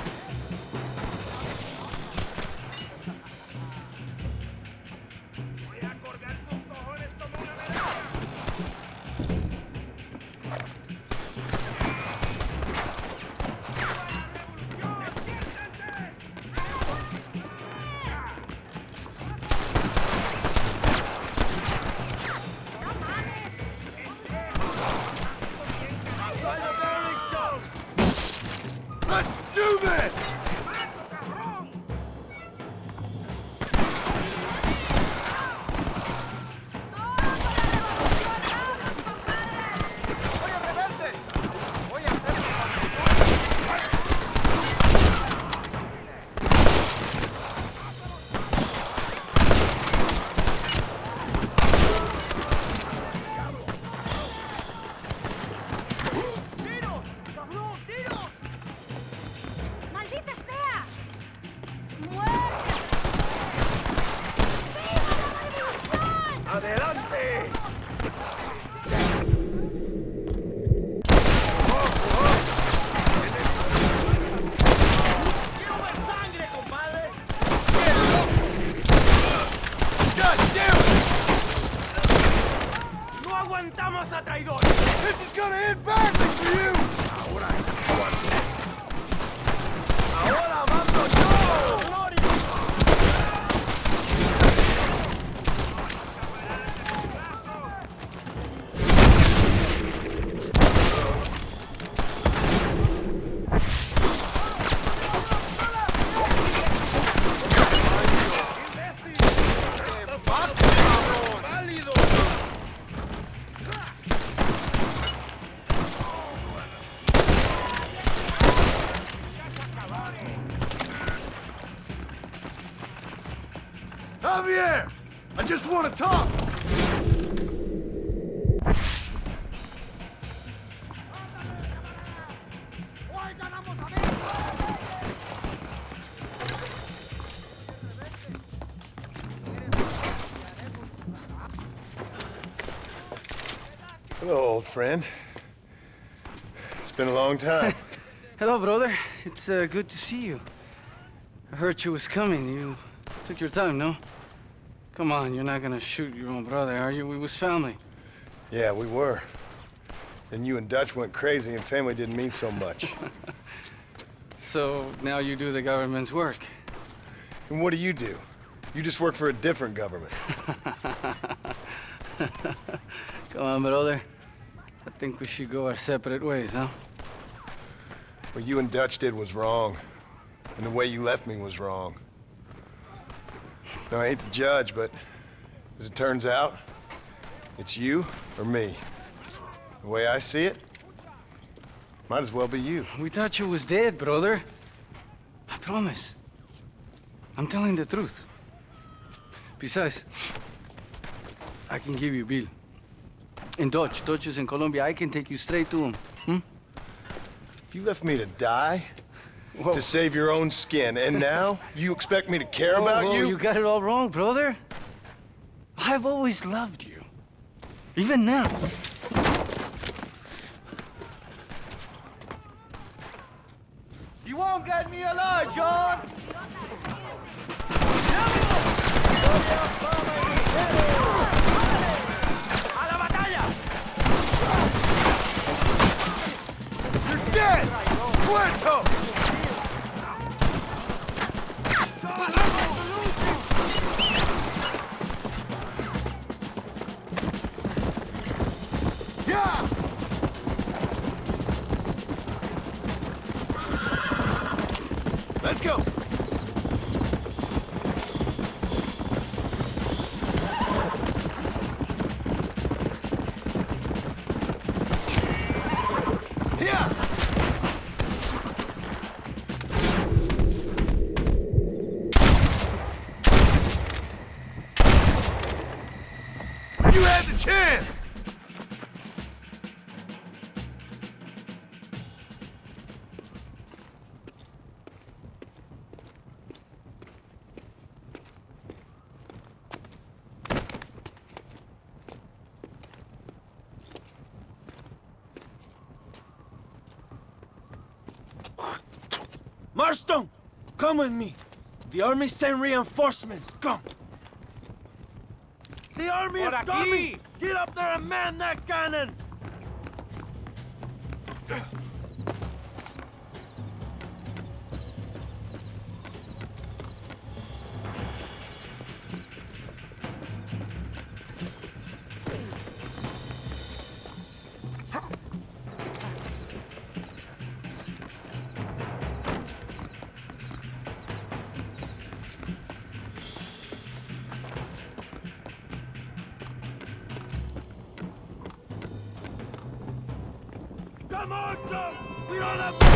Let's do this! This is gonna end badly for you! Ahora mando yo! Javier! I just want to talk! Hello, old friend. It's been a long time. Hello, brother. It's good to see you. I heard you was coming. You took your time, no? Come on, you're not gonna shoot your own brother, are you? We was family. Yeah, we were. Then you and Dutch went crazy and family didn't mean so much. So now you do the government's work. And what do? You just work for a different government. Come on, brother. I think we should go our separate ways, huh? What you and Dutch did was wrong. And the way you left me was wrong. Now, I hate to judge, but as it turns out, it's you or me. The way I see it, might as well be you. We thought you was dead, brother. I promise. I'm telling the truth. Besides, I can give you Bill. In Dutch. Dutch is in Colombia. I can take you straight to him. You left me to die? Whoa. To save your own skin, and now you expect me to care about you? You got it all wrong, brother. I've always loved you. Even now. You won't get me alive, John! ¡A la batalla! You're dead! Muerto! Let's go! You had the chance! Marston, come with me. The army sent reinforcements. Come. The army is coming! Get up there and man that cannon! Come on, Joe! We don't have time!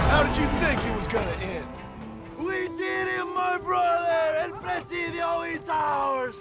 How did you think it was gonna end? We did it, my brother! El Presidio is ours!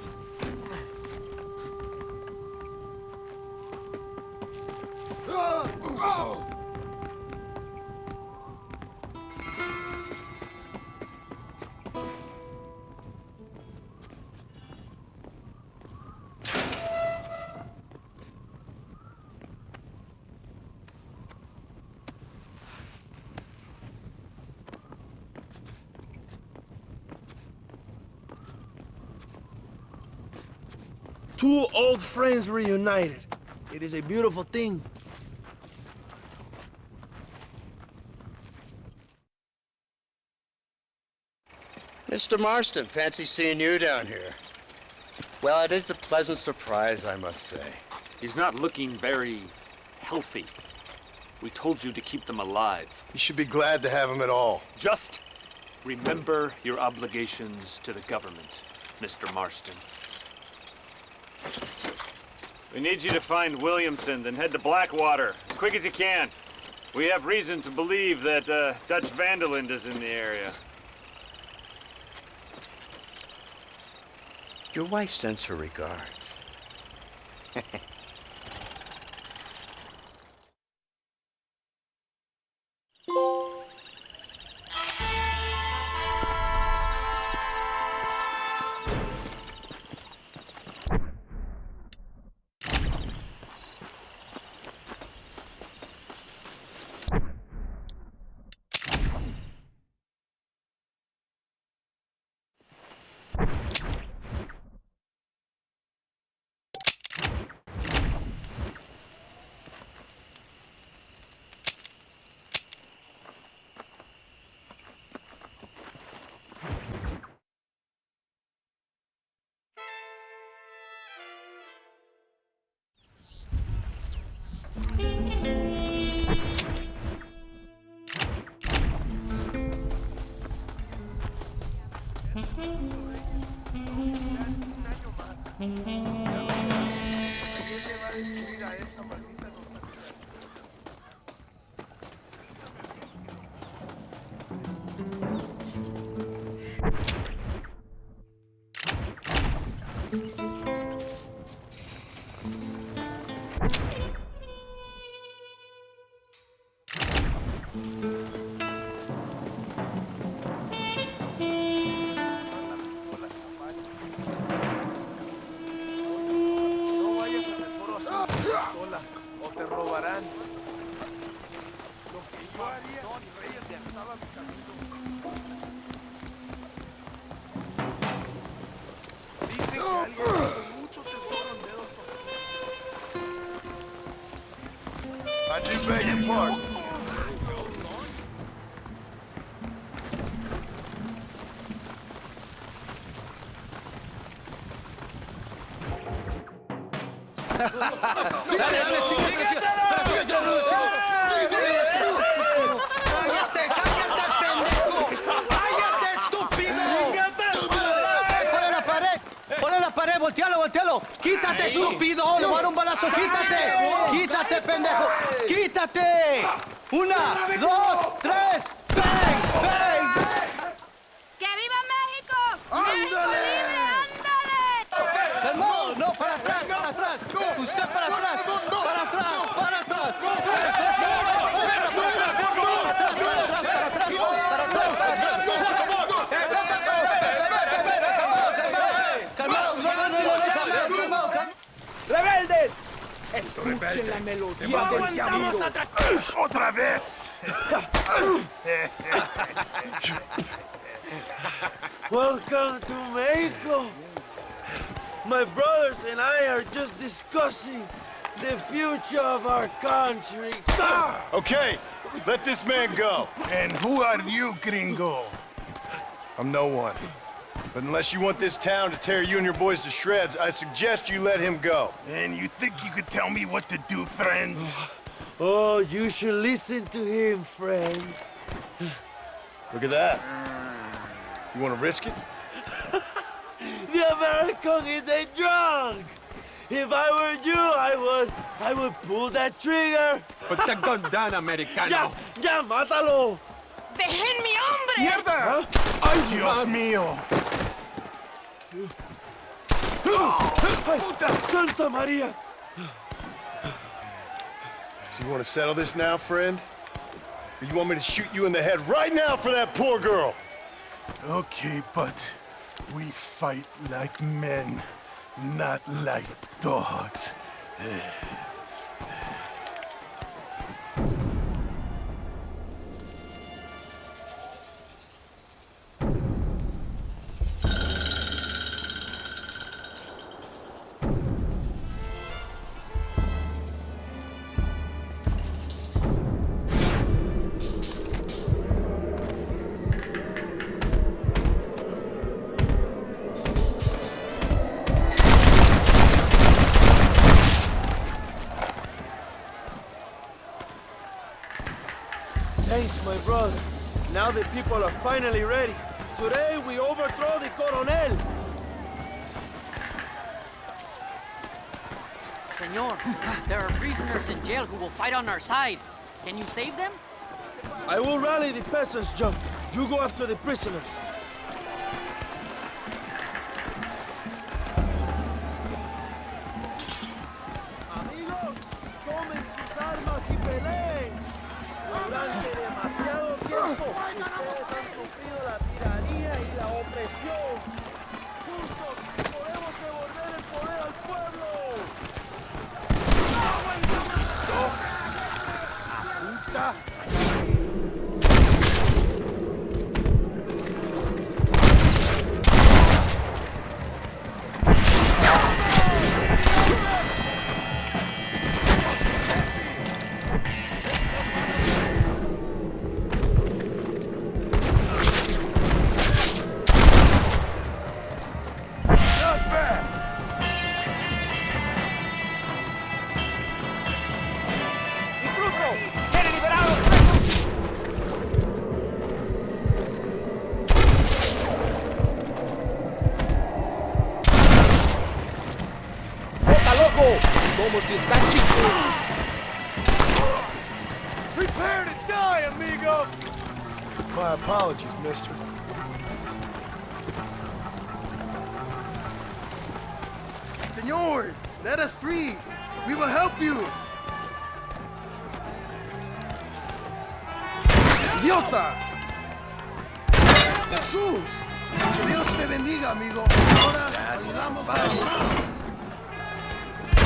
Two old friends reunited. It is a beautiful thing. Mr. Marston, fancy seeing you down here. Well, it is a pleasant surprise, I must say. He's not looking very healthy. We told you to keep them alive. You should be glad to have him at all. Just remember your obligations to the government, Mr. Marston. We need you to find Williamson, then head to Blackwater as quick as you can. We have reason to believe that Dutch Vanderland is in the area. Your wife sends her regards. I do beg your pardon. Dale, dale, chicos, chicos. voltealo. ¡Quítate, estúpido! ¡Le voy a dar un balazo! ¡Quítate! ¡Quítate, pendejo! ¡Quítate! 1, 2, 3. ¡Bang! ¡Bang! ¡Que viva México! ¡México libre! ¡Ándale! ¡Calmado! ¡No! ¡Para atrás! ¡Para atrás! ¡Usted para atrás! ¡Para atrás! ¡Para atrás! ¡Rebeldes! Escuchen la melodía del diablo. ¡Otra vez! Welcome to Mexico. My brothers and I are just discussing the future of our country. Okay, let this man go. And who are you, gringo? I'm no one. But unless you want this town to tear you and your boys to shreds, I suggest you let him go. And you think you could tell me what to do, friend? Oh, you should listen to him, friend. Look at that. You want to risk it? The American is a drunk. If I were you, I would pull that trigger. Put the gun down, Americano. Ya, mátalo. ¡Dejen mi hombre! ¡Mierda! ¡Ay, Dios mío! ¡Puta Santa María! So you want to settle this now, friend? Or you want me to shoot you in the head right now for that poor girl? Okay, but we fight like men, not like dogs. Thanks, my brother. Now the people are finally ready. Today we overthrow the Coronel. Senor, there are prisoners in jail who will fight on our side. Can you save them? I will rally the peasants, John. You go after the prisoners. Amigos, tomen sus armas y peleen. Durante demasiado tiempo, ustedes han sufrido la tiranía y la opresión. Juntos podemos devolver el poder al pueblo. Como si está chico. Prepare to die, amigo! My apologies, mister. Senor, let us free. We will help you. ¡Idiota! ¡Jesús! Que Dios te bendiga, amigo. Ahora ayudamos a...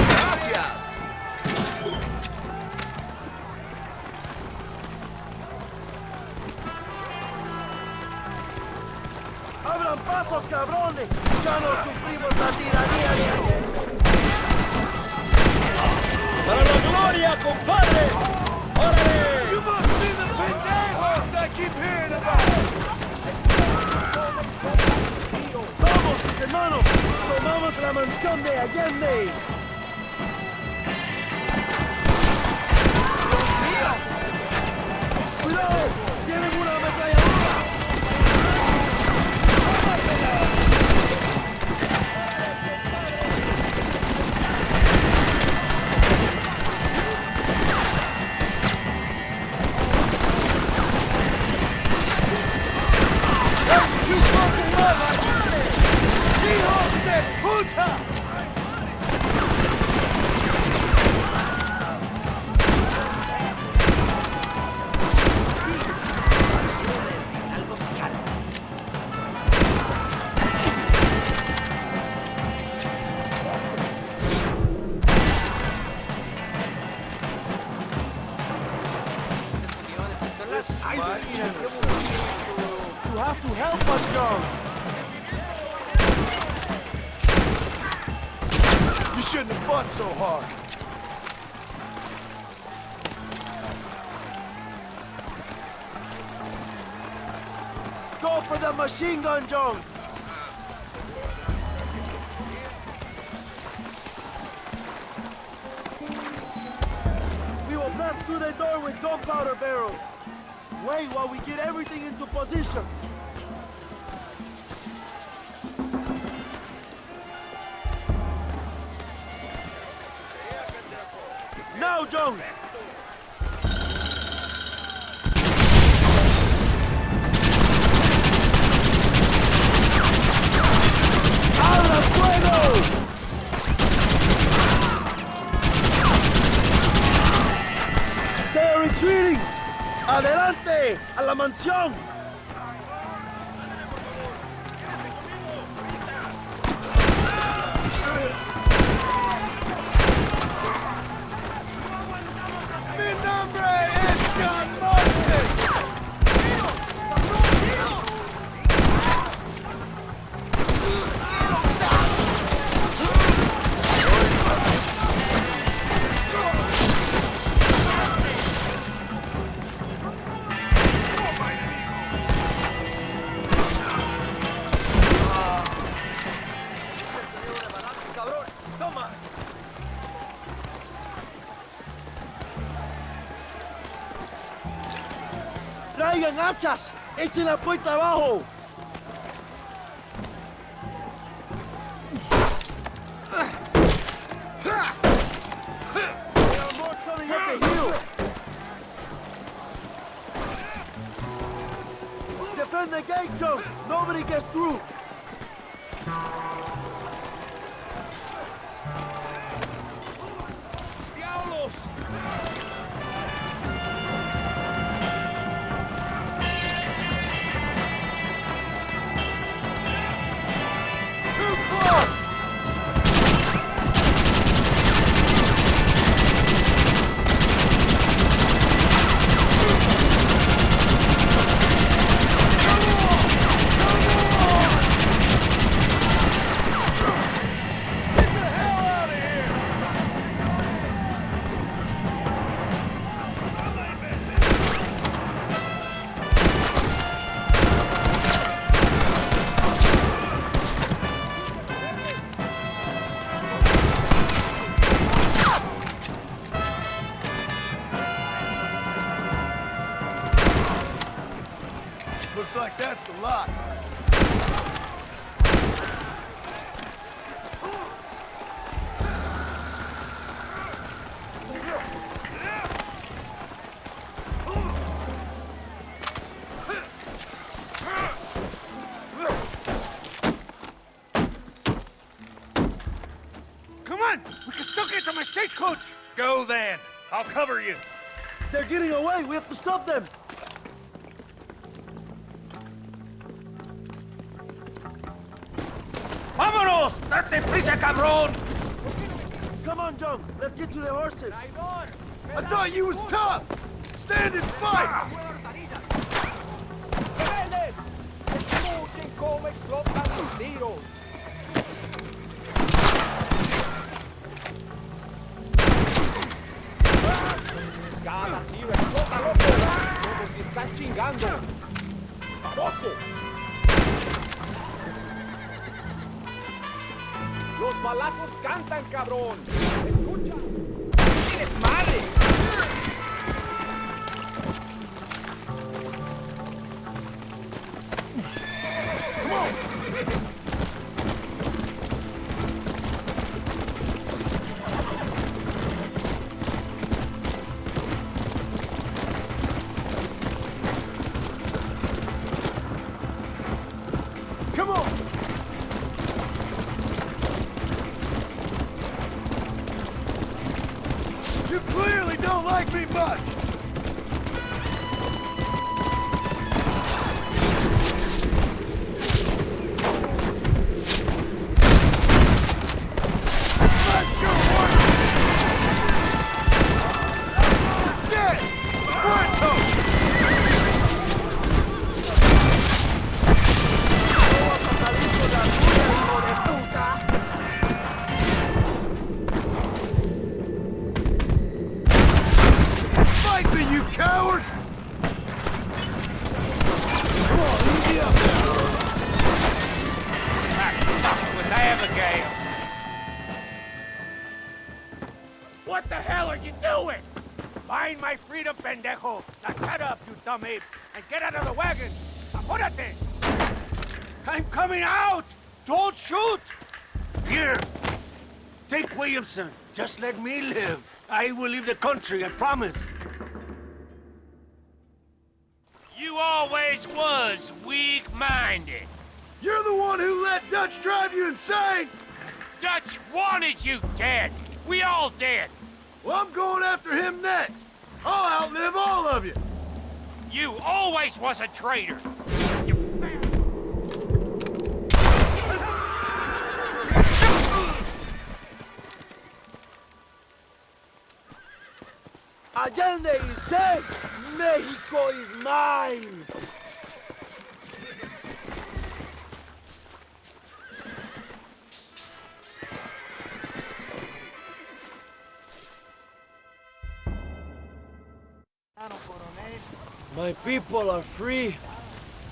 ¡Gracias! ¡Abran pasos, cabrones! ¡Ya no sufrimos la tiranía de ayer! ¡Para la gloria, compadre! ¡Órale! You must be the pendejos I keep hearing about! ¡Vamos, mis hermanos! ¡Tomamos la mansión de Allende! ¡Dios mío! ¡Cuidado! ¡Tienen una ametralladora! You have to help us, John. You shouldn't have fought so hard. Go for the machine gun, John. We will blast through the door with gunpowder barrels. Wait while we get everything into position. Now, John! ¡Abra fuego! ¡They're retreating! ¡Adelante! ¡A la mansión! Mi nombre es John Marston. ¡Traigan hachas! ¡Echen la puerta abajo! There are more coming up the hill! Defend the gate, Joe! Nobody gets through! ¡Diablos! Looks like that's the lot. Come on! We can still get to my stagecoach! Go then! I'll cover you! They're getting away! We have to stop them! ¡Vámonos! ¡Date prisa, cabrón! Come on, John! Let's get to the horses! I thought you was tough! Stand and fight! ¡Escuchen cómo explotan los tiros! Cada tiro explota, loco. Como si estás chingando. ¡Baboso! Los balazos cantan, cabrón. Escucha. ¡Tienes madre! Come on! Come on! You clearly don't like me much! Let your horse! Dead! Muerto! hell are you doing? Find my freedom, pendejo. Now shut up, you dumb ape, and get out of the wagon. Apúrate! I'm coming out! Don't shoot! Here, take Williamson. Just let me live. I will leave the country, I promise. You always was weak-minded. You're the one who let Dutch drive you insane! Dutch wanted you dead. We all did. Well, I'm going after him next. I'll outlive all of you. You always was a traitor. Allende is dead! Mexico is mine! My people are free,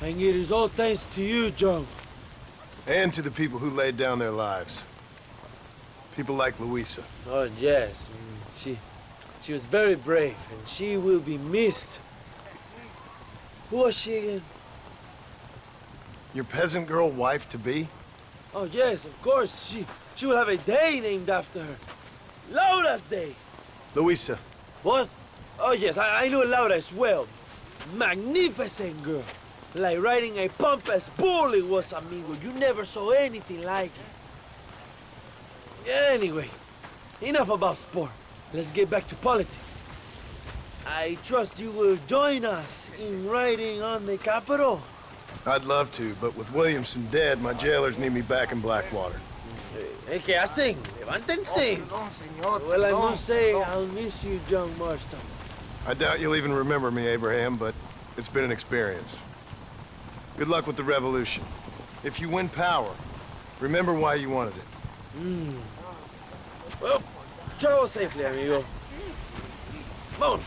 and it is all thanks to you, John. And to the people who laid down their lives. People like Luisa. Oh, yes. She was very brave, and she will be missed. Who was she again? Your peasant girl wife-to-be? Oh, yes, of course. She will have a day named after her. Laura's Day. Luisa. What? Oh, yes, I know Laura as well. Magnificent girl. Like riding a pompous bull it was, amigo. You never saw anything like it. Anyway, enough about sport. Let's get back to politics. I trust you will join us in riding on the Capitol. I'd love to, but with Williamson dead, my jailers need me back in Blackwater. ¿Qué hacen? Levántense. Well, I must say, I'll miss you, John Marston. I doubt you'll even remember me, Abraham, but it's been an experience. Good luck with the revolution. If you win power, remember why you wanted it. Well, travel safely, amigo. Vamos.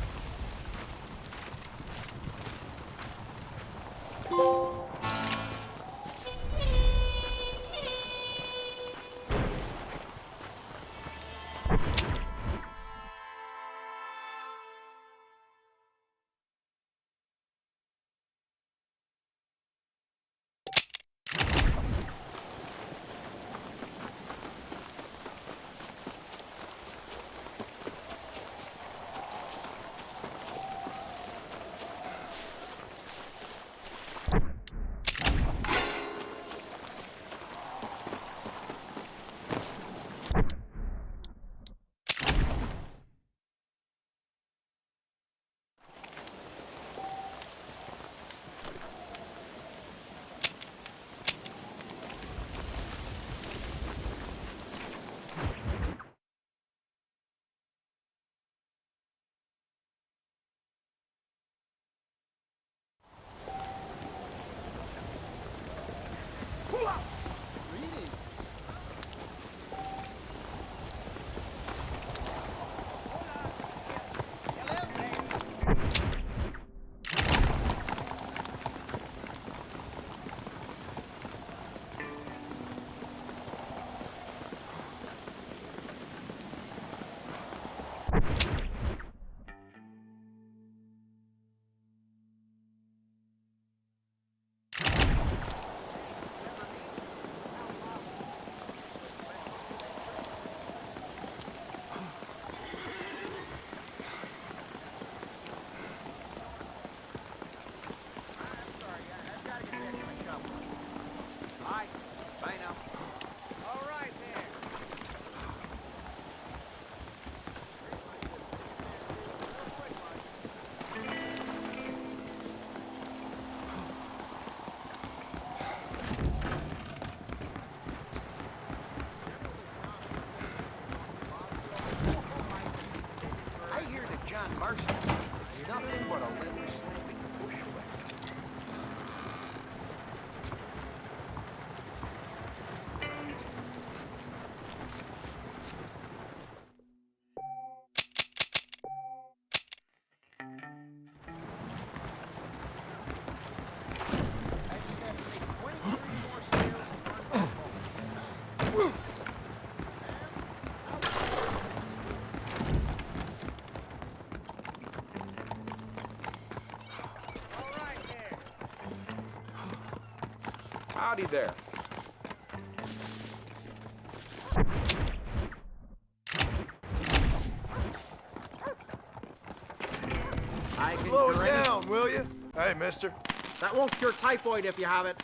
Howdy there. I can Slow it correct- down, will you? Hey, mister. That won't cure typhoid if you have it.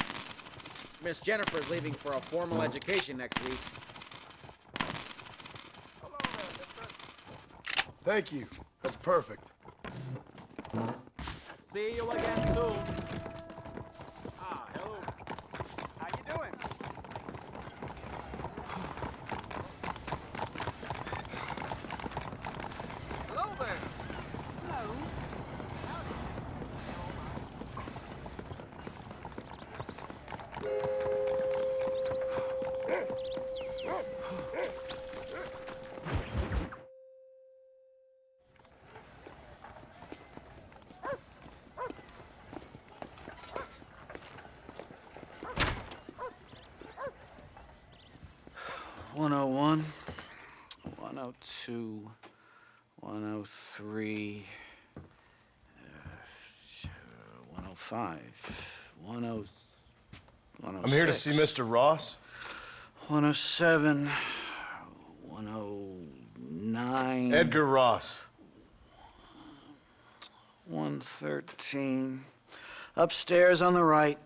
Miss Jennifer's leaving for a formal education next week. Thank you. That's perfect. See you again soon. Ah, hello. How you doing? Hello there. Hello. 101, 102, 103, 105, 106. I'm here to see Mr. Ross. 107, 109. Edgar Ross. 113. Upstairs on the right.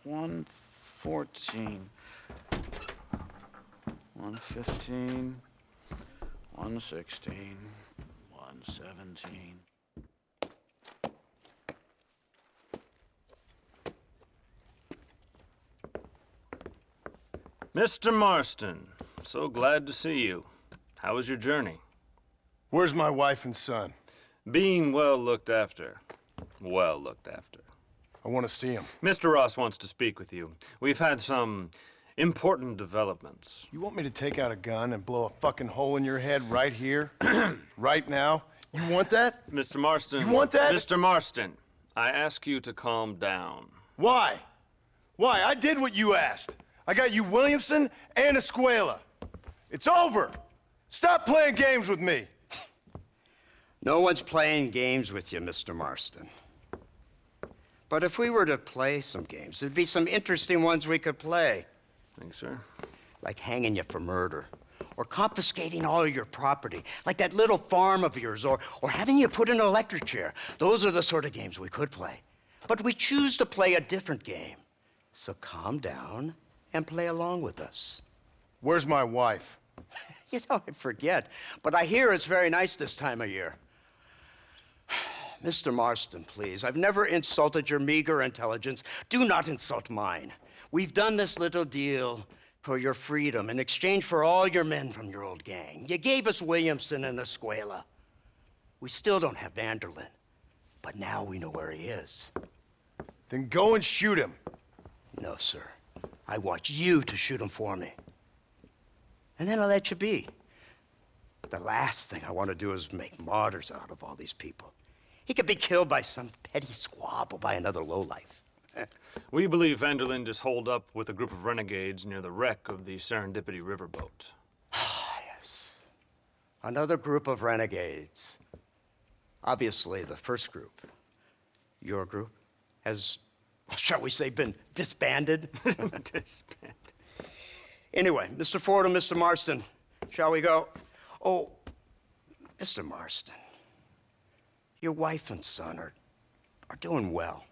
114. 115. 116. 117. Mr. Marston, so glad to see you. How was your journey? Where's my wife and son? Being well looked after. Well looked after. I want to see him. Mr. Ross wants to speak with you. We've had some important developments. You want me to take out a gun and blow a fucking hole in your head right here? Right now? You want that? Mr. Marston. You want that? Mr. Marston, I ask you to calm down. Why? Why? I did what you asked. I got you Williamson and Escuela. It's over. Stop playing games with me. No one's playing games with you, Mr. Marston. But if we were to play some games, there'd be some interesting ones we could play. Thanks, sir. Like hanging you for murder, or confiscating all of your property, like that little farm of yours, or having you put in an electric chair. Those are the sort of games we could play. But we choose to play a different game. So calm down and play along with us. Where's my wife? You know, I forget, but I hear it's very nice this time of year. Mr. Marston, please, I've never insulted your meager intelligence. Do not insult mine. We've done this little deal for your freedom in exchange for all your men from your old gang. You gave us Williamson and Escuela. We still don't have Vanderlyn, but now we know where he is. Then go and shoot him. No, sir. I want you to shoot him for me. And then I'll let you be. The last thing I want to do is make martyrs out of all these people. He could be killed by some petty squabble by another lowlife. We believe Vanderlyn is holed up with a group of renegades near the wreck of the Serendipity riverboat. Yes. Another group of renegades. Obviously, the first group, your group, has, shall we say, been disbanded? Disbanded. Anyway, Mr. Ford and Mr. Marston, shall we go? Oh, Mr. Marston, your wife and son are doing well.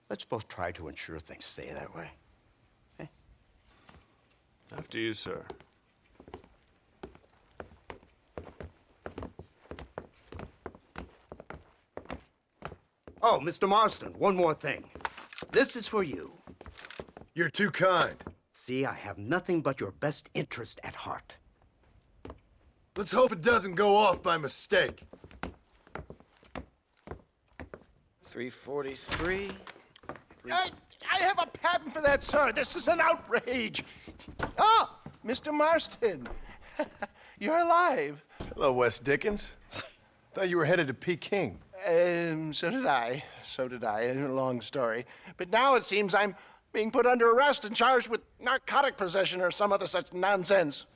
Let's both try to ensure things stay that way. Okay? After you, sir. Oh, Mr. Marston, one more thing. This is for you. You're too kind. See, I have nothing but your best interest at heart. Let's hope it doesn't go off by mistake. 343. I have a patent for that, sir. This is an outrage. Oh, Mr. Marston. You're alive. Hello, Wes Dickens. Thought you were headed to Peking. So did I. So did I. A long story. But now it seems I'm being put under arrest and charged with narcotic possession or some other such nonsense.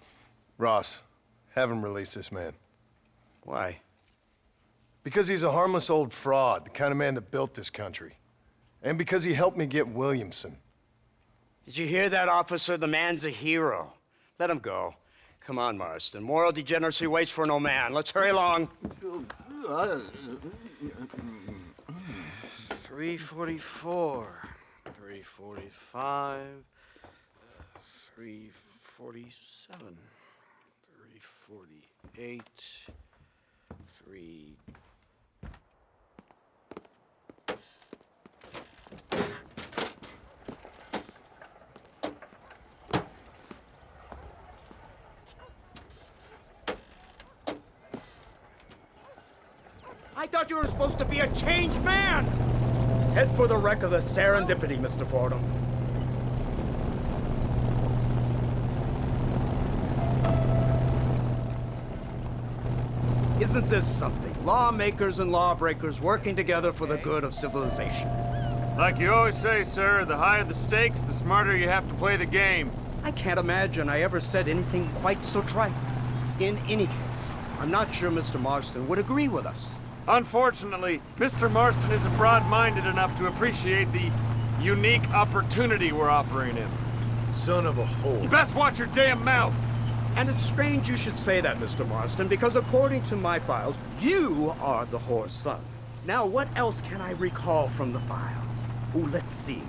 Ross, have him release this man. Why? Because he's a harmless old fraud, the kind of man that built this country. And because he helped me get Williamson. Did you hear that, officer? The man's a hero. Let him go. Come on, Marston. Moral degeneracy waits for no man. Let's hurry along. 344, 345, 347, 348, 3... I thought you were supposed to be a changed man! Head for the wreck of the Serendipity, Mr. Fordham. Isn't this something? Lawmakers and lawbreakers working together for the good of civilization. Like you always say, sir, the higher the stakes, the smarter you have to play the game. I can't imagine I ever said anything quite so trite. In any case, I'm not sure Mr. Marston would agree with us. Unfortunately, Mr. Marston isn't broad-minded enough to appreciate the unique opportunity we're offering him. Son of a whore. You best watch your damn mouth! And it's strange you should say that, Mr. Marston, because according to my files, you are the whore's son. Now, what else can I recall from the files? Oh, let's see.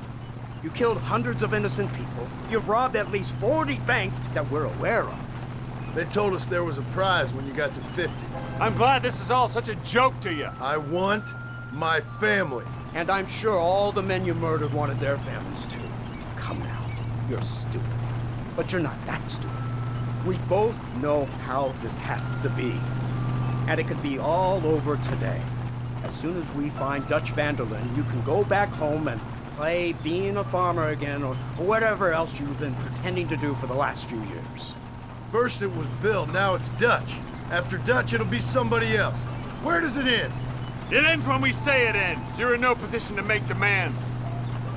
You killed hundreds of innocent people. You've robbed at least 40 banks that we're aware of. They told us there was a prize when you got to 50. I'm glad this is all such a joke to you. I want my family. And I'm sure all the men you murdered wanted their families too. Come now, you're stupid. But you're not that stupid. We both know how this has to be. And it could be all over today. As soon as we find Dutch Vanderlyn, you can go back home and play being a farmer again or whatever else you've been pretending to do for the last few years. First it was Bill, now it's Dutch. After Dutch, it'll be somebody else. Where does it end? It ends when we say it ends. You're in no position to make demands.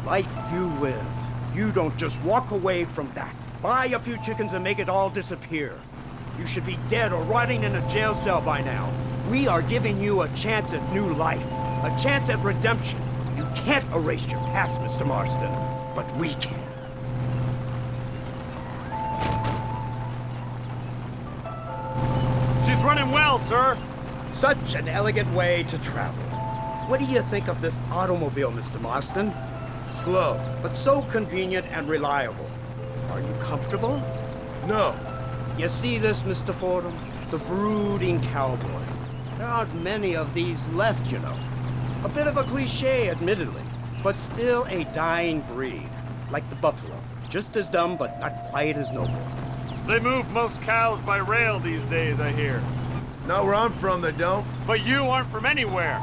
The life you live, you don't just walk away from that. Buy a few chickens and make it all disappear. You should be dead or rotting in a jail cell by now. We are giving you a chance at new life, a chance at redemption. You can't erase your past, Mr. Marston, but we can. She's running well, sir. Such an elegant way to travel. What do you think of this automobile, Mr. Marston? Slow. But so convenient and reliable. Are you comfortable? No. You see this, Mr. Fordham? The brooding cowboy. There aren't many of these left, you know. A bit of a cliche, admittedly, but still a dying breed. Like the buffalo. Just as dumb, but not quite as noble. They move most cows by rail these days, I hear. Not where I'm from, they don't. But you aren't from anywhere.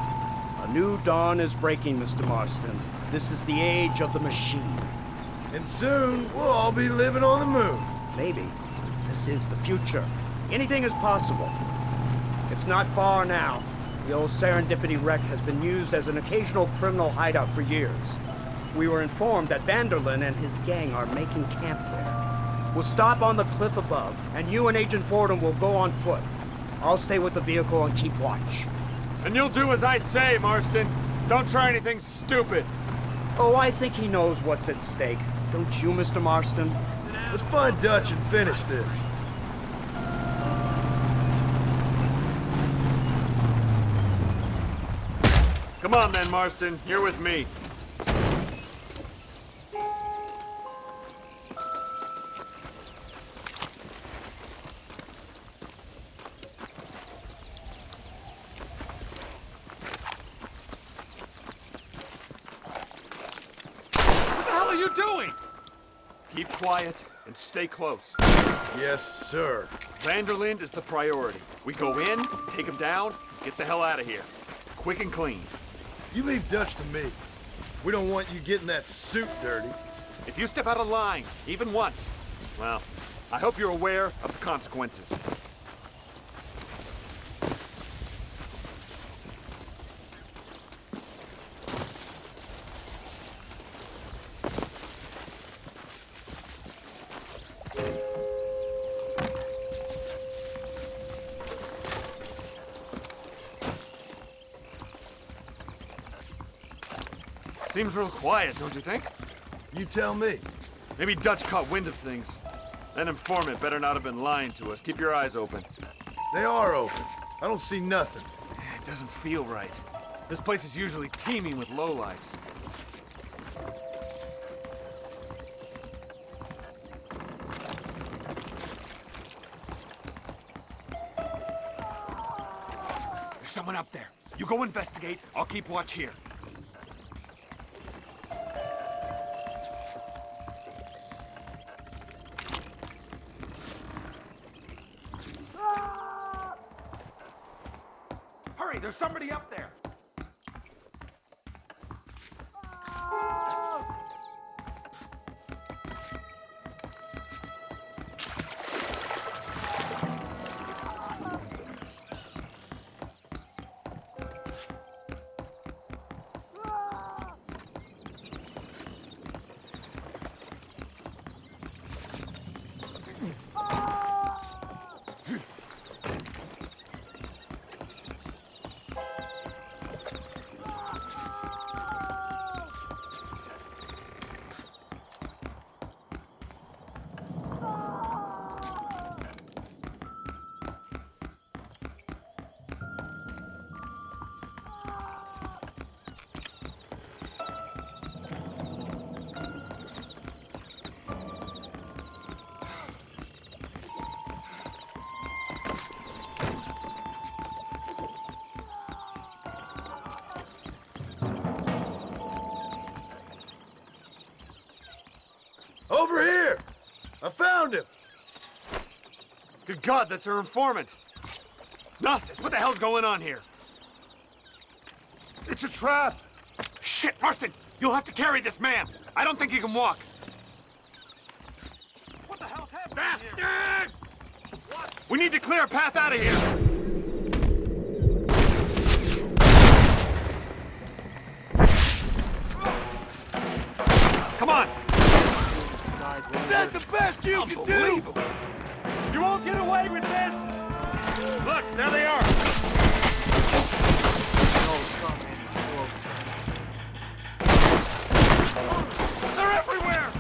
A new dawn is breaking, Mr. Marston. This is the age of the machine. And soon, we'll all be living on the moon. Maybe. This is the future. Anything is possible. It's not far now. The old Serendipity wreck has been used as an occasional criminal hideout for years. We were informed that Vanderlyn and his gang are making camp there. We'll stop on the cliff above, and you and Agent Fordham will go on foot. I'll stay with the vehicle and keep watch. And you'll do as I say, Marston. Don't try anything stupid. Oh, I think he knows what's at stake. Don't you, Mr. Marston? Let's find Dutch and finish this. Come on then, Marston. You're with me. Keep quiet and stay close. Yes, sir. Vanderlyn is the priority. We go in, take him down, get the hell out of here. Quick and clean. You leave Dutch to me. We don't want you getting that suit dirty. If you step out of line, even once, well, I hope you're aware of the consequences. Seems real quiet, don't you think? You tell me. Maybe Dutch caught wind of things. That informant better not have been lying to us. Keep your eyes open. They are open. I don't see nothing. It doesn't feel right. This place is usually teeming with lowlifes. There's someone up there. You go investigate. I'll keep watch here. Hurry, there's somebody up there. Over here! I found him! Good God, that's our informant. Gnostis, what the hell's going on here? It's a trap! Shit, Marston! You'll have to carry this man! I don't think he can walk! What the hell's happening Bastard! We need to clear a path out of here! Come on! Is that the best you can do? You won't get away with this! Look, there they are! They're everywhere!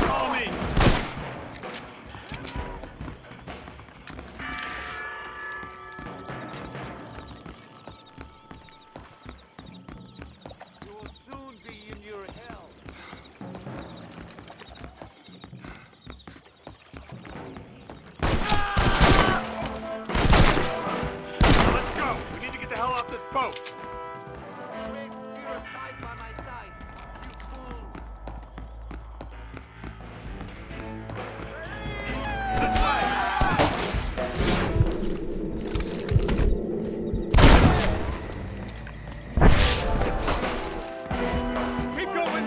Follow me! You will soon be in your hell. Let's go! We need to get the hell off this boat! Keep going!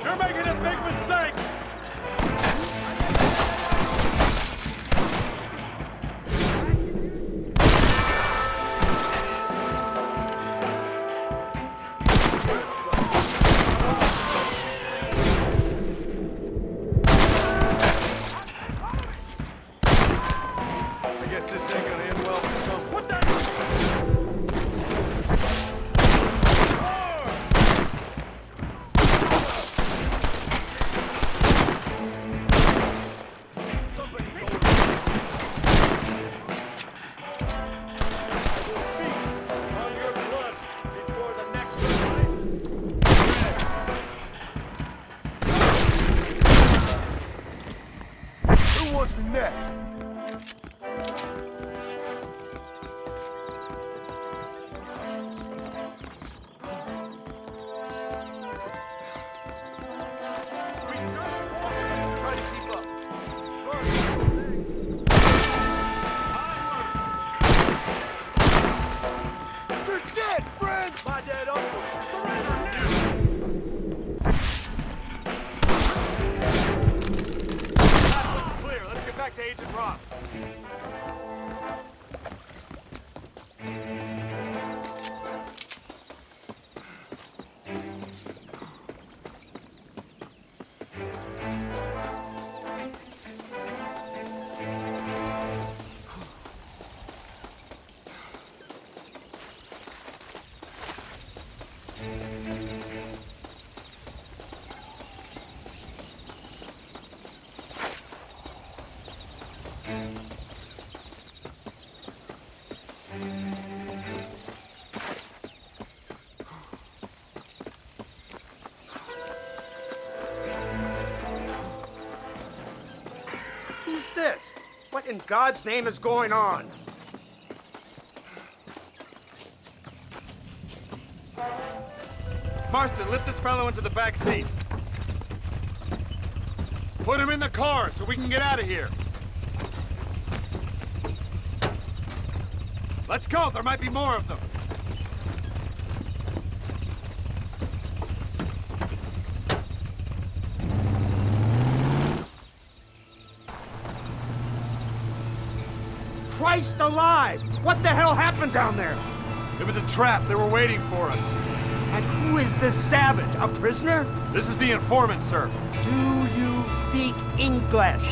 You're making a big mistake! I guess this ain't gonna end well for some. What the? Who wants me next? Try to keep up. You're dead, friend! My dead uncle. Clear, let's get back to Agent Ross. What in God's name is going on? Marston, lift this fellow into the back seat. Put him in the car so we can get out of here. Let's go, there might be more of them. Christ alive! What the hell happened down there? It was a trap. They were waiting for us. And who is this savage? A prisoner? This is the informant, sir. Do you speak English?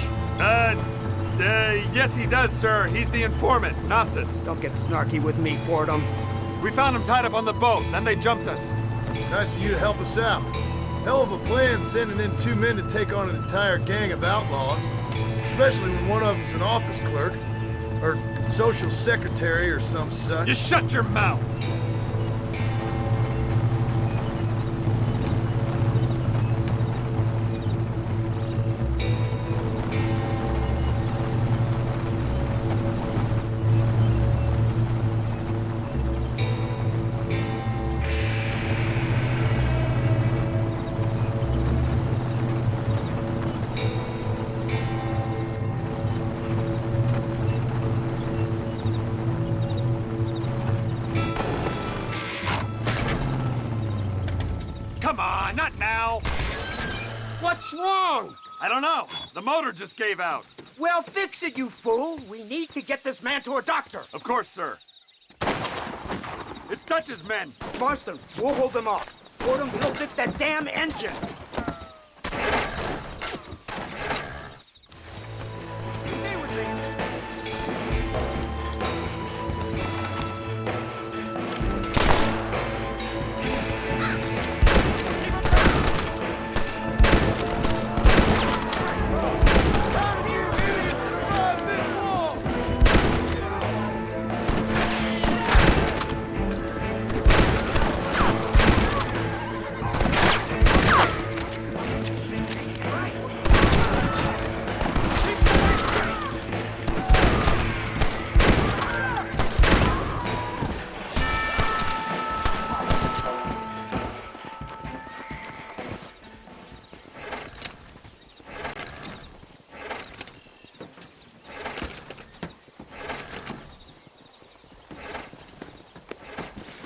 Yes he does, sir. He's the informant, Nostos. Don't get snarky with me, Fordham. We found him tied up on the boat, then they jumped us. Nice of you to help us out. Hell of a plan sending in 2 men to take on an entire gang of outlaws. Especially when one of them's an office clerk. Or social secretary or some such. You shut your mouth! Come on, not now! What's wrong? I don't know. The motor just gave out. Well, fix it, you fool! We need to get this man to a doctor! Of course, sir. It's Dutch's men. Marston, we'll hold them off. Fordham, he'll fix that damn engine! Stay with me.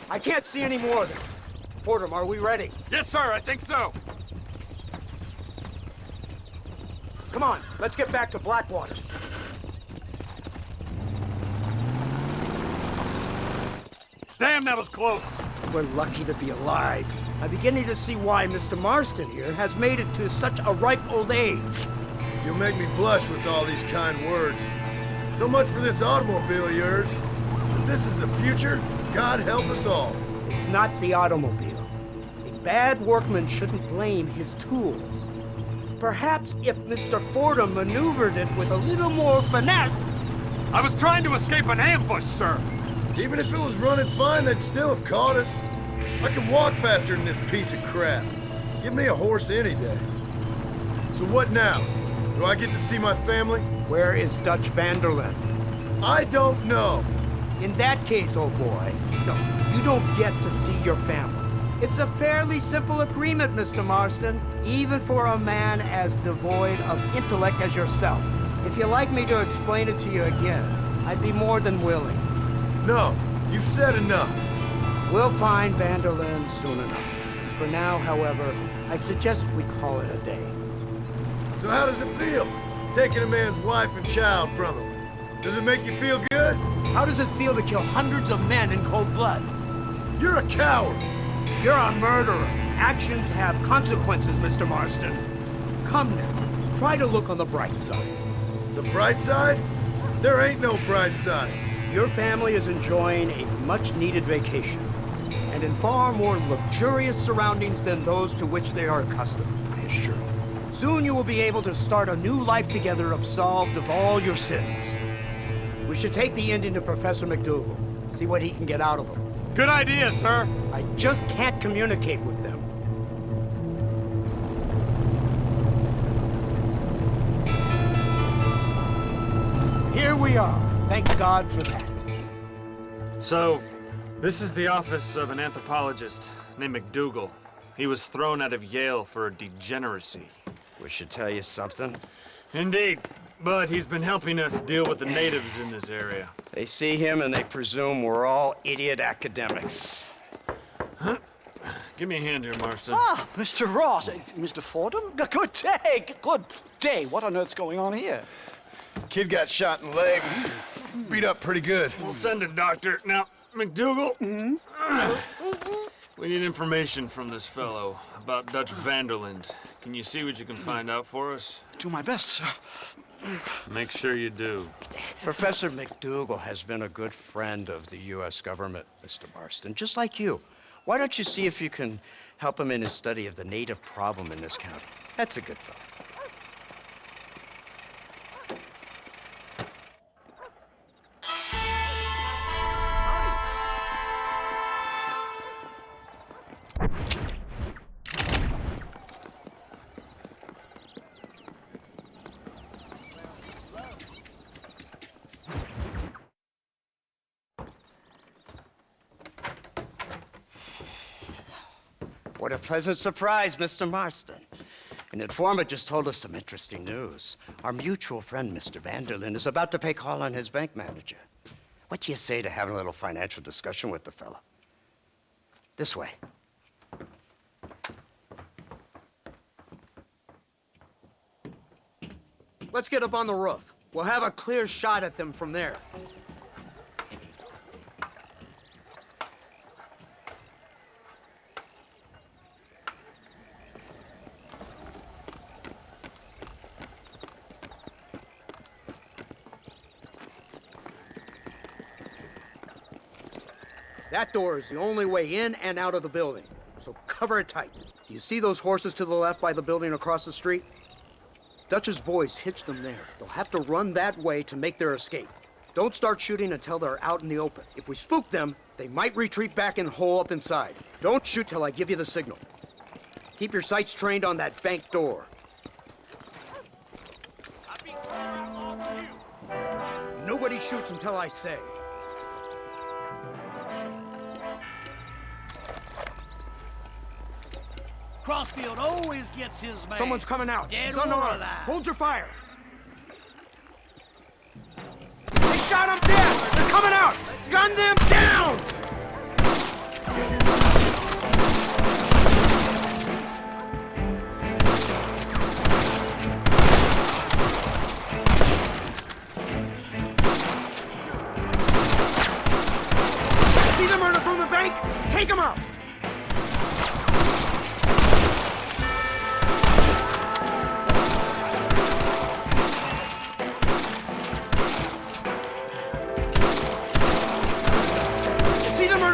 I can't see any more of them. Fordham, are we ready? Yes, sir, I think so. Come on, let's get back to Blackwater. Damn, that was close. We're lucky to be alive. I'm beginning to see why Mr. Marston here has made it to such a ripe old age. You'll make me blush with all these kind words. So much for this automobile of yours. If this is the future, God help us all. It's not the automobile. A bad workman shouldn't blame his tools. Perhaps if Mr. Fordham maneuvered it with a little more finesse. I was trying to escape an ambush, sir. Even if it was running fine, they'd still have caught us. I can walk faster than this piece of crap. Give me a horse any day. So what now? Do I get to see my family? Where is Dutch Vanderlyn? I don't know. In that case, old boy, no, you don't get to see your family. It's a fairly simple agreement, Mr. Marston, even for a man as devoid of intellect as yourself. If you'd like me to explain it to you again, I'd be more than willing. No, you've said enough. We'll find Vanderlyn soon enough. For now, however, I suggest we call it a day. So how does it feel, taking a man's wife and child from him? Does it make you feel good? How does it feel to kill hundreds of men in cold blood? You're a coward. You're a murderer. Actions have consequences, Mr. Marston. Come now, try to look on the bright side. The bright side? There ain't no bright side. Your family is enjoying a much-needed vacation, and in far more luxurious surroundings than those to which they are accustomed, I assure you. Soon you will be able to start a new life together, absolved of all your sins. We should take the Indian to Professor McDougal, see what he can get out of him. Good idea, sir. I just can't communicate with them. Here, we are. Thank God for that. So, this is the office of an anthropologist named McDougal. He was thrown out of Yale for degeneracy. We should tell you something. Indeed, but he's been helping us deal with the natives in this area. They see him and they presume we're all idiot academics. Huh? Give me a hand here, Marston. Ah, Mr. Ross. Mr. Fordham? Good day. Good day. What on earth's going on here? Kid got shot in the leg. Beat up pretty good. We'll send a doctor. Now, McDougal, we need information from this fellow about Dutch Vanderland. Can you see what you can find out for us? Do my best, sir. Make sure you do. Professor McDougal has been a good friend of the U.S. government, Mr. Marston, just like you. Why don't you see if you can help him in his study of the native problem in this county? That's a good fellow. What a pleasant surprise, Mr. Marston. An informant just told us some interesting news. Our mutual friend, Mr. Vanderland, is about to pay call on his bank manager. What do you say to having a little financial discussion with the fella? This way. Let's get up on the roof. We'll have a clear shot at them from there. That door is the only way in and out of the building, so cover it tight. Do you see those horses to the left by the building across the street? Dutch's boys hitched them there. They'll have to run that way to make their escape. Don't start shooting until they're out in the open. If we spook them, they might retreat back and hole up inside. Don't shoot till I give you the signal. Keep your sights trained on that bank door. Nobody shoots until I say. Crossfield always gets his man. Someone's coming out. Dead It's or unarmed. alive. Hold your fire. They shot him dead. They're coming out. Gun them down. See the murder from the bank? Take him out.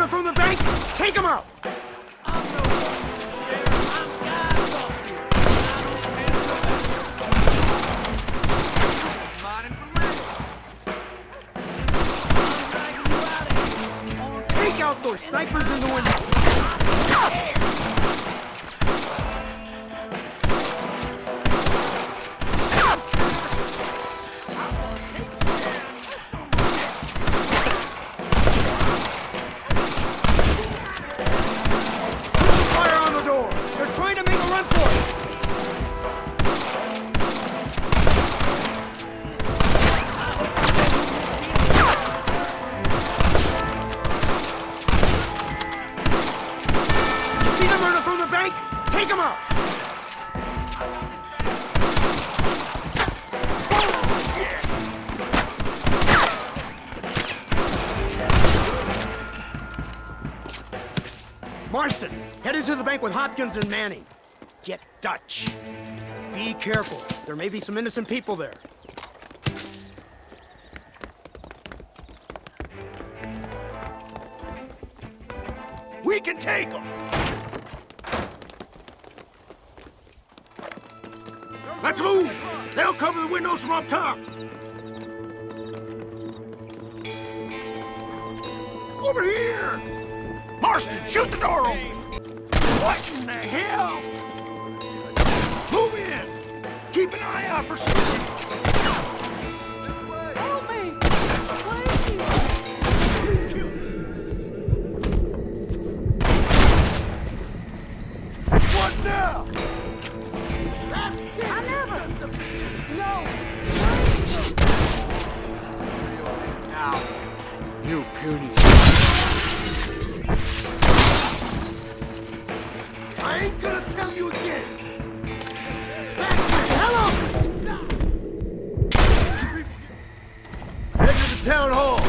From the bank, take him out! Take out those snipers in the window! Take him out! Marston, headed to the bank with Hopkins and Manning. Get Dutch. Be careful. There may be some innocent people there. We can take them! Let's move! They'll cover the windows from up top! Over here! Marston, shoot the door open! What in the hell? Move in! Keep an eye out for something! Help me! impunity. I ain't gonna tell you again. Back here. Hello! Head to the town hall.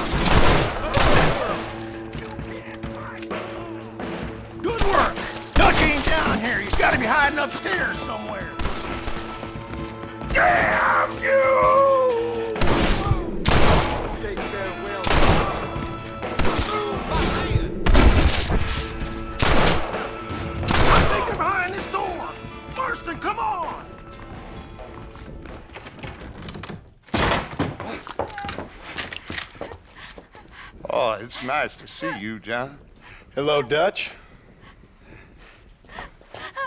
Good work! Dutch ain't down here. He's gotta be hiding upstairs somewhere. Damn you! Say farewell. I think they're behind this door. Marston, come on! Oh, it's nice to see you, John. Hello, Dutch.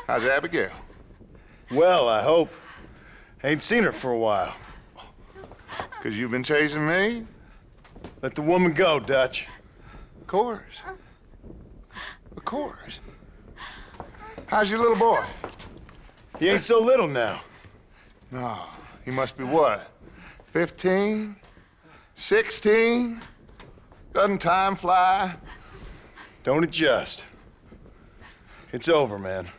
How's Abigail? Well, I hope. Ain't seen her for a while. 'Cause you've been chasing me? Let the woman go, Dutch. Of course. Of course. How's your little boy? He ain't so little now. No, he must be what? 15? 16? Doesn't time fly? Don't adjust. It's over, man.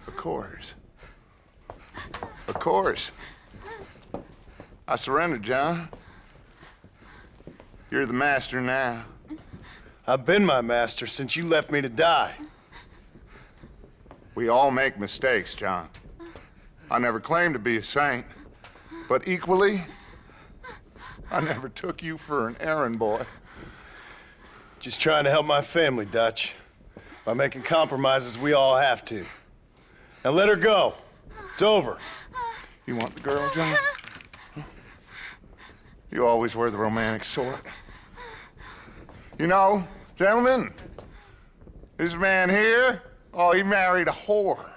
Of course. Of course. I surrendered, John. You're the master now. I've been my master since you left me to die. We all make mistakes, John. I never claimed to be a saint, but equally, I never took you for an errand boy. Just trying to help my family, Dutch. By making compromises we all have to. Now let her go. It's over. You want the girl, John? You always were the romantic sort. You know, gentlemen, this man here, oh, he married a whore.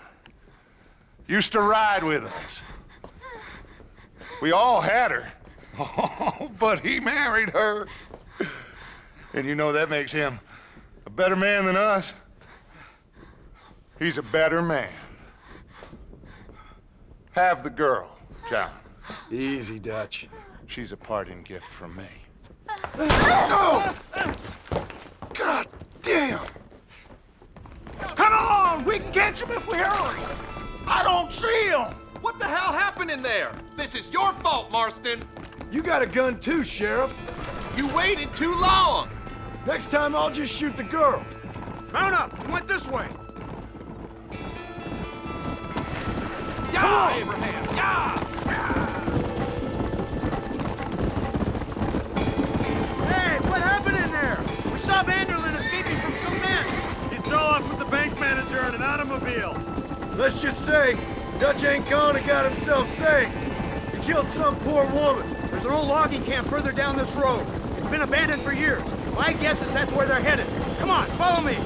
Used to ride with us. We all had her. Oh, but he married her. And you know that makes him a better man than us. He's a better man. Have the girl, John. Easy, Dutch. She's a parting gift from me. No! God damn! Come on! We can catch him if we hurry! I don't see him! What the hell happened in there? This is your fault, Marston! You got a gun too, Sheriff. You waited too long! Next time I'll just shoot the girl. Mount up! We went this way! Yeah, Abraham! Yeah! Hey, what happened in there? We saw Vanderlyn escaping from some men. He stole off with the bank manager in an automobile. Let's just say, Dutch ain't gone and got himself saved. He killed some poor woman. There's an old logging camp further down this road. It's been abandoned for years. My guess is that's where they're headed. Come on, follow me.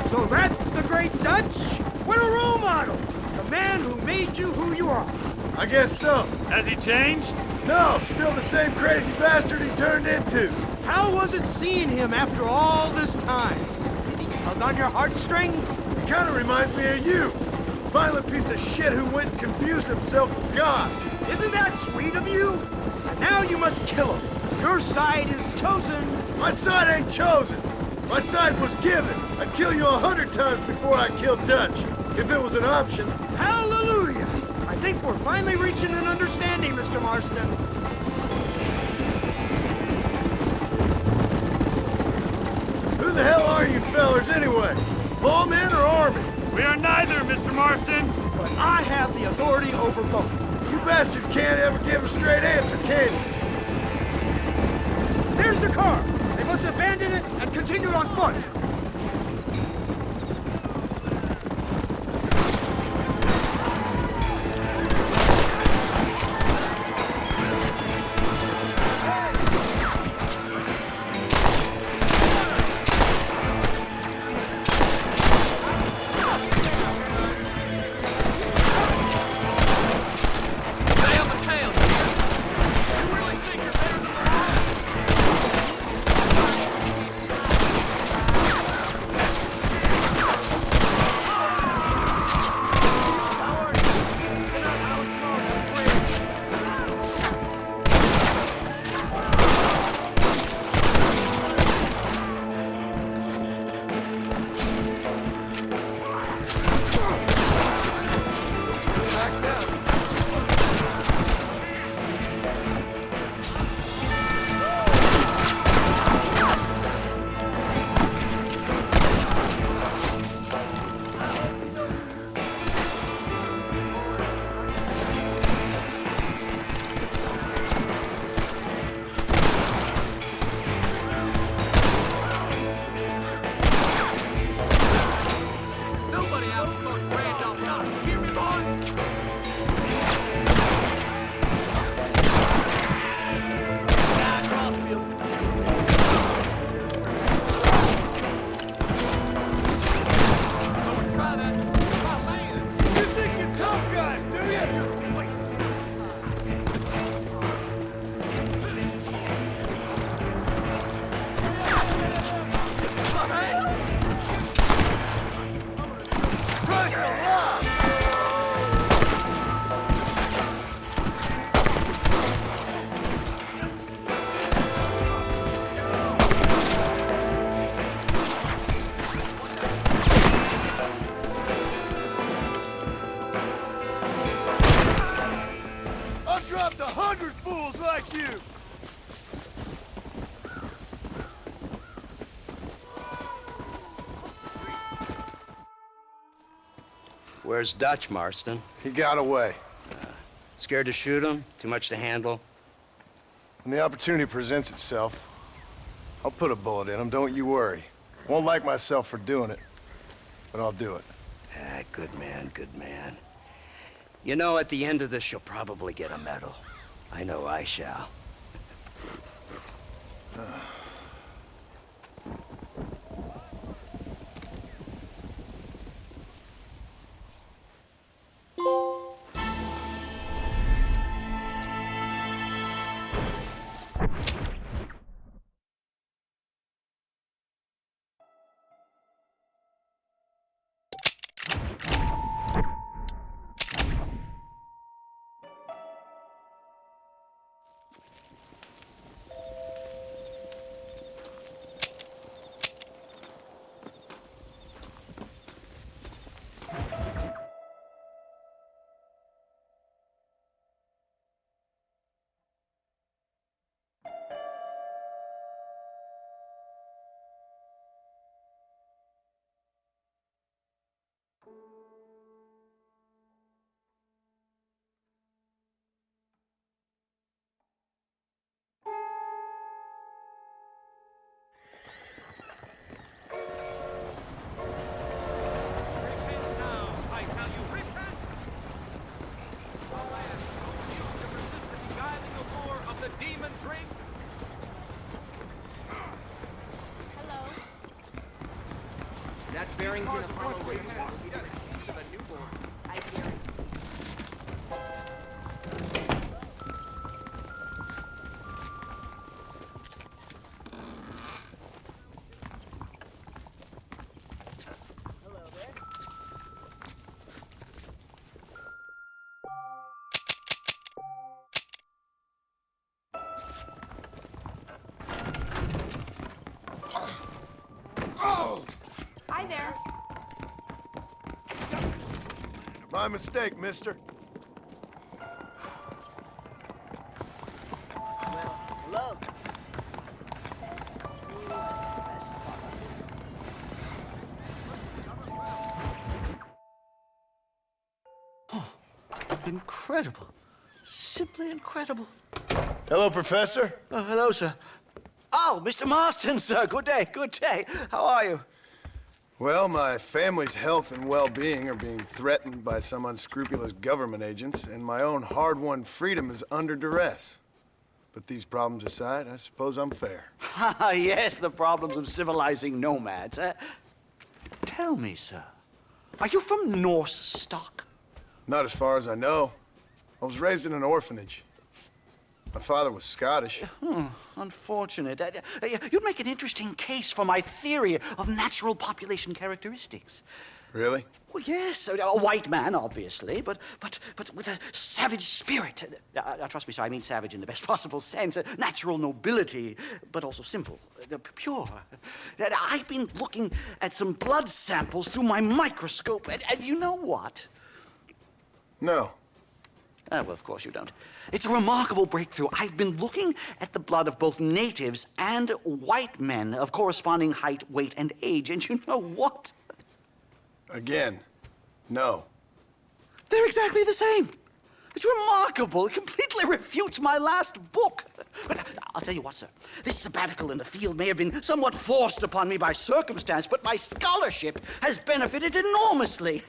So that's the great Dutch? What a role model! The man who made you who you are. I guess so. Has he changed? No, still the same crazy bastard he turned into. How was it seeing him after all this time? Did he tug on your heartstrings? He kind of reminds me of you. Violent piece of shit who went and confused himself with God. Isn't that sweet of you? And now you must kill him. Your side is chosen. My side ain't chosen. My side was given. I'd kill you 100 times before I killed Dutch, if it was an option. Hallelujah! I think we're finally reaching an understanding, Mr. Marston. Who the hell are you fellers anyway? Lawmen or army? We are neither, Mr. Marston. But I have the authority over both. You bastards can't ever give a straight answer, can you? There's the car. They must abandon it and continue on foot. Where's Dutch, Marston? He got away. Scared to shoot him? Too much to handle? When the opportunity presents itself, I'll put a bullet in him, don't you worry. Won't like myself for doing it, but I'll do it. Ah, good man, good man. You know, at the end of this, you'll probably get a medal. I know I shall. That Barrington Apollo radio will be the use of a newborn. I guarantee. Hi there. My mistake, mister. Hello. Incredible. Simply incredible. Hello, Professor. Oh, hello, sir. Oh, Mr. Marston, sir. Good day, good day. How are you? Well, my family's health and well-being are being threatened by some unscrupulous government agents, and my own hard-won freedom is under duress. But these problems aside, I suppose I'm fair. Yes, the problems of civilizing nomads. Tell me, sir, are you from Norse stock? Not as far as I know. I was raised in an orphanage. My father was Scottish. Unfortunate. You'd make an interesting case for my theory of natural population characteristics. Really? Well, yes, a white man, obviously, but with a savage spirit. Trust me, sir, I mean savage in the best possible sense. Natural nobility, but also simple, pure. I've been looking at some blood samples through my microscope, and you know what? No. Well, of course you don't. It's a remarkable breakthrough. I've been looking at the blood of both natives and white men of corresponding height, weight, and age, and you know what? Again, no. They're exactly the same. It's remarkable. It completely refutes my last book. But I'll tell you what, sir. This sabbatical in the field may have been somewhat forced upon me by circumstance, but my scholarship has benefited enormously.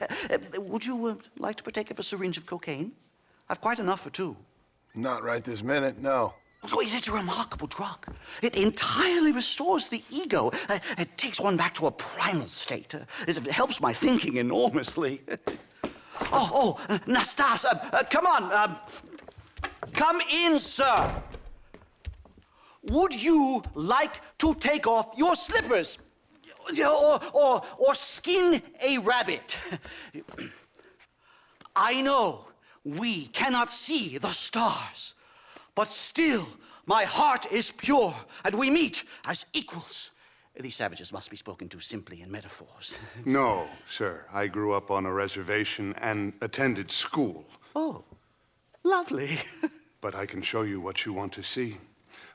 Would you like to partake of a syringe of cocaine? I've quite enough for two. Not right this minute, no. So it's a remarkable drug. It entirely restores the ego. It takes one back to a primal state. It helps my thinking enormously. Nastas, come on. Come in, sir. Would you like to take off your slippers? Or skin a rabbit? I know we cannot see the stars, but still my heart is pure, and we meet as equals. These savages must be spoken to simply in metaphors. No, sir. I grew up on a reservation and attended school. Oh, lovely. But I can show you what you want to see.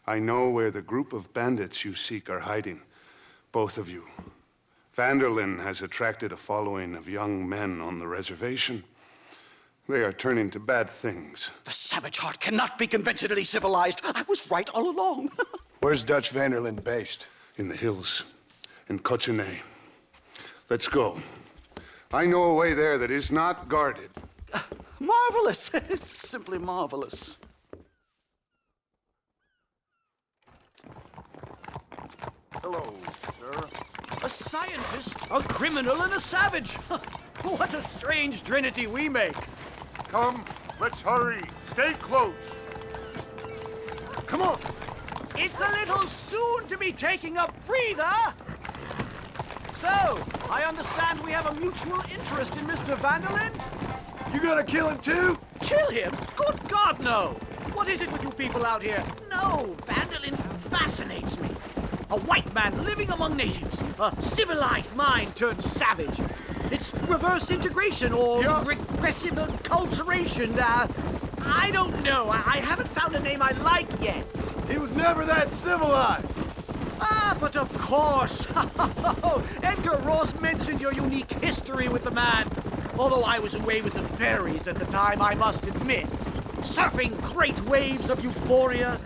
I know where the group of bandits you seek are hiding. Both of you. Vanderlyn has attracted a following of young men on the reservation. They are turning to bad things. The savage heart cannot be conventionally civilized. I was right all along. Where's Dutch Vanderlyn based? In the hills, in Cochene. Let's go. I know a way there that is not guarded. Marvelous. It's simply marvelous. Hello, sir. A scientist, a criminal, and a savage. What a strange trinity we make. Come, let's hurry. Stay close. Come on. It's a little soon to be taking a breather. So, I understand we have a mutual interest in Mr. Vanderlyn? You gonna kill him too? Kill him? Good God, no! What is it with you people out here? No, Vanderlyn fascinates me. A white man living among natives. A civilized mind turned savage. It's reverse integration or regressive acculturation. I don't know. I haven't found a name I like yet. He was never that civilized. Ah, but of course. Edgar Ross mentioned your unique history with the man. Although I was away with the fairies at the time, I must admit. Surfing great waves of euphoria.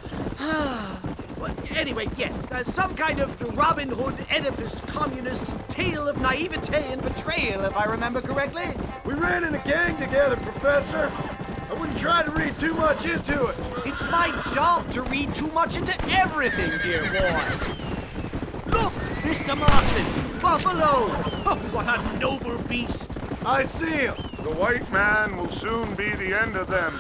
But anyway, yes, some kind of Robin Hood, Oedipus, communist tale of naivete and betrayal, if I remember correctly. We ran in a gang together, Professor. I wouldn't try to read too much into it. It's my job to read too much into everything, dear boy. Look, Mr. Marston, buffalo. Oh, what a noble beast. I see him. The white man will soon be the end of them.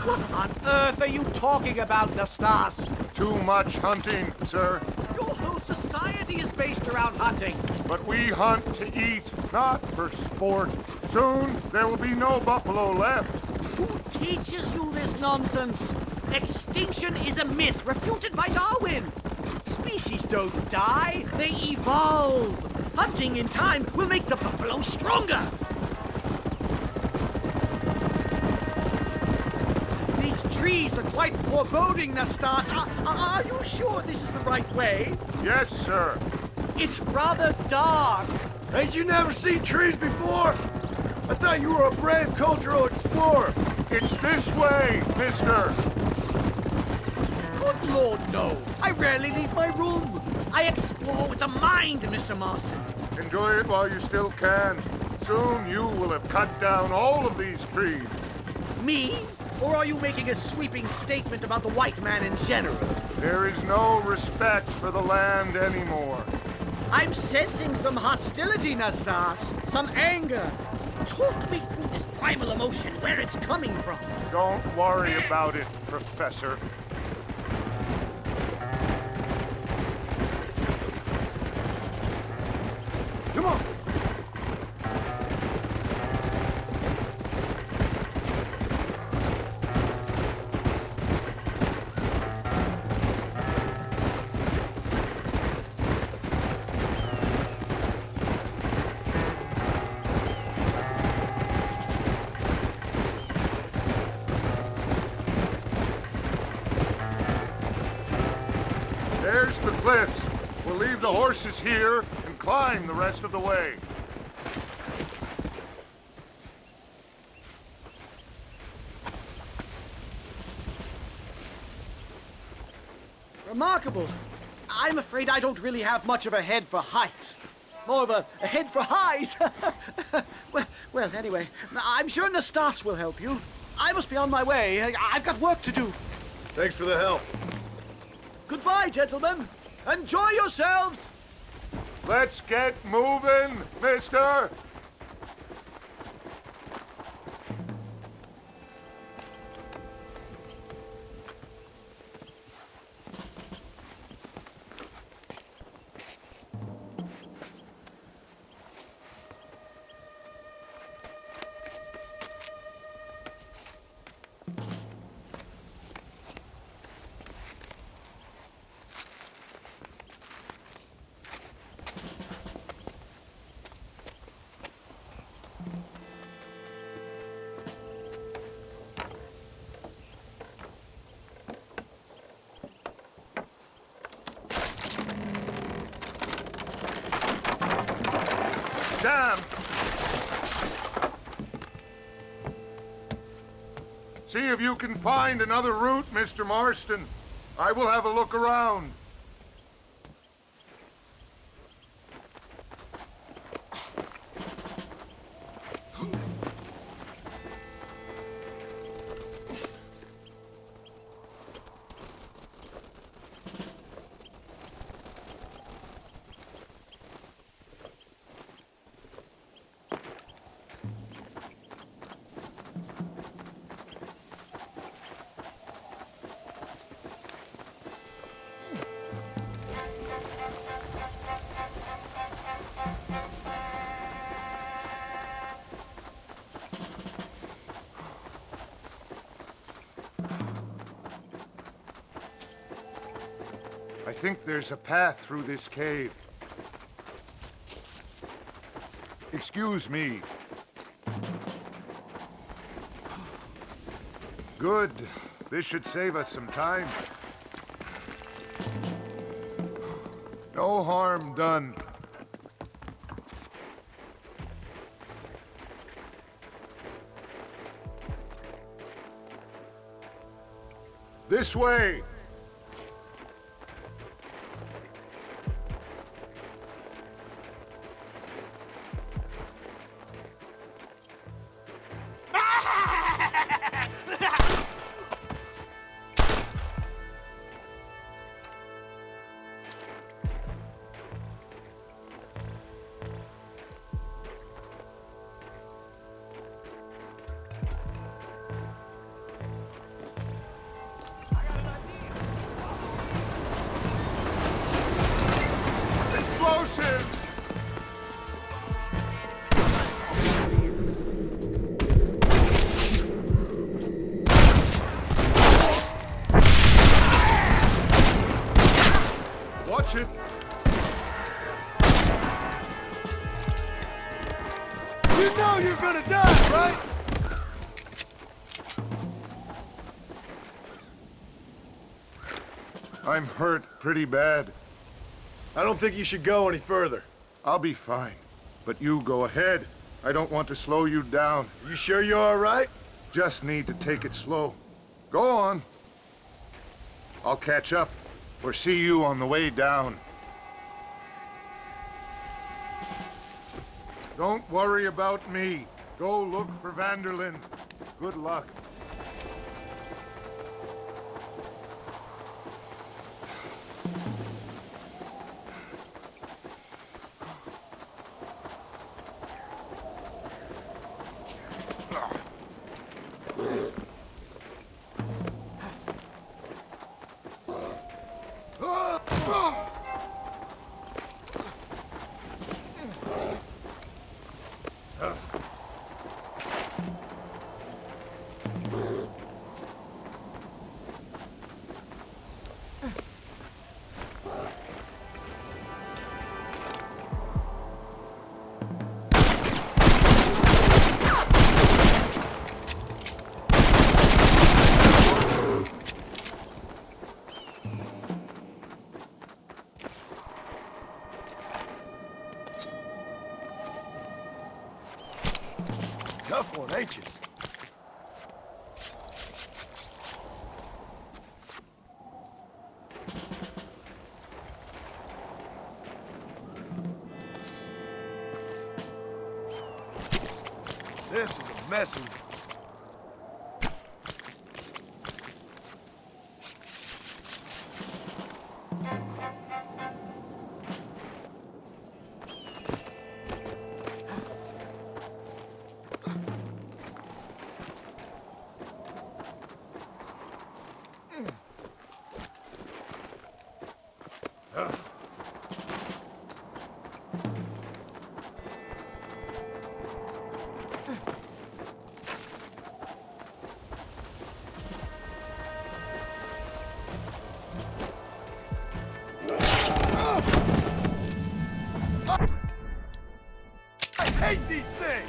What on earth are you talking about, Nastas? Too much hunting, sir. Your whole society is based around hunting. But we hunt to eat, not for sport. Soon there will be no buffalo left. Who teaches you this nonsense? Extinction is a myth refuted by Darwin. Species don't die, they evolve. Hunting in time will make the buffalo stronger. These trees are quite foreboding, Nastas. Are you sure this is the right way? Yes, sir. It's rather dark. Ain't you never seen trees before? I thought you were a brave cultural explorer. It's this way, mister. Good Lord, no. I rarely leave my room. I explore with the mind, Mr. Marston. Enjoy it while you still can. Soon you will have cut down all of these trees. Me? Or are you making a sweeping statement about the white man in general? There is no respect for the land anymore. I'm sensing some hostility, Nastas. Some anger. Talk me through this primal emotion, where it's coming from. Don't worry about it, Professor. Come on. There's the cliffs. We'll leave the horses here and climb the rest of the way. Remarkable. I'm afraid I don't really have much of a head for heights. More of a head for highs. well, anyway, I'm sure Nastas will help you. I must be on my way. I've got work to do. Thanks for the help. Goodbye, gentlemen. Enjoy yourselves. Let's get moving, mister. damn. See if you can find another route, Mr. Marston. I will have a look around. I think there's a path through this cave. Excuse me. Good. This should save us some time. No harm done. This way! Watch it. You know you're gonna die, right? I'm hurt pretty bad. I don't think you should go any further. I'll be fine. But you go ahead. I don't want to slow you down. You sure you're all right? Just need to take it slow. Go on. I'll catch up, or see you on the way down. Don't worry about me. Go look for Vanderlyn. Good luck. Tough one, ain't you? This is a messy one. I hate these things!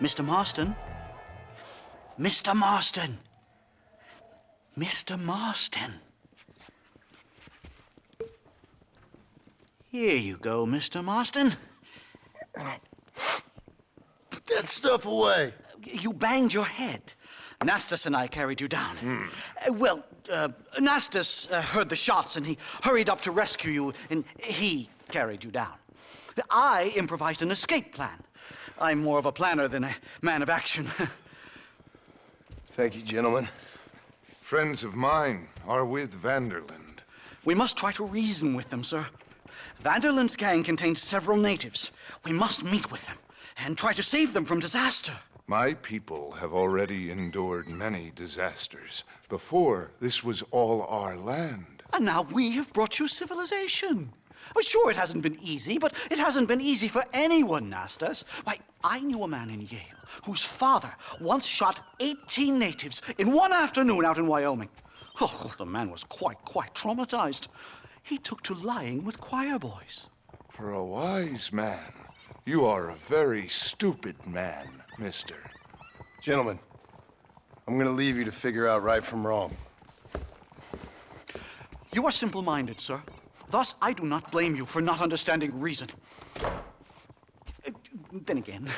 Mr. Marston? Mr. Marston! Mr. Marston! Here you go, Mr. Marston. Put that stuff away. You banged your head. Nastas and I carried you down. Nastas heard the shots and he hurried up to rescue you, and he carried you down. I improvised an escape plan. I'm more of a planner than a man of action. Thank you, gentlemen. Friends of mine are with Vanderland. We must try to reason with them, sir. Vanderland's gang contains several natives. We must meet with them and try to save them from disaster. My people have already endured many disasters. Before, this was all our land. And now we have brought you civilization. Well, sure, it hasn't been easy, but it hasn't been easy for anyone, Nastas. Why, I knew a man in Yale whose father once shot 18 natives in one afternoon out in Wyoming. Oh, the man was quite traumatized. He took to lying with choir boys. For a wise man, you are a very stupid man, mister. Gentlemen, I'm gonna leave you to figure out right from wrong. You are simple-minded, sir. Thus, I do not blame you for not understanding reason. Then again...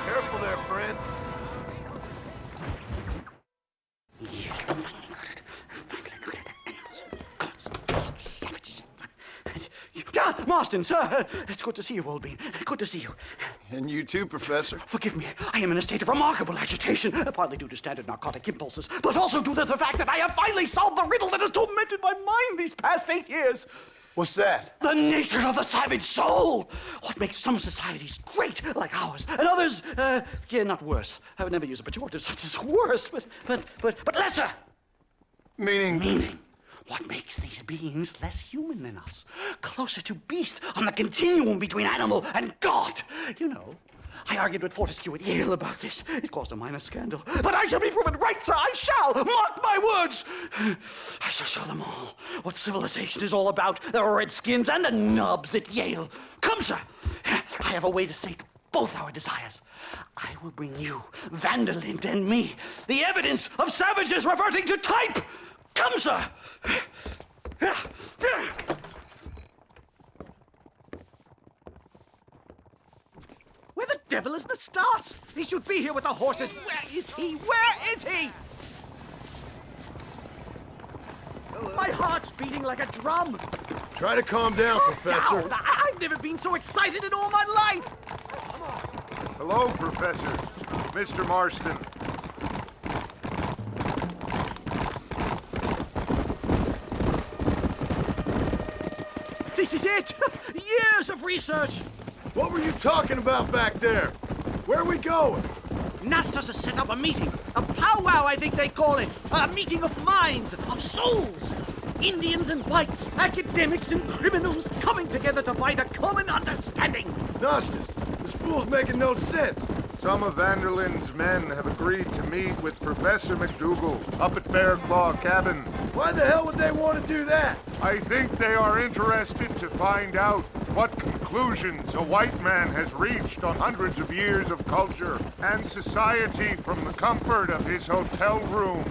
Careful there, friend. Marston, sir! It's good to see you, old bean. Good to see you. And you too, Professor. Forgive me. I am in a state of remarkable agitation, partly due to standard narcotic impulses, but also due to the fact that I have finally solved the riddle that has tormented my mind these past 8 years. What's that? The nature of the savage soul! What makes some societies great, like ours, and others, not worse. I would never use a pejorative such as worse, but lesser! Meaning? What makes these beings less human than us? Closer to beast on the continuum between animal and God. You know, I argued with Fortescue at Yale about this. It caused a minor scandal. But I shall be proven right, sir. I shall. Mark my words. I shall show them all what civilization is all about. The redskins and the nubs at Yale. Come, sir. I have a way to sate both our desires. I will bring you, Vanderland and me, the evidence of savages reverting to type. Come, sir! Where the devil is Nastas? He should be here with the horses. Where is he? Where is he? My heart's beating like a drum. Try to calm down, Professor. Down. I've never been so excited in all my life. Hello, Professor. Mr. Marston. This is it! Years of research! What were you talking about back there? Where are we going? Nastas has set up a meeting. A powwow, I think they call it. A meeting of minds, of souls. Indians and whites, academics and criminals coming together to find a common understanding. Nastas, this fool's making no sense. Some of Vanderland's men have agreed to meet with Professor McDougal up at Bear Claw Cabin. Why the hell would they want to do that? I think they are interested to find out what conclusions a white man has reached on hundreds of years of culture and society from the comfort of his hotel room.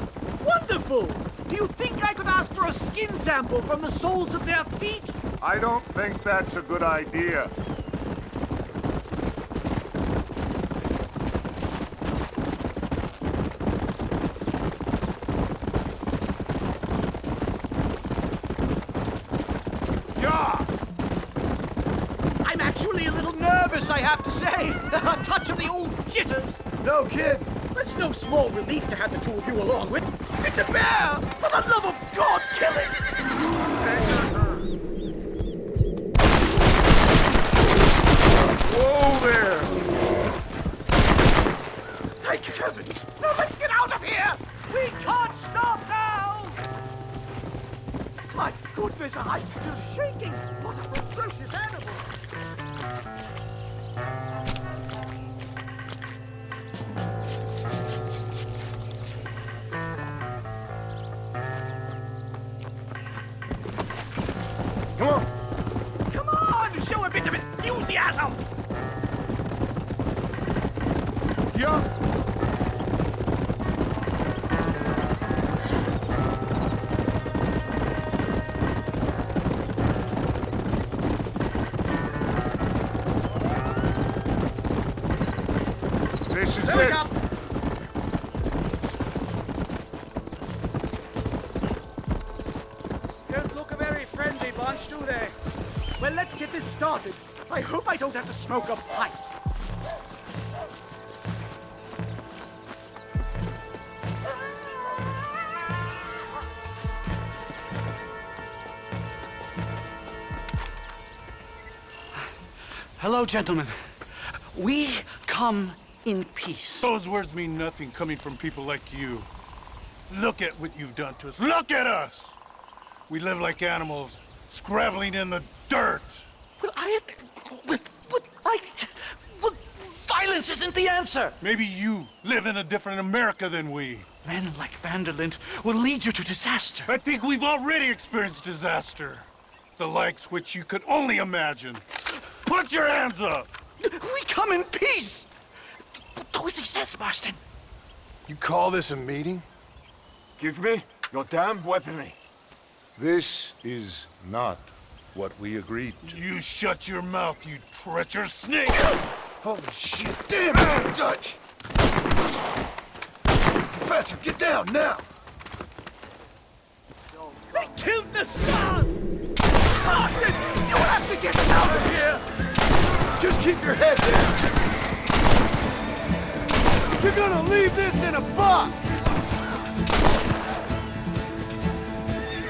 Wonderful! Do you think I could ask for a skin sample from the soles of their feet? I don't think that's a good idea. I have to say. A touch of the old jitters. No kid. It's no small relief to have the two of you along with. It's a bear! For the love of God, kill it! Whoa there! Thank heavens! Now let's get out of here! We can't stop now! My goodness, I'm still shaking! What a ferocious animal! enthusiasm! Yeah. This is There we it. go! Don't look a very friendly bunch, do they? Well, let's get this started. I hope I don't have to smoke a pipe. Hello, gentlemen. We come in peace. Those words mean nothing coming from people like you. Look at what you've done to us. Look at us! We live like animals, scrabbling in the dirt. Well, violence isn't the answer. Maybe you live in a different America than we. Men like Vanderlint will lead you to disaster. I think we've already experienced disaster. The likes which you could only imagine. Put your hands up! We come in peace! Do as he says, Marston. You call this a meeting? Give me your damn weaponry. This is not what we agreed to. You shut your mouth, you treacherous snake! Holy shit! Damn it, Dutch! Professor, get down now! They killed the stars! Marston, you have to get us out of here! Just keep your head down. You're gonna leave this in a box.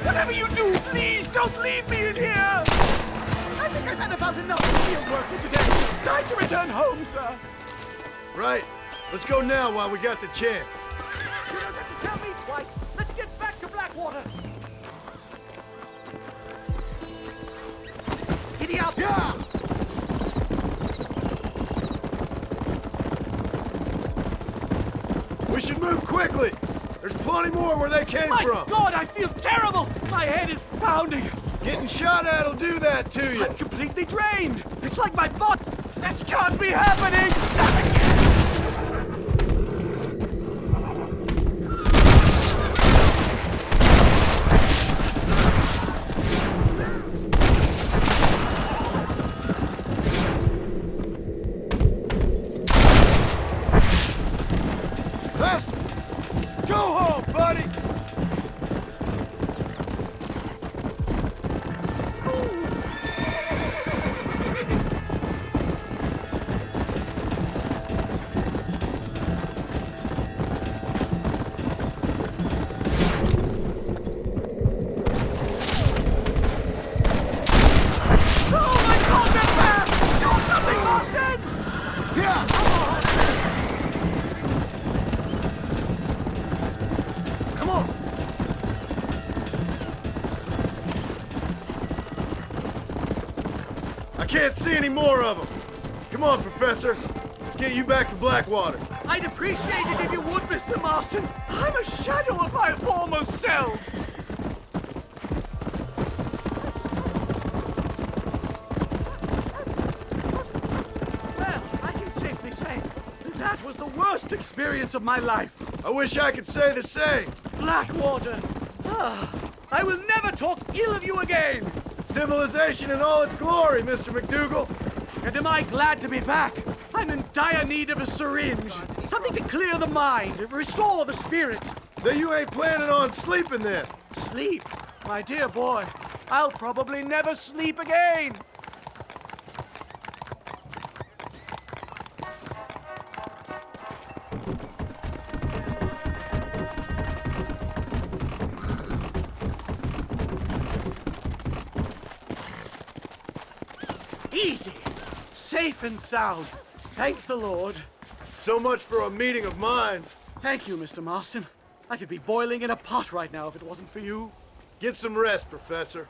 Whatever you do, please don't leave me in here! I think I've had about enough field work for today. Time to return home, sir. Right. Let's go now while we got the chance. You don't have to tell me twice. Let's get back to Blackwater. Giddy up! Yeah! We should move quickly. There's plenty more where they came My from. God, I feel terrible! My head is pounding. Getting shot at'll do that to you. I'm completely drained. It's like my body. This can't be happening. Lester, go home, buddy. Can't see any more of them. Come on, Professor. Let's get you back to Blackwater. I'd appreciate it if you would, Mr. Marston. I'm a shadow of my former self. Well, I can safely say that was the worst experience of my life. I wish I could say the same. Blackwater. I will never talk ill of you again. Civilization in all its glory, Mr. McDougal. And am I glad to be back? I'm in dire need of a syringe. Something to clear the mind, restore the spirit. So you ain't planning on sleeping then? Sleep? My dear boy, I'll probably never sleep again. Easy. Safe and sound. Thank the Lord. So much for a meeting of minds. Thank you, Mr. Marston. I could be boiling in a pot right now if it wasn't for you. Get some rest, Professor.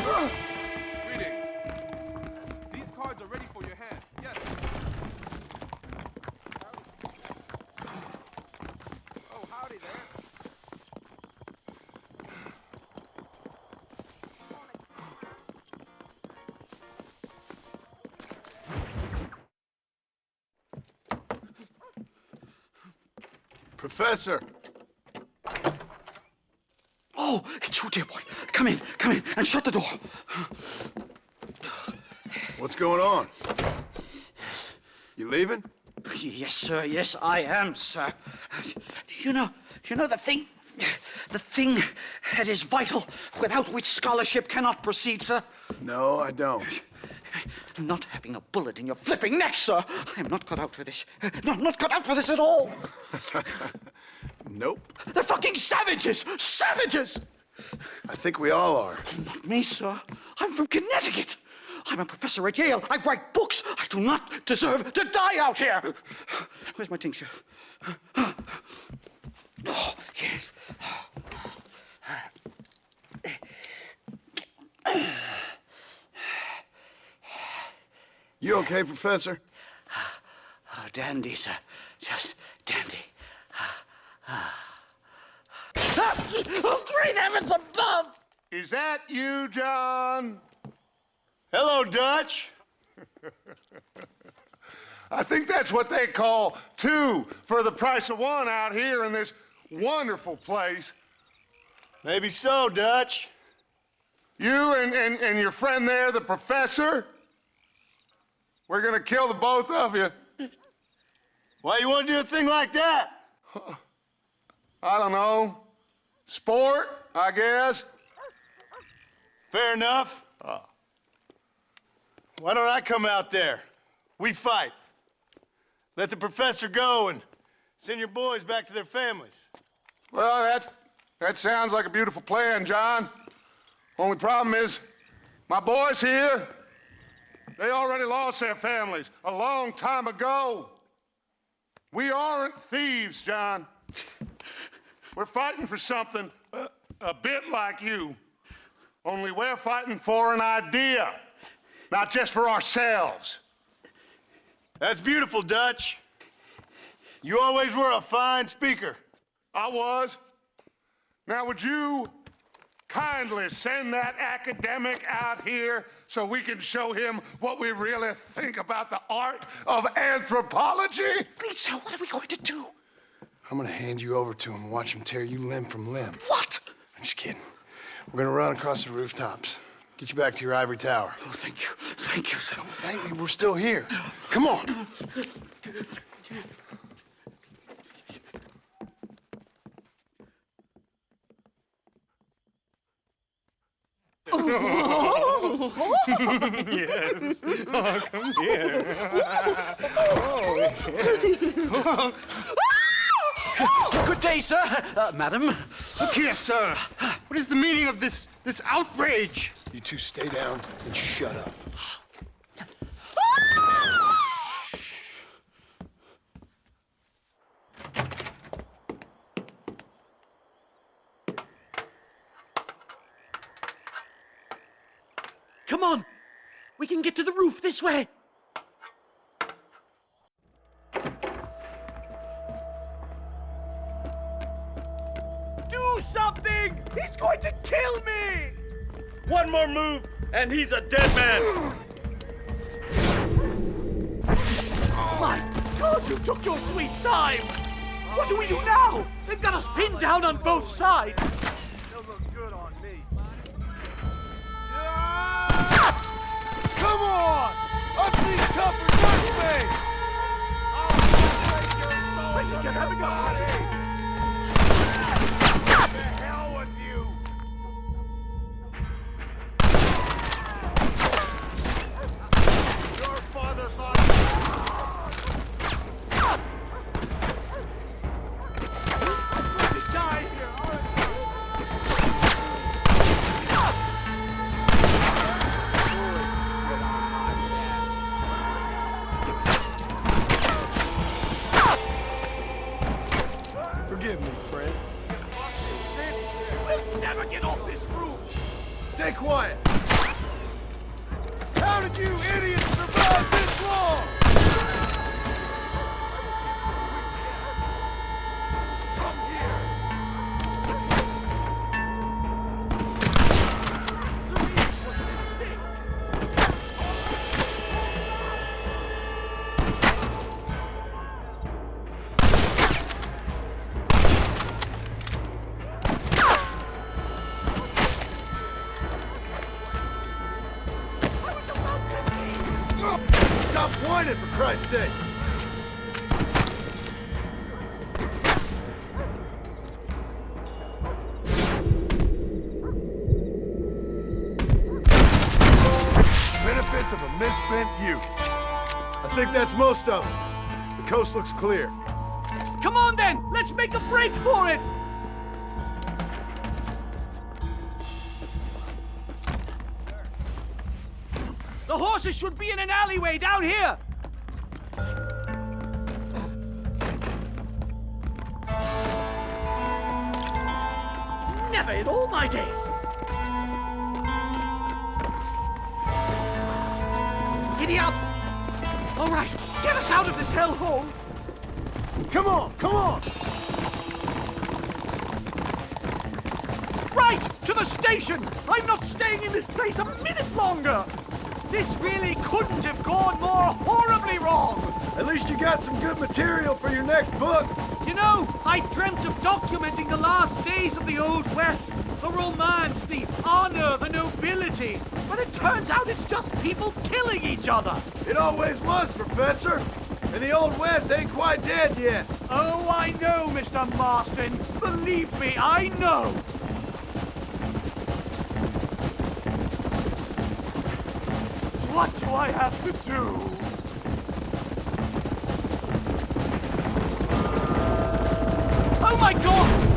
Greetings. These cards are ready for your hand. Yes. Oh, howdy there. Professor! Oh, it's you, dear boy. Come in, and shut the door. What's going on? You leaving? Yes, sir. Yes, I am, sir. You know the thing that is vital, without which scholarship cannot proceed, sir? No, I don't. Not having a bullet in your flipping neck, sir. I am not cut out for this. No, I'm not cut out for this at all. Nope. They're fucking savages! Savages! I think we all are. Not me, sir. I'm from Connecticut. I'm a professor at Yale. I write books. I do not deserve to die out here. Where's my tincture? Oh, yes. You okay, Professor? Oh, dandy, sir. Just dandy. Oh, great heavens above! Is that you, John? Hello, Dutch. I think that's what they call two for the price of one out here in this wonderful place. Maybe so, Dutch. You and your friend there, the professor, we're gonna kill the both of you. Why you want to do a thing like that? I don't know. Sport, I guess. Fair enough. Why don't I come out there? We fight. Let the professor go and send your boys back to their families. Well, that sounds like a beautiful plan, John. Only problem is, my boys here, they already lost their families a long time ago. We aren't thieves, John. We're fighting for something a bit like you. Only we're fighting for an idea, not just for ourselves. That's beautiful, Dutch. You always were a fine speaker. I was. Now, would you kindly send that academic out here so we can show him what we really think about the art of anthropology? Please, sir, what are we going to do? I'm gonna hand you over to him and watch him tear you limb from limb. What? I'm just kidding. We're gonna run across the rooftops. Get you back to your ivory tower. Oh, thank you. Thank you, sir. Don't thank me, we're still here. Come on. Yes. Oh, come here. Oh. Good day, sir. Madam. Look here, sir. What is the meaning of this outrage? You two stay down and shut up. Come on! We can get to the roof this way! Do something! He's going to kill me! One more move, and he's a dead man! My God, you took your sweet time! What do we do now? They've got us pinned down on both sides! They'll look good on me. Come on! I'm being tougher, touch me! I think I'm having a party! The hell with you! Your father thought to die here, aren't Forgive me, friend. We'll never get off this roof! Stay quiet. How did you idiots survive this long? Stop whining, for Christ's sake! Benefits of a misspent youth. I think that's most of them. The coast looks clear. Come on then! Let's make a break for it! The horses should be in an alleyway down here! Never in all my days! Giddy up! All right, get us out of this hellhole! Come on, come on! Right! To the station! I'm not staying in this place a minute longer! This really couldn't have gone more horribly wrong! At least you got some good material for your next book. You know, I dreamt of documenting the last days of the Old West. The romance, the honor, the nobility. But it turns out it's just people killing each other. It always was, Professor. And the Old West ain't quite dead yet. Oh, I know, Mr. Marston. Believe me, I know. What do I have to do? Oh my God!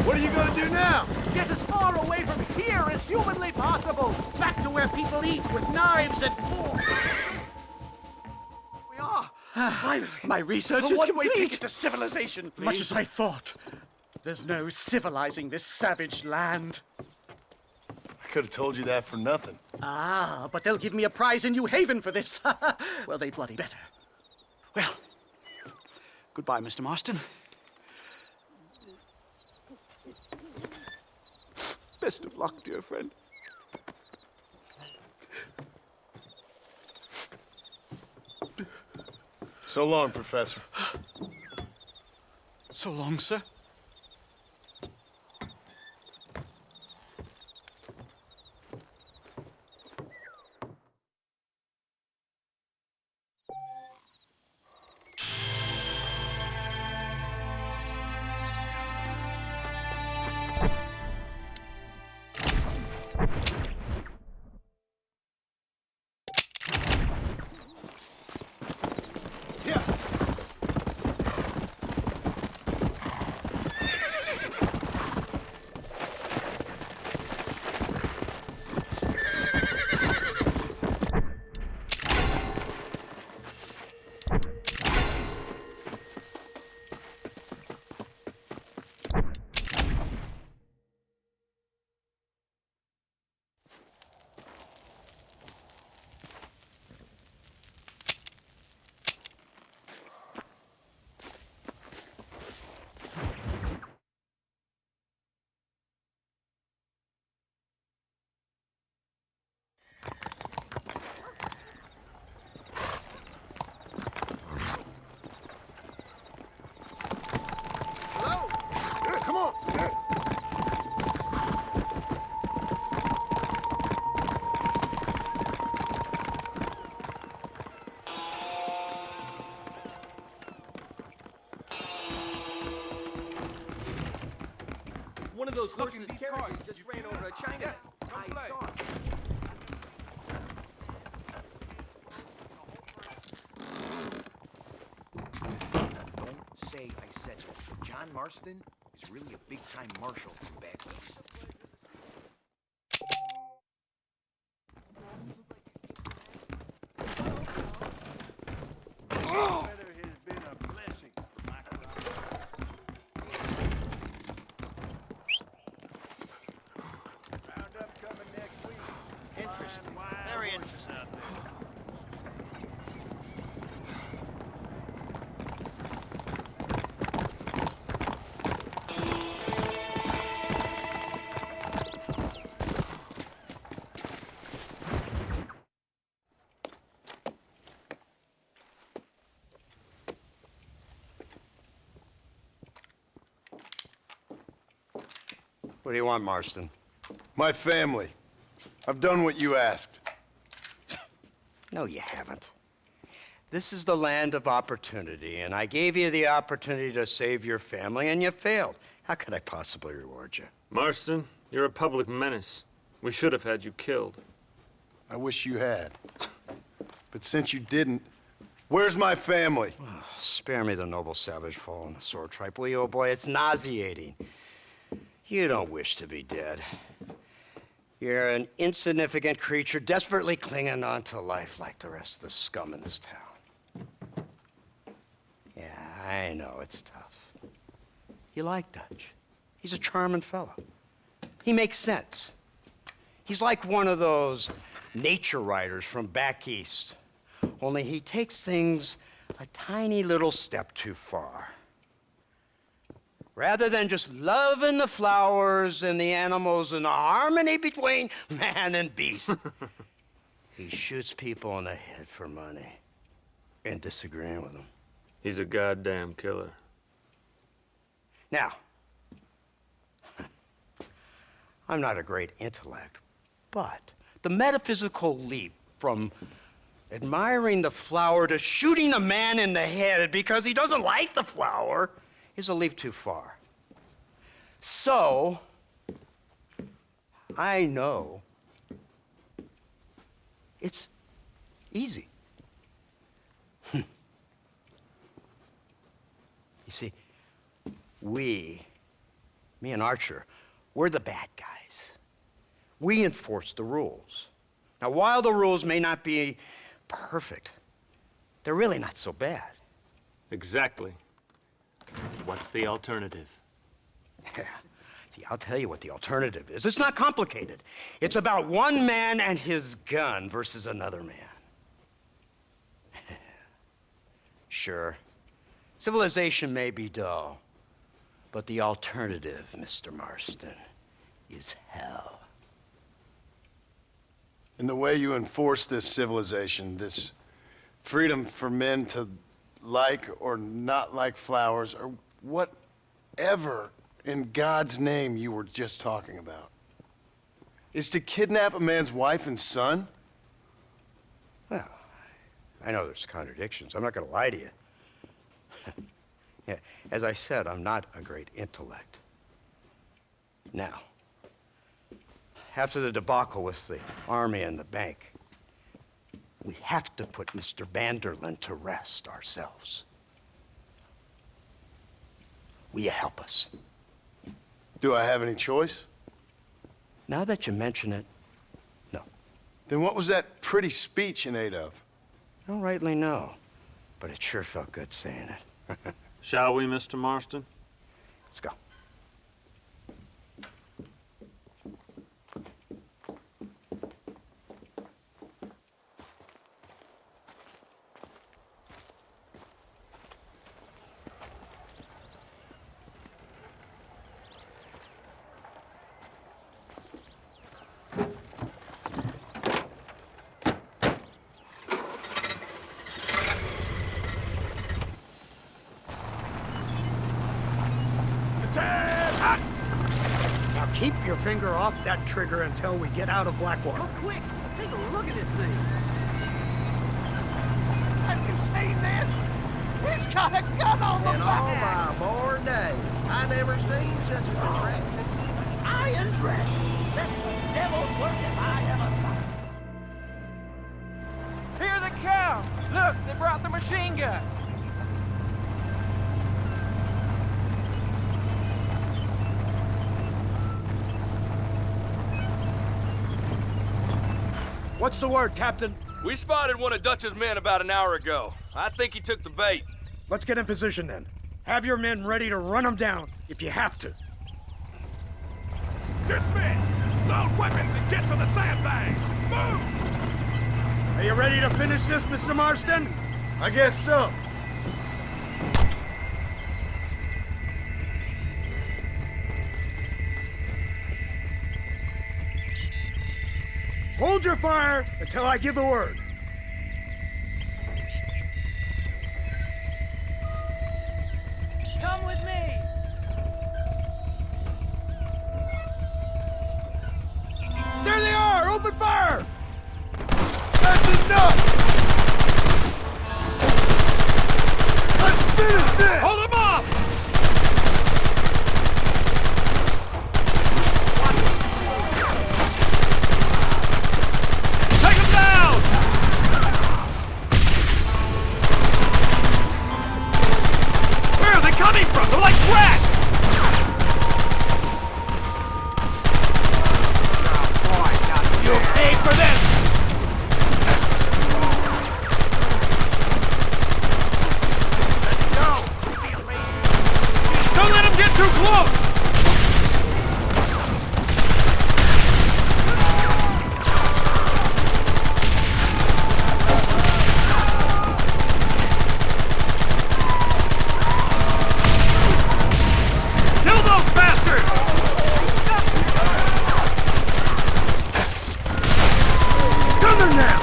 What are you gonna do now? Get as far away from here as humanly possible. Back to where people eat with knives and forks. We are. Finally. My research is complete. One-way ticket to civilization, please. Much as I thought. There's no civilizing this savage land. I could have told you that for nothing. Ah, but they'll give me a prize in New Haven for this. Well, they bloody better. Well, goodbye, Mr. Marston. Best of luck, dear friend. So long, Professor. So long, sir. One of those horses' carriages just ran over a Chinaman. Yes, come I play. saw it. Don't say I said so. John Marston is really a big-time marshal from back east. Very interesting out there. What do you want, Marston? My family. I've done what you asked. No, you haven't. This is the land of opportunity, and I gave you the opportunity to save your family, and you failed. How could I possibly reward you? Marston, you're a public menace. We should have had you killed. I wish you had. But since you didn't, where's my family? Oh, spare me the noble savage fall on the sword tripe, will you, old boy? It's nauseating. You don't wish to be dead. You're an insignificant creature desperately clinging on to life like the rest of the scum in this town. Yeah, I know it's tough. You like Dutch. He's a charming fellow. He makes sense. He's like one of those nature writers from back east. Only he takes things a tiny little step too far. Rather than just loving the flowers and the animals and the harmony between man and beast, he shoots people in the head for money and disagreeing with them. He's a goddamn killer. Now, I'm not a great intellect, but the metaphysical leap from admiring the flower to shooting a man in the head because he doesn't like the flower is a leap too far. So, I know it's easy. You see, me and Archer, we're the bad guys. We enforce the rules. Now, while the rules may not be perfect, they're really not so bad. Exactly. What's the alternative? Yeah. See, I'll tell you what the alternative is. It's not complicated. It's about one man and his gun versus another man. Sure, civilization may be dull, but the alternative, Mr. Marston, is hell. And the way you enforce this civilization, this freedom for men to like or not like flowers, or whatever in God's name you were just talking about, is to kidnap a man's wife and son? Well, I know there's contradictions. I'm not going to lie to you. Yeah, as I said, I'm not a great intellect. Now, after the debacle with the army and the bank, we have to put Mr. Vanderlyn to rest ourselves. Will you help us? Do I have any choice? Now that you mention it, no. Then what was that pretty speech in aid of? I don't rightly know, but it sure felt good saying it. Shall we, Mr. Marston? Let's go. Now keep your finger off that trigger until we get out of Blackwater. Oh, quick! Take a look at this thing. Have you seen this? He's got a gun on the back! In all my born days, I never seen such an attractive iron dragon. That's the devil's work if I ever saw it. Here they come! Look, they brought the machine gun. What's the word, Captain? We spotted one of Dutch's men about an hour ago. I think he took the bait. Let's get in position then. Have your men ready to run them down if you have to. Dismiss! Load weapons and get to the sandbags! Move! Are you ready to finish this, Mr. Marston? I guess so. Hold your fire until I give the word. Come with me! There they are! Open fire! That's enough! Let's finish this! Hold him off! Take him down! Where are they coming from? They're like rats! You'll pay for this! Don't let him get too close! Kill those bastards! Kill them now!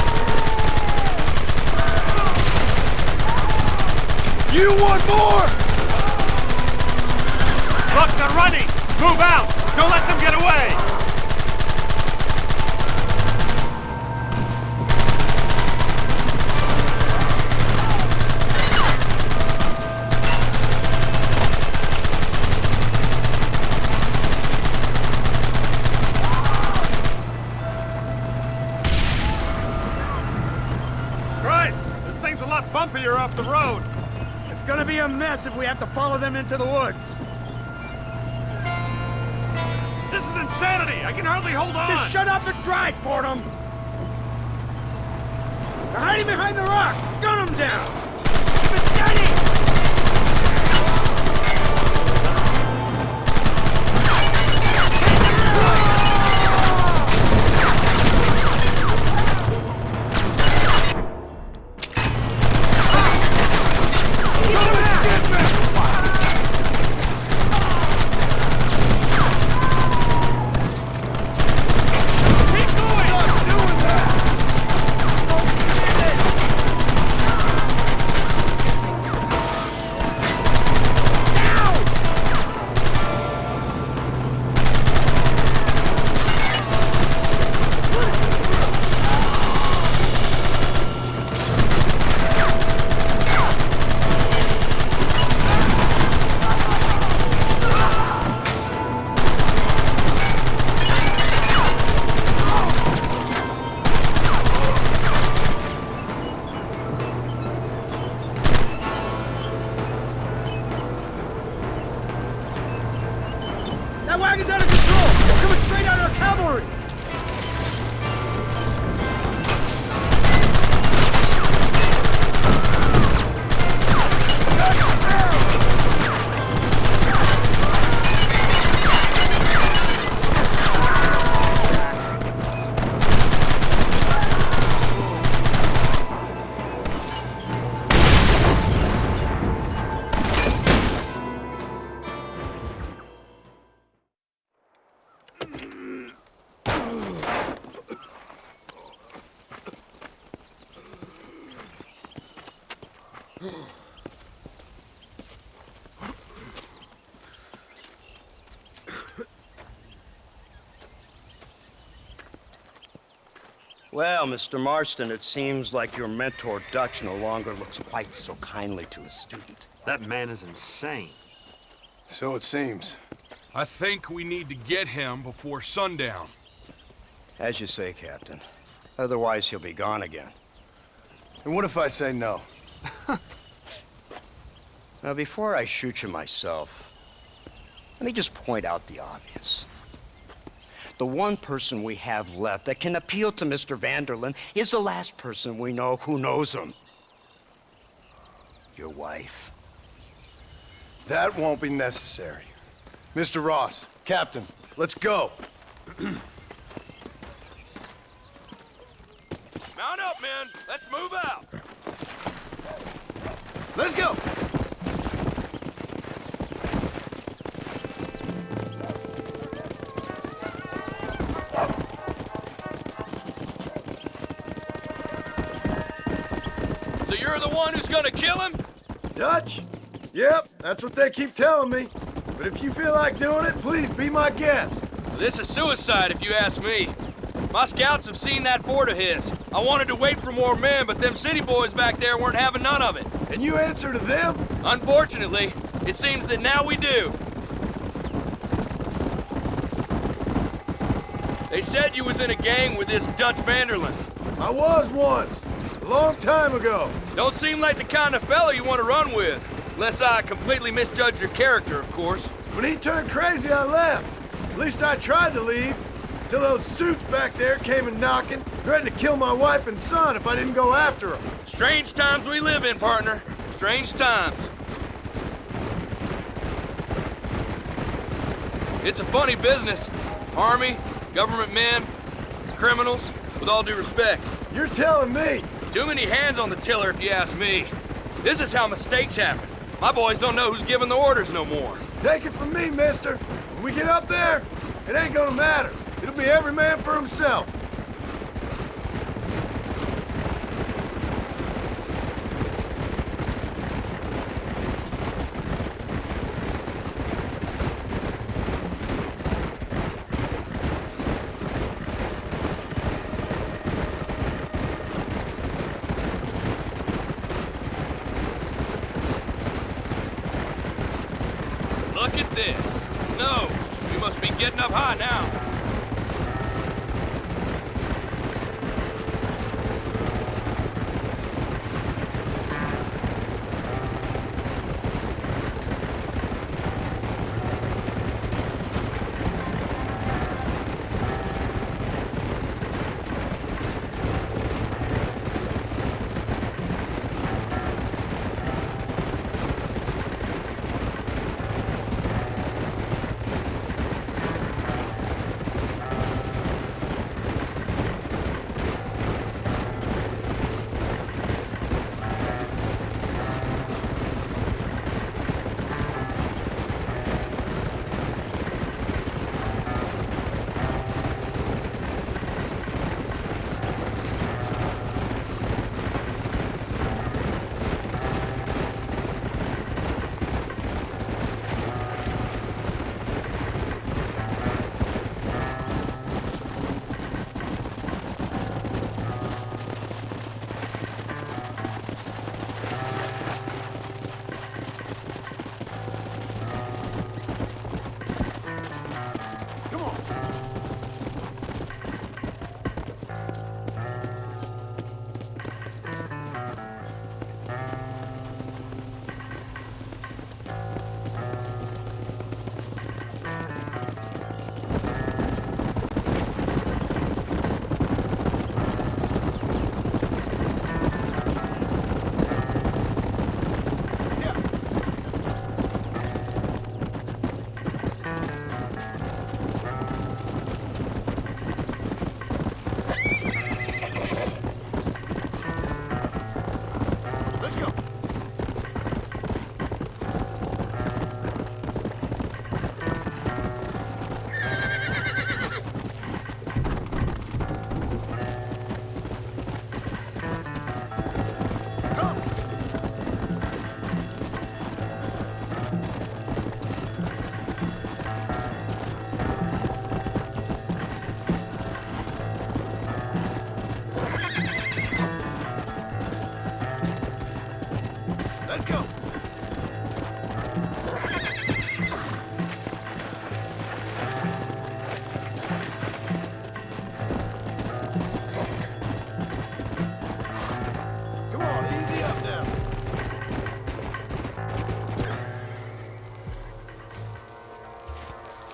You want more? Look, they're running! Move out! Don't let them get away! Christ! This thing's a lot bumpier off the road! It's gonna be a mess if we have to follow them into the woods. This is insanity! I can hardly hold on! Just shut up and drive, Fordham! They're hiding behind the rock! Gun them down! Keep it steady! That wagon's out of control! They're coming straight at our cavalry! Well, Mr. Marston, it seems like your mentor Dutch no longer looks quite so kindly to his student. That man is insane. So it seems. I think we need to get him before sundown. As you say, Captain. Otherwise, he'll be gone again. And what if I say no? Now, before I shoot you myself, let me just point out the obvious. The one person we have left that can appeal to Mr. Vanderlyn is the last person we know who knows him. Your wife. That won't be necessary. Mr. Ross, Captain, let's go. Mount up, men. Let's move out. Let's go. So you're the one who's gonna kill him? Dutch? Yep, that's what they keep telling me. But if you feel like doing it, please be my guest. This is suicide, if you ask me. My scouts have seen that fort of his. I wanted to wait for more men, but them city boys back there weren't having none of it. And you answer to them? Unfortunately, it seems that now we do. They said you was in a gang with this Dutch Vanderlyn. I was once. A long time ago. Don't seem like the kind of fellow you want to run with. Unless I completely misjudged your character, of course. When he turned crazy, I left. At least I tried to leave. Till those suits back there came and knocking, threatened to kill my wife and son if I didn't go after them. Strange times we live in, partner. Strange times. It's a funny business. Army, government men, criminals, with all due respect. You're telling me? Too many hands on the tiller, if you ask me. This is how mistakes happen. My boys don't know who's giving the orders no more. Take it from me, mister. When we get up there, it ain't gonna matter. It'll be every man for himself. Look at this. Snow. We must be getting up high now.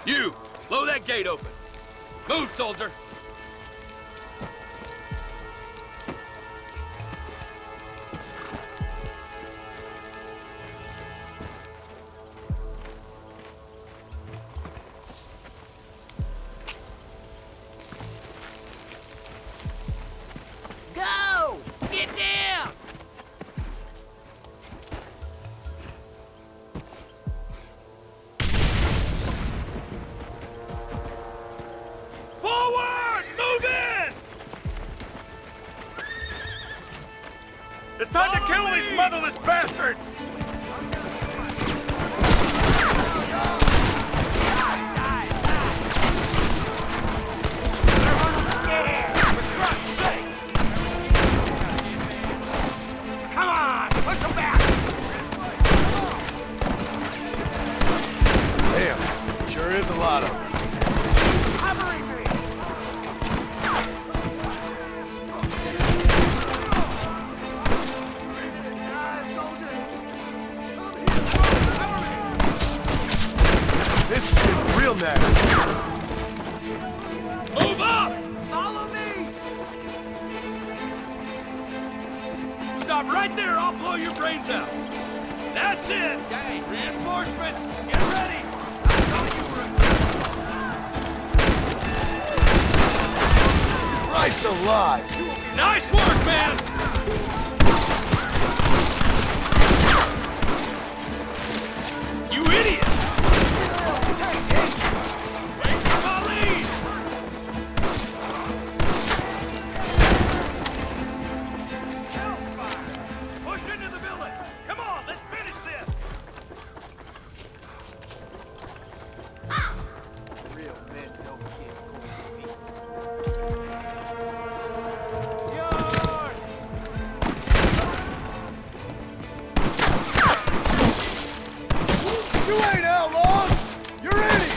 You, blow that gate open. Move, soldier. Go! Get down! Forward! Move in! It's time to kill these motherless bastards! Come on! Push them back! Damn, sure is a lot of them. Covering me! This is getting real nasty. Move up! Follow me! Stop right there, I'll blow your brains out. That's it! Reinforcements, get ready! Christ alive! Nice work, man! You idiot! Wait for my lead! Push into the village! Come on, let's finish this! Real men don't get cold feet. You ain't outlaws! You're idiots!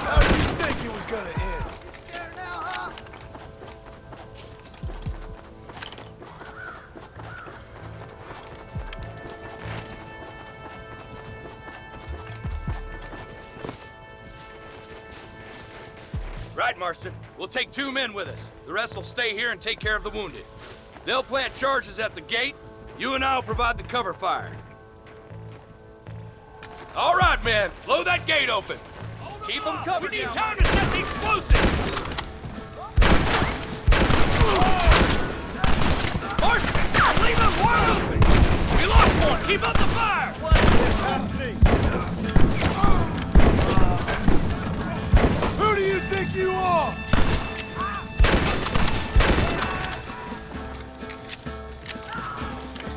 How did you think it was gonna end? Scared now, huh? Right, Marston. We'll take 2 men with us. The rest will stay here and take care of the wounded. They'll plant charges at the gate. You and I'll provide the cover fire. All right, men. Blow that gate open. Keep them covered. We need time to set the explosives. Marston, leave them wide open. We lost one. Keep up the fire. What is happening? Who do you think you are?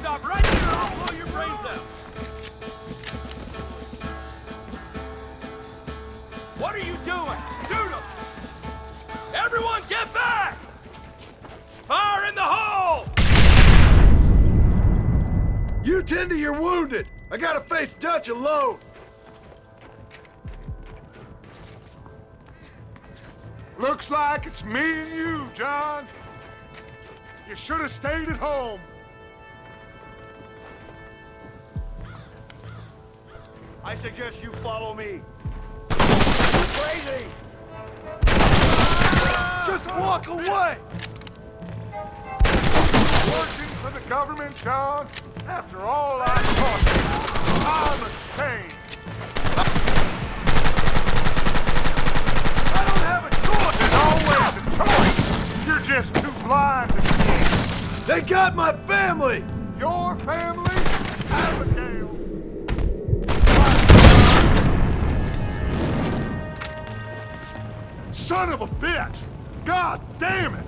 Stop right there or I'll blow your brains out. What are you doing? Shoot them! Everyone get back! Fire in the hole! You tend to your wounded. I gotta face Dutch alone. Looks like it's me and you, John. You should have stayed at home. I suggest you follow me. Crazy! Just walk away! Working for the government, John? After all I taught you, I'm ashamed. I don't have a choice. There's always a choice. You're just too blind to see. They got my family! Your family? Abigail! Son of a bitch! God damn it!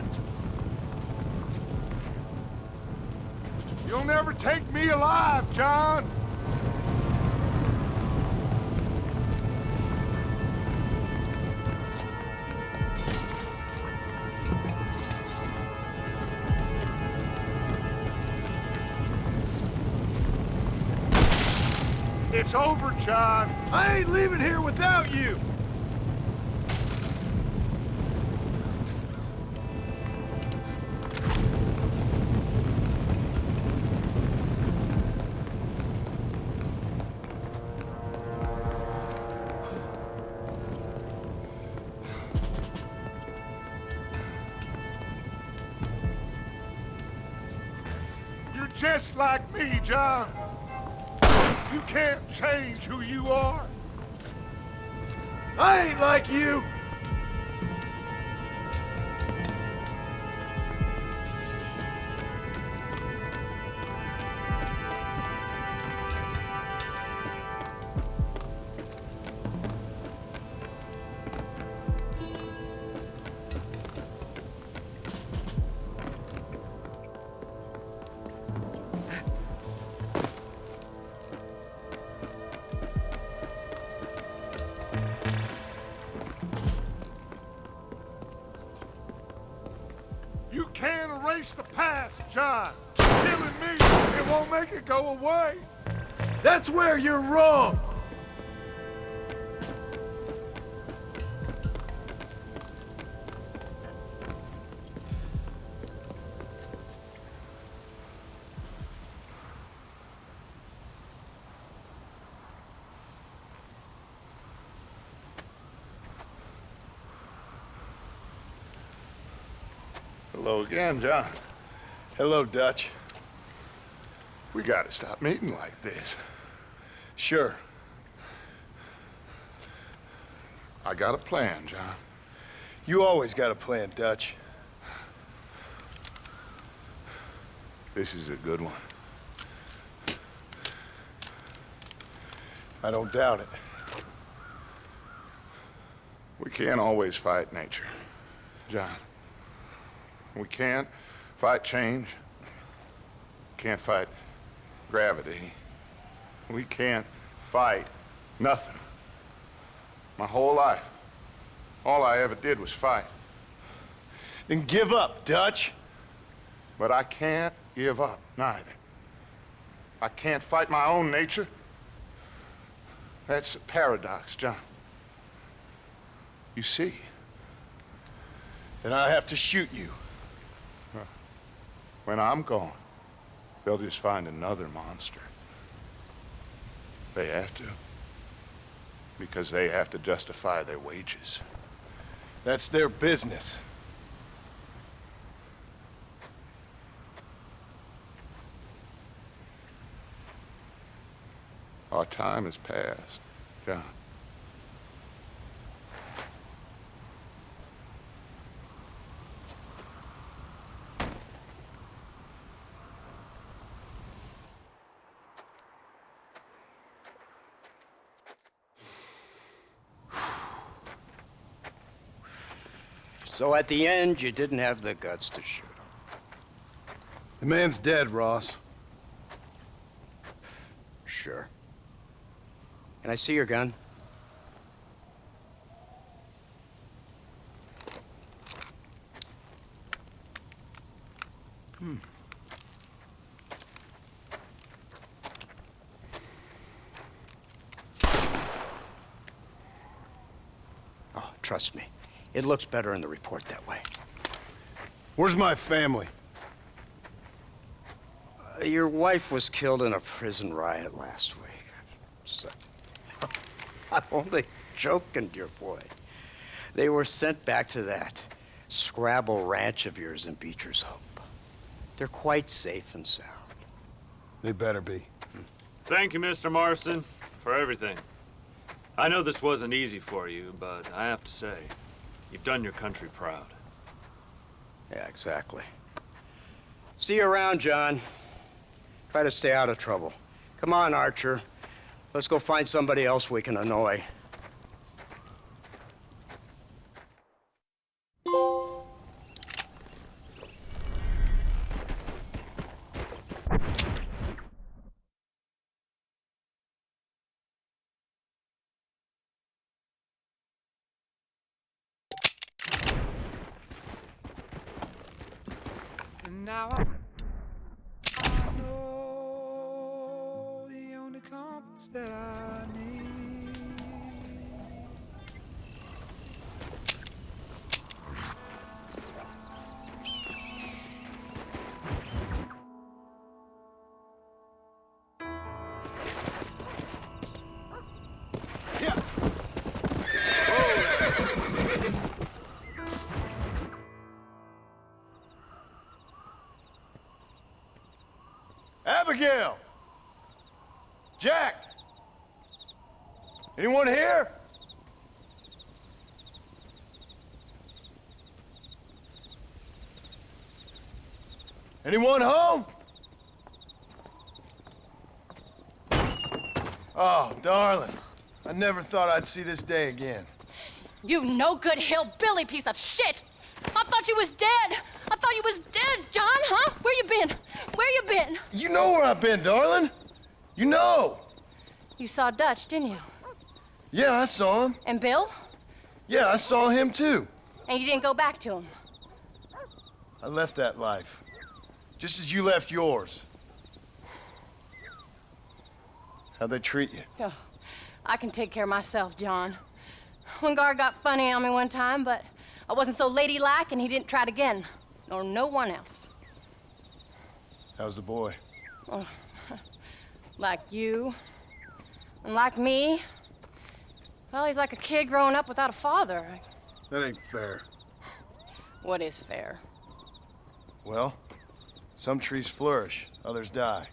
You'll never take me alive, John! It's over, John. I ain't leaving here without you! You're just like me, John. You can't change who you are. I ain't like you! You can't erase the past, John. Killing me, it won't make it go away. That's where you're wrong! Hello again, John. Hello, Dutch. We gotta stop meeting like this. Sure. I got a plan, John. You always got a plan, Dutch. This is a good one. I don't doubt it. We can't always fight nature, John. We can't fight change. Can't fight gravity. We can't fight nothing. My whole life, all I ever did was fight. Then give up, Dutch. But I can't give up, neither. I can't fight my own nature. That's a paradox, John. You see? Then I have to shoot you. When I'm gone, they'll just find another monster. They have to. Because they have to justify their wages. That's their business. Our time has passed, John. So at the end, you didn't have the guts to shoot him. The man's dead, Ross. Sure. Can I see your gun? Oh, trust me. It looks better in the report that way. Where's my family? Your wife was killed in a prison riot last week. So, I'm only joking, dear boy. They were sent back to that Scrabble ranch of yours in Beecher's Hope. They're quite safe and sound. They better be. Thank you, Mr. Marston, for everything. I know this wasn't easy for you, but I have to say, you've done your country proud. Yeah, exactly. See you around, John. Try to stay out of trouble. Come on, Archer. Let's go find somebody else we can annoy. Now I know the only compass that I need. Abigail! Jack! Anyone here? Anyone home? Oh, darling. I never thought I'd see this day again. You no good hillbilly piece of shit! I thought you was dead! I thought you was dead, John, huh? Where you been? Where you been? You know where I've been, darling. You know. You saw Dutch, didn't you? Yeah, I saw him. And Bill? Yeah, I saw him too. And you didn't go back to him? I left that life. Just as you left yours. How'd they treat you? Oh, I can take care of myself, John. One guard got funny on me one time, but I wasn't so ladylike and he didn't try it again. Nor no one else. How's the boy? Oh, like you. And like me. Well, he's like a kid growing up without a father. That ain't fair. What is fair? Well, some trees flourish, others die.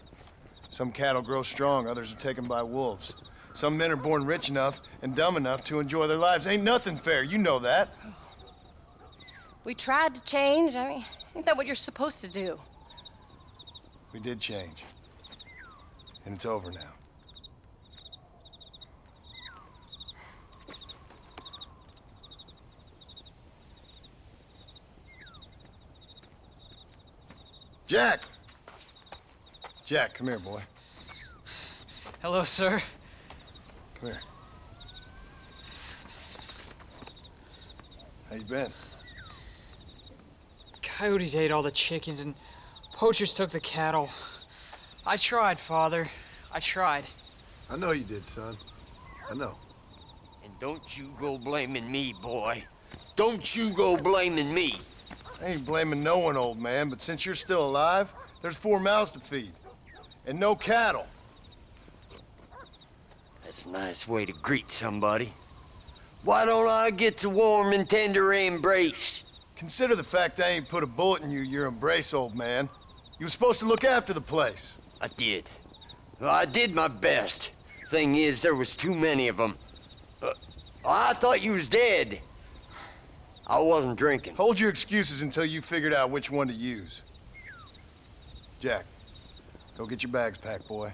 Some cattle grow strong, others are taken by wolves. Some men are born rich enough and dumb enough to enjoy their lives. Ain't nothing fair, you know that. We tried to change. I mean, ain't that what you're supposed to do? We did change. And it's over now. Jack! Jack, come here, boy. Hello, sir. Come here. How you been? Coyotes ate all the chickens and poachers took the cattle. I tried, Father. I tried. I know you did, son. I know. And don't you go blaming me, boy. Don't you go blaming me. I ain't blaming no one, old man, but since you're still alive, there's 4 mouths to feed. And no cattle. That's a nice way to greet somebody. Why don't I get a warm and tender embrace? Consider the fact I ain't put a bullet in your embrace, old man. You were supposed to look after the place. I did. I did my best. Thing is, there was too many of them. I thought you was dead. I wasn't drinking. Hold your excuses until you figured out which one to use. Jack, go get your bags packed, boy.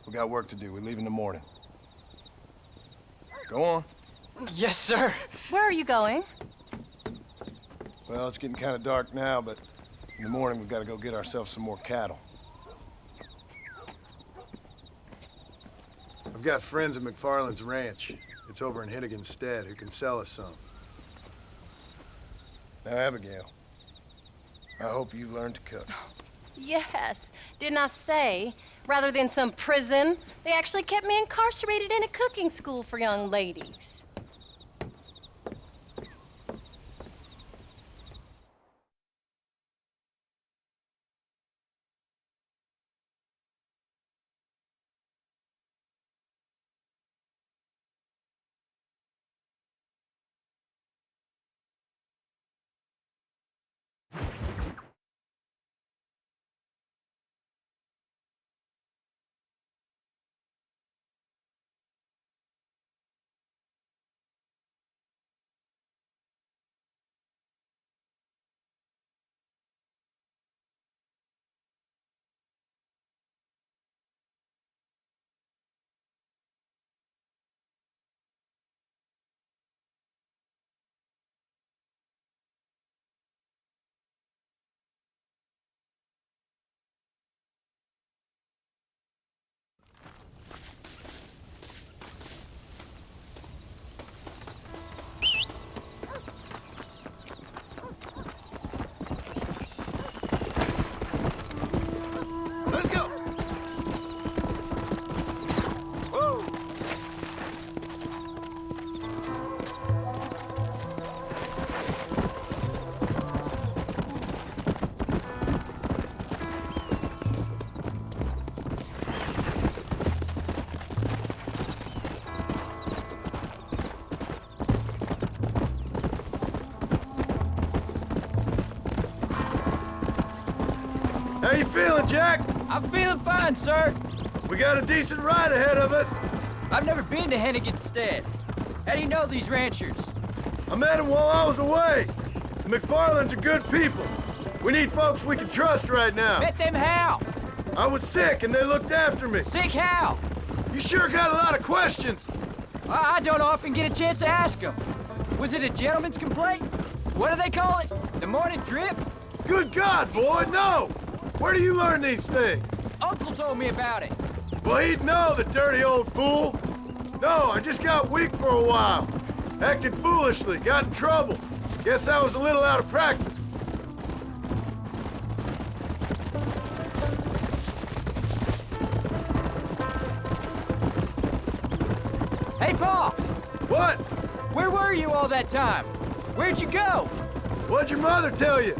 We got work to do. We leave in the morning. Go on. Yes, sir. Where are you going? Well, it's getting kind of dark now, but in the morning we've got to go get ourselves some more cattle. I've got friends at McFarland's ranch. It's over in Hinnigan's Stead who can sell us some. Now, Abigail, I hope you learned to cook. Yes. Didn't I say, rather than some prison, they actually kept me incarcerated in a cooking school for young ladies. you feeling, Jack? I'm feeling fine, sir. We got a decent ride ahead of us. I've never been to Hennigan's Stead. How do you know these ranchers? I met them while I was away. The McFarlands are good people. We need folks we can trust right now. Met them how? I was sick and they looked after me. Sick how? You sure got a lot of questions. I don't often get a chance to ask them. Was it a gentleman's complaint? What do they call it? The morning drip? Good God, boy, no! Where do you learn these things? Uncle told me about it. Well, he'd know, the dirty old fool. No, I just got weak for a while. Acted foolishly, got in trouble. Guess I was a little out of practice. Hey, Pa! What? Where were you all that time? Where'd you go? What'd your mother tell you?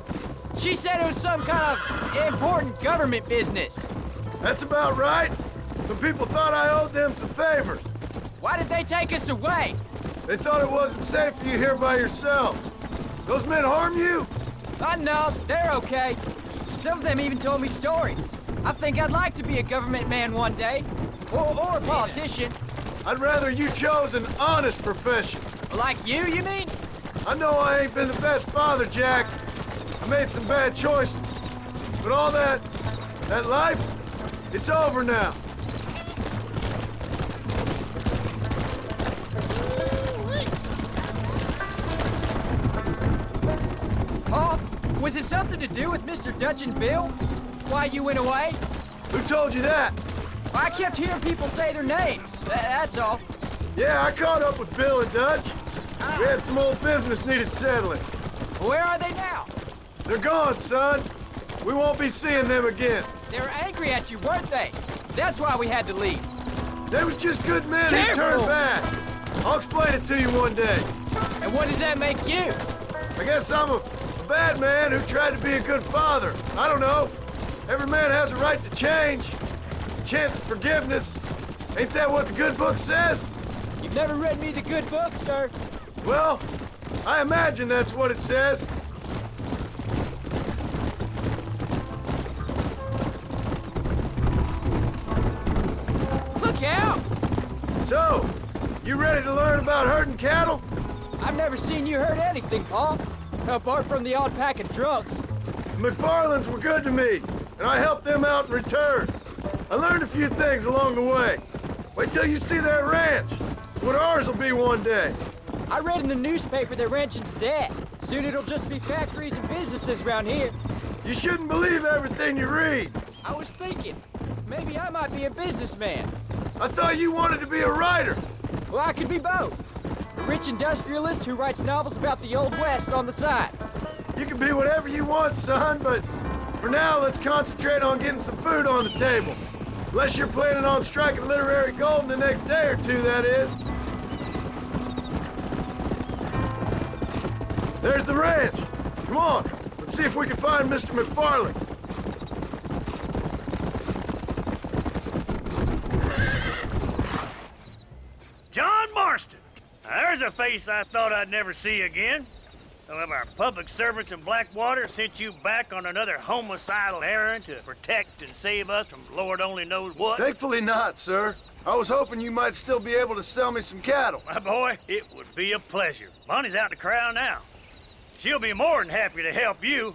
She said it was some kind of important government business. That's about right. Some people thought I owed them some favors. Why did they take us away? They thought it wasn't safe for you here by yourself. Those men harm you? No, they're okay. Some of them even told me stories. I think I'd like to be a government man one day. Or a politician. I'd rather you chose an honest profession. Like you mean? I know I ain't been the best father, Jack. I made some bad choices. But all that life, it's over now. Pa, was it something to do with Mr. Dutch and Bill? Why you went away? Who told you that? I kept hearing people say their names. That's all. Yeah, I caught up with Bill and Dutch. We had some old business needed settling. Where are they now? They're gone, son. We won't be seeing them again. They were angry at you, weren't they? That's why we had to leave. They was just good men who turned bad. I'll explain it to you one day. And what does that make you? I guess I'm a bad man who tried to be a good father. I don't know. Every man has a right to change. A chance of forgiveness. Ain't that what the good book says? You've never read me the good book, sir. Well, I imagine that's what it says. Look out! So, you ready to learn about herding cattle? I've never seen you herd anything, Pa. Apart from the odd pack of drunks. The McFarlands were good to me, and I helped them out in return. I learned a few things along the way. Wait till you see their ranch. What ours will be one day. I read in the newspaper that ranching's dead. Soon it'll just be factories and businesses around here. You shouldn't believe everything you read. I was thinking, maybe I might be a businessman. I thought you wanted to be a writer. Well, I could be both. A rich industrialist who writes novels about the Old West on the side. You can be whatever you want, son, but for now, let's concentrate on getting some food on the table. Unless you're planning on striking literary gold in the next day or two, that is. There's the ranch. Come on, let's see if we can find Mr. McFarland. John Marston. Now, there's a face I thought I'd never see again. Some of our public servants in Blackwater sent you back on another homicidal errand to protect and save us from Lord only knows what. Thankfully not, sir. I was hoping you might still be able to sell me some cattle. My boy, it would be a pleasure. Bonnie's out to corral now. She'll be more than happy to help you.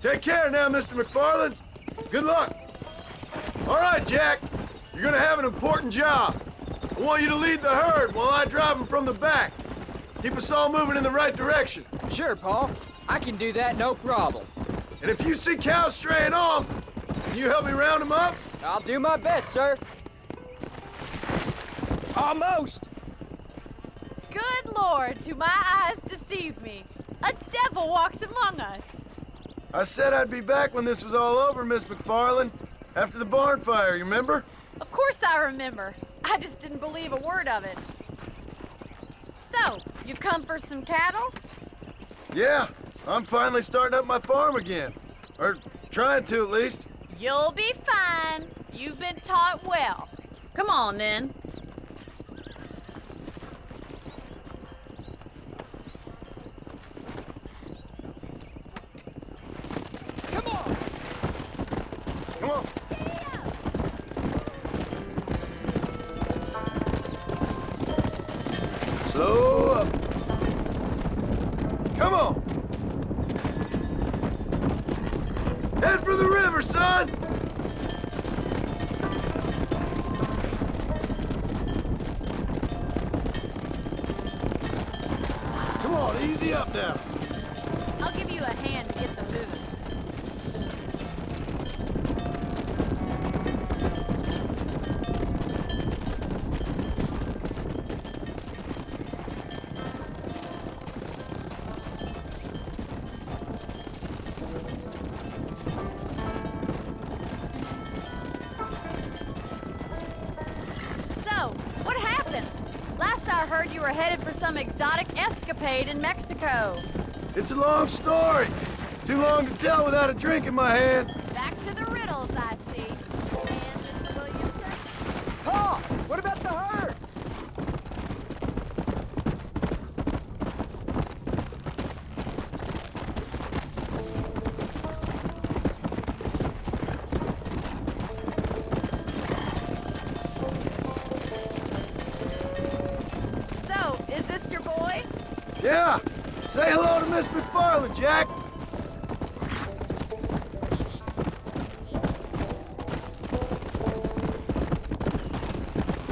Take care now, Mr. McFarland. Good luck. All right, Jack. You're gonna have an important job. I want you to lead the herd while I drive them from the back. Keep us all moving in the right direction. Sure, Paul. I can do that, no problem. And if you see cows straying off, can you help me round them up? I'll do my best, sir. Almost. Good Lord, do my eyes deceive me? A devil walks among us. I said I'd be back when this was all over, Miss McFarland. After the barn fire, you remember? Of course I remember. I just didn't believe a word of it. So, you've come for some cattle? Yeah, I'm finally starting up my farm again. Or trying to, at least. You'll be fine. You've been taught well. Come on, then. Come on. Slow up. Come on. Head for the river, son. Come on, easy up now. I'll give you a hand to get them moving. So, what happened? Last I heard you were headed for some exotic escapade in Mexico. It's a long story. Too long to tell without a drink in my hand. Back to the riddles, I see. And Mr. Williamson? Paul, what about the herd? So, is this your boy? Yeah. Say hello to Miss McFarland, Jack.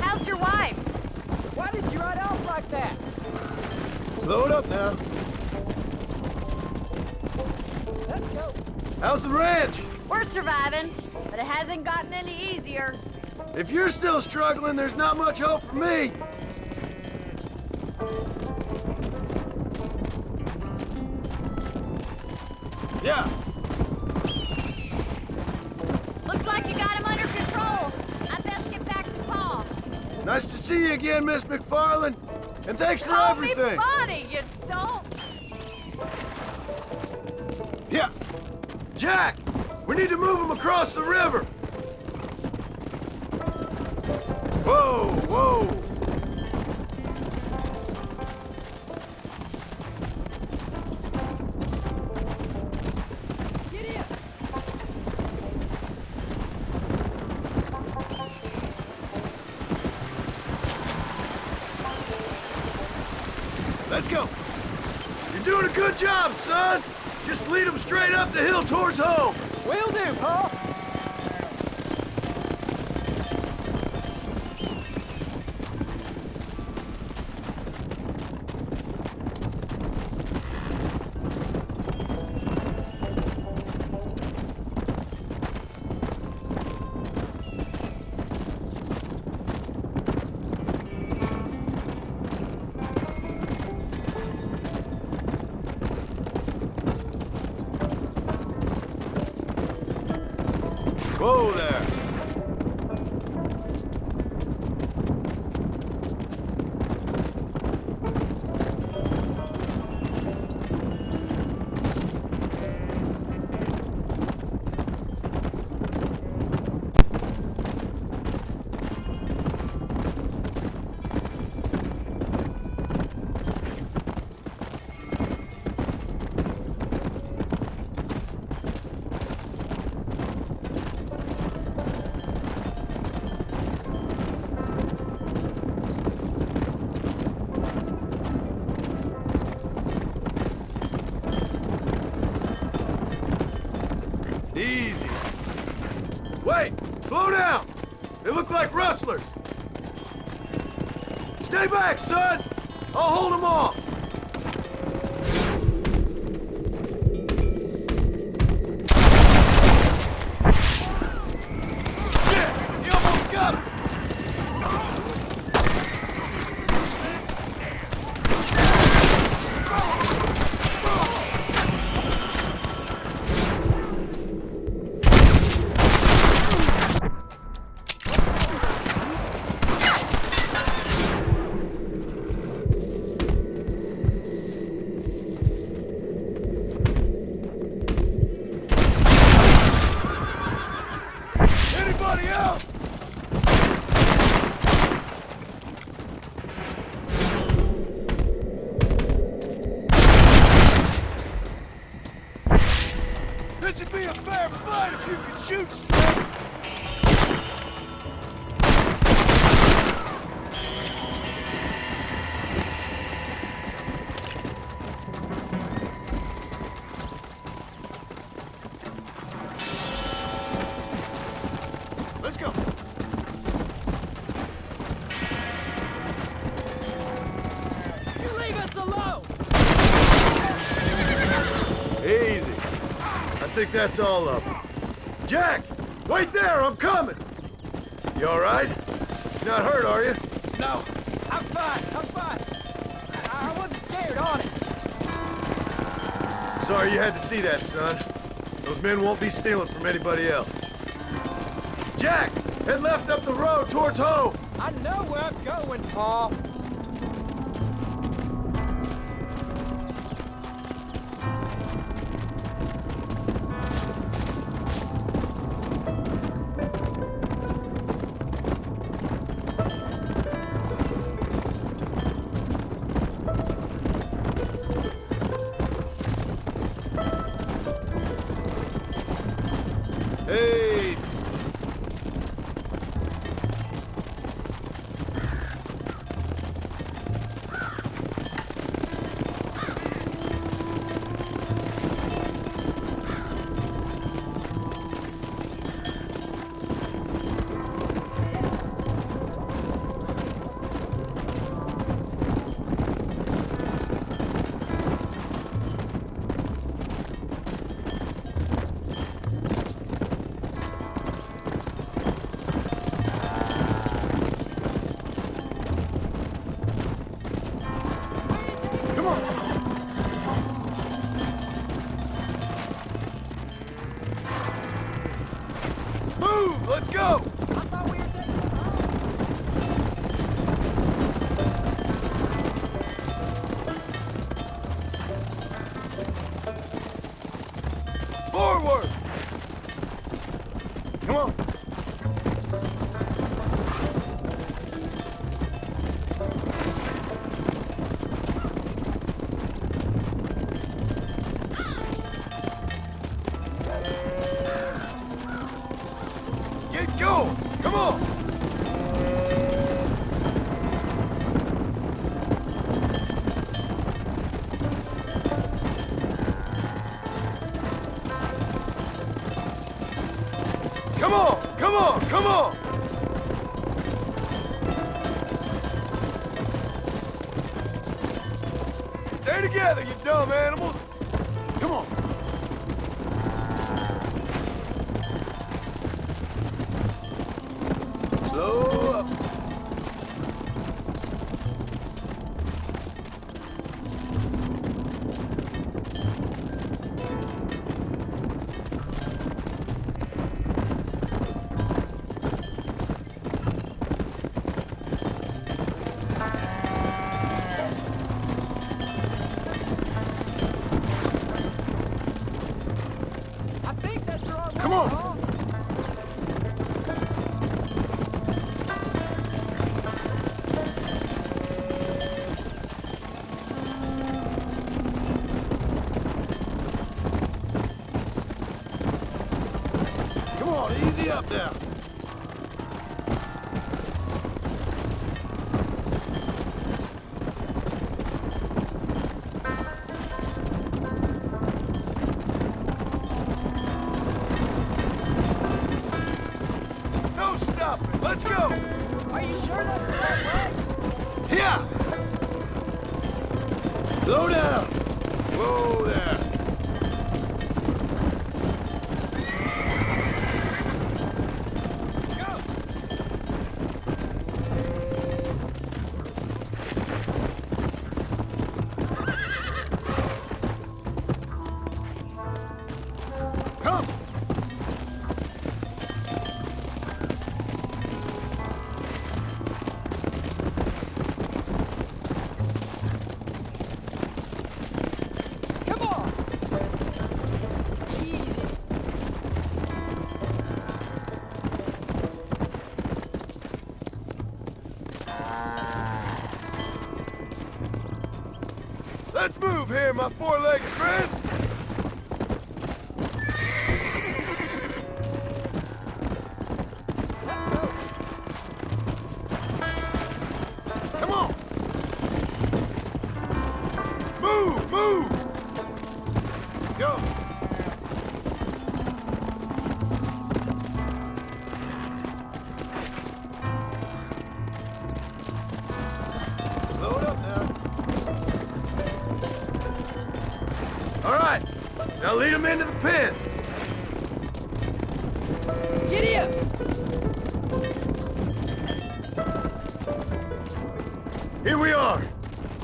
How's your wife? Why did you ride off like that? Slow it up now. Let's go. How's the ranch? We're surviving, but it hasn't gotten any easier. If you're still struggling, there's not much hope for me. Yeah. Looks like you got him under control. I best get back to Pa. Nice to see you again, Miss McFarland. And thanks for Call everything. me funny, you don't. Yeah. Jack, we need to move him across the river. Whoa, whoa. Let's go. You're doing a good job, son. Just lead them straight up the hill towards home. Will do, Paul. Whoa there. Easy. Wait! Slow down! They look like rustlers! Stay back, son! I'll hold them off! Yeah! You almost got her! This would be a fair fight if you could shoot straight! Let's go! You leave us alone! Easy. I think that's all of them. Jack! Wait there! I'm coming! You all right? You're not hurt, are you? No, I'm fine. I'm fine. I wasn't scared, honest. Sorry you had to see that, son. Those men won't be stealing from anybody else. Jack! Head left up the road towards home! I know where I'm going, Paul. Hey! Move! Let's go! Forward! Come on! Get going! Come on! Come on! Come on! Come on! Stay together, you dumb animals! Come on! Slow up. I think that's the wrong way. Come on! Paul. Come on, easy up now. No stopping. Let's go. Are you sure that's the right way? Here. Slow down. Whoa there. Come. Come on. Easy. Let's move here, my four-legged friends.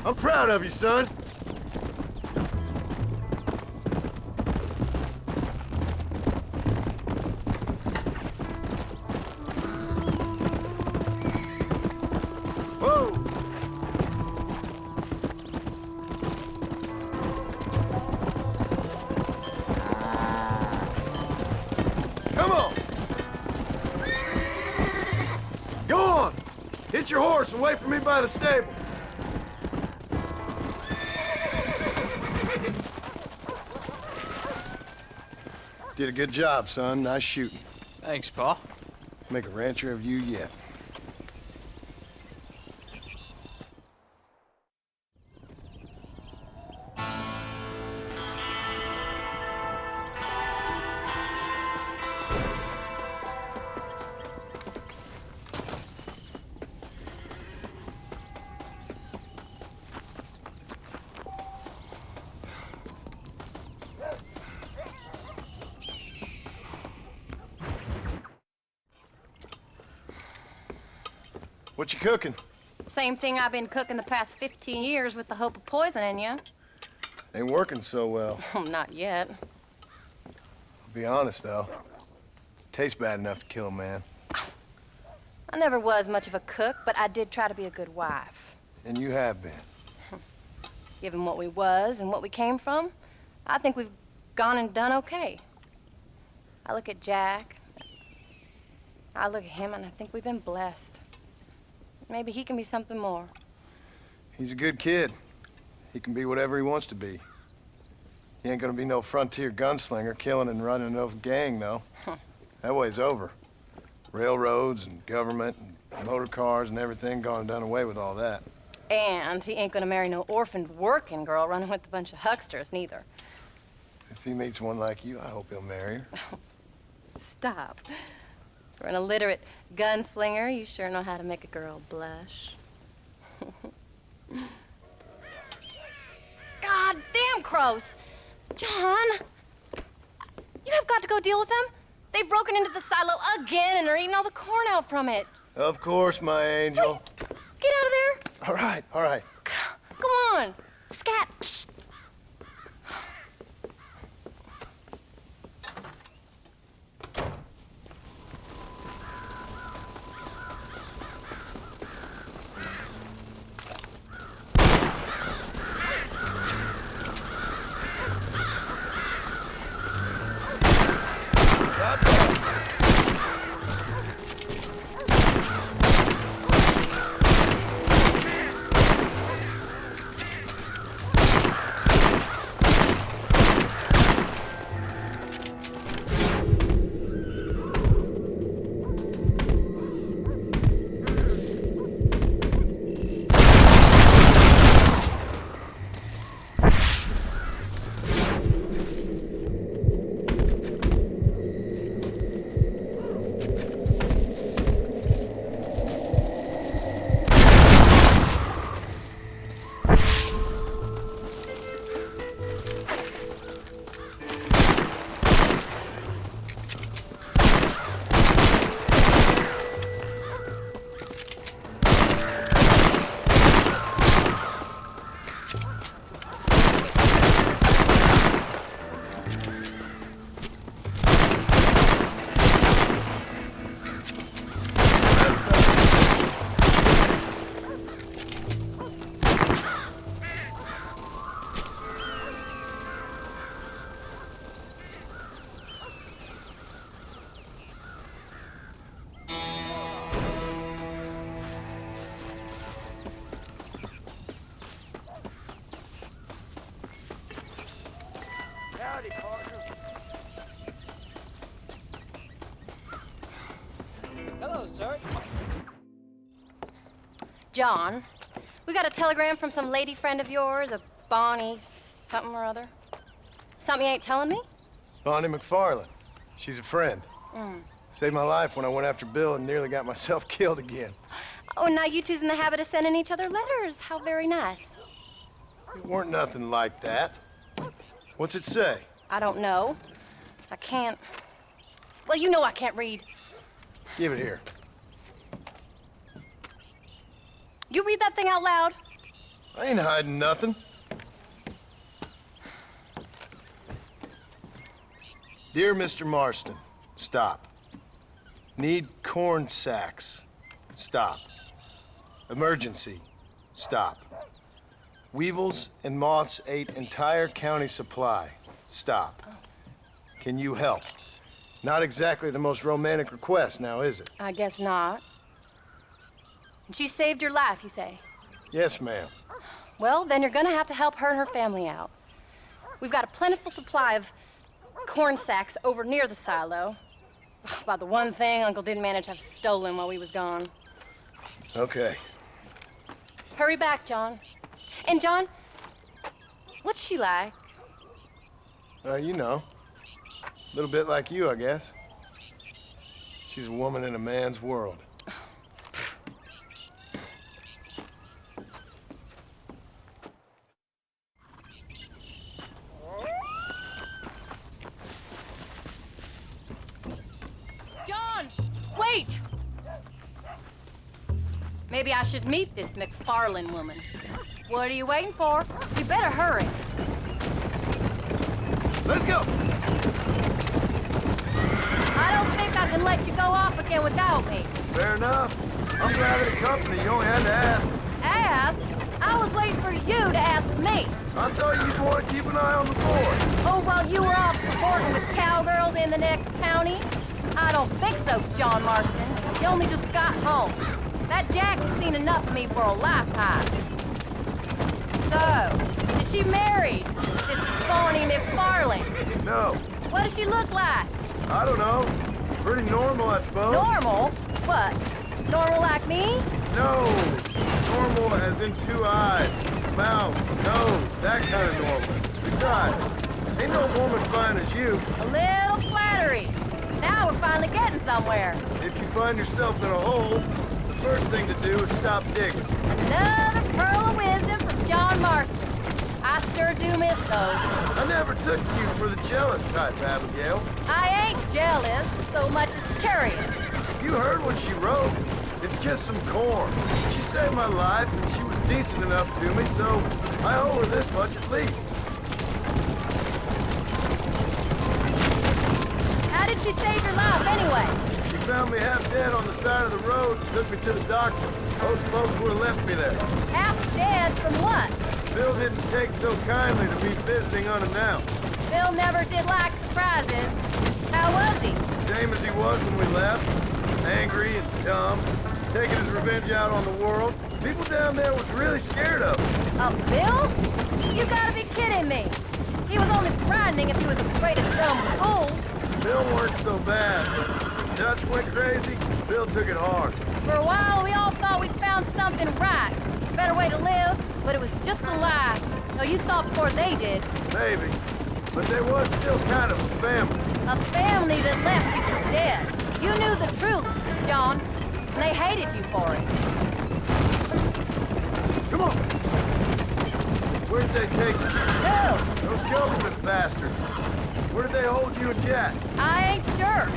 I'm proud of you, son. Whoa! Come on! Go on! Hit your horse and wait for me by the stable. Did a good job, son. Nice shooting. Thanks, Pa. Make a rancher of you yet. What you cooking? Same thing I've been cooking the past 15 years with the hope of poisoning you. Ain't working so well. Not yet. I'll be honest, though. Tastes bad enough to kill a man. I never was much of a cook, but I did try to be a good wife. And you have been. Given what we was and what we came from, I think we've gone and done okay. I look at Jack, I look at him, and I think we've been blessed. Maybe he can be something more. He's a good kid. He can be whatever he wants to be. He ain't gonna be no frontier gunslinger killing and running no gang, though. That way's over. Railroads and government and motor cars and everything gone and done away with all that. And he ain't gonna marry no orphaned working girl running with a bunch of hucksters, neither. If he meets one like you, I hope he'll marry her. Stop. For an illiterate gunslinger, you sure know how to make a girl blush. God damn crows! John! You have got to go deal with them. They've broken into the silo again and are eating all the corn out from it. Of course, my angel. Wait, get out of there. All right, all right. Go on. Scat. Shh. Hello, sir. John, we got a telegram from some lady friend of yours, a Bonnie something or other. Something you ain't telling me? Bonnie McFarland. She's a friend. Saved my life when I went after Bill and nearly got myself killed again. Oh, now you two's in the habit of sending each other letters. How very nice. It weren't nothing like that. What's it say? I don't know. I can't. Well, you know I can't read. Give it here. You read that thing out loud? I ain't hiding nothing. Dear Mr. Marston, stop. Need corn sacks. Stop. Emergency. Stop. Weevils and moths ate entire county supply. Stop. Can you help? Not exactly the most romantic request, now is it? I guess not. And she saved your life, you say? Yes, ma'am. Well, then you're gonna have to help her and her family out. We've got a plentiful supply of corn sacks over near the silo. About the one thing Uncle didn't manage to have stolen while we was gone. Okay. Hurry back, John. And John, what's she like? You know. A little bit like you, I guess. She's a woman in a man's world. John, wait! Maybe I should meet this McFarlane woman. What are you waiting for? You better hurry. Let's go! I don't think I can let you go off again without me. Fair enough. I'm glad of the company. You only had to ask. Ask? I was waiting for you to ask me. I thought you'd want to keep an eye on the board. Oh, while you were off supporting the cowgirls in the next county? I don't think so, John Marston. You only just got home. That Jackie's seen enough of me for a lifetime. So, is she married? This Thorny McFarlane? No. What does she look like? I don't know. Pretty normal, I suppose. Normal? What? Normal like me? No. Normal as in 2 eyes, mouth, nose, that kind of normal. Besides, ain't no woman fine as you. A little flattery. Now we're finally getting somewhere. If you find yourself in a hole, the first thing to do is stop digging. Another pearl of wisdom from John Marston. I sure do miss those. I never took you for the jealous type, Abigail. I ain't jealous so much as curious. You heard what she wrote. It's just some corn. She saved my life, and she was decent enough to me, so I owe her this much at least. How did she save your life anyway? She found me half dead on the side of the road and took me to the doctor. Most folks would have left me there. Half dead from what? Bill didn't take so kindly to me visiting unannounced. Bill never did like surprises. How was he? Same as he was when we left. Angry and dumb. Taking his revenge out on the world. People down there was really scared of him. Of Bill? You gotta be kidding me. He was only frightening if he was afraid of dumb fools. Bill weren't so bad, but when Dutch went crazy, Bill took it hard. For a while, we all thought we'd found something right. A better way to live, but it was just a lie. So you saw before they did. Maybe. But there was still kind of a family. A family that left you for dead. You knew the truth, John, and they hated you for it. Come on! Where did they take you? Who? Those government bastards. Where did they hold you and Jack? I ain't sure.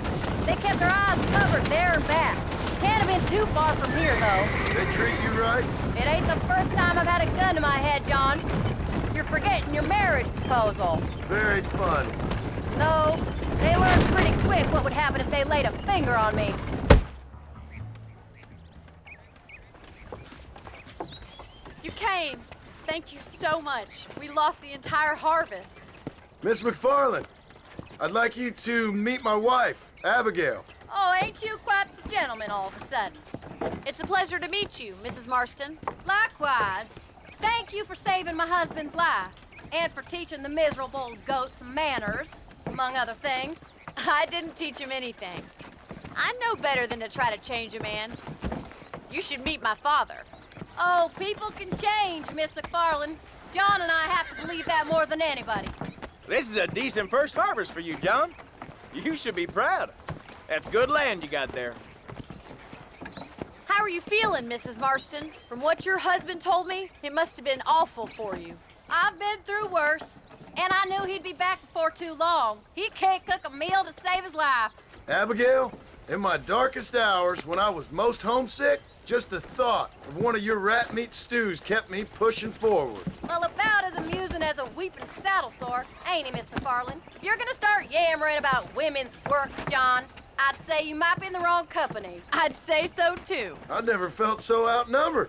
They kept their eyes covered there and back. Can't have been too far from here, though. They treat you right? It ain't the first time I've had a gun to my head, John. You're forgetting your marriage proposal. Very fun. No, they learned pretty quick what would happen if they laid a finger on me. You came. Thank you so much. We lost the entire harvest. Miss McFarlane, I'd like you to meet my wife, Abigail. Oh, ain't you quite the gentleman all of a sudden? It's a pleasure to meet you, Mrs. Marston. Likewise. Thank you for saving my husband's life, and for teaching the miserable goat some manners, among other things. I didn't teach him anything. I know better than to try to change a man. You should meet my father. Oh, people can change, Miss McFarlane. John and I have to believe that more than anybody. This is a decent first harvest for you, John. You should be proud. That's good land you got there. How are you feeling, Mrs. Marston? From what your husband told me, it must have been awful for you. I've been through worse, and I knew he'd be back before too long. He can't cook a meal to save his life. Abigail, in my darkest hours, when I was most homesick, Just the thought of one of your rat meat stews kept me pushing forward. Well, about as amusing as a weeping saddle sore, ain't he, Miss McFarland? If you're gonna start yammering about women's work, John, I'd say you might be in the wrong company. I'd say so, too. I never felt so outnumbered.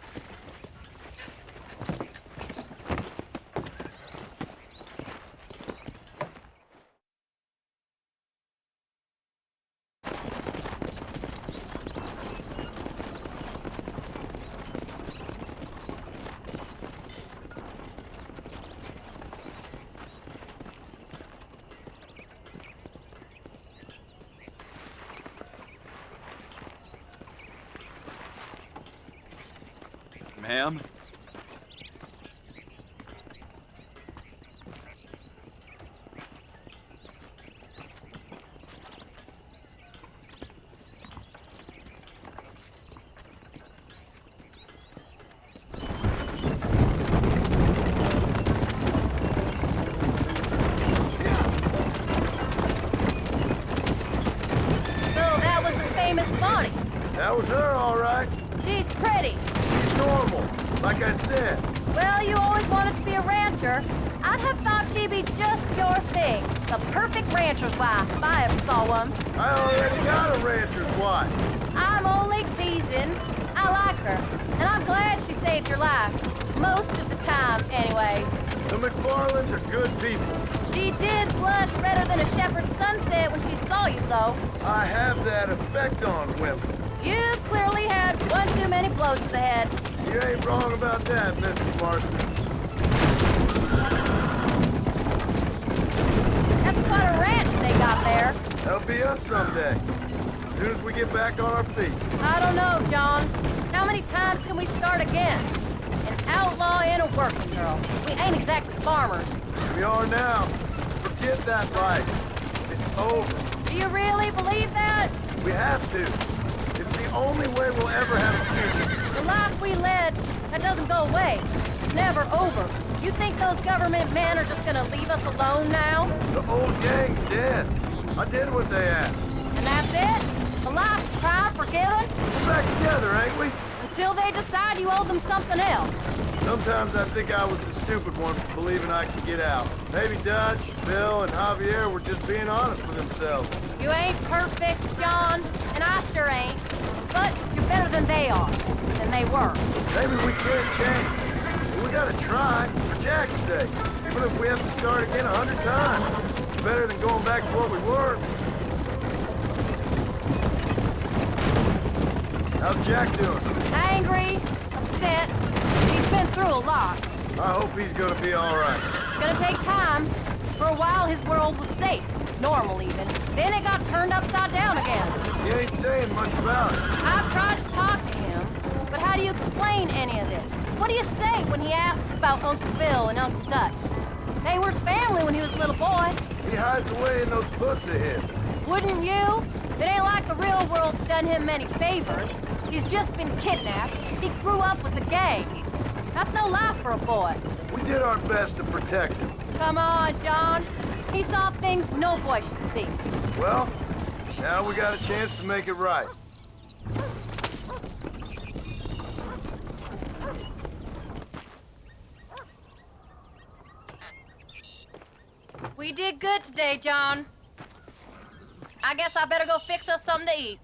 Ma'am? That was her, all right. She's pretty. She's normal, like I said. Well, you always wanted to be a rancher. I'd have thought she'd be just your thing. The perfect rancher's wife, if I ever saw one. I already got a rancher's wife. I'm only teasing. I like her, and I'm glad she saved your life. Most of the time, anyway. The McFarlands are good people. She did blush redder than a shepherd's sunset when she saw you, though. I have that effect on women. You clearly had one too many blows to the head. You ain't wrong about that, Mrs. Marston. That's quite a ranch they got there. That'll be us someday. As soon as we get back on our feet. I don't know, John. How many times can we start again? An outlaw and a working girl. We ain't exactly farmers. We are now. Forget that life. It's over. Do you really believe that? We have to. It's the only way we'll ever have a future. The life we led, that doesn't go away. It's never over. You think those government men are just gonna leave us alone now? The old gang's dead. I did what they asked. And that's it? The life's crime forgiven? We're back together, ain't we? Until they decide you owe them something else. Sometimes I think I was the stupid one for believing I could get out. Maybe Dutch, Bill, and Javier were just being honest with themselves. You ain't perfect, John, and I sure ain't. But you're better than they are, than they were. Maybe we can't change. But we gotta try, for Jack's sake. Even if we have to start again 100 times. It's better than going back to what we were. How's Jack doing? Angry, upset. He's been through a lot. I hope he's gonna be all right. It's gonna take time. For a while, his world was safe. Normal, even. Then it got turned upside down again. He ain't saying much about it. I've tried to talk to him, but how do you explain any of this? What do you say when he asks about Uncle Bill and Uncle Dutch? They were his family when he was a little boy. He hides away in those books of his. Wouldn't you? It ain't like the real world's done him many favors. He's just been kidnapped. He grew up with the gang. That's no life for a boy. We did our best to protect him. Come on, John. He saw things no boy should see. Well, now we got a chance to make it right. We did good today, John. I guess I better go fix us something to eat.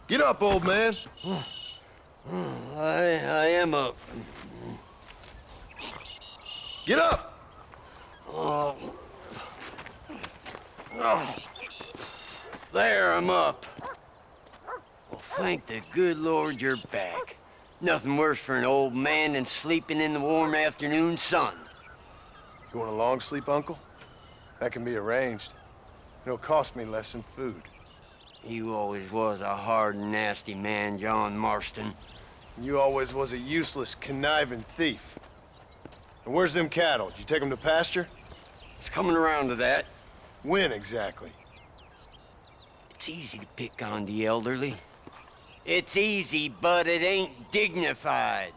Get up, old man. I am up. Get up! Oh. Oh. There, I'm up. Well, thank the good Lord you're back. Nothing worse for an old man than sleeping in the warm afternoon sun. You want a long sleep, Uncle? That can be arranged. It'll cost me less than food. You always was a hard and nasty man, John Marston. You always was a useless, conniving thief. And where's them cattle? Did you take them to pasture? It's coming around to that. When exactly? It's easy to pick on the elderly. It's easy, but it ain't dignified.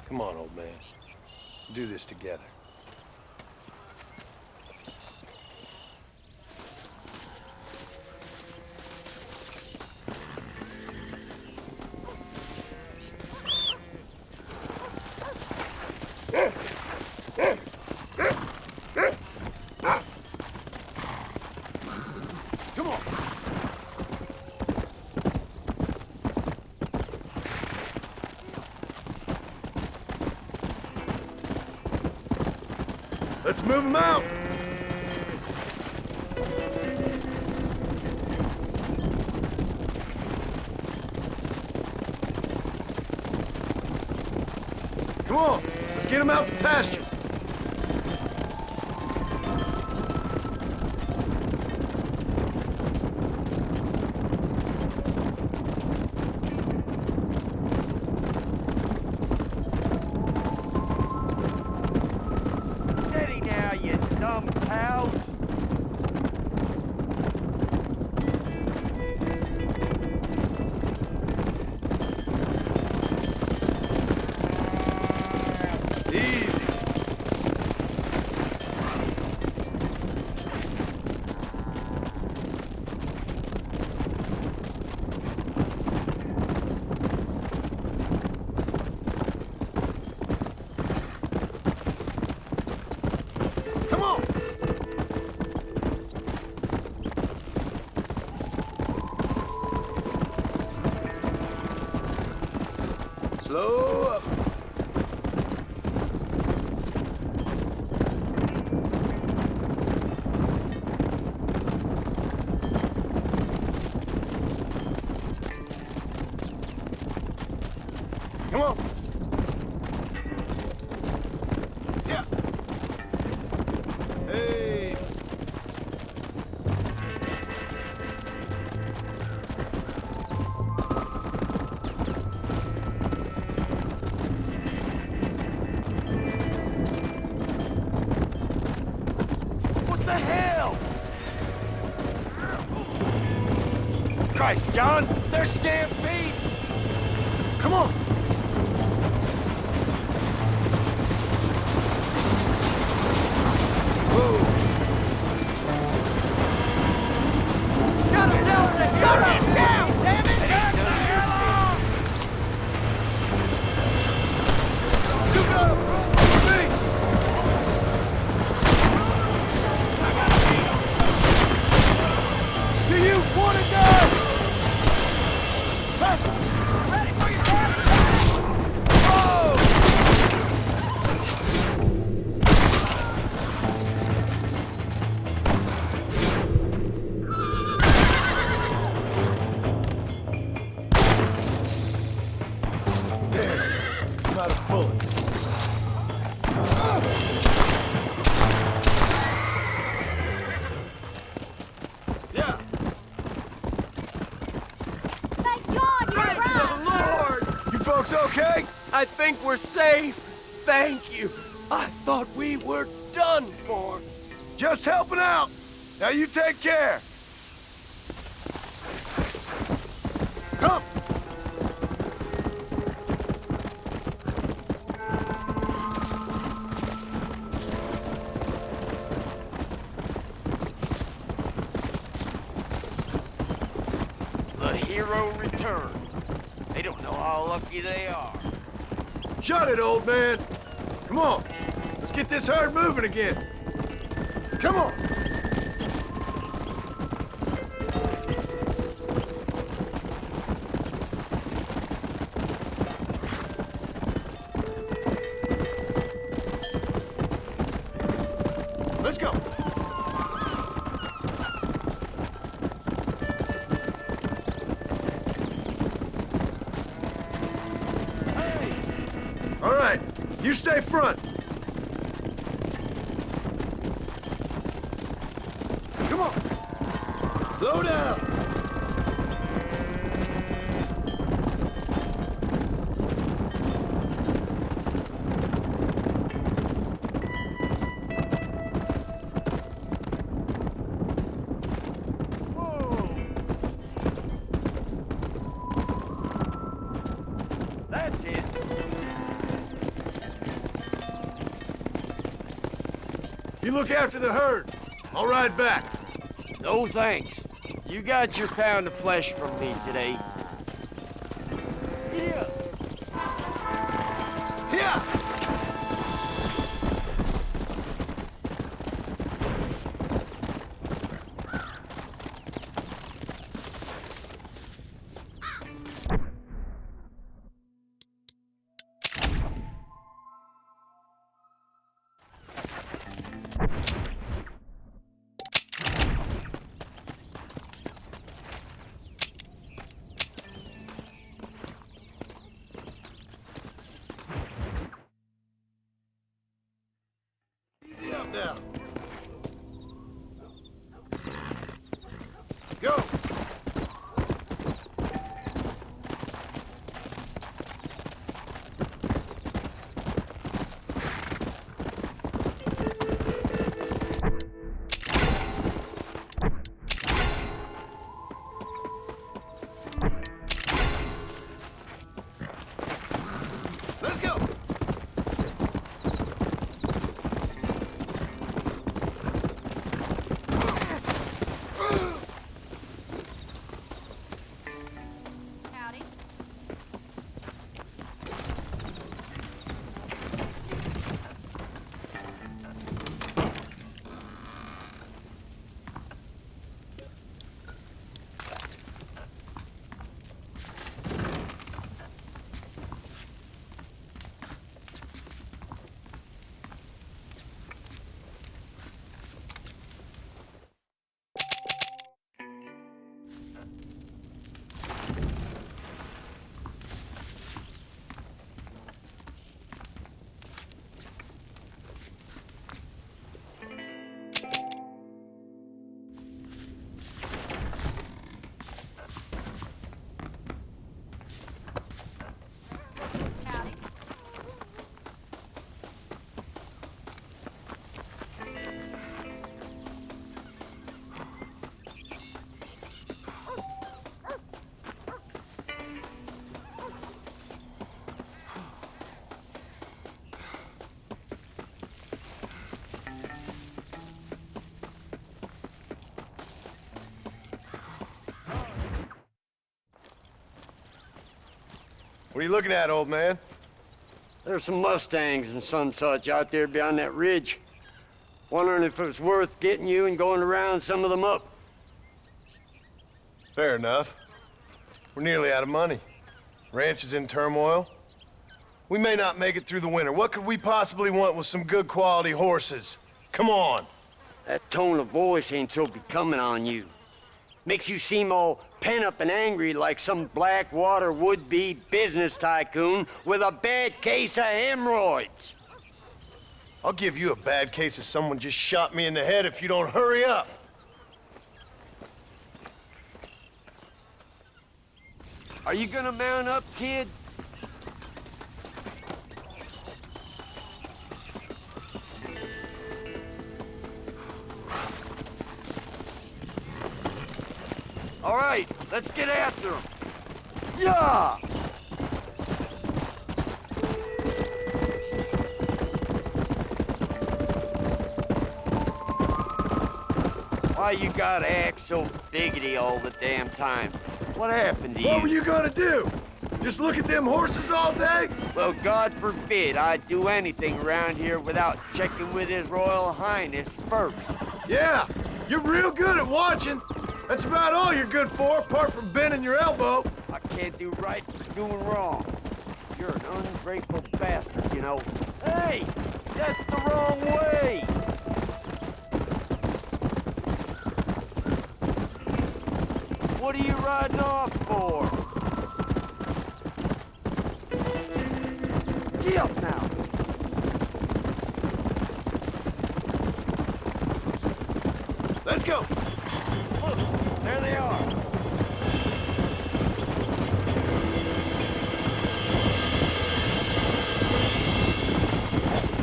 Come on, old man. Do this together. Come on. Let's move them out. Come on, let's get them out to pasture. Steady now, you dumb cows. Easy. Come on. Slow up. Come on. Yeah. Hey. What the hell? Christ, John, they're stampede. Come on. Whoa. Got him down there! Got him down, damn it! Get the hell off! You got him, bro. Me. Do you want to go? Pass it. Ready for your damn Whoa. There. I'm out of bullets. Yeah. Thank God you're right. You folks okay? I think we're safe. Thank you. I thought we were done for. Just helping out. Now you take care. Come. The hero returned. They don't know how lucky they are. Shut it, old man. Come on. Let's get this herd moving again. Come on. Let's go. All right, you stay front. Come on. Slow down. That's it. You look after the herd. I'll ride back. No thanks. You got your pound of flesh from me today. Yeah. Yeah. Easy up now. Go. Let's go. Howdy. Howdy. What are you looking at, old man? There's some Mustangs and some such out there beyond that ridge. Wondering if it was worth getting you and going to round some of them up. Fair enough. We're nearly out of money. Ranch is in turmoil. We may not make it through the winter. What could we possibly want with some good quality horses? Come on. That tone of voice ain't so becoming on you. Makes you seem all pent up and angry like some Blackwater would-be business tycoon with a bad case of hemorrhoids. I'll give you a bad case of someone just shot me in the head if you don't hurry up. Are you gonna mount up, kid? All right, let's get after him. Yeah! Why you gotta act so biggity all the damn time? What happened to you? What were you gonna do? Just look at them horses all day? Well, God forbid I'd do anything around here without checking with His Royal Highness first. Yeah, you're real good at watching. That's about all you're good for, apart from bending your elbow. I can't do right for doing wrong. You're an ungrateful bastard, you know. Hey, that's the wrong way. What are you riding off for? Get up now. Let's go. Look, there they are.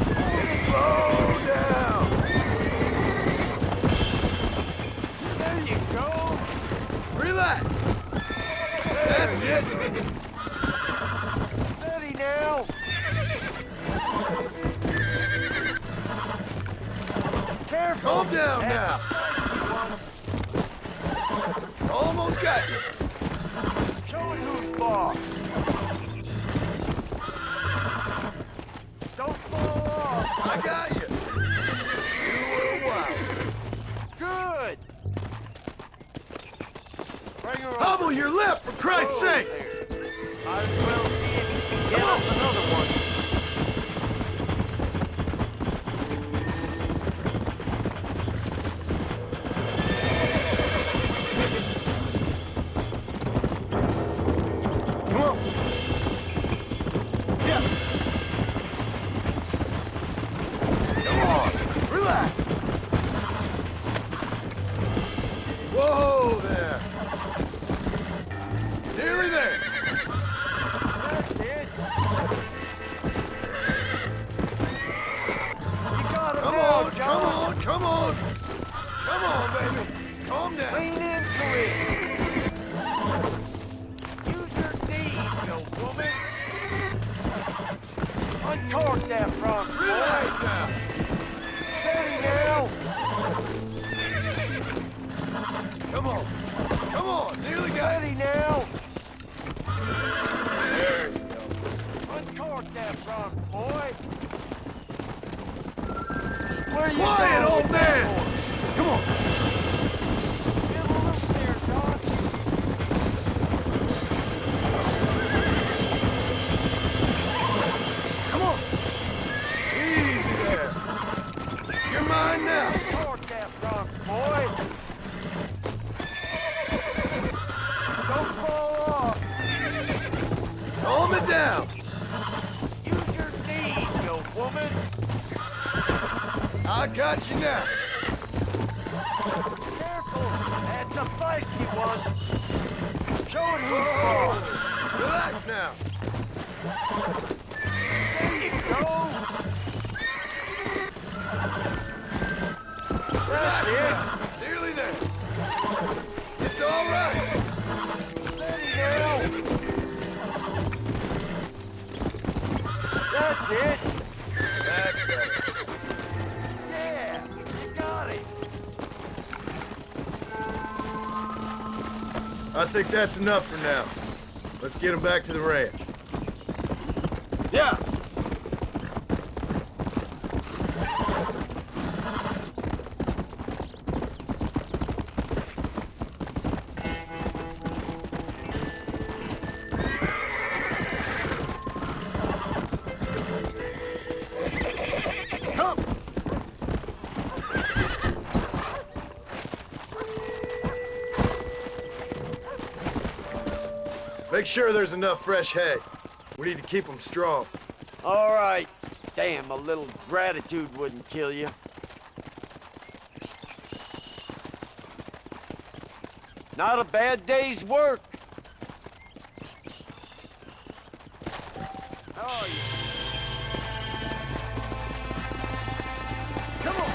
Slow down. There you go. Relax. That's it. Steady now. Careful. Calm down now. Almost got you. Show it who's boss. Don't fall off. I got you. You were wild. Good. Bring her Hobble over. your lip, for Christ's sakes. Might as well see if you can get us another one. Come on. Yeah. Come on. Relax. Whoa there. Nearly there. That's it. You got him Come now, on, John. come on, come on. Come on, baby. Calm down. Lean into it. Use your knees, you woman. Uncork that front, Relax boy. now. Steady now. Come on. Come on. Nearly got it. Steady now. There you go. Uncork that front, boy. Where you Quiet, going old with that man. horse? Come on. Give a look there, John. Come on. Easy there. You're mine now. Uncork that front, boy. Don't fall off. Calm it down. Use your knees, you woman. I got you now. Careful. That's a feisty one. Show it who's Whoa. boss. Relax now. There you go. Relax That's it. now. Nearly there. It's all right. Steady now. That's it. That's better. Yeah, you got it. I think that's enough for now. Let's get him back to the ranch. Yeah. Come. Make sure there's enough fresh hay. We need to keep them strong. All right. Damn, a little gratitude wouldn't kill you. Not a bad day's work. Oh, yeah. Come on.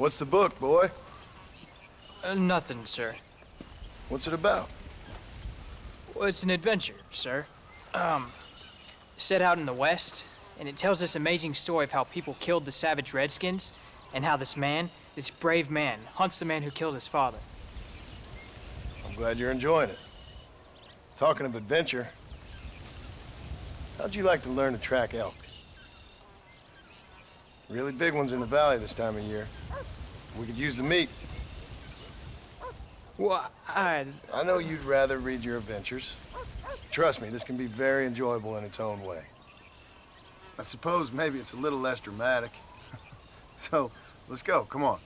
What's the book, boy? Nothing, sir. What's it about? Well, it's an adventure, sir. Set out in the West, and it tells this amazing story of how people killed the savage Redskins, and how this man, this brave man, hunts the man who killed his father. I'm glad you're enjoying it. Talking of adventure, how'd you like to learn to track elk? Really big ones in the valley this time of year. We could use the meat. Well, I know you'd rather read your adventures. Trust me, this can be very enjoyable in its own way. I suppose maybe it's a little less dramatic. So, let's go, come on.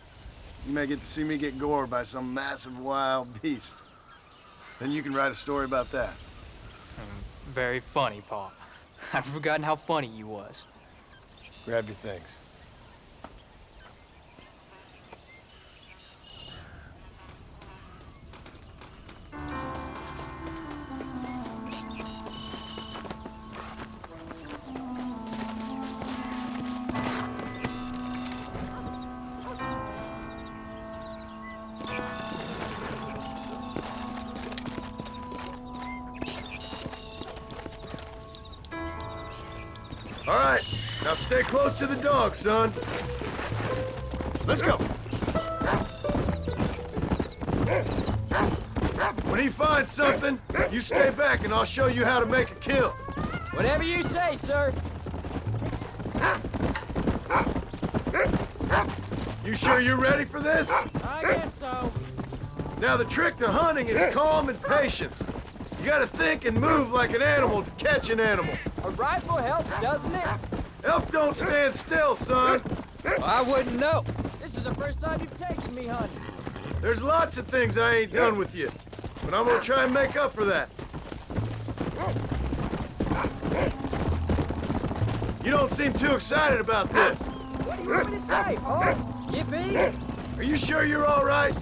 You may get to see me get gored by some massive wild beast. Then you can write a story about that. Very funny, Pa. I've forgotten how funny you was. Grab your things. All right, now stay close to the dog, son. Let's go. When he finds something, you stay back and I'll show you how to make a kill. Whatever you say, sir. You sure you're ready for this? I guess so. Now the trick to hunting is calm and patience. You gotta think and move like an animal to catch an animal. A rifle helps, doesn't it? Elk don't stand still, son. Well, I wouldn't know. This is the first time you've taken me hunting. There's lots of things I ain't done with you, but I'm gonna try and make up for that. You don't seem too excited about this. What do you want me to say, Paul? Yippee? Are you sure you're all right?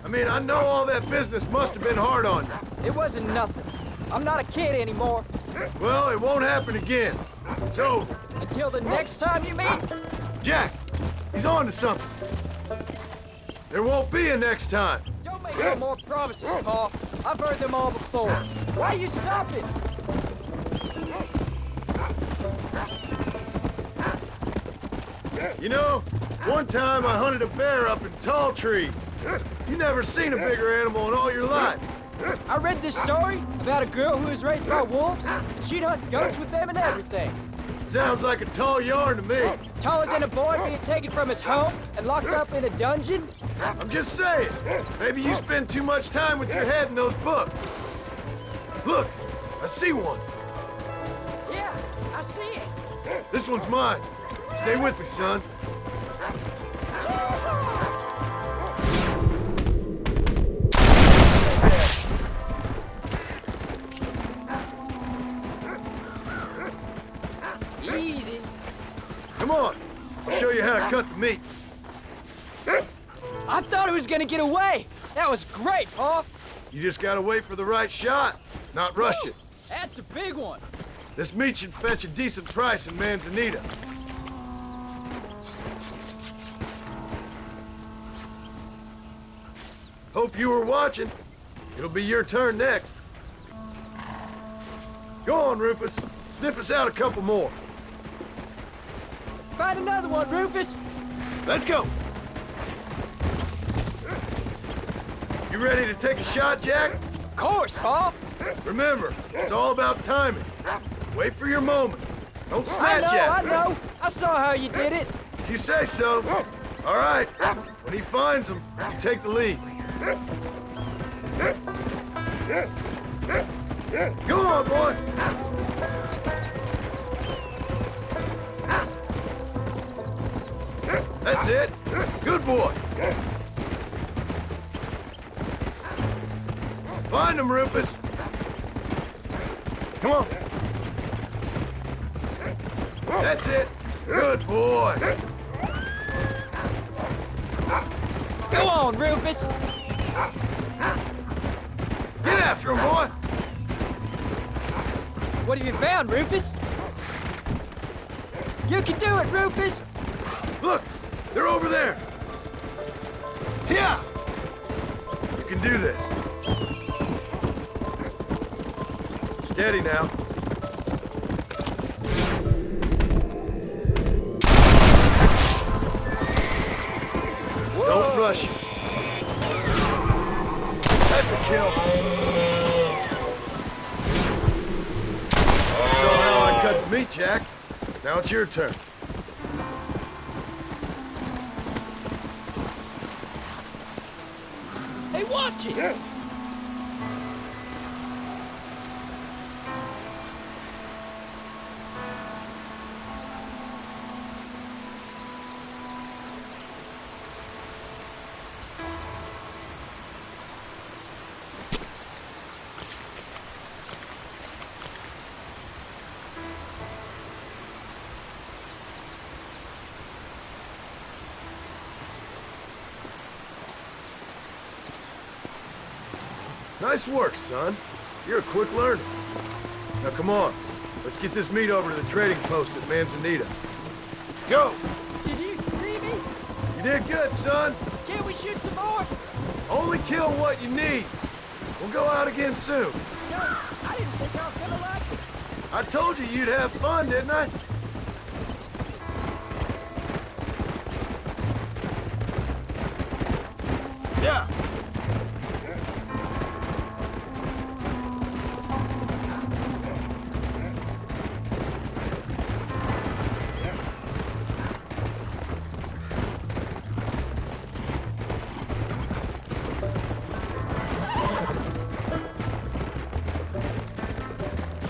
I mean, I know all that business must have been hard on you. It wasn't nothing. I'm not a kid anymore. Well, it won't happen again. It's over. Until the next time you meet? Jack, he's on to something. There won't be a next time. Don't make no more promises, Paul. I've heard them all before. Why are you stopping? You know, one time I hunted a bear up in tall trees. You never seen a bigger animal in all your life. I read this story about a girl who was raised by wolves. She'd hunt goats with them and everything. Sounds like a tall yarn to me. Taller than a boy being taken from his home and locked up in a dungeon? I'm just saying, maybe you spend too much time with your head in those books. Look, I see one. Yeah, I see it. This one's mine. Stay with me, son. Easy. Come on, I'll show you how to cut the meat. I thought he was gonna get away. That was great, Paul. You just gotta wait for the right shot, not rush it. That's a big one. This meat should fetch a decent price in Manzanita. Hope you were watching. It'll be your turn next. Go on, Rufus. Sniff us out a couple more. Find another one, Rufus. Let's go. You ready to take a shot, Jack? Of course, Paul. Remember, it's all about timing. Wait for your moment. Don't snatch at I it. know. I saw how you did it. If you say so. All right. When he finds them, you take the lead. Go on, boy. That's it. Good boy. Find him, Rufus. Come on. That's it. Good boy. Go on, Rufus. Get after him, boy. What have you found, Rufus? You can do it, Rufus. Look, they're over there. Yeah! You can do this. Steady now. Don't rush it. That's a kill. Saw how I cut the meat, Jack. Now it's your turn. Hey, watch it! Yeah. Nice work, son. You're a quick learner. Now come on, let's get this meat over to the trading post at Manzanita. Go! Did you see me? You did good, son. Can't we shoot some more? Only kill what you need. We'll go out again soon. No, I didn't think I was gonna like it. I told you you'd have fun, didn't I? Yeah.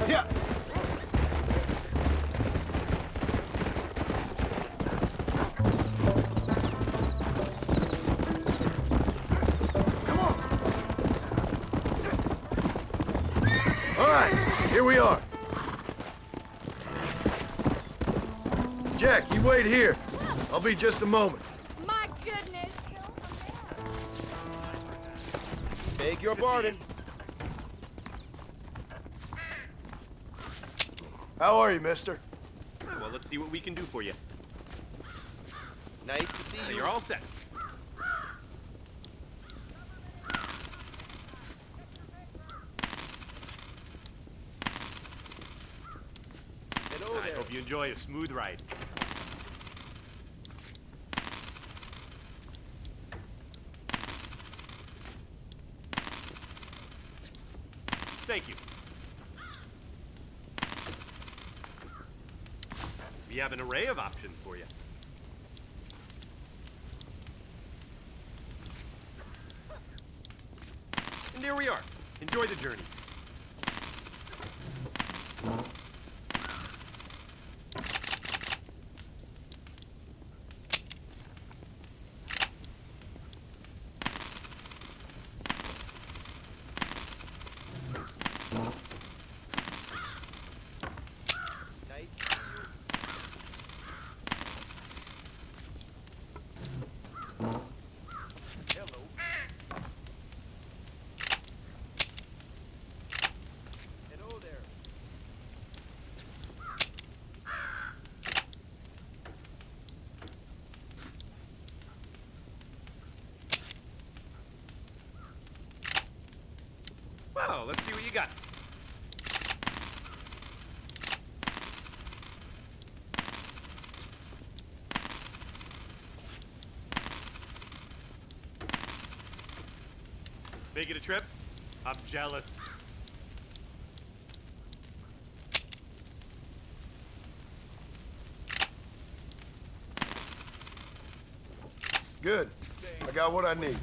Yeah. All right, here we are. Jack, you wait here. I'll be just a moment. My goodness. Beg your pardon. How are you, mister? Well, let's see what we can do for you. Nice to see you. You're all set. I hope you enjoy a smooth ride. Thank you. We have an array of options for you. And there we are. Enjoy the journey. Well, let's see what you got. Make it a trip? I'm jealous. Good. I got what I need.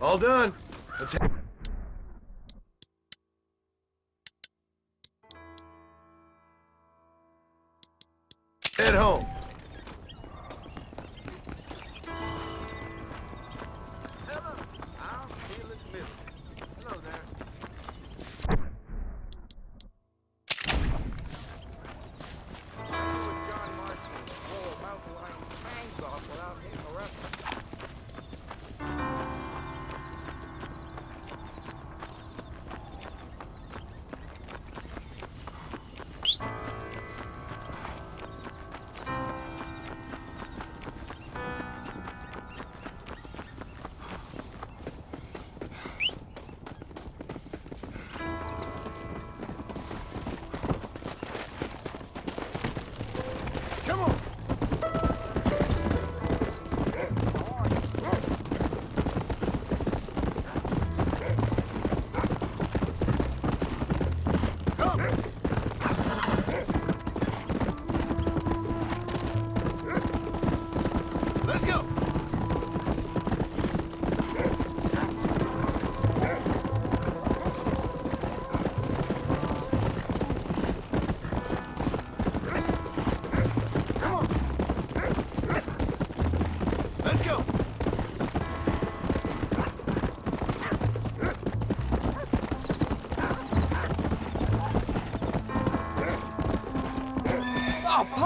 All done. Let's head home. Hello there. John Marston wore a mouth line fangs off without hitting a reference.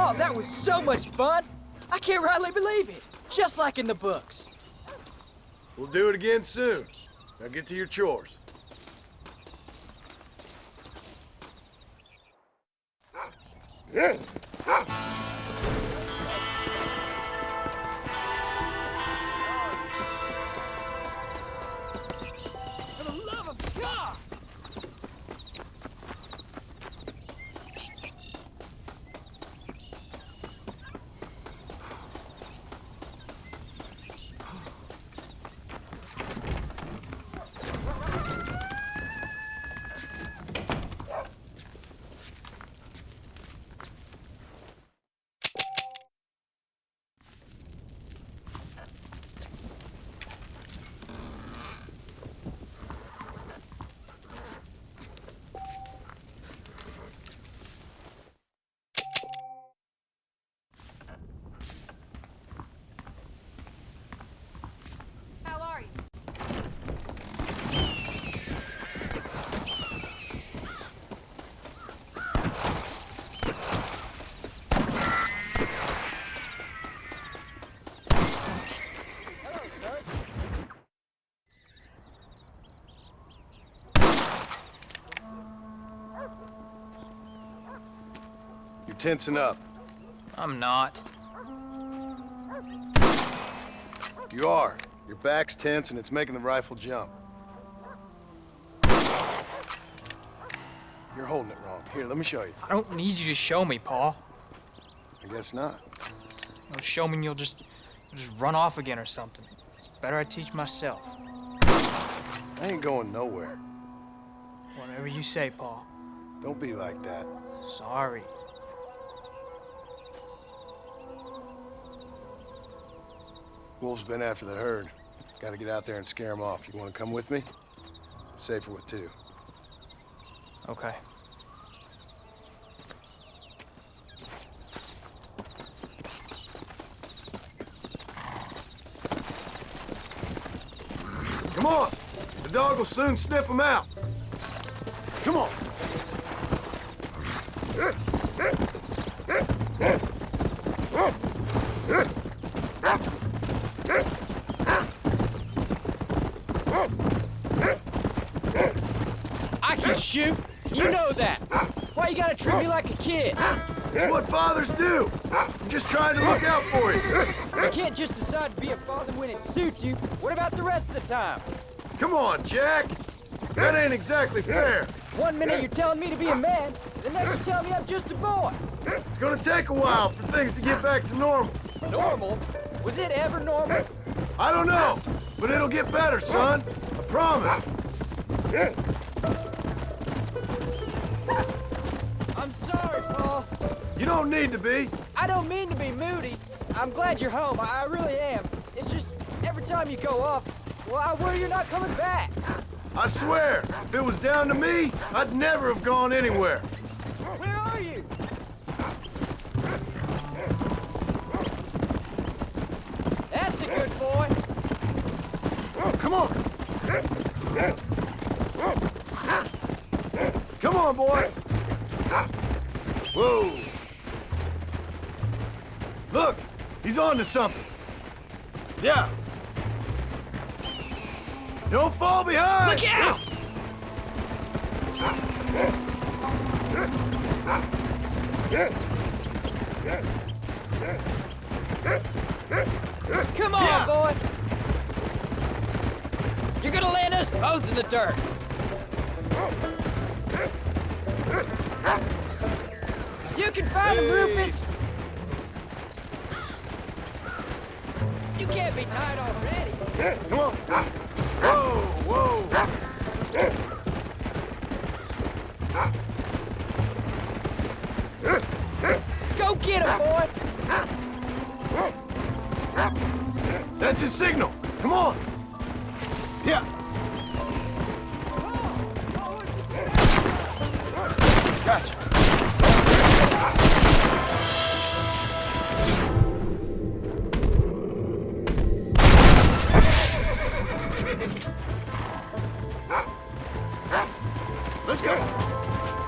Oh, that was so much fun. I can't rightly believe it. Just like in the books. We'll do it again soon. Now get to your chores. For the love of God! How are you? You're tensing up. I'm not. You are. Your back's tense and it's making the rifle jump. You're holding it wrong. Here, let me show you. I don't need you to show me, Paul. I guess not. You'll show me and you'll just run off again or something. It's better I teach myself. I ain't going nowhere. Whatever you say, Paul. Don't be like that. Sorry. Wolves been after the herd. Gotta get out there and scare them off. You wanna come with me? Safer with two. Okay. Come on! The dog will soon sniff them out. Come on! I can shoot. You know that. Why you gotta treat me like a kid? It's what fathers do. I'm just trying to look out for you. You can't just decide to be a father when it suits you. What about the rest of the time? Come on, Jack. That ain't exactly fair. One minute you're telling me to be a man, the next you're telling me I'm just a boy. It's gonna take a while for things to get back to normal. Normal? Was it ever normal? I don't know, but it'll get better, son. I promise. I'm sorry, Paul. You don't need to be. I don't mean to be moody. I'm glad you're home. I really am. It's just every time you go off, well, I worry you're not coming back. I swear, if it was down to me, I'd never have gone anywhere. Where are you? That's a good boy. Come on. Come on, boy. Whoa. Look, he's on to something. Yeah. Don't fall behind! Look out! Come on, boy! You're gonna land us both in the dirt! You can find him, Rufus! You can't be tied already! Come on! Whoa, whoa! Go get him, boy! That's his signal! Come on! Yeah! Gotcha! Let's go!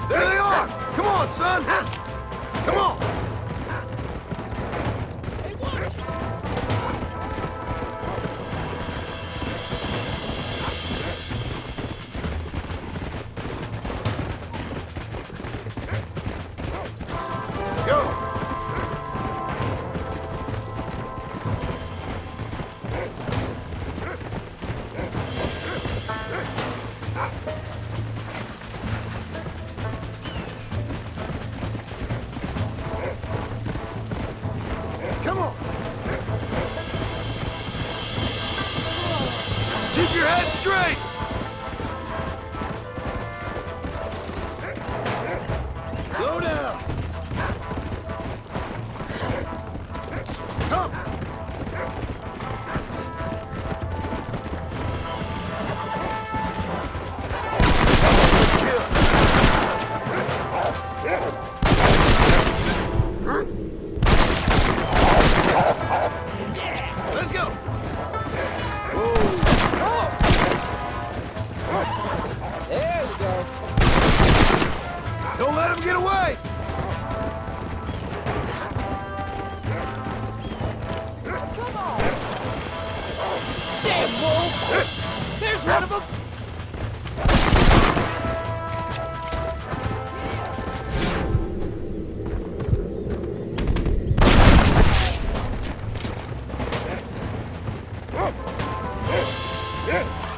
There they are! Come on, son! Come on! Keep your head straight! Slow down! Come! Let's go! There you go. Don't let him get away! Come on. Damn wolf. There's one of them.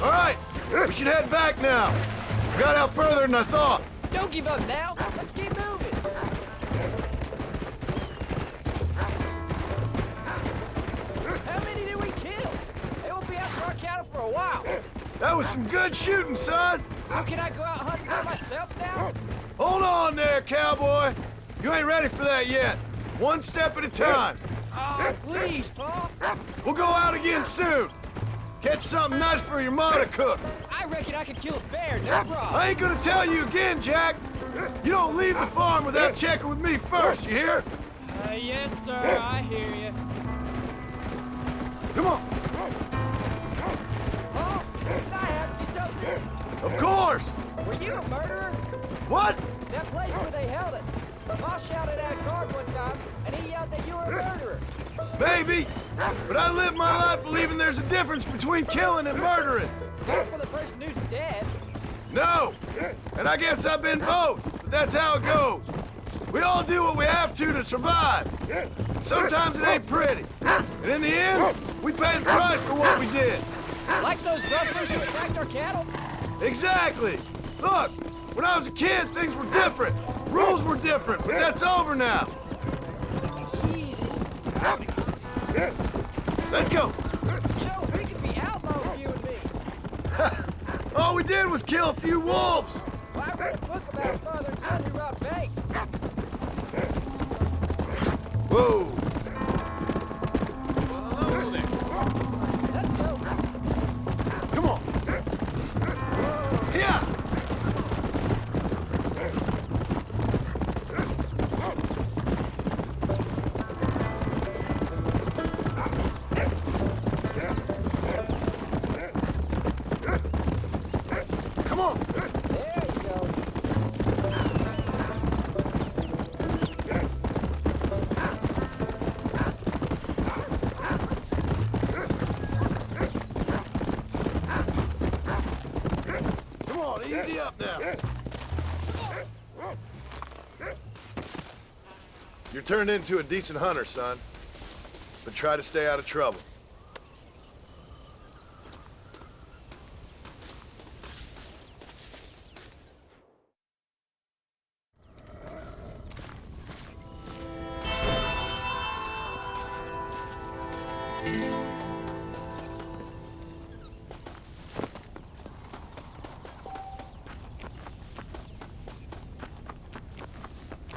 All right, we should head back now. We got out further than I thought. Don't give up now. Let's keep moving. How many did we kill? They won't be after our cattle for a while. That was some good shooting, son. So can I go out hunting by myself now? Hold on there, cowboy. You ain't ready for that yet. One step at a time. Oh, please, Paul. We'll go out again soon. Catch something nice for your ma to cook. I reckon I could kill a bear, no problem. I ain't gonna tell you again, Jack. You don't leave the farm without checking with me first, you hear? Yes, sir, I hear you. Come on. Paul, can I ask you something? Of course. Were you a murderer? What? That place where they held us. Ma shouted at a guard one time, and he yelled that you were a murderer. Maybe. But I live my life believing there's a difference between killing and murdering. Not for the person who's dead. No. And I guess I've been both, but that's how it goes. We all do what we have to survive. Sometimes it ain't pretty. And in the end, we pay the price for what we did. Like those rustlers who attacked our cattle? Exactly. Look, when I was a kid, things were different. Rules were different, but that's over now. Easy. Let's go. You know, we could be outlaws, you and me. All we did was kill a few wolves. Well, I read a book about a father and son who robbed banks. Whoa. Whoa there. Let's go. Come on. Yeah. Come on. There you go. Come on, easy up now. You're turned into a decent hunter, son. But try to stay out of trouble.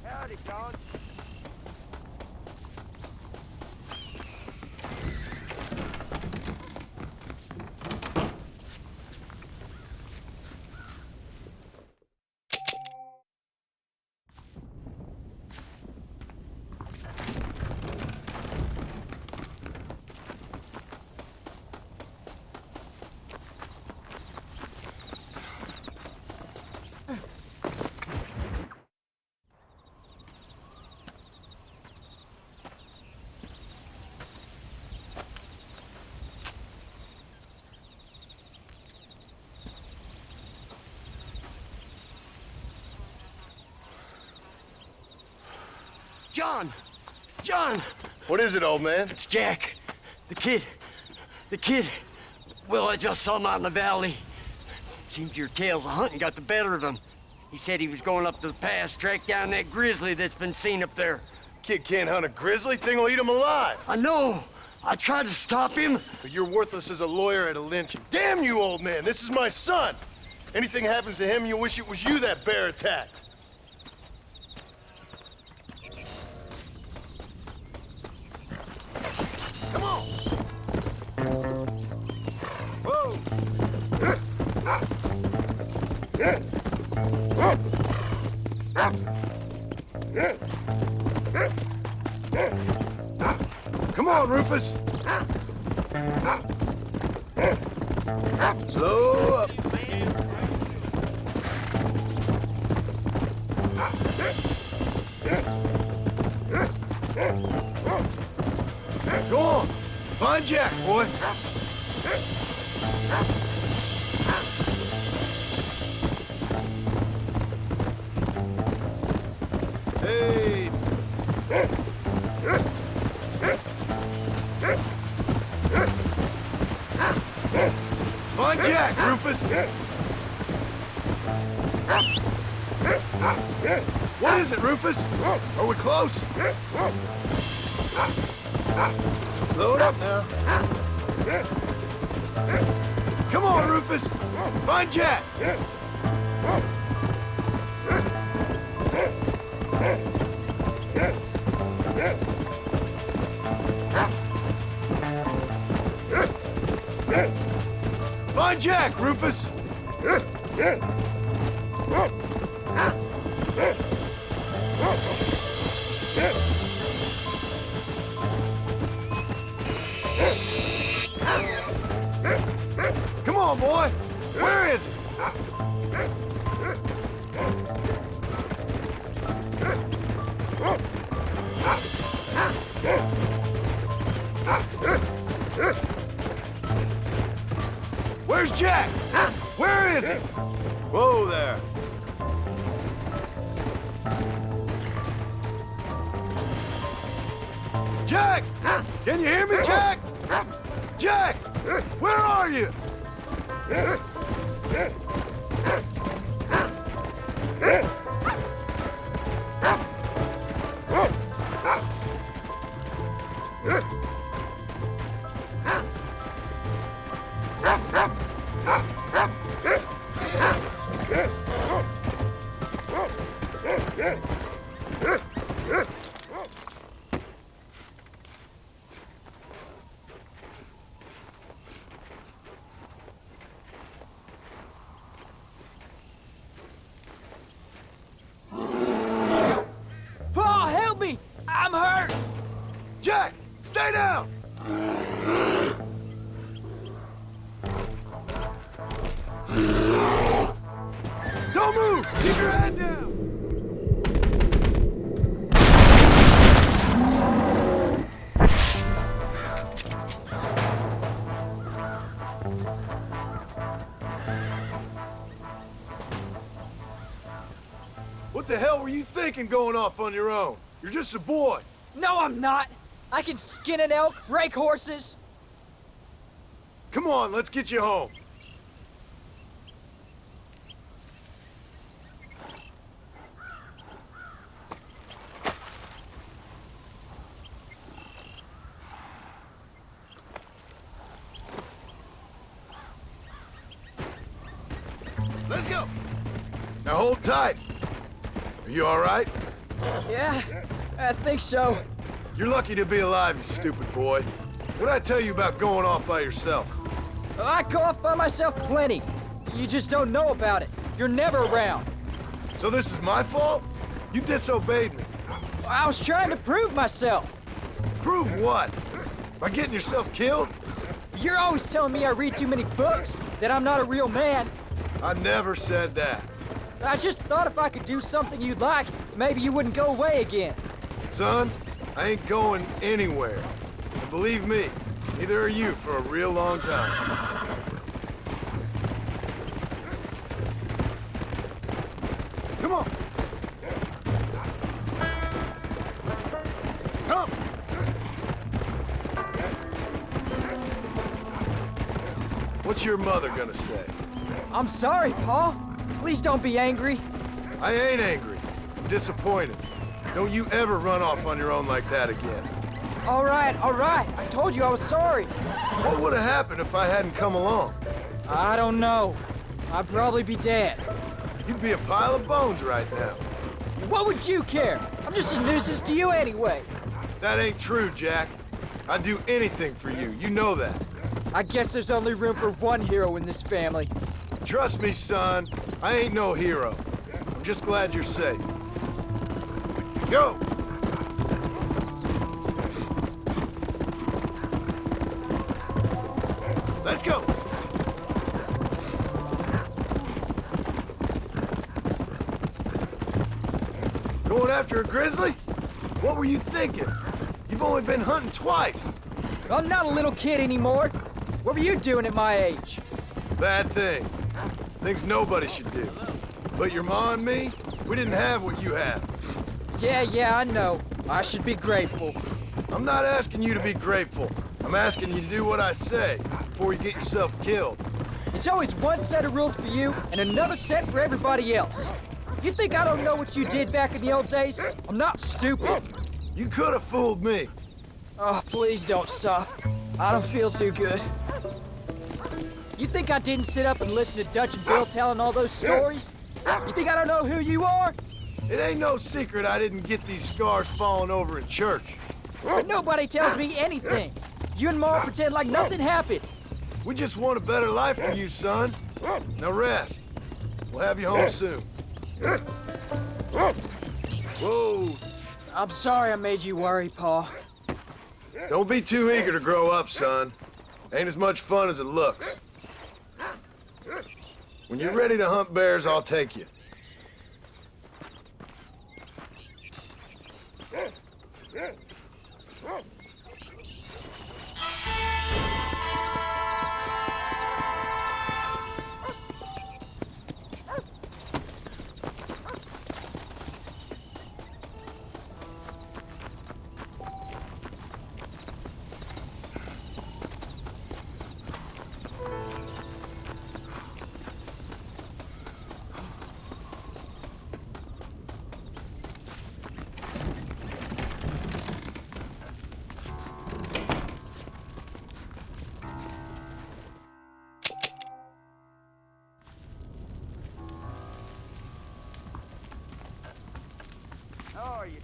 Howdy, Con. John! John! What is it, old man? It's Jack. The kid. The kid. Well, I just saw him out in the valley. Seems your tales of hunting got the better of him. He said he was going up to the pass, track down that grizzly that's been seen up there. Kid can't hunt a grizzly. Thing will eat him alive. I know. I tried to stop him. But you're worthless as a lawyer at a lynching. Damn you, old man! This is my son! Anything happens to him, you'll wish it was you that bear attacked. Come on! Whoa! Come on, Rufus. Slow up. Go on. Find Jack, boy. Hey. Find Jack, Rufus. What is it, Rufus? Are we close? Slow it up now. Come on, Rufus. Find Jack. Find Jack, Rufus. Come on, boy. Where is he? Where's Jack? Where is he? Whoa there. Jack! Can you hear me, Jack? Jack! Where are you? Paul, help me! I'm hurt! Jack, stay down! Don't move! Keep your head down! What the hell were you thinking going off on your own? You're just a boy. No, I'm not! I can skin an elk, break horses. Come on, let's get you home. Let's go. Now hold tight. Are you all right? Yeah, I think so. You're lucky to be alive, you stupid boy. What'd I tell you about going off by yourself? I go off by myself plenty. You just don't know about it. You're never around. So this is my fault? You disobeyed me. I was trying to prove myself. Prove what? By getting yourself killed? You're always telling me I read too many books, that I'm not a real man. I never said that. I just thought if I could do something you'd like, maybe you wouldn't go away again. Son, I ain't going anywhere. And believe me, neither are you for a real long time. Come on. Come. What's your mother gonna say? I'm sorry, Paul. Please don't be angry. I ain't angry. I'm disappointed. Don't you ever run off on your own like that again. All right. I told you I was sorry. What would have happened if I hadn't come along? I don't know. I'd probably be dead. You'd be a pile of bones right now. What would you care? I'm just a nuisance to you anyway. That ain't true, Jack. I'd do anything for you. You know that. I guess there's only room for one hero in this family. Trust me, son. I ain't no hero. I'm just glad you're safe. Go! Let's go! Going after a grizzly? What were you thinking? You've only been hunting twice. I'm not a little kid anymore. What were you doing at my age? Bad things. Things nobody should do. But your ma and me, we didn't have what you have. Yeah, I know. I should be grateful. I'm not asking you to be grateful. I'm asking you to do what I say before you get yourself killed. It's always one set of rules for you and another set for everybody else. You think I don't know what you did back in the old days? I'm not stupid. You could have fooled me. Oh, please don't stop. I don't feel too good. You think I didn't sit up and listen to Dutch and Bill telling all those stories? You think I don't know who you are? It ain't no secret I didn't get these scars falling over in church. But nobody tells me anything. You and Ma pretend like nothing happened. We just want a better life for you, son. Now rest. We'll have you home soon. Whoa. I'm sorry I made you worry, Pa. Don't be too eager to grow up, son. Ain't as much fun as it looks. When you're ready to hunt bears, I'll take you. How are you?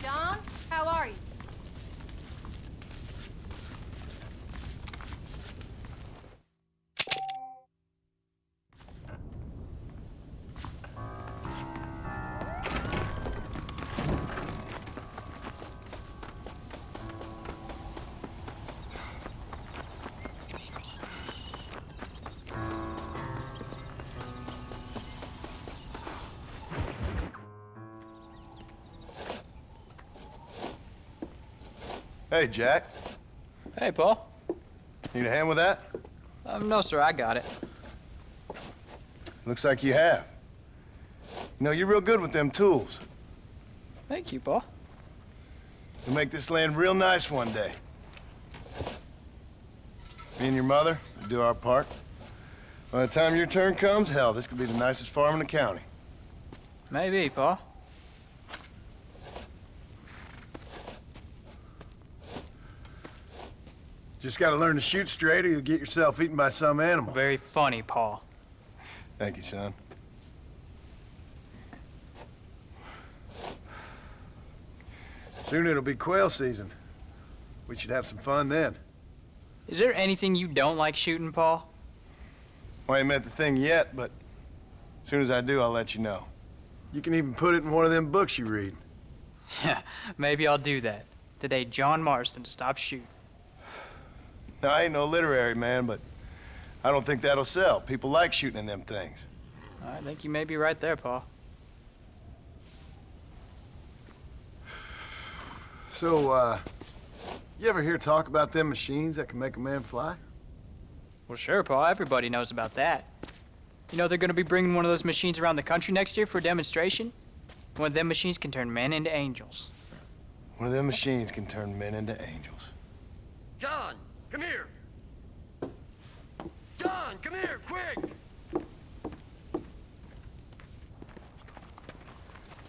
John, how are you? Hey, Jack. Hey, Paul. Need a hand with that? No, sir, I got it. Looks like you have. You know, you're real good with them tools. Thank you, Paul. You'll make this land real nice one day. Me and your mother will do our part. By the time your turn comes, hell, this could be the nicest farm in the county. Maybe, Paul. Just gotta learn to shoot straight or you'll get yourself eaten by some animal. Very funny, Paul. Thank you, son. Soon it'll be quail season. We should have some fun then. Is there anything you don't like shooting, Paul? Well, I ain't met the thing yet, but as soon as I do, I'll let you know. You can even put it in one of them books you read. Yeah, maybe I'll do that. Today, John Marston stopped shooting. Now, I ain't no literary man, but I don't think that'll sell. People like shooting in them things. I think you may be right there, Paul. So, you ever hear talk about them machines that can make a man fly? Well, sure, Paul. Everybody knows about that. You know they're gonna be bringing one of those machines around the country next year for a demonstration? One of them machines can turn men into angels. One of them machines can turn men into angels. John, come here. John, come here, quick.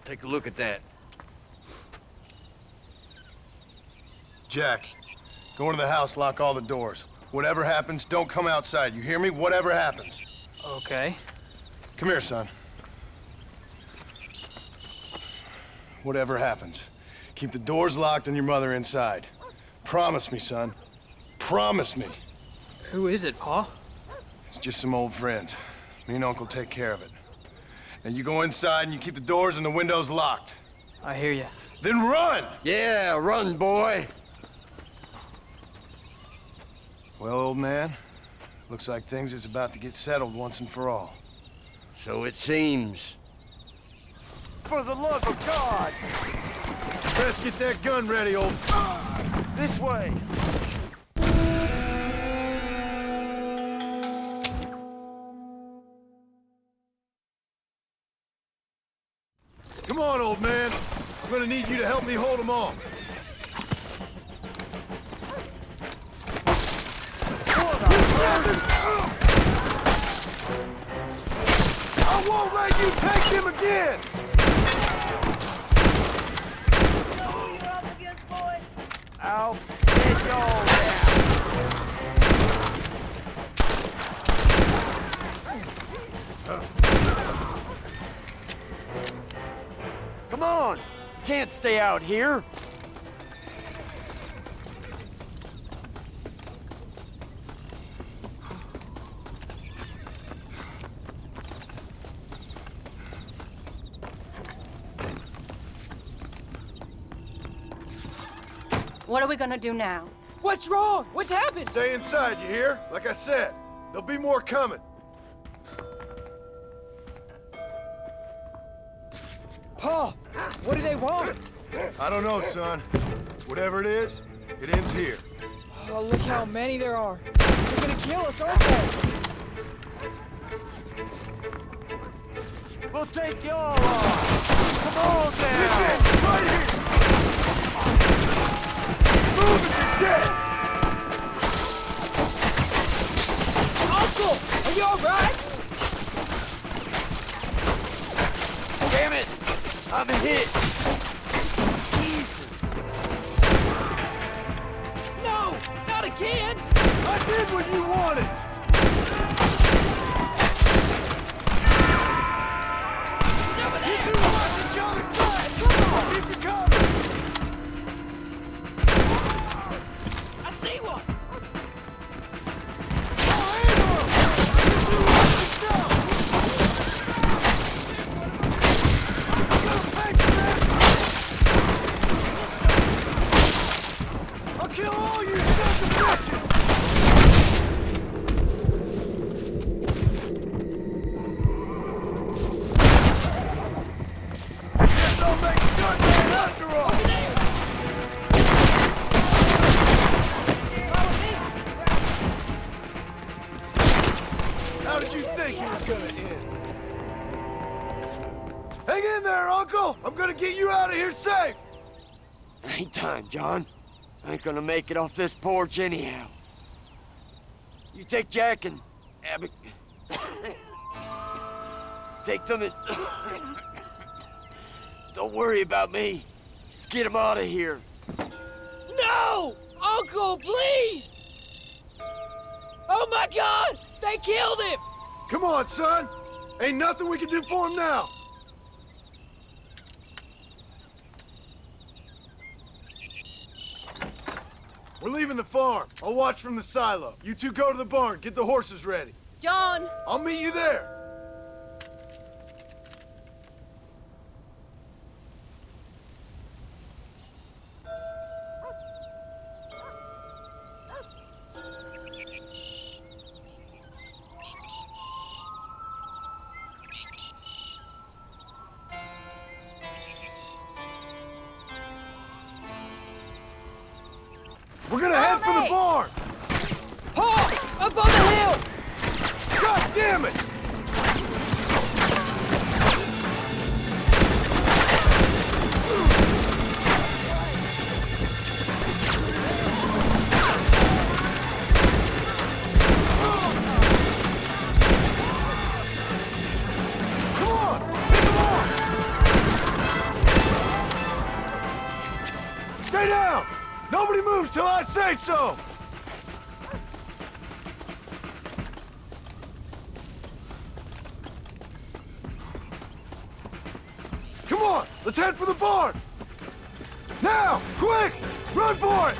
Take a look at that. Jack, go into the house, lock all the doors. Whatever happens, don't come outside. You hear me? Whatever happens. Okay. Come here, son. Whatever happens, keep the doors locked and your mother inside. Promise me, son. Promise me. Who is it, Pa? It's just some old friends. Me and Uncle take care of it. And you go inside and you keep the doors and the windows locked. I hear you. Then run! Yeah, run, boy. Well, old man, looks like things is about to get settled once and for all. So it seems. For the love of God! Best get that gun ready, old... This way! Come on, old man. I'm gonna need you to help me hold them off. I won't let you take him again! I'll get y'all Come on! Can't stay out here! What are we gonna do now? What's wrong? What's happened? Stay inside, you hear? Like I said, there'll be more coming. Pa, what do they want? I don't know, son. Whatever it is, it ends here. Oh, look how many there are. They're gonna kill us, aren't they? We'll take y'all on! Come on now! Listen, right here! Move it, you're dead! Uncle, are you all right? Damn it! I'm hit! No, not again! I did what you wanted! He's over there! You two watch each other's back! Come on! Keep it coming! I see one! I'll kill all you sons of bitches! Guess I'll make a gun man after all! How did you think it was gonna end? Hang in there, Uncle! I'm gonna get you out of here safe! Ain't time, John. I ain't gonna make it off this porch anyhow. You take Jack and Abby. Take them and... Don't worry about me. Just get him out of here. No! Uncle, please! Oh my God! They killed him! Come on, son! Ain't nothing we can do for him now! We're leaving the farm. I'll watch from the silo. You two go to the barn, get the horses ready. John! I'll meet you there. We're gonna head for the barn! Pa! Up on the hill! God damn it! Come on! Get them on! Stay down! Nobody moves say so! Come on, let's head for the barn! Now, quick! Run for it!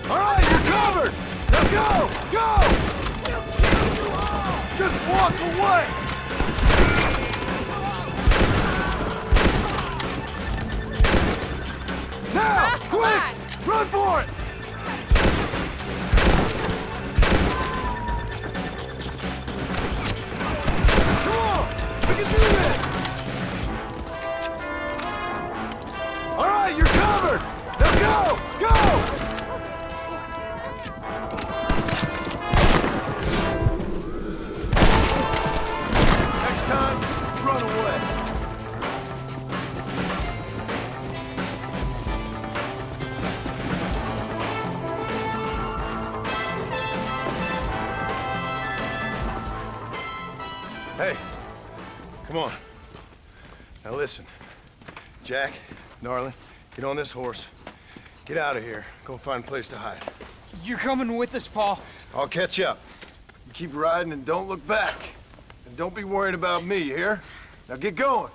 All right, you're covered! Now go! Go! Just walk away! Now, quick! Run for it! Come on! We can do this! All right, you're covered! Now go! Go! Next time, run away. Hey, come on. Now listen, Jack, darling, get on this horse. Get out of here. Go find a place to hide. You're coming with us, Paul. I'll catch up. You keep riding and don't look back. And don't be worrying about me, you hear? Now get going.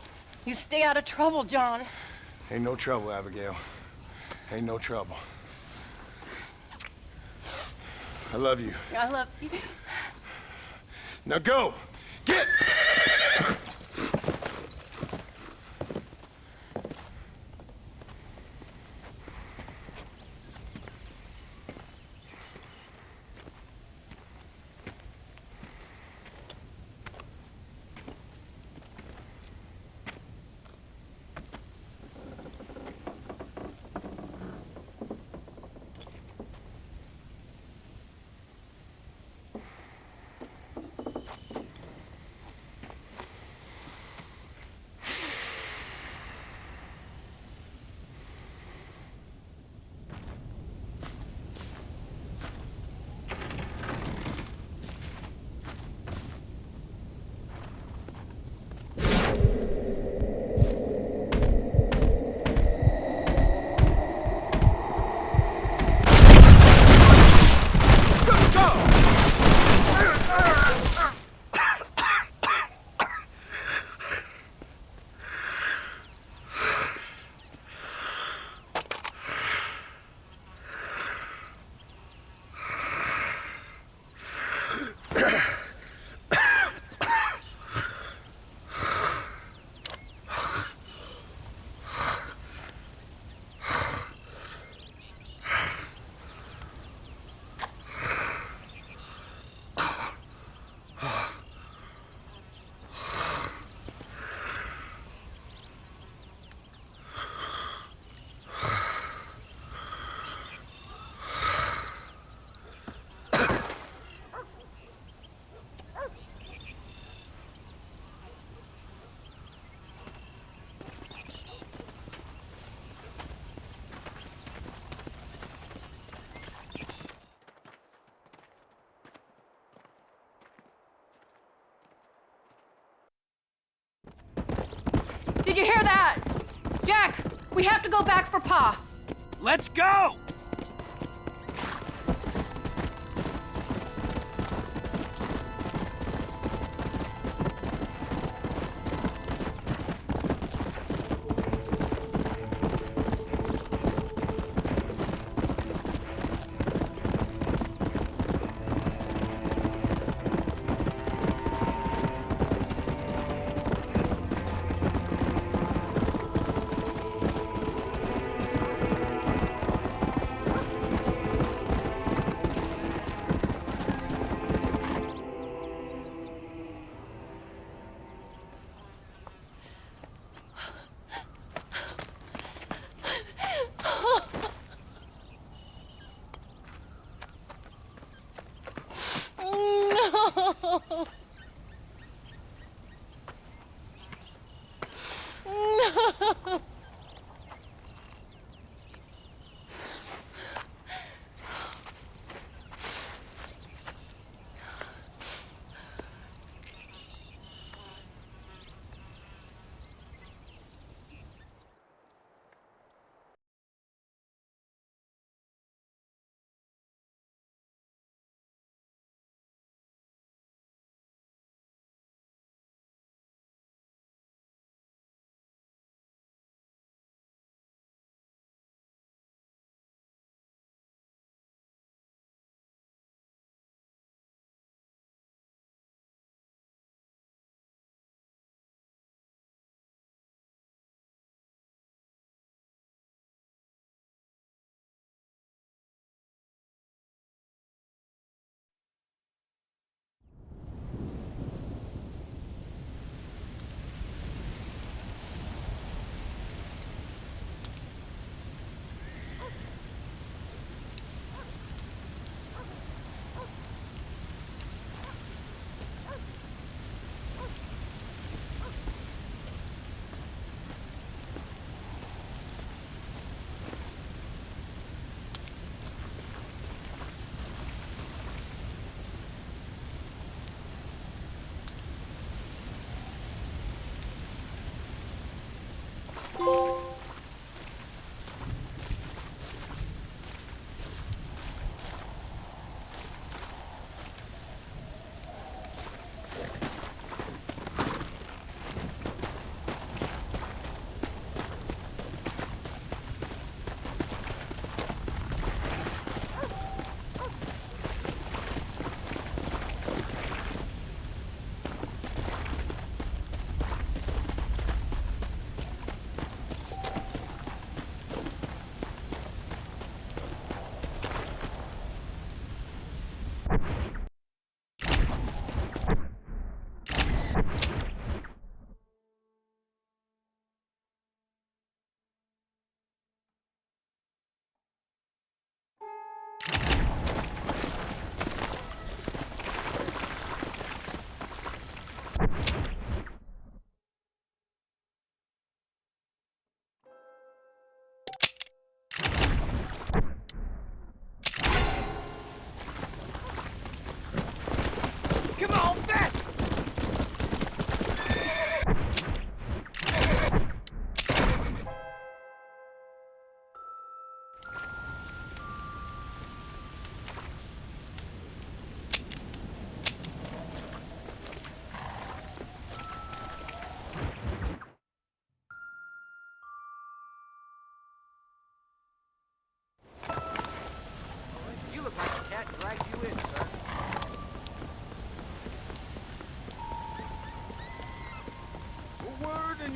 You stay out of trouble, John. Ain't no trouble, Abigail. Ain't no trouble. I love you. I love you. Now go! Get! Did you hear that? Jack, we have to go back for Pa. Let's go!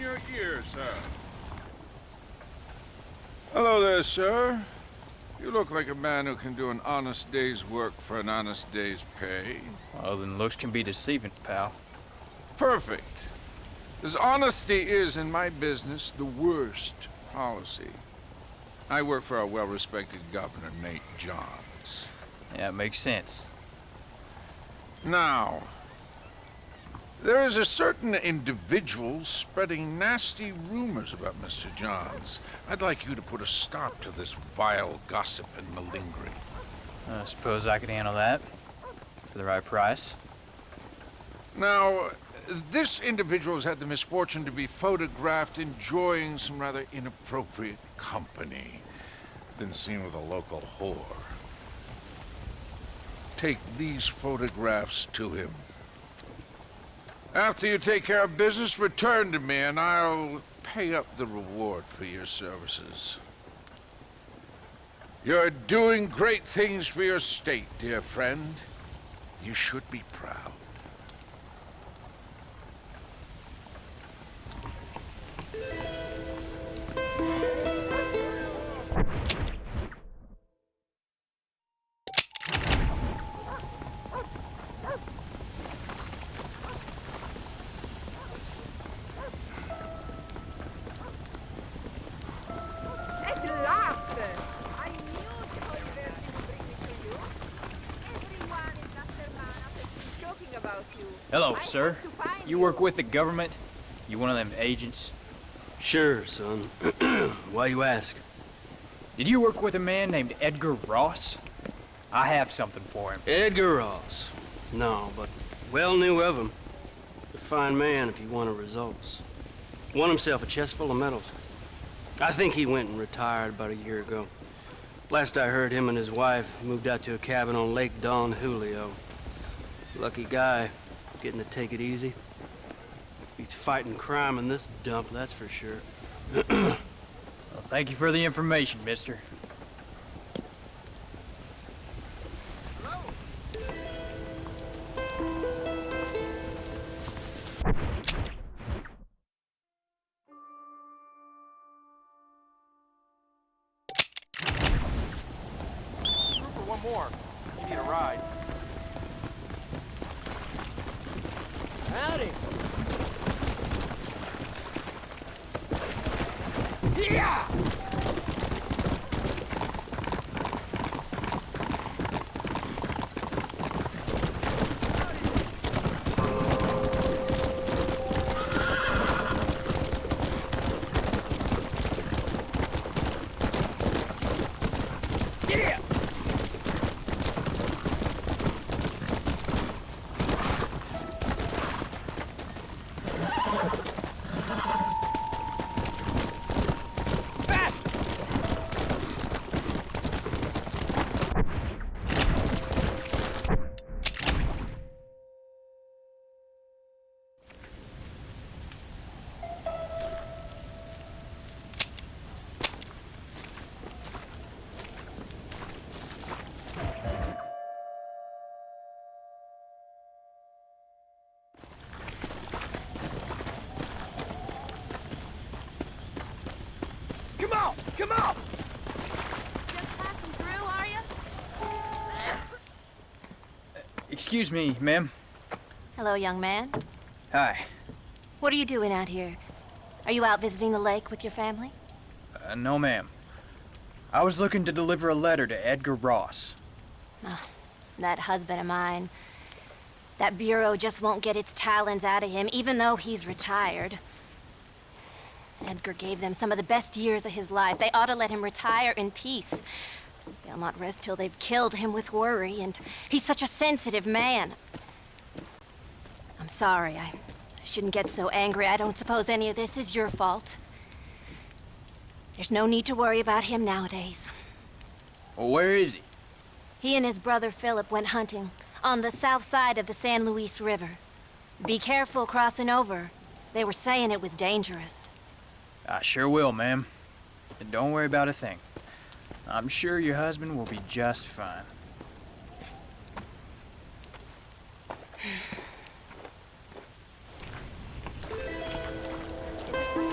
your ear, sir. Hello there, sir. You look like a man who can do an honest day's work for an honest day's pay. Well, then looks can be deceiving, pal. Perfect. As honesty is in my business the worst policy. I work for our well-respected governor, Nate Johns. Yeah, it makes sense. Now, there is a certain individual spreading nasty rumors about Mr. Johns. I'd like you to put a stop to this vile gossip and malingering. I suppose I could handle that. For the right price. Now, this individual has had the misfortune to be photographed enjoying some rather inappropriate company. Been seen with a local whore. Take these photographs to him. After you take care of business, return to me and I'll pay up the reward for your services. You're doing great things for your state, dear friend. You should be proud. Hello, sir. You work with the government? You one of them agents? Sure, son. Why you ask? Did you work with a man named Edgar Ross? I have something for him. Edgar Ross? No, but well knew of him. A fine man if he wanted results. Won himself a chest full of medals. I think he went and retired about a year ago. Last I heard, him and his wife moved out to a cabin on Lake Don Julio. Lucky guy, getting to take it easy. He's fighting crime in this dump, that's for sure. Well, thank you for the information, mister. One more. You need a ride. Howdy. Yeah! Come on! Come on! Just passing through, are you? Excuse me, ma'am. Hello, young man. Hi. What are you doing out here? Are you out visiting the lake with your family? No, ma'am. I was looking to deliver a letter to Edgar Ross. Oh, that husband of mine. That bureau just won't get its talons out of him, even though he's retired. Edgar gave them some of the best years of his life. They ought to let him retire in peace. They'll not rest till they've killed him with worry, and he's such a sensitive man. I'm sorry, I shouldn't get so angry. I don't suppose any of this is your fault. There's no need to worry about him nowadays. Well, where is he? He and his brother Philip went hunting on the south side of the San Luis River. Be careful crossing over. They were saying it was dangerous. I sure will, ma'am. And don't worry about a thing. I'm sure your husband will be just fine. Is there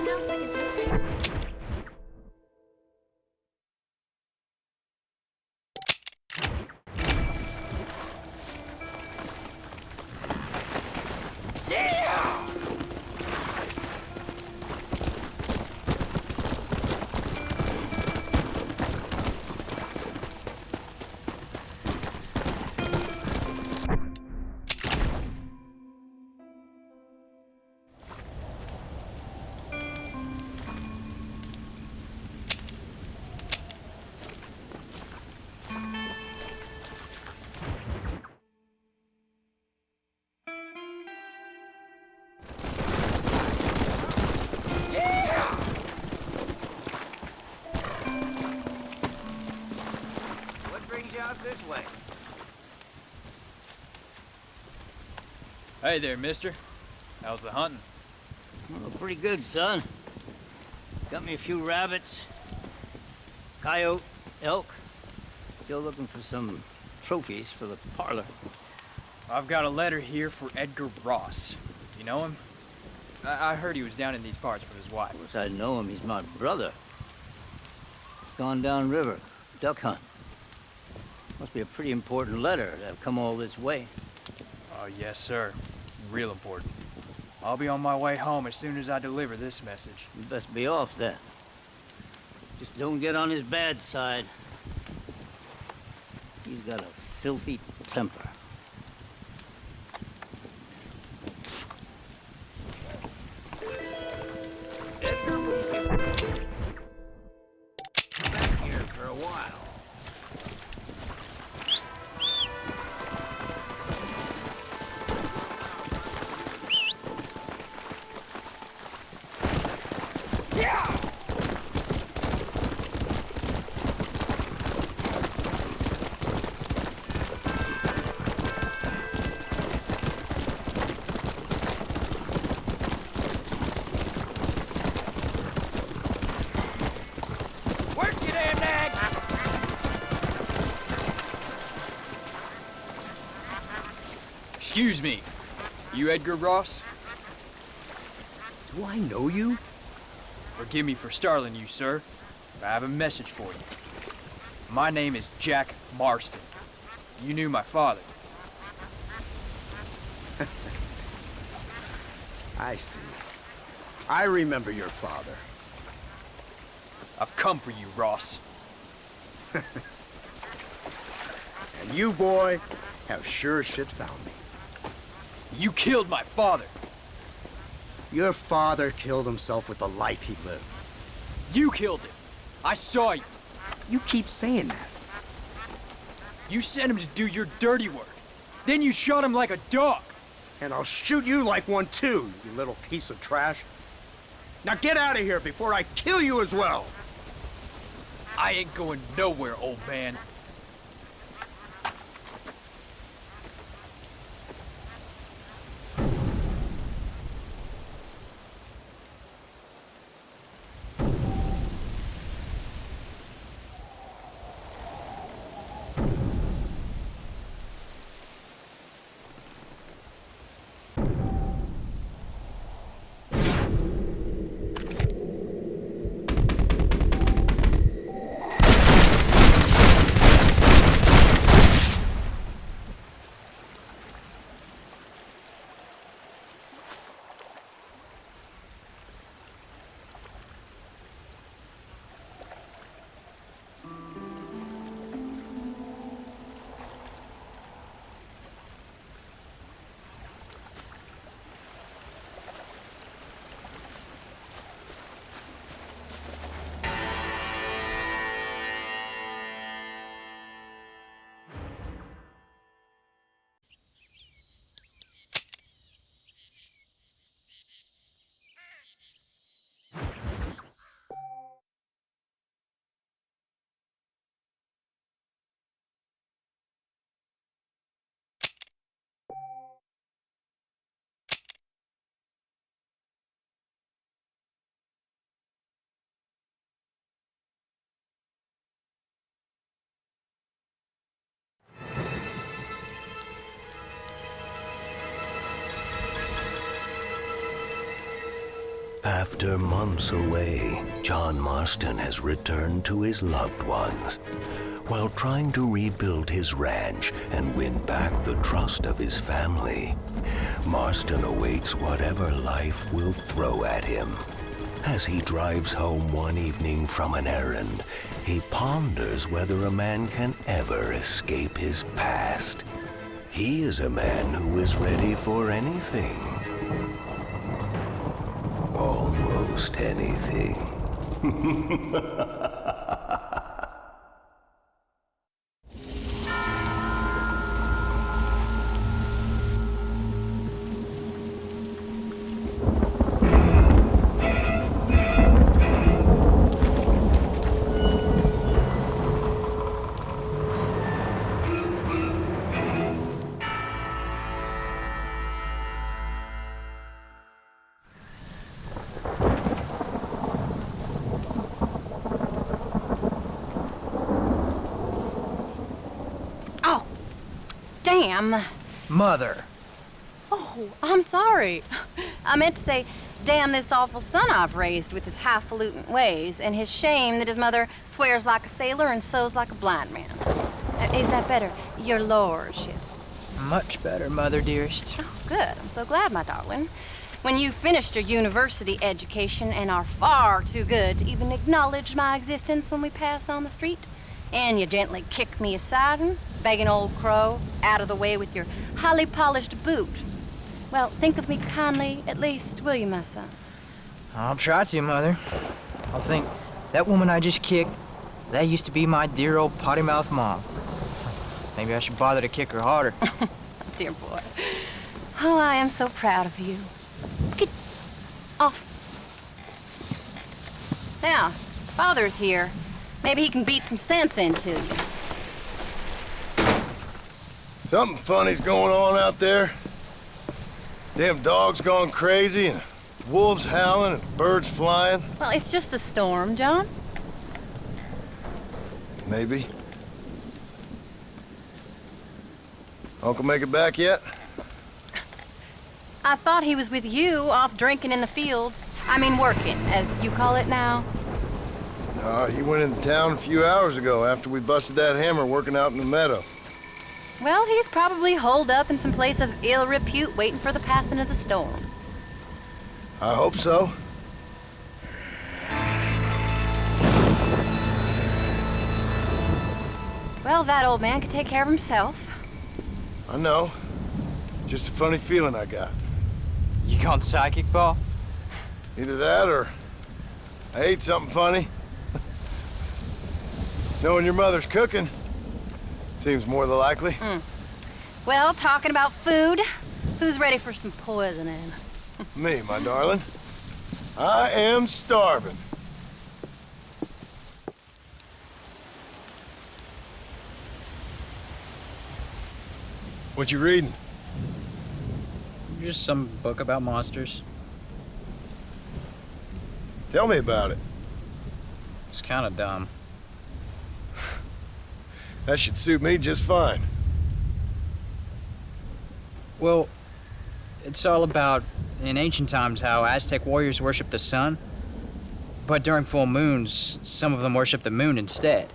Hey there, mister. How's the hunting? Oh, pretty good, son. Got me a few rabbits, coyote, elk. Still looking for some trophies for the parlor. I've got a letter here for Edgar Ross. You know him? I heard he was down in these parts with his wife. Of course I know him. He's my brother. Gone down river, duck hunt. Must be a pretty important letter to have come all this way. Oh, yes, sir. Real important. I'll be on my way home as soon as I deliver this message. You best be off then. Just don't get on his bad side. He's got a filthy temper. Back here for a while. Excuse me. You Edgar Ross? Do I know you? Forgive me for startling you, sir, but I have a message for you. My name is Jack Marston. You knew my father. I see. I remember your father. I've come for you, Ross. And you, boy, have sure as shit found me. You killed my father. Your father killed himself with the life he lived. You killed him. I saw you. You keep saying that. You sent him to do your dirty work. Then you shot him like a dog. And I'll shoot you like one too, you little piece of trash. Now get out of here before I kill you as well. I ain't going nowhere, old man. After months away, John Marston has returned to his loved ones. While trying to rebuild his ranch and win back the trust of his family, Marston awaits whatever life will throw at him. As he drives home one evening from an errand, he ponders whether a man can ever escape his past. He is a man who is ready for anything. Almost anything. damn. Mother. Oh, I'm sorry. I meant to say, damn this awful son I've raised with his highfalutin ways and his shame that his mother swears like a sailor and sews like a blind man. Is that better, your lordship? Much better, Mother dearest. Oh, good. I'm so glad, my darling. When you've finished your university education and are far too good to even acknowledge my existence when we pass on the street, and you gently kick me aside and begging old crow out of the way with your highly polished boot. Well, think of me kindly, at least, will you, my son? I'll try to, Mother. I'll think, that woman I just kicked, that used to be my dear old potty-mouthed mom. Maybe I should bother to kick her harder. Dear boy. Oh, I am so proud of you. Get off. Now, Father's here. Maybe he can beat some sense into you. Something funny's going on out there. Damn dogs gone crazy and wolves howling and birds flying. Well, it's just the storm, John. Maybe. Uncle make it back yet? I thought he was with you, off drinking in the fields. I mean, working, as you call it now. No, he went into town a few hours ago after we busted that hammer working out in the meadow. Well, he's probably holed up in some place of ill repute waiting for the passing of the storm. I hope so. Well, that old man can take care of himself. I know. Just a funny feeling I got. You gone psychic, Pa? Either that or I ate something funny. Knowing your mother's cooking seems more than likely. Well, talking about food, who's ready for some poisoning? Me, my darling. I am starving. What you reading? Just some book about monsters. Tell me about it. It's kind of dumb. That should suit me just fine. Well, it's all about, in ancient times, how Aztec warriors worshiped the sun. But during full moons, some of them worshiped the moon instead.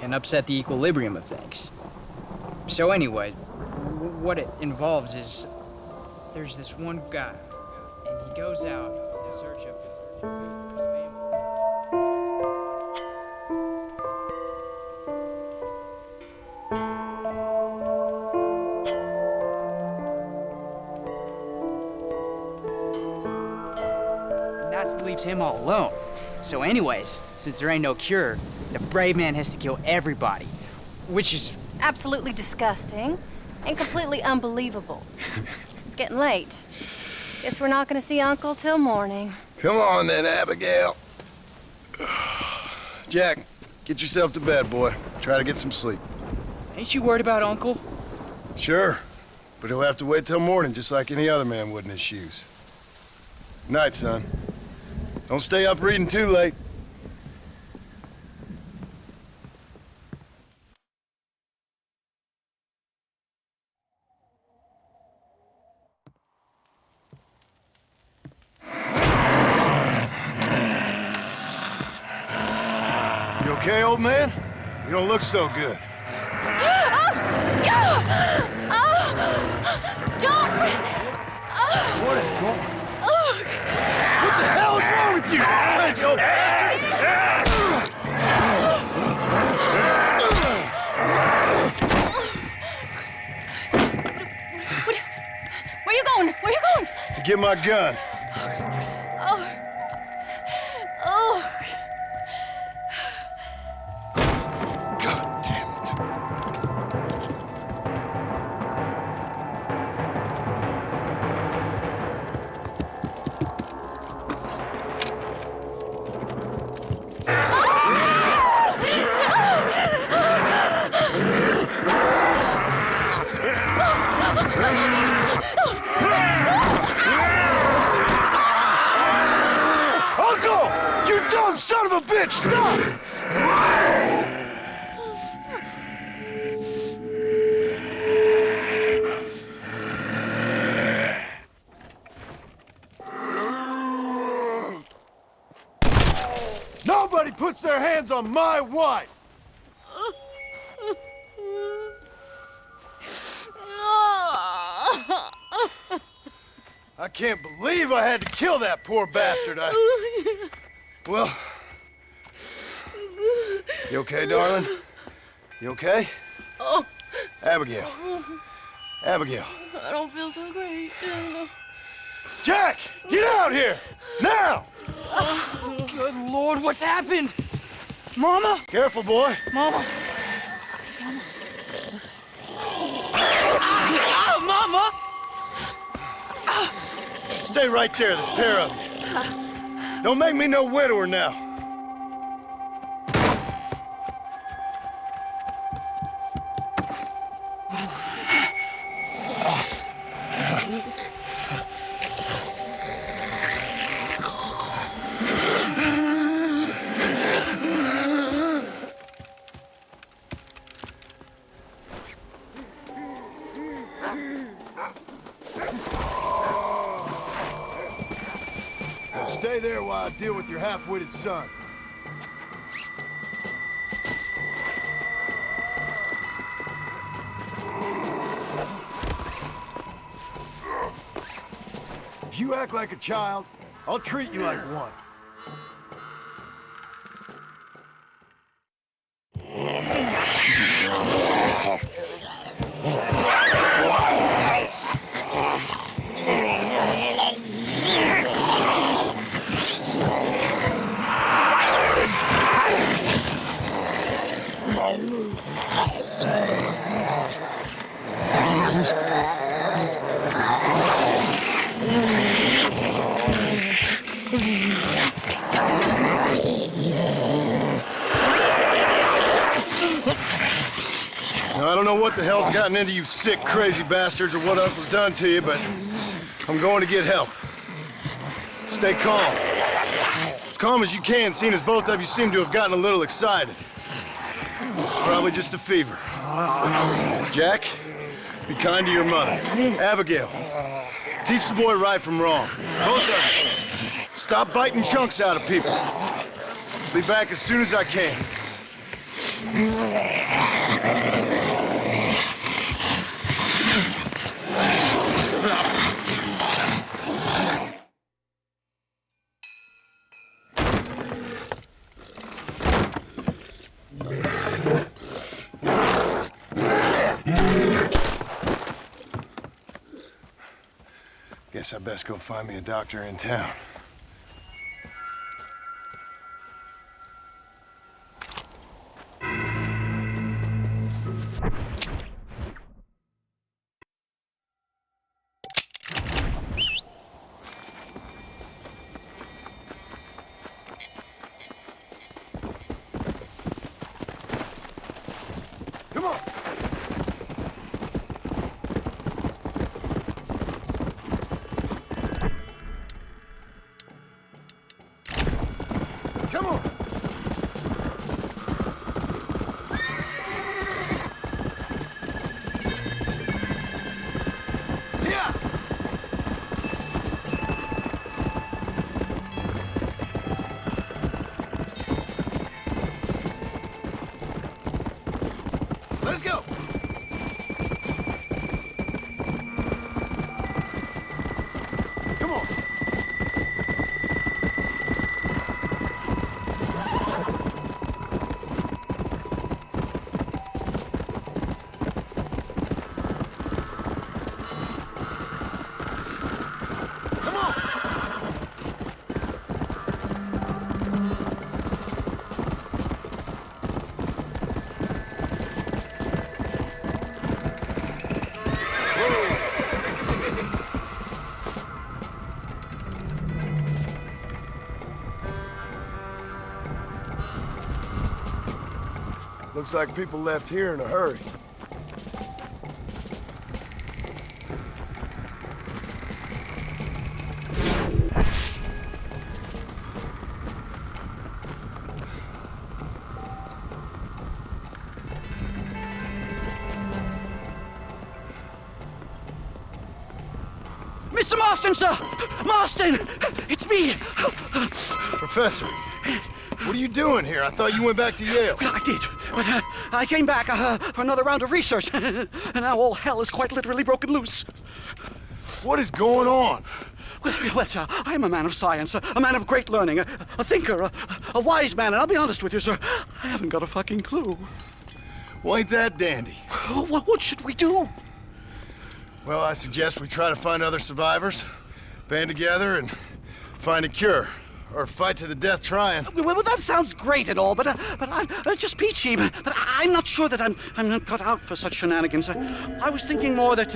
And upset the equilibrium of things. So anyway, what it involves is, there's this one guy, and he goes out in search of his family. And that leaves him all alone. So anyways, since there ain't no cure, the brave man has to kill everybody, which is Absolutely disgusting and completely unbelievable. It's getting late. Guess we're not gonna see Uncle till morning. Come on then, Abigail. Jack, get yourself to bed, boy. Try to get some sleep. Ain't you worried about Uncle? Sure, but he'll have to wait till morning just like any other man would in his shoes. Night, son. Don't stay up reading too late. You okay, old man? You don't look so good. What is going on? What the hell is wrong with you, crazy old bastard? Where you going? Where you going? To get my gun. Oh. Oh. God damn it. Uncle! You dumb son of a bitch! Stop! anybody puts their hands on my wife! I can't believe I had to kill that poor bastard. Well... You okay, darling? You okay? Oh. Abigail. Abigail. I don't feel so great. Jack! Get out here! Now! Good Lord, what's happened? Mama? Careful, boy. Mama. Mama! Stay right there, the pair of you. Don't make me no widower now. Stay there while I deal with your half-witted son. If you act like a child, I'll treat you like one. Now, I don't know what the hell's gotten into you sick, crazy bastards or what Uncle's done to you, but I'm going to get help. Stay calm. As calm as you can, seeing as both of you seem to have gotten a little excited. Probably just a fever. Jack, be kind to your mother. Abigail, teach the boy right from wrong. Both of you. Stop biting chunks out of people. Be back as soon as I can. Guess I best go find me a doctor in town. Come on! Come on! Yeah! Let's go! Come on! Come on! Looks like people left here in a hurry. Mr. Marston, sir! Marston! It's me! Professor, what are you doing here? I thought you went back to Yale. Well, I did, but I came back for another round of research, and now all hell is quite literally broken loose. What is going on? Well, sir, I'm a man of science, a man of great learning, a thinker, a wise man, and I'll be honest with you, sir, I haven't got a fucking clue. Well, ain't that dandy? What should we do? Well, I suggest we try to find other survivors, band together, and find a cure. Or fight to the death trying. Well, that sounds great and all, but I'm just peachy. But I'm not sure that I'm not cut out for such shenanigans. I was thinking more that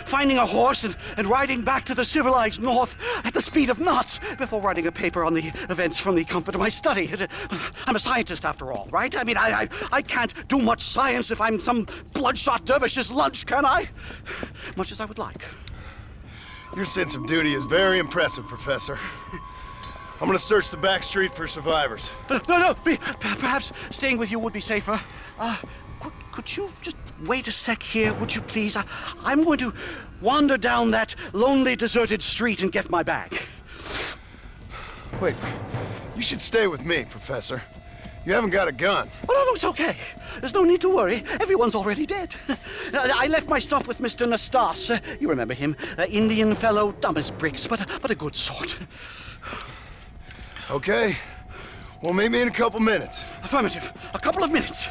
finding a horse and riding back to the civilized north at the speed of knots before writing a paper on the events from the comfort of my study. I'm a scientist after all, right? I mean, I can't do much science if I'm some bloodshot dervish's lunch, can I? Much as I would like. Your sense of duty is very impressive, Professor. I'm gonna search the back street for survivors. No, perhaps staying with you would be safer. Could you just wait a sec here, would you please? I'm going to wander down that lonely, deserted street and get my bag. Wait, you should stay with me, Professor. You haven't got a gun. Oh, no, it's okay. There's no need to worry. Everyone's already dead. I left my stuff with Mr. Nastas. You remember him. Indian fellow, dumb as bricks, but a good sort. Okay. Well, meet me in a couple minutes. Affirmative. A couple of minutes.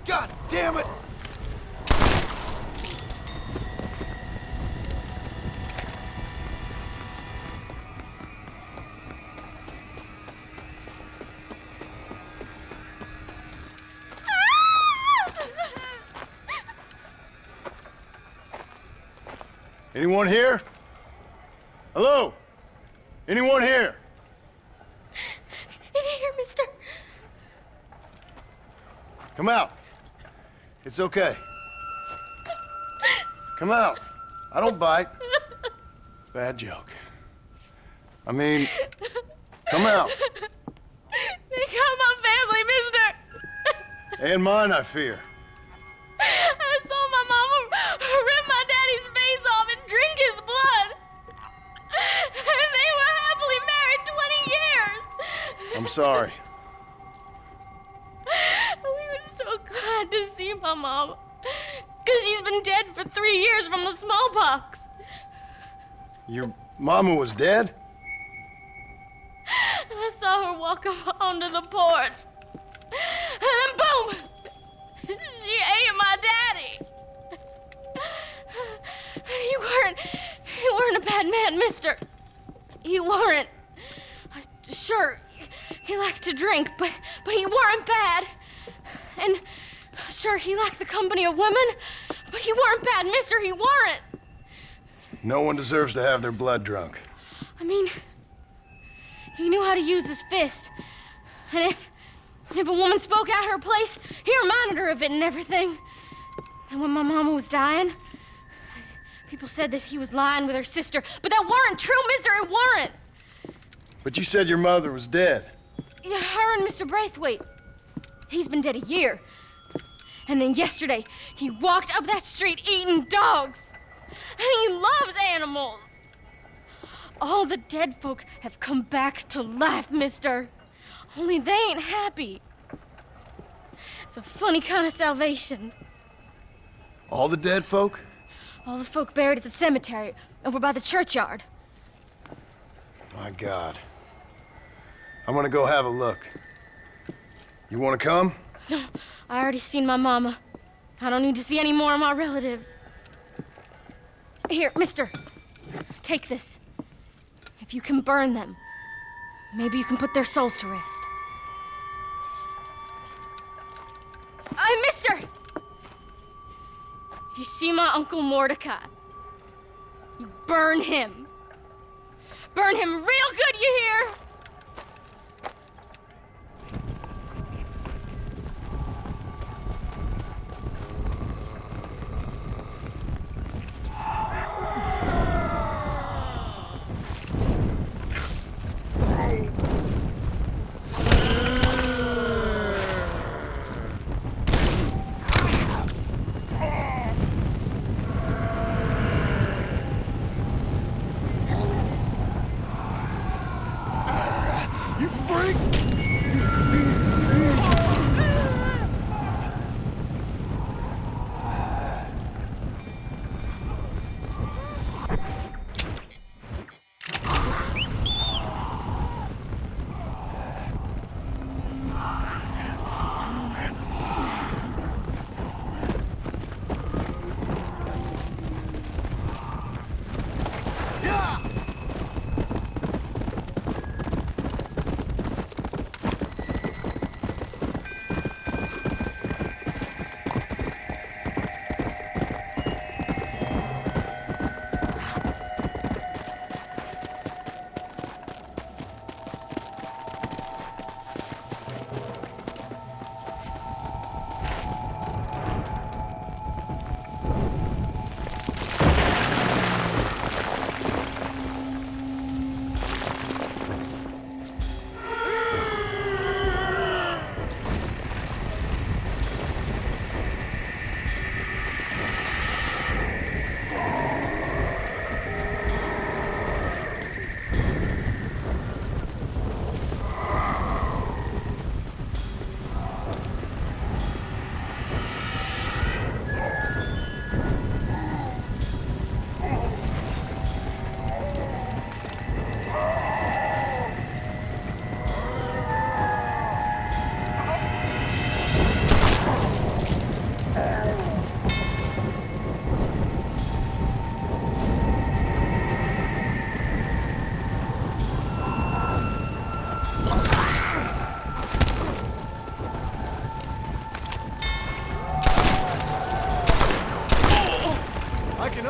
God damn it! Anyone here? Hello? Anyone here? In here, mister. Come out. It's okay. Come out. I don't bite. Bad joke. I mean, come out. They got my family, mister. And mine, I fear. I saw my mama rip my daddy's face off and drink his blood. And they were happily married 20 years. I'm sorry. We were so glad to see my mama. Because she's been dead for 3 years from the smallpox. Your mama was dead? And I saw her walk up onto the porch. And then boom! She ate my daddy. You weren't a bad man, mister. You weren't. Sure, he liked to drink, but he weren't bad. And sure, he liked the company of women, but he weren't bad, mister, he weren't. No one deserves to have their blood drunk. I mean, he knew how to use his fist. And if a woman spoke out her place, he reminded her of it and everything. And when my mama was dying, people said that he was lying with her sister, but that weren't true, mister, it weren't. But you said your mother was dead. Yeah, her and Mr. Braithwaite. He's been dead a year. And then yesterday, he walked up that street eating dogs. And he loves animals. All the dead folk have come back to life, mister. Only they ain't happy. It's a funny kind of salvation. All the dead folk? All the folk buried at the cemetery over by the churchyard. My God. I'm gonna go have a look. You wanna come? No, I already seen my mama. I don't need to see any more of my relatives. Here, mister, take this. If you can burn them, maybe you can put their souls to rest. Mister! You see my Uncle Mordecai? You burn him. Burn him real good, you hear?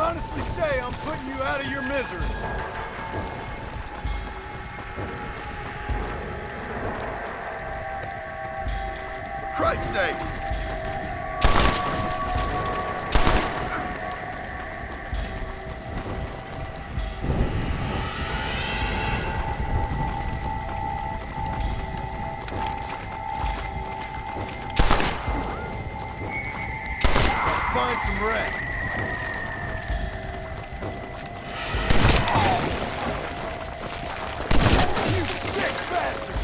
honestly say I'm putting you out of your misery. For Christ's sakes! Find some rest. You sick bastard!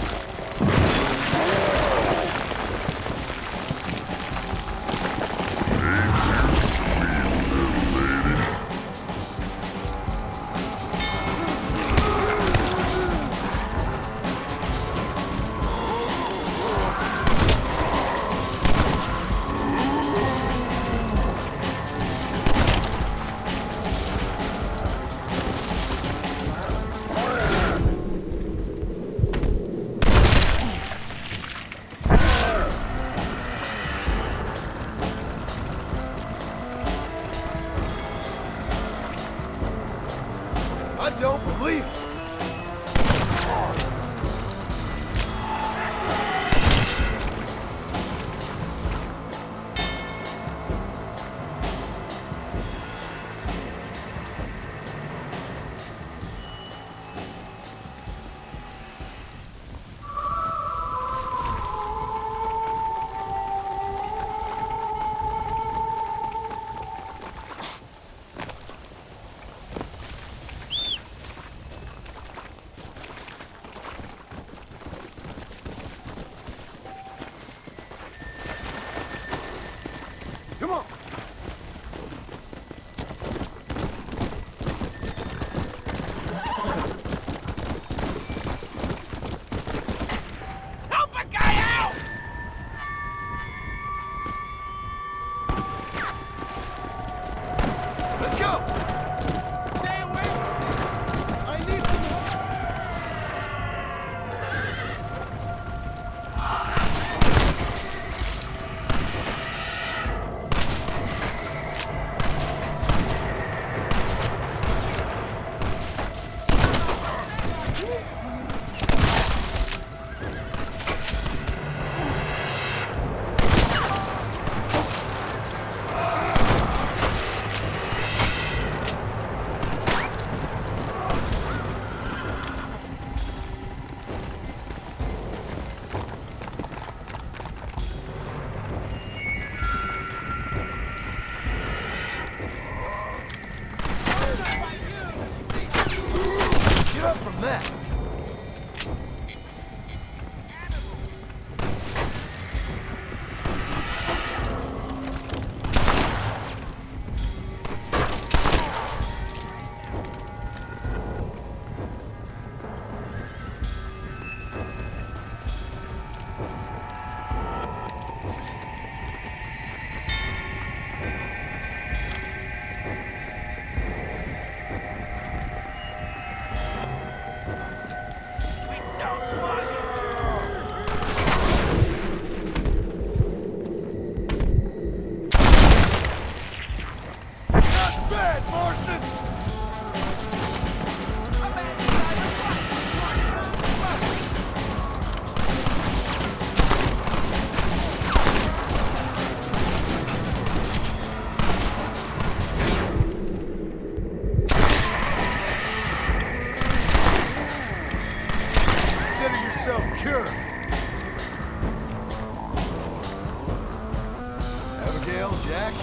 on, Jack.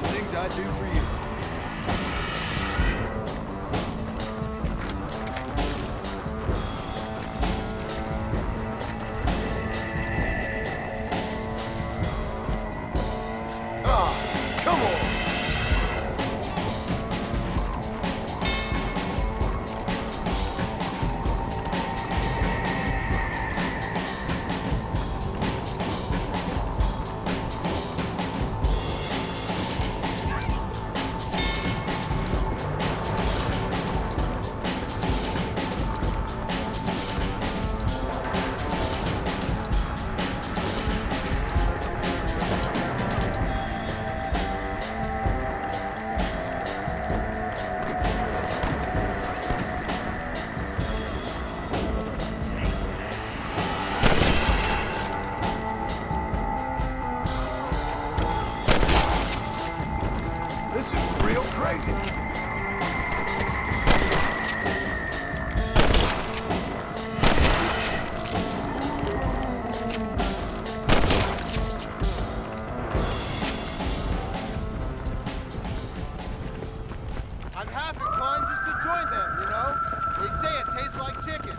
The things I do for you. Come on! This is real crazy. I'm half inclined just to join them, you know? They say it tastes like chicken.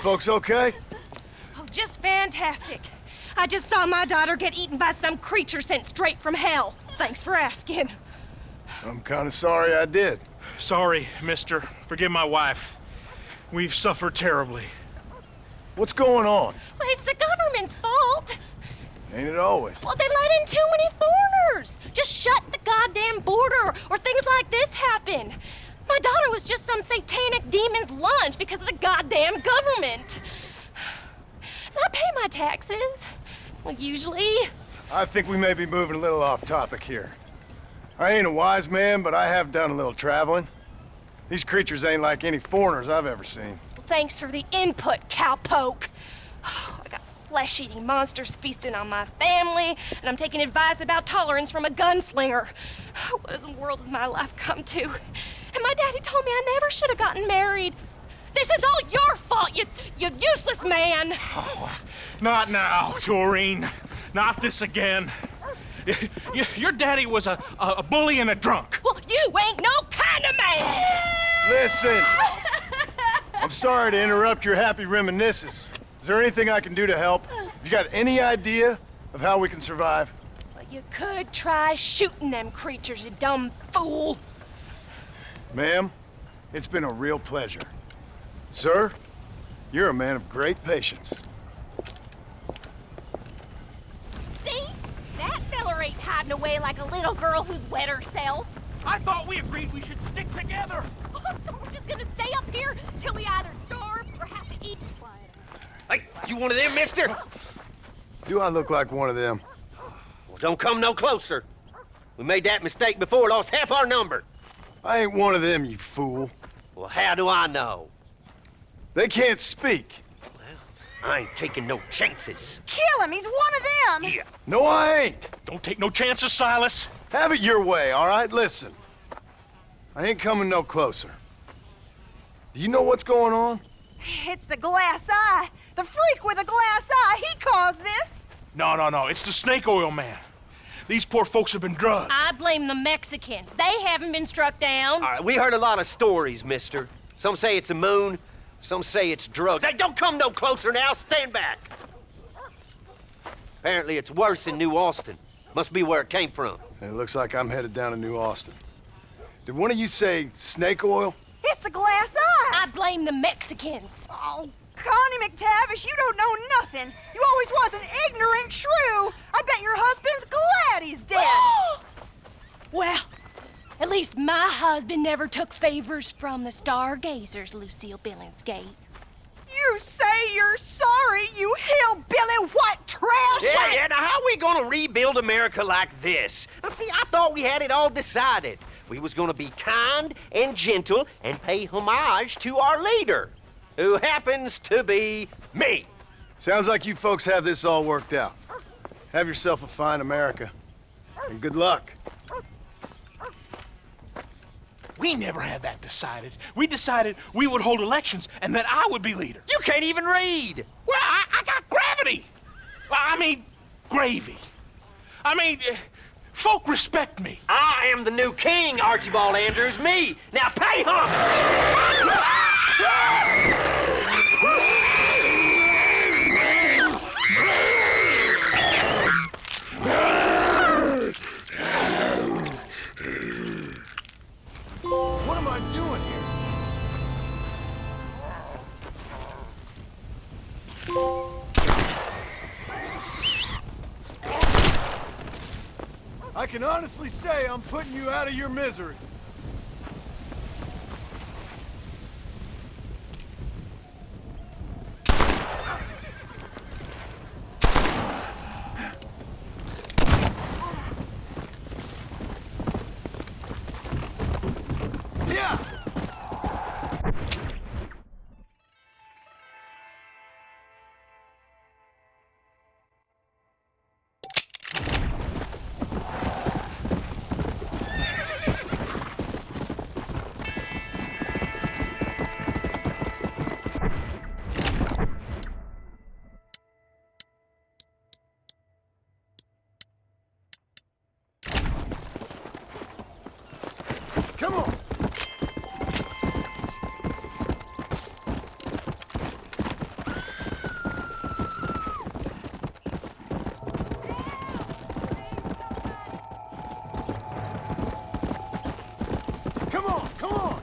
Folks okay? Oh, just fantastic. I just saw my daughter get eaten by some creature sent straight from hell. Thanks for asking. I'm kind of sorry I did. Sorry, mister. Forgive my wife. We've suffered terribly. What's going on? Well, it's the government's fault. Ain't it always? Well, they let in too many foreigners. Just shut the goddamn border, or things like this happen. My daughter was just some satanic demon's lunch because of the goddamn government. And I pay my taxes. Well, usually. I think we may be moving a little off topic here. I ain't a wise man, but I have done a little traveling. These creatures ain't like any foreigners I've ever seen. Well, thanks for the input, cowpoke. I got flesh-eating monsters feasting on my family, and I'm taking advice about tolerance from a gunslinger. What in the world has my life come to? And my daddy told me I never should have gotten married. This is all your fault, you useless man! Oh, not now, Doreen. Not this again. Your daddy was a bully and a drunk. Well, you ain't no kind of man! Listen, I'm sorry to interrupt your happy reminiscences. Is there anything I can do to help? Have you got any idea of how we can survive? Well, you could try shooting them creatures, you dumb fool. Ma'am, it's been a real pleasure. Sir, you're a man of great patience. See? That feller ain't hiding away like a little girl who's wet herself. I thought we agreed we should stick together. So we're just gonna stay up here till we either starve or have to eat. Hey, you one of them, mister? Do I look like one of them? Well, don't come no closer. We made that mistake before, lost half our number. I ain't one of them, you fool. Well, how do I know? They can't speak. I ain't taking no chances. Kill him! He's one of them! Yeah. No, I ain't. Don't take no chances, Silas. Have it your way, all right? Listen. I ain't coming no closer. Do you know what's going on? It's the glass eye. The freak with a glass eye. He caused this. No. It's the snake oil man. These poor folks have been drugged. I blame the Mexicans. They haven't been struck down. All right, we heard a lot of stories, mister. Some say it's a moon, some say it's drugs. Hey, don't come no closer now. Stand back. Apparently it's worse in New Austin. Must be where it came from. It looks like I'm headed down to New Austin. Did one of you say snake oil? It's the glass eye. I blame the Mexicans. Oh, Connie McTavish, you don't know nothing. You always was an ignorant shrew. I bet your husband's glad he's dead. Well, at least my husband never took favors from the stargazers, Lucille Billingsgate. You say you're sorry, you hillbilly white trash! Yeah, now how we gonna rebuild America like this? Now, see, I thought we had it all decided. We was gonna be kind and gentle and pay homage to our leader, who happens to be me. Sounds like you folks have this all worked out. Have yourself a fine America. And good luck. We never had that decided. We decided we would hold elections and that I would be leader. You can't even read. Well, I got gravity. I mean, gravy. I mean, folk respect me. I am the new king, Archibald Andrews, me. Now pay homage. What am I doing here? I can honestly say I'm putting you out of your misery. Come on! Come on, come on!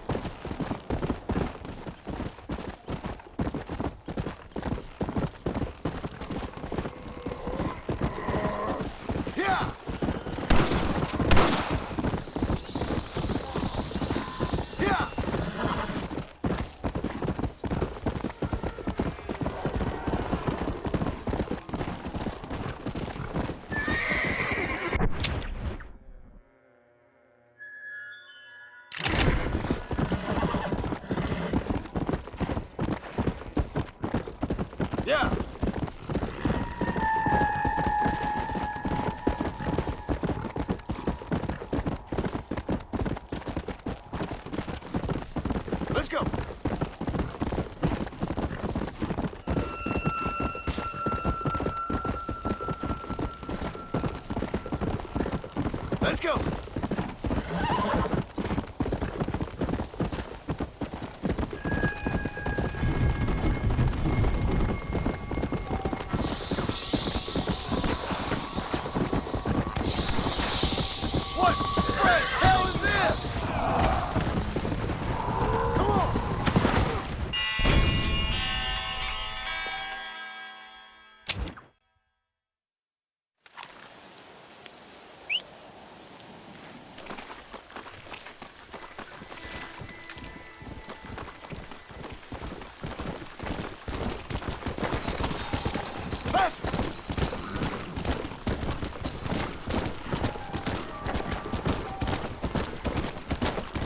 Yeah!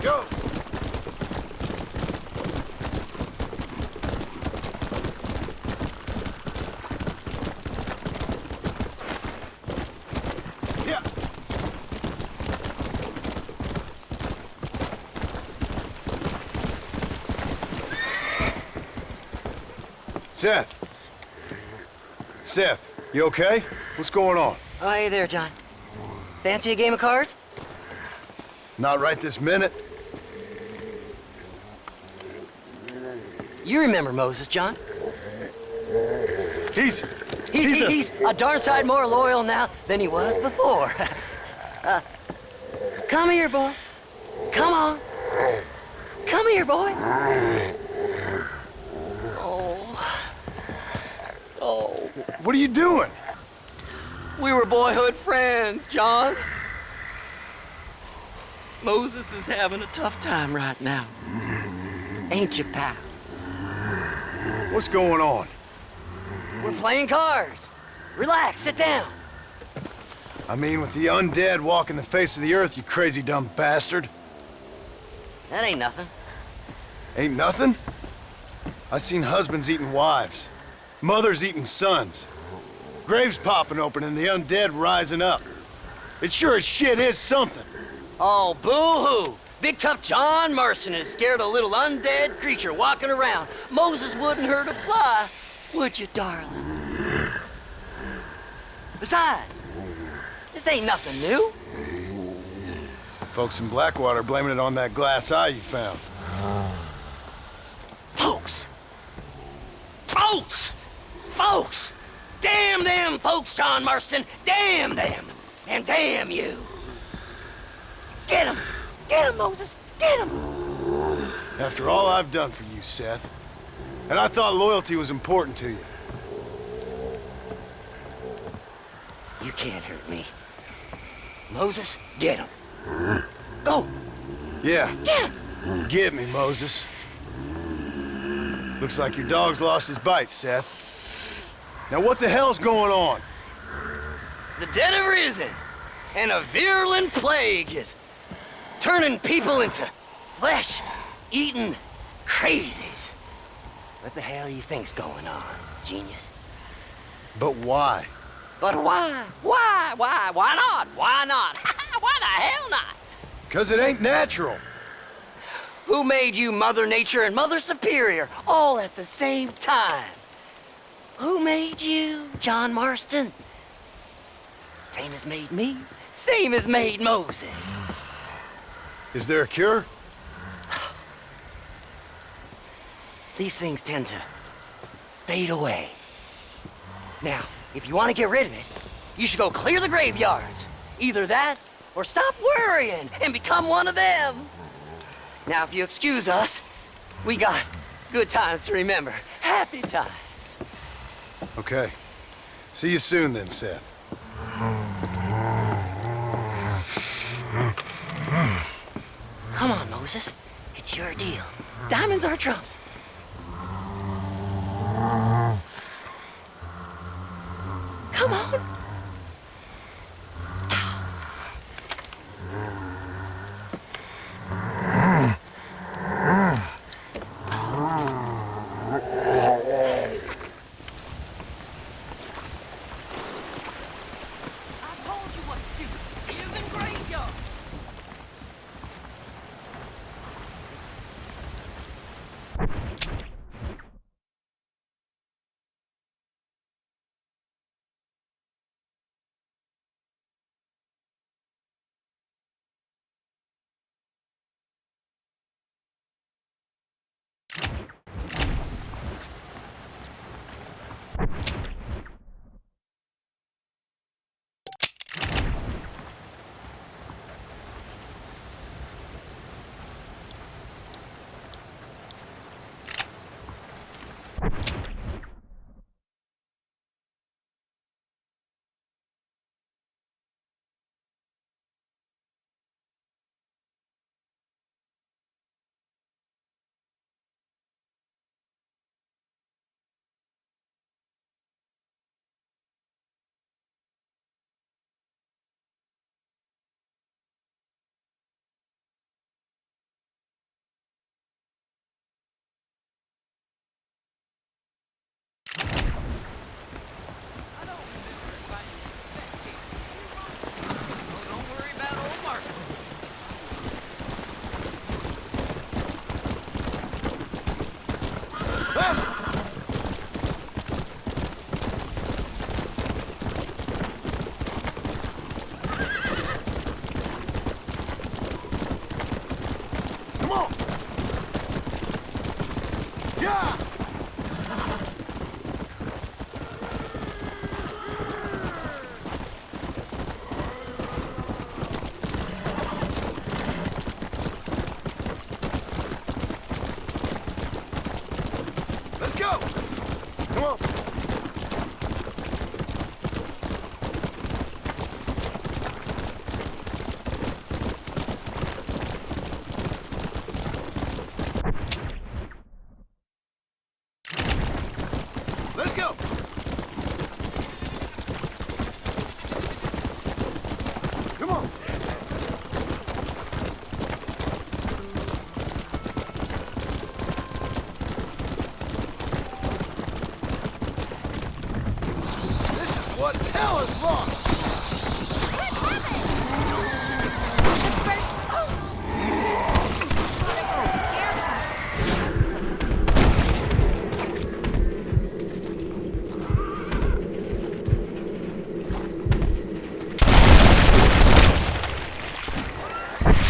Go! Yeah. Seth. Seth, you okay? What's going on? Oh, hey there, John. Fancy a game of cards? Not right this minute. You remember Moses, John? He's a darn sight more loyal now than he was before. Come here, boy. Come on. Come here, boy. Oh. What are you doing? We were boyhood friends, John. Moses is having a tough time right now. Ain't you, pal? What's going on? We're playing cards. Relax, sit down. I mean, with the undead walking the face of the earth, you crazy dumb bastard. That ain't nothing. Ain't nothing? I seen husbands eating wives, mothers eating sons, graves popping open and the undead rising up. It sure as shit is something. Oh, boo-hoo. Big tough John Marston is scared of a little undead creature walking around. Moses wouldn't hurt a fly, would you, darling? Besides, this ain't nothing new. Folks in Blackwater blaming it on that glass eye you found. Folks! Folks! Folks! Damn them folks, John Marston! Damn them! And damn you! Get him! Get him, Moses! Get him! After all I've done for you, Seth. And I thought loyalty was important to you. You can't hurt me. Moses, get him. Go! Yeah. Get him! Get me, Moses. Looks like your dog's lost his bite, Seth. Now what the hell's going on? The dead have risen, and a virulent plague is turning people into flesh-eating crazies. What the hell you think's going on, genius? But why? But why? Why? Why? Why not? Why not? Why the hell not? 'Cause it ain't natural. Who made you Mother Nature and Mother Superior all at the same time? Who made you, John Marston? Same as made me, same as made Moses. Is there a cure? These things tend to fade away. Now, if you want to get rid of it, you should go clear the graveyards. Either that, or stop worrying and become one of them. Now, if you excuse us, we got good times to remember. Happy times. Okay. See you soon then, Seth. Come on, Moses. It's your deal. Diamonds are trumps. Come on. Come on! Yeah! Let's go! Come on! Let's go! Come on! This is what hell is wrong!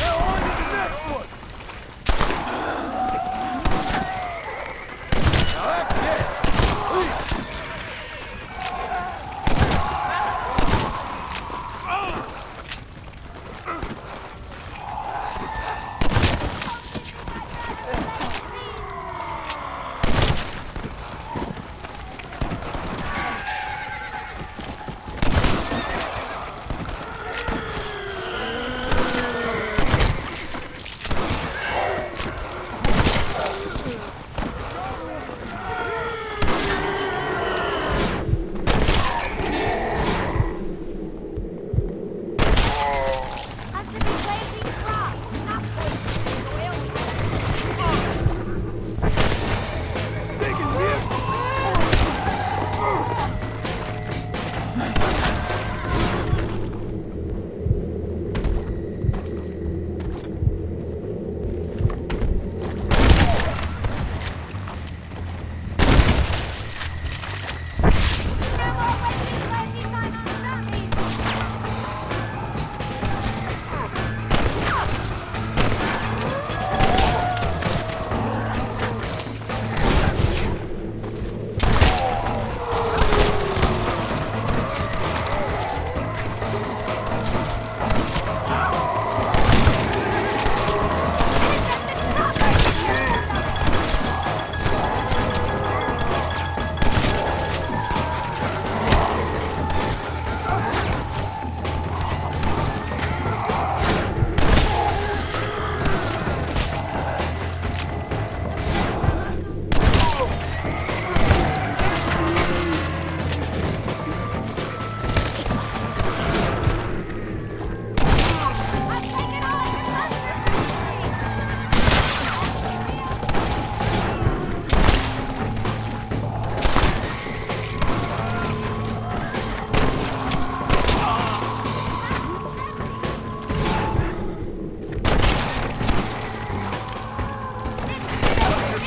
Now on to the next one! Now that's it!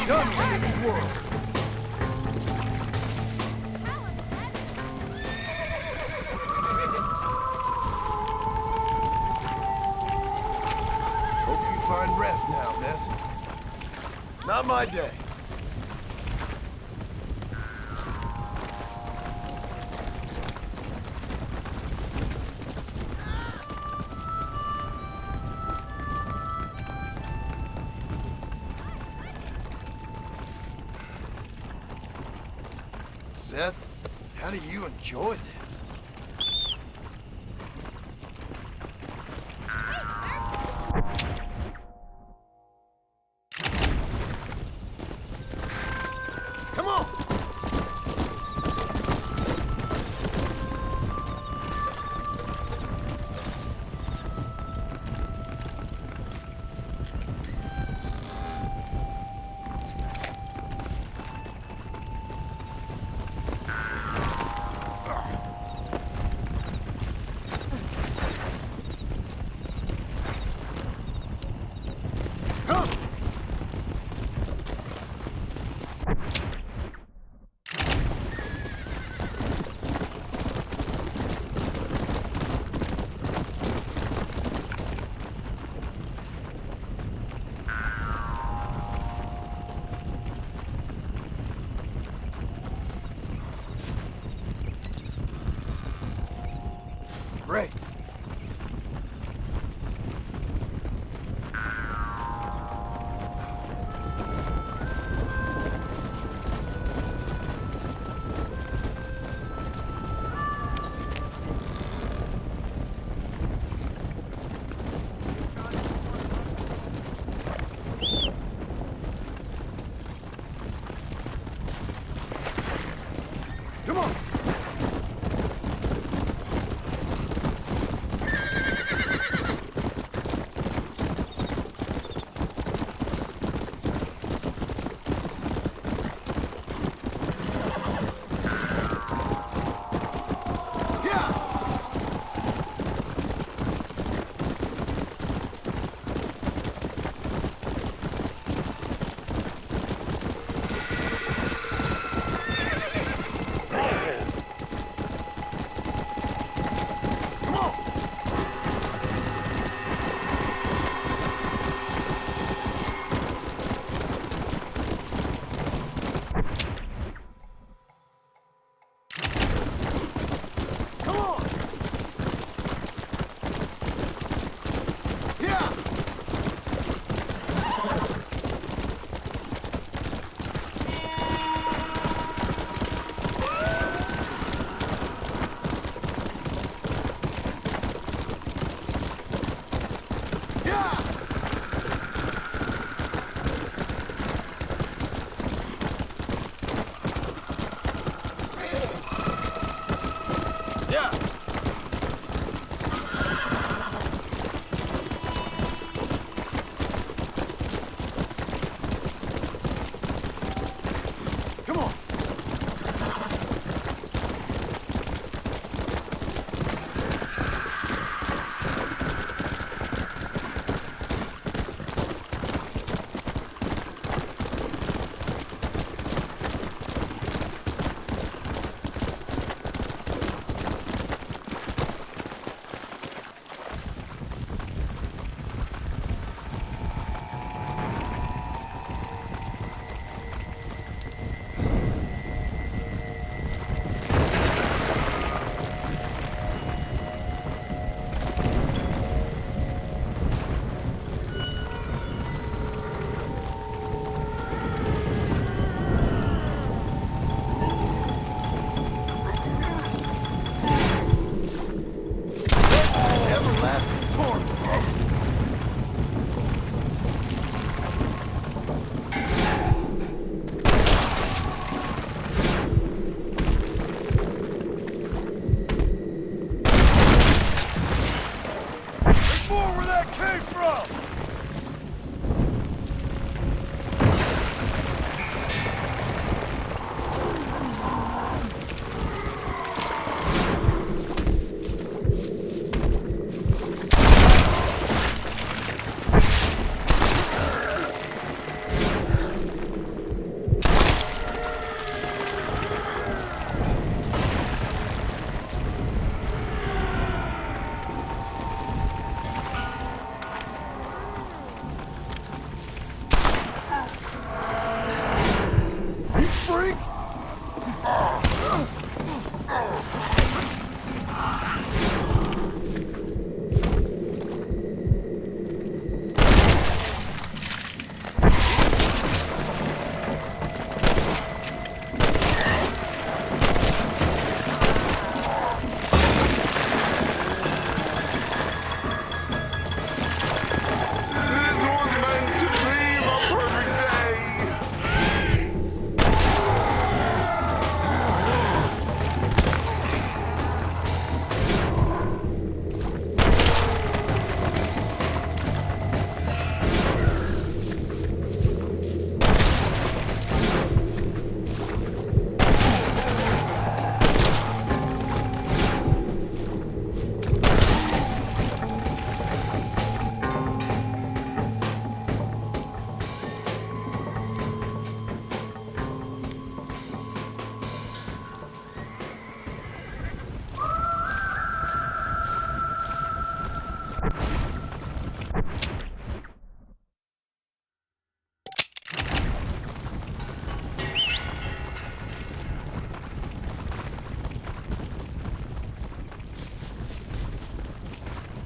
Done with this world. Hope you find rest now, miss. Not my day. Seth, how do you enjoy this? Come on!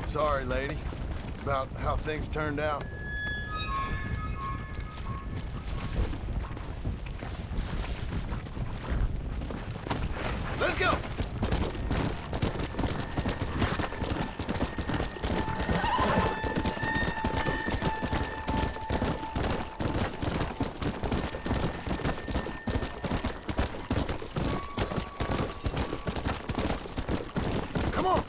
Sorry, lady, about how things turned out. Let's go! Come on!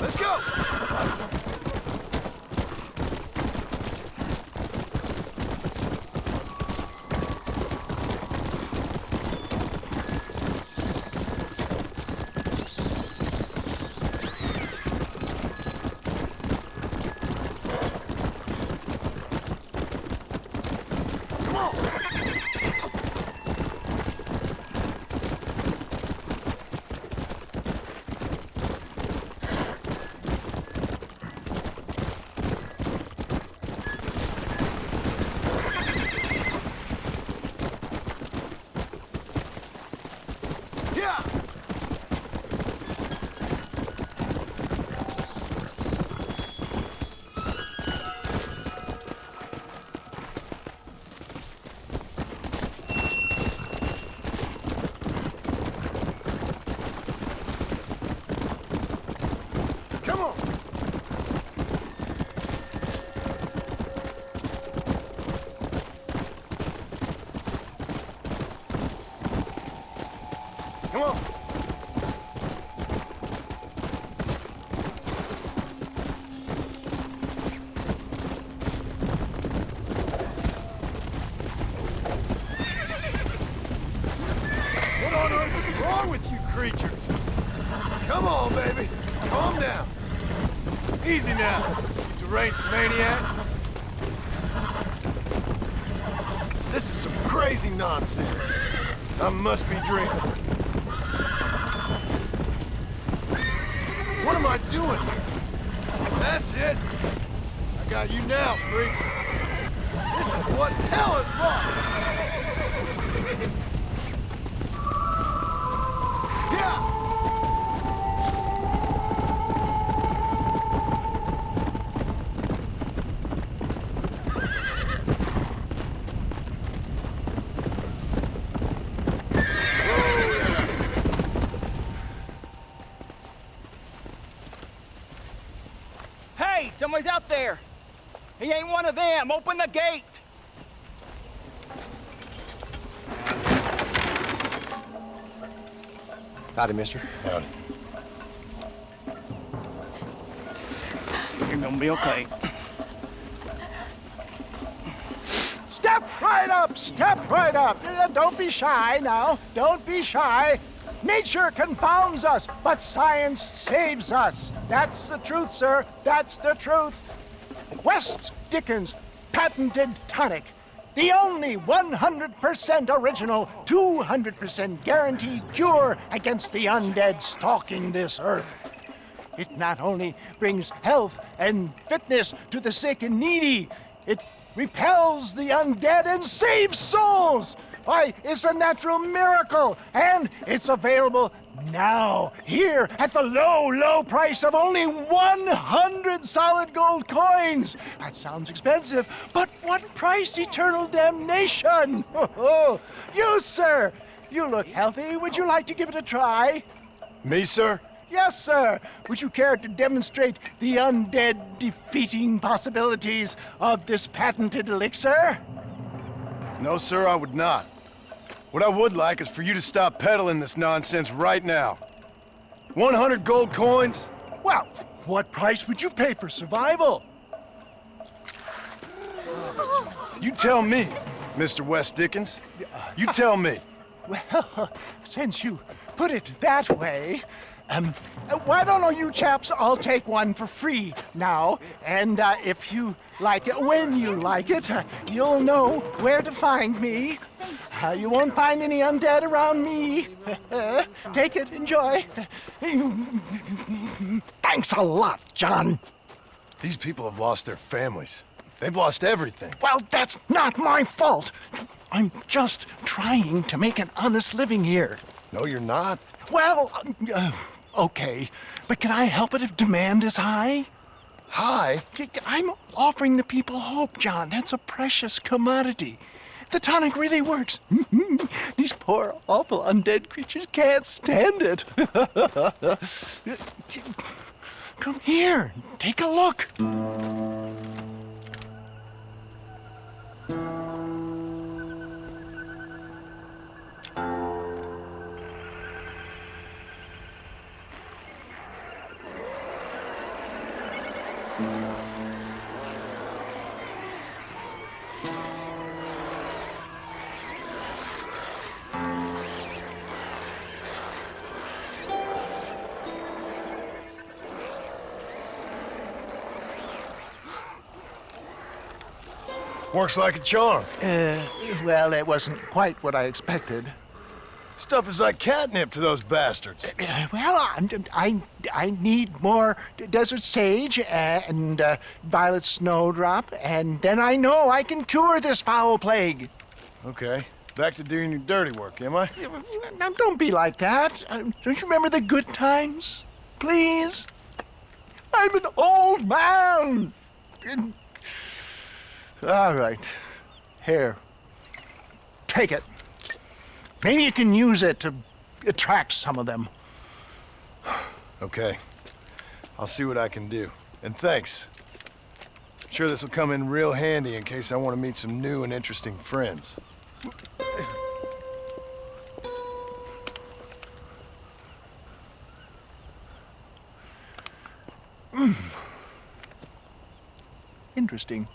Let's go! Come on! Yeah! Come on! Come on! What on earth is wrong with you creatures? Come on, baby. Calm down. Easy now, you deranged maniac. This is some crazy nonsense. I must be drinking. What am I doing here? That's it. I got you now, freak. This is what hell is wrong. Yeah! Hey, somebody's out there. He ain't one of them. Open the gate. Howdy, mister. Howdy. You're gonna be okay. Step right up! Step right up! Don't be shy now. Don't be shy. Nature confounds us, but science saves us. That's the truth, sir. That's the truth. West Dickens patented tonic. The only 100% original, 200% guaranteed cure against the undead stalking this earth. It not only brings health and fitness to the sick and needy, it repels the undead and saves souls. Why, it's a natural miracle, and it's available now, here, at the low, low price of only 100 solid gold coins. That sounds expensive, but what price? Eternal damnation. You, sir, you look healthy. Would you like to give it a try? Me, sir? Yes, sir. Would you care to demonstrate the undead defeating possibilities of this patented elixir? No, sir, I would not. What I would like is for you to stop peddling this nonsense right now. 100 gold coins? Well, what price would you pay for survival? You tell me, Mr. West Dickens. You tell me. Well, since you put it that way, why don't all you chaps all take one for free now? And if you like it, when you like it, you'll know where to find me. You won't find any undead around me. Take it, enjoy. Thanks a lot, John. These people have lost their families. They've lost everything. Well, that's not my fault. I'm just trying to make an honest living here. No, you're not. Well, okay. But can I help it if demand is high? High? I'm offering the people hope, John. That's a precious commodity. The tonic really works. These poor, awful undead creatures can't stand it. Come here. Take a look. Works like a charm. Well, that wasn't quite what I expected. Stuff is like catnip to those bastards. Well, I need more desert sage and violet snowdrop, and then I know I can cure this foul plague. Okay, back to doing your dirty work, am I? Now, don't be like that. Don't you remember the good times? Please? I'm an old man. All right. Here. Take it. Maybe you can use it to attract some of them. Okay. I'll see what I can do. And thanks. I'm sure this will come in real handy in case I want to meet some new and interesting friends. Interesting.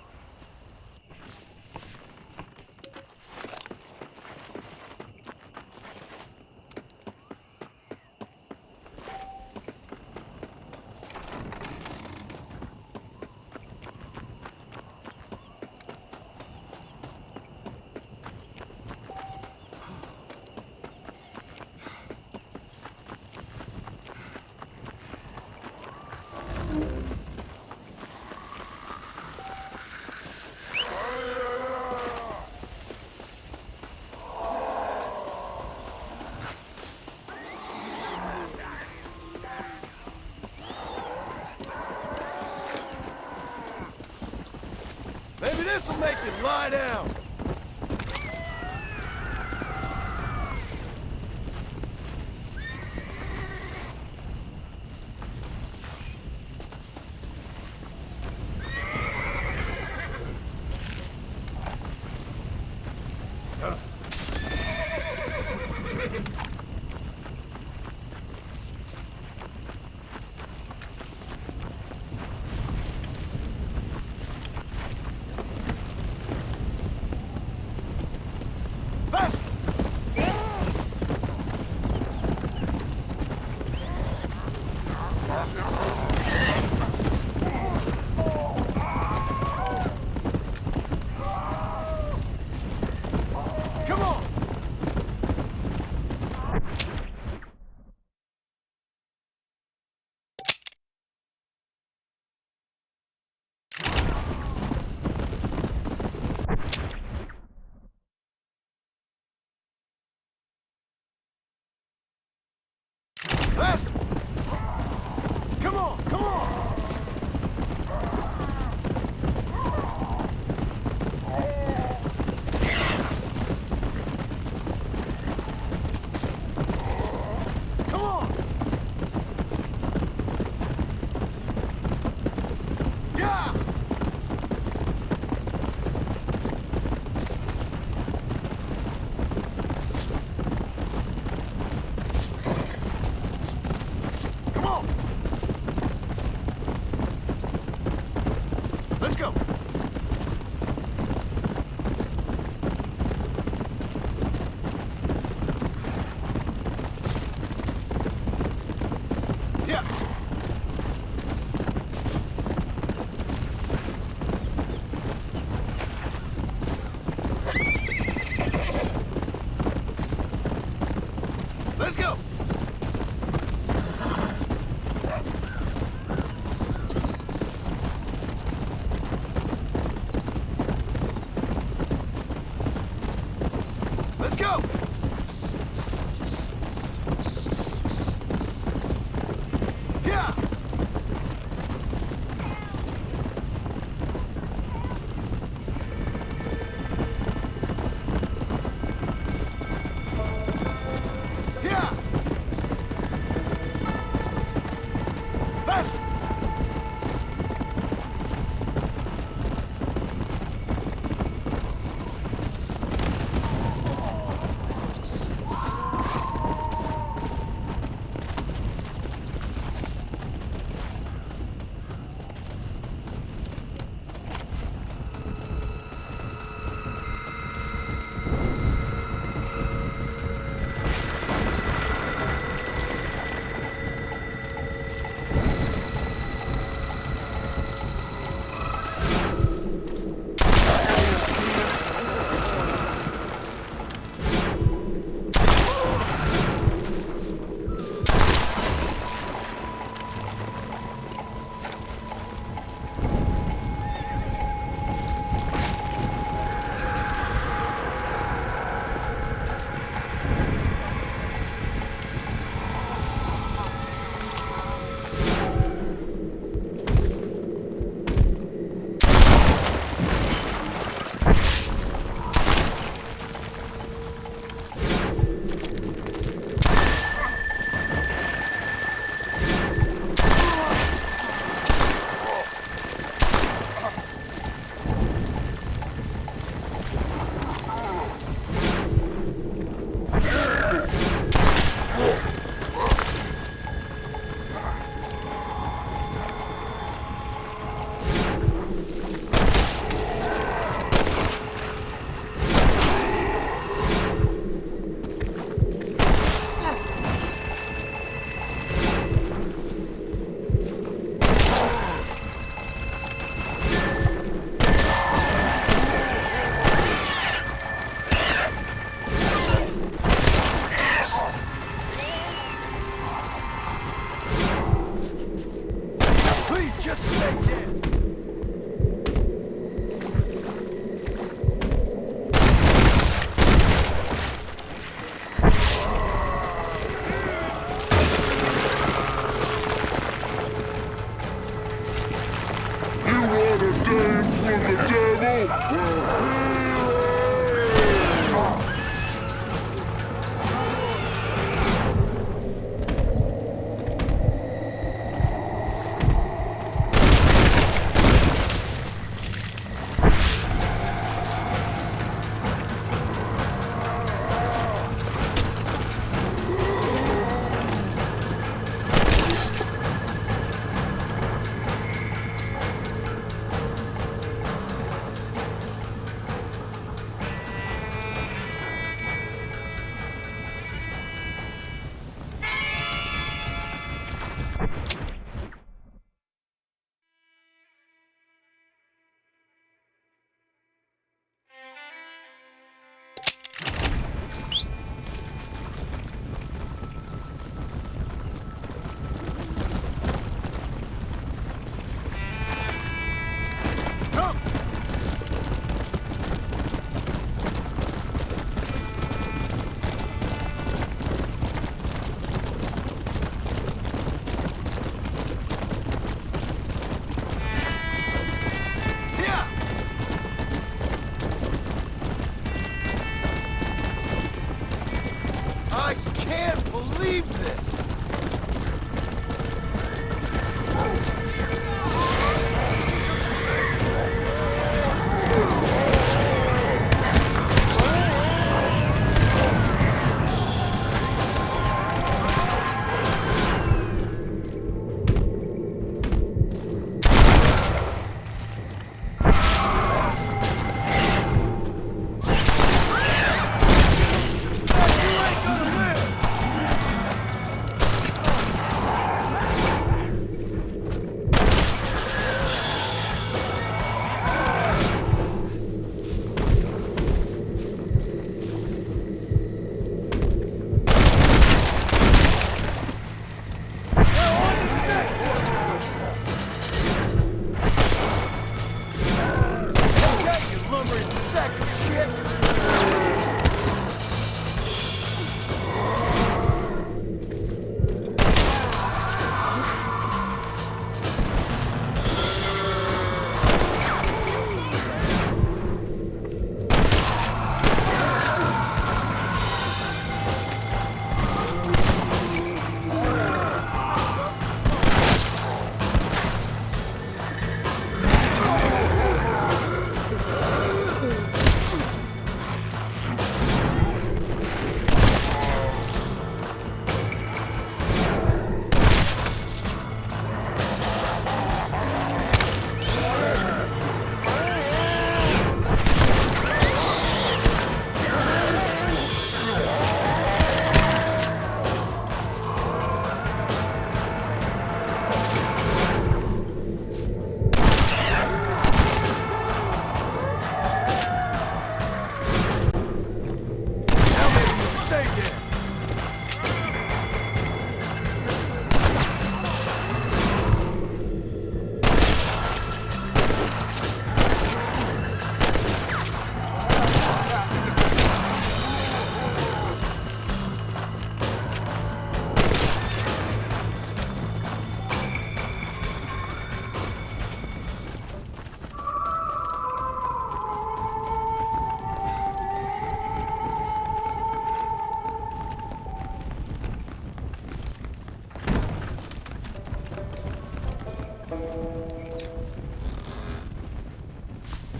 Maybe this'll make you lie down.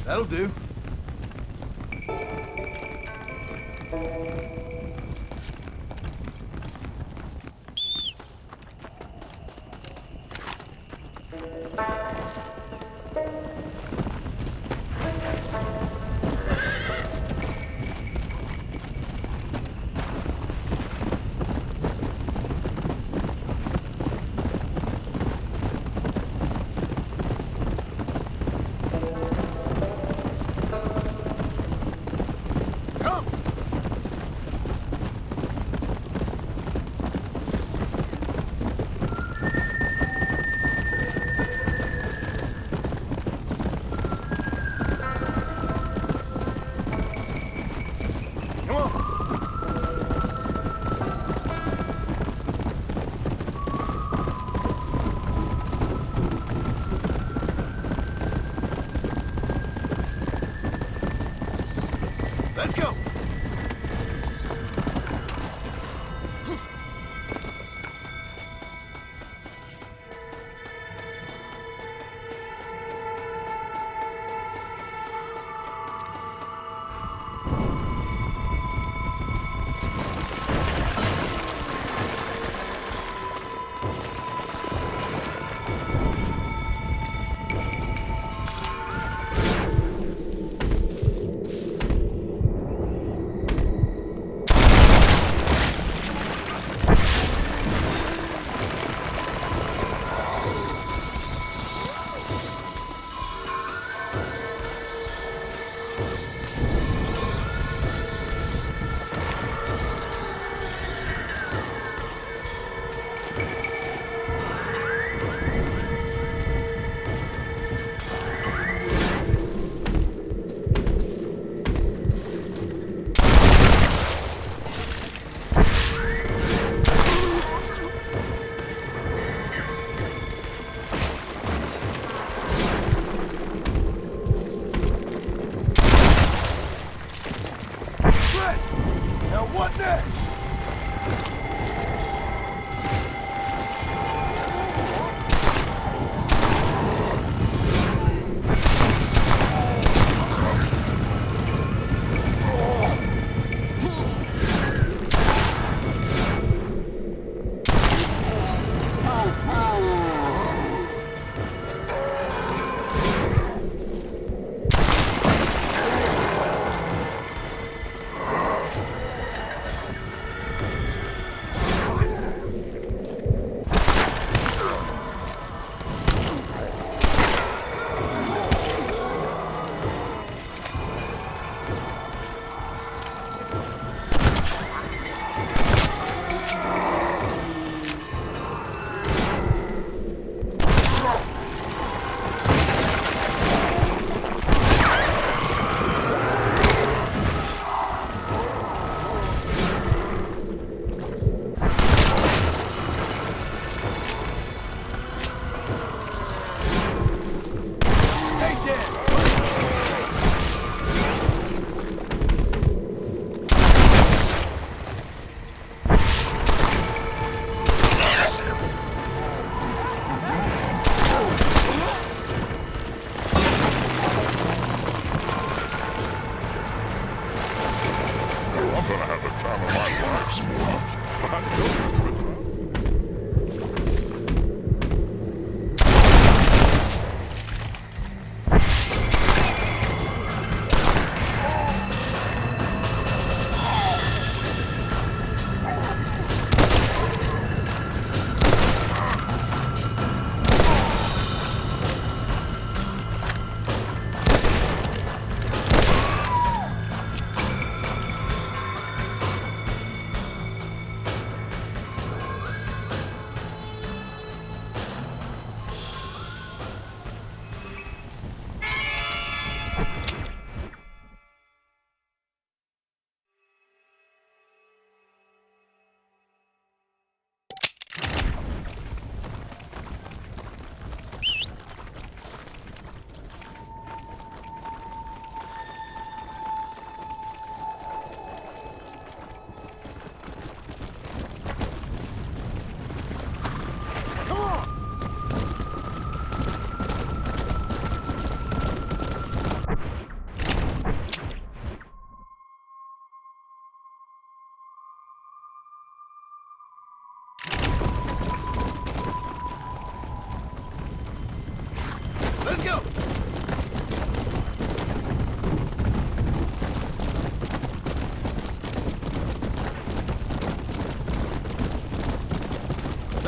That'll do. Let's go.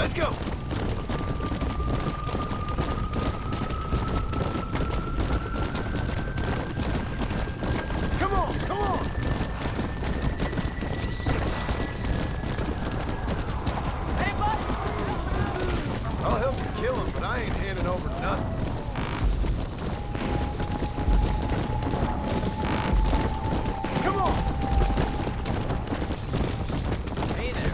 Let's go! Come on, come on! Hey, buddy! I'll help you kill him, but I ain't handing over nothing. Come on! Hey there.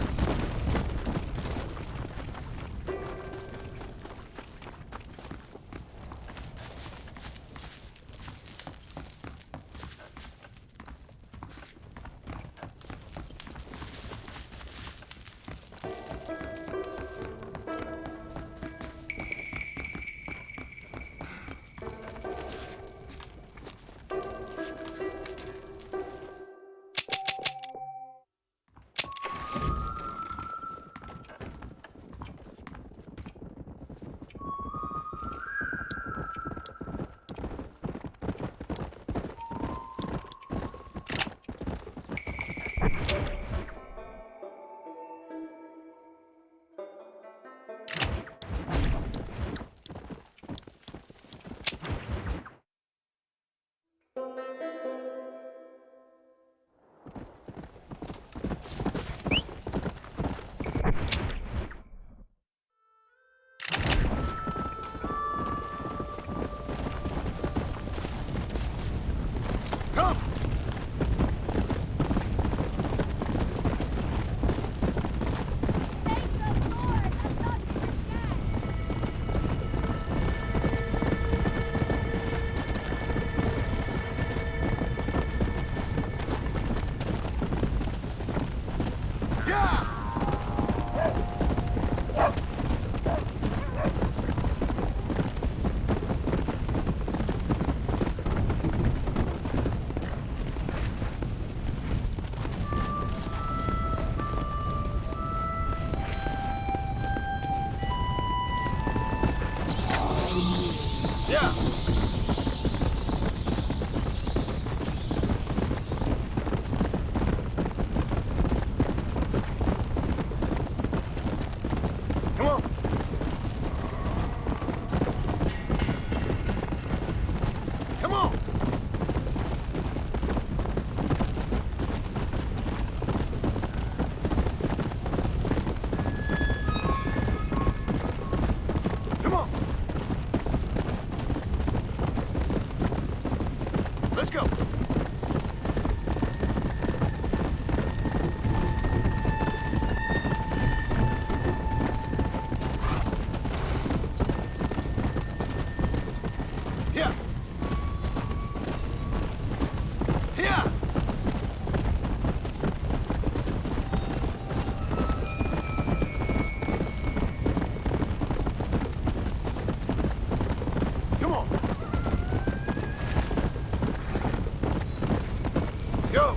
Go!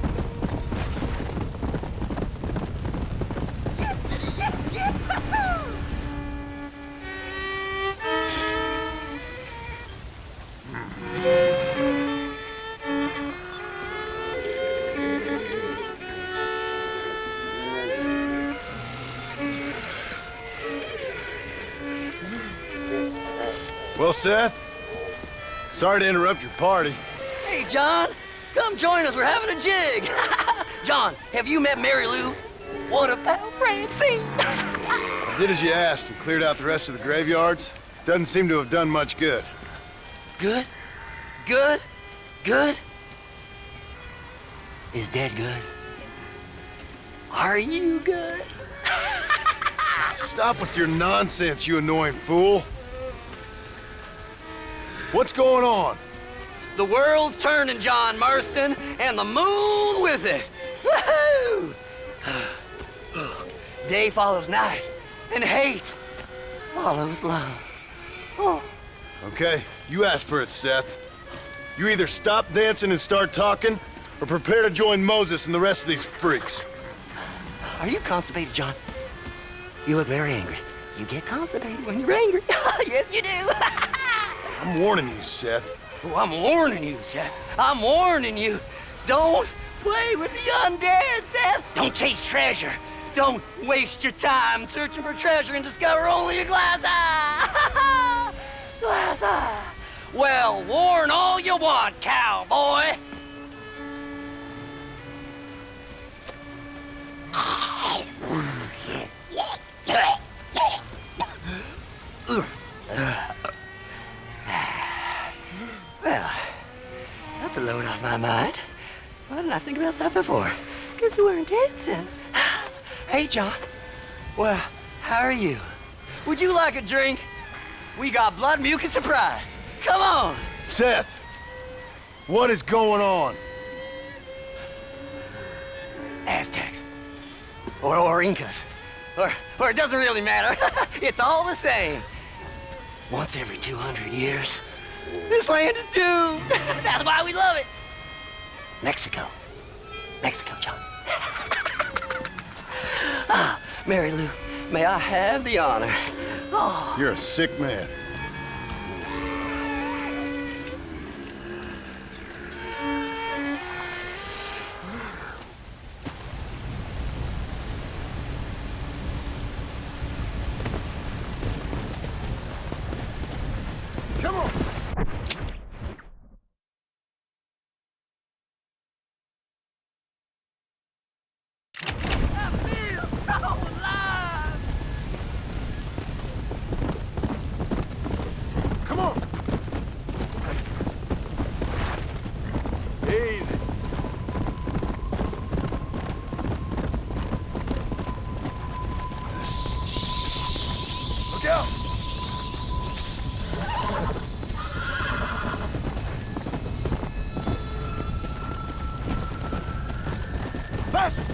Well, Seth, sorry to interrupt your party. Hey, John, come join us. We're having a jig. John, have you met Mary Lou? What about Francine? I did as you asked and cleared out the rest of the graveyards. Doesn't seem to have done much good. Good? Good? Good? Is Dad good? Are you good? Stop with your nonsense, you annoying fool. What's going on? The world's turning, John Marston, and the moon with it. Woohoo! Day follows night, and hate follows love. Oh. Okay, you asked for it, Seth. You either stop dancing and start talking, or prepare to join Moses and the rest of these freaks. Are you constipated, John? You look very angry. You get constipated when you're angry. Yes, you do. I'm warning you, Seth. Oh, I'm warning you, Seth. I'm warning you. Don't play with the undead, Seth. Don't chase treasure. Don't waste your time searching for treasure and discover only a glass eye. Glass eye. Well, warn all you want, cowboy. Well, that's a load off my mind. Why didn't I think about that before? Because we weren't dancing. Hey, John. Well, how are you? Would you like a drink? We got blood mucus surprise. Come on. Seth, what is going on? Aztecs. Or Incas. Or it doesn't really matter. It's all the same. Once every 200 years, this land is doomed. That's why we love it. Mexico. Mexico, John. Ah, Mary Lou, may I have the honor? Oh. You're a sick man. Come on! Come on! Easy. Look out! Faster!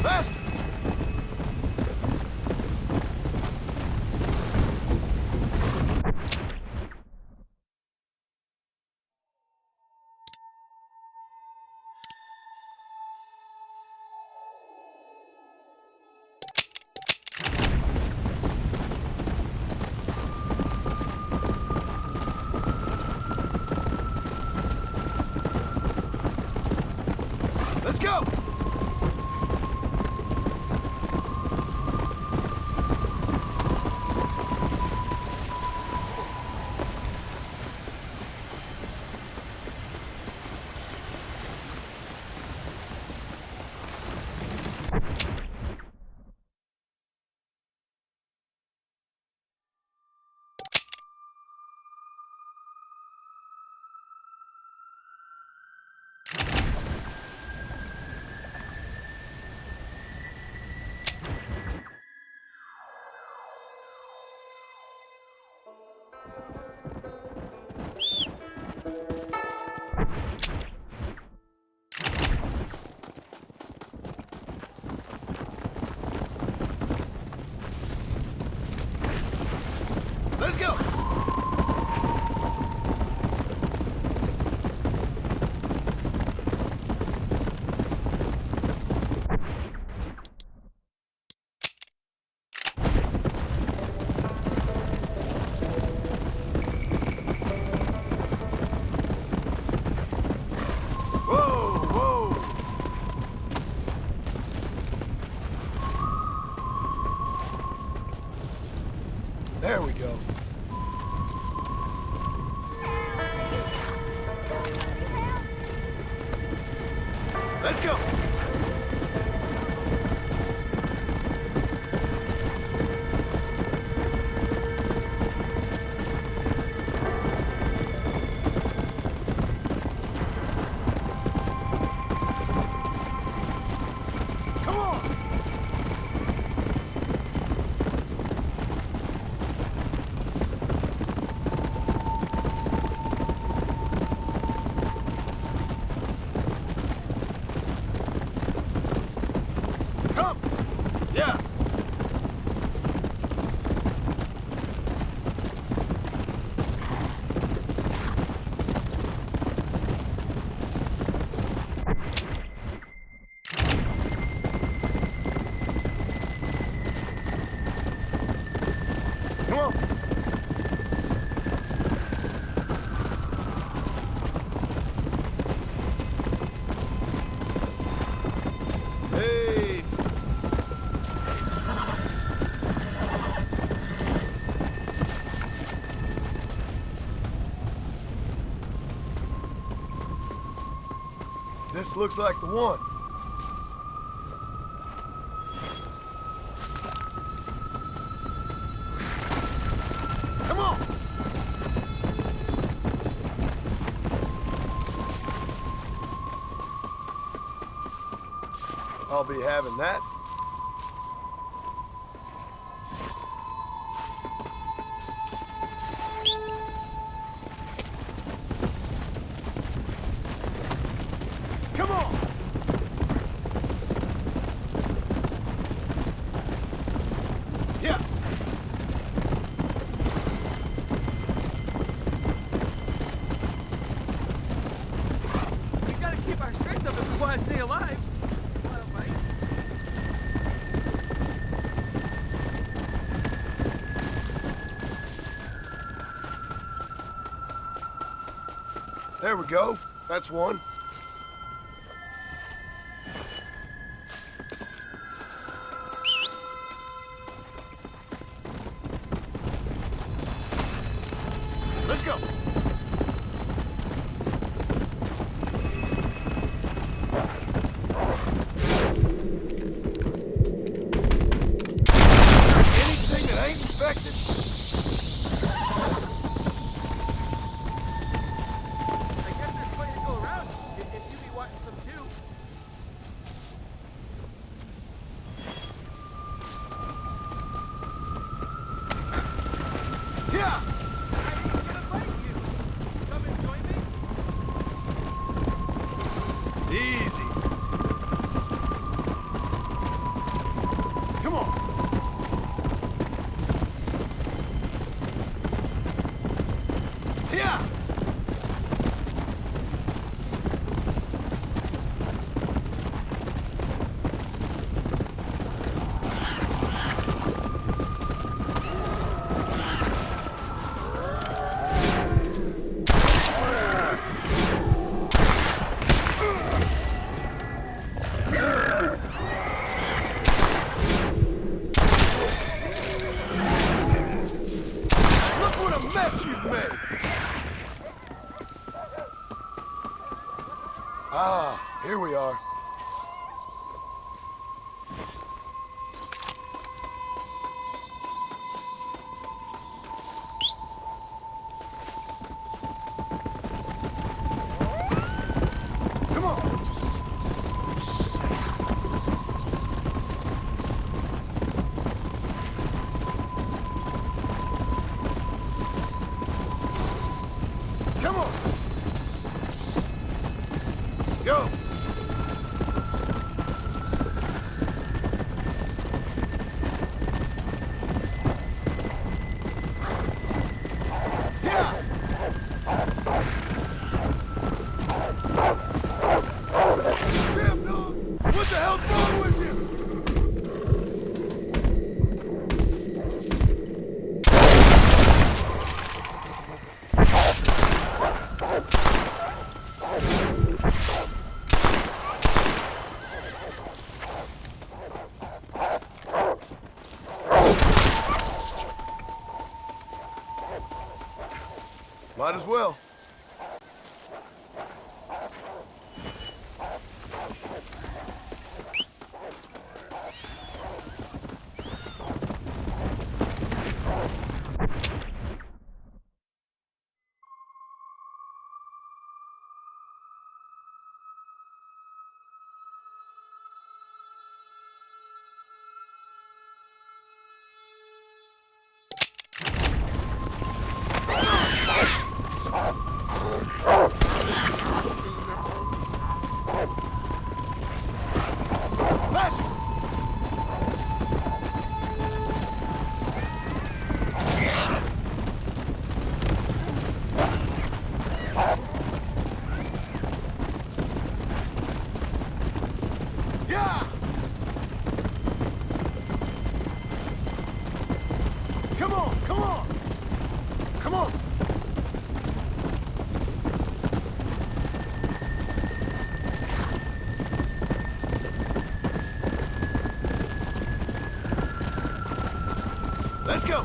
Faster! Let's go! There we go. Let's go. This looks like the one. Come on! I'll be having that. Come on! Yeah. We gotta keep our strength up if we want to stay alive. There we go. That's one. Let's go. Anything that ain't infected. I guess there's plenty to go around if you be wanting some too. Yeah. Easy. Come on. Yeah. Look what a mess you've made. Ah, here we are. Come on. Come on. Go. Might as well. Let's go!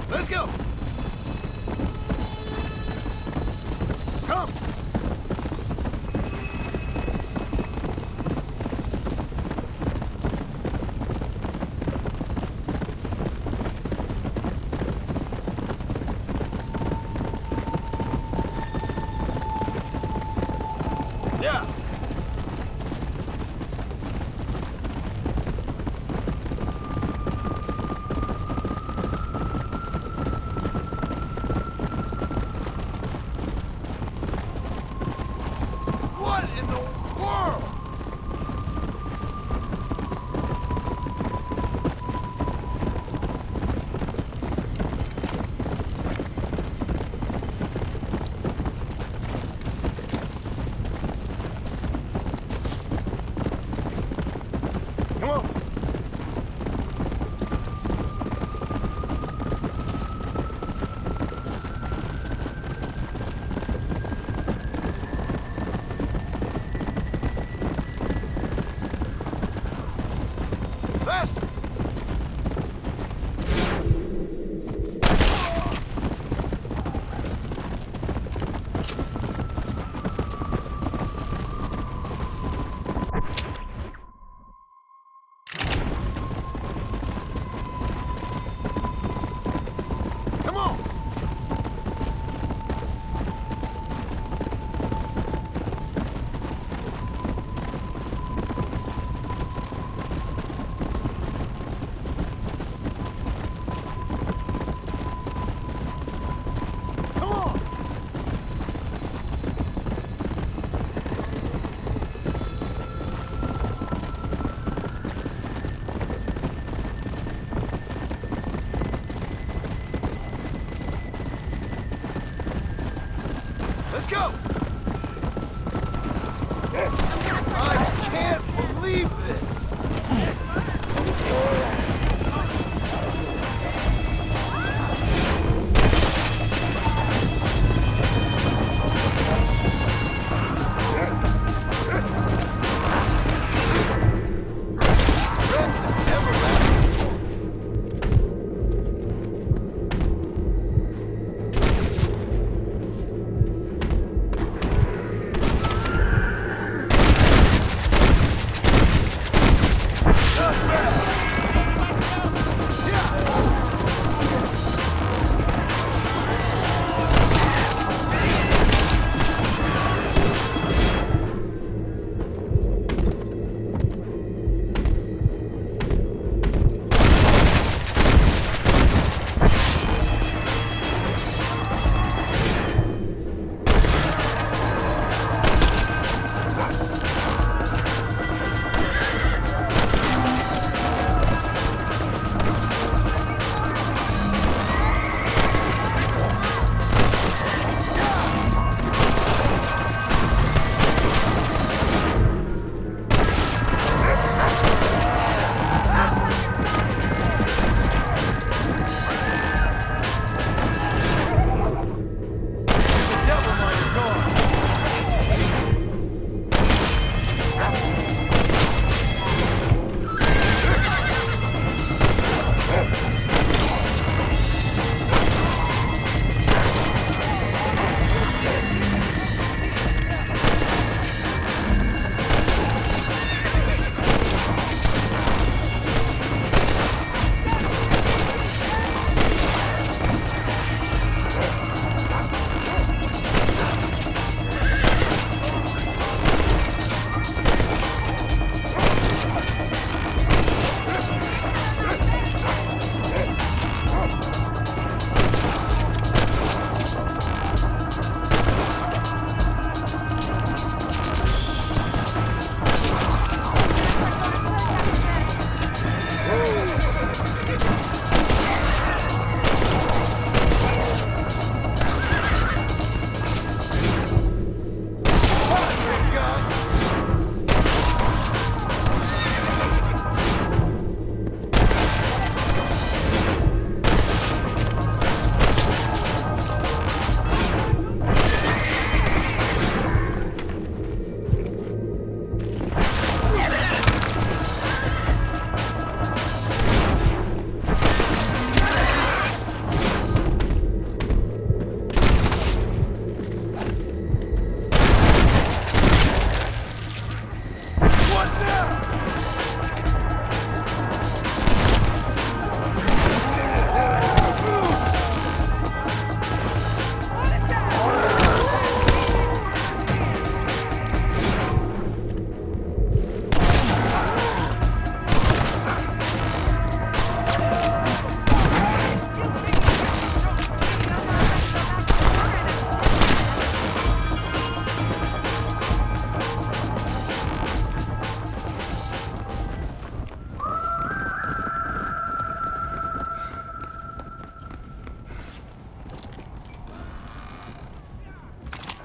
Let's go! Come! Yeah! What in the world? Come on. Faster. Come on. Come on. Let's go! I can't believe this!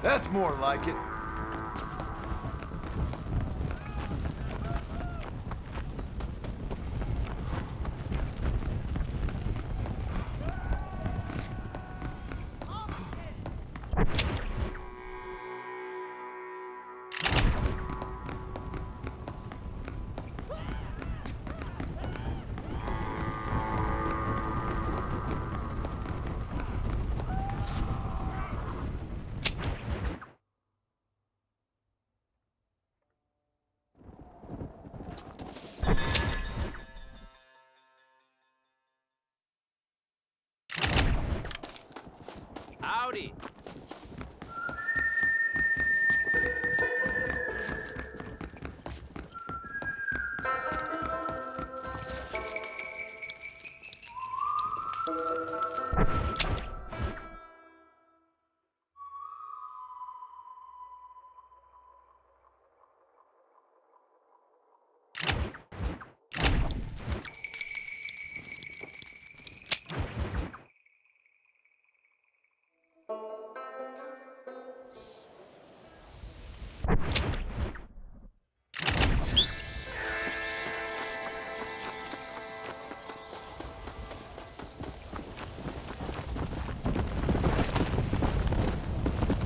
That's more like it. Howdy.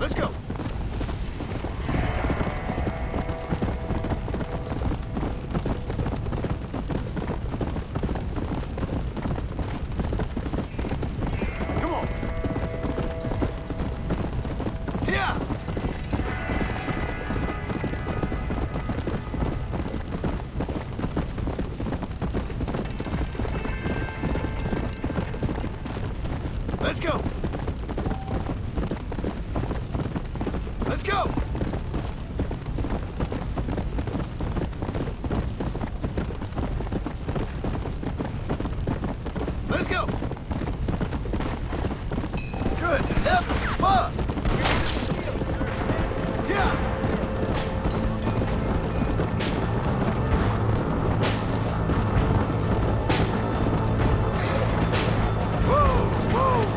Let's go. Come on. Yeah. Let's go. Let's go! Let's go! Good. Yep. Fuck! Yeah! Whoa! Whoa!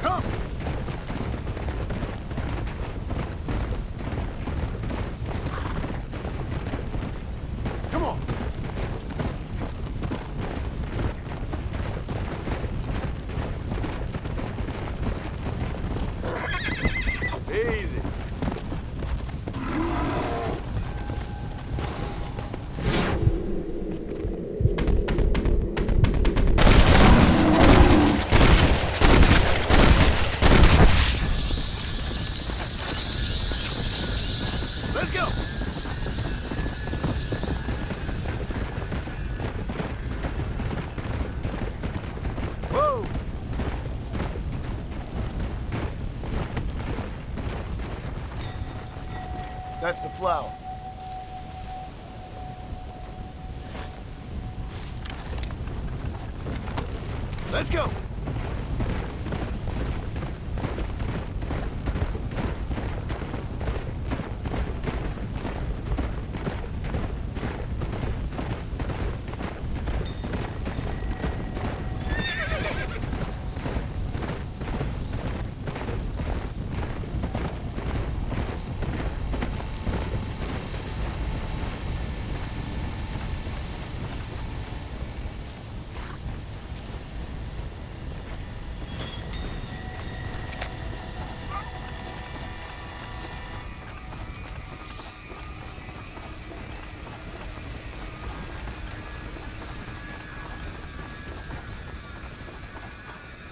Come! Come on! Easy. Let's go! Whoa! That's the flower. Let's go!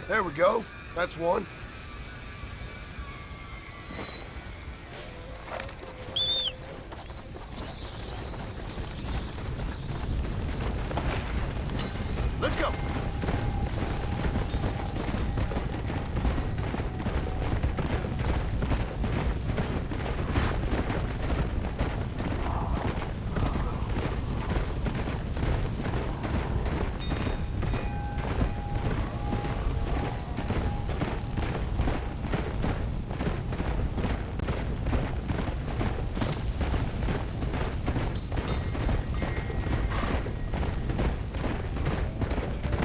There we go. That's one. Let's go.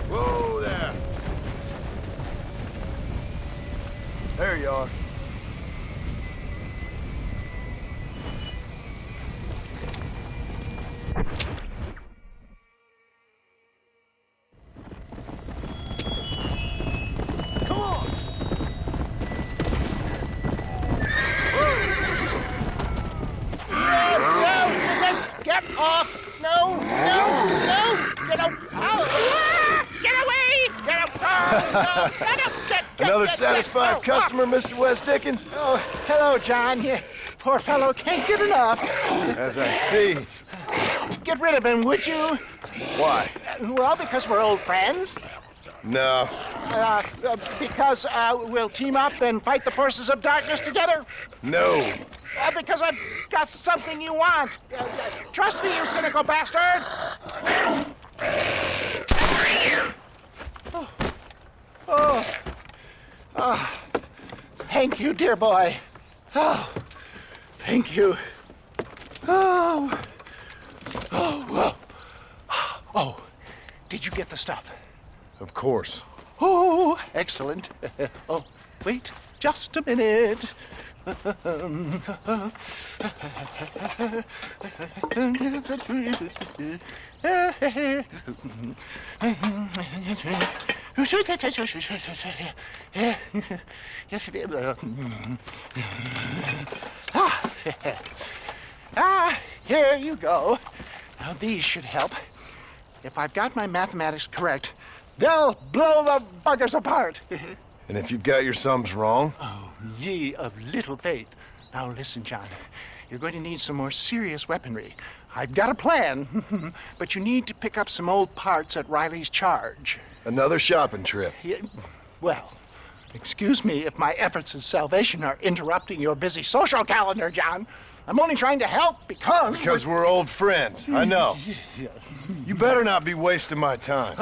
Whoa there. There you are. Come on. No! Get off! No! No! No! Get out! Oh. Get away! Get out! Another satisfied customer, Mr. West Dickens? Oh, hello, John. You poor fellow can't get enough. As I see. Get rid of him, would you? Why? Well, because we're old friends. No. Because we'll team up and fight the forces of darkness together. No. Because I've got something you want. Trust me, you cynical bastard. Oh. Thank you, dear boy. Oh, thank you. Oh. Oh, did you get the stuff? Of course. Oh, excellent. Oh, wait just a minute. Here you go. Now these should help. If I've got my mathematics correct, they'll blow the buggers apart. And if you've got your sums wrong? Oh, ye of little faith. Now listen, John. You're going to need some more serious weaponry. I've got a plan, but you need to pick up some old parts at Riley's charge. Another shopping trip. Yeah, well, excuse me if my efforts at salvation are interrupting your busy social calendar, John. I'm only trying to help because... Because we're old friends, I know. You better not be wasting my time.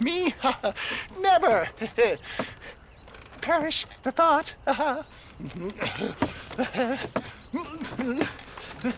Me? Never. Perish the thought. Now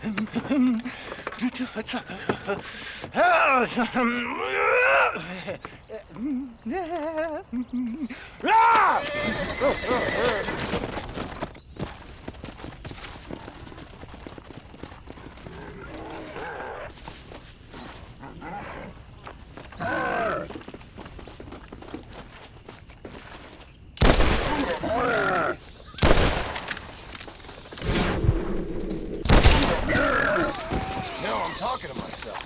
I'm talking to myself.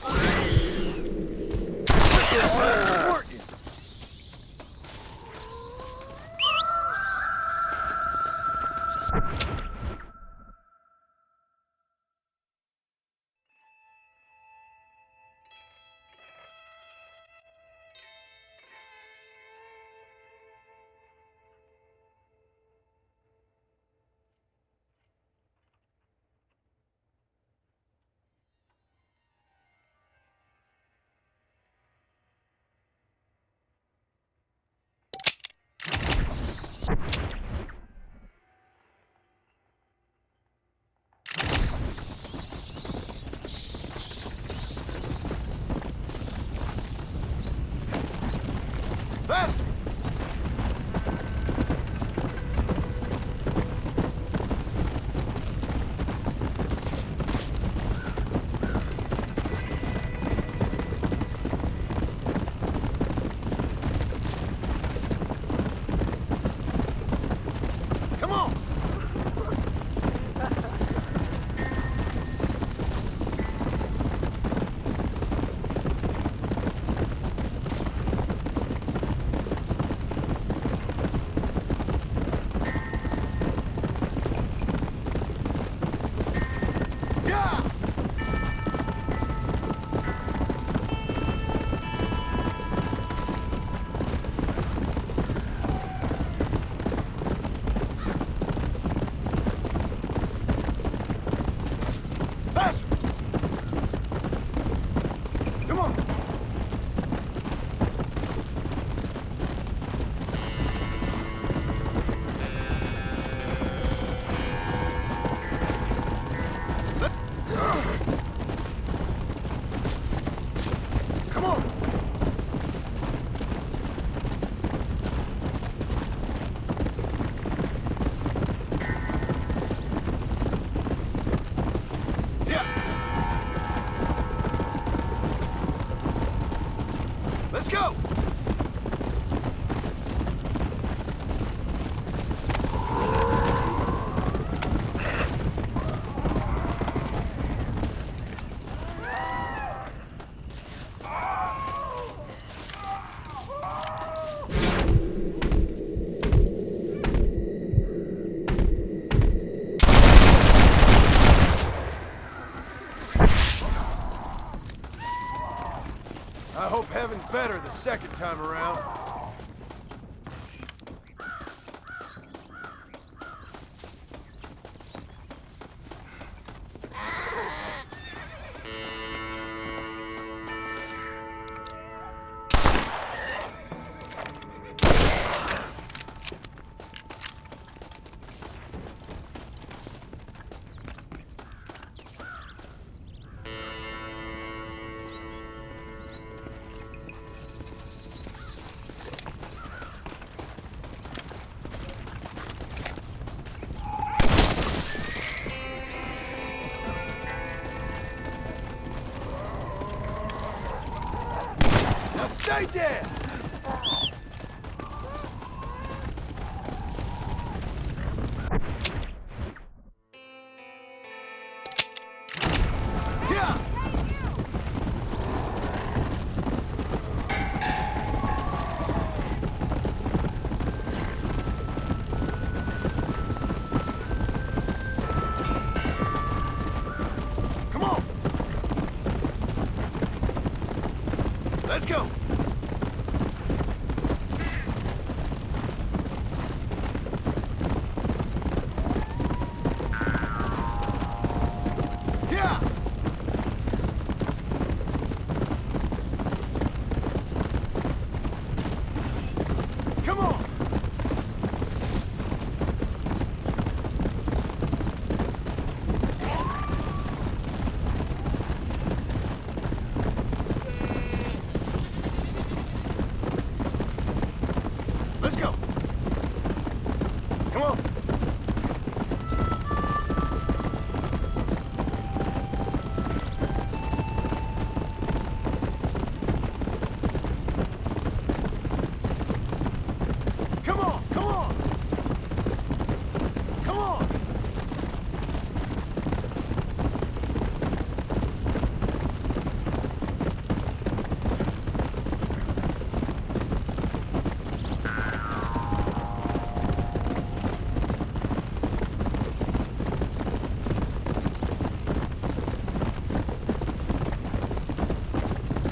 Faster! Come on! Let's go! I hope heaven's better the second time around. Stay dead! Come on! Let's go! Come on. Come on, come on! Come on!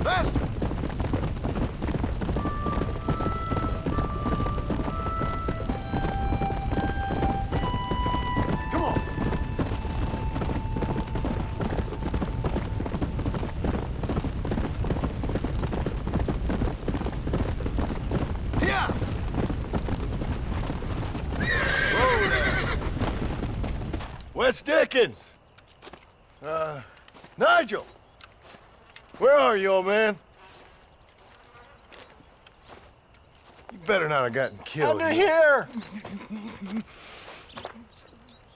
Faster! Come on! Yeah! Whoa there! Wes Dickens! Nigel! Where are you, old man? You better not have gotten killed. Under here!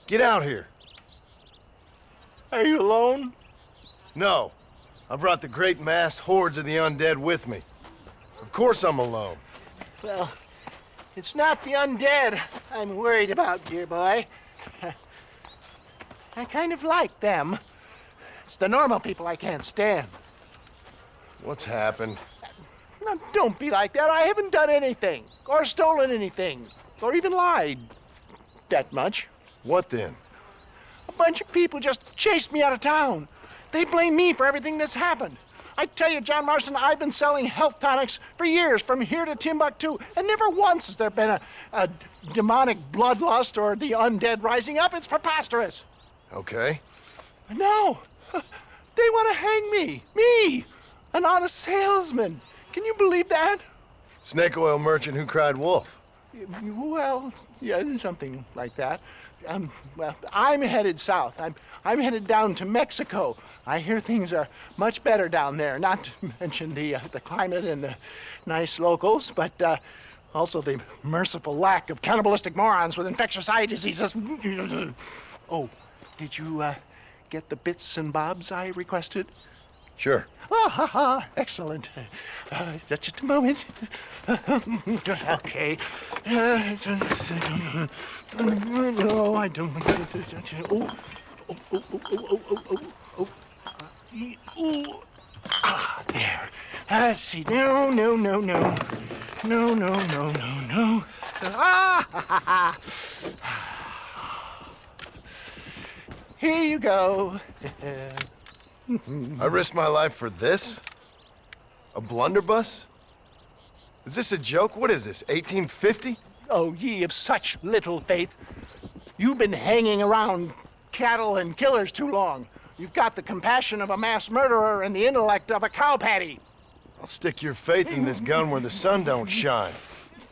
Get out here. Are you alone? No. I brought the great mass hordes of the undead with me. Of course I'm alone. Well, it's not the undead I'm worried about, dear boy. I kind of like them. It's the normal people I can't stand. What's happened? Now, don't be like that. I haven't done anything, or stolen anything, or even lied that much. What then? A bunch of people just chased me out of town. They blame me for everything that's happened. I tell you, John Marston, I've been selling health tonics for years, from here to Timbuktu, and never once has there been a demonic bloodlust or the undead rising up. It's preposterous. Okay. No, they want to hang me. Me, an honest salesman. Can you believe that? Snake oil merchant who cried wolf. Well, yeah, something like that. Well, I'm headed south. I'm headed down to Mexico. I hear things are much better down there. Not to mention the climate and the nice locals, but also the merciful lack of cannibalistic morons with infectious eye diseases. Oh, did you get the bits and bobs I requested? Sure. Ah, ha, ha. Excellent. Just a moment. Okay. No, I don't. Ah, there. Let's see. No. No. Ah, ha, ha. Here you go. I risked my life for this? A blunderbuss? Is this a joke? What is this, 1850? Oh, ye of such little faith. You've been hanging around cattle and killers too long. You've got the compassion of a mass murderer and the intellect of a cow patty. I'll stick your faith in this gun where the sun don't shine.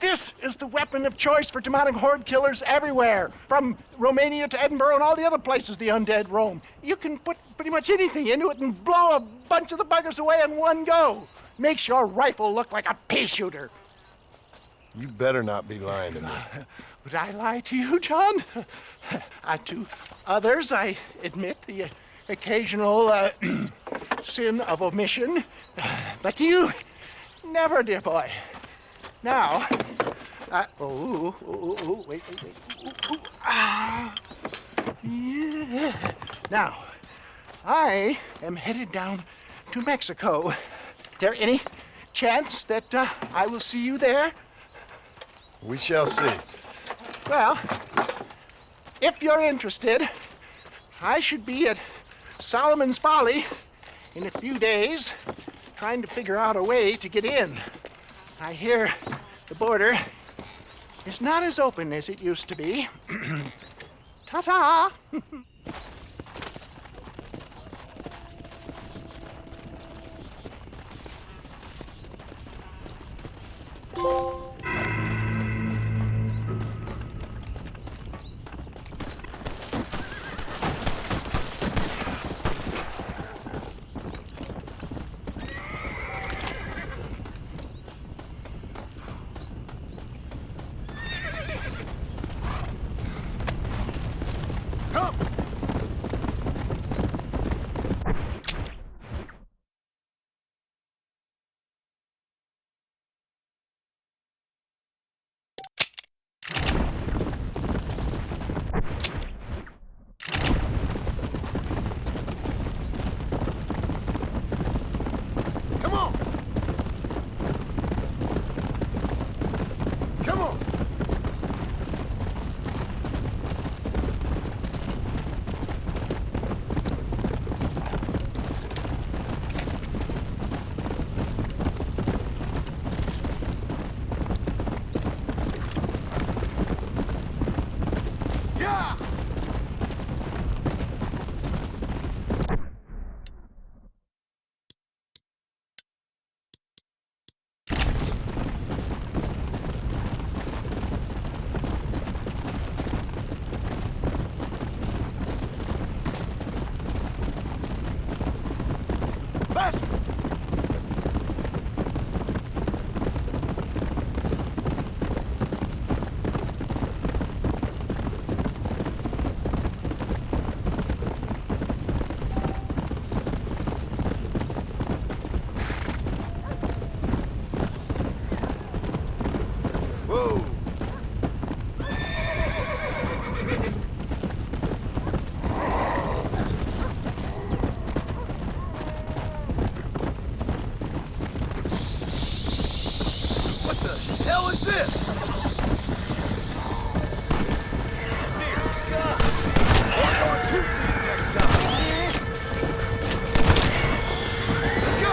This is the weapon of choice for demonic horde killers everywhere, from Romania to Edinburgh and all the other places the undead roam. You can put pretty much anything into it and blow a bunch of the buggers away in one go. Makes your rifle look like a pea shooter. You better not be lying to me. Would I lie to you, John? To others, I admit the occasional sin of omission. But to you, never, dear boy. Now, wait. Yeah. Now, I am headed down to Mexico. Is there any chance that I will see you there? We shall see. Well, if you're interested, I should be at Solomon's Folly in a few days, trying to figure out a way to get in. I hear the border is not as open as it used to be. Ta-ta! Come! Come on! Come on! Yeah! Faster! Whoa! What the hell is this? We're going too deep next time. Let's go!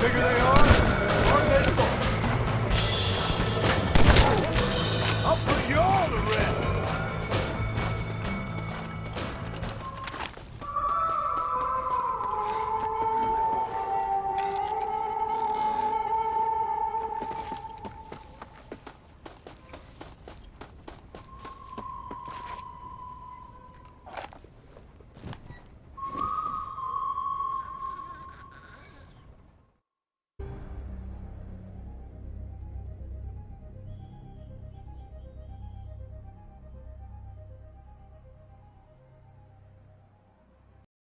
bigger they are,